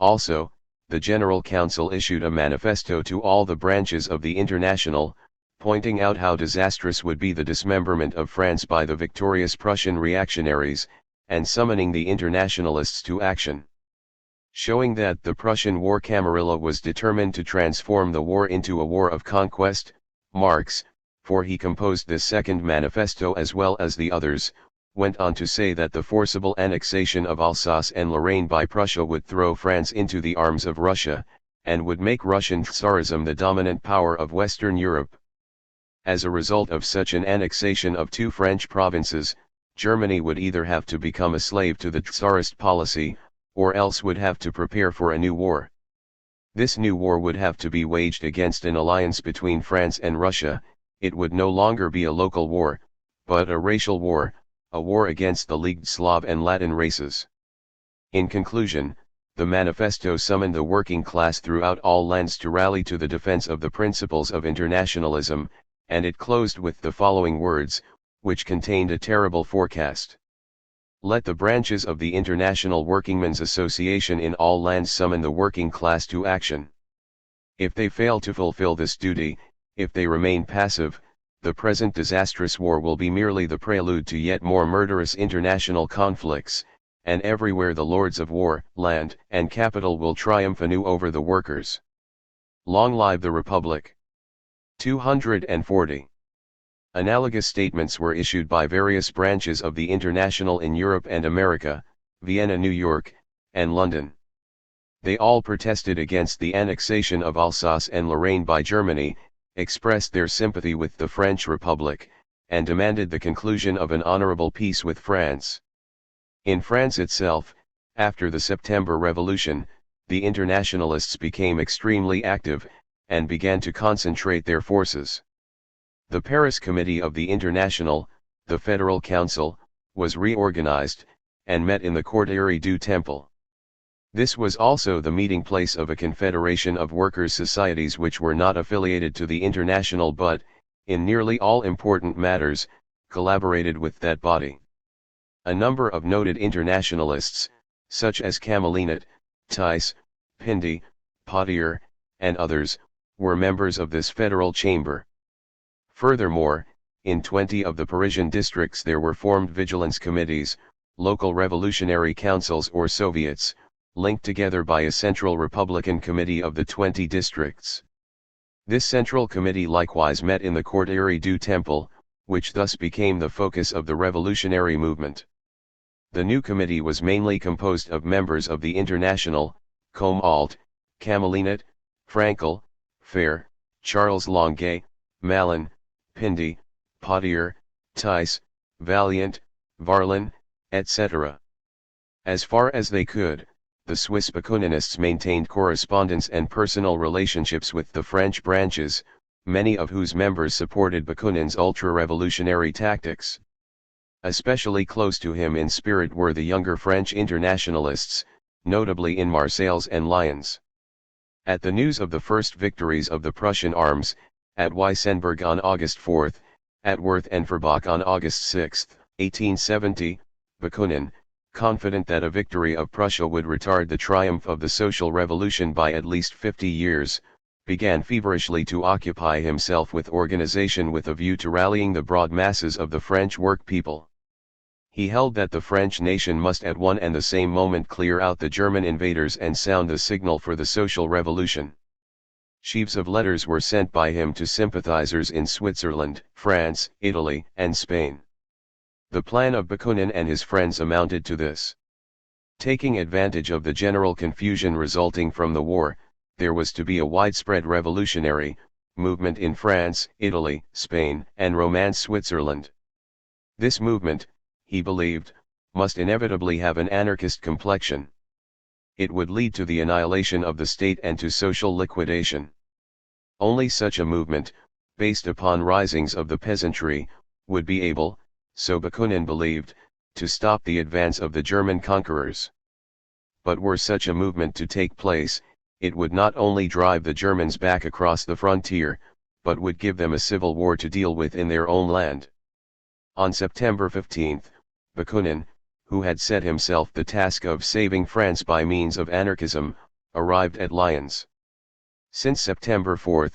also, the General Council issued a manifesto to all the branches of the International, pointing out how disastrous would be the dismemberment of France by the victorious Prussian reactionaries, and summoning the internationalists to action. Showing that the Prussian war camarilla was determined to transform the war into a war of conquest, Marx, for he composed this second manifesto as well as the others, went on to say that the forcible annexation of Alsace and Lorraine by Prussia would throw France into the arms of Russia, and would make Russian Tsarism the dominant power of Western Europe. As a result of such an annexation of 2 French provinces, Germany would either have to become a slave to the Tsarist policy, or else would have to prepare for a new war. This new war would have to be waged against an alliance between France and Russia. It would no longer be a local war, but a racial war, a war against the leagued Slav and Latin races. In conclusion, the manifesto summoned the working class throughout all lands to rally to the defense of the principles of internationalism, and it closed with the following words, which contained a terrible forecast. Let the branches of the International Workingmen's Association in all lands summon the working class to action. If they fail to fulfill this duty, if they remain passive, the present disastrous war will be merely the prelude to yet more murderous international conflicts, and everywhere the lords of war, land, and capital will triumph anew over the workers. Long live the Republic! 240. Analogous statements were issued by various branches of the International in Europe and America, Vienna, New York, and London. They all protested against the annexation of Alsace and Lorraine by Germany, expressed their sympathy with the French Republic, and demanded the conclusion of an honorable peace with France. In France itself, after the September Revolution, the internationalists became extremely active, and began to concentrate their forces. The Paris Committee of the International, the Federal Council, was reorganized, and met in the Quartier du Temple. This was also the meeting place of a confederation of workers' societies which were not affiliated to the International but, in nearly all important matters, collaborated with that body. A number of noted internationalists, such as Camelinat, Thys, Pindy, Potier, and others, were members of this federal chamber. Furthermore, in 20 of the Parisian districts there were formed vigilance committees, local revolutionary councils or soviets, linked together by a central Republican committee of the 20 districts. This central committee likewise met in the Quartier du Temple, which thus became the focus of the revolutionary movement. The new committee was mainly composed of members of the International, Comte, Camelinat, Frankel, Fair, Charles Longuet, Malin, Pindy, Potier, Thys, Valiant, Varlin, etc. As far as they could, the Swiss Bakuninists maintained correspondence and personal relationships with the French branches, many of whose members supported Bakunin's ultra-revolutionary tactics. Especially close to him in spirit were the younger French internationalists, notably in Marseilles and Lyons. At the news of the first victories of the Prussian arms, at Weissenberg on August 4, at Worth and Forbach on August 6, 1870, Bakunin, confident that a victory of Prussia would retard the triumph of the social revolution by at least 50 years, began feverishly to occupy himself with organization with a view to rallying the broad masses of the French work people. He held that the French nation must at one and the same moment clear out the German invaders and sound the signal for the social revolution. Sheaves of letters were sent by him to sympathizers in Switzerland, France, Italy, and Spain. The plan of Bakunin and his friends amounted to this. Taking advantage of the general confusion resulting from the war, there was to be a widespread revolutionary movement in France, Italy, Spain, and Romance Switzerland. This movement, he believed, must inevitably have an anarchist complexion. it would lead to the annihilation of the state and to social liquidation. Only such a movement, based upon risings of the peasantry, would be able, so Bakunin believed, to stop the advance of the German conquerors. But were such a movement to take place, it would not only drive the Germans back across the frontier, but would give them a civil war to deal with in their own land. On September 15, Bakunin, who had set himself the task of saving France by means of anarchism, arrived at Lyons. Since September 4,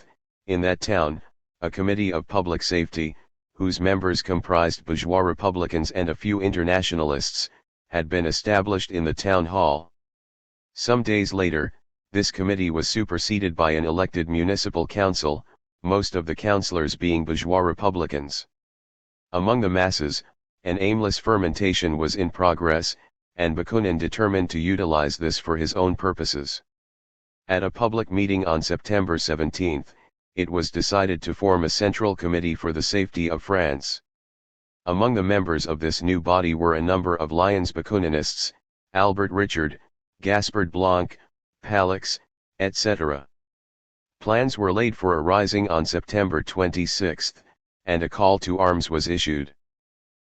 in that town, a committee of public safety, whose members comprised bourgeois republicans and a few internationalists, had been established in the town hall. Some days later, this committee was superseded by an elected municipal council, most of the councillors being bourgeois republicans. Among the masses, an aimless fermentation was in progress, and Bakunin determined to utilize this for his own purposes. At a public meeting on September 17, it was decided to form a central committee for the safety of France. Among the members of this new body were a number of Lyons Bakuninists, Albert Richard, Gaspard Blanc, Palix, etc. Plans were laid for a rising on September 26, and a call to arms was issued.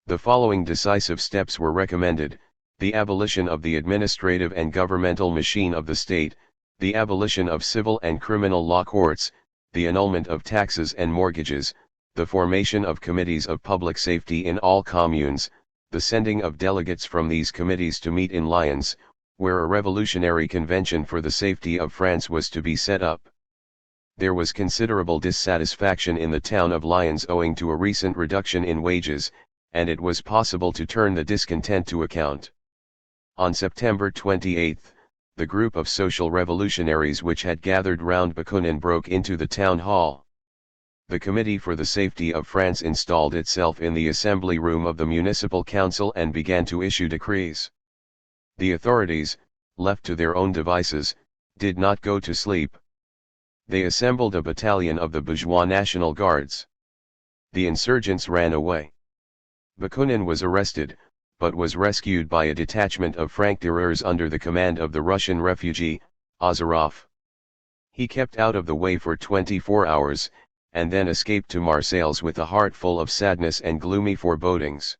The following decisive steps were recommended: the abolition of the administrative and governmental machine of the state, the abolition of civil and criminal law courts, the annulment of taxes and mortgages, the formation of committees of public safety in all communes, the sending of delegates from these committees to meet in Lyons, where a revolutionary convention for the safety of France was to be set up. There was considerable dissatisfaction in the town of Lyons owing to a recent reduction in wages, and it was possible to turn the discontent to account. On September 28, the group of social revolutionaries which had gathered round Bakunin broke into the town hall. The Committee for the Safety of France installed itself in the assembly room of the municipal council and began to issue decrees. The authorities, left to their own devices, did not go to sleep. They assembled a battalion of the bourgeois National Guards. The insurgents ran away. Bakunin was arrested, but was rescued by a detachment of franc-tireurs under the command of the Russian refugee, Ozerov. He kept out of the way for 24 hours, and then escaped to Marseilles with a heart full of sadness and gloomy forebodings.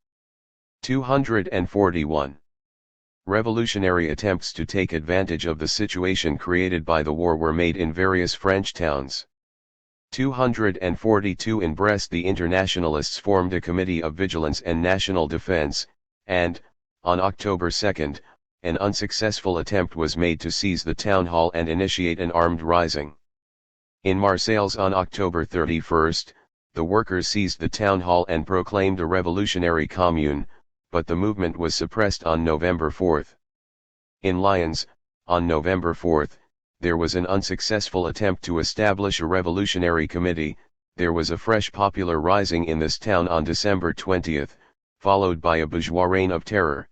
241. Revolutionary attempts to take advantage of the situation created by the war were made in various French towns. 242. In Brest, the Internationalists formed a Committee of Vigilance and National Defense, and, on October 2, an unsuccessful attempt was made to seize the town hall and initiate an armed rising. In Marseilles on October 31, the workers seized the town hall and proclaimed a revolutionary commune, but the movement was suppressed on November 4. In Lyons, on November 4, there was an unsuccessful attempt to establish a revolutionary committee. There was a fresh popular rising in this town on December 20, followed by a bourgeois reign of terror.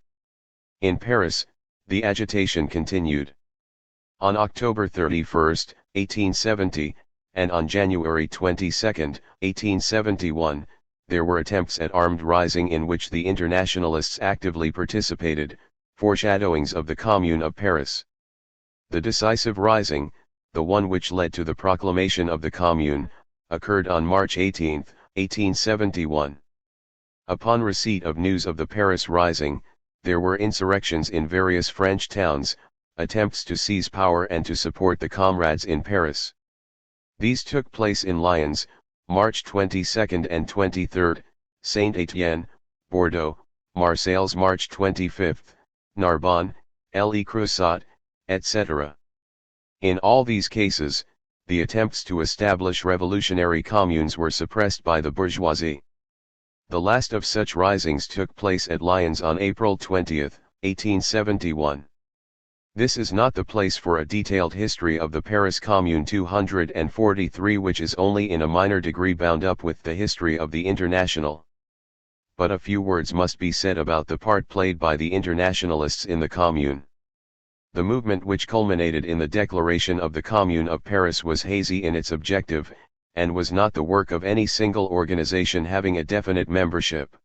In Paris, the agitation continued. On October 31, 1870, and on January 22, 1871, there were attempts at armed rising in which the Internationalists actively participated, foreshadowings of the Commune of Paris. The decisive rising, the one which led to the proclamation of the Commune, occurred on March 18, 1871. Upon receipt of news of the Paris rising, there were insurrections in various French towns, attempts to seize power and to support the comrades in Paris. These took place in Lyons, March 22 and 23, Saint-Étienne, Bordeaux, Marseilles March 25, Narbonne, Le Creusot, etc. In all these cases, the attempts to establish revolutionary communes were suppressed by the bourgeoisie. The last of such risings took place at Lyons on April 20, 1871. This is not the place for a detailed history of the Paris Commune 243, which is only in a minor degree bound up with the history of the International. But a few words must be said about the part played by the Internationalists in the Commune. The movement which culminated in the declaration of the Commune of Paris was hazy in its objective, and was not the work of any single organization having a definite membership.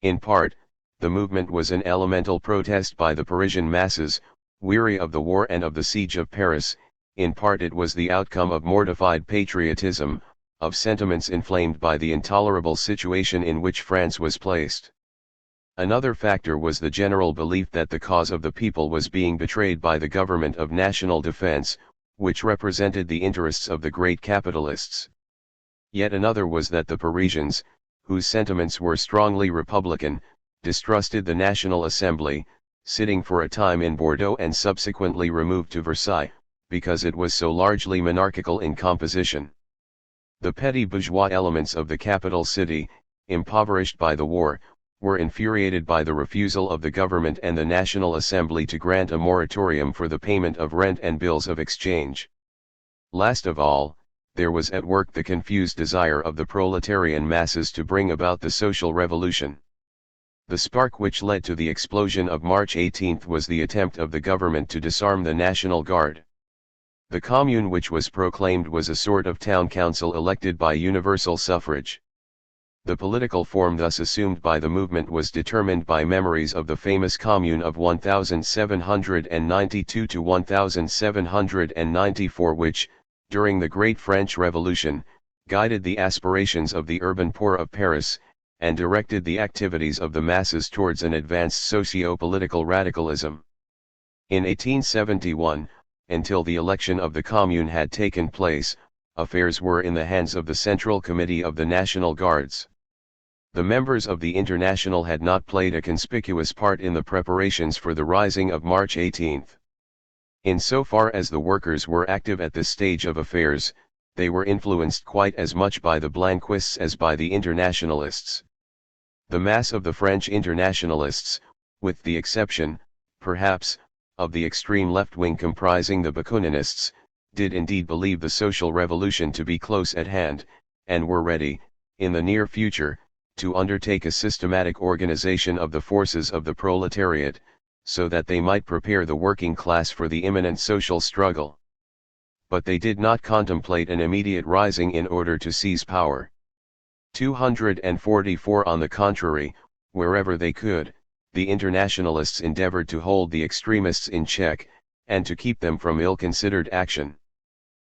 In part, the movement was an elemental protest by the Parisian masses, Weary of the war and of the siege of Paris, in part it was the outcome of mortified patriotism, of sentiments inflamed by the intolerable situation in which France was placed. Another factor was the general belief that the cause of the people was being betrayed by the government of national defense, which represented the interests of the great capitalists. Yet another was that the Parisians, whose sentiments were strongly republican, distrusted the National Assembly, sitting for a time in Bordeaux and subsequently removed to Versailles, because it was so largely monarchical in composition. The petty bourgeois elements of the capital city, impoverished by the war, were infuriated by the refusal of the government and the National Assembly to grant a moratorium for the payment of rent and bills of exchange. Last of all, there was at work the confused desire of the proletarian masses to bring about the social revolution. The spark which led to the explosion of March 18 was the attempt of the government to disarm the National Guard. The Commune which was proclaimed was a sort of town council elected by universal suffrage. The political form thus assumed by the movement was determined by memories of the famous Commune of 1792 to 1794 which, during the Great French Revolution, guided the aspirations of the urban poor of Paris, and directed the activities of the masses towards an advanced socio-political radicalism. In 1871, until the election of the Commune had taken place, affairs were in the hands of the Central Committee of the National Guards. The members of the International had not played a conspicuous part in the preparations for the rising of March 18. Insofar as the workers were active at this stage of affairs, they were influenced quite as much by the Blanquists as by the Internationalists. The mass of the French Internationalists, with the exception, perhaps, of the extreme left wing comprising the Bakuninists, did indeed believe the social revolution to be close at hand, and were ready, in the near future, to undertake a systematic organization of the forces of the proletariat, so that they might prepare the working class for the imminent social struggle. But they did not contemplate an immediate rising in order to seize power. 244 On the contrary, wherever they could, the Internationalists endeavored to hold the extremists in check, and to keep them from ill-considered action.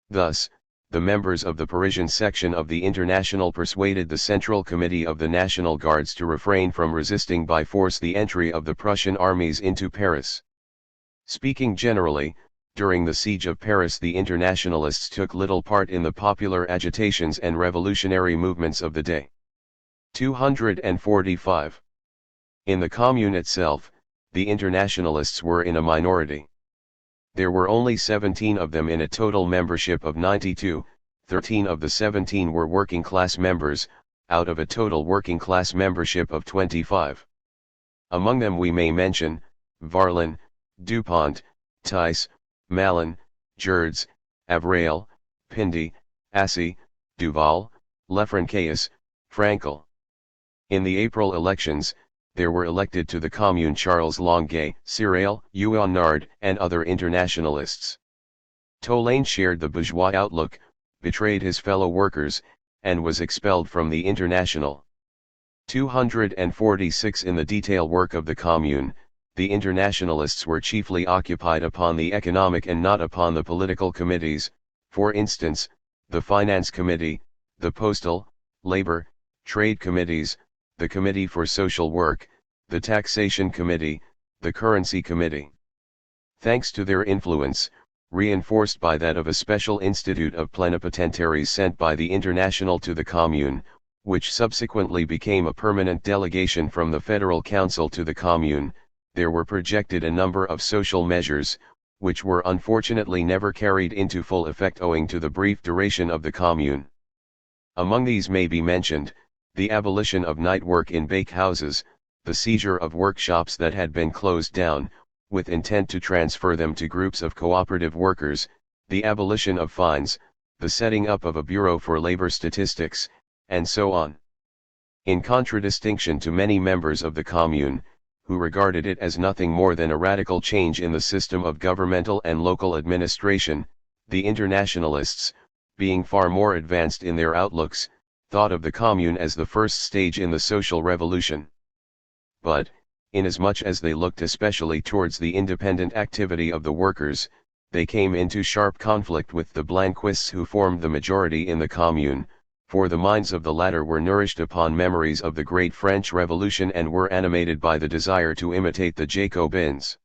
Thus, the members of the Parisian section of the International persuaded the Central Committee of the National Guards to refrain from resisting by force the entry of the Prussian armies into Paris. Speaking generally, during the siege of Paris the Internationalists took little part in the popular agitations and revolutionary movements of the day. 245. In the Commune itself, the Internationalists were in a minority. There were only 17 of them in a total membership of 92, 13 of the 17 were working class members, out of a total working class membership of 25. Among them we may mention, Varlin, Dupont, Thys, Malin, Gerds, Avril, Pindy, Assy, Duval, Lefrançois, Frankel. In the April elections, there were elected to the Commune Charles Longuet, Cyril Huonnard, and other internationalists. Tolaine shared the bourgeois outlook, betrayed his fellow workers, and was expelled from the International. 246 In the detail work of the Commune, the Internationalists were chiefly occupied upon the economic and not upon the political committees, for instance, the Finance Committee, the Postal, Labor, Trade Committees, the Committee for Social Work, the Taxation Committee, the Currency Committee. Thanks to their influence, reinforced by that of a special institute of plenipotentiaries sent by the International to the Commune, which subsequently became a permanent delegation from the Federal Council to the Commune, there were projected a number of social measures, which were unfortunately never carried into full effect owing to the brief duration of the Commune. Among these may be mentioned, the abolition of night work in bakehouses, the seizure of workshops that had been closed down, with intent to transfer them to groups of cooperative workers, the abolition of fines, the setting up of a Bureau for Labor Statistics, and so on. In contradistinction to many members of the Commune, who regarded it as nothing more than a radical change in the system of governmental and local administration, the Internationalists, being far more advanced in their outlooks, thought of the Commune as the first stage in the social revolution. But, Inasmuch as they looked especially towards the independent activity of the workers, they came into sharp conflict with the Blanquists who formed the majority in the Commune, for the minds of the latter were nourished upon memories of the great French Revolution and were animated by the desire to imitate the Jacobins.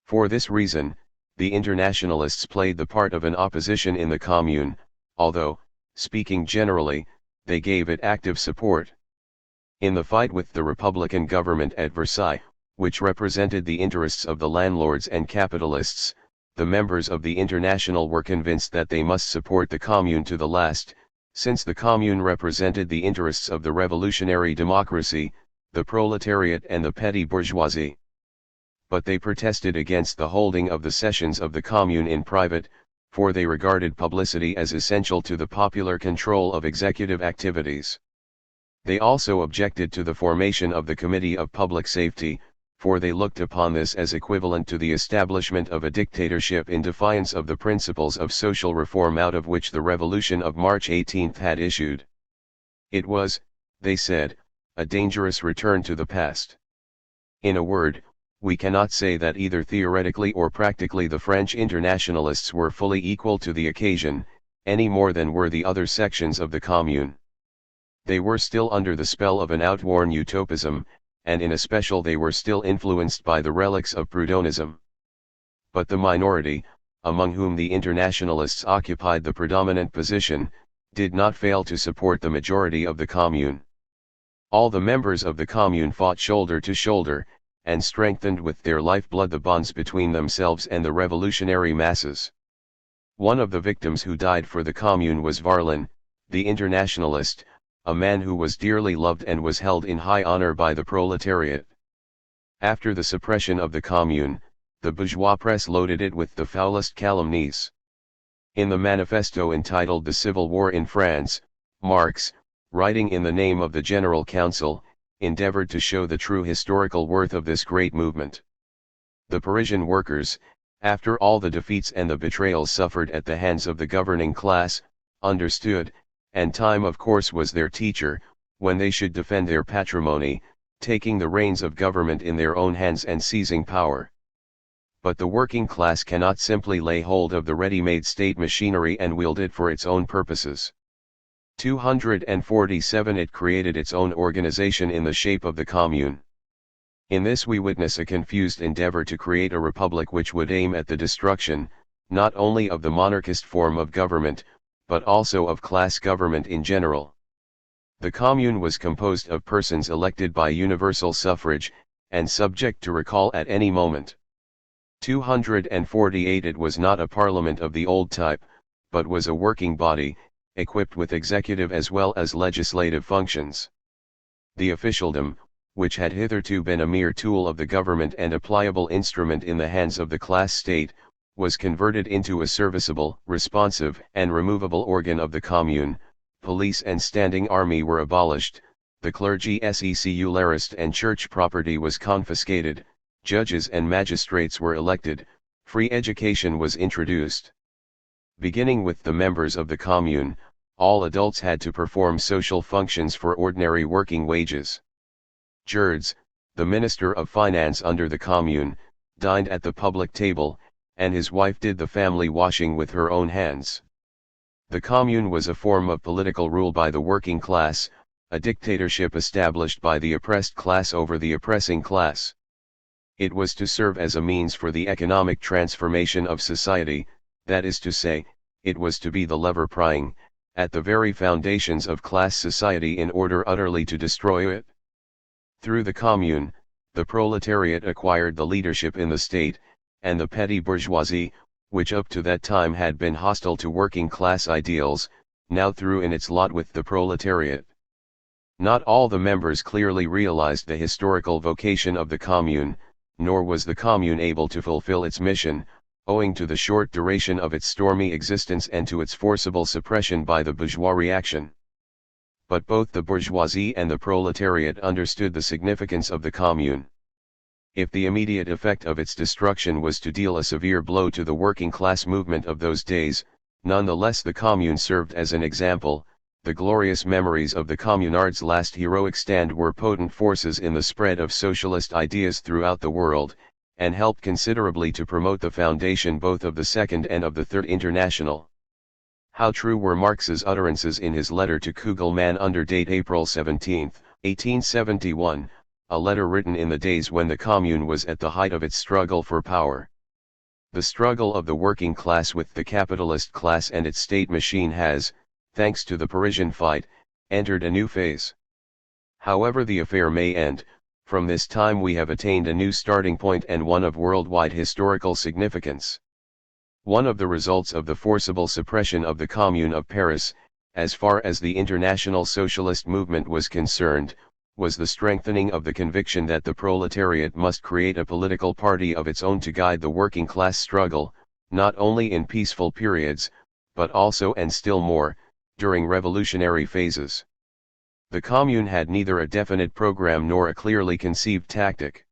For this reason, the Internationalists played the part of an opposition in the Commune, although, speaking generally, they gave it active support. In the fight with the Republican government at Versailles, which represented the interests of the landlords and capitalists, the members of the International were convinced that they must support the Commune to the last, since the Commune represented the interests of the revolutionary democracy, the proletariat and the petty bourgeoisie. But they protested against the holding of the sessions of the Commune in private, for they regarded publicity as essential to the popular control of executive activities. They also objected to the formation of the Committee of Public Safety, for they looked upon this as equivalent to the establishment of a dictatorship in defiance of the principles of social reform out of which the Revolution of March 18 had issued. It was, they said, a dangerous return to the past. In a word, we cannot say that either theoretically or practically the French Internationalists were fully equal to the occasion, any more than were the other sections of the Commune. They were still under the spell of an outworn utopism, and in especial they were still influenced by the relics of Proudhonism. But the minority, among whom the Internationalists occupied the predominant position, did not fail to support the majority of the Commune. All the members of the Commune fought shoulder to shoulder, and strengthened with their lifeblood the bonds between themselves and the revolutionary masses. One of the victims who died for the Commune was Varlin, the Internationalist, a man who was dearly loved and was held in high honor by the proletariat. After the suppression of the Commune, the bourgeois press loaded it with the foulest calumnies. In the manifesto entitled The Civil War in France, Marx, writing in the name of the General Council, endeavored to show the true historical worth of this great movement. The Parisian workers, after all the defeats and the betrayals suffered at the hands of the governing class, understood, and time of course was their teacher, when they should defend their patrimony, taking the reins of government in their own hands and seizing power. But the working class cannot simply lay hold of the ready-made state machinery and wield it for its own purposes. 247 It created its own organization in the shape of the Commune. In this we witness a confused endeavor to create a republic which would aim at the destruction, not only of the monarchist form of government, but also of class government in general. The Commune was composed of persons elected by universal suffrage, and subject to recall at any moment. 248 It was not a parliament of the old type, but was a working body, equipped with executive as well as legislative functions. The officialdom, which had hitherto been a mere tool of the government and a pliable instrument in the hands of the class state, was converted into a serviceable, responsive, and removable organ of the Commune. Police and standing army were abolished, the clergy secularized and church property was confiscated, judges and magistrates were elected, free education was introduced. Beginning with the members of the Commune, all adults had to perform social functions for ordinary working wages. Gerds, the Minister of Finance under the Commune, dined at the public table, and his wife did the family washing with her own hands. The Commune was a form of political rule by the working class, a dictatorship established by the oppressed class over the oppressing class. It was to serve as a means for the economic transformation of society, that is to say, it was to be the lever prying, at the very foundations of class society in order utterly to destroy it. Through the Commune, the proletariat acquired the leadership in the state, and the petty bourgeoisie, which up to that time had been hostile to working class ideals, now threw in its lot with the proletariat. Not all the members clearly realized the historical vocation of the Commune, nor was the Commune able to fulfill its mission, owing to the short duration of its stormy existence and to its forcible suppression by the bourgeois reaction. But both the bourgeoisie and the proletariat understood the significance of the Commune. If the immediate effect of its destruction was to deal a severe blow to the working class movement of those days, nonetheless the Commune served as an example, the glorious memories of the Communards' last heroic stand were potent forces in the spread of socialist ideas throughout the world, and helped considerably to promote the foundation both of the Second and of the Third International. How true were Marx's utterances in his letter to Kugelmann under date April 17, 1871, a letter written in the days when the Commune was at the height of its struggle for power. The struggle of the working class with the capitalist class and its state machine has, thanks to the Parisian fight, entered a new phase. However the affair may end, from this time we have attained a new starting point and one of worldwide historical significance. One of the results of the forcible suppression of the Commune of Paris, as far as the international socialist movement was concerned, was the strengthening of the conviction that the proletariat must create a political party of its own to guide the working class struggle, not only in peaceful periods, but also and still more, during revolutionary phases. The Commune had neither a definite program nor a clearly conceived tactic.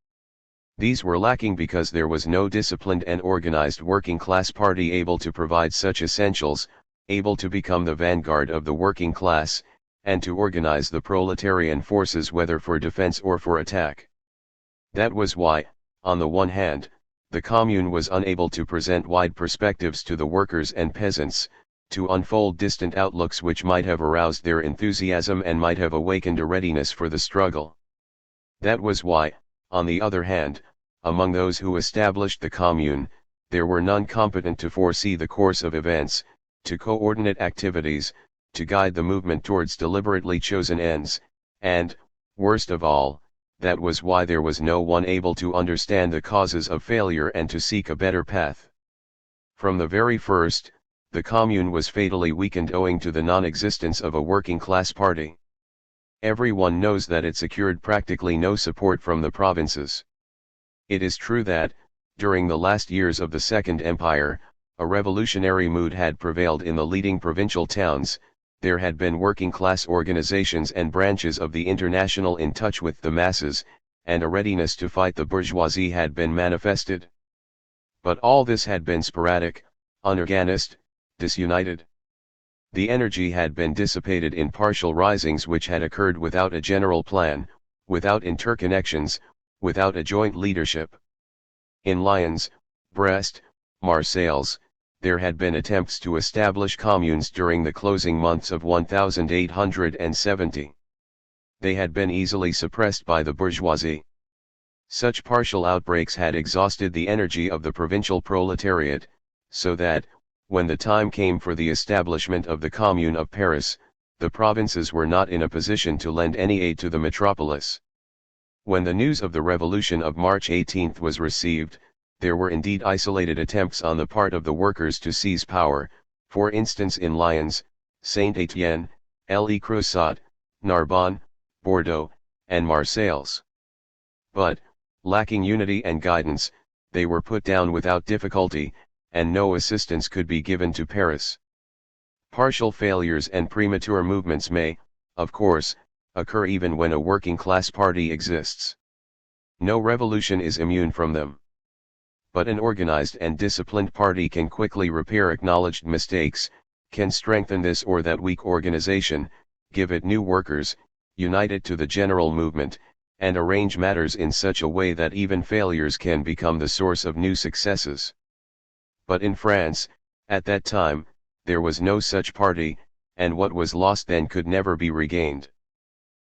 These were lacking because there was no disciplined and organized working class party able to provide such essentials, able to become the vanguard of the working class, and to organize the proletarian forces whether for defense or for attack. That was why, on the one hand, the Commune was unable to present wide perspectives to the workers and peasants, to unfold distant outlooks which might have aroused their enthusiasm and might have awakened a readiness for the struggle. That was why, on the other hand, among those who established the Commune, there were none competent to foresee the course of events, to coordinate activities, to guide the movement towards deliberately chosen ends, and, worst of all, that was why there was no one able to understand the causes of failure and to seek a better path. From the very first, the Commune was fatally weakened owing to the non-existence of a working class party. Everyone knows that it secured practically no support from the provinces. It is true that, during the last years of the Second Empire, a revolutionary mood had prevailed in the leading provincial towns. There had been working class organizations and branches of the International in touch with the masses, and a readiness to fight the bourgeoisie had been manifested. But all this had been sporadic, unorganized, disunited. The energy had been dissipated in partial risings which had occurred without a general plan, without interconnections, without a joint leadership. In Lyons, Brest, Marseilles, there had been attempts to establish communes during the closing months of 1870. They had been easily suppressed by the bourgeoisie. Such partial outbreaks had exhausted the energy of the provincial proletariat, so that, when the time came for the establishment of the Commune of Paris, the provinces were not in a position to lend any aid to the metropolis. When the news of the revolution of March 18 was received, there were indeed isolated attempts on the part of the workers to seize power, for instance in Lyons, Saint-Étienne, Le Creusot, Narbonne, Bordeaux, and Marseilles. But, lacking unity and guidance, they were put down without difficulty, and no assistance could be given to Paris. Partial failures and premature movements may, of course, occur even when a working class party exists. No revolution is immune from them. But an organized and disciplined party can quickly repair acknowledged mistakes, can strengthen this or that weak organization, give it new workers, unite it to the general movement, and arrange matters in such a way that even failures can become the source of new successes. But in France, at that time, there was no such party, and what was lost then could never be regained.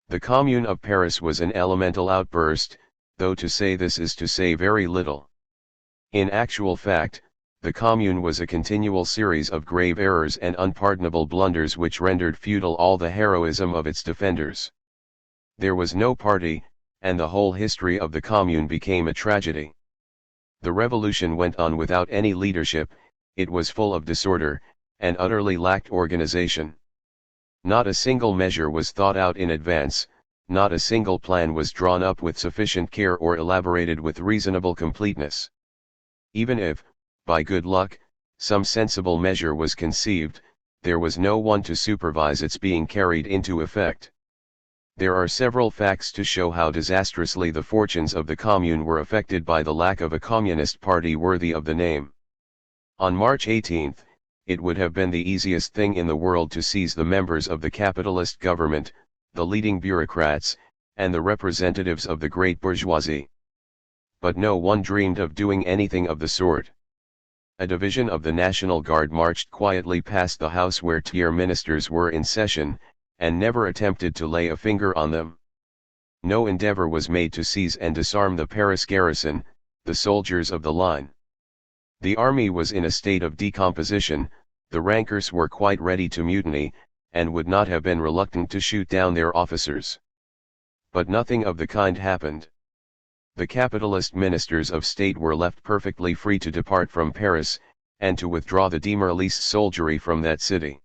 The Commune of Paris was an elemental outburst, though to say this is to say very little. In actual fact, the Commune was a continual series of grave errors and unpardonable blunders which rendered futile all the heroism of its defenders. There was no party, and the whole history of the Commune became a tragedy. The revolution went on without any leadership, it was full of disorder, and utterly lacked organization. Not a single measure was thought out in advance, not a single plan was drawn up with sufficient care or elaborated with reasonable completeness. Even if, by good luck, some sensible measure was conceived, there was no one to supervise its being carried into effect. There are several facts to show how disastrously the fortunes of the Commune were affected by the lack of a communist party worthy of the name. On March 18, it would have been the easiest thing in the world to seize the members of the capitalist government, the leading bureaucrats, and the representatives of the great bourgeoisie. But no one dreamed of doing anything of the sort. A division of the National Guard marched quietly past the house where tier ministers were in session, and never attempted to lay a finger on them. No endeavor was made to seize and disarm the Paris garrison, the soldiers of the line. The army was in a state of decomposition, the rankers were quite ready to mutiny, and would not have been reluctant to shoot down their officers. But nothing of the kind happened. The capitalist ministers of state were left perfectly free to depart from Paris, and to withdraw the demoralized soldiery from that city.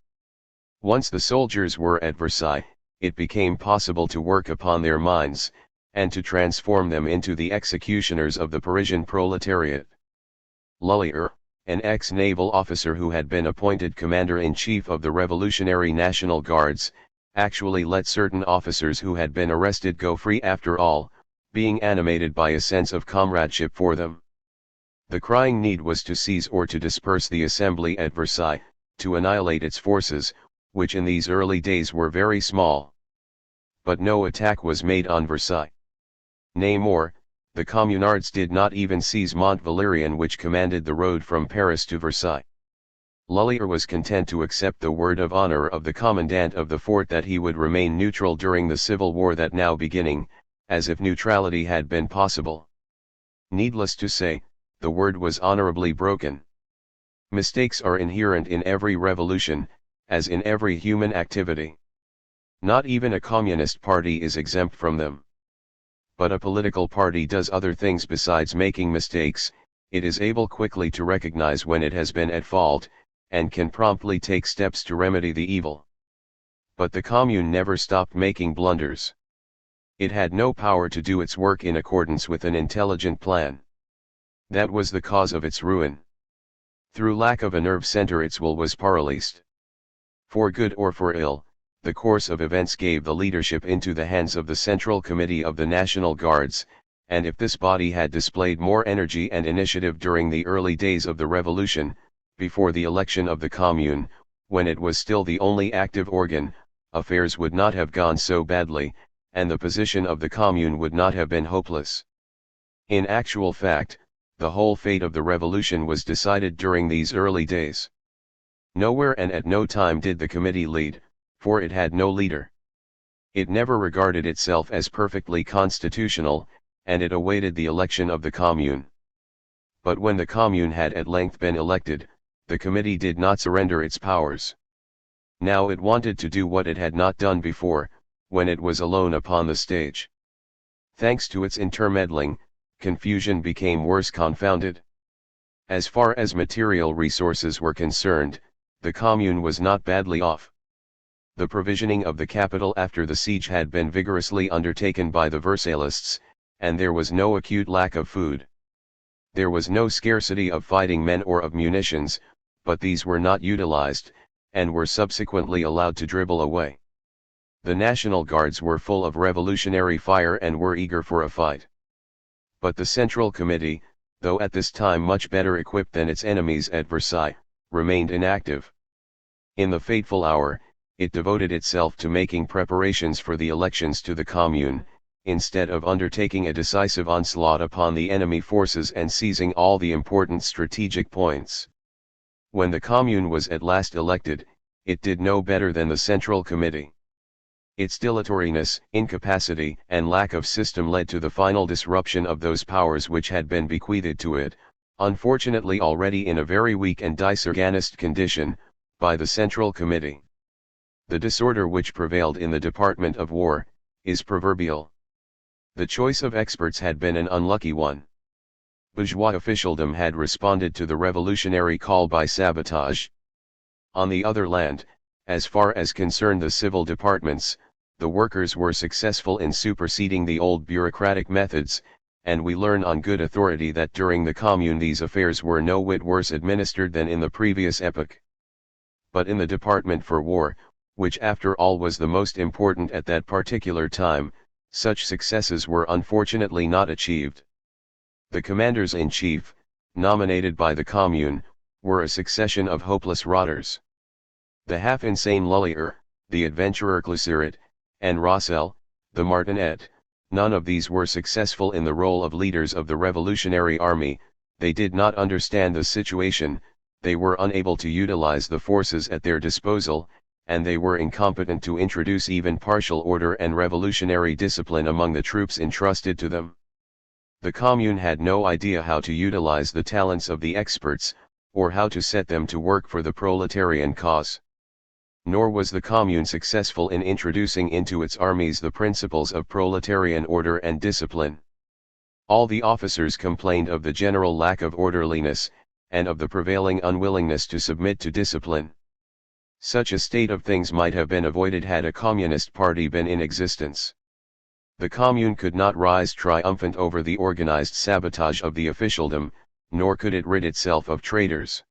Once the soldiers were at Versailles, it became possible to work upon their minds, and to transform them into the executioners of the Parisian proletariat. Lullier, an ex-naval officer who had been appointed commander-in-chief of the Revolutionary National Guards, actually let certain officers who had been arrested go free after all, being animated by a sense of comradeship for them. The crying need was to seize or to disperse the assembly at Versailles, to annihilate its forces, which in these early days were very small. But no attack was made on Versailles. Nay more, the Communards did not even seize Mont Valérien, which commanded the road from Paris to Versailles. Lullier was content to accept the word of honor of the commandant of the fort that he would remain neutral during the civil war that now beginning, as if neutrality had been possible. Needless to say, the word was honorably broken. Mistakes are inherent in every revolution, as in every human activity. Not even a communist party is exempt from them. But a political party does other things besides making mistakes. It is able quickly to recognize when it has been at fault, and can promptly take steps to remedy the evil. But the Commune never stopped making blunders. It had no power to do its work in accordance with an intelligent plan. That was the cause of its ruin. Through lack of a nerve center its will was paralyzed. For good or for ill, the course of events gave the leadership into the hands of the Central Committee of the National Guards, and if this body had displayed more energy and initiative during the early days of the revolution, before the election of the Commune, when it was still the only active organ, affairs would not have gone so badly, and the position of the Commune would not have been hopeless. In actual fact, the whole fate of the revolution was decided during these early days. Nowhere and at no time did the committee lead, for it had no leader. It never regarded itself as perfectly constitutional, and it awaited the election of the Commune. But when the Commune had at length been elected, the committee did not surrender its powers. Now it wanted to do what it had not done before, when it was alone upon the stage. Thanks to its intermeddling, confusion became worse confounded. As far as material resources were concerned, the Commune was not badly off. The provisioning of the capital after the siege had been vigorously undertaken by the Versaillists, and there was no acute lack of food. There was no scarcity of fighting men or of munitions, but these were not utilized, and were subsequently allowed to dribble away. The National Guards were full of revolutionary fire and were eager for a fight. But the Central Committee, though at this time much better equipped than its enemies at Versailles, remained inactive. In the fateful hour, it devoted itself to making preparations for the elections to the Commune, instead of undertaking a decisive onslaught upon the enemy forces and seizing all the important strategic points. When the Commune was at last elected, it did no better than the Central Committee. Its dilatoriness, incapacity, and lack of system led to the final disruption of those powers which had been bequeathed to it, unfortunately already in a very weak and disorganized condition, by the Central Committee. The disorder which prevailed in the Department of War, is proverbial. The choice of experts had been an unlucky one. Bourgeois officialdom had responded to the revolutionary call by sabotage. On the other hand, as far as concerned the civil departments, the workers were successful in superseding the old bureaucratic methods, and we learn on good authority that during the Commune these affairs were no whit worse administered than in the previous epoch. But in the Department for War, which after all was the most important at that particular time, such successes were unfortunately not achieved. The commanders-in-chief, nominated by the Commune, were a succession of hopeless rotters. The half-insane Lullier, the adventurer Cluseret, and Rossel, the martinet, none of these were successful in the role of leaders of the Revolutionary Army. They did not understand the situation, they were unable to utilize the forces at their disposal, and they were incompetent to introduce even partial order and revolutionary discipline among the troops entrusted to them. The Commune had no idea how to utilize the talents of the experts, or how to set them to work for the proletarian cause. Nor was the Commune successful in introducing into its armies the principles of proletarian order and discipline. All the officers complained of the general lack of orderliness, and of the prevailing unwillingness to submit to discipline. Such a state of things might have been avoided had a communist party been in existence. The Commune could not rise triumphant over the organized sabotage of the officialdom, nor could it rid itself of traitors.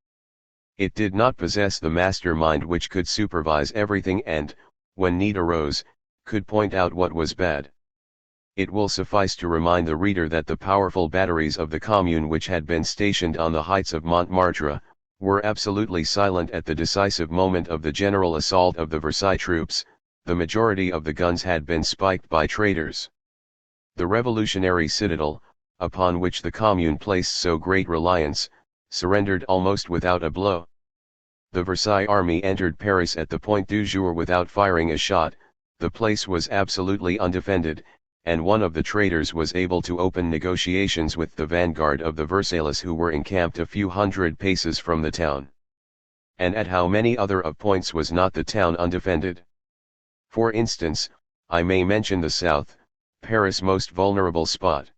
It did not possess the mastermind which could supervise everything and, when need arose, could point out what was bad. It will suffice to remind the reader that the powerful batteries of the Commune which had been stationed on the heights of Montmartre, were absolutely silent at the decisive moment of the general assault of the Versailles troops. The majority of the guns had been spiked by traitors. The revolutionary citadel, upon which the Commune placed so great reliance, surrendered almost without a blow. The Versailles army entered Paris at the Point du Jour without firing a shot. The place was absolutely undefended, and one of the traitors was able to open negotiations with the vanguard of the Versaillais who were encamped a few hundred paces from the town. And at how many other of points was not the town undefended? For instance, I may mention the south, Paris' most vulnerable spot.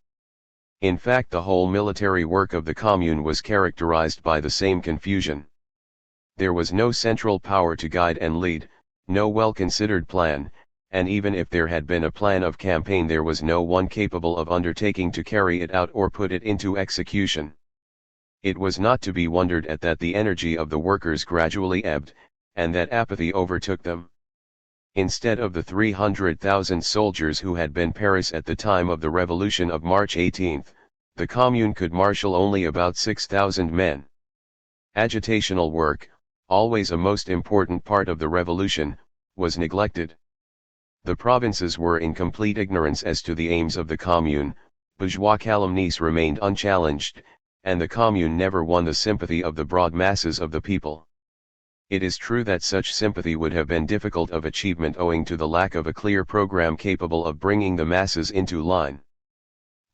In fact, the whole military work of the Commune was characterized by the same confusion. There was no central power to guide and lead, no well-considered plan, and even if there had been a plan of campaign there was no one capable of undertaking to carry it out or put it into execution. It was not to be wondered at that the energy of the workers gradually ebbed, and that apathy overtook them. Instead of the 300,000 soldiers who had been Paris at the time of the Revolution of March 18, the Commune could marshal only about 6,000 men. Agitational work, always a most important part of the revolution, was neglected. The provinces were in complete ignorance as to the aims of the Commune, bourgeois calumnies remained unchallenged, and the Commune never won the sympathy of the broad masses of the people. It is true that such sympathy would have been difficult of achievement owing to the lack of a clear program capable of bringing the masses into line.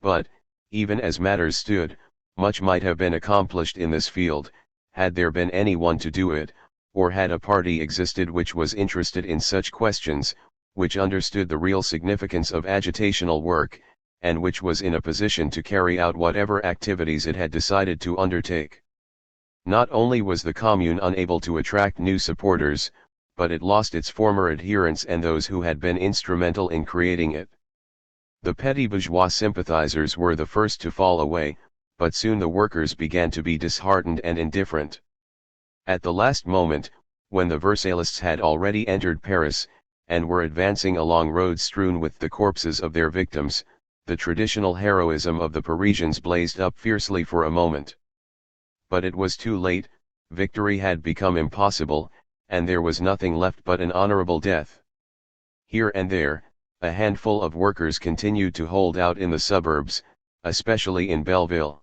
But, even as matters stood, much might have been accomplished in this field, had there been any one to do it, or had a party existed which was interested in such questions, which understood the real significance of agitational work, and which was in a position to carry out whatever activities it had decided to undertake. Not only was the Commune unable to attract new supporters, but it lost its former adherents and those who had been instrumental in creating it. The petty bourgeois sympathizers were the first to fall away, but soon the workers began to be disheartened and indifferent. At the last moment, when the Versaillists had already entered Paris, and were advancing along roads strewn with the corpses of their victims, the traditional heroism of the Parisians blazed up fiercely for a moment. But it was too late, victory had become impossible, and there was nothing left but an honorable death. Here and there, a handful of workers continued to hold out in the suburbs, especially in Belleville.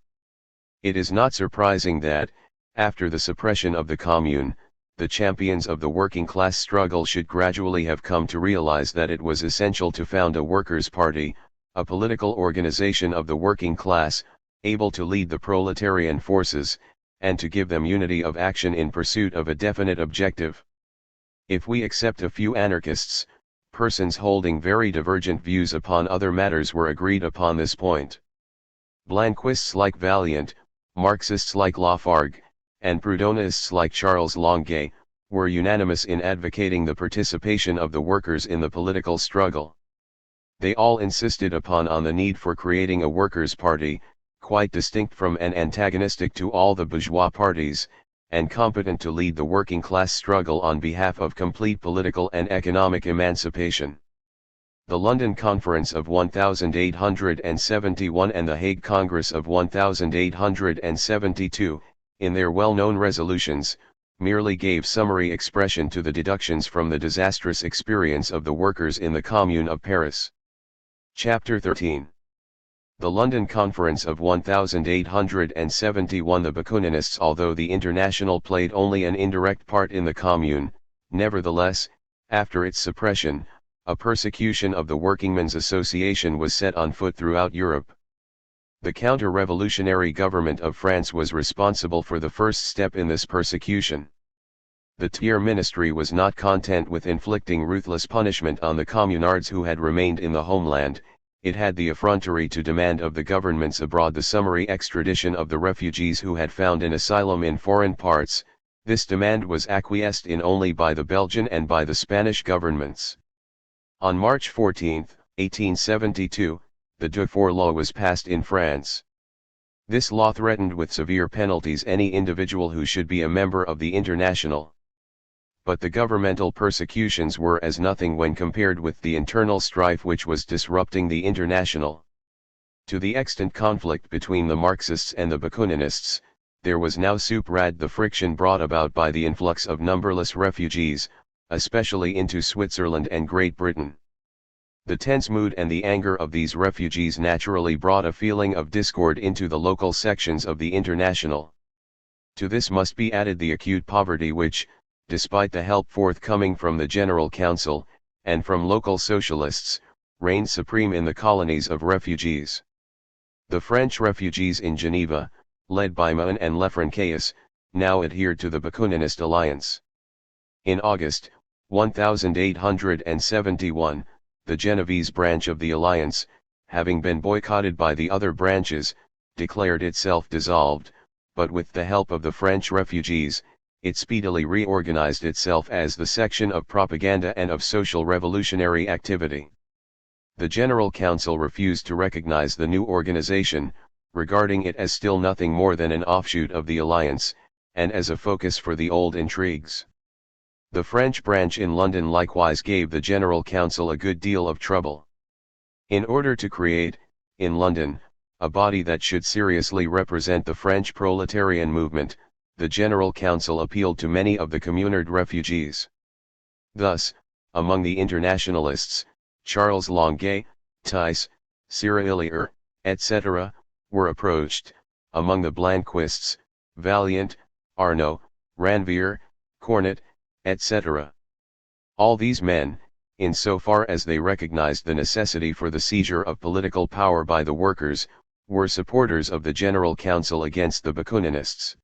It is not surprising that, after the suppression of the Commune, the champions of the working class struggle should gradually have come to realize that it was essential to found a workers' party, a political organization of the working class, able to lead the proletarian forces, and to give them unity of action in pursuit of a definite objective. If we except a few anarchists, persons holding very divergent views upon other matters were agreed upon this point. Blanquists like Vaillant, Marxists like Lafargue, and Proudhonists like Charles Longuet, were unanimous in advocating the participation of the workers in the political struggle. They all insisted upon the need for creating a workers' party, quite distinct from and antagonistic to all the bourgeois parties, and competent to lead the working class struggle on behalf of complete political and economic emancipation. The London Conference of 1871 and the Hague Congress of 1872, in their well-known resolutions, merely gave summary expression to the deductions from the disastrous experience of the workers in the Commune of Paris. Chapter 13. The London Conference of 1871. The Bakuninists. Although the International played only an indirect part in the Commune, nevertheless, after its suppression, a persecution of the Workingmen's Association was set on foot throughout Europe. The counter-revolutionary government of France was responsible for the first step in this persecution. The Thiers ministry was not content with inflicting ruthless punishment on the communards who had remained in the homeland. It had the effrontery to demand of the governments abroad the summary extradition of the refugees who had found an asylum in foreign parts. This demand was acquiesced in only by the Belgian and by the Spanish governments. On March 14, 1872, the Dufour Law was passed in France. This law threatened with severe penalties any individual who should be a member of the International. But the governmental persecutions were as nothing when compared with the internal strife which was disrupting the International. To the extant conflict between the Marxists and the Bakuninists, there was now superad the friction brought about by the influx of numberless refugees, especially into Switzerland and Great Britain. The tense mood and the anger of these refugees naturally brought a feeling of discord into the local sections of the International. To this must be added the acute poverty which, despite the help forthcoming from the General Council, and from local socialists, reigned supreme in the colonies of refugees. The French refugees in Geneva, led by Mahon and Lefrançois, now adhered to the Bakuninist alliance. In August, 1871, the Genevese branch of the alliance, having been boycotted by the other branches, declared itself dissolved, but with the help of the French refugees, it speedily reorganized itself as the section of propaganda and of social revolutionary activity. The General Council refused to recognize the new organization, regarding it as still nothing more than an offshoot of the alliance, and as a focus for the old intrigues. The French branch in London likewise gave the General Council a good deal of trouble. In order to create, in London, a body that should seriously represent the French proletarian movement, the General Council appealed to many of the communard refugees. Thus, among the internationalists, Charles Longuet, Thys, Cyrillier, etc., were approached. Among the Blanquists, Vaillant, Arnaud, Ranvier, Cornet, etc. All these men, in so far as they recognized the necessity for the seizure of political power by the workers, were supporters of the General Council against the Bakuninists.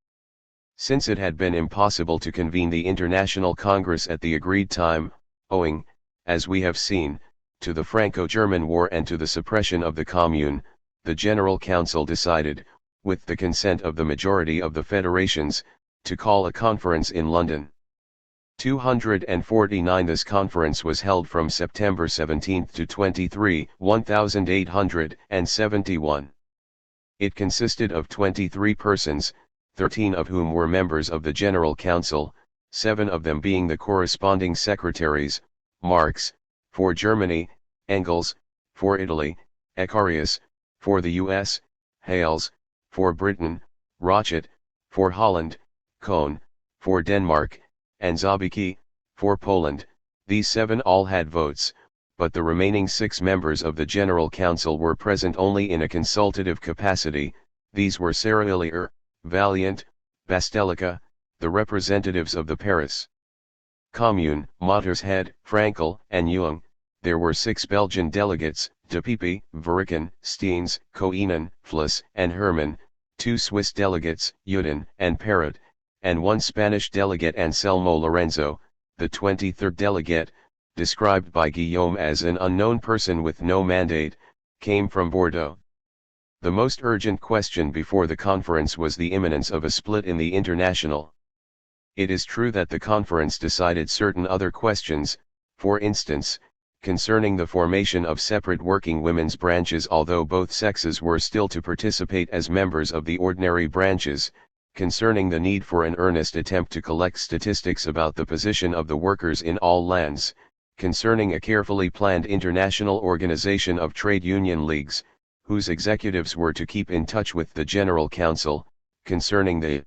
Since it had been impossible to convene the International Congress at the agreed time, owing, as we have seen, to the Franco-German War and to the suppression of the Commune, the General Council decided, with the consent of the majority of the federations, to call a conference in London. 249. This conference was held from September 17 to 23, 1871. It consisted of 23 persons, 13 of whom were members of the General Council, 7 of them being the corresponding secretaries: Marx, for Germany; Engels, for Italy; Ecarius, for the US; Hales, for Britain; Rochet, for Holland; Kohn, for Denmark; and Zabicki, for Poland. These 7 all had votes, but the remaining 6 members of the General Council were present only in a consultative capacity. These were Cyrillier, Vaillant, Bastelica, the representatives of the Paris Commune, Mothershead, Frankel, and Jung. There were 6 Belgian delegates, De Pipe, Verican, Steens, Coenen, Flis, and Herman, 2 Swiss delegates, Uden and Parrot, and 1 Spanish delegate, Anselmo Lorenzo. The 23rd delegate, described by Guillaume as an unknown person with no mandate, came from Bordeaux. The most urgent question before the conference was the imminence of a split in the International. It is true that the conference decided certain other questions, for instance, concerning the formation of separate working women's branches, although both sexes were still to participate as members of the ordinary branches, concerning the need for an earnest attempt to collect statistics about the position of the workers in all lands, concerning a carefully planned international organization of trade union leagues, whose executives were to keep in touch with the General Council, concerning the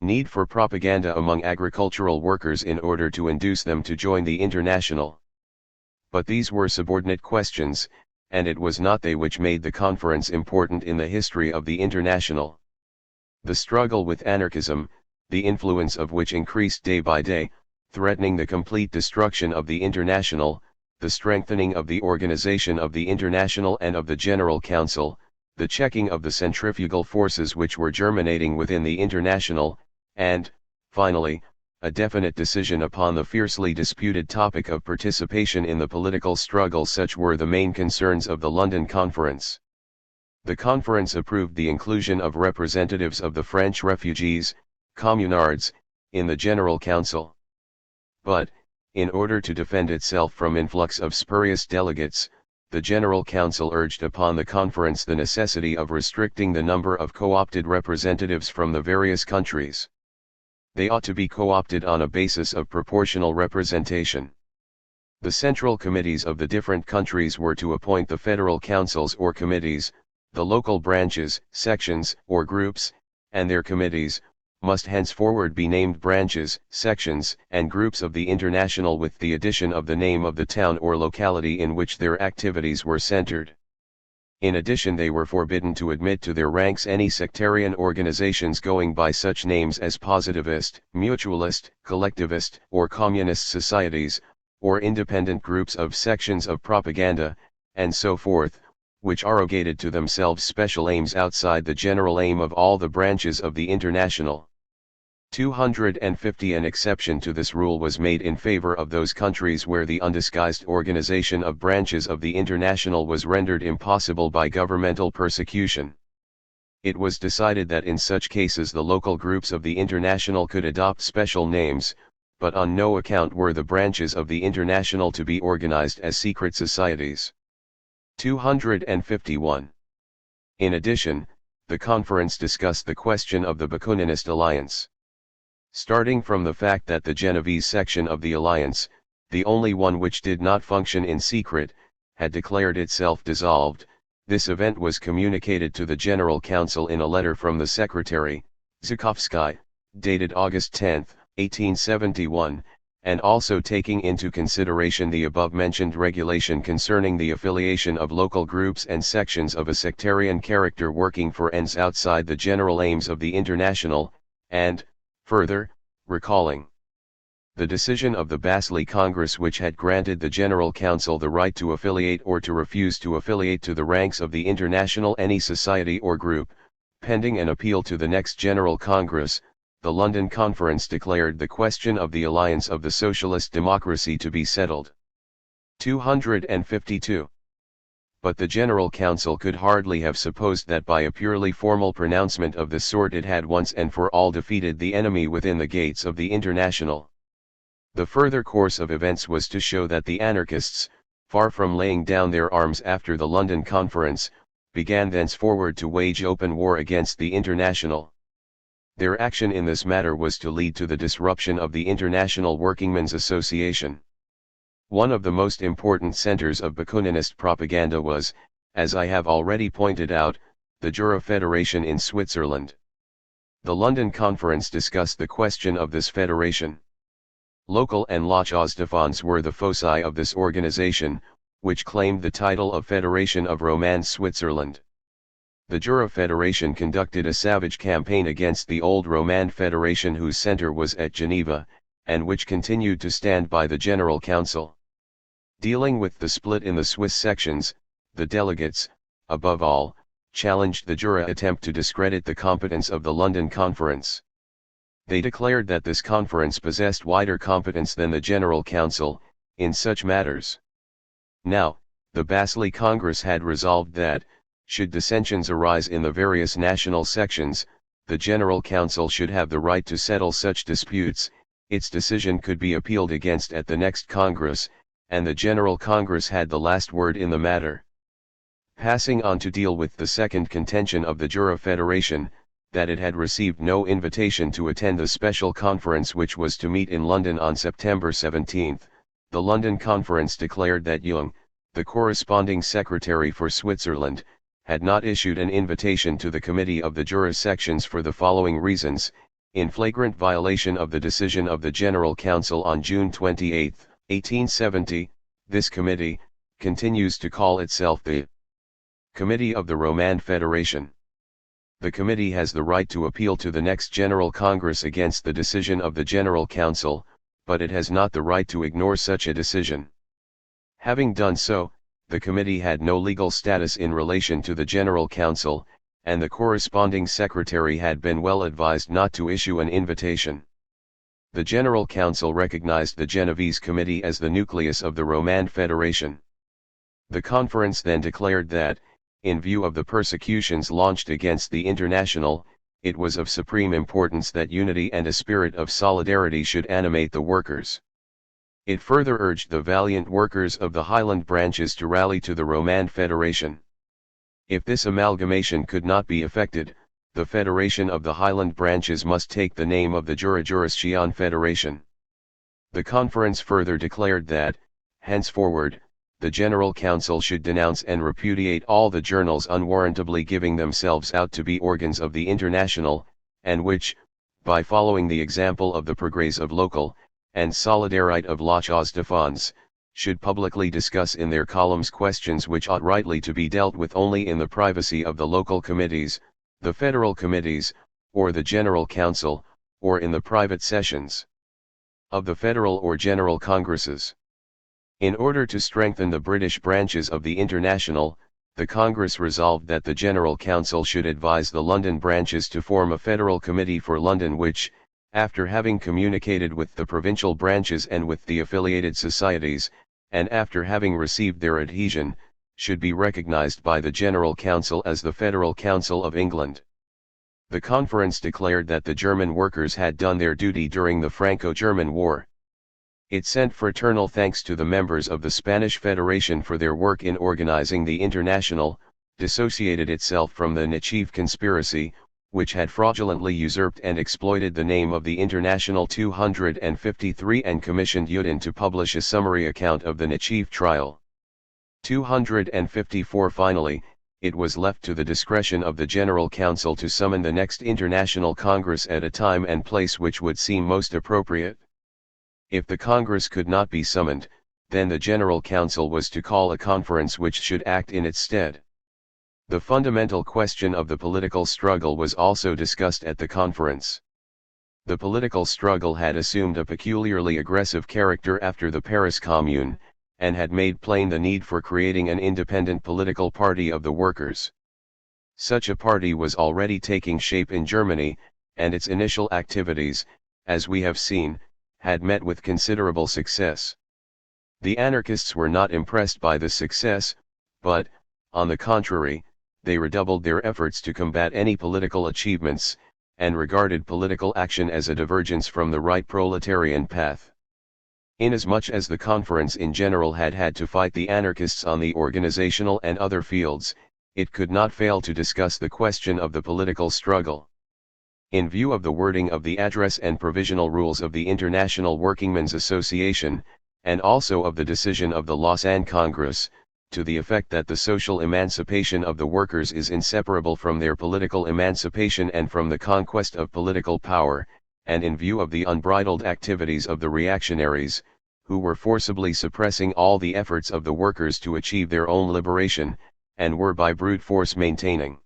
Need for propaganda among agricultural workers in order to induce them to join the International. But these were subordinate questions, and it was not they which made the conference important in the history of the International. The struggle with anarchism, the influence of which increased day by day, threatening the complete destruction of the International, the strengthening of the organization of the International and of the General Council, the checking of the centrifugal forces which were germinating within the International, and, finally, a definite decision upon the fiercely disputed topic of participation in the political struggle. Such were the main concerns of the London Conference. The conference approved the inclusion of representatives of the French refugees, communards, in the General Council. But, in order to defend itself from influx of spurious delegates, the General Council urged upon the conference the necessity of restricting the number of co-opted representatives from the various countries. They ought to be co-opted on a basis of proportional representation. The central committees of the different countries were to appoint the federal councils or committees, the local branches, sections, or groups, and their committees, must henceforward be named branches, sections, and groups of the International with the addition of the name of the town or locality in which their activities were centered. In addition, they were forbidden to admit to their ranks any sectarian organizations going by such names as positivist, mutualist, collectivist, or communist societies, or independent groups of sections of propaganda, and so forth, which arrogated to themselves special aims outside the general aim of all the branches of the International. 250. An exception to this rule was made in favor of those countries where the undisguised organization of branches of the International was rendered impossible by governmental persecution. It was decided that in such cases the local groups of the International could adopt special names, but on no account were the branches of the International to be organized as secret societies. 251. In addition, the conference discussed the question of the Bakuninist alliance. Starting from the fact that the Genevese section of the alliance, the only one which did not function in secret, had declared itself dissolved, this event was communicated to the General Council in a letter from the Secretary, Zhukovsky, dated August 10, 1871, and also taking into consideration the above-mentioned regulation concerning the affiliation of local groups and sections of a sectarian character working for ends outside the general aims of the International, and, further, recalling the decision of the Basel Congress which had granted the General Council the right to affiliate or to refuse to affiliate to the ranks of the International any society or group, pending an appeal to the next General Congress. The London Conference declared the question of the alliance of the socialist democracy to be settled. 252. But the General Council could hardly have supposed that by a purely formal pronouncement of this sort it had once and for all defeated the enemy within the gates of the International. The further course of events was to show that the anarchists, far from laying down their arms after the London Conference, began thenceforward to wage open war against the International. Their action in this matter was to lead to the disruption of the International Workingmen's Association. One of the most important centers of Bakuninist propaganda was, as I have already pointed out, the Jura Federation in Switzerland. The London Conference discussed the question of this federation. Local and Lachosdefens were the foci of this organization, which claimed the title of Federation of Romance Switzerland. The Jura Federation conducted a savage campaign against the old Roman Federation whose center was at Geneva, and which continued to stand by the General Council. Dealing with the split in the Swiss sections, the delegates, above all, challenged the Jura attempt to discredit the competence of the London Conference. They declared that this conference possessed wider competence than the General Council, in such matters. Now, the Basel Congress had resolved that, should dissensions arise in the various national sections, the General Council should have the right to settle such disputes. Its decision could be appealed against at the next Congress, and the General Congress had the last word in the matter. Passing on to deal with the second contention of the Jura Federation, that it had received no invitation to attend the special conference which was to meet in London on September 17, the London Conference declared that Jung, the corresponding secretary for Switzerland, had not issued an invitation to the committee of the Jura sections for the following reasons. In flagrant violation of the decision of the General Council on June 28, 1870, this committee continues to call itself the Committee of the Romand Federation. The committee has the right to appeal to the next General Congress against the decision of the General Council, but it has not the right to ignore such a decision. Having done so, the committee had no legal status in relation to the General Council, and the corresponding secretary had been well advised not to issue an invitation. The General Council recognized the Genevese Committee as the nucleus of the Romand Federation. The conference then declared that, in view of the persecutions launched against the International, it was of supreme importance that unity and a spirit of solidarity should animate the workers. It further urged the valiant workers of the Highland branches to rally to the Romand Federation. If this amalgamation could not be effected, the Federation of the Highland branches must take the name of the Jura Jurascion Federation. The conference further declared that, henceforward, the General Council should denounce and repudiate all the journals unwarrantably giving themselves out to be organs of the International, and which, by following the example of the Progrès of Local, and Solidarite of La Cause de Fonds, should publicly discuss in their columns questions which ought rightly to be dealt with only in the privacy of the local committees, the federal committees, or the General Council, or in the private sessions of the federal or general congresses. In order to strengthen the British branches of the International, the Congress resolved that the General Council should advise the London branches to form a federal committee for London which, after having communicated with the provincial branches and with the affiliated societies, and after having received their adhesion, should be recognised by the General Council as the Federal Council of England. The conference declared that the German workers had done their duty during the Franco-German War. It sent fraternal thanks to the members of the Spanish Federation for their work in organizing the International, dissociated itself from the Niceve conspiracy, which had fraudulently usurped and exploited the name of the International 253 and commissioned Yudin to publish a summary account of the Niceve trial. 254 Finally, it was left to the discretion of the General Council to summon the next International Congress at a time and place which would seem most appropriate. If the Congress could not be summoned, then the General Council was to call a conference which should act in its stead. The fundamental question of the political struggle was also discussed at the conference. The political struggle had assumed a peculiarly aggressive character after the Paris Commune, and had made plain the need for creating an independent political party of the workers. Such a party was already taking shape in Germany, and its initial activities, as we have seen, had met with considerable success. The anarchists were not impressed by the success, but, on the contrary, they redoubled their efforts to combat any political achievements, and regarded political action as a divergence from the right proletarian path. Inasmuch as the conference in general had had to fight the anarchists on the organizational and other fields, it could not fail to discuss the question of the political struggle. In view of the wording of the address and provisional rules of the International Workingmen's Association, and also of the decision of the Lausanne Congress, to the effect that the social emancipation of the workers is inseparable from their political emancipation and from the conquest of political power, and in view of the unbridled activities of the reactionaries, who were forcibly suppressing all the efforts of the workers to achieve their own liberation, and were by brute force maintaining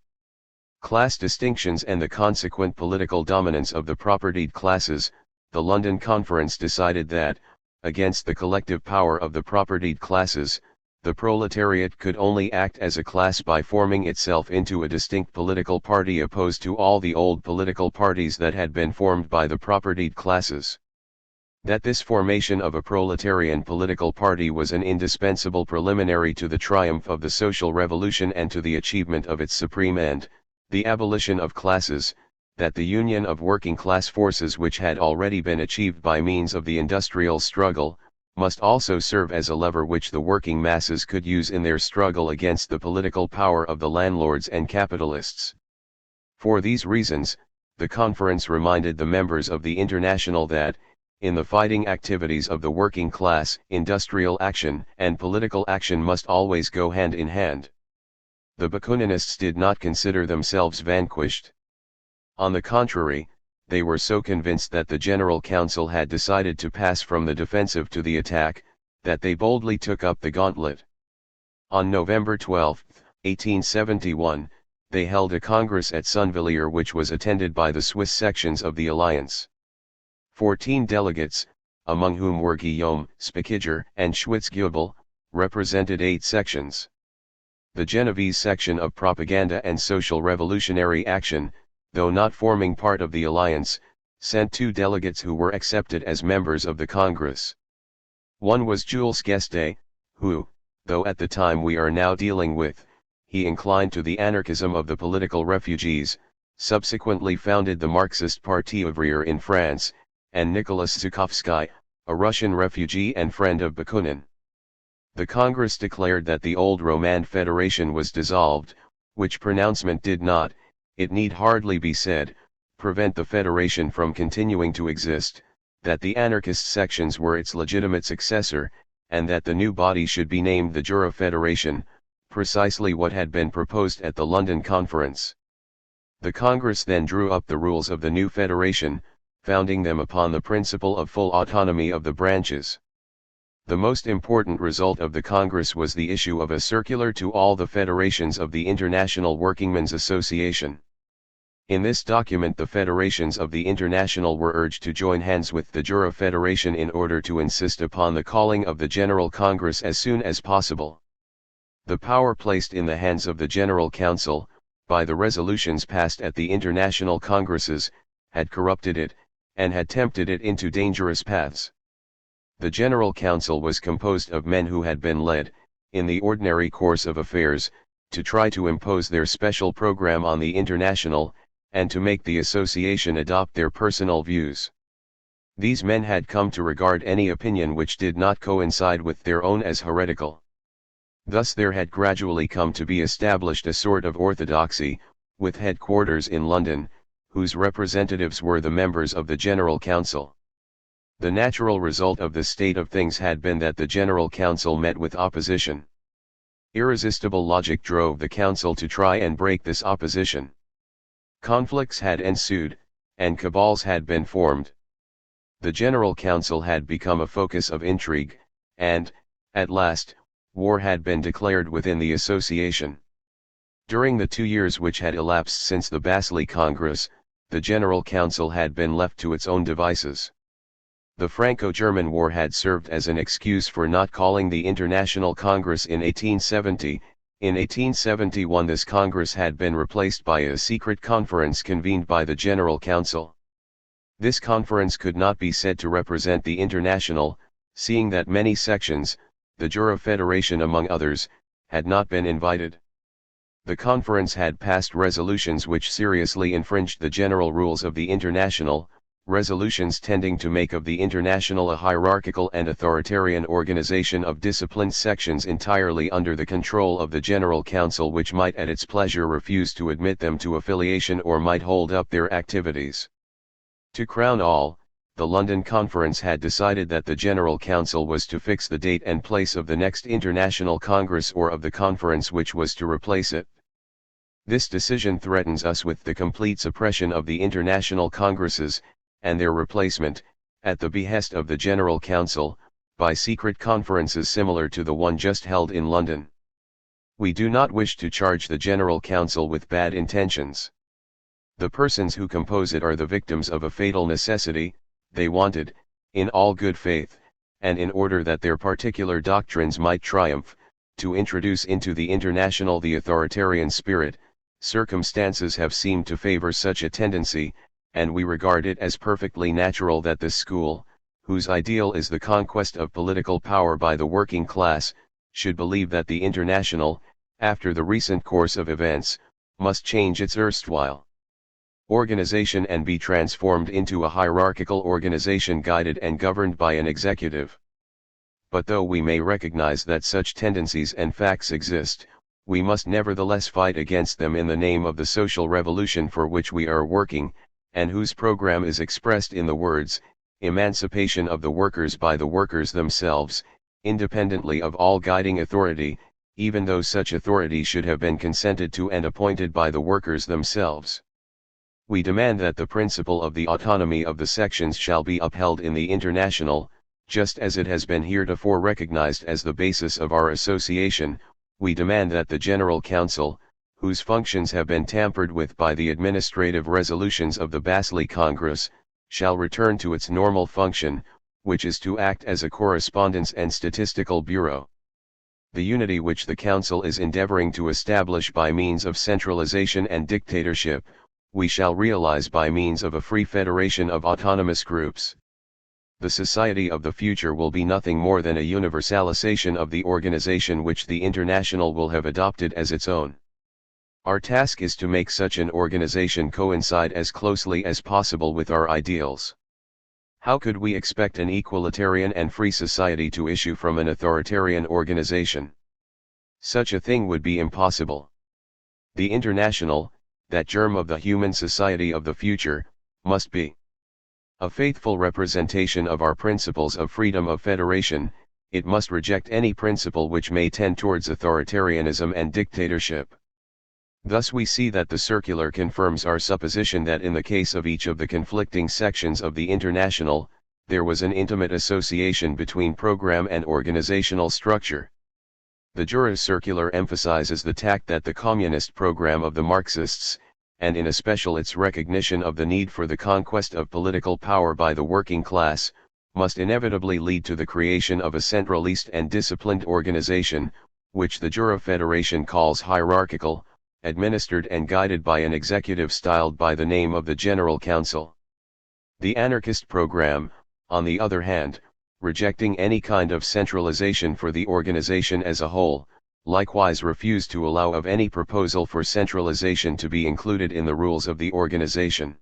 class distinctions and the consequent political dominance of the propertied classes, the London Conference decided that, against the collective power of the propertied classes, the proletariat could only act as a class by forming itself into a distinct political party opposed to all the old political parties that had been formed by the propertied classes. That this formation of a proletarian political party was an indispensable preliminary to the triumph of the social revolution and to the achievement of its supreme end, the abolition of classes, that the union of working class forces which had already been achieved by means of the industrial struggle, must also serve as a lever which the working masses could use in their struggle against the political power of the landlords and capitalists. For these reasons, the conference reminded the members of the International that, in the fighting activities of the working class, industrial action and political action must always go hand in hand. The Bakuninists did not consider themselves vanquished. On the contrary, they were so convinced that the General Council had decided to pass from the defensive to the attack, that they boldly took up the gauntlet. On November 12, 1871, they held a congress at Sunvilliers which was attended by the Swiss sections of the alliance. 14 delegates, among whom were Guillaume, Spickiger, and Schwitzgebel, represented 8 sections. The Genovese section of Propaganda and Social Revolutionary Action, though not forming part of the alliance, sent 2 delegates who were accepted as members of the Congress. One was Jules Guesde, who, though at the time we are now dealing with, he inclined to the anarchism of the political refugees, subsequently founded the Marxist Parti Ouvrier in France, and Nicholas Zhukovsky, a Russian refugee and friend of Bakunin. The Congress declared that the old Romande Federation was dissolved, which pronouncement did not, it need hardly be said, prevent the Federation from continuing to exist, that the anarchist sections were its legitimate successor, and that the new body should be named the Jura Federation, precisely what had been proposed at the London Conference. The Congress then drew up the rules of the new federation, founding them upon the principle of full autonomy of the branches. The most important result of the Congress was the issue of a circular to all the federations of the International Workingmen's Association. In this document the federations of the International were urged to join hands with the Jura Federation in order to insist upon the calling of the General Congress as soon as possible. The power placed in the hands of the General Council, by the resolutions passed at the International Congresses, had corrupted it, and had tempted it into dangerous paths. The General Council was composed of men who had been led, in the ordinary course of affairs, to try to impose their special program on the International, and to make the association adopt their personal views. These men had come to regard any opinion which did not coincide with their own as heretical. Thus there had gradually come to be established a sort of orthodoxy, with headquarters in London, whose representatives were the members of the General Council. The natural result of this state of things had been that the General Council met with opposition. Irresistible logic drove the Council to try and break this opposition. Conflicts had ensued, and cabals had been formed. The General Council had become a focus of intrigue, and, at last, war had been declared within the association. During the 2 years which had elapsed since the Basel Congress, the General Council had been left to its own devices. The Franco-German War had served as an excuse for not calling the International Congress in 1870. In 1871 this Congress had been replaced by a secret conference convened by the General Council. This conference could not be said to represent the International, seeing that many sections, the Jura Federation among others, had not been invited. The conference had passed resolutions which seriously infringed the general rules of the International, resolutions tending to make of the International a hierarchical and authoritarian organization of disciplined sections entirely under the control of the General Council, which might at its pleasure refuse to admit them to affiliation or might hold up their activities. To crown all, the London Conference had decided that the General Council was to fix the date and place of the next International Congress or of the conference which was to replace it. This decision threatens us with the complete suppression of the International Congresses, and their replacement, at the behest of the General Council, by secret conferences similar to the one just held in London. We do not wish to charge the General Council with bad intentions. The persons who compose it are the victims of a fatal necessity. They wanted, in all good faith, and in order that their particular doctrines might triumph, to introduce into the International the authoritarian spirit. Circumstances have seemed to favor such a tendency, and we regard it as perfectly natural that this school, whose ideal is the conquest of political power by the working class, should believe that the International, after the recent course of events, must change its erstwhile organization and be transformed into a hierarchical organization guided and governed by an executive. But though we may recognize that such tendencies and facts exist, we must nevertheless fight against them in the name of the social revolution for which we are working, and whose program is expressed in the words, emancipation of the workers by the workers themselves, independently of all guiding authority, even though such authority should have been consented to and appointed by the workers themselves. We demand that the principle of the autonomy of the sections shall be upheld in the International, just as it has been heretofore recognized as the basis of our association. We demand that the General Council, whose functions have been tampered with by the administrative resolutions of the Basel Congress, shall return to its normal function, which is to act as a correspondence and statistical bureau. The unity which the Council is endeavoring to establish by means of centralization and dictatorship, we shall realize by means of a free federation of autonomous groups. The society of the future will be nothing more than a universalization of the organization which the International will have adopted as its own. Our task is to make such an organization coincide as closely as possible with our ideals. How could we expect an equalitarian and free society to issue from an authoritarian organization? Such a thing would be impossible. The International, that germ of the human society of the future, must be a faithful representation of our principles of freedom of federation. It must reject any principle which may tend towards authoritarianism and dictatorship. Thus we see that the circular confirms our supposition that in the case of each of the conflicting sections of the International, there was an intimate association between program and organizational structure. The Jura circular emphasizes the tact that the communist program of the Marxists, and in especial its recognition of the need for the conquest of political power by the working class, must inevitably lead to the creation of a centralist and disciplined organization, which the Jura Federation calls hierarchical, administered and guided by an executive styled by the name of the General Council. The anarchist program, on the other hand, rejecting any kind of centralization for the organization as a whole, likewise refused to allow of any proposal for centralization to be included in the rules of the organization.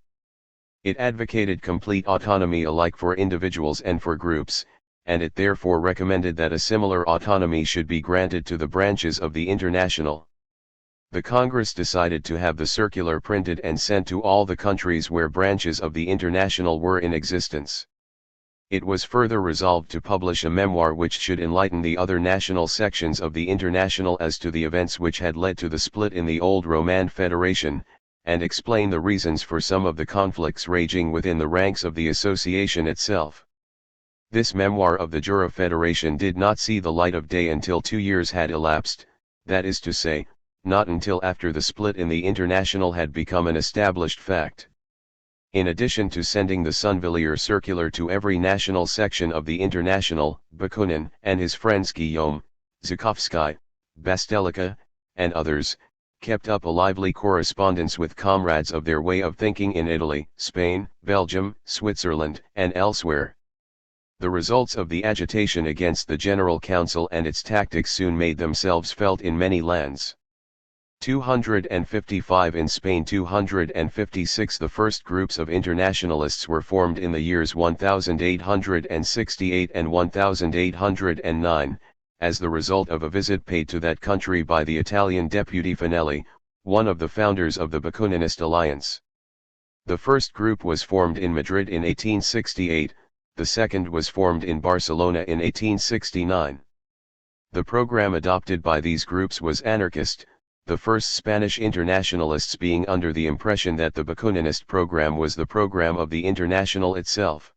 It advocated complete autonomy alike for individuals and for groups, and it therefore recommended that a similar autonomy should be granted to the branches of the International. The Congress decided to have the circular printed and sent to all the countries where branches of the International were in existence. It was further resolved to publish a memoir which should enlighten the other national sections of the International as to the events which had led to the split in the old Romand Federation, and explain the reasons for some of the conflicts raging within the ranks of the association itself. This memoir of the Jura Federation did not see the light of day until 2 years had elapsed, that is to say, not until after the split in the International had become an established fact. In addition to sending the Sunvilliers circular to every national section of the International, Bakunin and his friends Guillaume, Zhukovsky, Bastelica, and others, kept up a lively correspondence with comrades of their way of thinking in Italy, Spain, Belgium, Switzerland, and elsewhere. The results of the agitation against the General Council and its tactics soon made themselves felt in many lands. 255 in Spain, 256. The first groups of internationalists were formed in the years 1868 and 1809, as the result of a visit paid to that country by the Italian deputy Finelli, one of the founders of the Bakuninist alliance. The first group was formed in Madrid in 1868, the second was formed in Barcelona in 1869. The program adopted by these groups was anarchist, the first Spanish internationalists being under the impression that the Bakuninist program was the program of the International itself.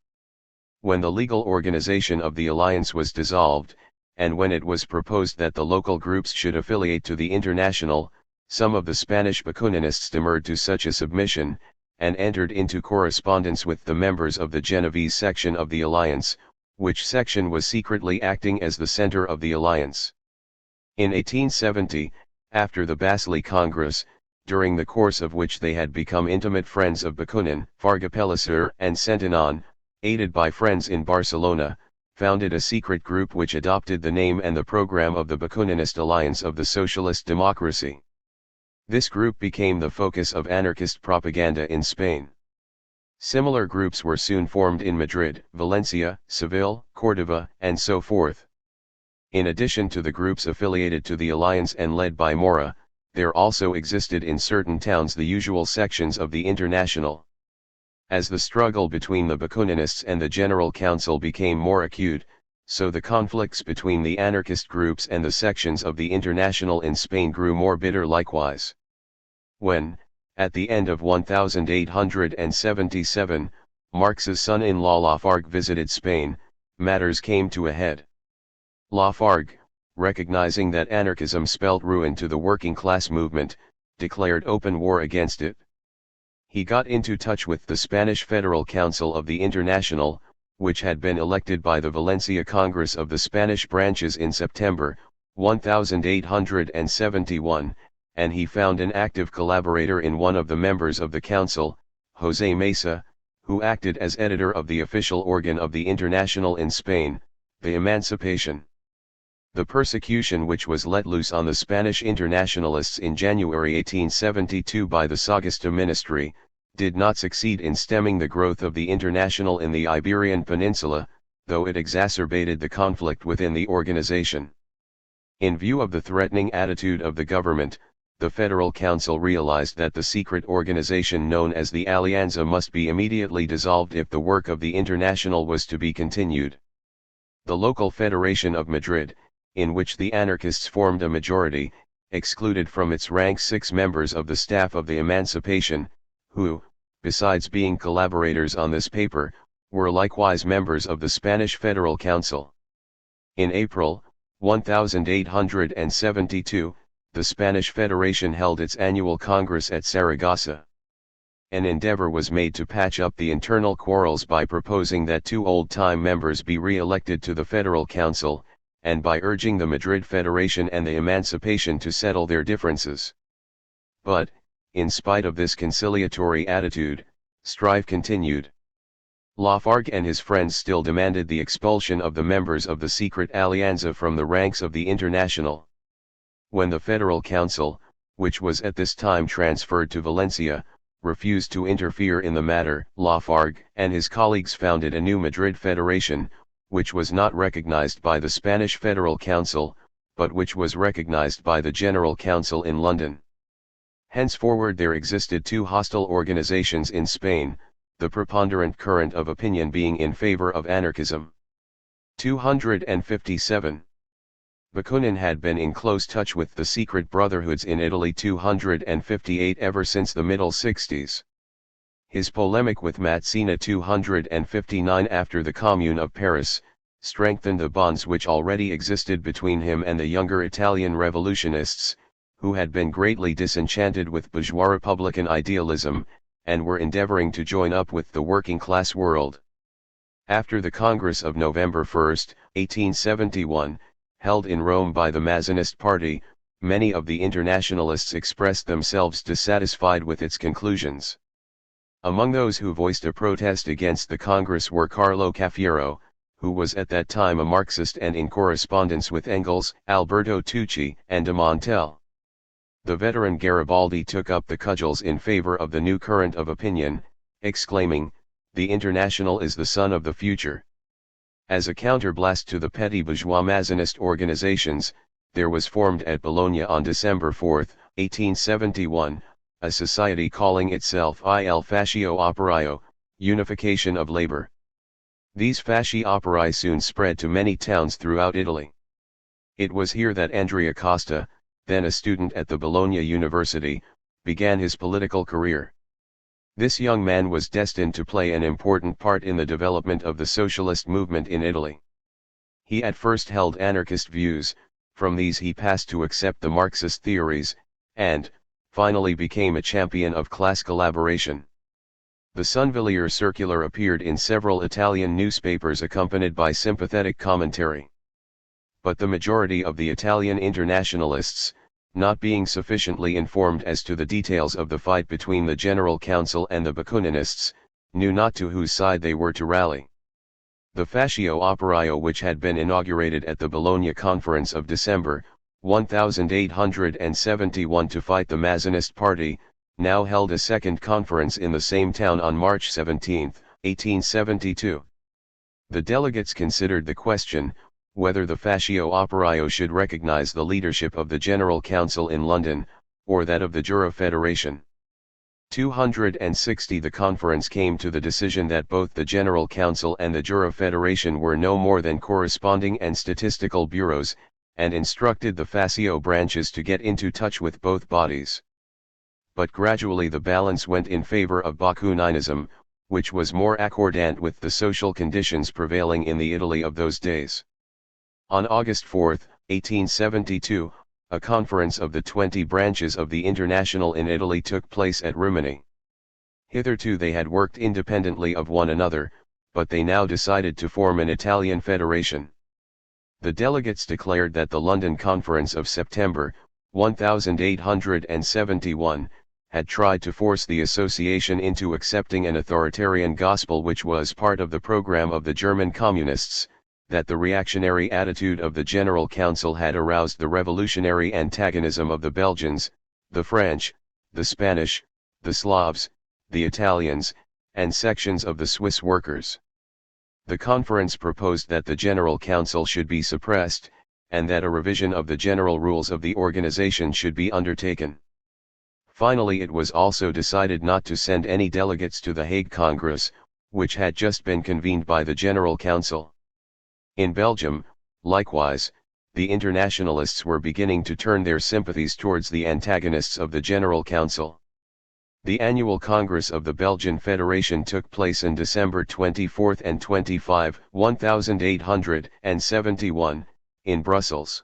When the legal organization of the alliance was dissolved, and when it was proposed that the local groups should affiliate to the International, some of the Spanish Bakuninists demurred to such a submission, and entered into correspondence with the members of the Genovese section of the alliance, which section was secretly acting as the center of the alliance. In 1870, after the Basel Congress, during the course of which they had become intimate friends of Bakunin, Farga Pellicer and Centenon, aided by friends in Barcelona, founded a secret group which adopted the name and the program of the Bakuninist Alliance of the Socialist Democracy. This group became the focus of anarchist propaganda in Spain. Similar groups were soon formed in Madrid, Valencia, Seville, Córdoba, and so forth. In addition to the groups affiliated to the alliance and led by Mora, there also existed in certain towns the usual sections of the International. As the struggle between the Bakuninists and the General Council became more acute, so the conflicts between the anarchist groups and the sections of the International in Spain grew more bitter likewise. When, At the end of 1877, Marx's son-in-law Lafargue visited Spain. Matters came to a head. Lafargue, recognizing that anarchism spelt ruin to the working class movement, declared open war against it. He got into touch with the Spanish Federal Council of the International, which had been elected by the Valencia Congress of the Spanish branches in September 1871, and he found an active collaborator in one of the members of the council, José Mesa, who acted as editor of the official organ of the International in Spain, the Emancipation. The persecution which was let loose on the Spanish internationalists in January 1872 by the Sagasta ministry, did not succeed in stemming the growth of the International in the Iberian Peninsula, though it exacerbated the conflict within the organization. In view of the threatening attitude of the government, the Federal Council realized that the secret organization known as the Alianza must be immediately dissolved if the work of the International was to be continued. The local Federation of Madrid, in which the anarchists formed a majority, excluded from its ranks 6 members of the staff of the Emancipation, who, besides being collaborators on this paper, were likewise members of the Spanish Federal Council. In April 1872, the Spanish Federation held its annual Congress at Saragossa. An endeavor was made to patch up the internal quarrels by proposing that 2 old-time members be re-elected to the Federal Council, and by urging the Madrid Federation and the Emancipation to settle their differences. But, in spite of this conciliatory attitude, strife continued. Lafargue and his friends still demanded the expulsion of the members of the secret Alianza from the ranks of the International. When the Federal Council, which was at this time transferred to Valencia, refused to interfere in the matter, Lafargue and his colleagues founded a new Madrid Federation, which was not recognized by the Spanish Federal Council, but which was recognized by the General Council in London. Henceforward there existed 2 hostile organizations in Spain, the preponderant current of opinion being in favor of anarchism. 257. Bakunin had been in close touch with the secret brotherhoods in Italy 258 ever since the middle 60s. His polemic with Mazzini 259 after the Commune of Paris, strengthened the bonds which already existed between him and the younger Italian revolutionists, who had been greatly disenchanted with bourgeois republican idealism, and were endeavoring to join up with the working class world. After the Congress of November 1, 1871, held in Rome by the Mazzanist party, many of the internationalists expressed themselves dissatisfied with its conclusions. Among those who voiced a protest against the Congress were Carlo Cafiero, who was at that time a Marxist and in correspondence with Engels, Alberto Tucci, and de Montel. The veteran Garibaldi took up the cudgels in favor of the new current of opinion, exclaiming, "The International is the sun of the future." As a counterblast to the petty bourgeois Mazzanist organizations, there was formed at Bologna on December 4, 1871, a society calling itself Il Fascio Operaio, Unification of Labor. These fasci operai soon spread to many towns throughout Italy. It was here that Andrea Costa, then a student at the Bologna University, began his political career. This young man was destined to play an important part in the development of the socialist movement in Italy. He at first held anarchist views, from these he passed to accept the Marxist theories, and, finally became a champion of class collaboration. The Sunvilier circular appeared in several Italian newspapers accompanied by sympathetic commentary. But the majority of the Italian internationalists, not being sufficiently informed as to the details of the fight between the General Council and the Bakuninists, knew not to whose side they were to rally. The Fascio Operaio, which had been inaugurated at the Bologna Conference of December 1871 to fight the Mazzanist party, now held a second conference in the same town on March 17, 1872. The delegates considered the question, whether the Fascio Operaio should recognize the leadership of the General Council in London, or that of the Jura Federation. 260 The conference came to the decision that both the General Council and the Jura Federation were no more than corresponding and statistical bureaus, and instructed the Fascio branches to get into touch with both bodies. but gradually the balance went in favor of Bakuninism, which was more accordant with the social conditions prevailing in the Italy of those days. On August 4, 1872, a conference of the 20 branches of the International in Italy took place at Rimini. Hitherto they had worked independently of one another, but they now decided to form an Italian federation. The delegates declared that the London Conference of September, 1871, had tried to force the association into accepting an authoritarian gospel which was part of the program of the German Communists, that the reactionary attitude of the General Council had aroused the revolutionary antagonism of the Belgians, the French, the Spanish, the Slavs, the Italians, and sections of the Swiss workers. The conference proposed that the General Council should be suppressed, and that a revision of the general rules of the organization should be undertaken. Finally, it was also decided not to send any delegates to the Hague Congress, which had just been convened by the General Council. In Belgium, likewise, the internationalists were beginning to turn their sympathies towards the antagonists of the General Council. The annual Congress of the Belgian Federation took place on December 24 and 25, 1871, in Brussels.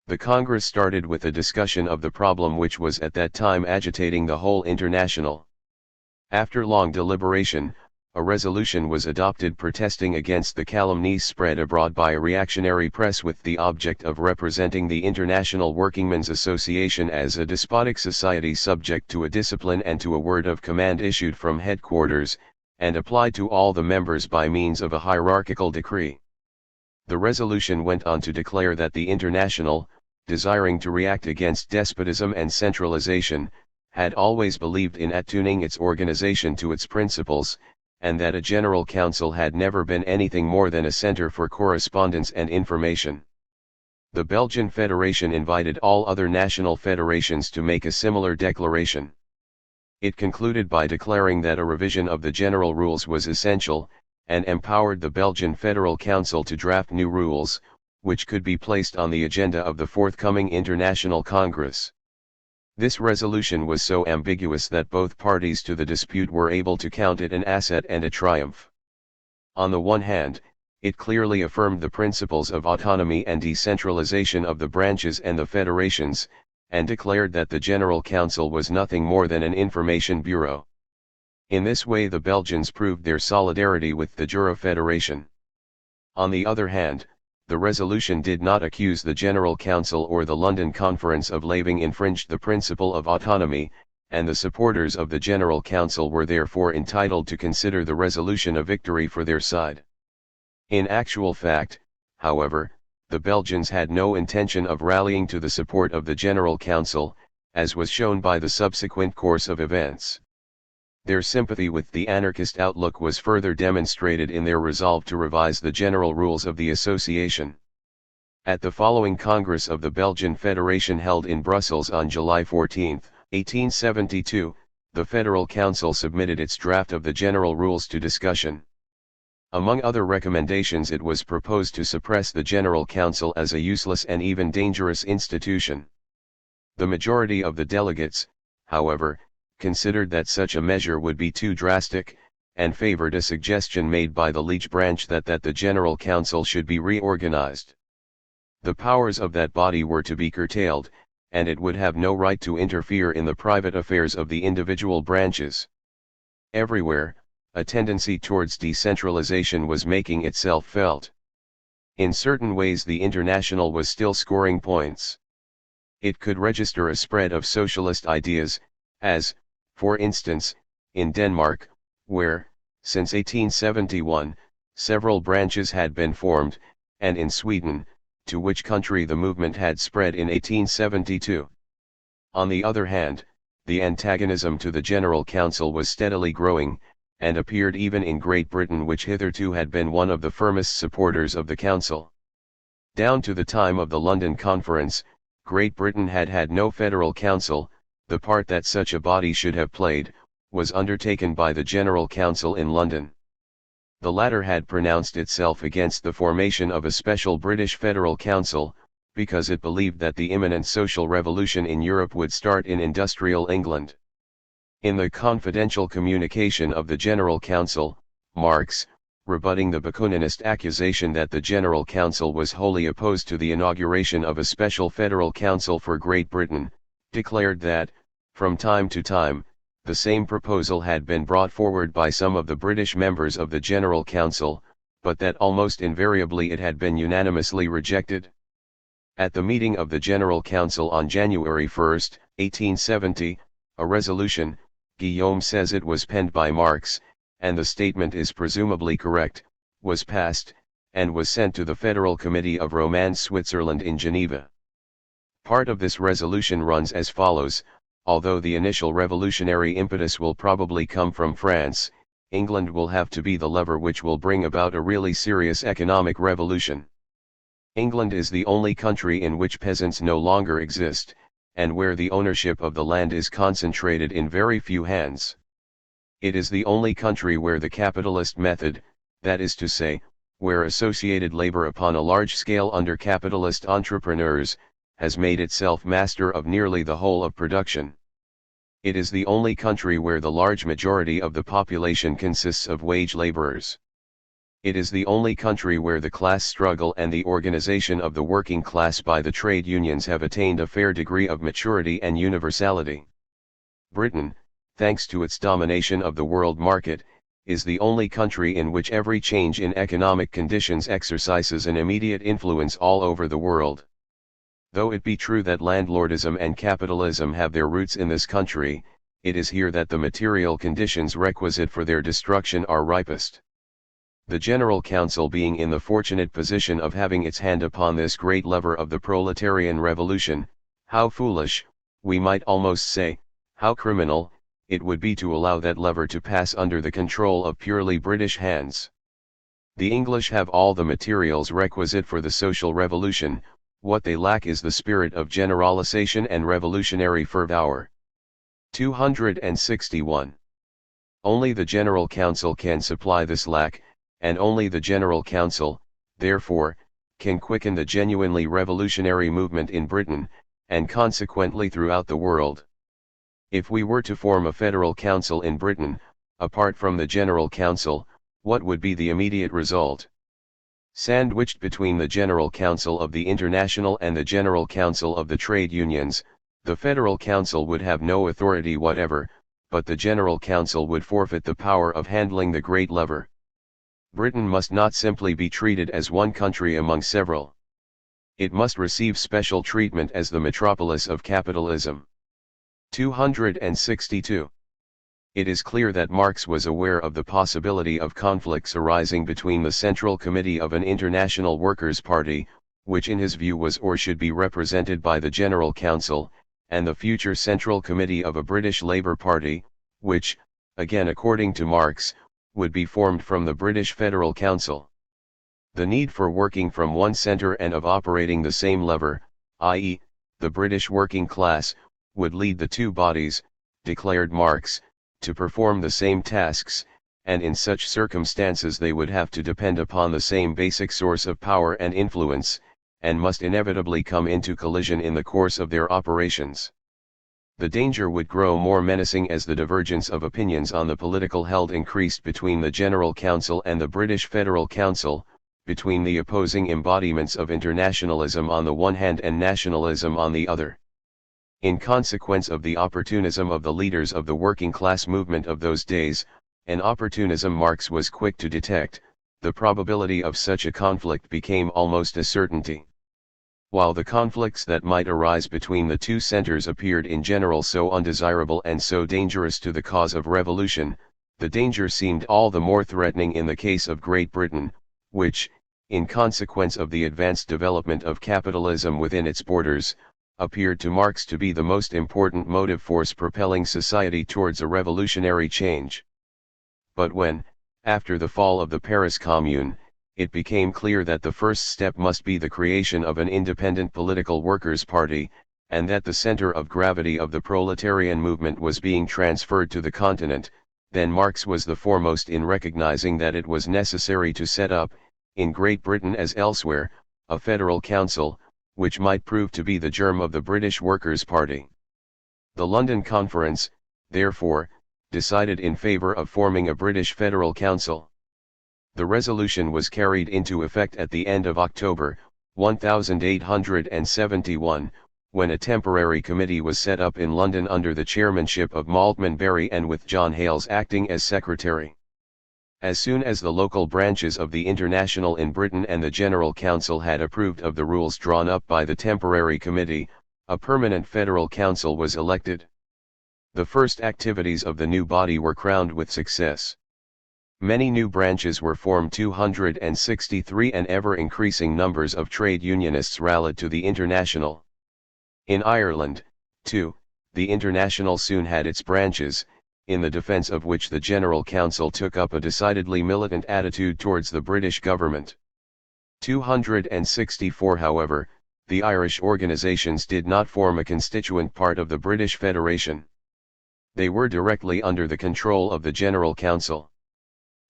The Congress started with a discussion of the problem which was at that time agitating the whole International. After long deliberation, a resolution was adopted protesting against the calumnies spread abroad by a reactionary press with the object of representing the International Workingmen's Association as a despotic society subject to a discipline and to a word of command issued from headquarters, and applied to all the members by means of a hierarchical decree. The resolution went on to declare that the International, desiring to react against despotism and centralization, had always believed in attuning its organization to its principles, and that a General Council had never been anything more than a center for correspondence and information. The Belgian Federation invited all other national federations to make a similar declaration. It concluded by declaring that a revision of the general rules was essential, and empowered the Belgian Federal Council to draft new rules, which could be placed on the agenda of the forthcoming International Congress. This resolution was so ambiguous that both parties to the dispute were able to count it an asset and a triumph. On the one hand, it clearly affirmed the principles of autonomy and decentralization of the branches and the federations, and declared that the General Council was nothing more than an information bureau. In this way the Belgians proved their solidarity with the Jura Federation. On the other hand, the resolution did not accuse the General Council or the London Conference of having infringed the principle of autonomy, and the supporters of the General Council were therefore entitled to consider the resolution a victory for their side. In actual fact, however, the Belgians had no intention of rallying to the support of the General Council, as was shown by the subsequent course of events. Their sympathy with the anarchist outlook was further demonstrated in their resolve to revise the general rules of the association. At the following Congress of the Belgian Federation held in Brussels on July 14, 1872, the Federal Council submitted its draft of the general rules to discussion. Among other recommendations, it was proposed to suppress the General Council as a useless and even dangerous institution. The majority of the delegates, however, considered that such a measure would be too drastic, and favored a suggestion made by the Liege branch that the General Council should be reorganized. The powers of that body were to be curtailed, and it would have no right to interfere in the private affairs of the individual branches. Everywhere, a tendency towards decentralization was making itself felt. In certain ways the International was still scoring points. It could register a spread of socialist ideas, as, for instance, in Denmark, where, since 1871, several branches had been formed, and in Sweden, to which country the movement had spread in 1872. On the other hand, the antagonism to the General Council was steadily growing, and appeared even in Great Britain, which hitherto had been one of the firmest supporters of the Council. Down to the time of the London Conference, Great Britain had had no federal council. The part that such a body should have played, was undertaken by the General Council in London. The latter had pronounced itself against the formation of a special British Federal Council, because it believed that the imminent social revolution in Europe would start in industrial England. In the confidential communication of the General Council, Marx, rebutting the Bakuninist accusation that the General Council was wholly opposed to the inauguration of a special federal council for Great Britain, declared that, from time to time, the same proposal had been brought forward by some of the British members of the General Council, but that almost invariably it had been unanimously rejected. At the meeting of the General Council on January 1, 1870, a resolution, Guillaume says it was penned by Marx, and the statement is presumably correct, was passed, and was sent to the Federal Committee of Romance Switzerland in Geneva. Part of this resolution runs as follows: although the initial revolutionary impetus will probably come from France, England will have to be the lever which will bring about a really serious economic revolution. England is the only country in which peasants no longer exist, and where the ownership of the land is concentrated in very few hands. It is the only country where the capitalist method, that is to say, where associated labor upon a large scale under capitalist entrepreneurs, has made itself master of nearly the whole of production. It is the only country where the large majority of the population consists of wage laborers. It is the only country where the class struggle and the organization of the working class by the trade unions have attained a fair degree of maturity and universality. Britain, thanks to its domination of the world market, is the only country in which every change in economic conditions exercises an immediate influence all over the world. Though it be true that landlordism and capitalism have their roots in this country, it is here that the material conditions requisite for their destruction are ripest. The General Council being in the fortunate position of having its hand upon this great lever of the proletarian revolution, how foolish, we might almost say, how criminal, it would be to allow that lever to pass under the control of purely British hands. The English have all the materials requisite for the social revolution, what they lack is the spirit of generalization and revolutionary fervour. 261. Only the General Council can supply this lack, and only the General Council, therefore, can quicken the genuinely revolutionary movement in Britain, and consequently throughout the world. If we were to form a federal council in Britain, apart from the General Council, what would be the immediate result? Sandwiched between the General Council of the International and the General Council of the Trade Unions, the Federal Council would have no authority whatever, but the General Council would forfeit the power of handling the great lever. Britain must not simply be treated as one country among several. It must receive special treatment as the metropolis of capitalism. 262. It is clear that Marx was aware of the possibility of conflicts arising between the Central Committee of an International Workers' Party, which in his view was or should be represented by the General Council, and the future Central Committee of a British Labour Party, which, again according to Marx, would be formed from the British Federal Council. The need for working from one centre and of operating the same lever, i.e., the British working class, would lead the two bodies, declared Marx, to perform the same tasks, and in such circumstances they would have to depend upon the same basic source of power and influence, and must inevitably come into collision in the course of their operations. The danger would grow more menacing as the divergence of opinions on the political held increased between the General Council and the British Federal Council, between the opposing embodiments of internationalism on the one hand and nationalism on the other. In consequence of the opportunism of the leaders of the working class movement of those days, an opportunism Marx was quick to detect, the probability of such a conflict became almost a certainty. While the conflicts that might arise between the two centers appeared in general so undesirable and so dangerous to the cause of revolution, the danger seemed all the more threatening in the case of Great Britain, which, in consequence of the advanced development of capitalism within its borders, appeared to Marx to be the most important motive force propelling society towards a revolutionary change. But when, after the fall of the Paris Commune, it became clear that the first step must be the creation of an independent political workers' party, and that the center of gravity of the proletarian movement was being transferred to the continent, then Marx was the foremost in recognizing that it was necessary to set up, in Great Britain as elsewhere, a federal council, which might prove to be the germ of the British Workers' Party. The London Conference, therefore, decided in favor of forming a British Federal Council. The resolution was carried into effect at the end of October, 1871, when a temporary committee was set up in London under the chairmanship of Maltman Berry and with John Hales acting as secretary. As soon as the local branches of the International in Britain and the General Council had approved of the rules drawn up by the temporary committee, a permanent Federal Council was elected. The first activities of the new body were crowned with success. Many new branches were formed, 263, and ever-increasing numbers of trade unionists rallied to the International. In Ireland, too, the International soon had its branches, in the defence of which the General Council took up a decidedly militant attitude towards the British government. 264 However, the Irish organisations did not form a constituent part of the British Federation. They were directly under the control of the General Council.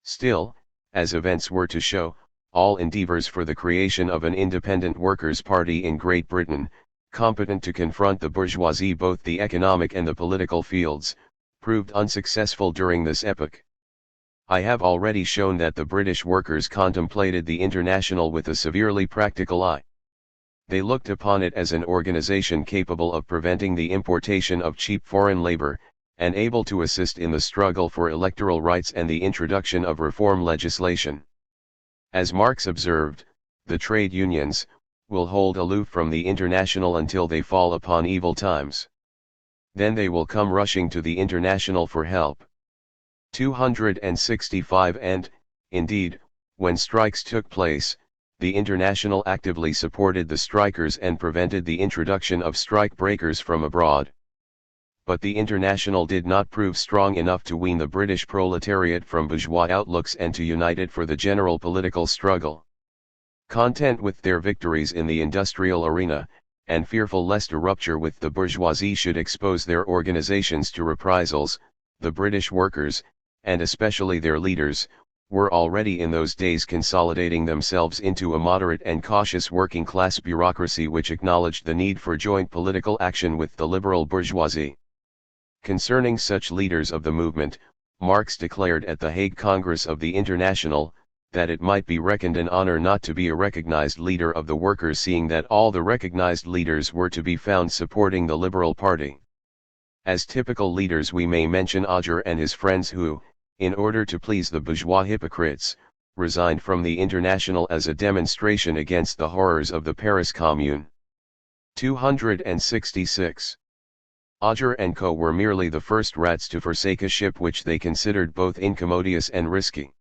Still, as events were to show, all endeavours for the creation of an independent workers' party in Great Britain, competent to confront the bourgeoisie both the economic and the political fields, proved unsuccessful during this epoch. I have already shown that the British workers contemplated the International with a severely practical eye. They looked upon it as an organisation capable of preventing the importation of cheap foreign labour, and able to assist in the struggle for electoral rights and the introduction of reform legislation. As Marx observed, the trade unions will hold aloof from the International until they fall upon evil times. Then they will come rushing to the International for help. 265 And, indeed, when strikes took place, the International actively supported the strikers and prevented the introduction of strike breakers from abroad. But the International did not prove strong enough to wean the British proletariat from bourgeois outlooks and to unite it for the general political struggle. Content with their victories in the industrial arena, and fearful lest a rupture with the bourgeoisie should expose their organizations to reprisals, the British workers, and especially their leaders, were already in those days consolidating themselves into a moderate and cautious working-class bureaucracy which acknowledged the need for joint political action with the liberal bourgeoisie. Concerning such leaders of the movement, Marx declared at the Hague Congress of the International, that it might be reckoned an honor not to be a recognized leader of the workers, seeing that all the recognized leaders were to be found supporting the Liberal Party. As typical leaders we may mention Auger and his friends who, in order to please the bourgeois hypocrites, resigned from the International as a demonstration against the horrors of the Paris Commune. 266. Auger and co. were merely the first rats to forsake a ship which they considered both incommodious and risky.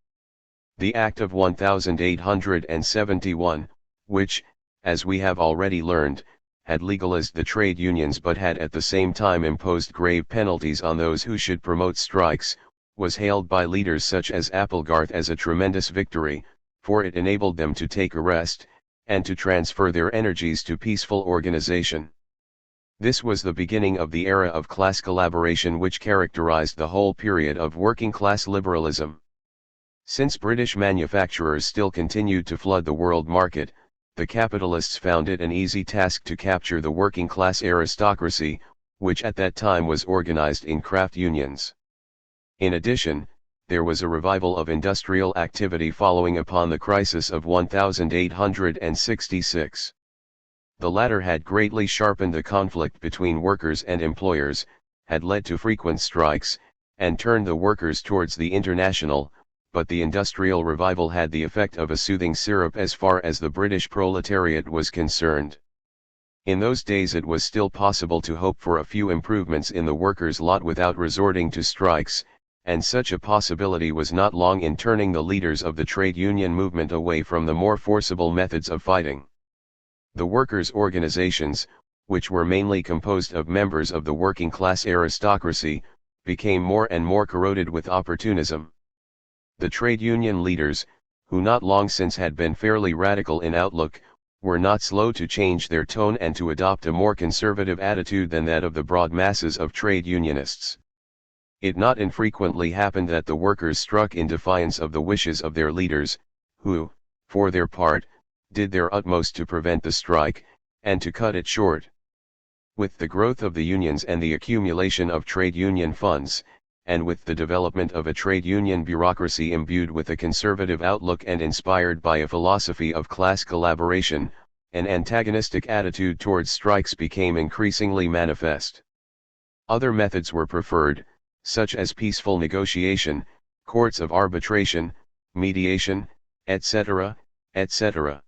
The Act of 1871, which, as we have already learned, had legalized the trade unions but had at the same time imposed grave penalties on those who should promote strikes, was hailed by leaders such as Applegarth as a tremendous victory, for it enabled them to take a rest, and to transfer their energies to peaceful organization. This was the beginning of the era of class collaboration which characterized the whole period of working-class liberalism. Since British manufacturers still continued to flood the world market, the capitalists found it an easy task to capture the working-class aristocracy, which at that time was organized in craft unions. In addition, there was a revival of industrial activity following upon the crisis of 1866. The latter had greatly sharpened the conflict between workers and employers, had led to frequent strikes, and turned the workers towards the International, but the industrial revival had the effect of a soothing syrup as far as the British proletariat was concerned. In those days it was still possible to hope for a few improvements in the workers' lot without resorting to strikes, and such a possibility was not long in turning the leaders of the trade union movement away from the more forcible methods of fighting. The workers' organizations, which were mainly composed of members of the working-class aristocracy, became more and more corroded with opportunism. The trade union leaders, who not long since had been fairly radical in outlook, were not slow to change their tone and to adopt a more conservative attitude than that of the broad masses of trade unionists. It not infrequently happened that the workers struck in defiance of the wishes of their leaders, who, for their part, did their utmost to prevent the strike, and to cut it short. With the growth of the unions and the accumulation of trade union funds, and with the development of a trade union bureaucracy imbued with a conservative outlook and inspired by a philosophy of class collaboration, an antagonistic attitude towards strikes became increasingly manifest. Other methods were preferred, such as peaceful negotiation, courts of arbitration, mediation, etc., etc.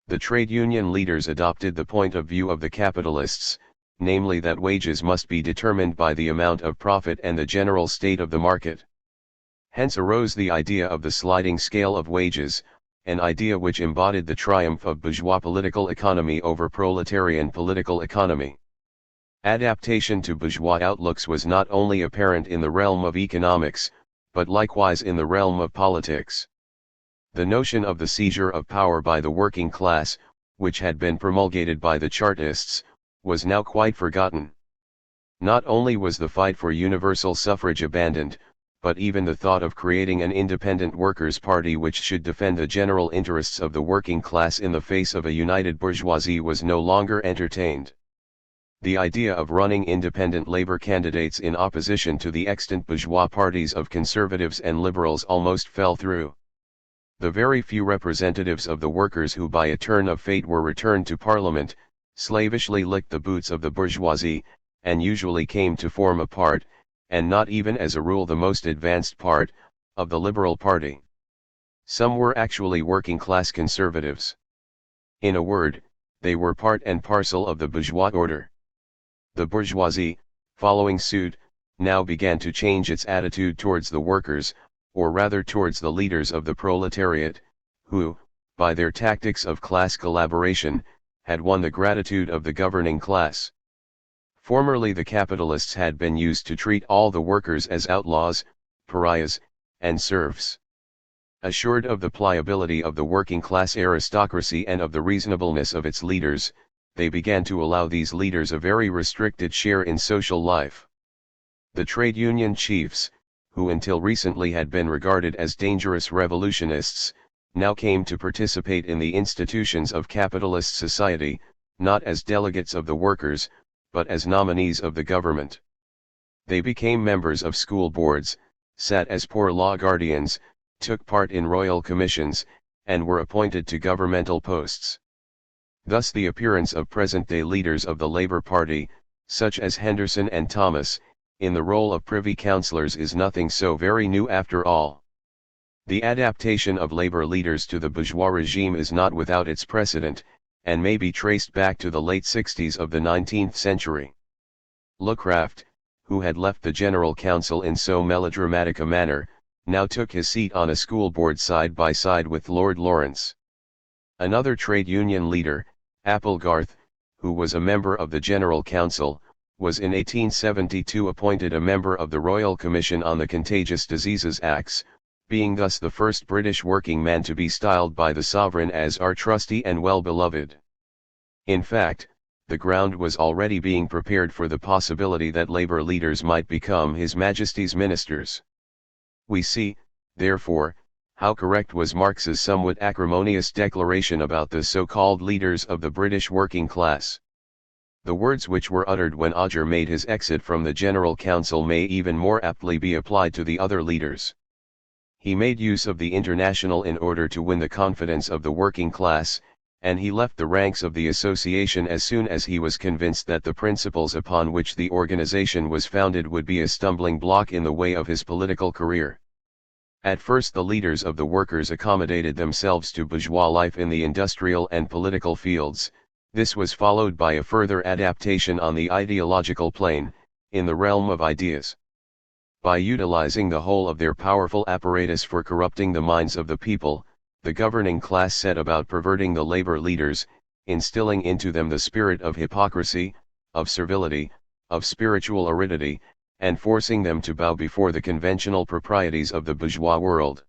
The trade union leaders adopted the point of view of the capitalists, namely that wages must be determined by the amount of profit and the general state of the market. Hence arose the idea of the sliding scale of wages, an idea which embodied the triumph of bourgeois political economy over proletarian political economy. Adaptation to bourgeois outlooks was not only apparent in the realm of economics, but likewise in the realm of politics. The notion of the seizure of power by the working class, which had been promulgated by the Chartists, was now quite forgotten. Not only was the fight for universal suffrage abandoned, but even the thought of creating an independent workers' party which should defend the general interests of the working class in the face of a united bourgeoisie was no longer entertained. The idea of running independent labor candidates in opposition to the extant bourgeois parties of conservatives and liberals almost fell through. The very few representatives of the workers who by a turn of fate were returned to Parliament, slavishly licked the boots of the bourgeoisie, and usually came to form a part, and not even as a rule the most advanced part, of the Liberal Party. Some were actually working-class conservatives. In a word, they were part and parcel of the bourgeois order. The bourgeoisie, following suit, now began to change its attitude towards the workers, or rather towards the leaders of the proletariat, who, by their tactics of class collaboration, had won the gratitude of the governing class. Formerly the capitalists had been used to treat all the workers as outlaws, pariahs, and serfs. Assured of the pliability of the working class aristocracy and of the reasonableness of its leaders, they began to allow these leaders a very restricted share in social life. The trade union chiefs, who until recently had been regarded as dangerous revolutionists, now came to participate in the institutions of capitalist society, not as delegates of the workers, but as nominees of the government. They became members of school boards, sat as poor law guardians, took part in royal commissions, and were appointed to governmental posts. Thus the appearance of present-day leaders of the Labour Party, such as Henderson and Thomas, in the role of privy councillors is nothing so very new after all. The adaptation of labor leaders to the bourgeois regime is not without its precedent, and may be traced back to the late 60s of the 19th century. Lucraft, who had left the General Council in so melodramatic a manner, now took his seat on a school board side by side with Lord Lawrence. Another trade union leader, Applegarth, who was a member of the General Council, was in 1872 appointed a member of the Royal Commission on the Contagious Diseases Acts, being thus the first British working man to be styled by the Sovereign as our trusty and well-beloved. In fact, the ground was already being prepared for the possibility that Labour leaders might become His Majesty's ministers. We see, therefore, how correct was Marx's somewhat acrimonious declaration about the so-called leaders of the British working class. The words which were uttered when Odger made his exit from the General Council may even more aptly be applied to the other leaders. He made use of the International in order to win the confidence of the working class, and he left the ranks of the association as soon as he was convinced that the principles upon which the organization was founded would be a stumbling block in the way of his political career. At first the leaders of the workers accommodated themselves to bourgeois life in the industrial and political fields. This was followed by a further adaptation on the ideological plane, in the realm of ideas. By utilizing the whole of their powerful apparatus for corrupting the minds of the people, the governing class set about perverting the labor leaders, instilling into them the spirit of hypocrisy, of servility, of spiritual aridity, and forcing them to bow before the conventional proprieties of the bourgeois world.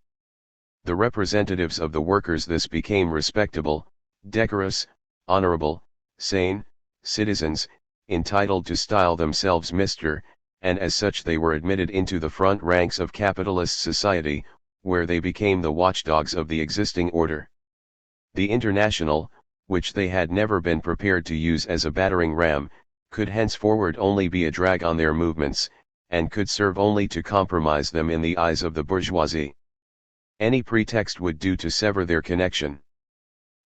The representatives of the workers thus became respectable, decorous, honorable, sane, citizens, entitled to style themselves Mr., and as such they were admitted into the front ranks of capitalist society, where they became the watchdogs of the existing order. The International, which they had never been prepared to use as a battering ram, could henceforward only be a drag on their movements, and could serve only to compromise them in the eyes of the bourgeoisie. Any pretext would do to sever their connection.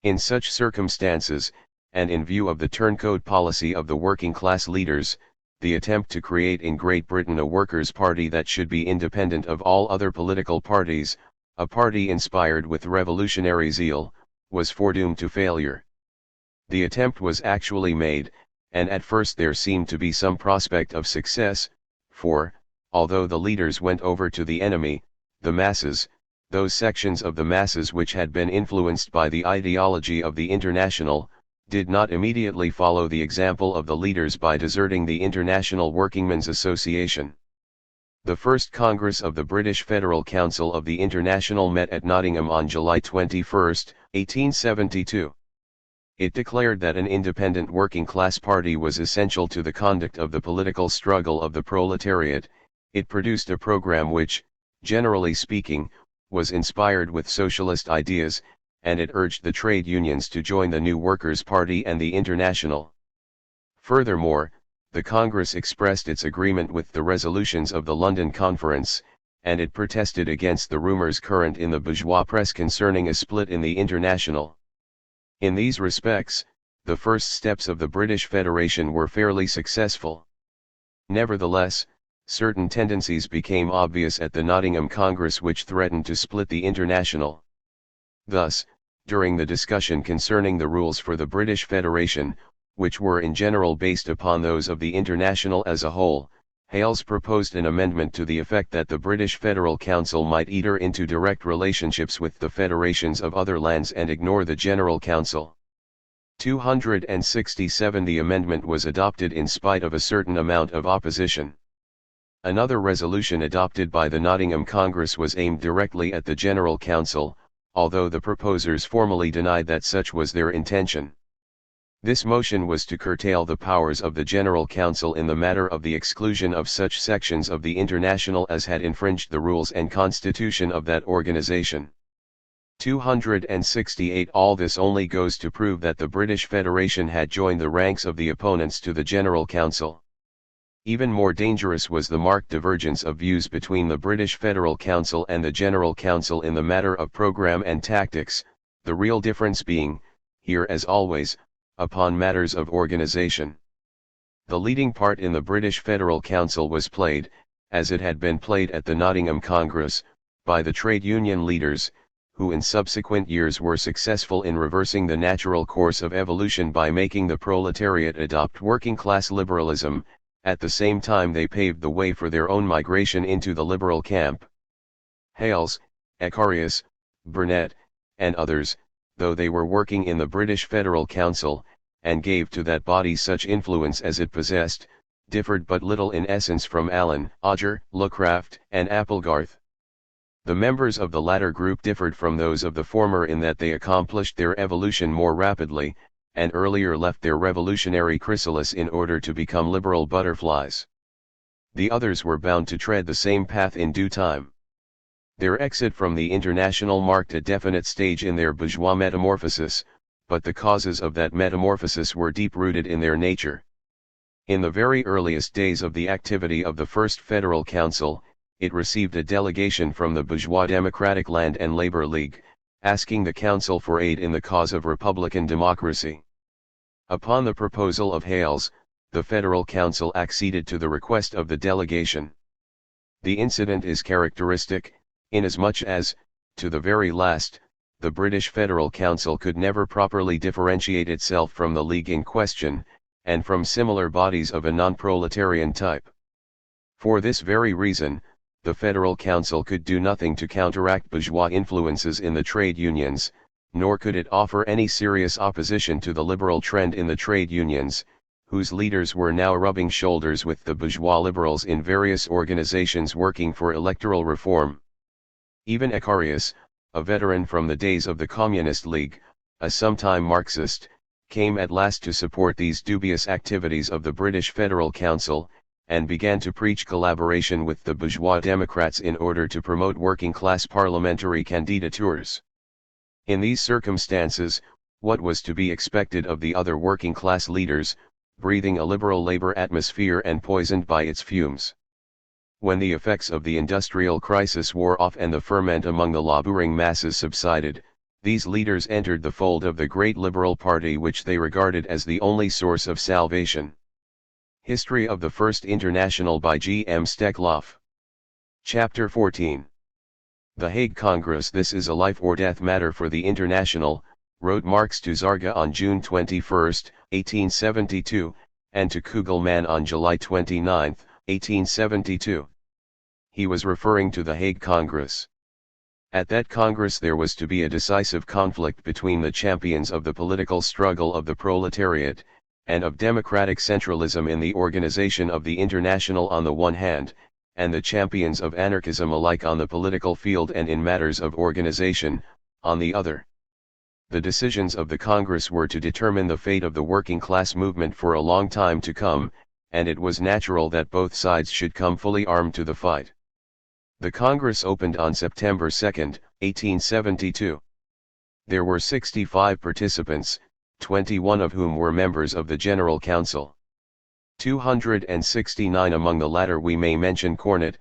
In such circumstances, and in view of the turncoat policy of the working class leaders, the attempt to create in Great Britain a workers' party that should be independent of all other political parties, a party inspired with revolutionary zeal, was foredoomed to failure. The attempt was actually made, and at first there seemed to be some prospect of success, for, although the leaders went over to the enemy, the masses, those sections of the masses which had been influenced by the ideology of the International, did not immediately follow the example of the leaders by deserting the International Workingmen's Association. The first Congress of the British Federal Council of the International met at Nottingham on July 21, 1872. It declared that an independent working-class party was essential to the conduct of the political struggle of the proletariat. It produced a program which, generally speaking, was inspired with socialist ideas, and it urged the trade unions to join the new Workers' Party and the International. Furthermore, the Congress expressed its agreement with the resolutions of the London Conference, and it protested against the rumors current in the bourgeois press concerning a split in the International. In these respects, the first steps of the British Federation were fairly successful. Nevertheless, certain tendencies became obvious at the Nottingham Congress which threatened to split the International. Thus, during the discussion concerning the rules for the British Federation, which were in general based upon those of the International as a whole, Hales proposed an amendment to the effect that the British Federal Council might enter into direct relationships with the federations of other lands and ignore the General Council. 267 The amendment was adopted in spite of a certain amount of opposition. Another resolution adopted by the Nottingham Congress was aimed directly at the General Council, although the proposers formally denied that such was their intention. This motion was to curtail the powers of the General Council in the matter of the exclusion of such sections of the International as had infringed the rules and constitution of that organization. 268 All this only goes to prove that the British Federation had joined the ranks of the opponents to the General Council. Even more dangerous was the marked divergence of views between the British Federal Council and the General Council in the matter of program and tactics, the real difference being, here as always, upon matters of organization. The leading part in the British Federal Council was played, as it had been played at the Nottingham Congress, by the trade union leaders, who in subsequent years were successful in reversing the natural course of evolution by making the proletariat adopt working-class liberalism. At the same time they paved the way for their own migration into the liberal camp. Hales, Ecarius, Burnet, and others, though they were working in the British Federal Council, and gave to that body such influence as it possessed, differed but little in essence from Allen, Odger, Lucraft, and Applegarth. The members of the latter group differed from those of the former in that they accomplished their evolution more rapidly, and earlier left their revolutionary chrysalis in order to become liberal butterflies. The others were bound to tread the same path in due time. Their exit from the International marked a definite stage in their bourgeois metamorphosis, but the causes of that metamorphosis were deep-rooted in their nature. In the very earliest days of the activity of the First Federal Council, it received a delegation from the bourgeois Democratic Land and Labor League, asking the Council for aid in the cause of Republican democracy. Upon the proposal of Hales, the Federal Council acceded to the request of the delegation. The incident is characteristic, inasmuch as, to the very last, the British Federal Council could never properly differentiate itself from the League in question, and from similar bodies of a non-proletarian type. For this very reason, the Federal Council could do nothing to counteract bourgeois influences in the trade unions, nor could it offer any serious opposition to the liberal trend in the trade unions, whose leaders were now rubbing shoulders with the bourgeois liberals in various organizations working for electoral reform. Even Ecarius, a veteran from the days of the Communist League, a sometime Marxist, came at last to support these dubious activities of the British Federal Council, and began to preach collaboration with the bourgeois Democrats in order to promote working-class parliamentary candidatures. In these circumstances, what was to be expected of the other working-class leaders, breathing a liberal labor atmosphere and poisoned by its fumes? When the effects of the industrial crisis wore off and the ferment among the laboring masses subsided, these leaders entered the fold of the great Liberal Party, which they regarded as the only source of salvation. History of the First International by G. M. Steklov. Chapter 14. The Hague Congress. This is a life or death matter for the International, wrote Marx to Zarga on June 21, 1872, and to Kugelmann on July 29, 1872. He was referring to the Hague Congress. At that Congress there was to be a decisive conflict between the champions of the political struggle of the proletariat, and of democratic centralism in the organization of the International on the one hand, and the champions of anarchism alike on the political field and in matters of organization, on the other. The decisions of the Congress were to determine the fate of the working class movement for a long time to come, and it was natural that both sides should come fully armed to the fight. The Congress opened on September 2, 1872. There were 65 participants, 21 of whom were members of the General Council. 269 among the latter we may mention Cornet,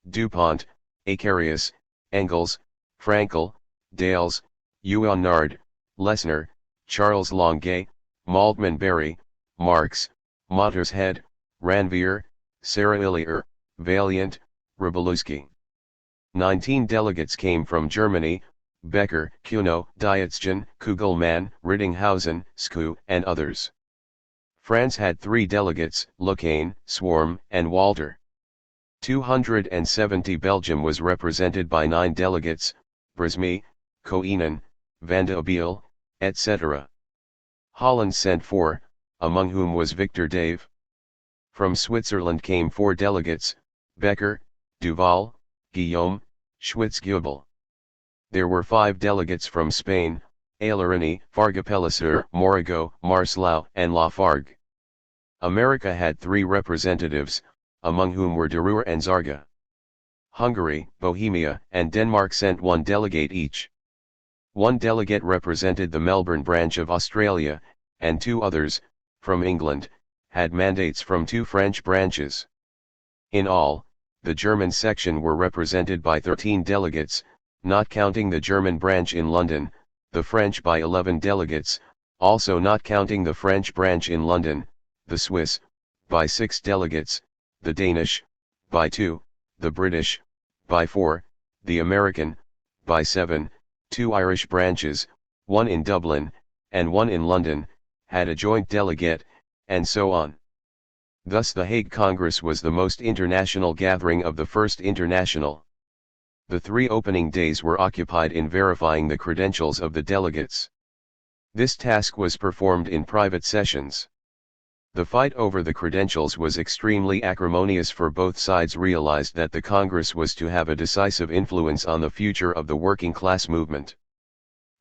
Dupont, Acarius, Engels, Frankel, Dales, Ouinard, Lessner, Charles Longuet, Maldman Berry, Marx, Mottershead, Ranvier, Sarah Illier, Valiant, Rybalewski. 19 delegates came from Germany: Becker, Cuno, Dietzgen, Kugelmann, Rittinghausen, Skou, and others. France had 3 delegates: Lecain, Swarm, and Walter. 270 Belgium was represented by 9 delegates: Brismy, Koenen, Van de Abel, etc. Holland sent 4, among whom was Victor Dave. From Switzerland came 4 delegates: Becker, Duval, Guillaume, Schwitzgebel. There were 5 delegates from Spain: Ailerini, Fargapellicer, Morigo, Marcelau, and Lafargue. America had 3 representatives, among whom were Deruer and Zarga. Hungary, Bohemia, and Denmark sent 1 delegate each. 1 delegate represented the Melbourne branch of Australia, and 2 others, from England, had mandates from 2 French branches. In all, the German section were represented by 13 delegates, not counting the German branch in London, the French by 11 delegates, also not counting the French branch in London, the Swiss, by 6 delegates, the Danish, by 2, the British, by 4, the American, by 7, 2 Irish branches, 1 in Dublin, and 1 in London, had a joint delegate, and so on. Thus the Hague Congress was the most international gathering of the First International. The 3 opening days were occupied in verifying the credentials of the delegates. This task was performed in private sessions. The fight over the credentials was extremely acrimonious, for both sides realized that the Congress was to have a decisive influence on the future of the working class movement.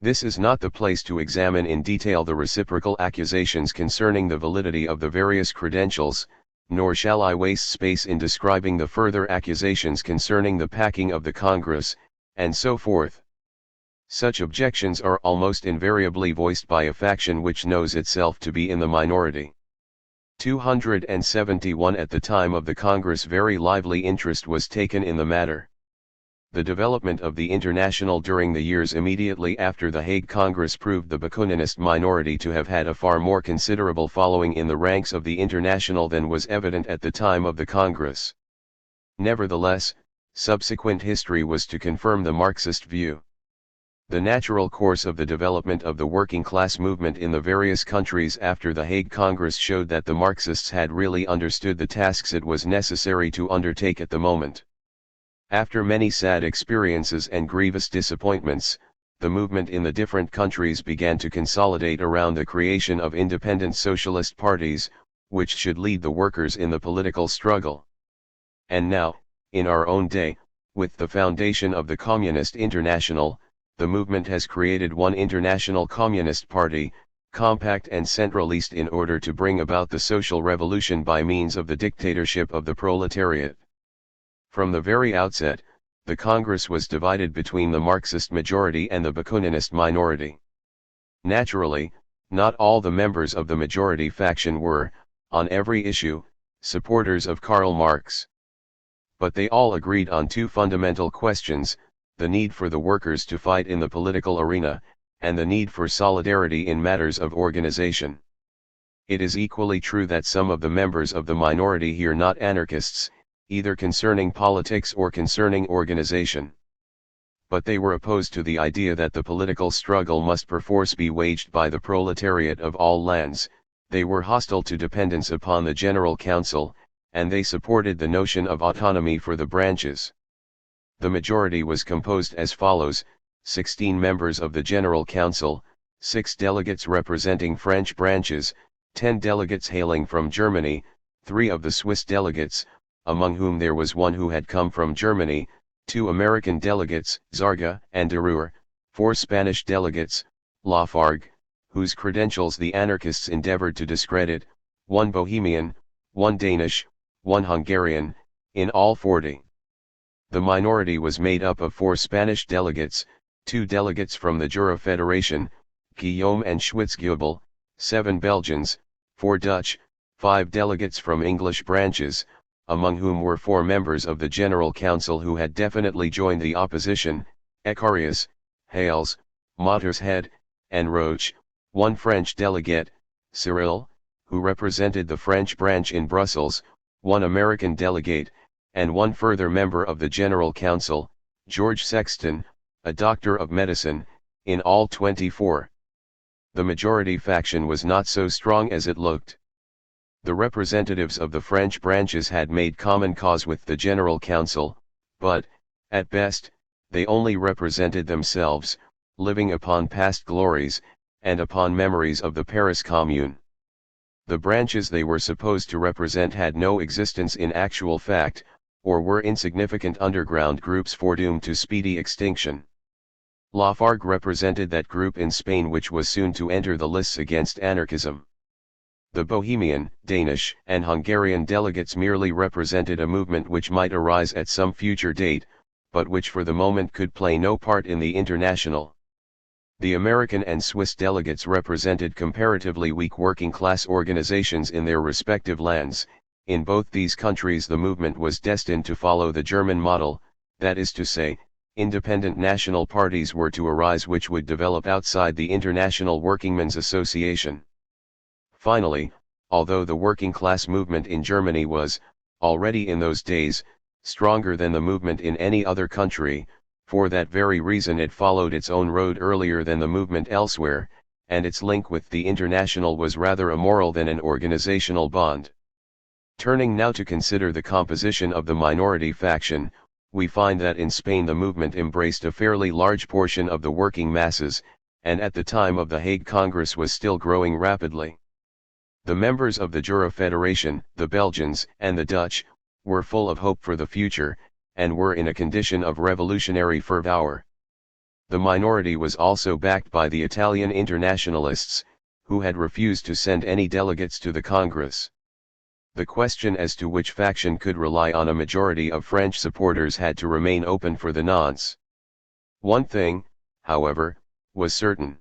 This is not the place to examine in detail the reciprocal accusations concerning the validity of the various credentials, nor shall I waste space in describing the further accusations concerning the packing of the Congress, and so forth. Such objections are almost invariably voiced by a faction which knows itself to be in the minority. 271 At the time of the Congress very lively interest was taken in the matter. The development of the International during the years immediately after the Hague Congress proved the Bakuninist minority to have had a far more considerable following in the ranks of the International than was evident at the time of the Congress. Nevertheless, subsequent history was to confirm the Marxist view. The natural course of the development of the working class movement in the various countries after the Hague Congress showed that the Marxists had really understood the tasks it was necessary to undertake at the moment. After many sad experiences and grievous disappointments, the movement in the different countries began to consolidate around the creation of independent socialist parties, which should lead the workers in the political struggle. And now, in our own day, with the foundation of the Communist International, the movement has created one international communist party, compact and centralist, in order to bring about the social revolution by means of the dictatorship of the proletariat. From the very outset, the Congress was divided between the Marxist majority and the Bakuninist minority. Naturally, not all the members of the majority faction were, on every issue, supporters of Karl Marx. But they all agreed on two fundamental questions: the need for the workers to fight in the political arena, and the need for solidarity in matters of organization. It is equally true that some of the members of the minority here not anarchists, either concerning politics or concerning organization. But they were opposed to the idea that the political struggle must perforce be waged by the proletariat of all lands. They were hostile to dependence upon the General Council, and they supported the notion of autonomy for the branches. The majority was composed as follows: 16 members of the General Council, 6 delegates representing French branches, 10 delegates hailing from Germany, 3 of the Swiss delegates, among whom there was one who had come from Germany, 2 American delegates, Zarga and Deruer, 4 Spanish delegates, Lafargue, whose credentials the anarchists endeavored to discredit, 1 Bohemian, 1 Danish, 1 Hungarian, in all 40. The minority was made up of 4 Spanish delegates, 2 delegates from the Jura Federation, Guillaume and Schwitzgebel, 7 Belgians, 4 Dutch, 5 delegates from English branches, among whom were 4 members of the General Council who had definitely joined the opposition: Ecarius, Hales, Mottershead, and Roche, 1 French delegate, Cyril, who represented the French branch in Brussels, 1 American delegate, and 1 further member of the General Council, George Sexton, a doctor of medicine, in all 24. The majority faction was not so strong as it looked. The representatives of the French branches had made common cause with the General Council, but, at best, they only represented themselves, living upon past glories, and upon memories of the Paris Commune. The branches they were supposed to represent had no existence in actual fact, or were insignificant underground groups foredoomed to speedy extinction. Lafargue represented that group in Spain which was soon to enter the lists against anarchism. The Bohemian, Danish, and Hungarian delegates merely represented a movement which might arise at some future date, but which for the moment could play no part in the international. The American and Swiss delegates represented comparatively weak working-class organizations in their respective lands. In both these countries the movement was destined to follow the German model, that is to say, independent national parties were to arise which would develop outside the International Workingmen's Association. Finally, although the working-class movement in Germany was, already in those days, stronger than the movement in any other country, for that very reason it followed its own road earlier than the movement elsewhere, and its link with the International was rather a moral than an organizational bond. Turning now to consider the composition of the minority faction, we find that in Spain the movement embraced a fairly large portion of the working masses, and at the time of the Hague Congress was still growing rapidly. The members of the Jura Federation, the Belgians and the Dutch, were full of hope for the future, and were in a condition of revolutionary fervor. The minority was also backed by the Italian internationalists, who had refused to send any delegates to the Congress. The question as to which faction could rely on a majority of French supporters had to remain open for the nonce. One thing, however, was certain.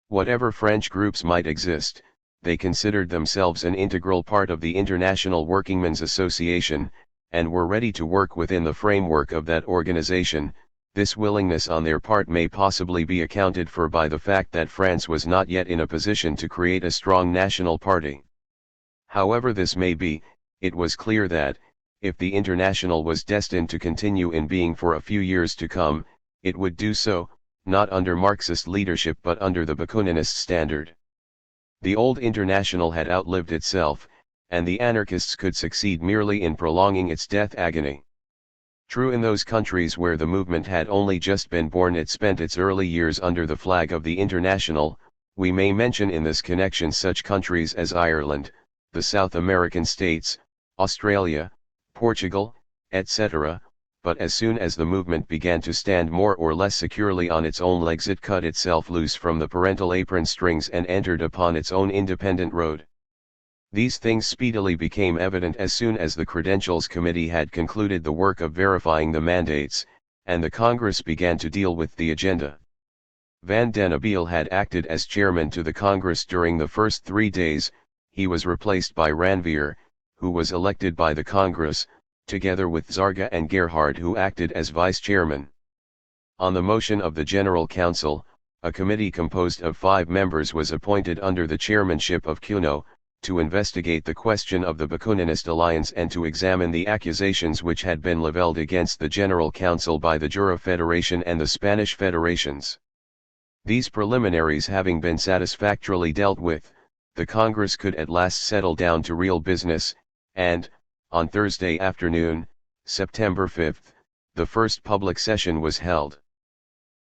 Whatever French groups might exist, they considered themselves an integral part of the International Workingmen's Association, and were ready to work within the framework of that organization. This willingness on their part may possibly be accounted for by the fact that France was not yet in a position to create a strong national party. However this may be, it was clear that, if the International was destined to continue in being for a few years to come, it would do so, not under Marxist leadership but under the Bakuninist standard. The old International had outlived itself, and the anarchists could succeed merely in prolonging its death agony. True, in those countries where the movement had only just been born it spent its early years under the flag of the International. We may mention in this connection such countries as Ireland, the South American states, Australia, Portugal, etc., but as soon as the movement began to stand more or less securely on its own legs it cut itself loose from the parental apron strings and entered upon its own independent road. These things speedily became evident as soon as the Credentials Committee had concluded the work of verifying the mandates, and the Congress began to deal with the agenda. Van den Abele had acted as chairman to the Congress during the first 3 days. He was replaced by Ranvier, who was elected by the Congress, together with Zarga and Gerhard, who acted as vice-chairman. On the motion of the General Council, a committee composed of 5 members was appointed under the chairmanship of Cuno, to investigate the question of the Bakuninist alliance and to examine the accusations which had been leveled against the General Council by the Jura Federation and the Spanish federations. These preliminaries having been satisfactorily dealt with, the Congress could at last settle down to real business, and, on Thursday afternoon, September 5, the first public session was held.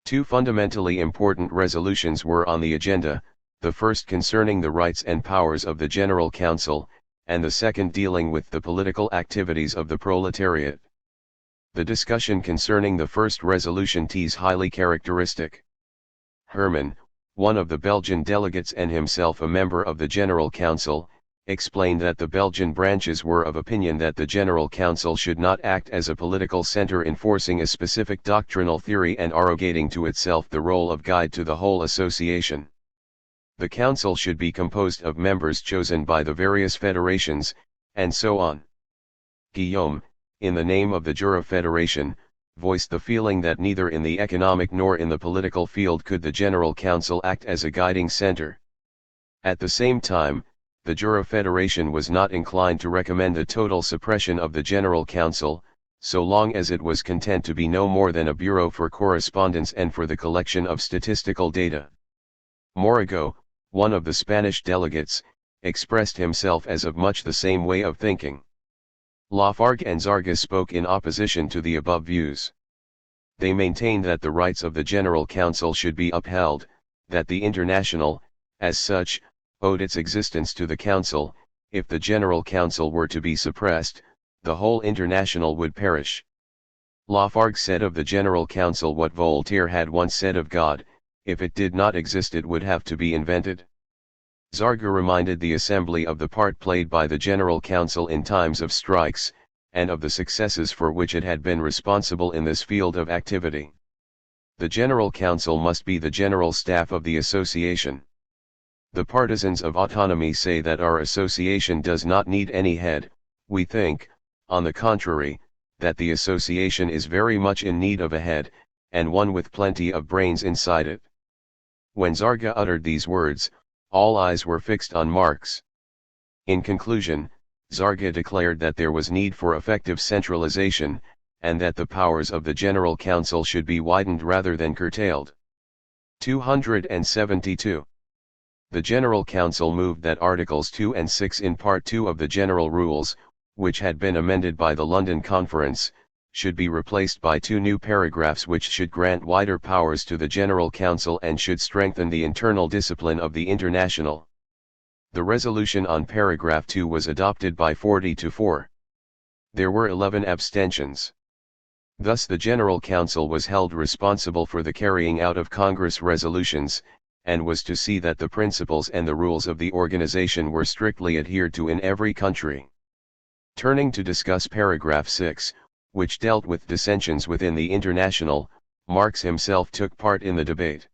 2 fundamentally important resolutions were on the agenda, the first concerning the rights and powers of the General Council, and the second dealing with the political activities of the proletariat. The discussion concerning the first resolution is highly characteristic. Herman, one of the Belgian delegates and himself a member of the General Council, explained that the Belgian branches were of opinion that the General Council should not act as a political center enforcing a specific doctrinal theory and arrogating to itself the role of guide to the whole association. The council should be composed of members chosen by the various federations, and so on. Guillaume, in the name of the Jura Federation, voiced the feeling that neither in the economic nor in the political field could the General Council act as a guiding center. At the same time, the Jura Federation was not inclined to recommend the total suppression of the General Council, so long as it was content to be no more than a bureau for correspondence and for the collection of statistical data. Morago, one of the Spanish delegates, expressed himself as of much the same way of thinking. Lafargue and Zarga spoke in opposition to the above views. They maintained that the rights of the General Council should be upheld, that the International, as such, owed its existence to the Council. If the General Council were to be suppressed, the whole International would perish. Lafargue said of the General Council what Voltaire had once said of God: if it did not exist it would have to be invented. Zarga reminded the Assembly of the part played by the General Council in times of strikes, and of the successes for which it had been responsible in this field of activity. The General Council must be the general staff of the association. The partisans of autonomy say that our association does not need any head. We think, on the contrary, that the association is very much in need of a head, and one with plenty of brains inside it. When Zarga uttered these words, all eyes were fixed on Marx. In conclusion, Zarga declared that there was need for effective centralization, and that the powers of the General Council should be widened rather than curtailed. 272. The General Council moved that Articles 2 and 6 in Part 2 of the General Rules, which had been amended by the London Conference, should be replaced by 2 new paragraphs which should grant wider powers to the General Council and should strengthen the internal discipline of the International. The resolution on paragraph 2 was adopted by 40 to 4. There were 11 abstentions. Thus the General Council was held responsible for the carrying out of Congress resolutions, and was to see that the principles and the rules of the organization were strictly adhered to in every country. Turning to discuss paragraph 6, which dealt with dissensions within the International, Marx himself took part in the debate.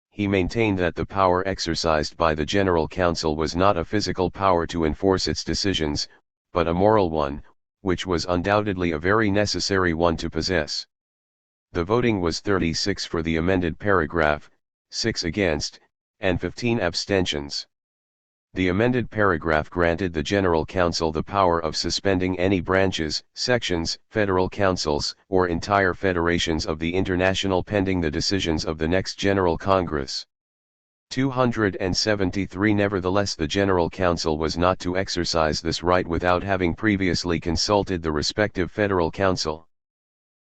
He maintained that the power exercised by the General Council was not a physical power to enforce its decisions, but a moral one, which was undoubtedly a very necessary one to possess. The voting was 36 for the amended paragraph, 6 against, and 15 abstentions. The amended paragraph granted the General Council the power of suspending any branches, sections, federal councils, or entire federations of the International pending the decisions of the next General Congress. 273. Nevertheless, the General Council was not to exercise this right without having previously consulted the respective Federal Council.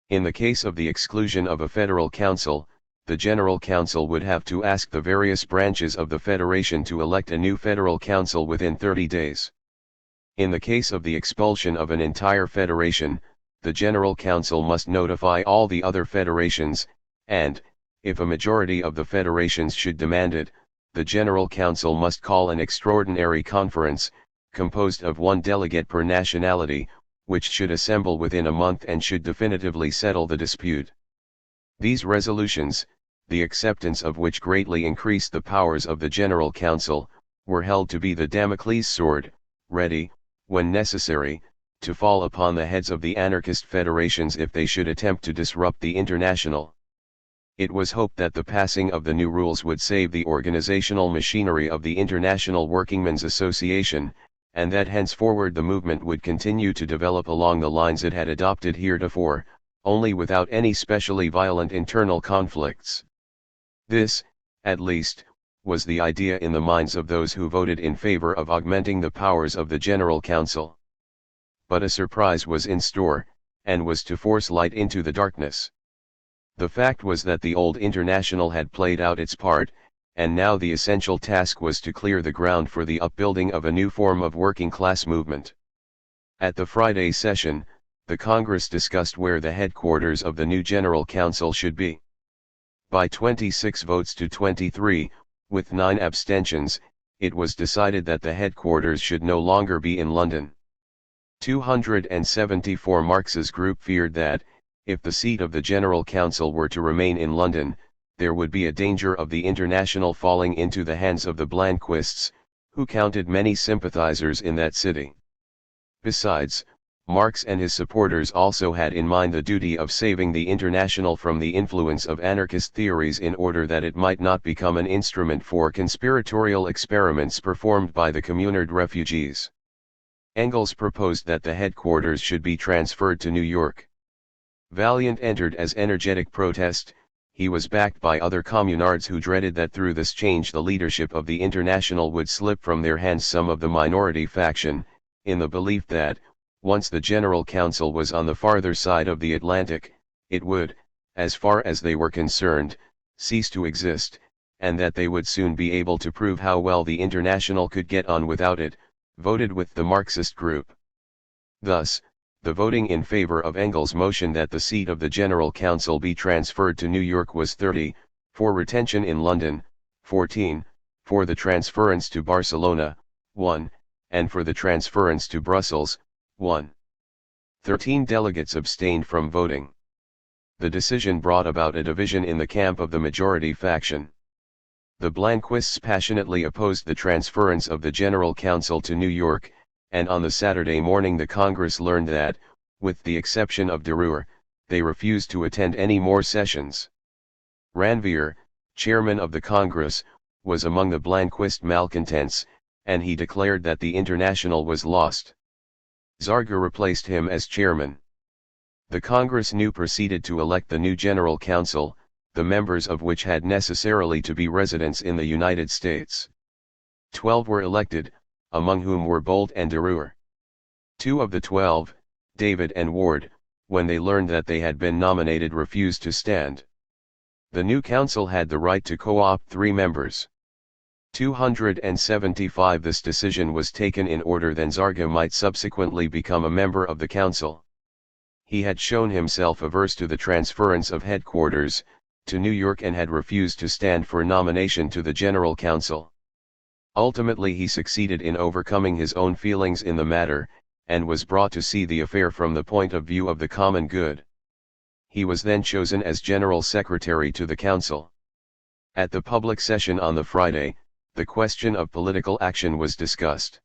In the case of the exclusion of a Federal Council, the General Council would have to ask the various branches of the Federation to elect a new Federal Council within 30 days. In the case of the expulsion of an entire federation, the General Council must notify all the other federations, and, if a majority of the federations should demand it, the General Council must call an extraordinary conference, composed of 1 delegate per nationality, which should assemble within a month and should definitively settle the dispute. These resolutions, the acceptance of which greatly increased the powers of the General Council, were held to be the Damocles sword, ready, when necessary, to fall upon the heads of the anarchist federations if they should attempt to disrupt the International. It was hoped that the passing of the new rules would save the organizational machinery of the International Workingmen's Association, and that henceforward the movement would continue to develop along the lines it had adopted heretofore, only without any specially violent internal conflicts. This, at least, was the idea in the minds of those who voted in favor of augmenting the powers of the General Council. But a surprise was in store, and was to force light into the darkness. The fact was that the old International had played out its part, and now the essential task was to clear the ground for the upbuilding of a new form of working-class movement. At the Friday session, the Congress discussed where the headquarters of the new General Council should be. By 26 votes to 23, with 9 abstentions, it was decided that the headquarters should no longer be in London. 274 Marx's group feared that, if the seat of the General Council were to remain in London, there would be a danger of the International falling into the hands of the Blanquists, who counted many sympathizers in that city. Besides, Marx and his supporters also had in mind the duty of saving the International from the influence of anarchist theories in order that it might not become an instrument for conspiratorial experiments performed by the Communard refugees. Engels proposed that the headquarters should be transferred to New York. Vaillant entered as energetic protest. He was backed by other communards who dreaded that through this change the leadership of the International would slip from their hands some of the minority faction, in the belief that, once the General Council was on the farther side of the Atlantic, it would, as far as they were concerned, cease to exist, and that they would soon be able to prove how well the International could get on without it, voted with the Marxist group. Thus, the voting in favor of Engels' motion that the seat of the General Council be transferred to New York was 30, for retention in London, 14, for the transference to Barcelona, 1, and for the transference to Brussels, 1. 13 delegates abstained from voting. The decision brought about a division in the camp of the majority faction. The Blanquists passionately opposed the transference of the General Council to New York, and on the Saturday morning the Congress learned that, with the exception of Deruer, they refused to attend any more sessions. Ranvier, chairman of the Congress, was among the Blanquist malcontents, and he declared that the International was lost. Zarga replaced him as chairman. The Congress now proceeded to elect the new General Council, the members of which had necessarily to be residents in the United States. 12 were elected, among whom were Bolt and Deruer. 2 of the 12, David and Ward, when they learned that they had been nominated, refused to stand. The new council had the right to co-opt 3 members. 275 This decision was taken in order that Zarga might subsequently become a member of the council. He had shown himself averse to the transference of headquarters to New York and had refused to stand for nomination to the General Council. Ultimately he succeeded in overcoming his own feelings in the matter, and was brought to see the affair from the point of view of the common good. He was then chosen as General Secretary to the Council. At the public session on the Friday, the question of political action was discussed.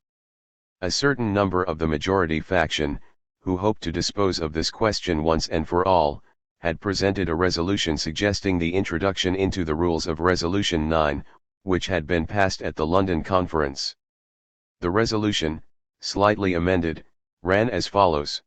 A certain number of the majority faction, who hoped to dispose of this question once and for all, had presented a resolution suggesting the introduction into the rules of Resolution 9, which had been passed at the London Conference. The resolution, slightly amended, ran as follows.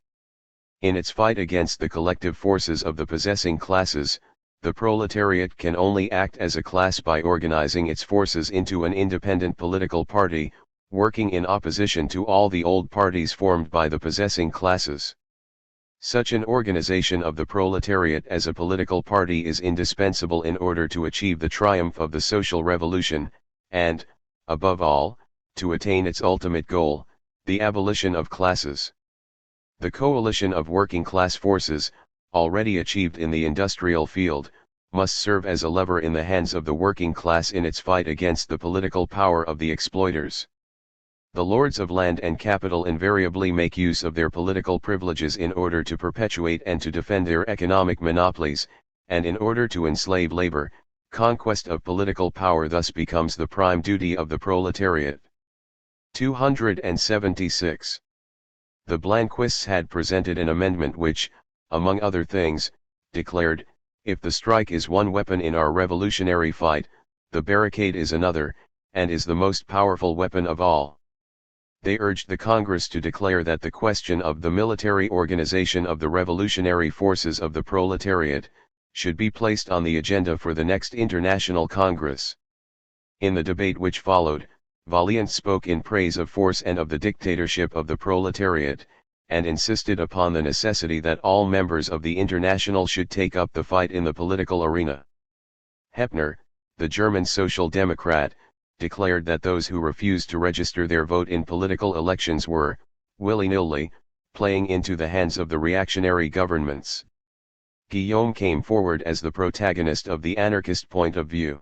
In its fight against the collective forces of the possessing classes, the proletariat can only act as a class by organizing its forces into an independent political party, working in opposition to all the old parties formed by the possessing classes. Such an organization of the proletariat as a political party is indispensable in order to achieve the triumph of the social revolution, and, above all, to attain its ultimate goal, the abolition of classes. The coalition of working class forces, already achieved in the industrial field, must serve as a lever in the hands of the working class in its fight against the political power of the exploiters. The lords of land and capital invariably make use of their political privileges in order to perpetuate and to defend their economic monopolies, and in order to enslave labor. Conquest of political power thus becomes the prime duty of the proletariat. 276. The Blanquists had presented an amendment which, among other things, declared, if the strike is one weapon in our revolutionary fight, the barricade is another, and is the most powerful weapon of all. They urged the Congress to declare that the question of the military organization of the revolutionary forces of the proletariat should be placed on the agenda for the next International Congress. In the debate which followed, Vaillant spoke in praise of force and of the dictatorship of the proletariat, and insisted upon the necessity that all members of the International should take up the fight in the political arena. Heppner, the German Social Democrat, declared that those who refused to register their vote in political elections were, willy-nilly, playing into the hands of the reactionary governments. Guillaume came forward as the protagonist of the anarchist point of view.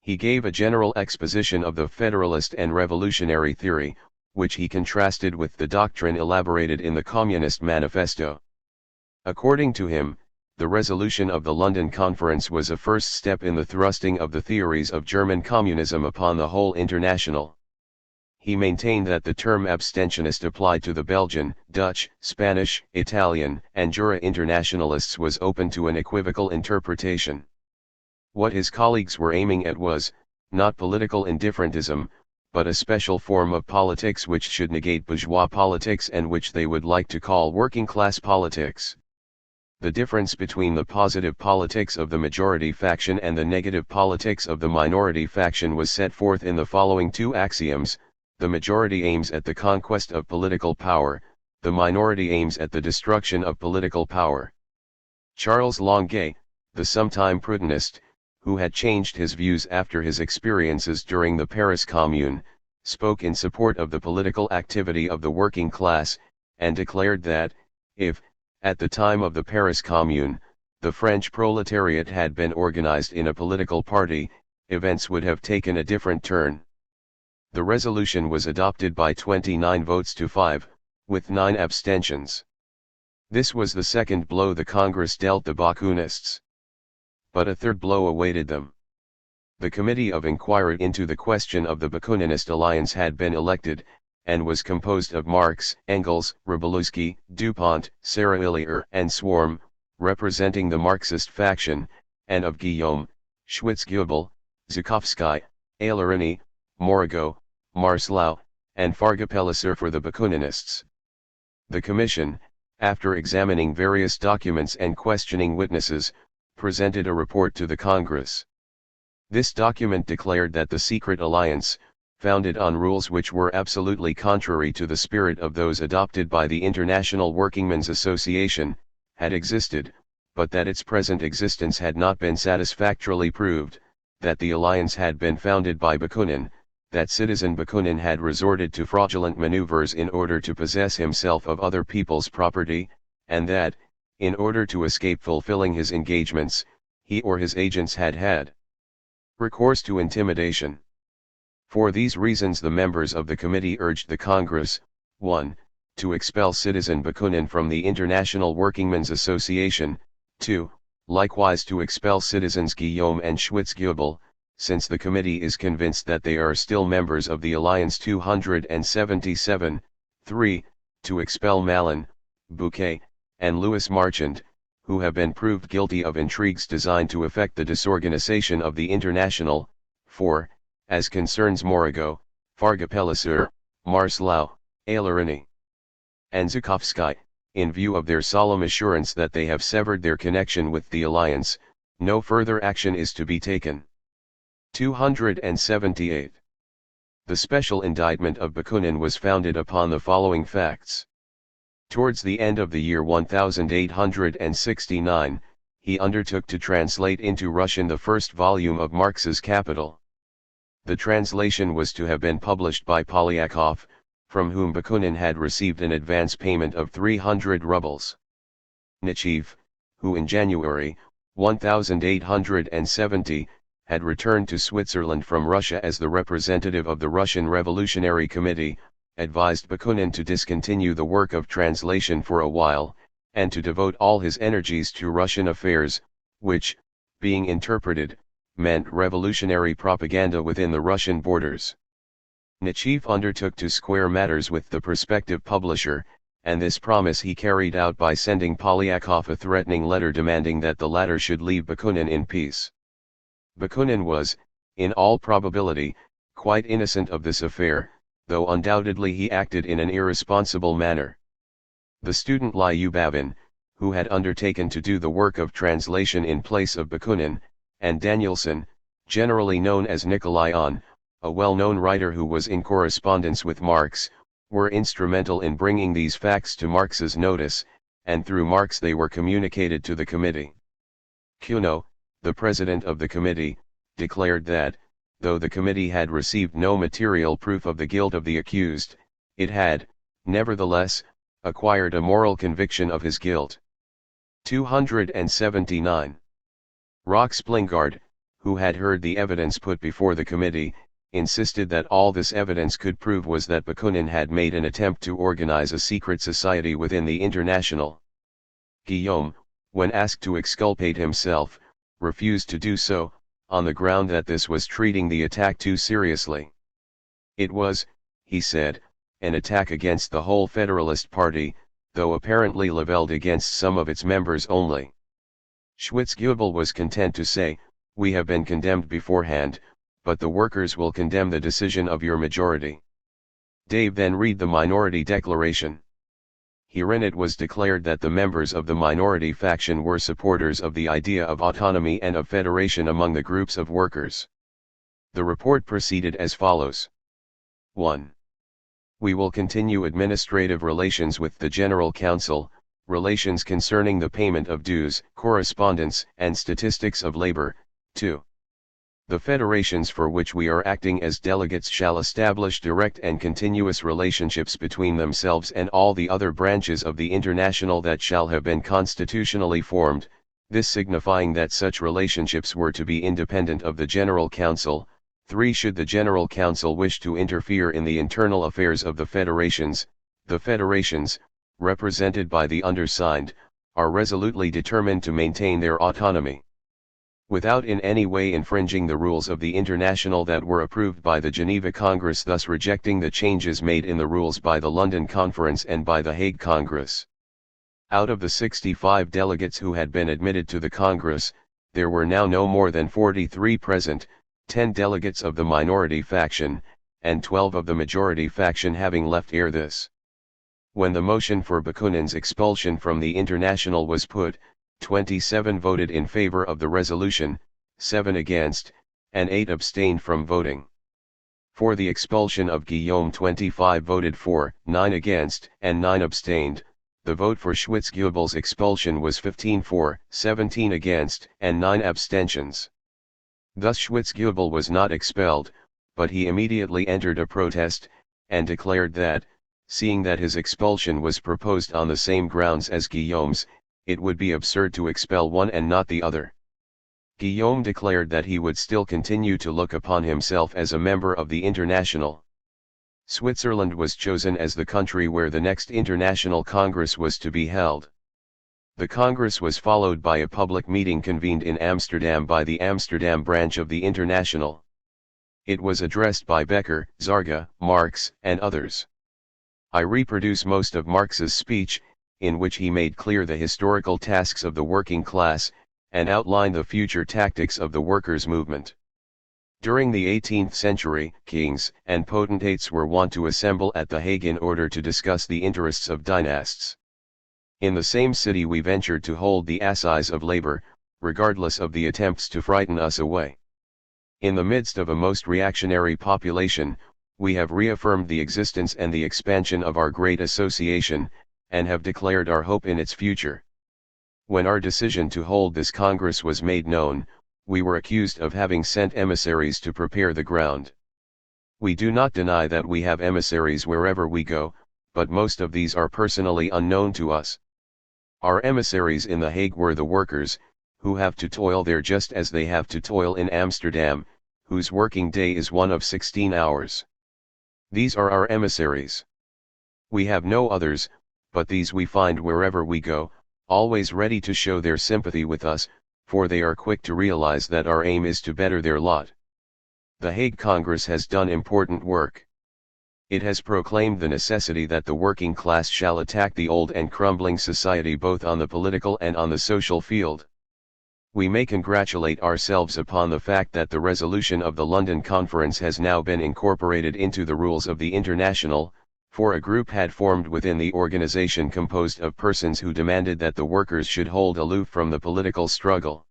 He gave a general exposition of the federalist and revolutionary theory, which he contrasted with the doctrine elaborated in the Communist Manifesto. According to him, the resolution of the London Conference was a first step in the thrusting of the theories of German communism upon the whole international. He maintained that the term abstentionist applied to the Belgian, Dutch, Spanish, Italian, and Jura internationalists was open to an equivocal interpretation. What his colleagues were aiming at was, not political indifferentism, but a special form of politics which should negate bourgeois politics and which they would like to call working-class politics. The difference between the positive politics of the majority faction and the negative politics of the minority faction was set forth in the following two axioms: the majority aims at the conquest of political power, the minority aims at the destruction of political power. Charles Longuet, the sometime Proudhonist, who had changed his views after his experiences during the Paris Commune, spoke in support of the political activity of the working class, and declared that, if, at the time of the Paris Commune, the French proletariat had been organized in a political party, events would have taken a different turn. The resolution was adopted by 29 votes to 5, with 9 abstentions. This was the second blow the Congress dealt the Bakuinists. But a third blow awaited them. The Committee of Inquiry into the question of the Bakuninist alliance had been elected, and was composed of Marx, Engels, Wroblewski, Dupont, Serre-Hillier and Swarm, representing the Marxist faction, and of Guillaume, Schwitzguebel, Zhukovsky, Ailerini, Morigot, Marceau, and Farga-Pellicer for the Bakuninists. The Commission, after examining various documents and questioning witnesses, presented a report to the Congress. This document declared that the secret alliance, founded on rules which were absolutely contrary to the spirit of those adopted by the International Workingmen's Association, had existed, but that its present existence had not been satisfactorily proved, that the alliance had been founded by Bakunin, that citizen Bakunin had resorted to fraudulent maneuvers in order to possess himself of other people's property, and that, in order to escape fulfilling his engagements, he or his agents had had recourse to intimidation. For these reasons the members of the committee urged the Congress, 1. To expel citizen Bakunin from the International Workingmen's Association, 2. Likewise to expel citizens Guillaume and Schwitzguebel, since the committee is convinced that they are still members of the Alliance 277, 3. To expel Malin, Bouquet, and Louis Marchand, who have been proved guilty of intrigues designed to effect the disorganization of the International, 4. As concerns Morigot, Farga-Pellicer, Marceau, Ailerini, and Zhukovsky, in view of their solemn assurance that they have severed their connection with the alliance, no further action is to be taken. 278. The special indictment of Bakunin was founded upon the following facts. Towards the end of the year 1869, he undertook to translate into Russian the first volume of Marx's Capital. The translation was to have been published by Polyakov, from whom Bakunin had received an advance payment of 300 rubles. Nechayev, who in January 1870, had returned to Switzerland from Russia as the representative of the Russian Revolutionary Committee, advised Bakunin to discontinue the work of translation for a while, and to devote all his energies to Russian affairs, which, being interpreted, meant revolutionary propaganda within the Russian borders. Nechayev undertook to square matters with the prospective publisher, and this promise he carried out by sending Polyakov a threatening letter demanding that the latter should leave Bakunin in peace. Bakunin was, in all probability, quite innocent of this affair, though undoubtedly he acted in an irresponsible manner. The student Lyubavin, who had undertaken to do the work of translation in place of Bakunin, and Danielson, generally known as Nikolai On, a well-known writer who was in correspondence with Marx, were instrumental in bringing these facts to Marx's notice, and through Marx they were communicated to the committee. Cuno, the president of the committee, declared that, though the committee had received no material proof of the guilt of the accused, it had, nevertheless, acquired a moral conviction of his guilt. 279. Roch Splingard, who had heard the evidence put before the committee, insisted that all this evidence could prove was that Bakunin had made an attempt to organize a secret society within the International. Guillaume, when asked to exculpate himself, refused to do so, on the ground that this was treating the attack too seriously. It was, he said, an attack against the whole Federalist Party, though apparently leveled against some of its members only. Schwitzgebel was content to say, "We have been condemned beforehand, but the workers will condemn the decision of your majority." Dave then read the minority declaration. Herein it was declared that the members of the minority faction were supporters of the idea of autonomy and of federation among the groups of workers. The report proceeded as follows. 1. We will continue administrative relations with the General Council, relations concerning the payment of dues, correspondence, and statistics of labor. 2. The federations for which we are acting as delegates shall establish direct and continuous relationships between themselves and all the other branches of the International that shall have been constitutionally formed, this signifying that such relationships were to be independent of the General Council. 3. Should the General Council wish to interfere in the internal affairs of the federations, represented by the undersigned, are resolutely determined to maintain their autonomy, without in any way infringing the rules of the International that were approved by the Geneva Congress, thus rejecting the changes made in the rules by the London Conference and by the Hague Congress. Out of the 65 delegates who had been admitted to the Congress, there were now no more than 43 present, 10 delegates of the minority faction, and 12 of the majority faction having left ere this. When the motion for Bakunin's expulsion from the International was put, 27 voted in favor of the resolution, 7 against, and 8 abstained from voting. For the expulsion of Guillaume 25 voted for, 9 against, and 9 abstained. The vote for Schwitzgebel's expulsion was 15 for, 17 against, and 9 abstentions. Thus Schwitzgebel was not expelled, but he immediately entered a protest, and declared that, seeing that his expulsion was proposed on the same grounds as Guillaume's, it would be absurd to expel one and not the other. Guillaume declared that he would still continue to look upon himself as a member of the International. Switzerland was chosen as the country where the next International Congress was to be held. The Congress was followed by a public meeting convened in Amsterdam by the Amsterdam branch of the International. It was addressed by Becker, Zarga, Marx, and others. I reproduce most of Marx's speech, in which he made clear the historical tasks of the working class, and outlined the future tactics of the workers' movement. During the 18th century, kings and potentates were wont to assemble at The Hague in order to discuss the interests of dynasts. In the same city we ventured to hold the Assize of Labor, regardless of the attempts to frighten us away. In the midst of a most reactionary population, we have reaffirmed the existence and the expansion of our great association, and have declared our hope in its future. When our decision to hold this Congress was made known, we were accused of having sent emissaries to prepare the ground. We do not deny that we have emissaries wherever we go, but most of these are personally unknown to us. Our emissaries in The Hague were the workers, who have to toil there just as they have to toil in Amsterdam, whose working day is one of 16 hours. These are our emissaries. We have no others, but these we find wherever we go, always ready to show their sympathy with us, for they are quick to realize that our aim is to better their lot. The Hague Congress has done important work. It has proclaimed the necessity that the working class shall attack the old and crumbling society both on the political and on the social field. We may congratulate ourselves upon the fact that the resolution of the London Conference has now been incorporated into the rules of the International, for a group had formed within the organization composed of persons who demanded that the workers should hold aloof from the political struggle.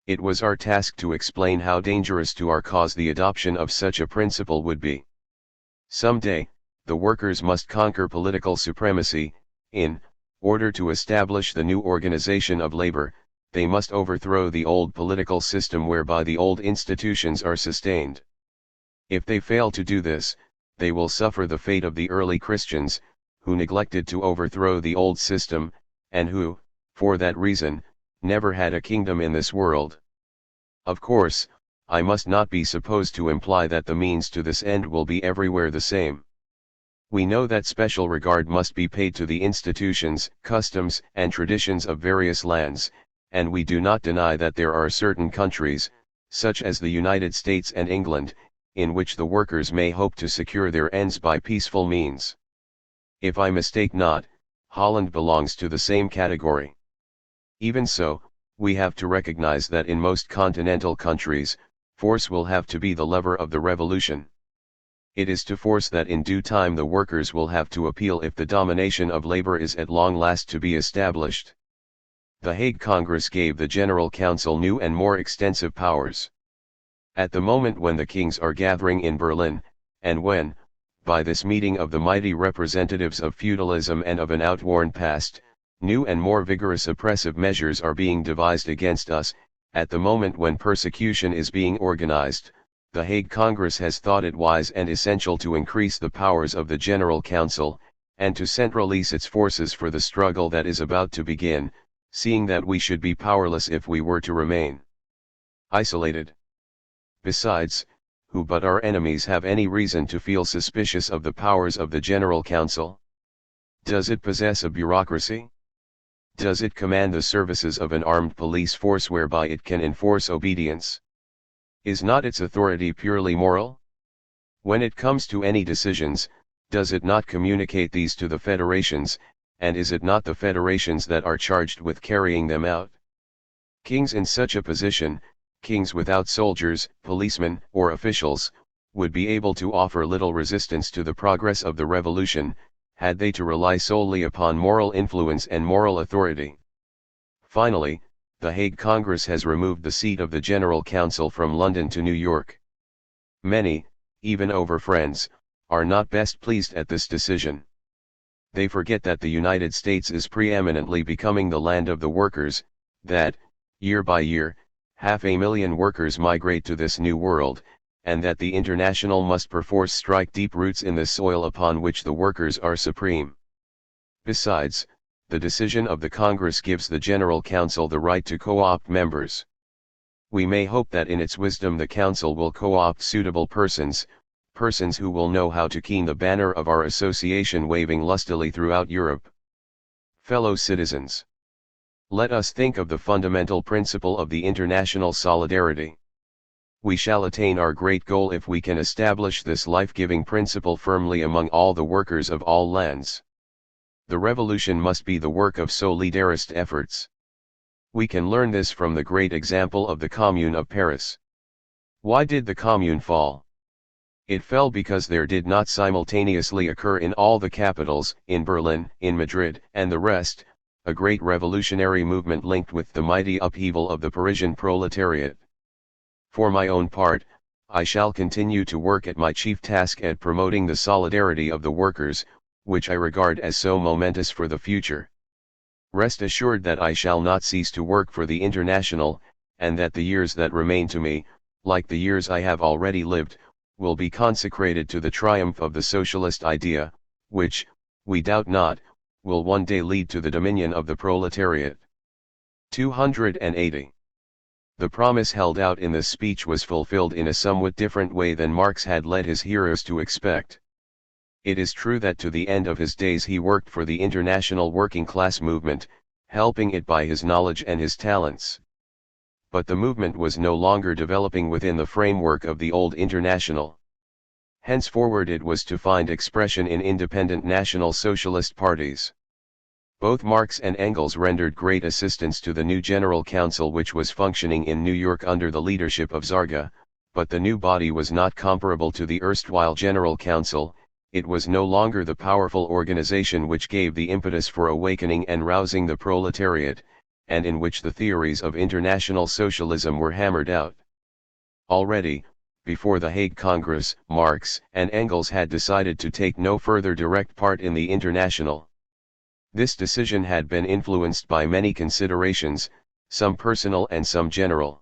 It was our task to explain how dangerous to our cause the adoption of such a principle would be. Some day, the workers must conquer political supremacy. In order to establish the new organization of labor, they must overthrow the old political system whereby the old institutions are sustained. If they fail to do this, they will suffer the fate of the early Christians, who neglected to overthrow the old system, and who, for that reason, never had a kingdom in this world. Of course, I must not be supposed to imply that the means to this end will be everywhere the same. We know that special regard must be paid to the institutions, customs, and traditions of various lands, and we do not deny that there are certain countries, such as the United States and England, in which the workers may hope to secure their ends by peaceful means. If I mistake not, Holland belongs to the same category. Even so, we have to recognize that in most continental countries, force will have to be the lever of the revolution. It is to force that in due time the workers will have to appeal if the domination of labor is at long last to be established. The Hague Congress gave the General Council new and more extensive powers. At the moment when the kings are gathering in Berlin, and when, by this meeting of the mighty representatives of feudalism and of an outworn past, new and more vigorous oppressive measures are being devised against us, at the moment when persecution is being organized, the Hague Congress has thought it wise and essential to increase the powers of the General Council, and to centralize its forces for the struggle that is about to begin, seeing that we should be powerless if we were to remain isolated. Besides, who but our enemies have any reason to feel suspicious of the powers of the General Council? Does it possess a bureaucracy? Does it command the services of an armed police force whereby it can enforce obedience? Is not its authority purely moral? When it comes to any decisions, does it not communicate these to the federations, and is it not the federations that are charged with carrying them out? Kings in such a position, kings without soldiers, policemen, or officials, would be able to offer little resistance to the progress of the revolution, had they to rely solely upon moral influence and moral authority. Finally, the Hague Congress has removed the seat of the General Council from London to New York. Many, even over friends, are not best pleased at this decision. They forget that the United States is preeminently becoming the land of the workers, that, year by year, 500,000 workers migrate to this new world, and that the International must perforce strike deep roots in the soil upon which the workers are supreme. Besides, the decision of the Congress gives the General Council the right to co-opt members. We may hope that in its wisdom the Council will co-opt suitable persons who will know how to keep the banner of our association waving lustily throughout Europe. Fellow citizens, let us think of the fundamental principle of the international solidarity. We shall attain our great goal if we can establish this life-giving principle firmly among all the workers of all lands. The revolution must be the work of solidarist efforts. We can learn this from the great example of the Commune of Paris. Why did the Commune fall? It fell because there did not simultaneously occur in all the capitals, in Berlin, in Madrid, and the rest, a great revolutionary movement linked with the mighty upheaval of the Parisian proletariat. For my own part, I shall continue to work at my chief task at promoting the solidarity of the workers, which I regard as so momentous for the future. Rest assured that I shall not cease to work for the International, and that the years that remain to me, like the years I have already lived, will be consecrated to the triumph of the socialist idea, which, we doubt not, will one day lead to the dominion of the proletariat. 280. The promise held out in this speech was fulfilled in a somewhat different way than Marx had led his hearers to expect. It is true that to the end of his days he worked for the international working class movement, helping it by his knowledge and his talents. But the movement was no longer developing within the framework of the old international. Henceforward it was to find expression in independent National Socialist parties. Both Marx and Engels rendered great assistance to the new General Council which was functioning in New York under the leadership of Zarga, but the new body was not comparable to the erstwhile General Council. It was no longer the powerful organization which gave the impetus for awakening and rousing the proletariat, and in which the theories of international socialism were hammered out. Already, before the Hague Congress, Marx and Engels had decided to take no further direct part in the International. This decision had been influenced by many considerations, some personal and some general.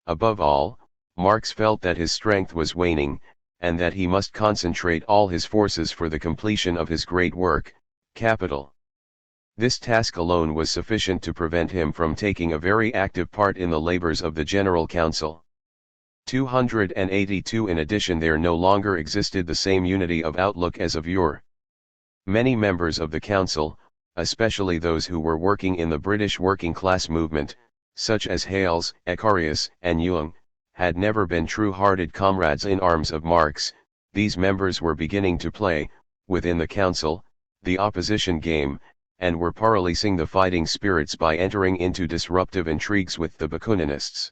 Above all, Marx felt that his strength was waning, and that he must concentrate all his forces for the completion of his great work, capital. This task alone was sufficient to prevent him from taking a very active part in the labors of the General Council. 282 In addition, there no longer existed the same unity of outlook as of yore. Many members of the Council, especially those who were working in the British working class movement, such as Hales, Ecarius, and Jung, had never been true-hearted comrades in arms of Marx. These members were beginning to play, within the Council, the opposition game, and were paralysing the fighting spirits by entering into disruptive intrigues with the Bakuninists.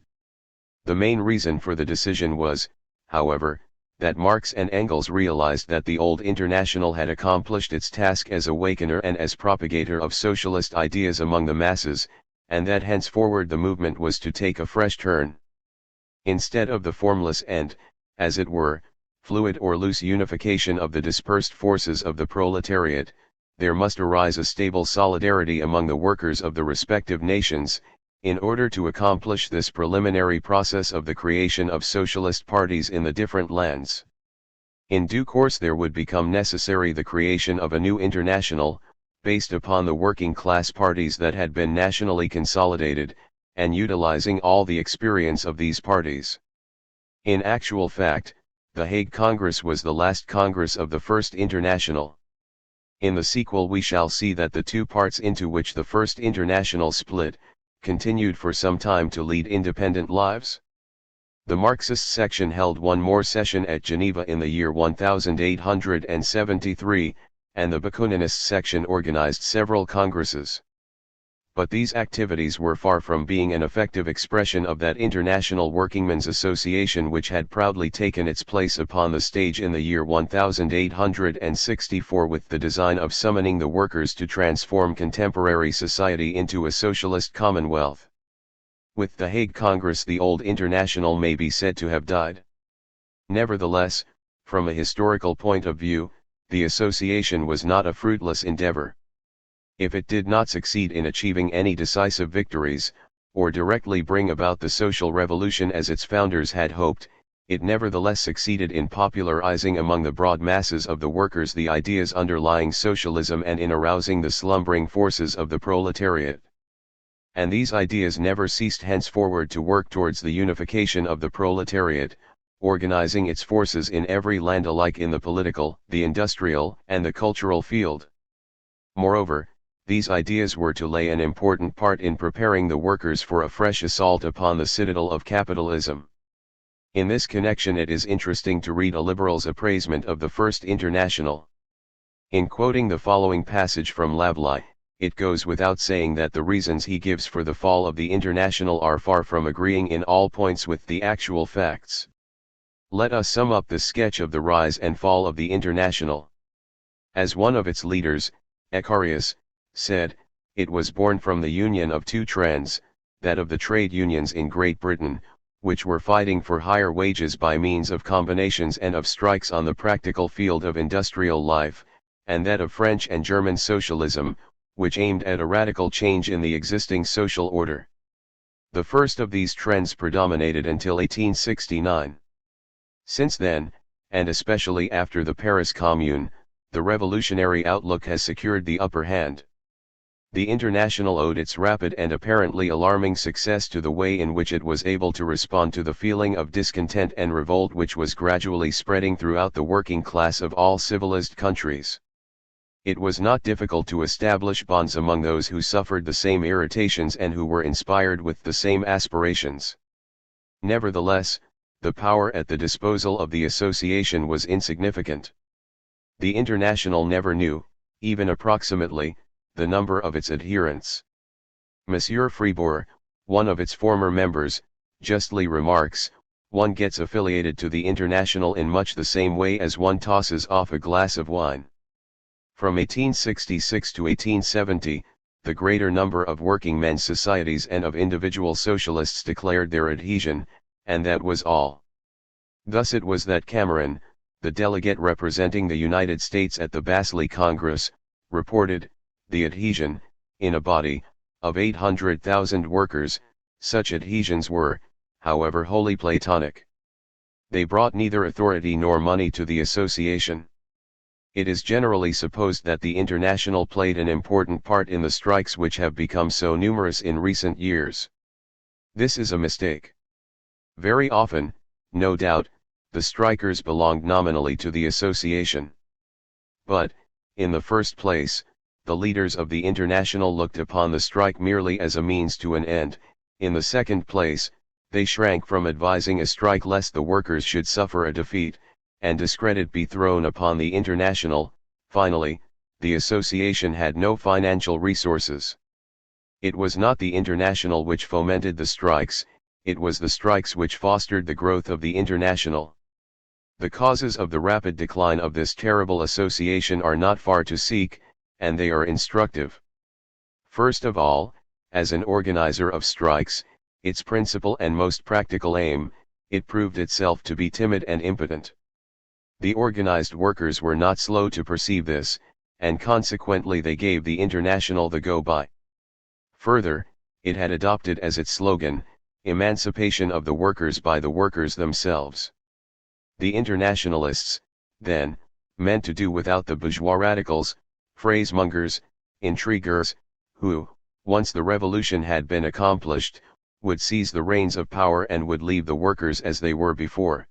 The main reason for the decision was, however, that Marx and Engels realized that the old International had accomplished its task as awakener and as propagator of socialist ideas among the masses, and that henceforward the movement was to take a fresh turn. Instead of the formless and, as it were, fluid or loose unification of the dispersed forces of the proletariat, there must arise a stable solidarity among the workers of the respective nations. In order to accomplish this preliminary process of the creation of socialist parties in the different lands, in due course there would become necessary the creation of a new international, based upon the working class parties that had been nationally consolidated, and utilizing all the experience of these parties. In actual fact, the Hague Congress was the last Congress of the First International. In the sequel we shall see that the two parts into which the First International split, continued for some time to lead independent lives. The Marxist section held one more session at Geneva in the year 1873, and the Bakuninist section organized several congresses. But these activities were far from being an effective expression of that International Workingmen's Association which had proudly taken its place upon the stage in the year 1864 with the design of summoning the workers to transform contemporary society into a socialist commonwealth. With the Hague Congress the old International may be said to have died. Nevertheless, from a historical point of view, the association was not a fruitless endeavor. If it did not succeed in achieving any decisive victories, or directly bring about the social revolution as its founders had hoped, it nevertheless succeeded in popularizing among the broad masses of the workers the ideas underlying socialism and in arousing the slumbering forces of the proletariat. And these ideas never ceased henceforward to work towards the unification of the proletariat, organizing its forces in every land alike in the political, the industrial, and the cultural field. Moreover, these ideas were to lay an important part in preparing the workers for a fresh assault upon the citadel of capitalism. In this connection it is interesting to read a liberal's appraisement of the First International. In quoting the following passage from Lavely, it goes without saying that the reasons he gives for the fall of the International are far from agreeing in all points with the actual facts. Let us sum up the sketch of the rise and fall of the International. As one of its leaders, Ecarius, said, it was born from the union of two trends, that of the trade unions in Great Britain, which were fighting for higher wages by means of combinations and of strikes on the practical field of industrial life, and that of French and German socialism, which aimed at a radical change in the existing social order. The first of these trends predominated until 1869. Since then, and especially after the Paris Commune, the revolutionary outlook has secured the upper hand. The International owed its rapid and apparently alarming success to the way in which it was able to respond to the feeling of discontent and revolt which was gradually spreading throughout the working class of all civilized countries. It was not difficult to establish bonds among those who suffered the same irritations and who were inspired with the same aspirations. Nevertheless, the power at the disposal of the association was insignificant. The International never knew, even approximately, the number of its adherents. Monsieur Fribourg, one of its former members, justly remarks, "One gets affiliated to the International in much the same way as one tosses off a glass of wine." From 1866 to 1870, the greater number of working men's societies and of individual socialists declared their adhesion, and that was all. Thus it was that Cameron, the delegate representing the United States at the Basel Congress, reported the adhesion, in a body, of 800,000 workers. Such adhesions were, however, wholly platonic. They brought neither authority nor money to the association. It is generally supposed that the International played an important part in the strikes which have become so numerous in recent years. This is a mistake. Very often, no doubt, the strikers belonged nominally to the association. But, in the first place, the leaders of the International looked upon the strike merely as a means to an end. In the second place, they shrank from advising a strike lest the workers should suffer a defeat, and discredit be thrown upon the International. Finally, the association had no financial resources. It was not the International which fomented the strikes, it was the strikes which fostered the growth of the International. The causes of the rapid decline of this terrible association are not far to seek, and they are instructive. First of all, as an organizer of strikes, its principal and most practical aim, it proved itself to be timid and impotent. The organized workers were not slow to perceive this, and consequently they gave the International the go-by. Further, it had adopted as its slogan, "Emancipation of the workers by the workers themselves." The Internationalists, then, meant to do without the bourgeois radicals, phrasemongers, intriguers, who, once the revolution had been accomplished, would seize the reins of power and would leave the workers as they were before.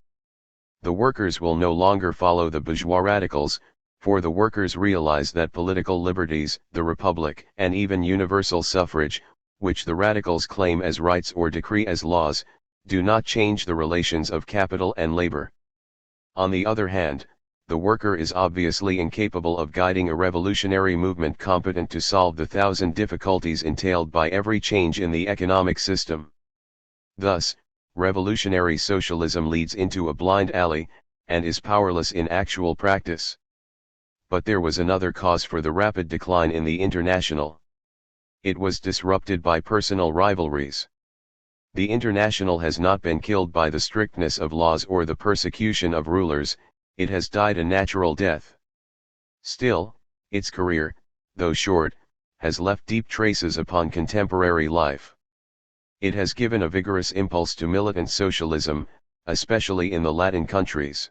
The workers will no longer follow the bourgeois radicals, for the workers realize that political liberties, the republic, and even universal suffrage, which the radicals claim as rights or decree as laws, do not change the relations of capital and labor. On the other hand, the worker is obviously incapable of guiding a revolutionary movement competent to solve the thousand difficulties entailed by every change in the economic system. Thus, revolutionary socialism leads into a blind alley, and is powerless in actual practice. But there was another cause for the rapid decline in the International. It was disrupted by personal rivalries. The International has not been killed by the strictness of laws or the persecution of rulers, it has died a natural death. Still, its career, though short, has left deep traces upon contemporary life. It has given a vigorous impulse to militant socialism, especially in the Latin countries.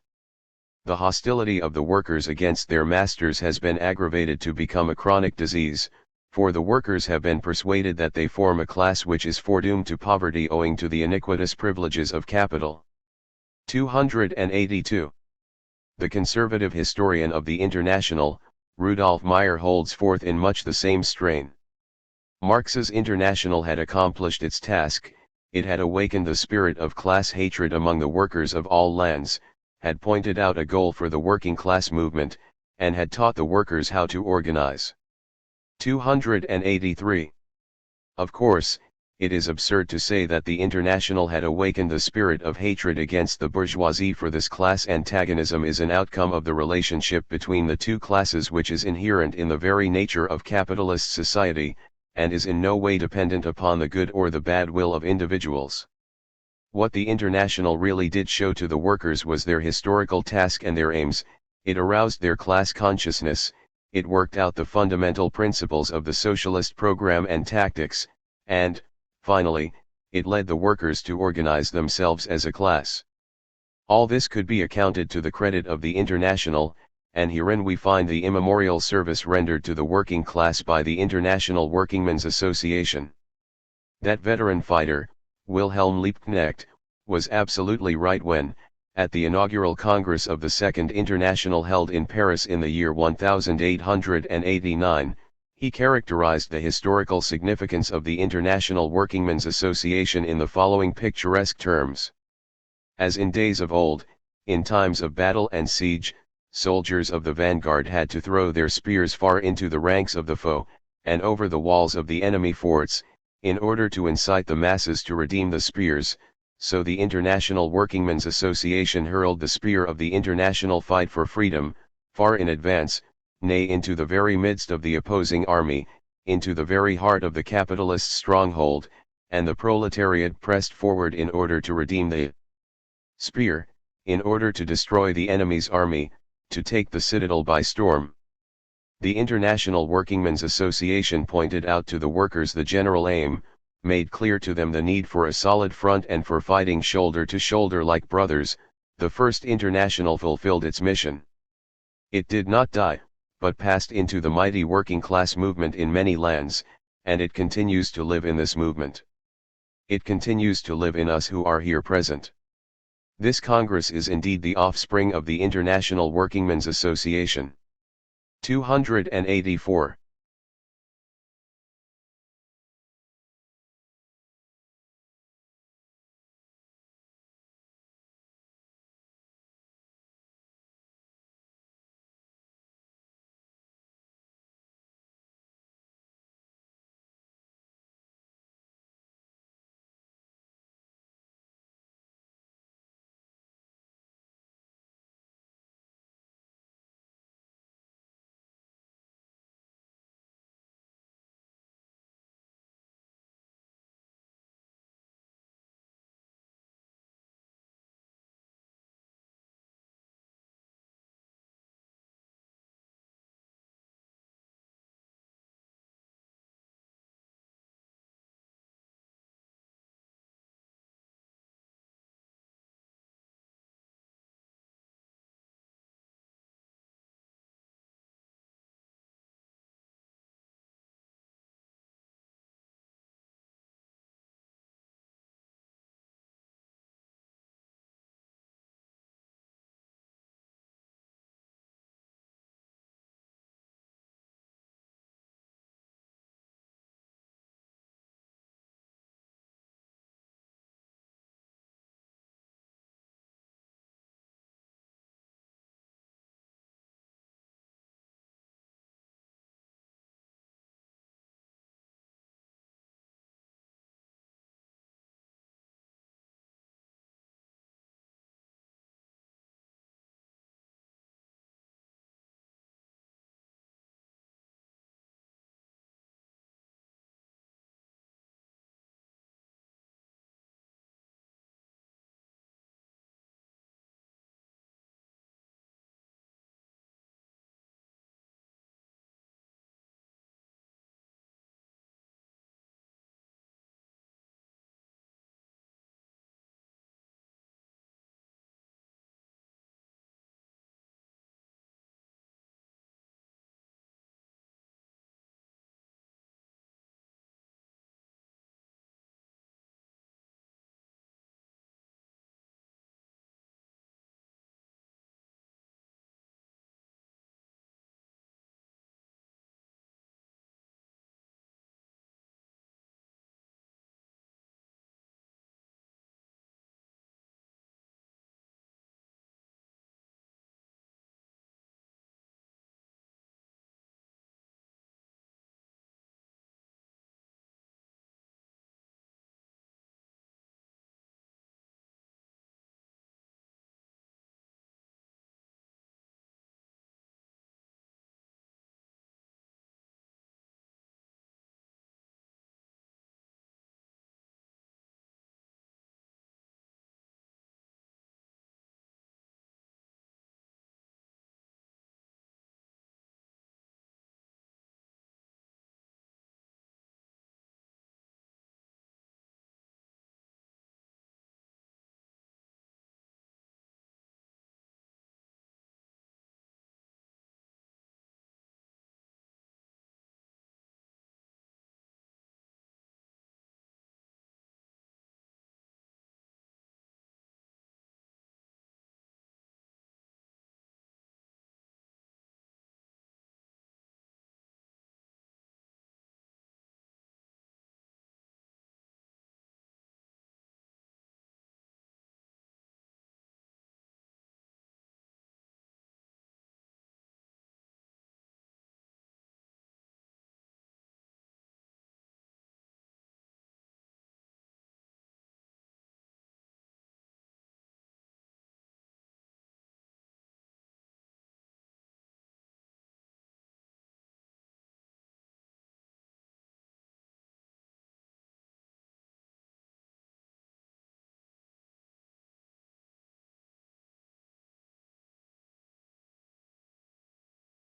The hostility of the workers against their masters has been aggravated to become a chronic disease, for the workers have been persuaded that they form a class which is foredoomed to poverty owing to the iniquitous privileges of capital. 282. The conservative historian of the International, Rudolf Meyer, holds forth in much the same strain. Marx's International had accomplished its task, it had awakened the spirit of class hatred among the workers of all lands, had pointed out a goal for the working class movement, and had taught the workers how to organize. 283. Of course, it is absurd to say that the International had awakened the spirit of hatred against the bourgeoisie, for this class antagonism is an outcome of the relationship between the two classes which is inherent in the very nature of capitalist society, and is in no way dependent upon the good or the bad will of individuals. What the International really did show to the workers was their historical task and their aims, it aroused their class consciousness, it worked out the fundamental principles of the socialist program and tactics, and, finally, it led the workers to organize themselves as a class. All this could be accounted to the credit of the International, and herein we find the immemorial service rendered to the working class by the International Workingmen's Association. That veteran fighter, Wilhelm Liebknecht, was absolutely right when, at the inaugural Congress of the Second International held in Paris in the year 1889, he characterized the historical significance of the International Workingmen's Association in the following picturesque terms. As in days of old, in times of battle and siege, soldiers of the vanguard had to throw their spears far into the ranks of the foe, and over the walls of the enemy forts, in order to incite the masses to redeem the spears. So the International Workingmen's Association hurled the spear of the international fight for freedom, far in advance, nay into the very midst of the opposing army, into the very heart of the capitalist stronghold, and the proletariat pressed forward in order to redeem the spear, in order to destroy the enemy's army, to take the citadel by storm. The International Workingmen's Association pointed out to the workers the general aim, made clear to them the need for a solid front and for fighting shoulder to shoulder like brothers. The First International fulfilled its mission. It did not die, but passed into the mighty working class movement in many lands, and it continues to live in this movement. It continues to live in us who are here present. This Congress is indeed the offspring of the International Workingmen's Association. 284.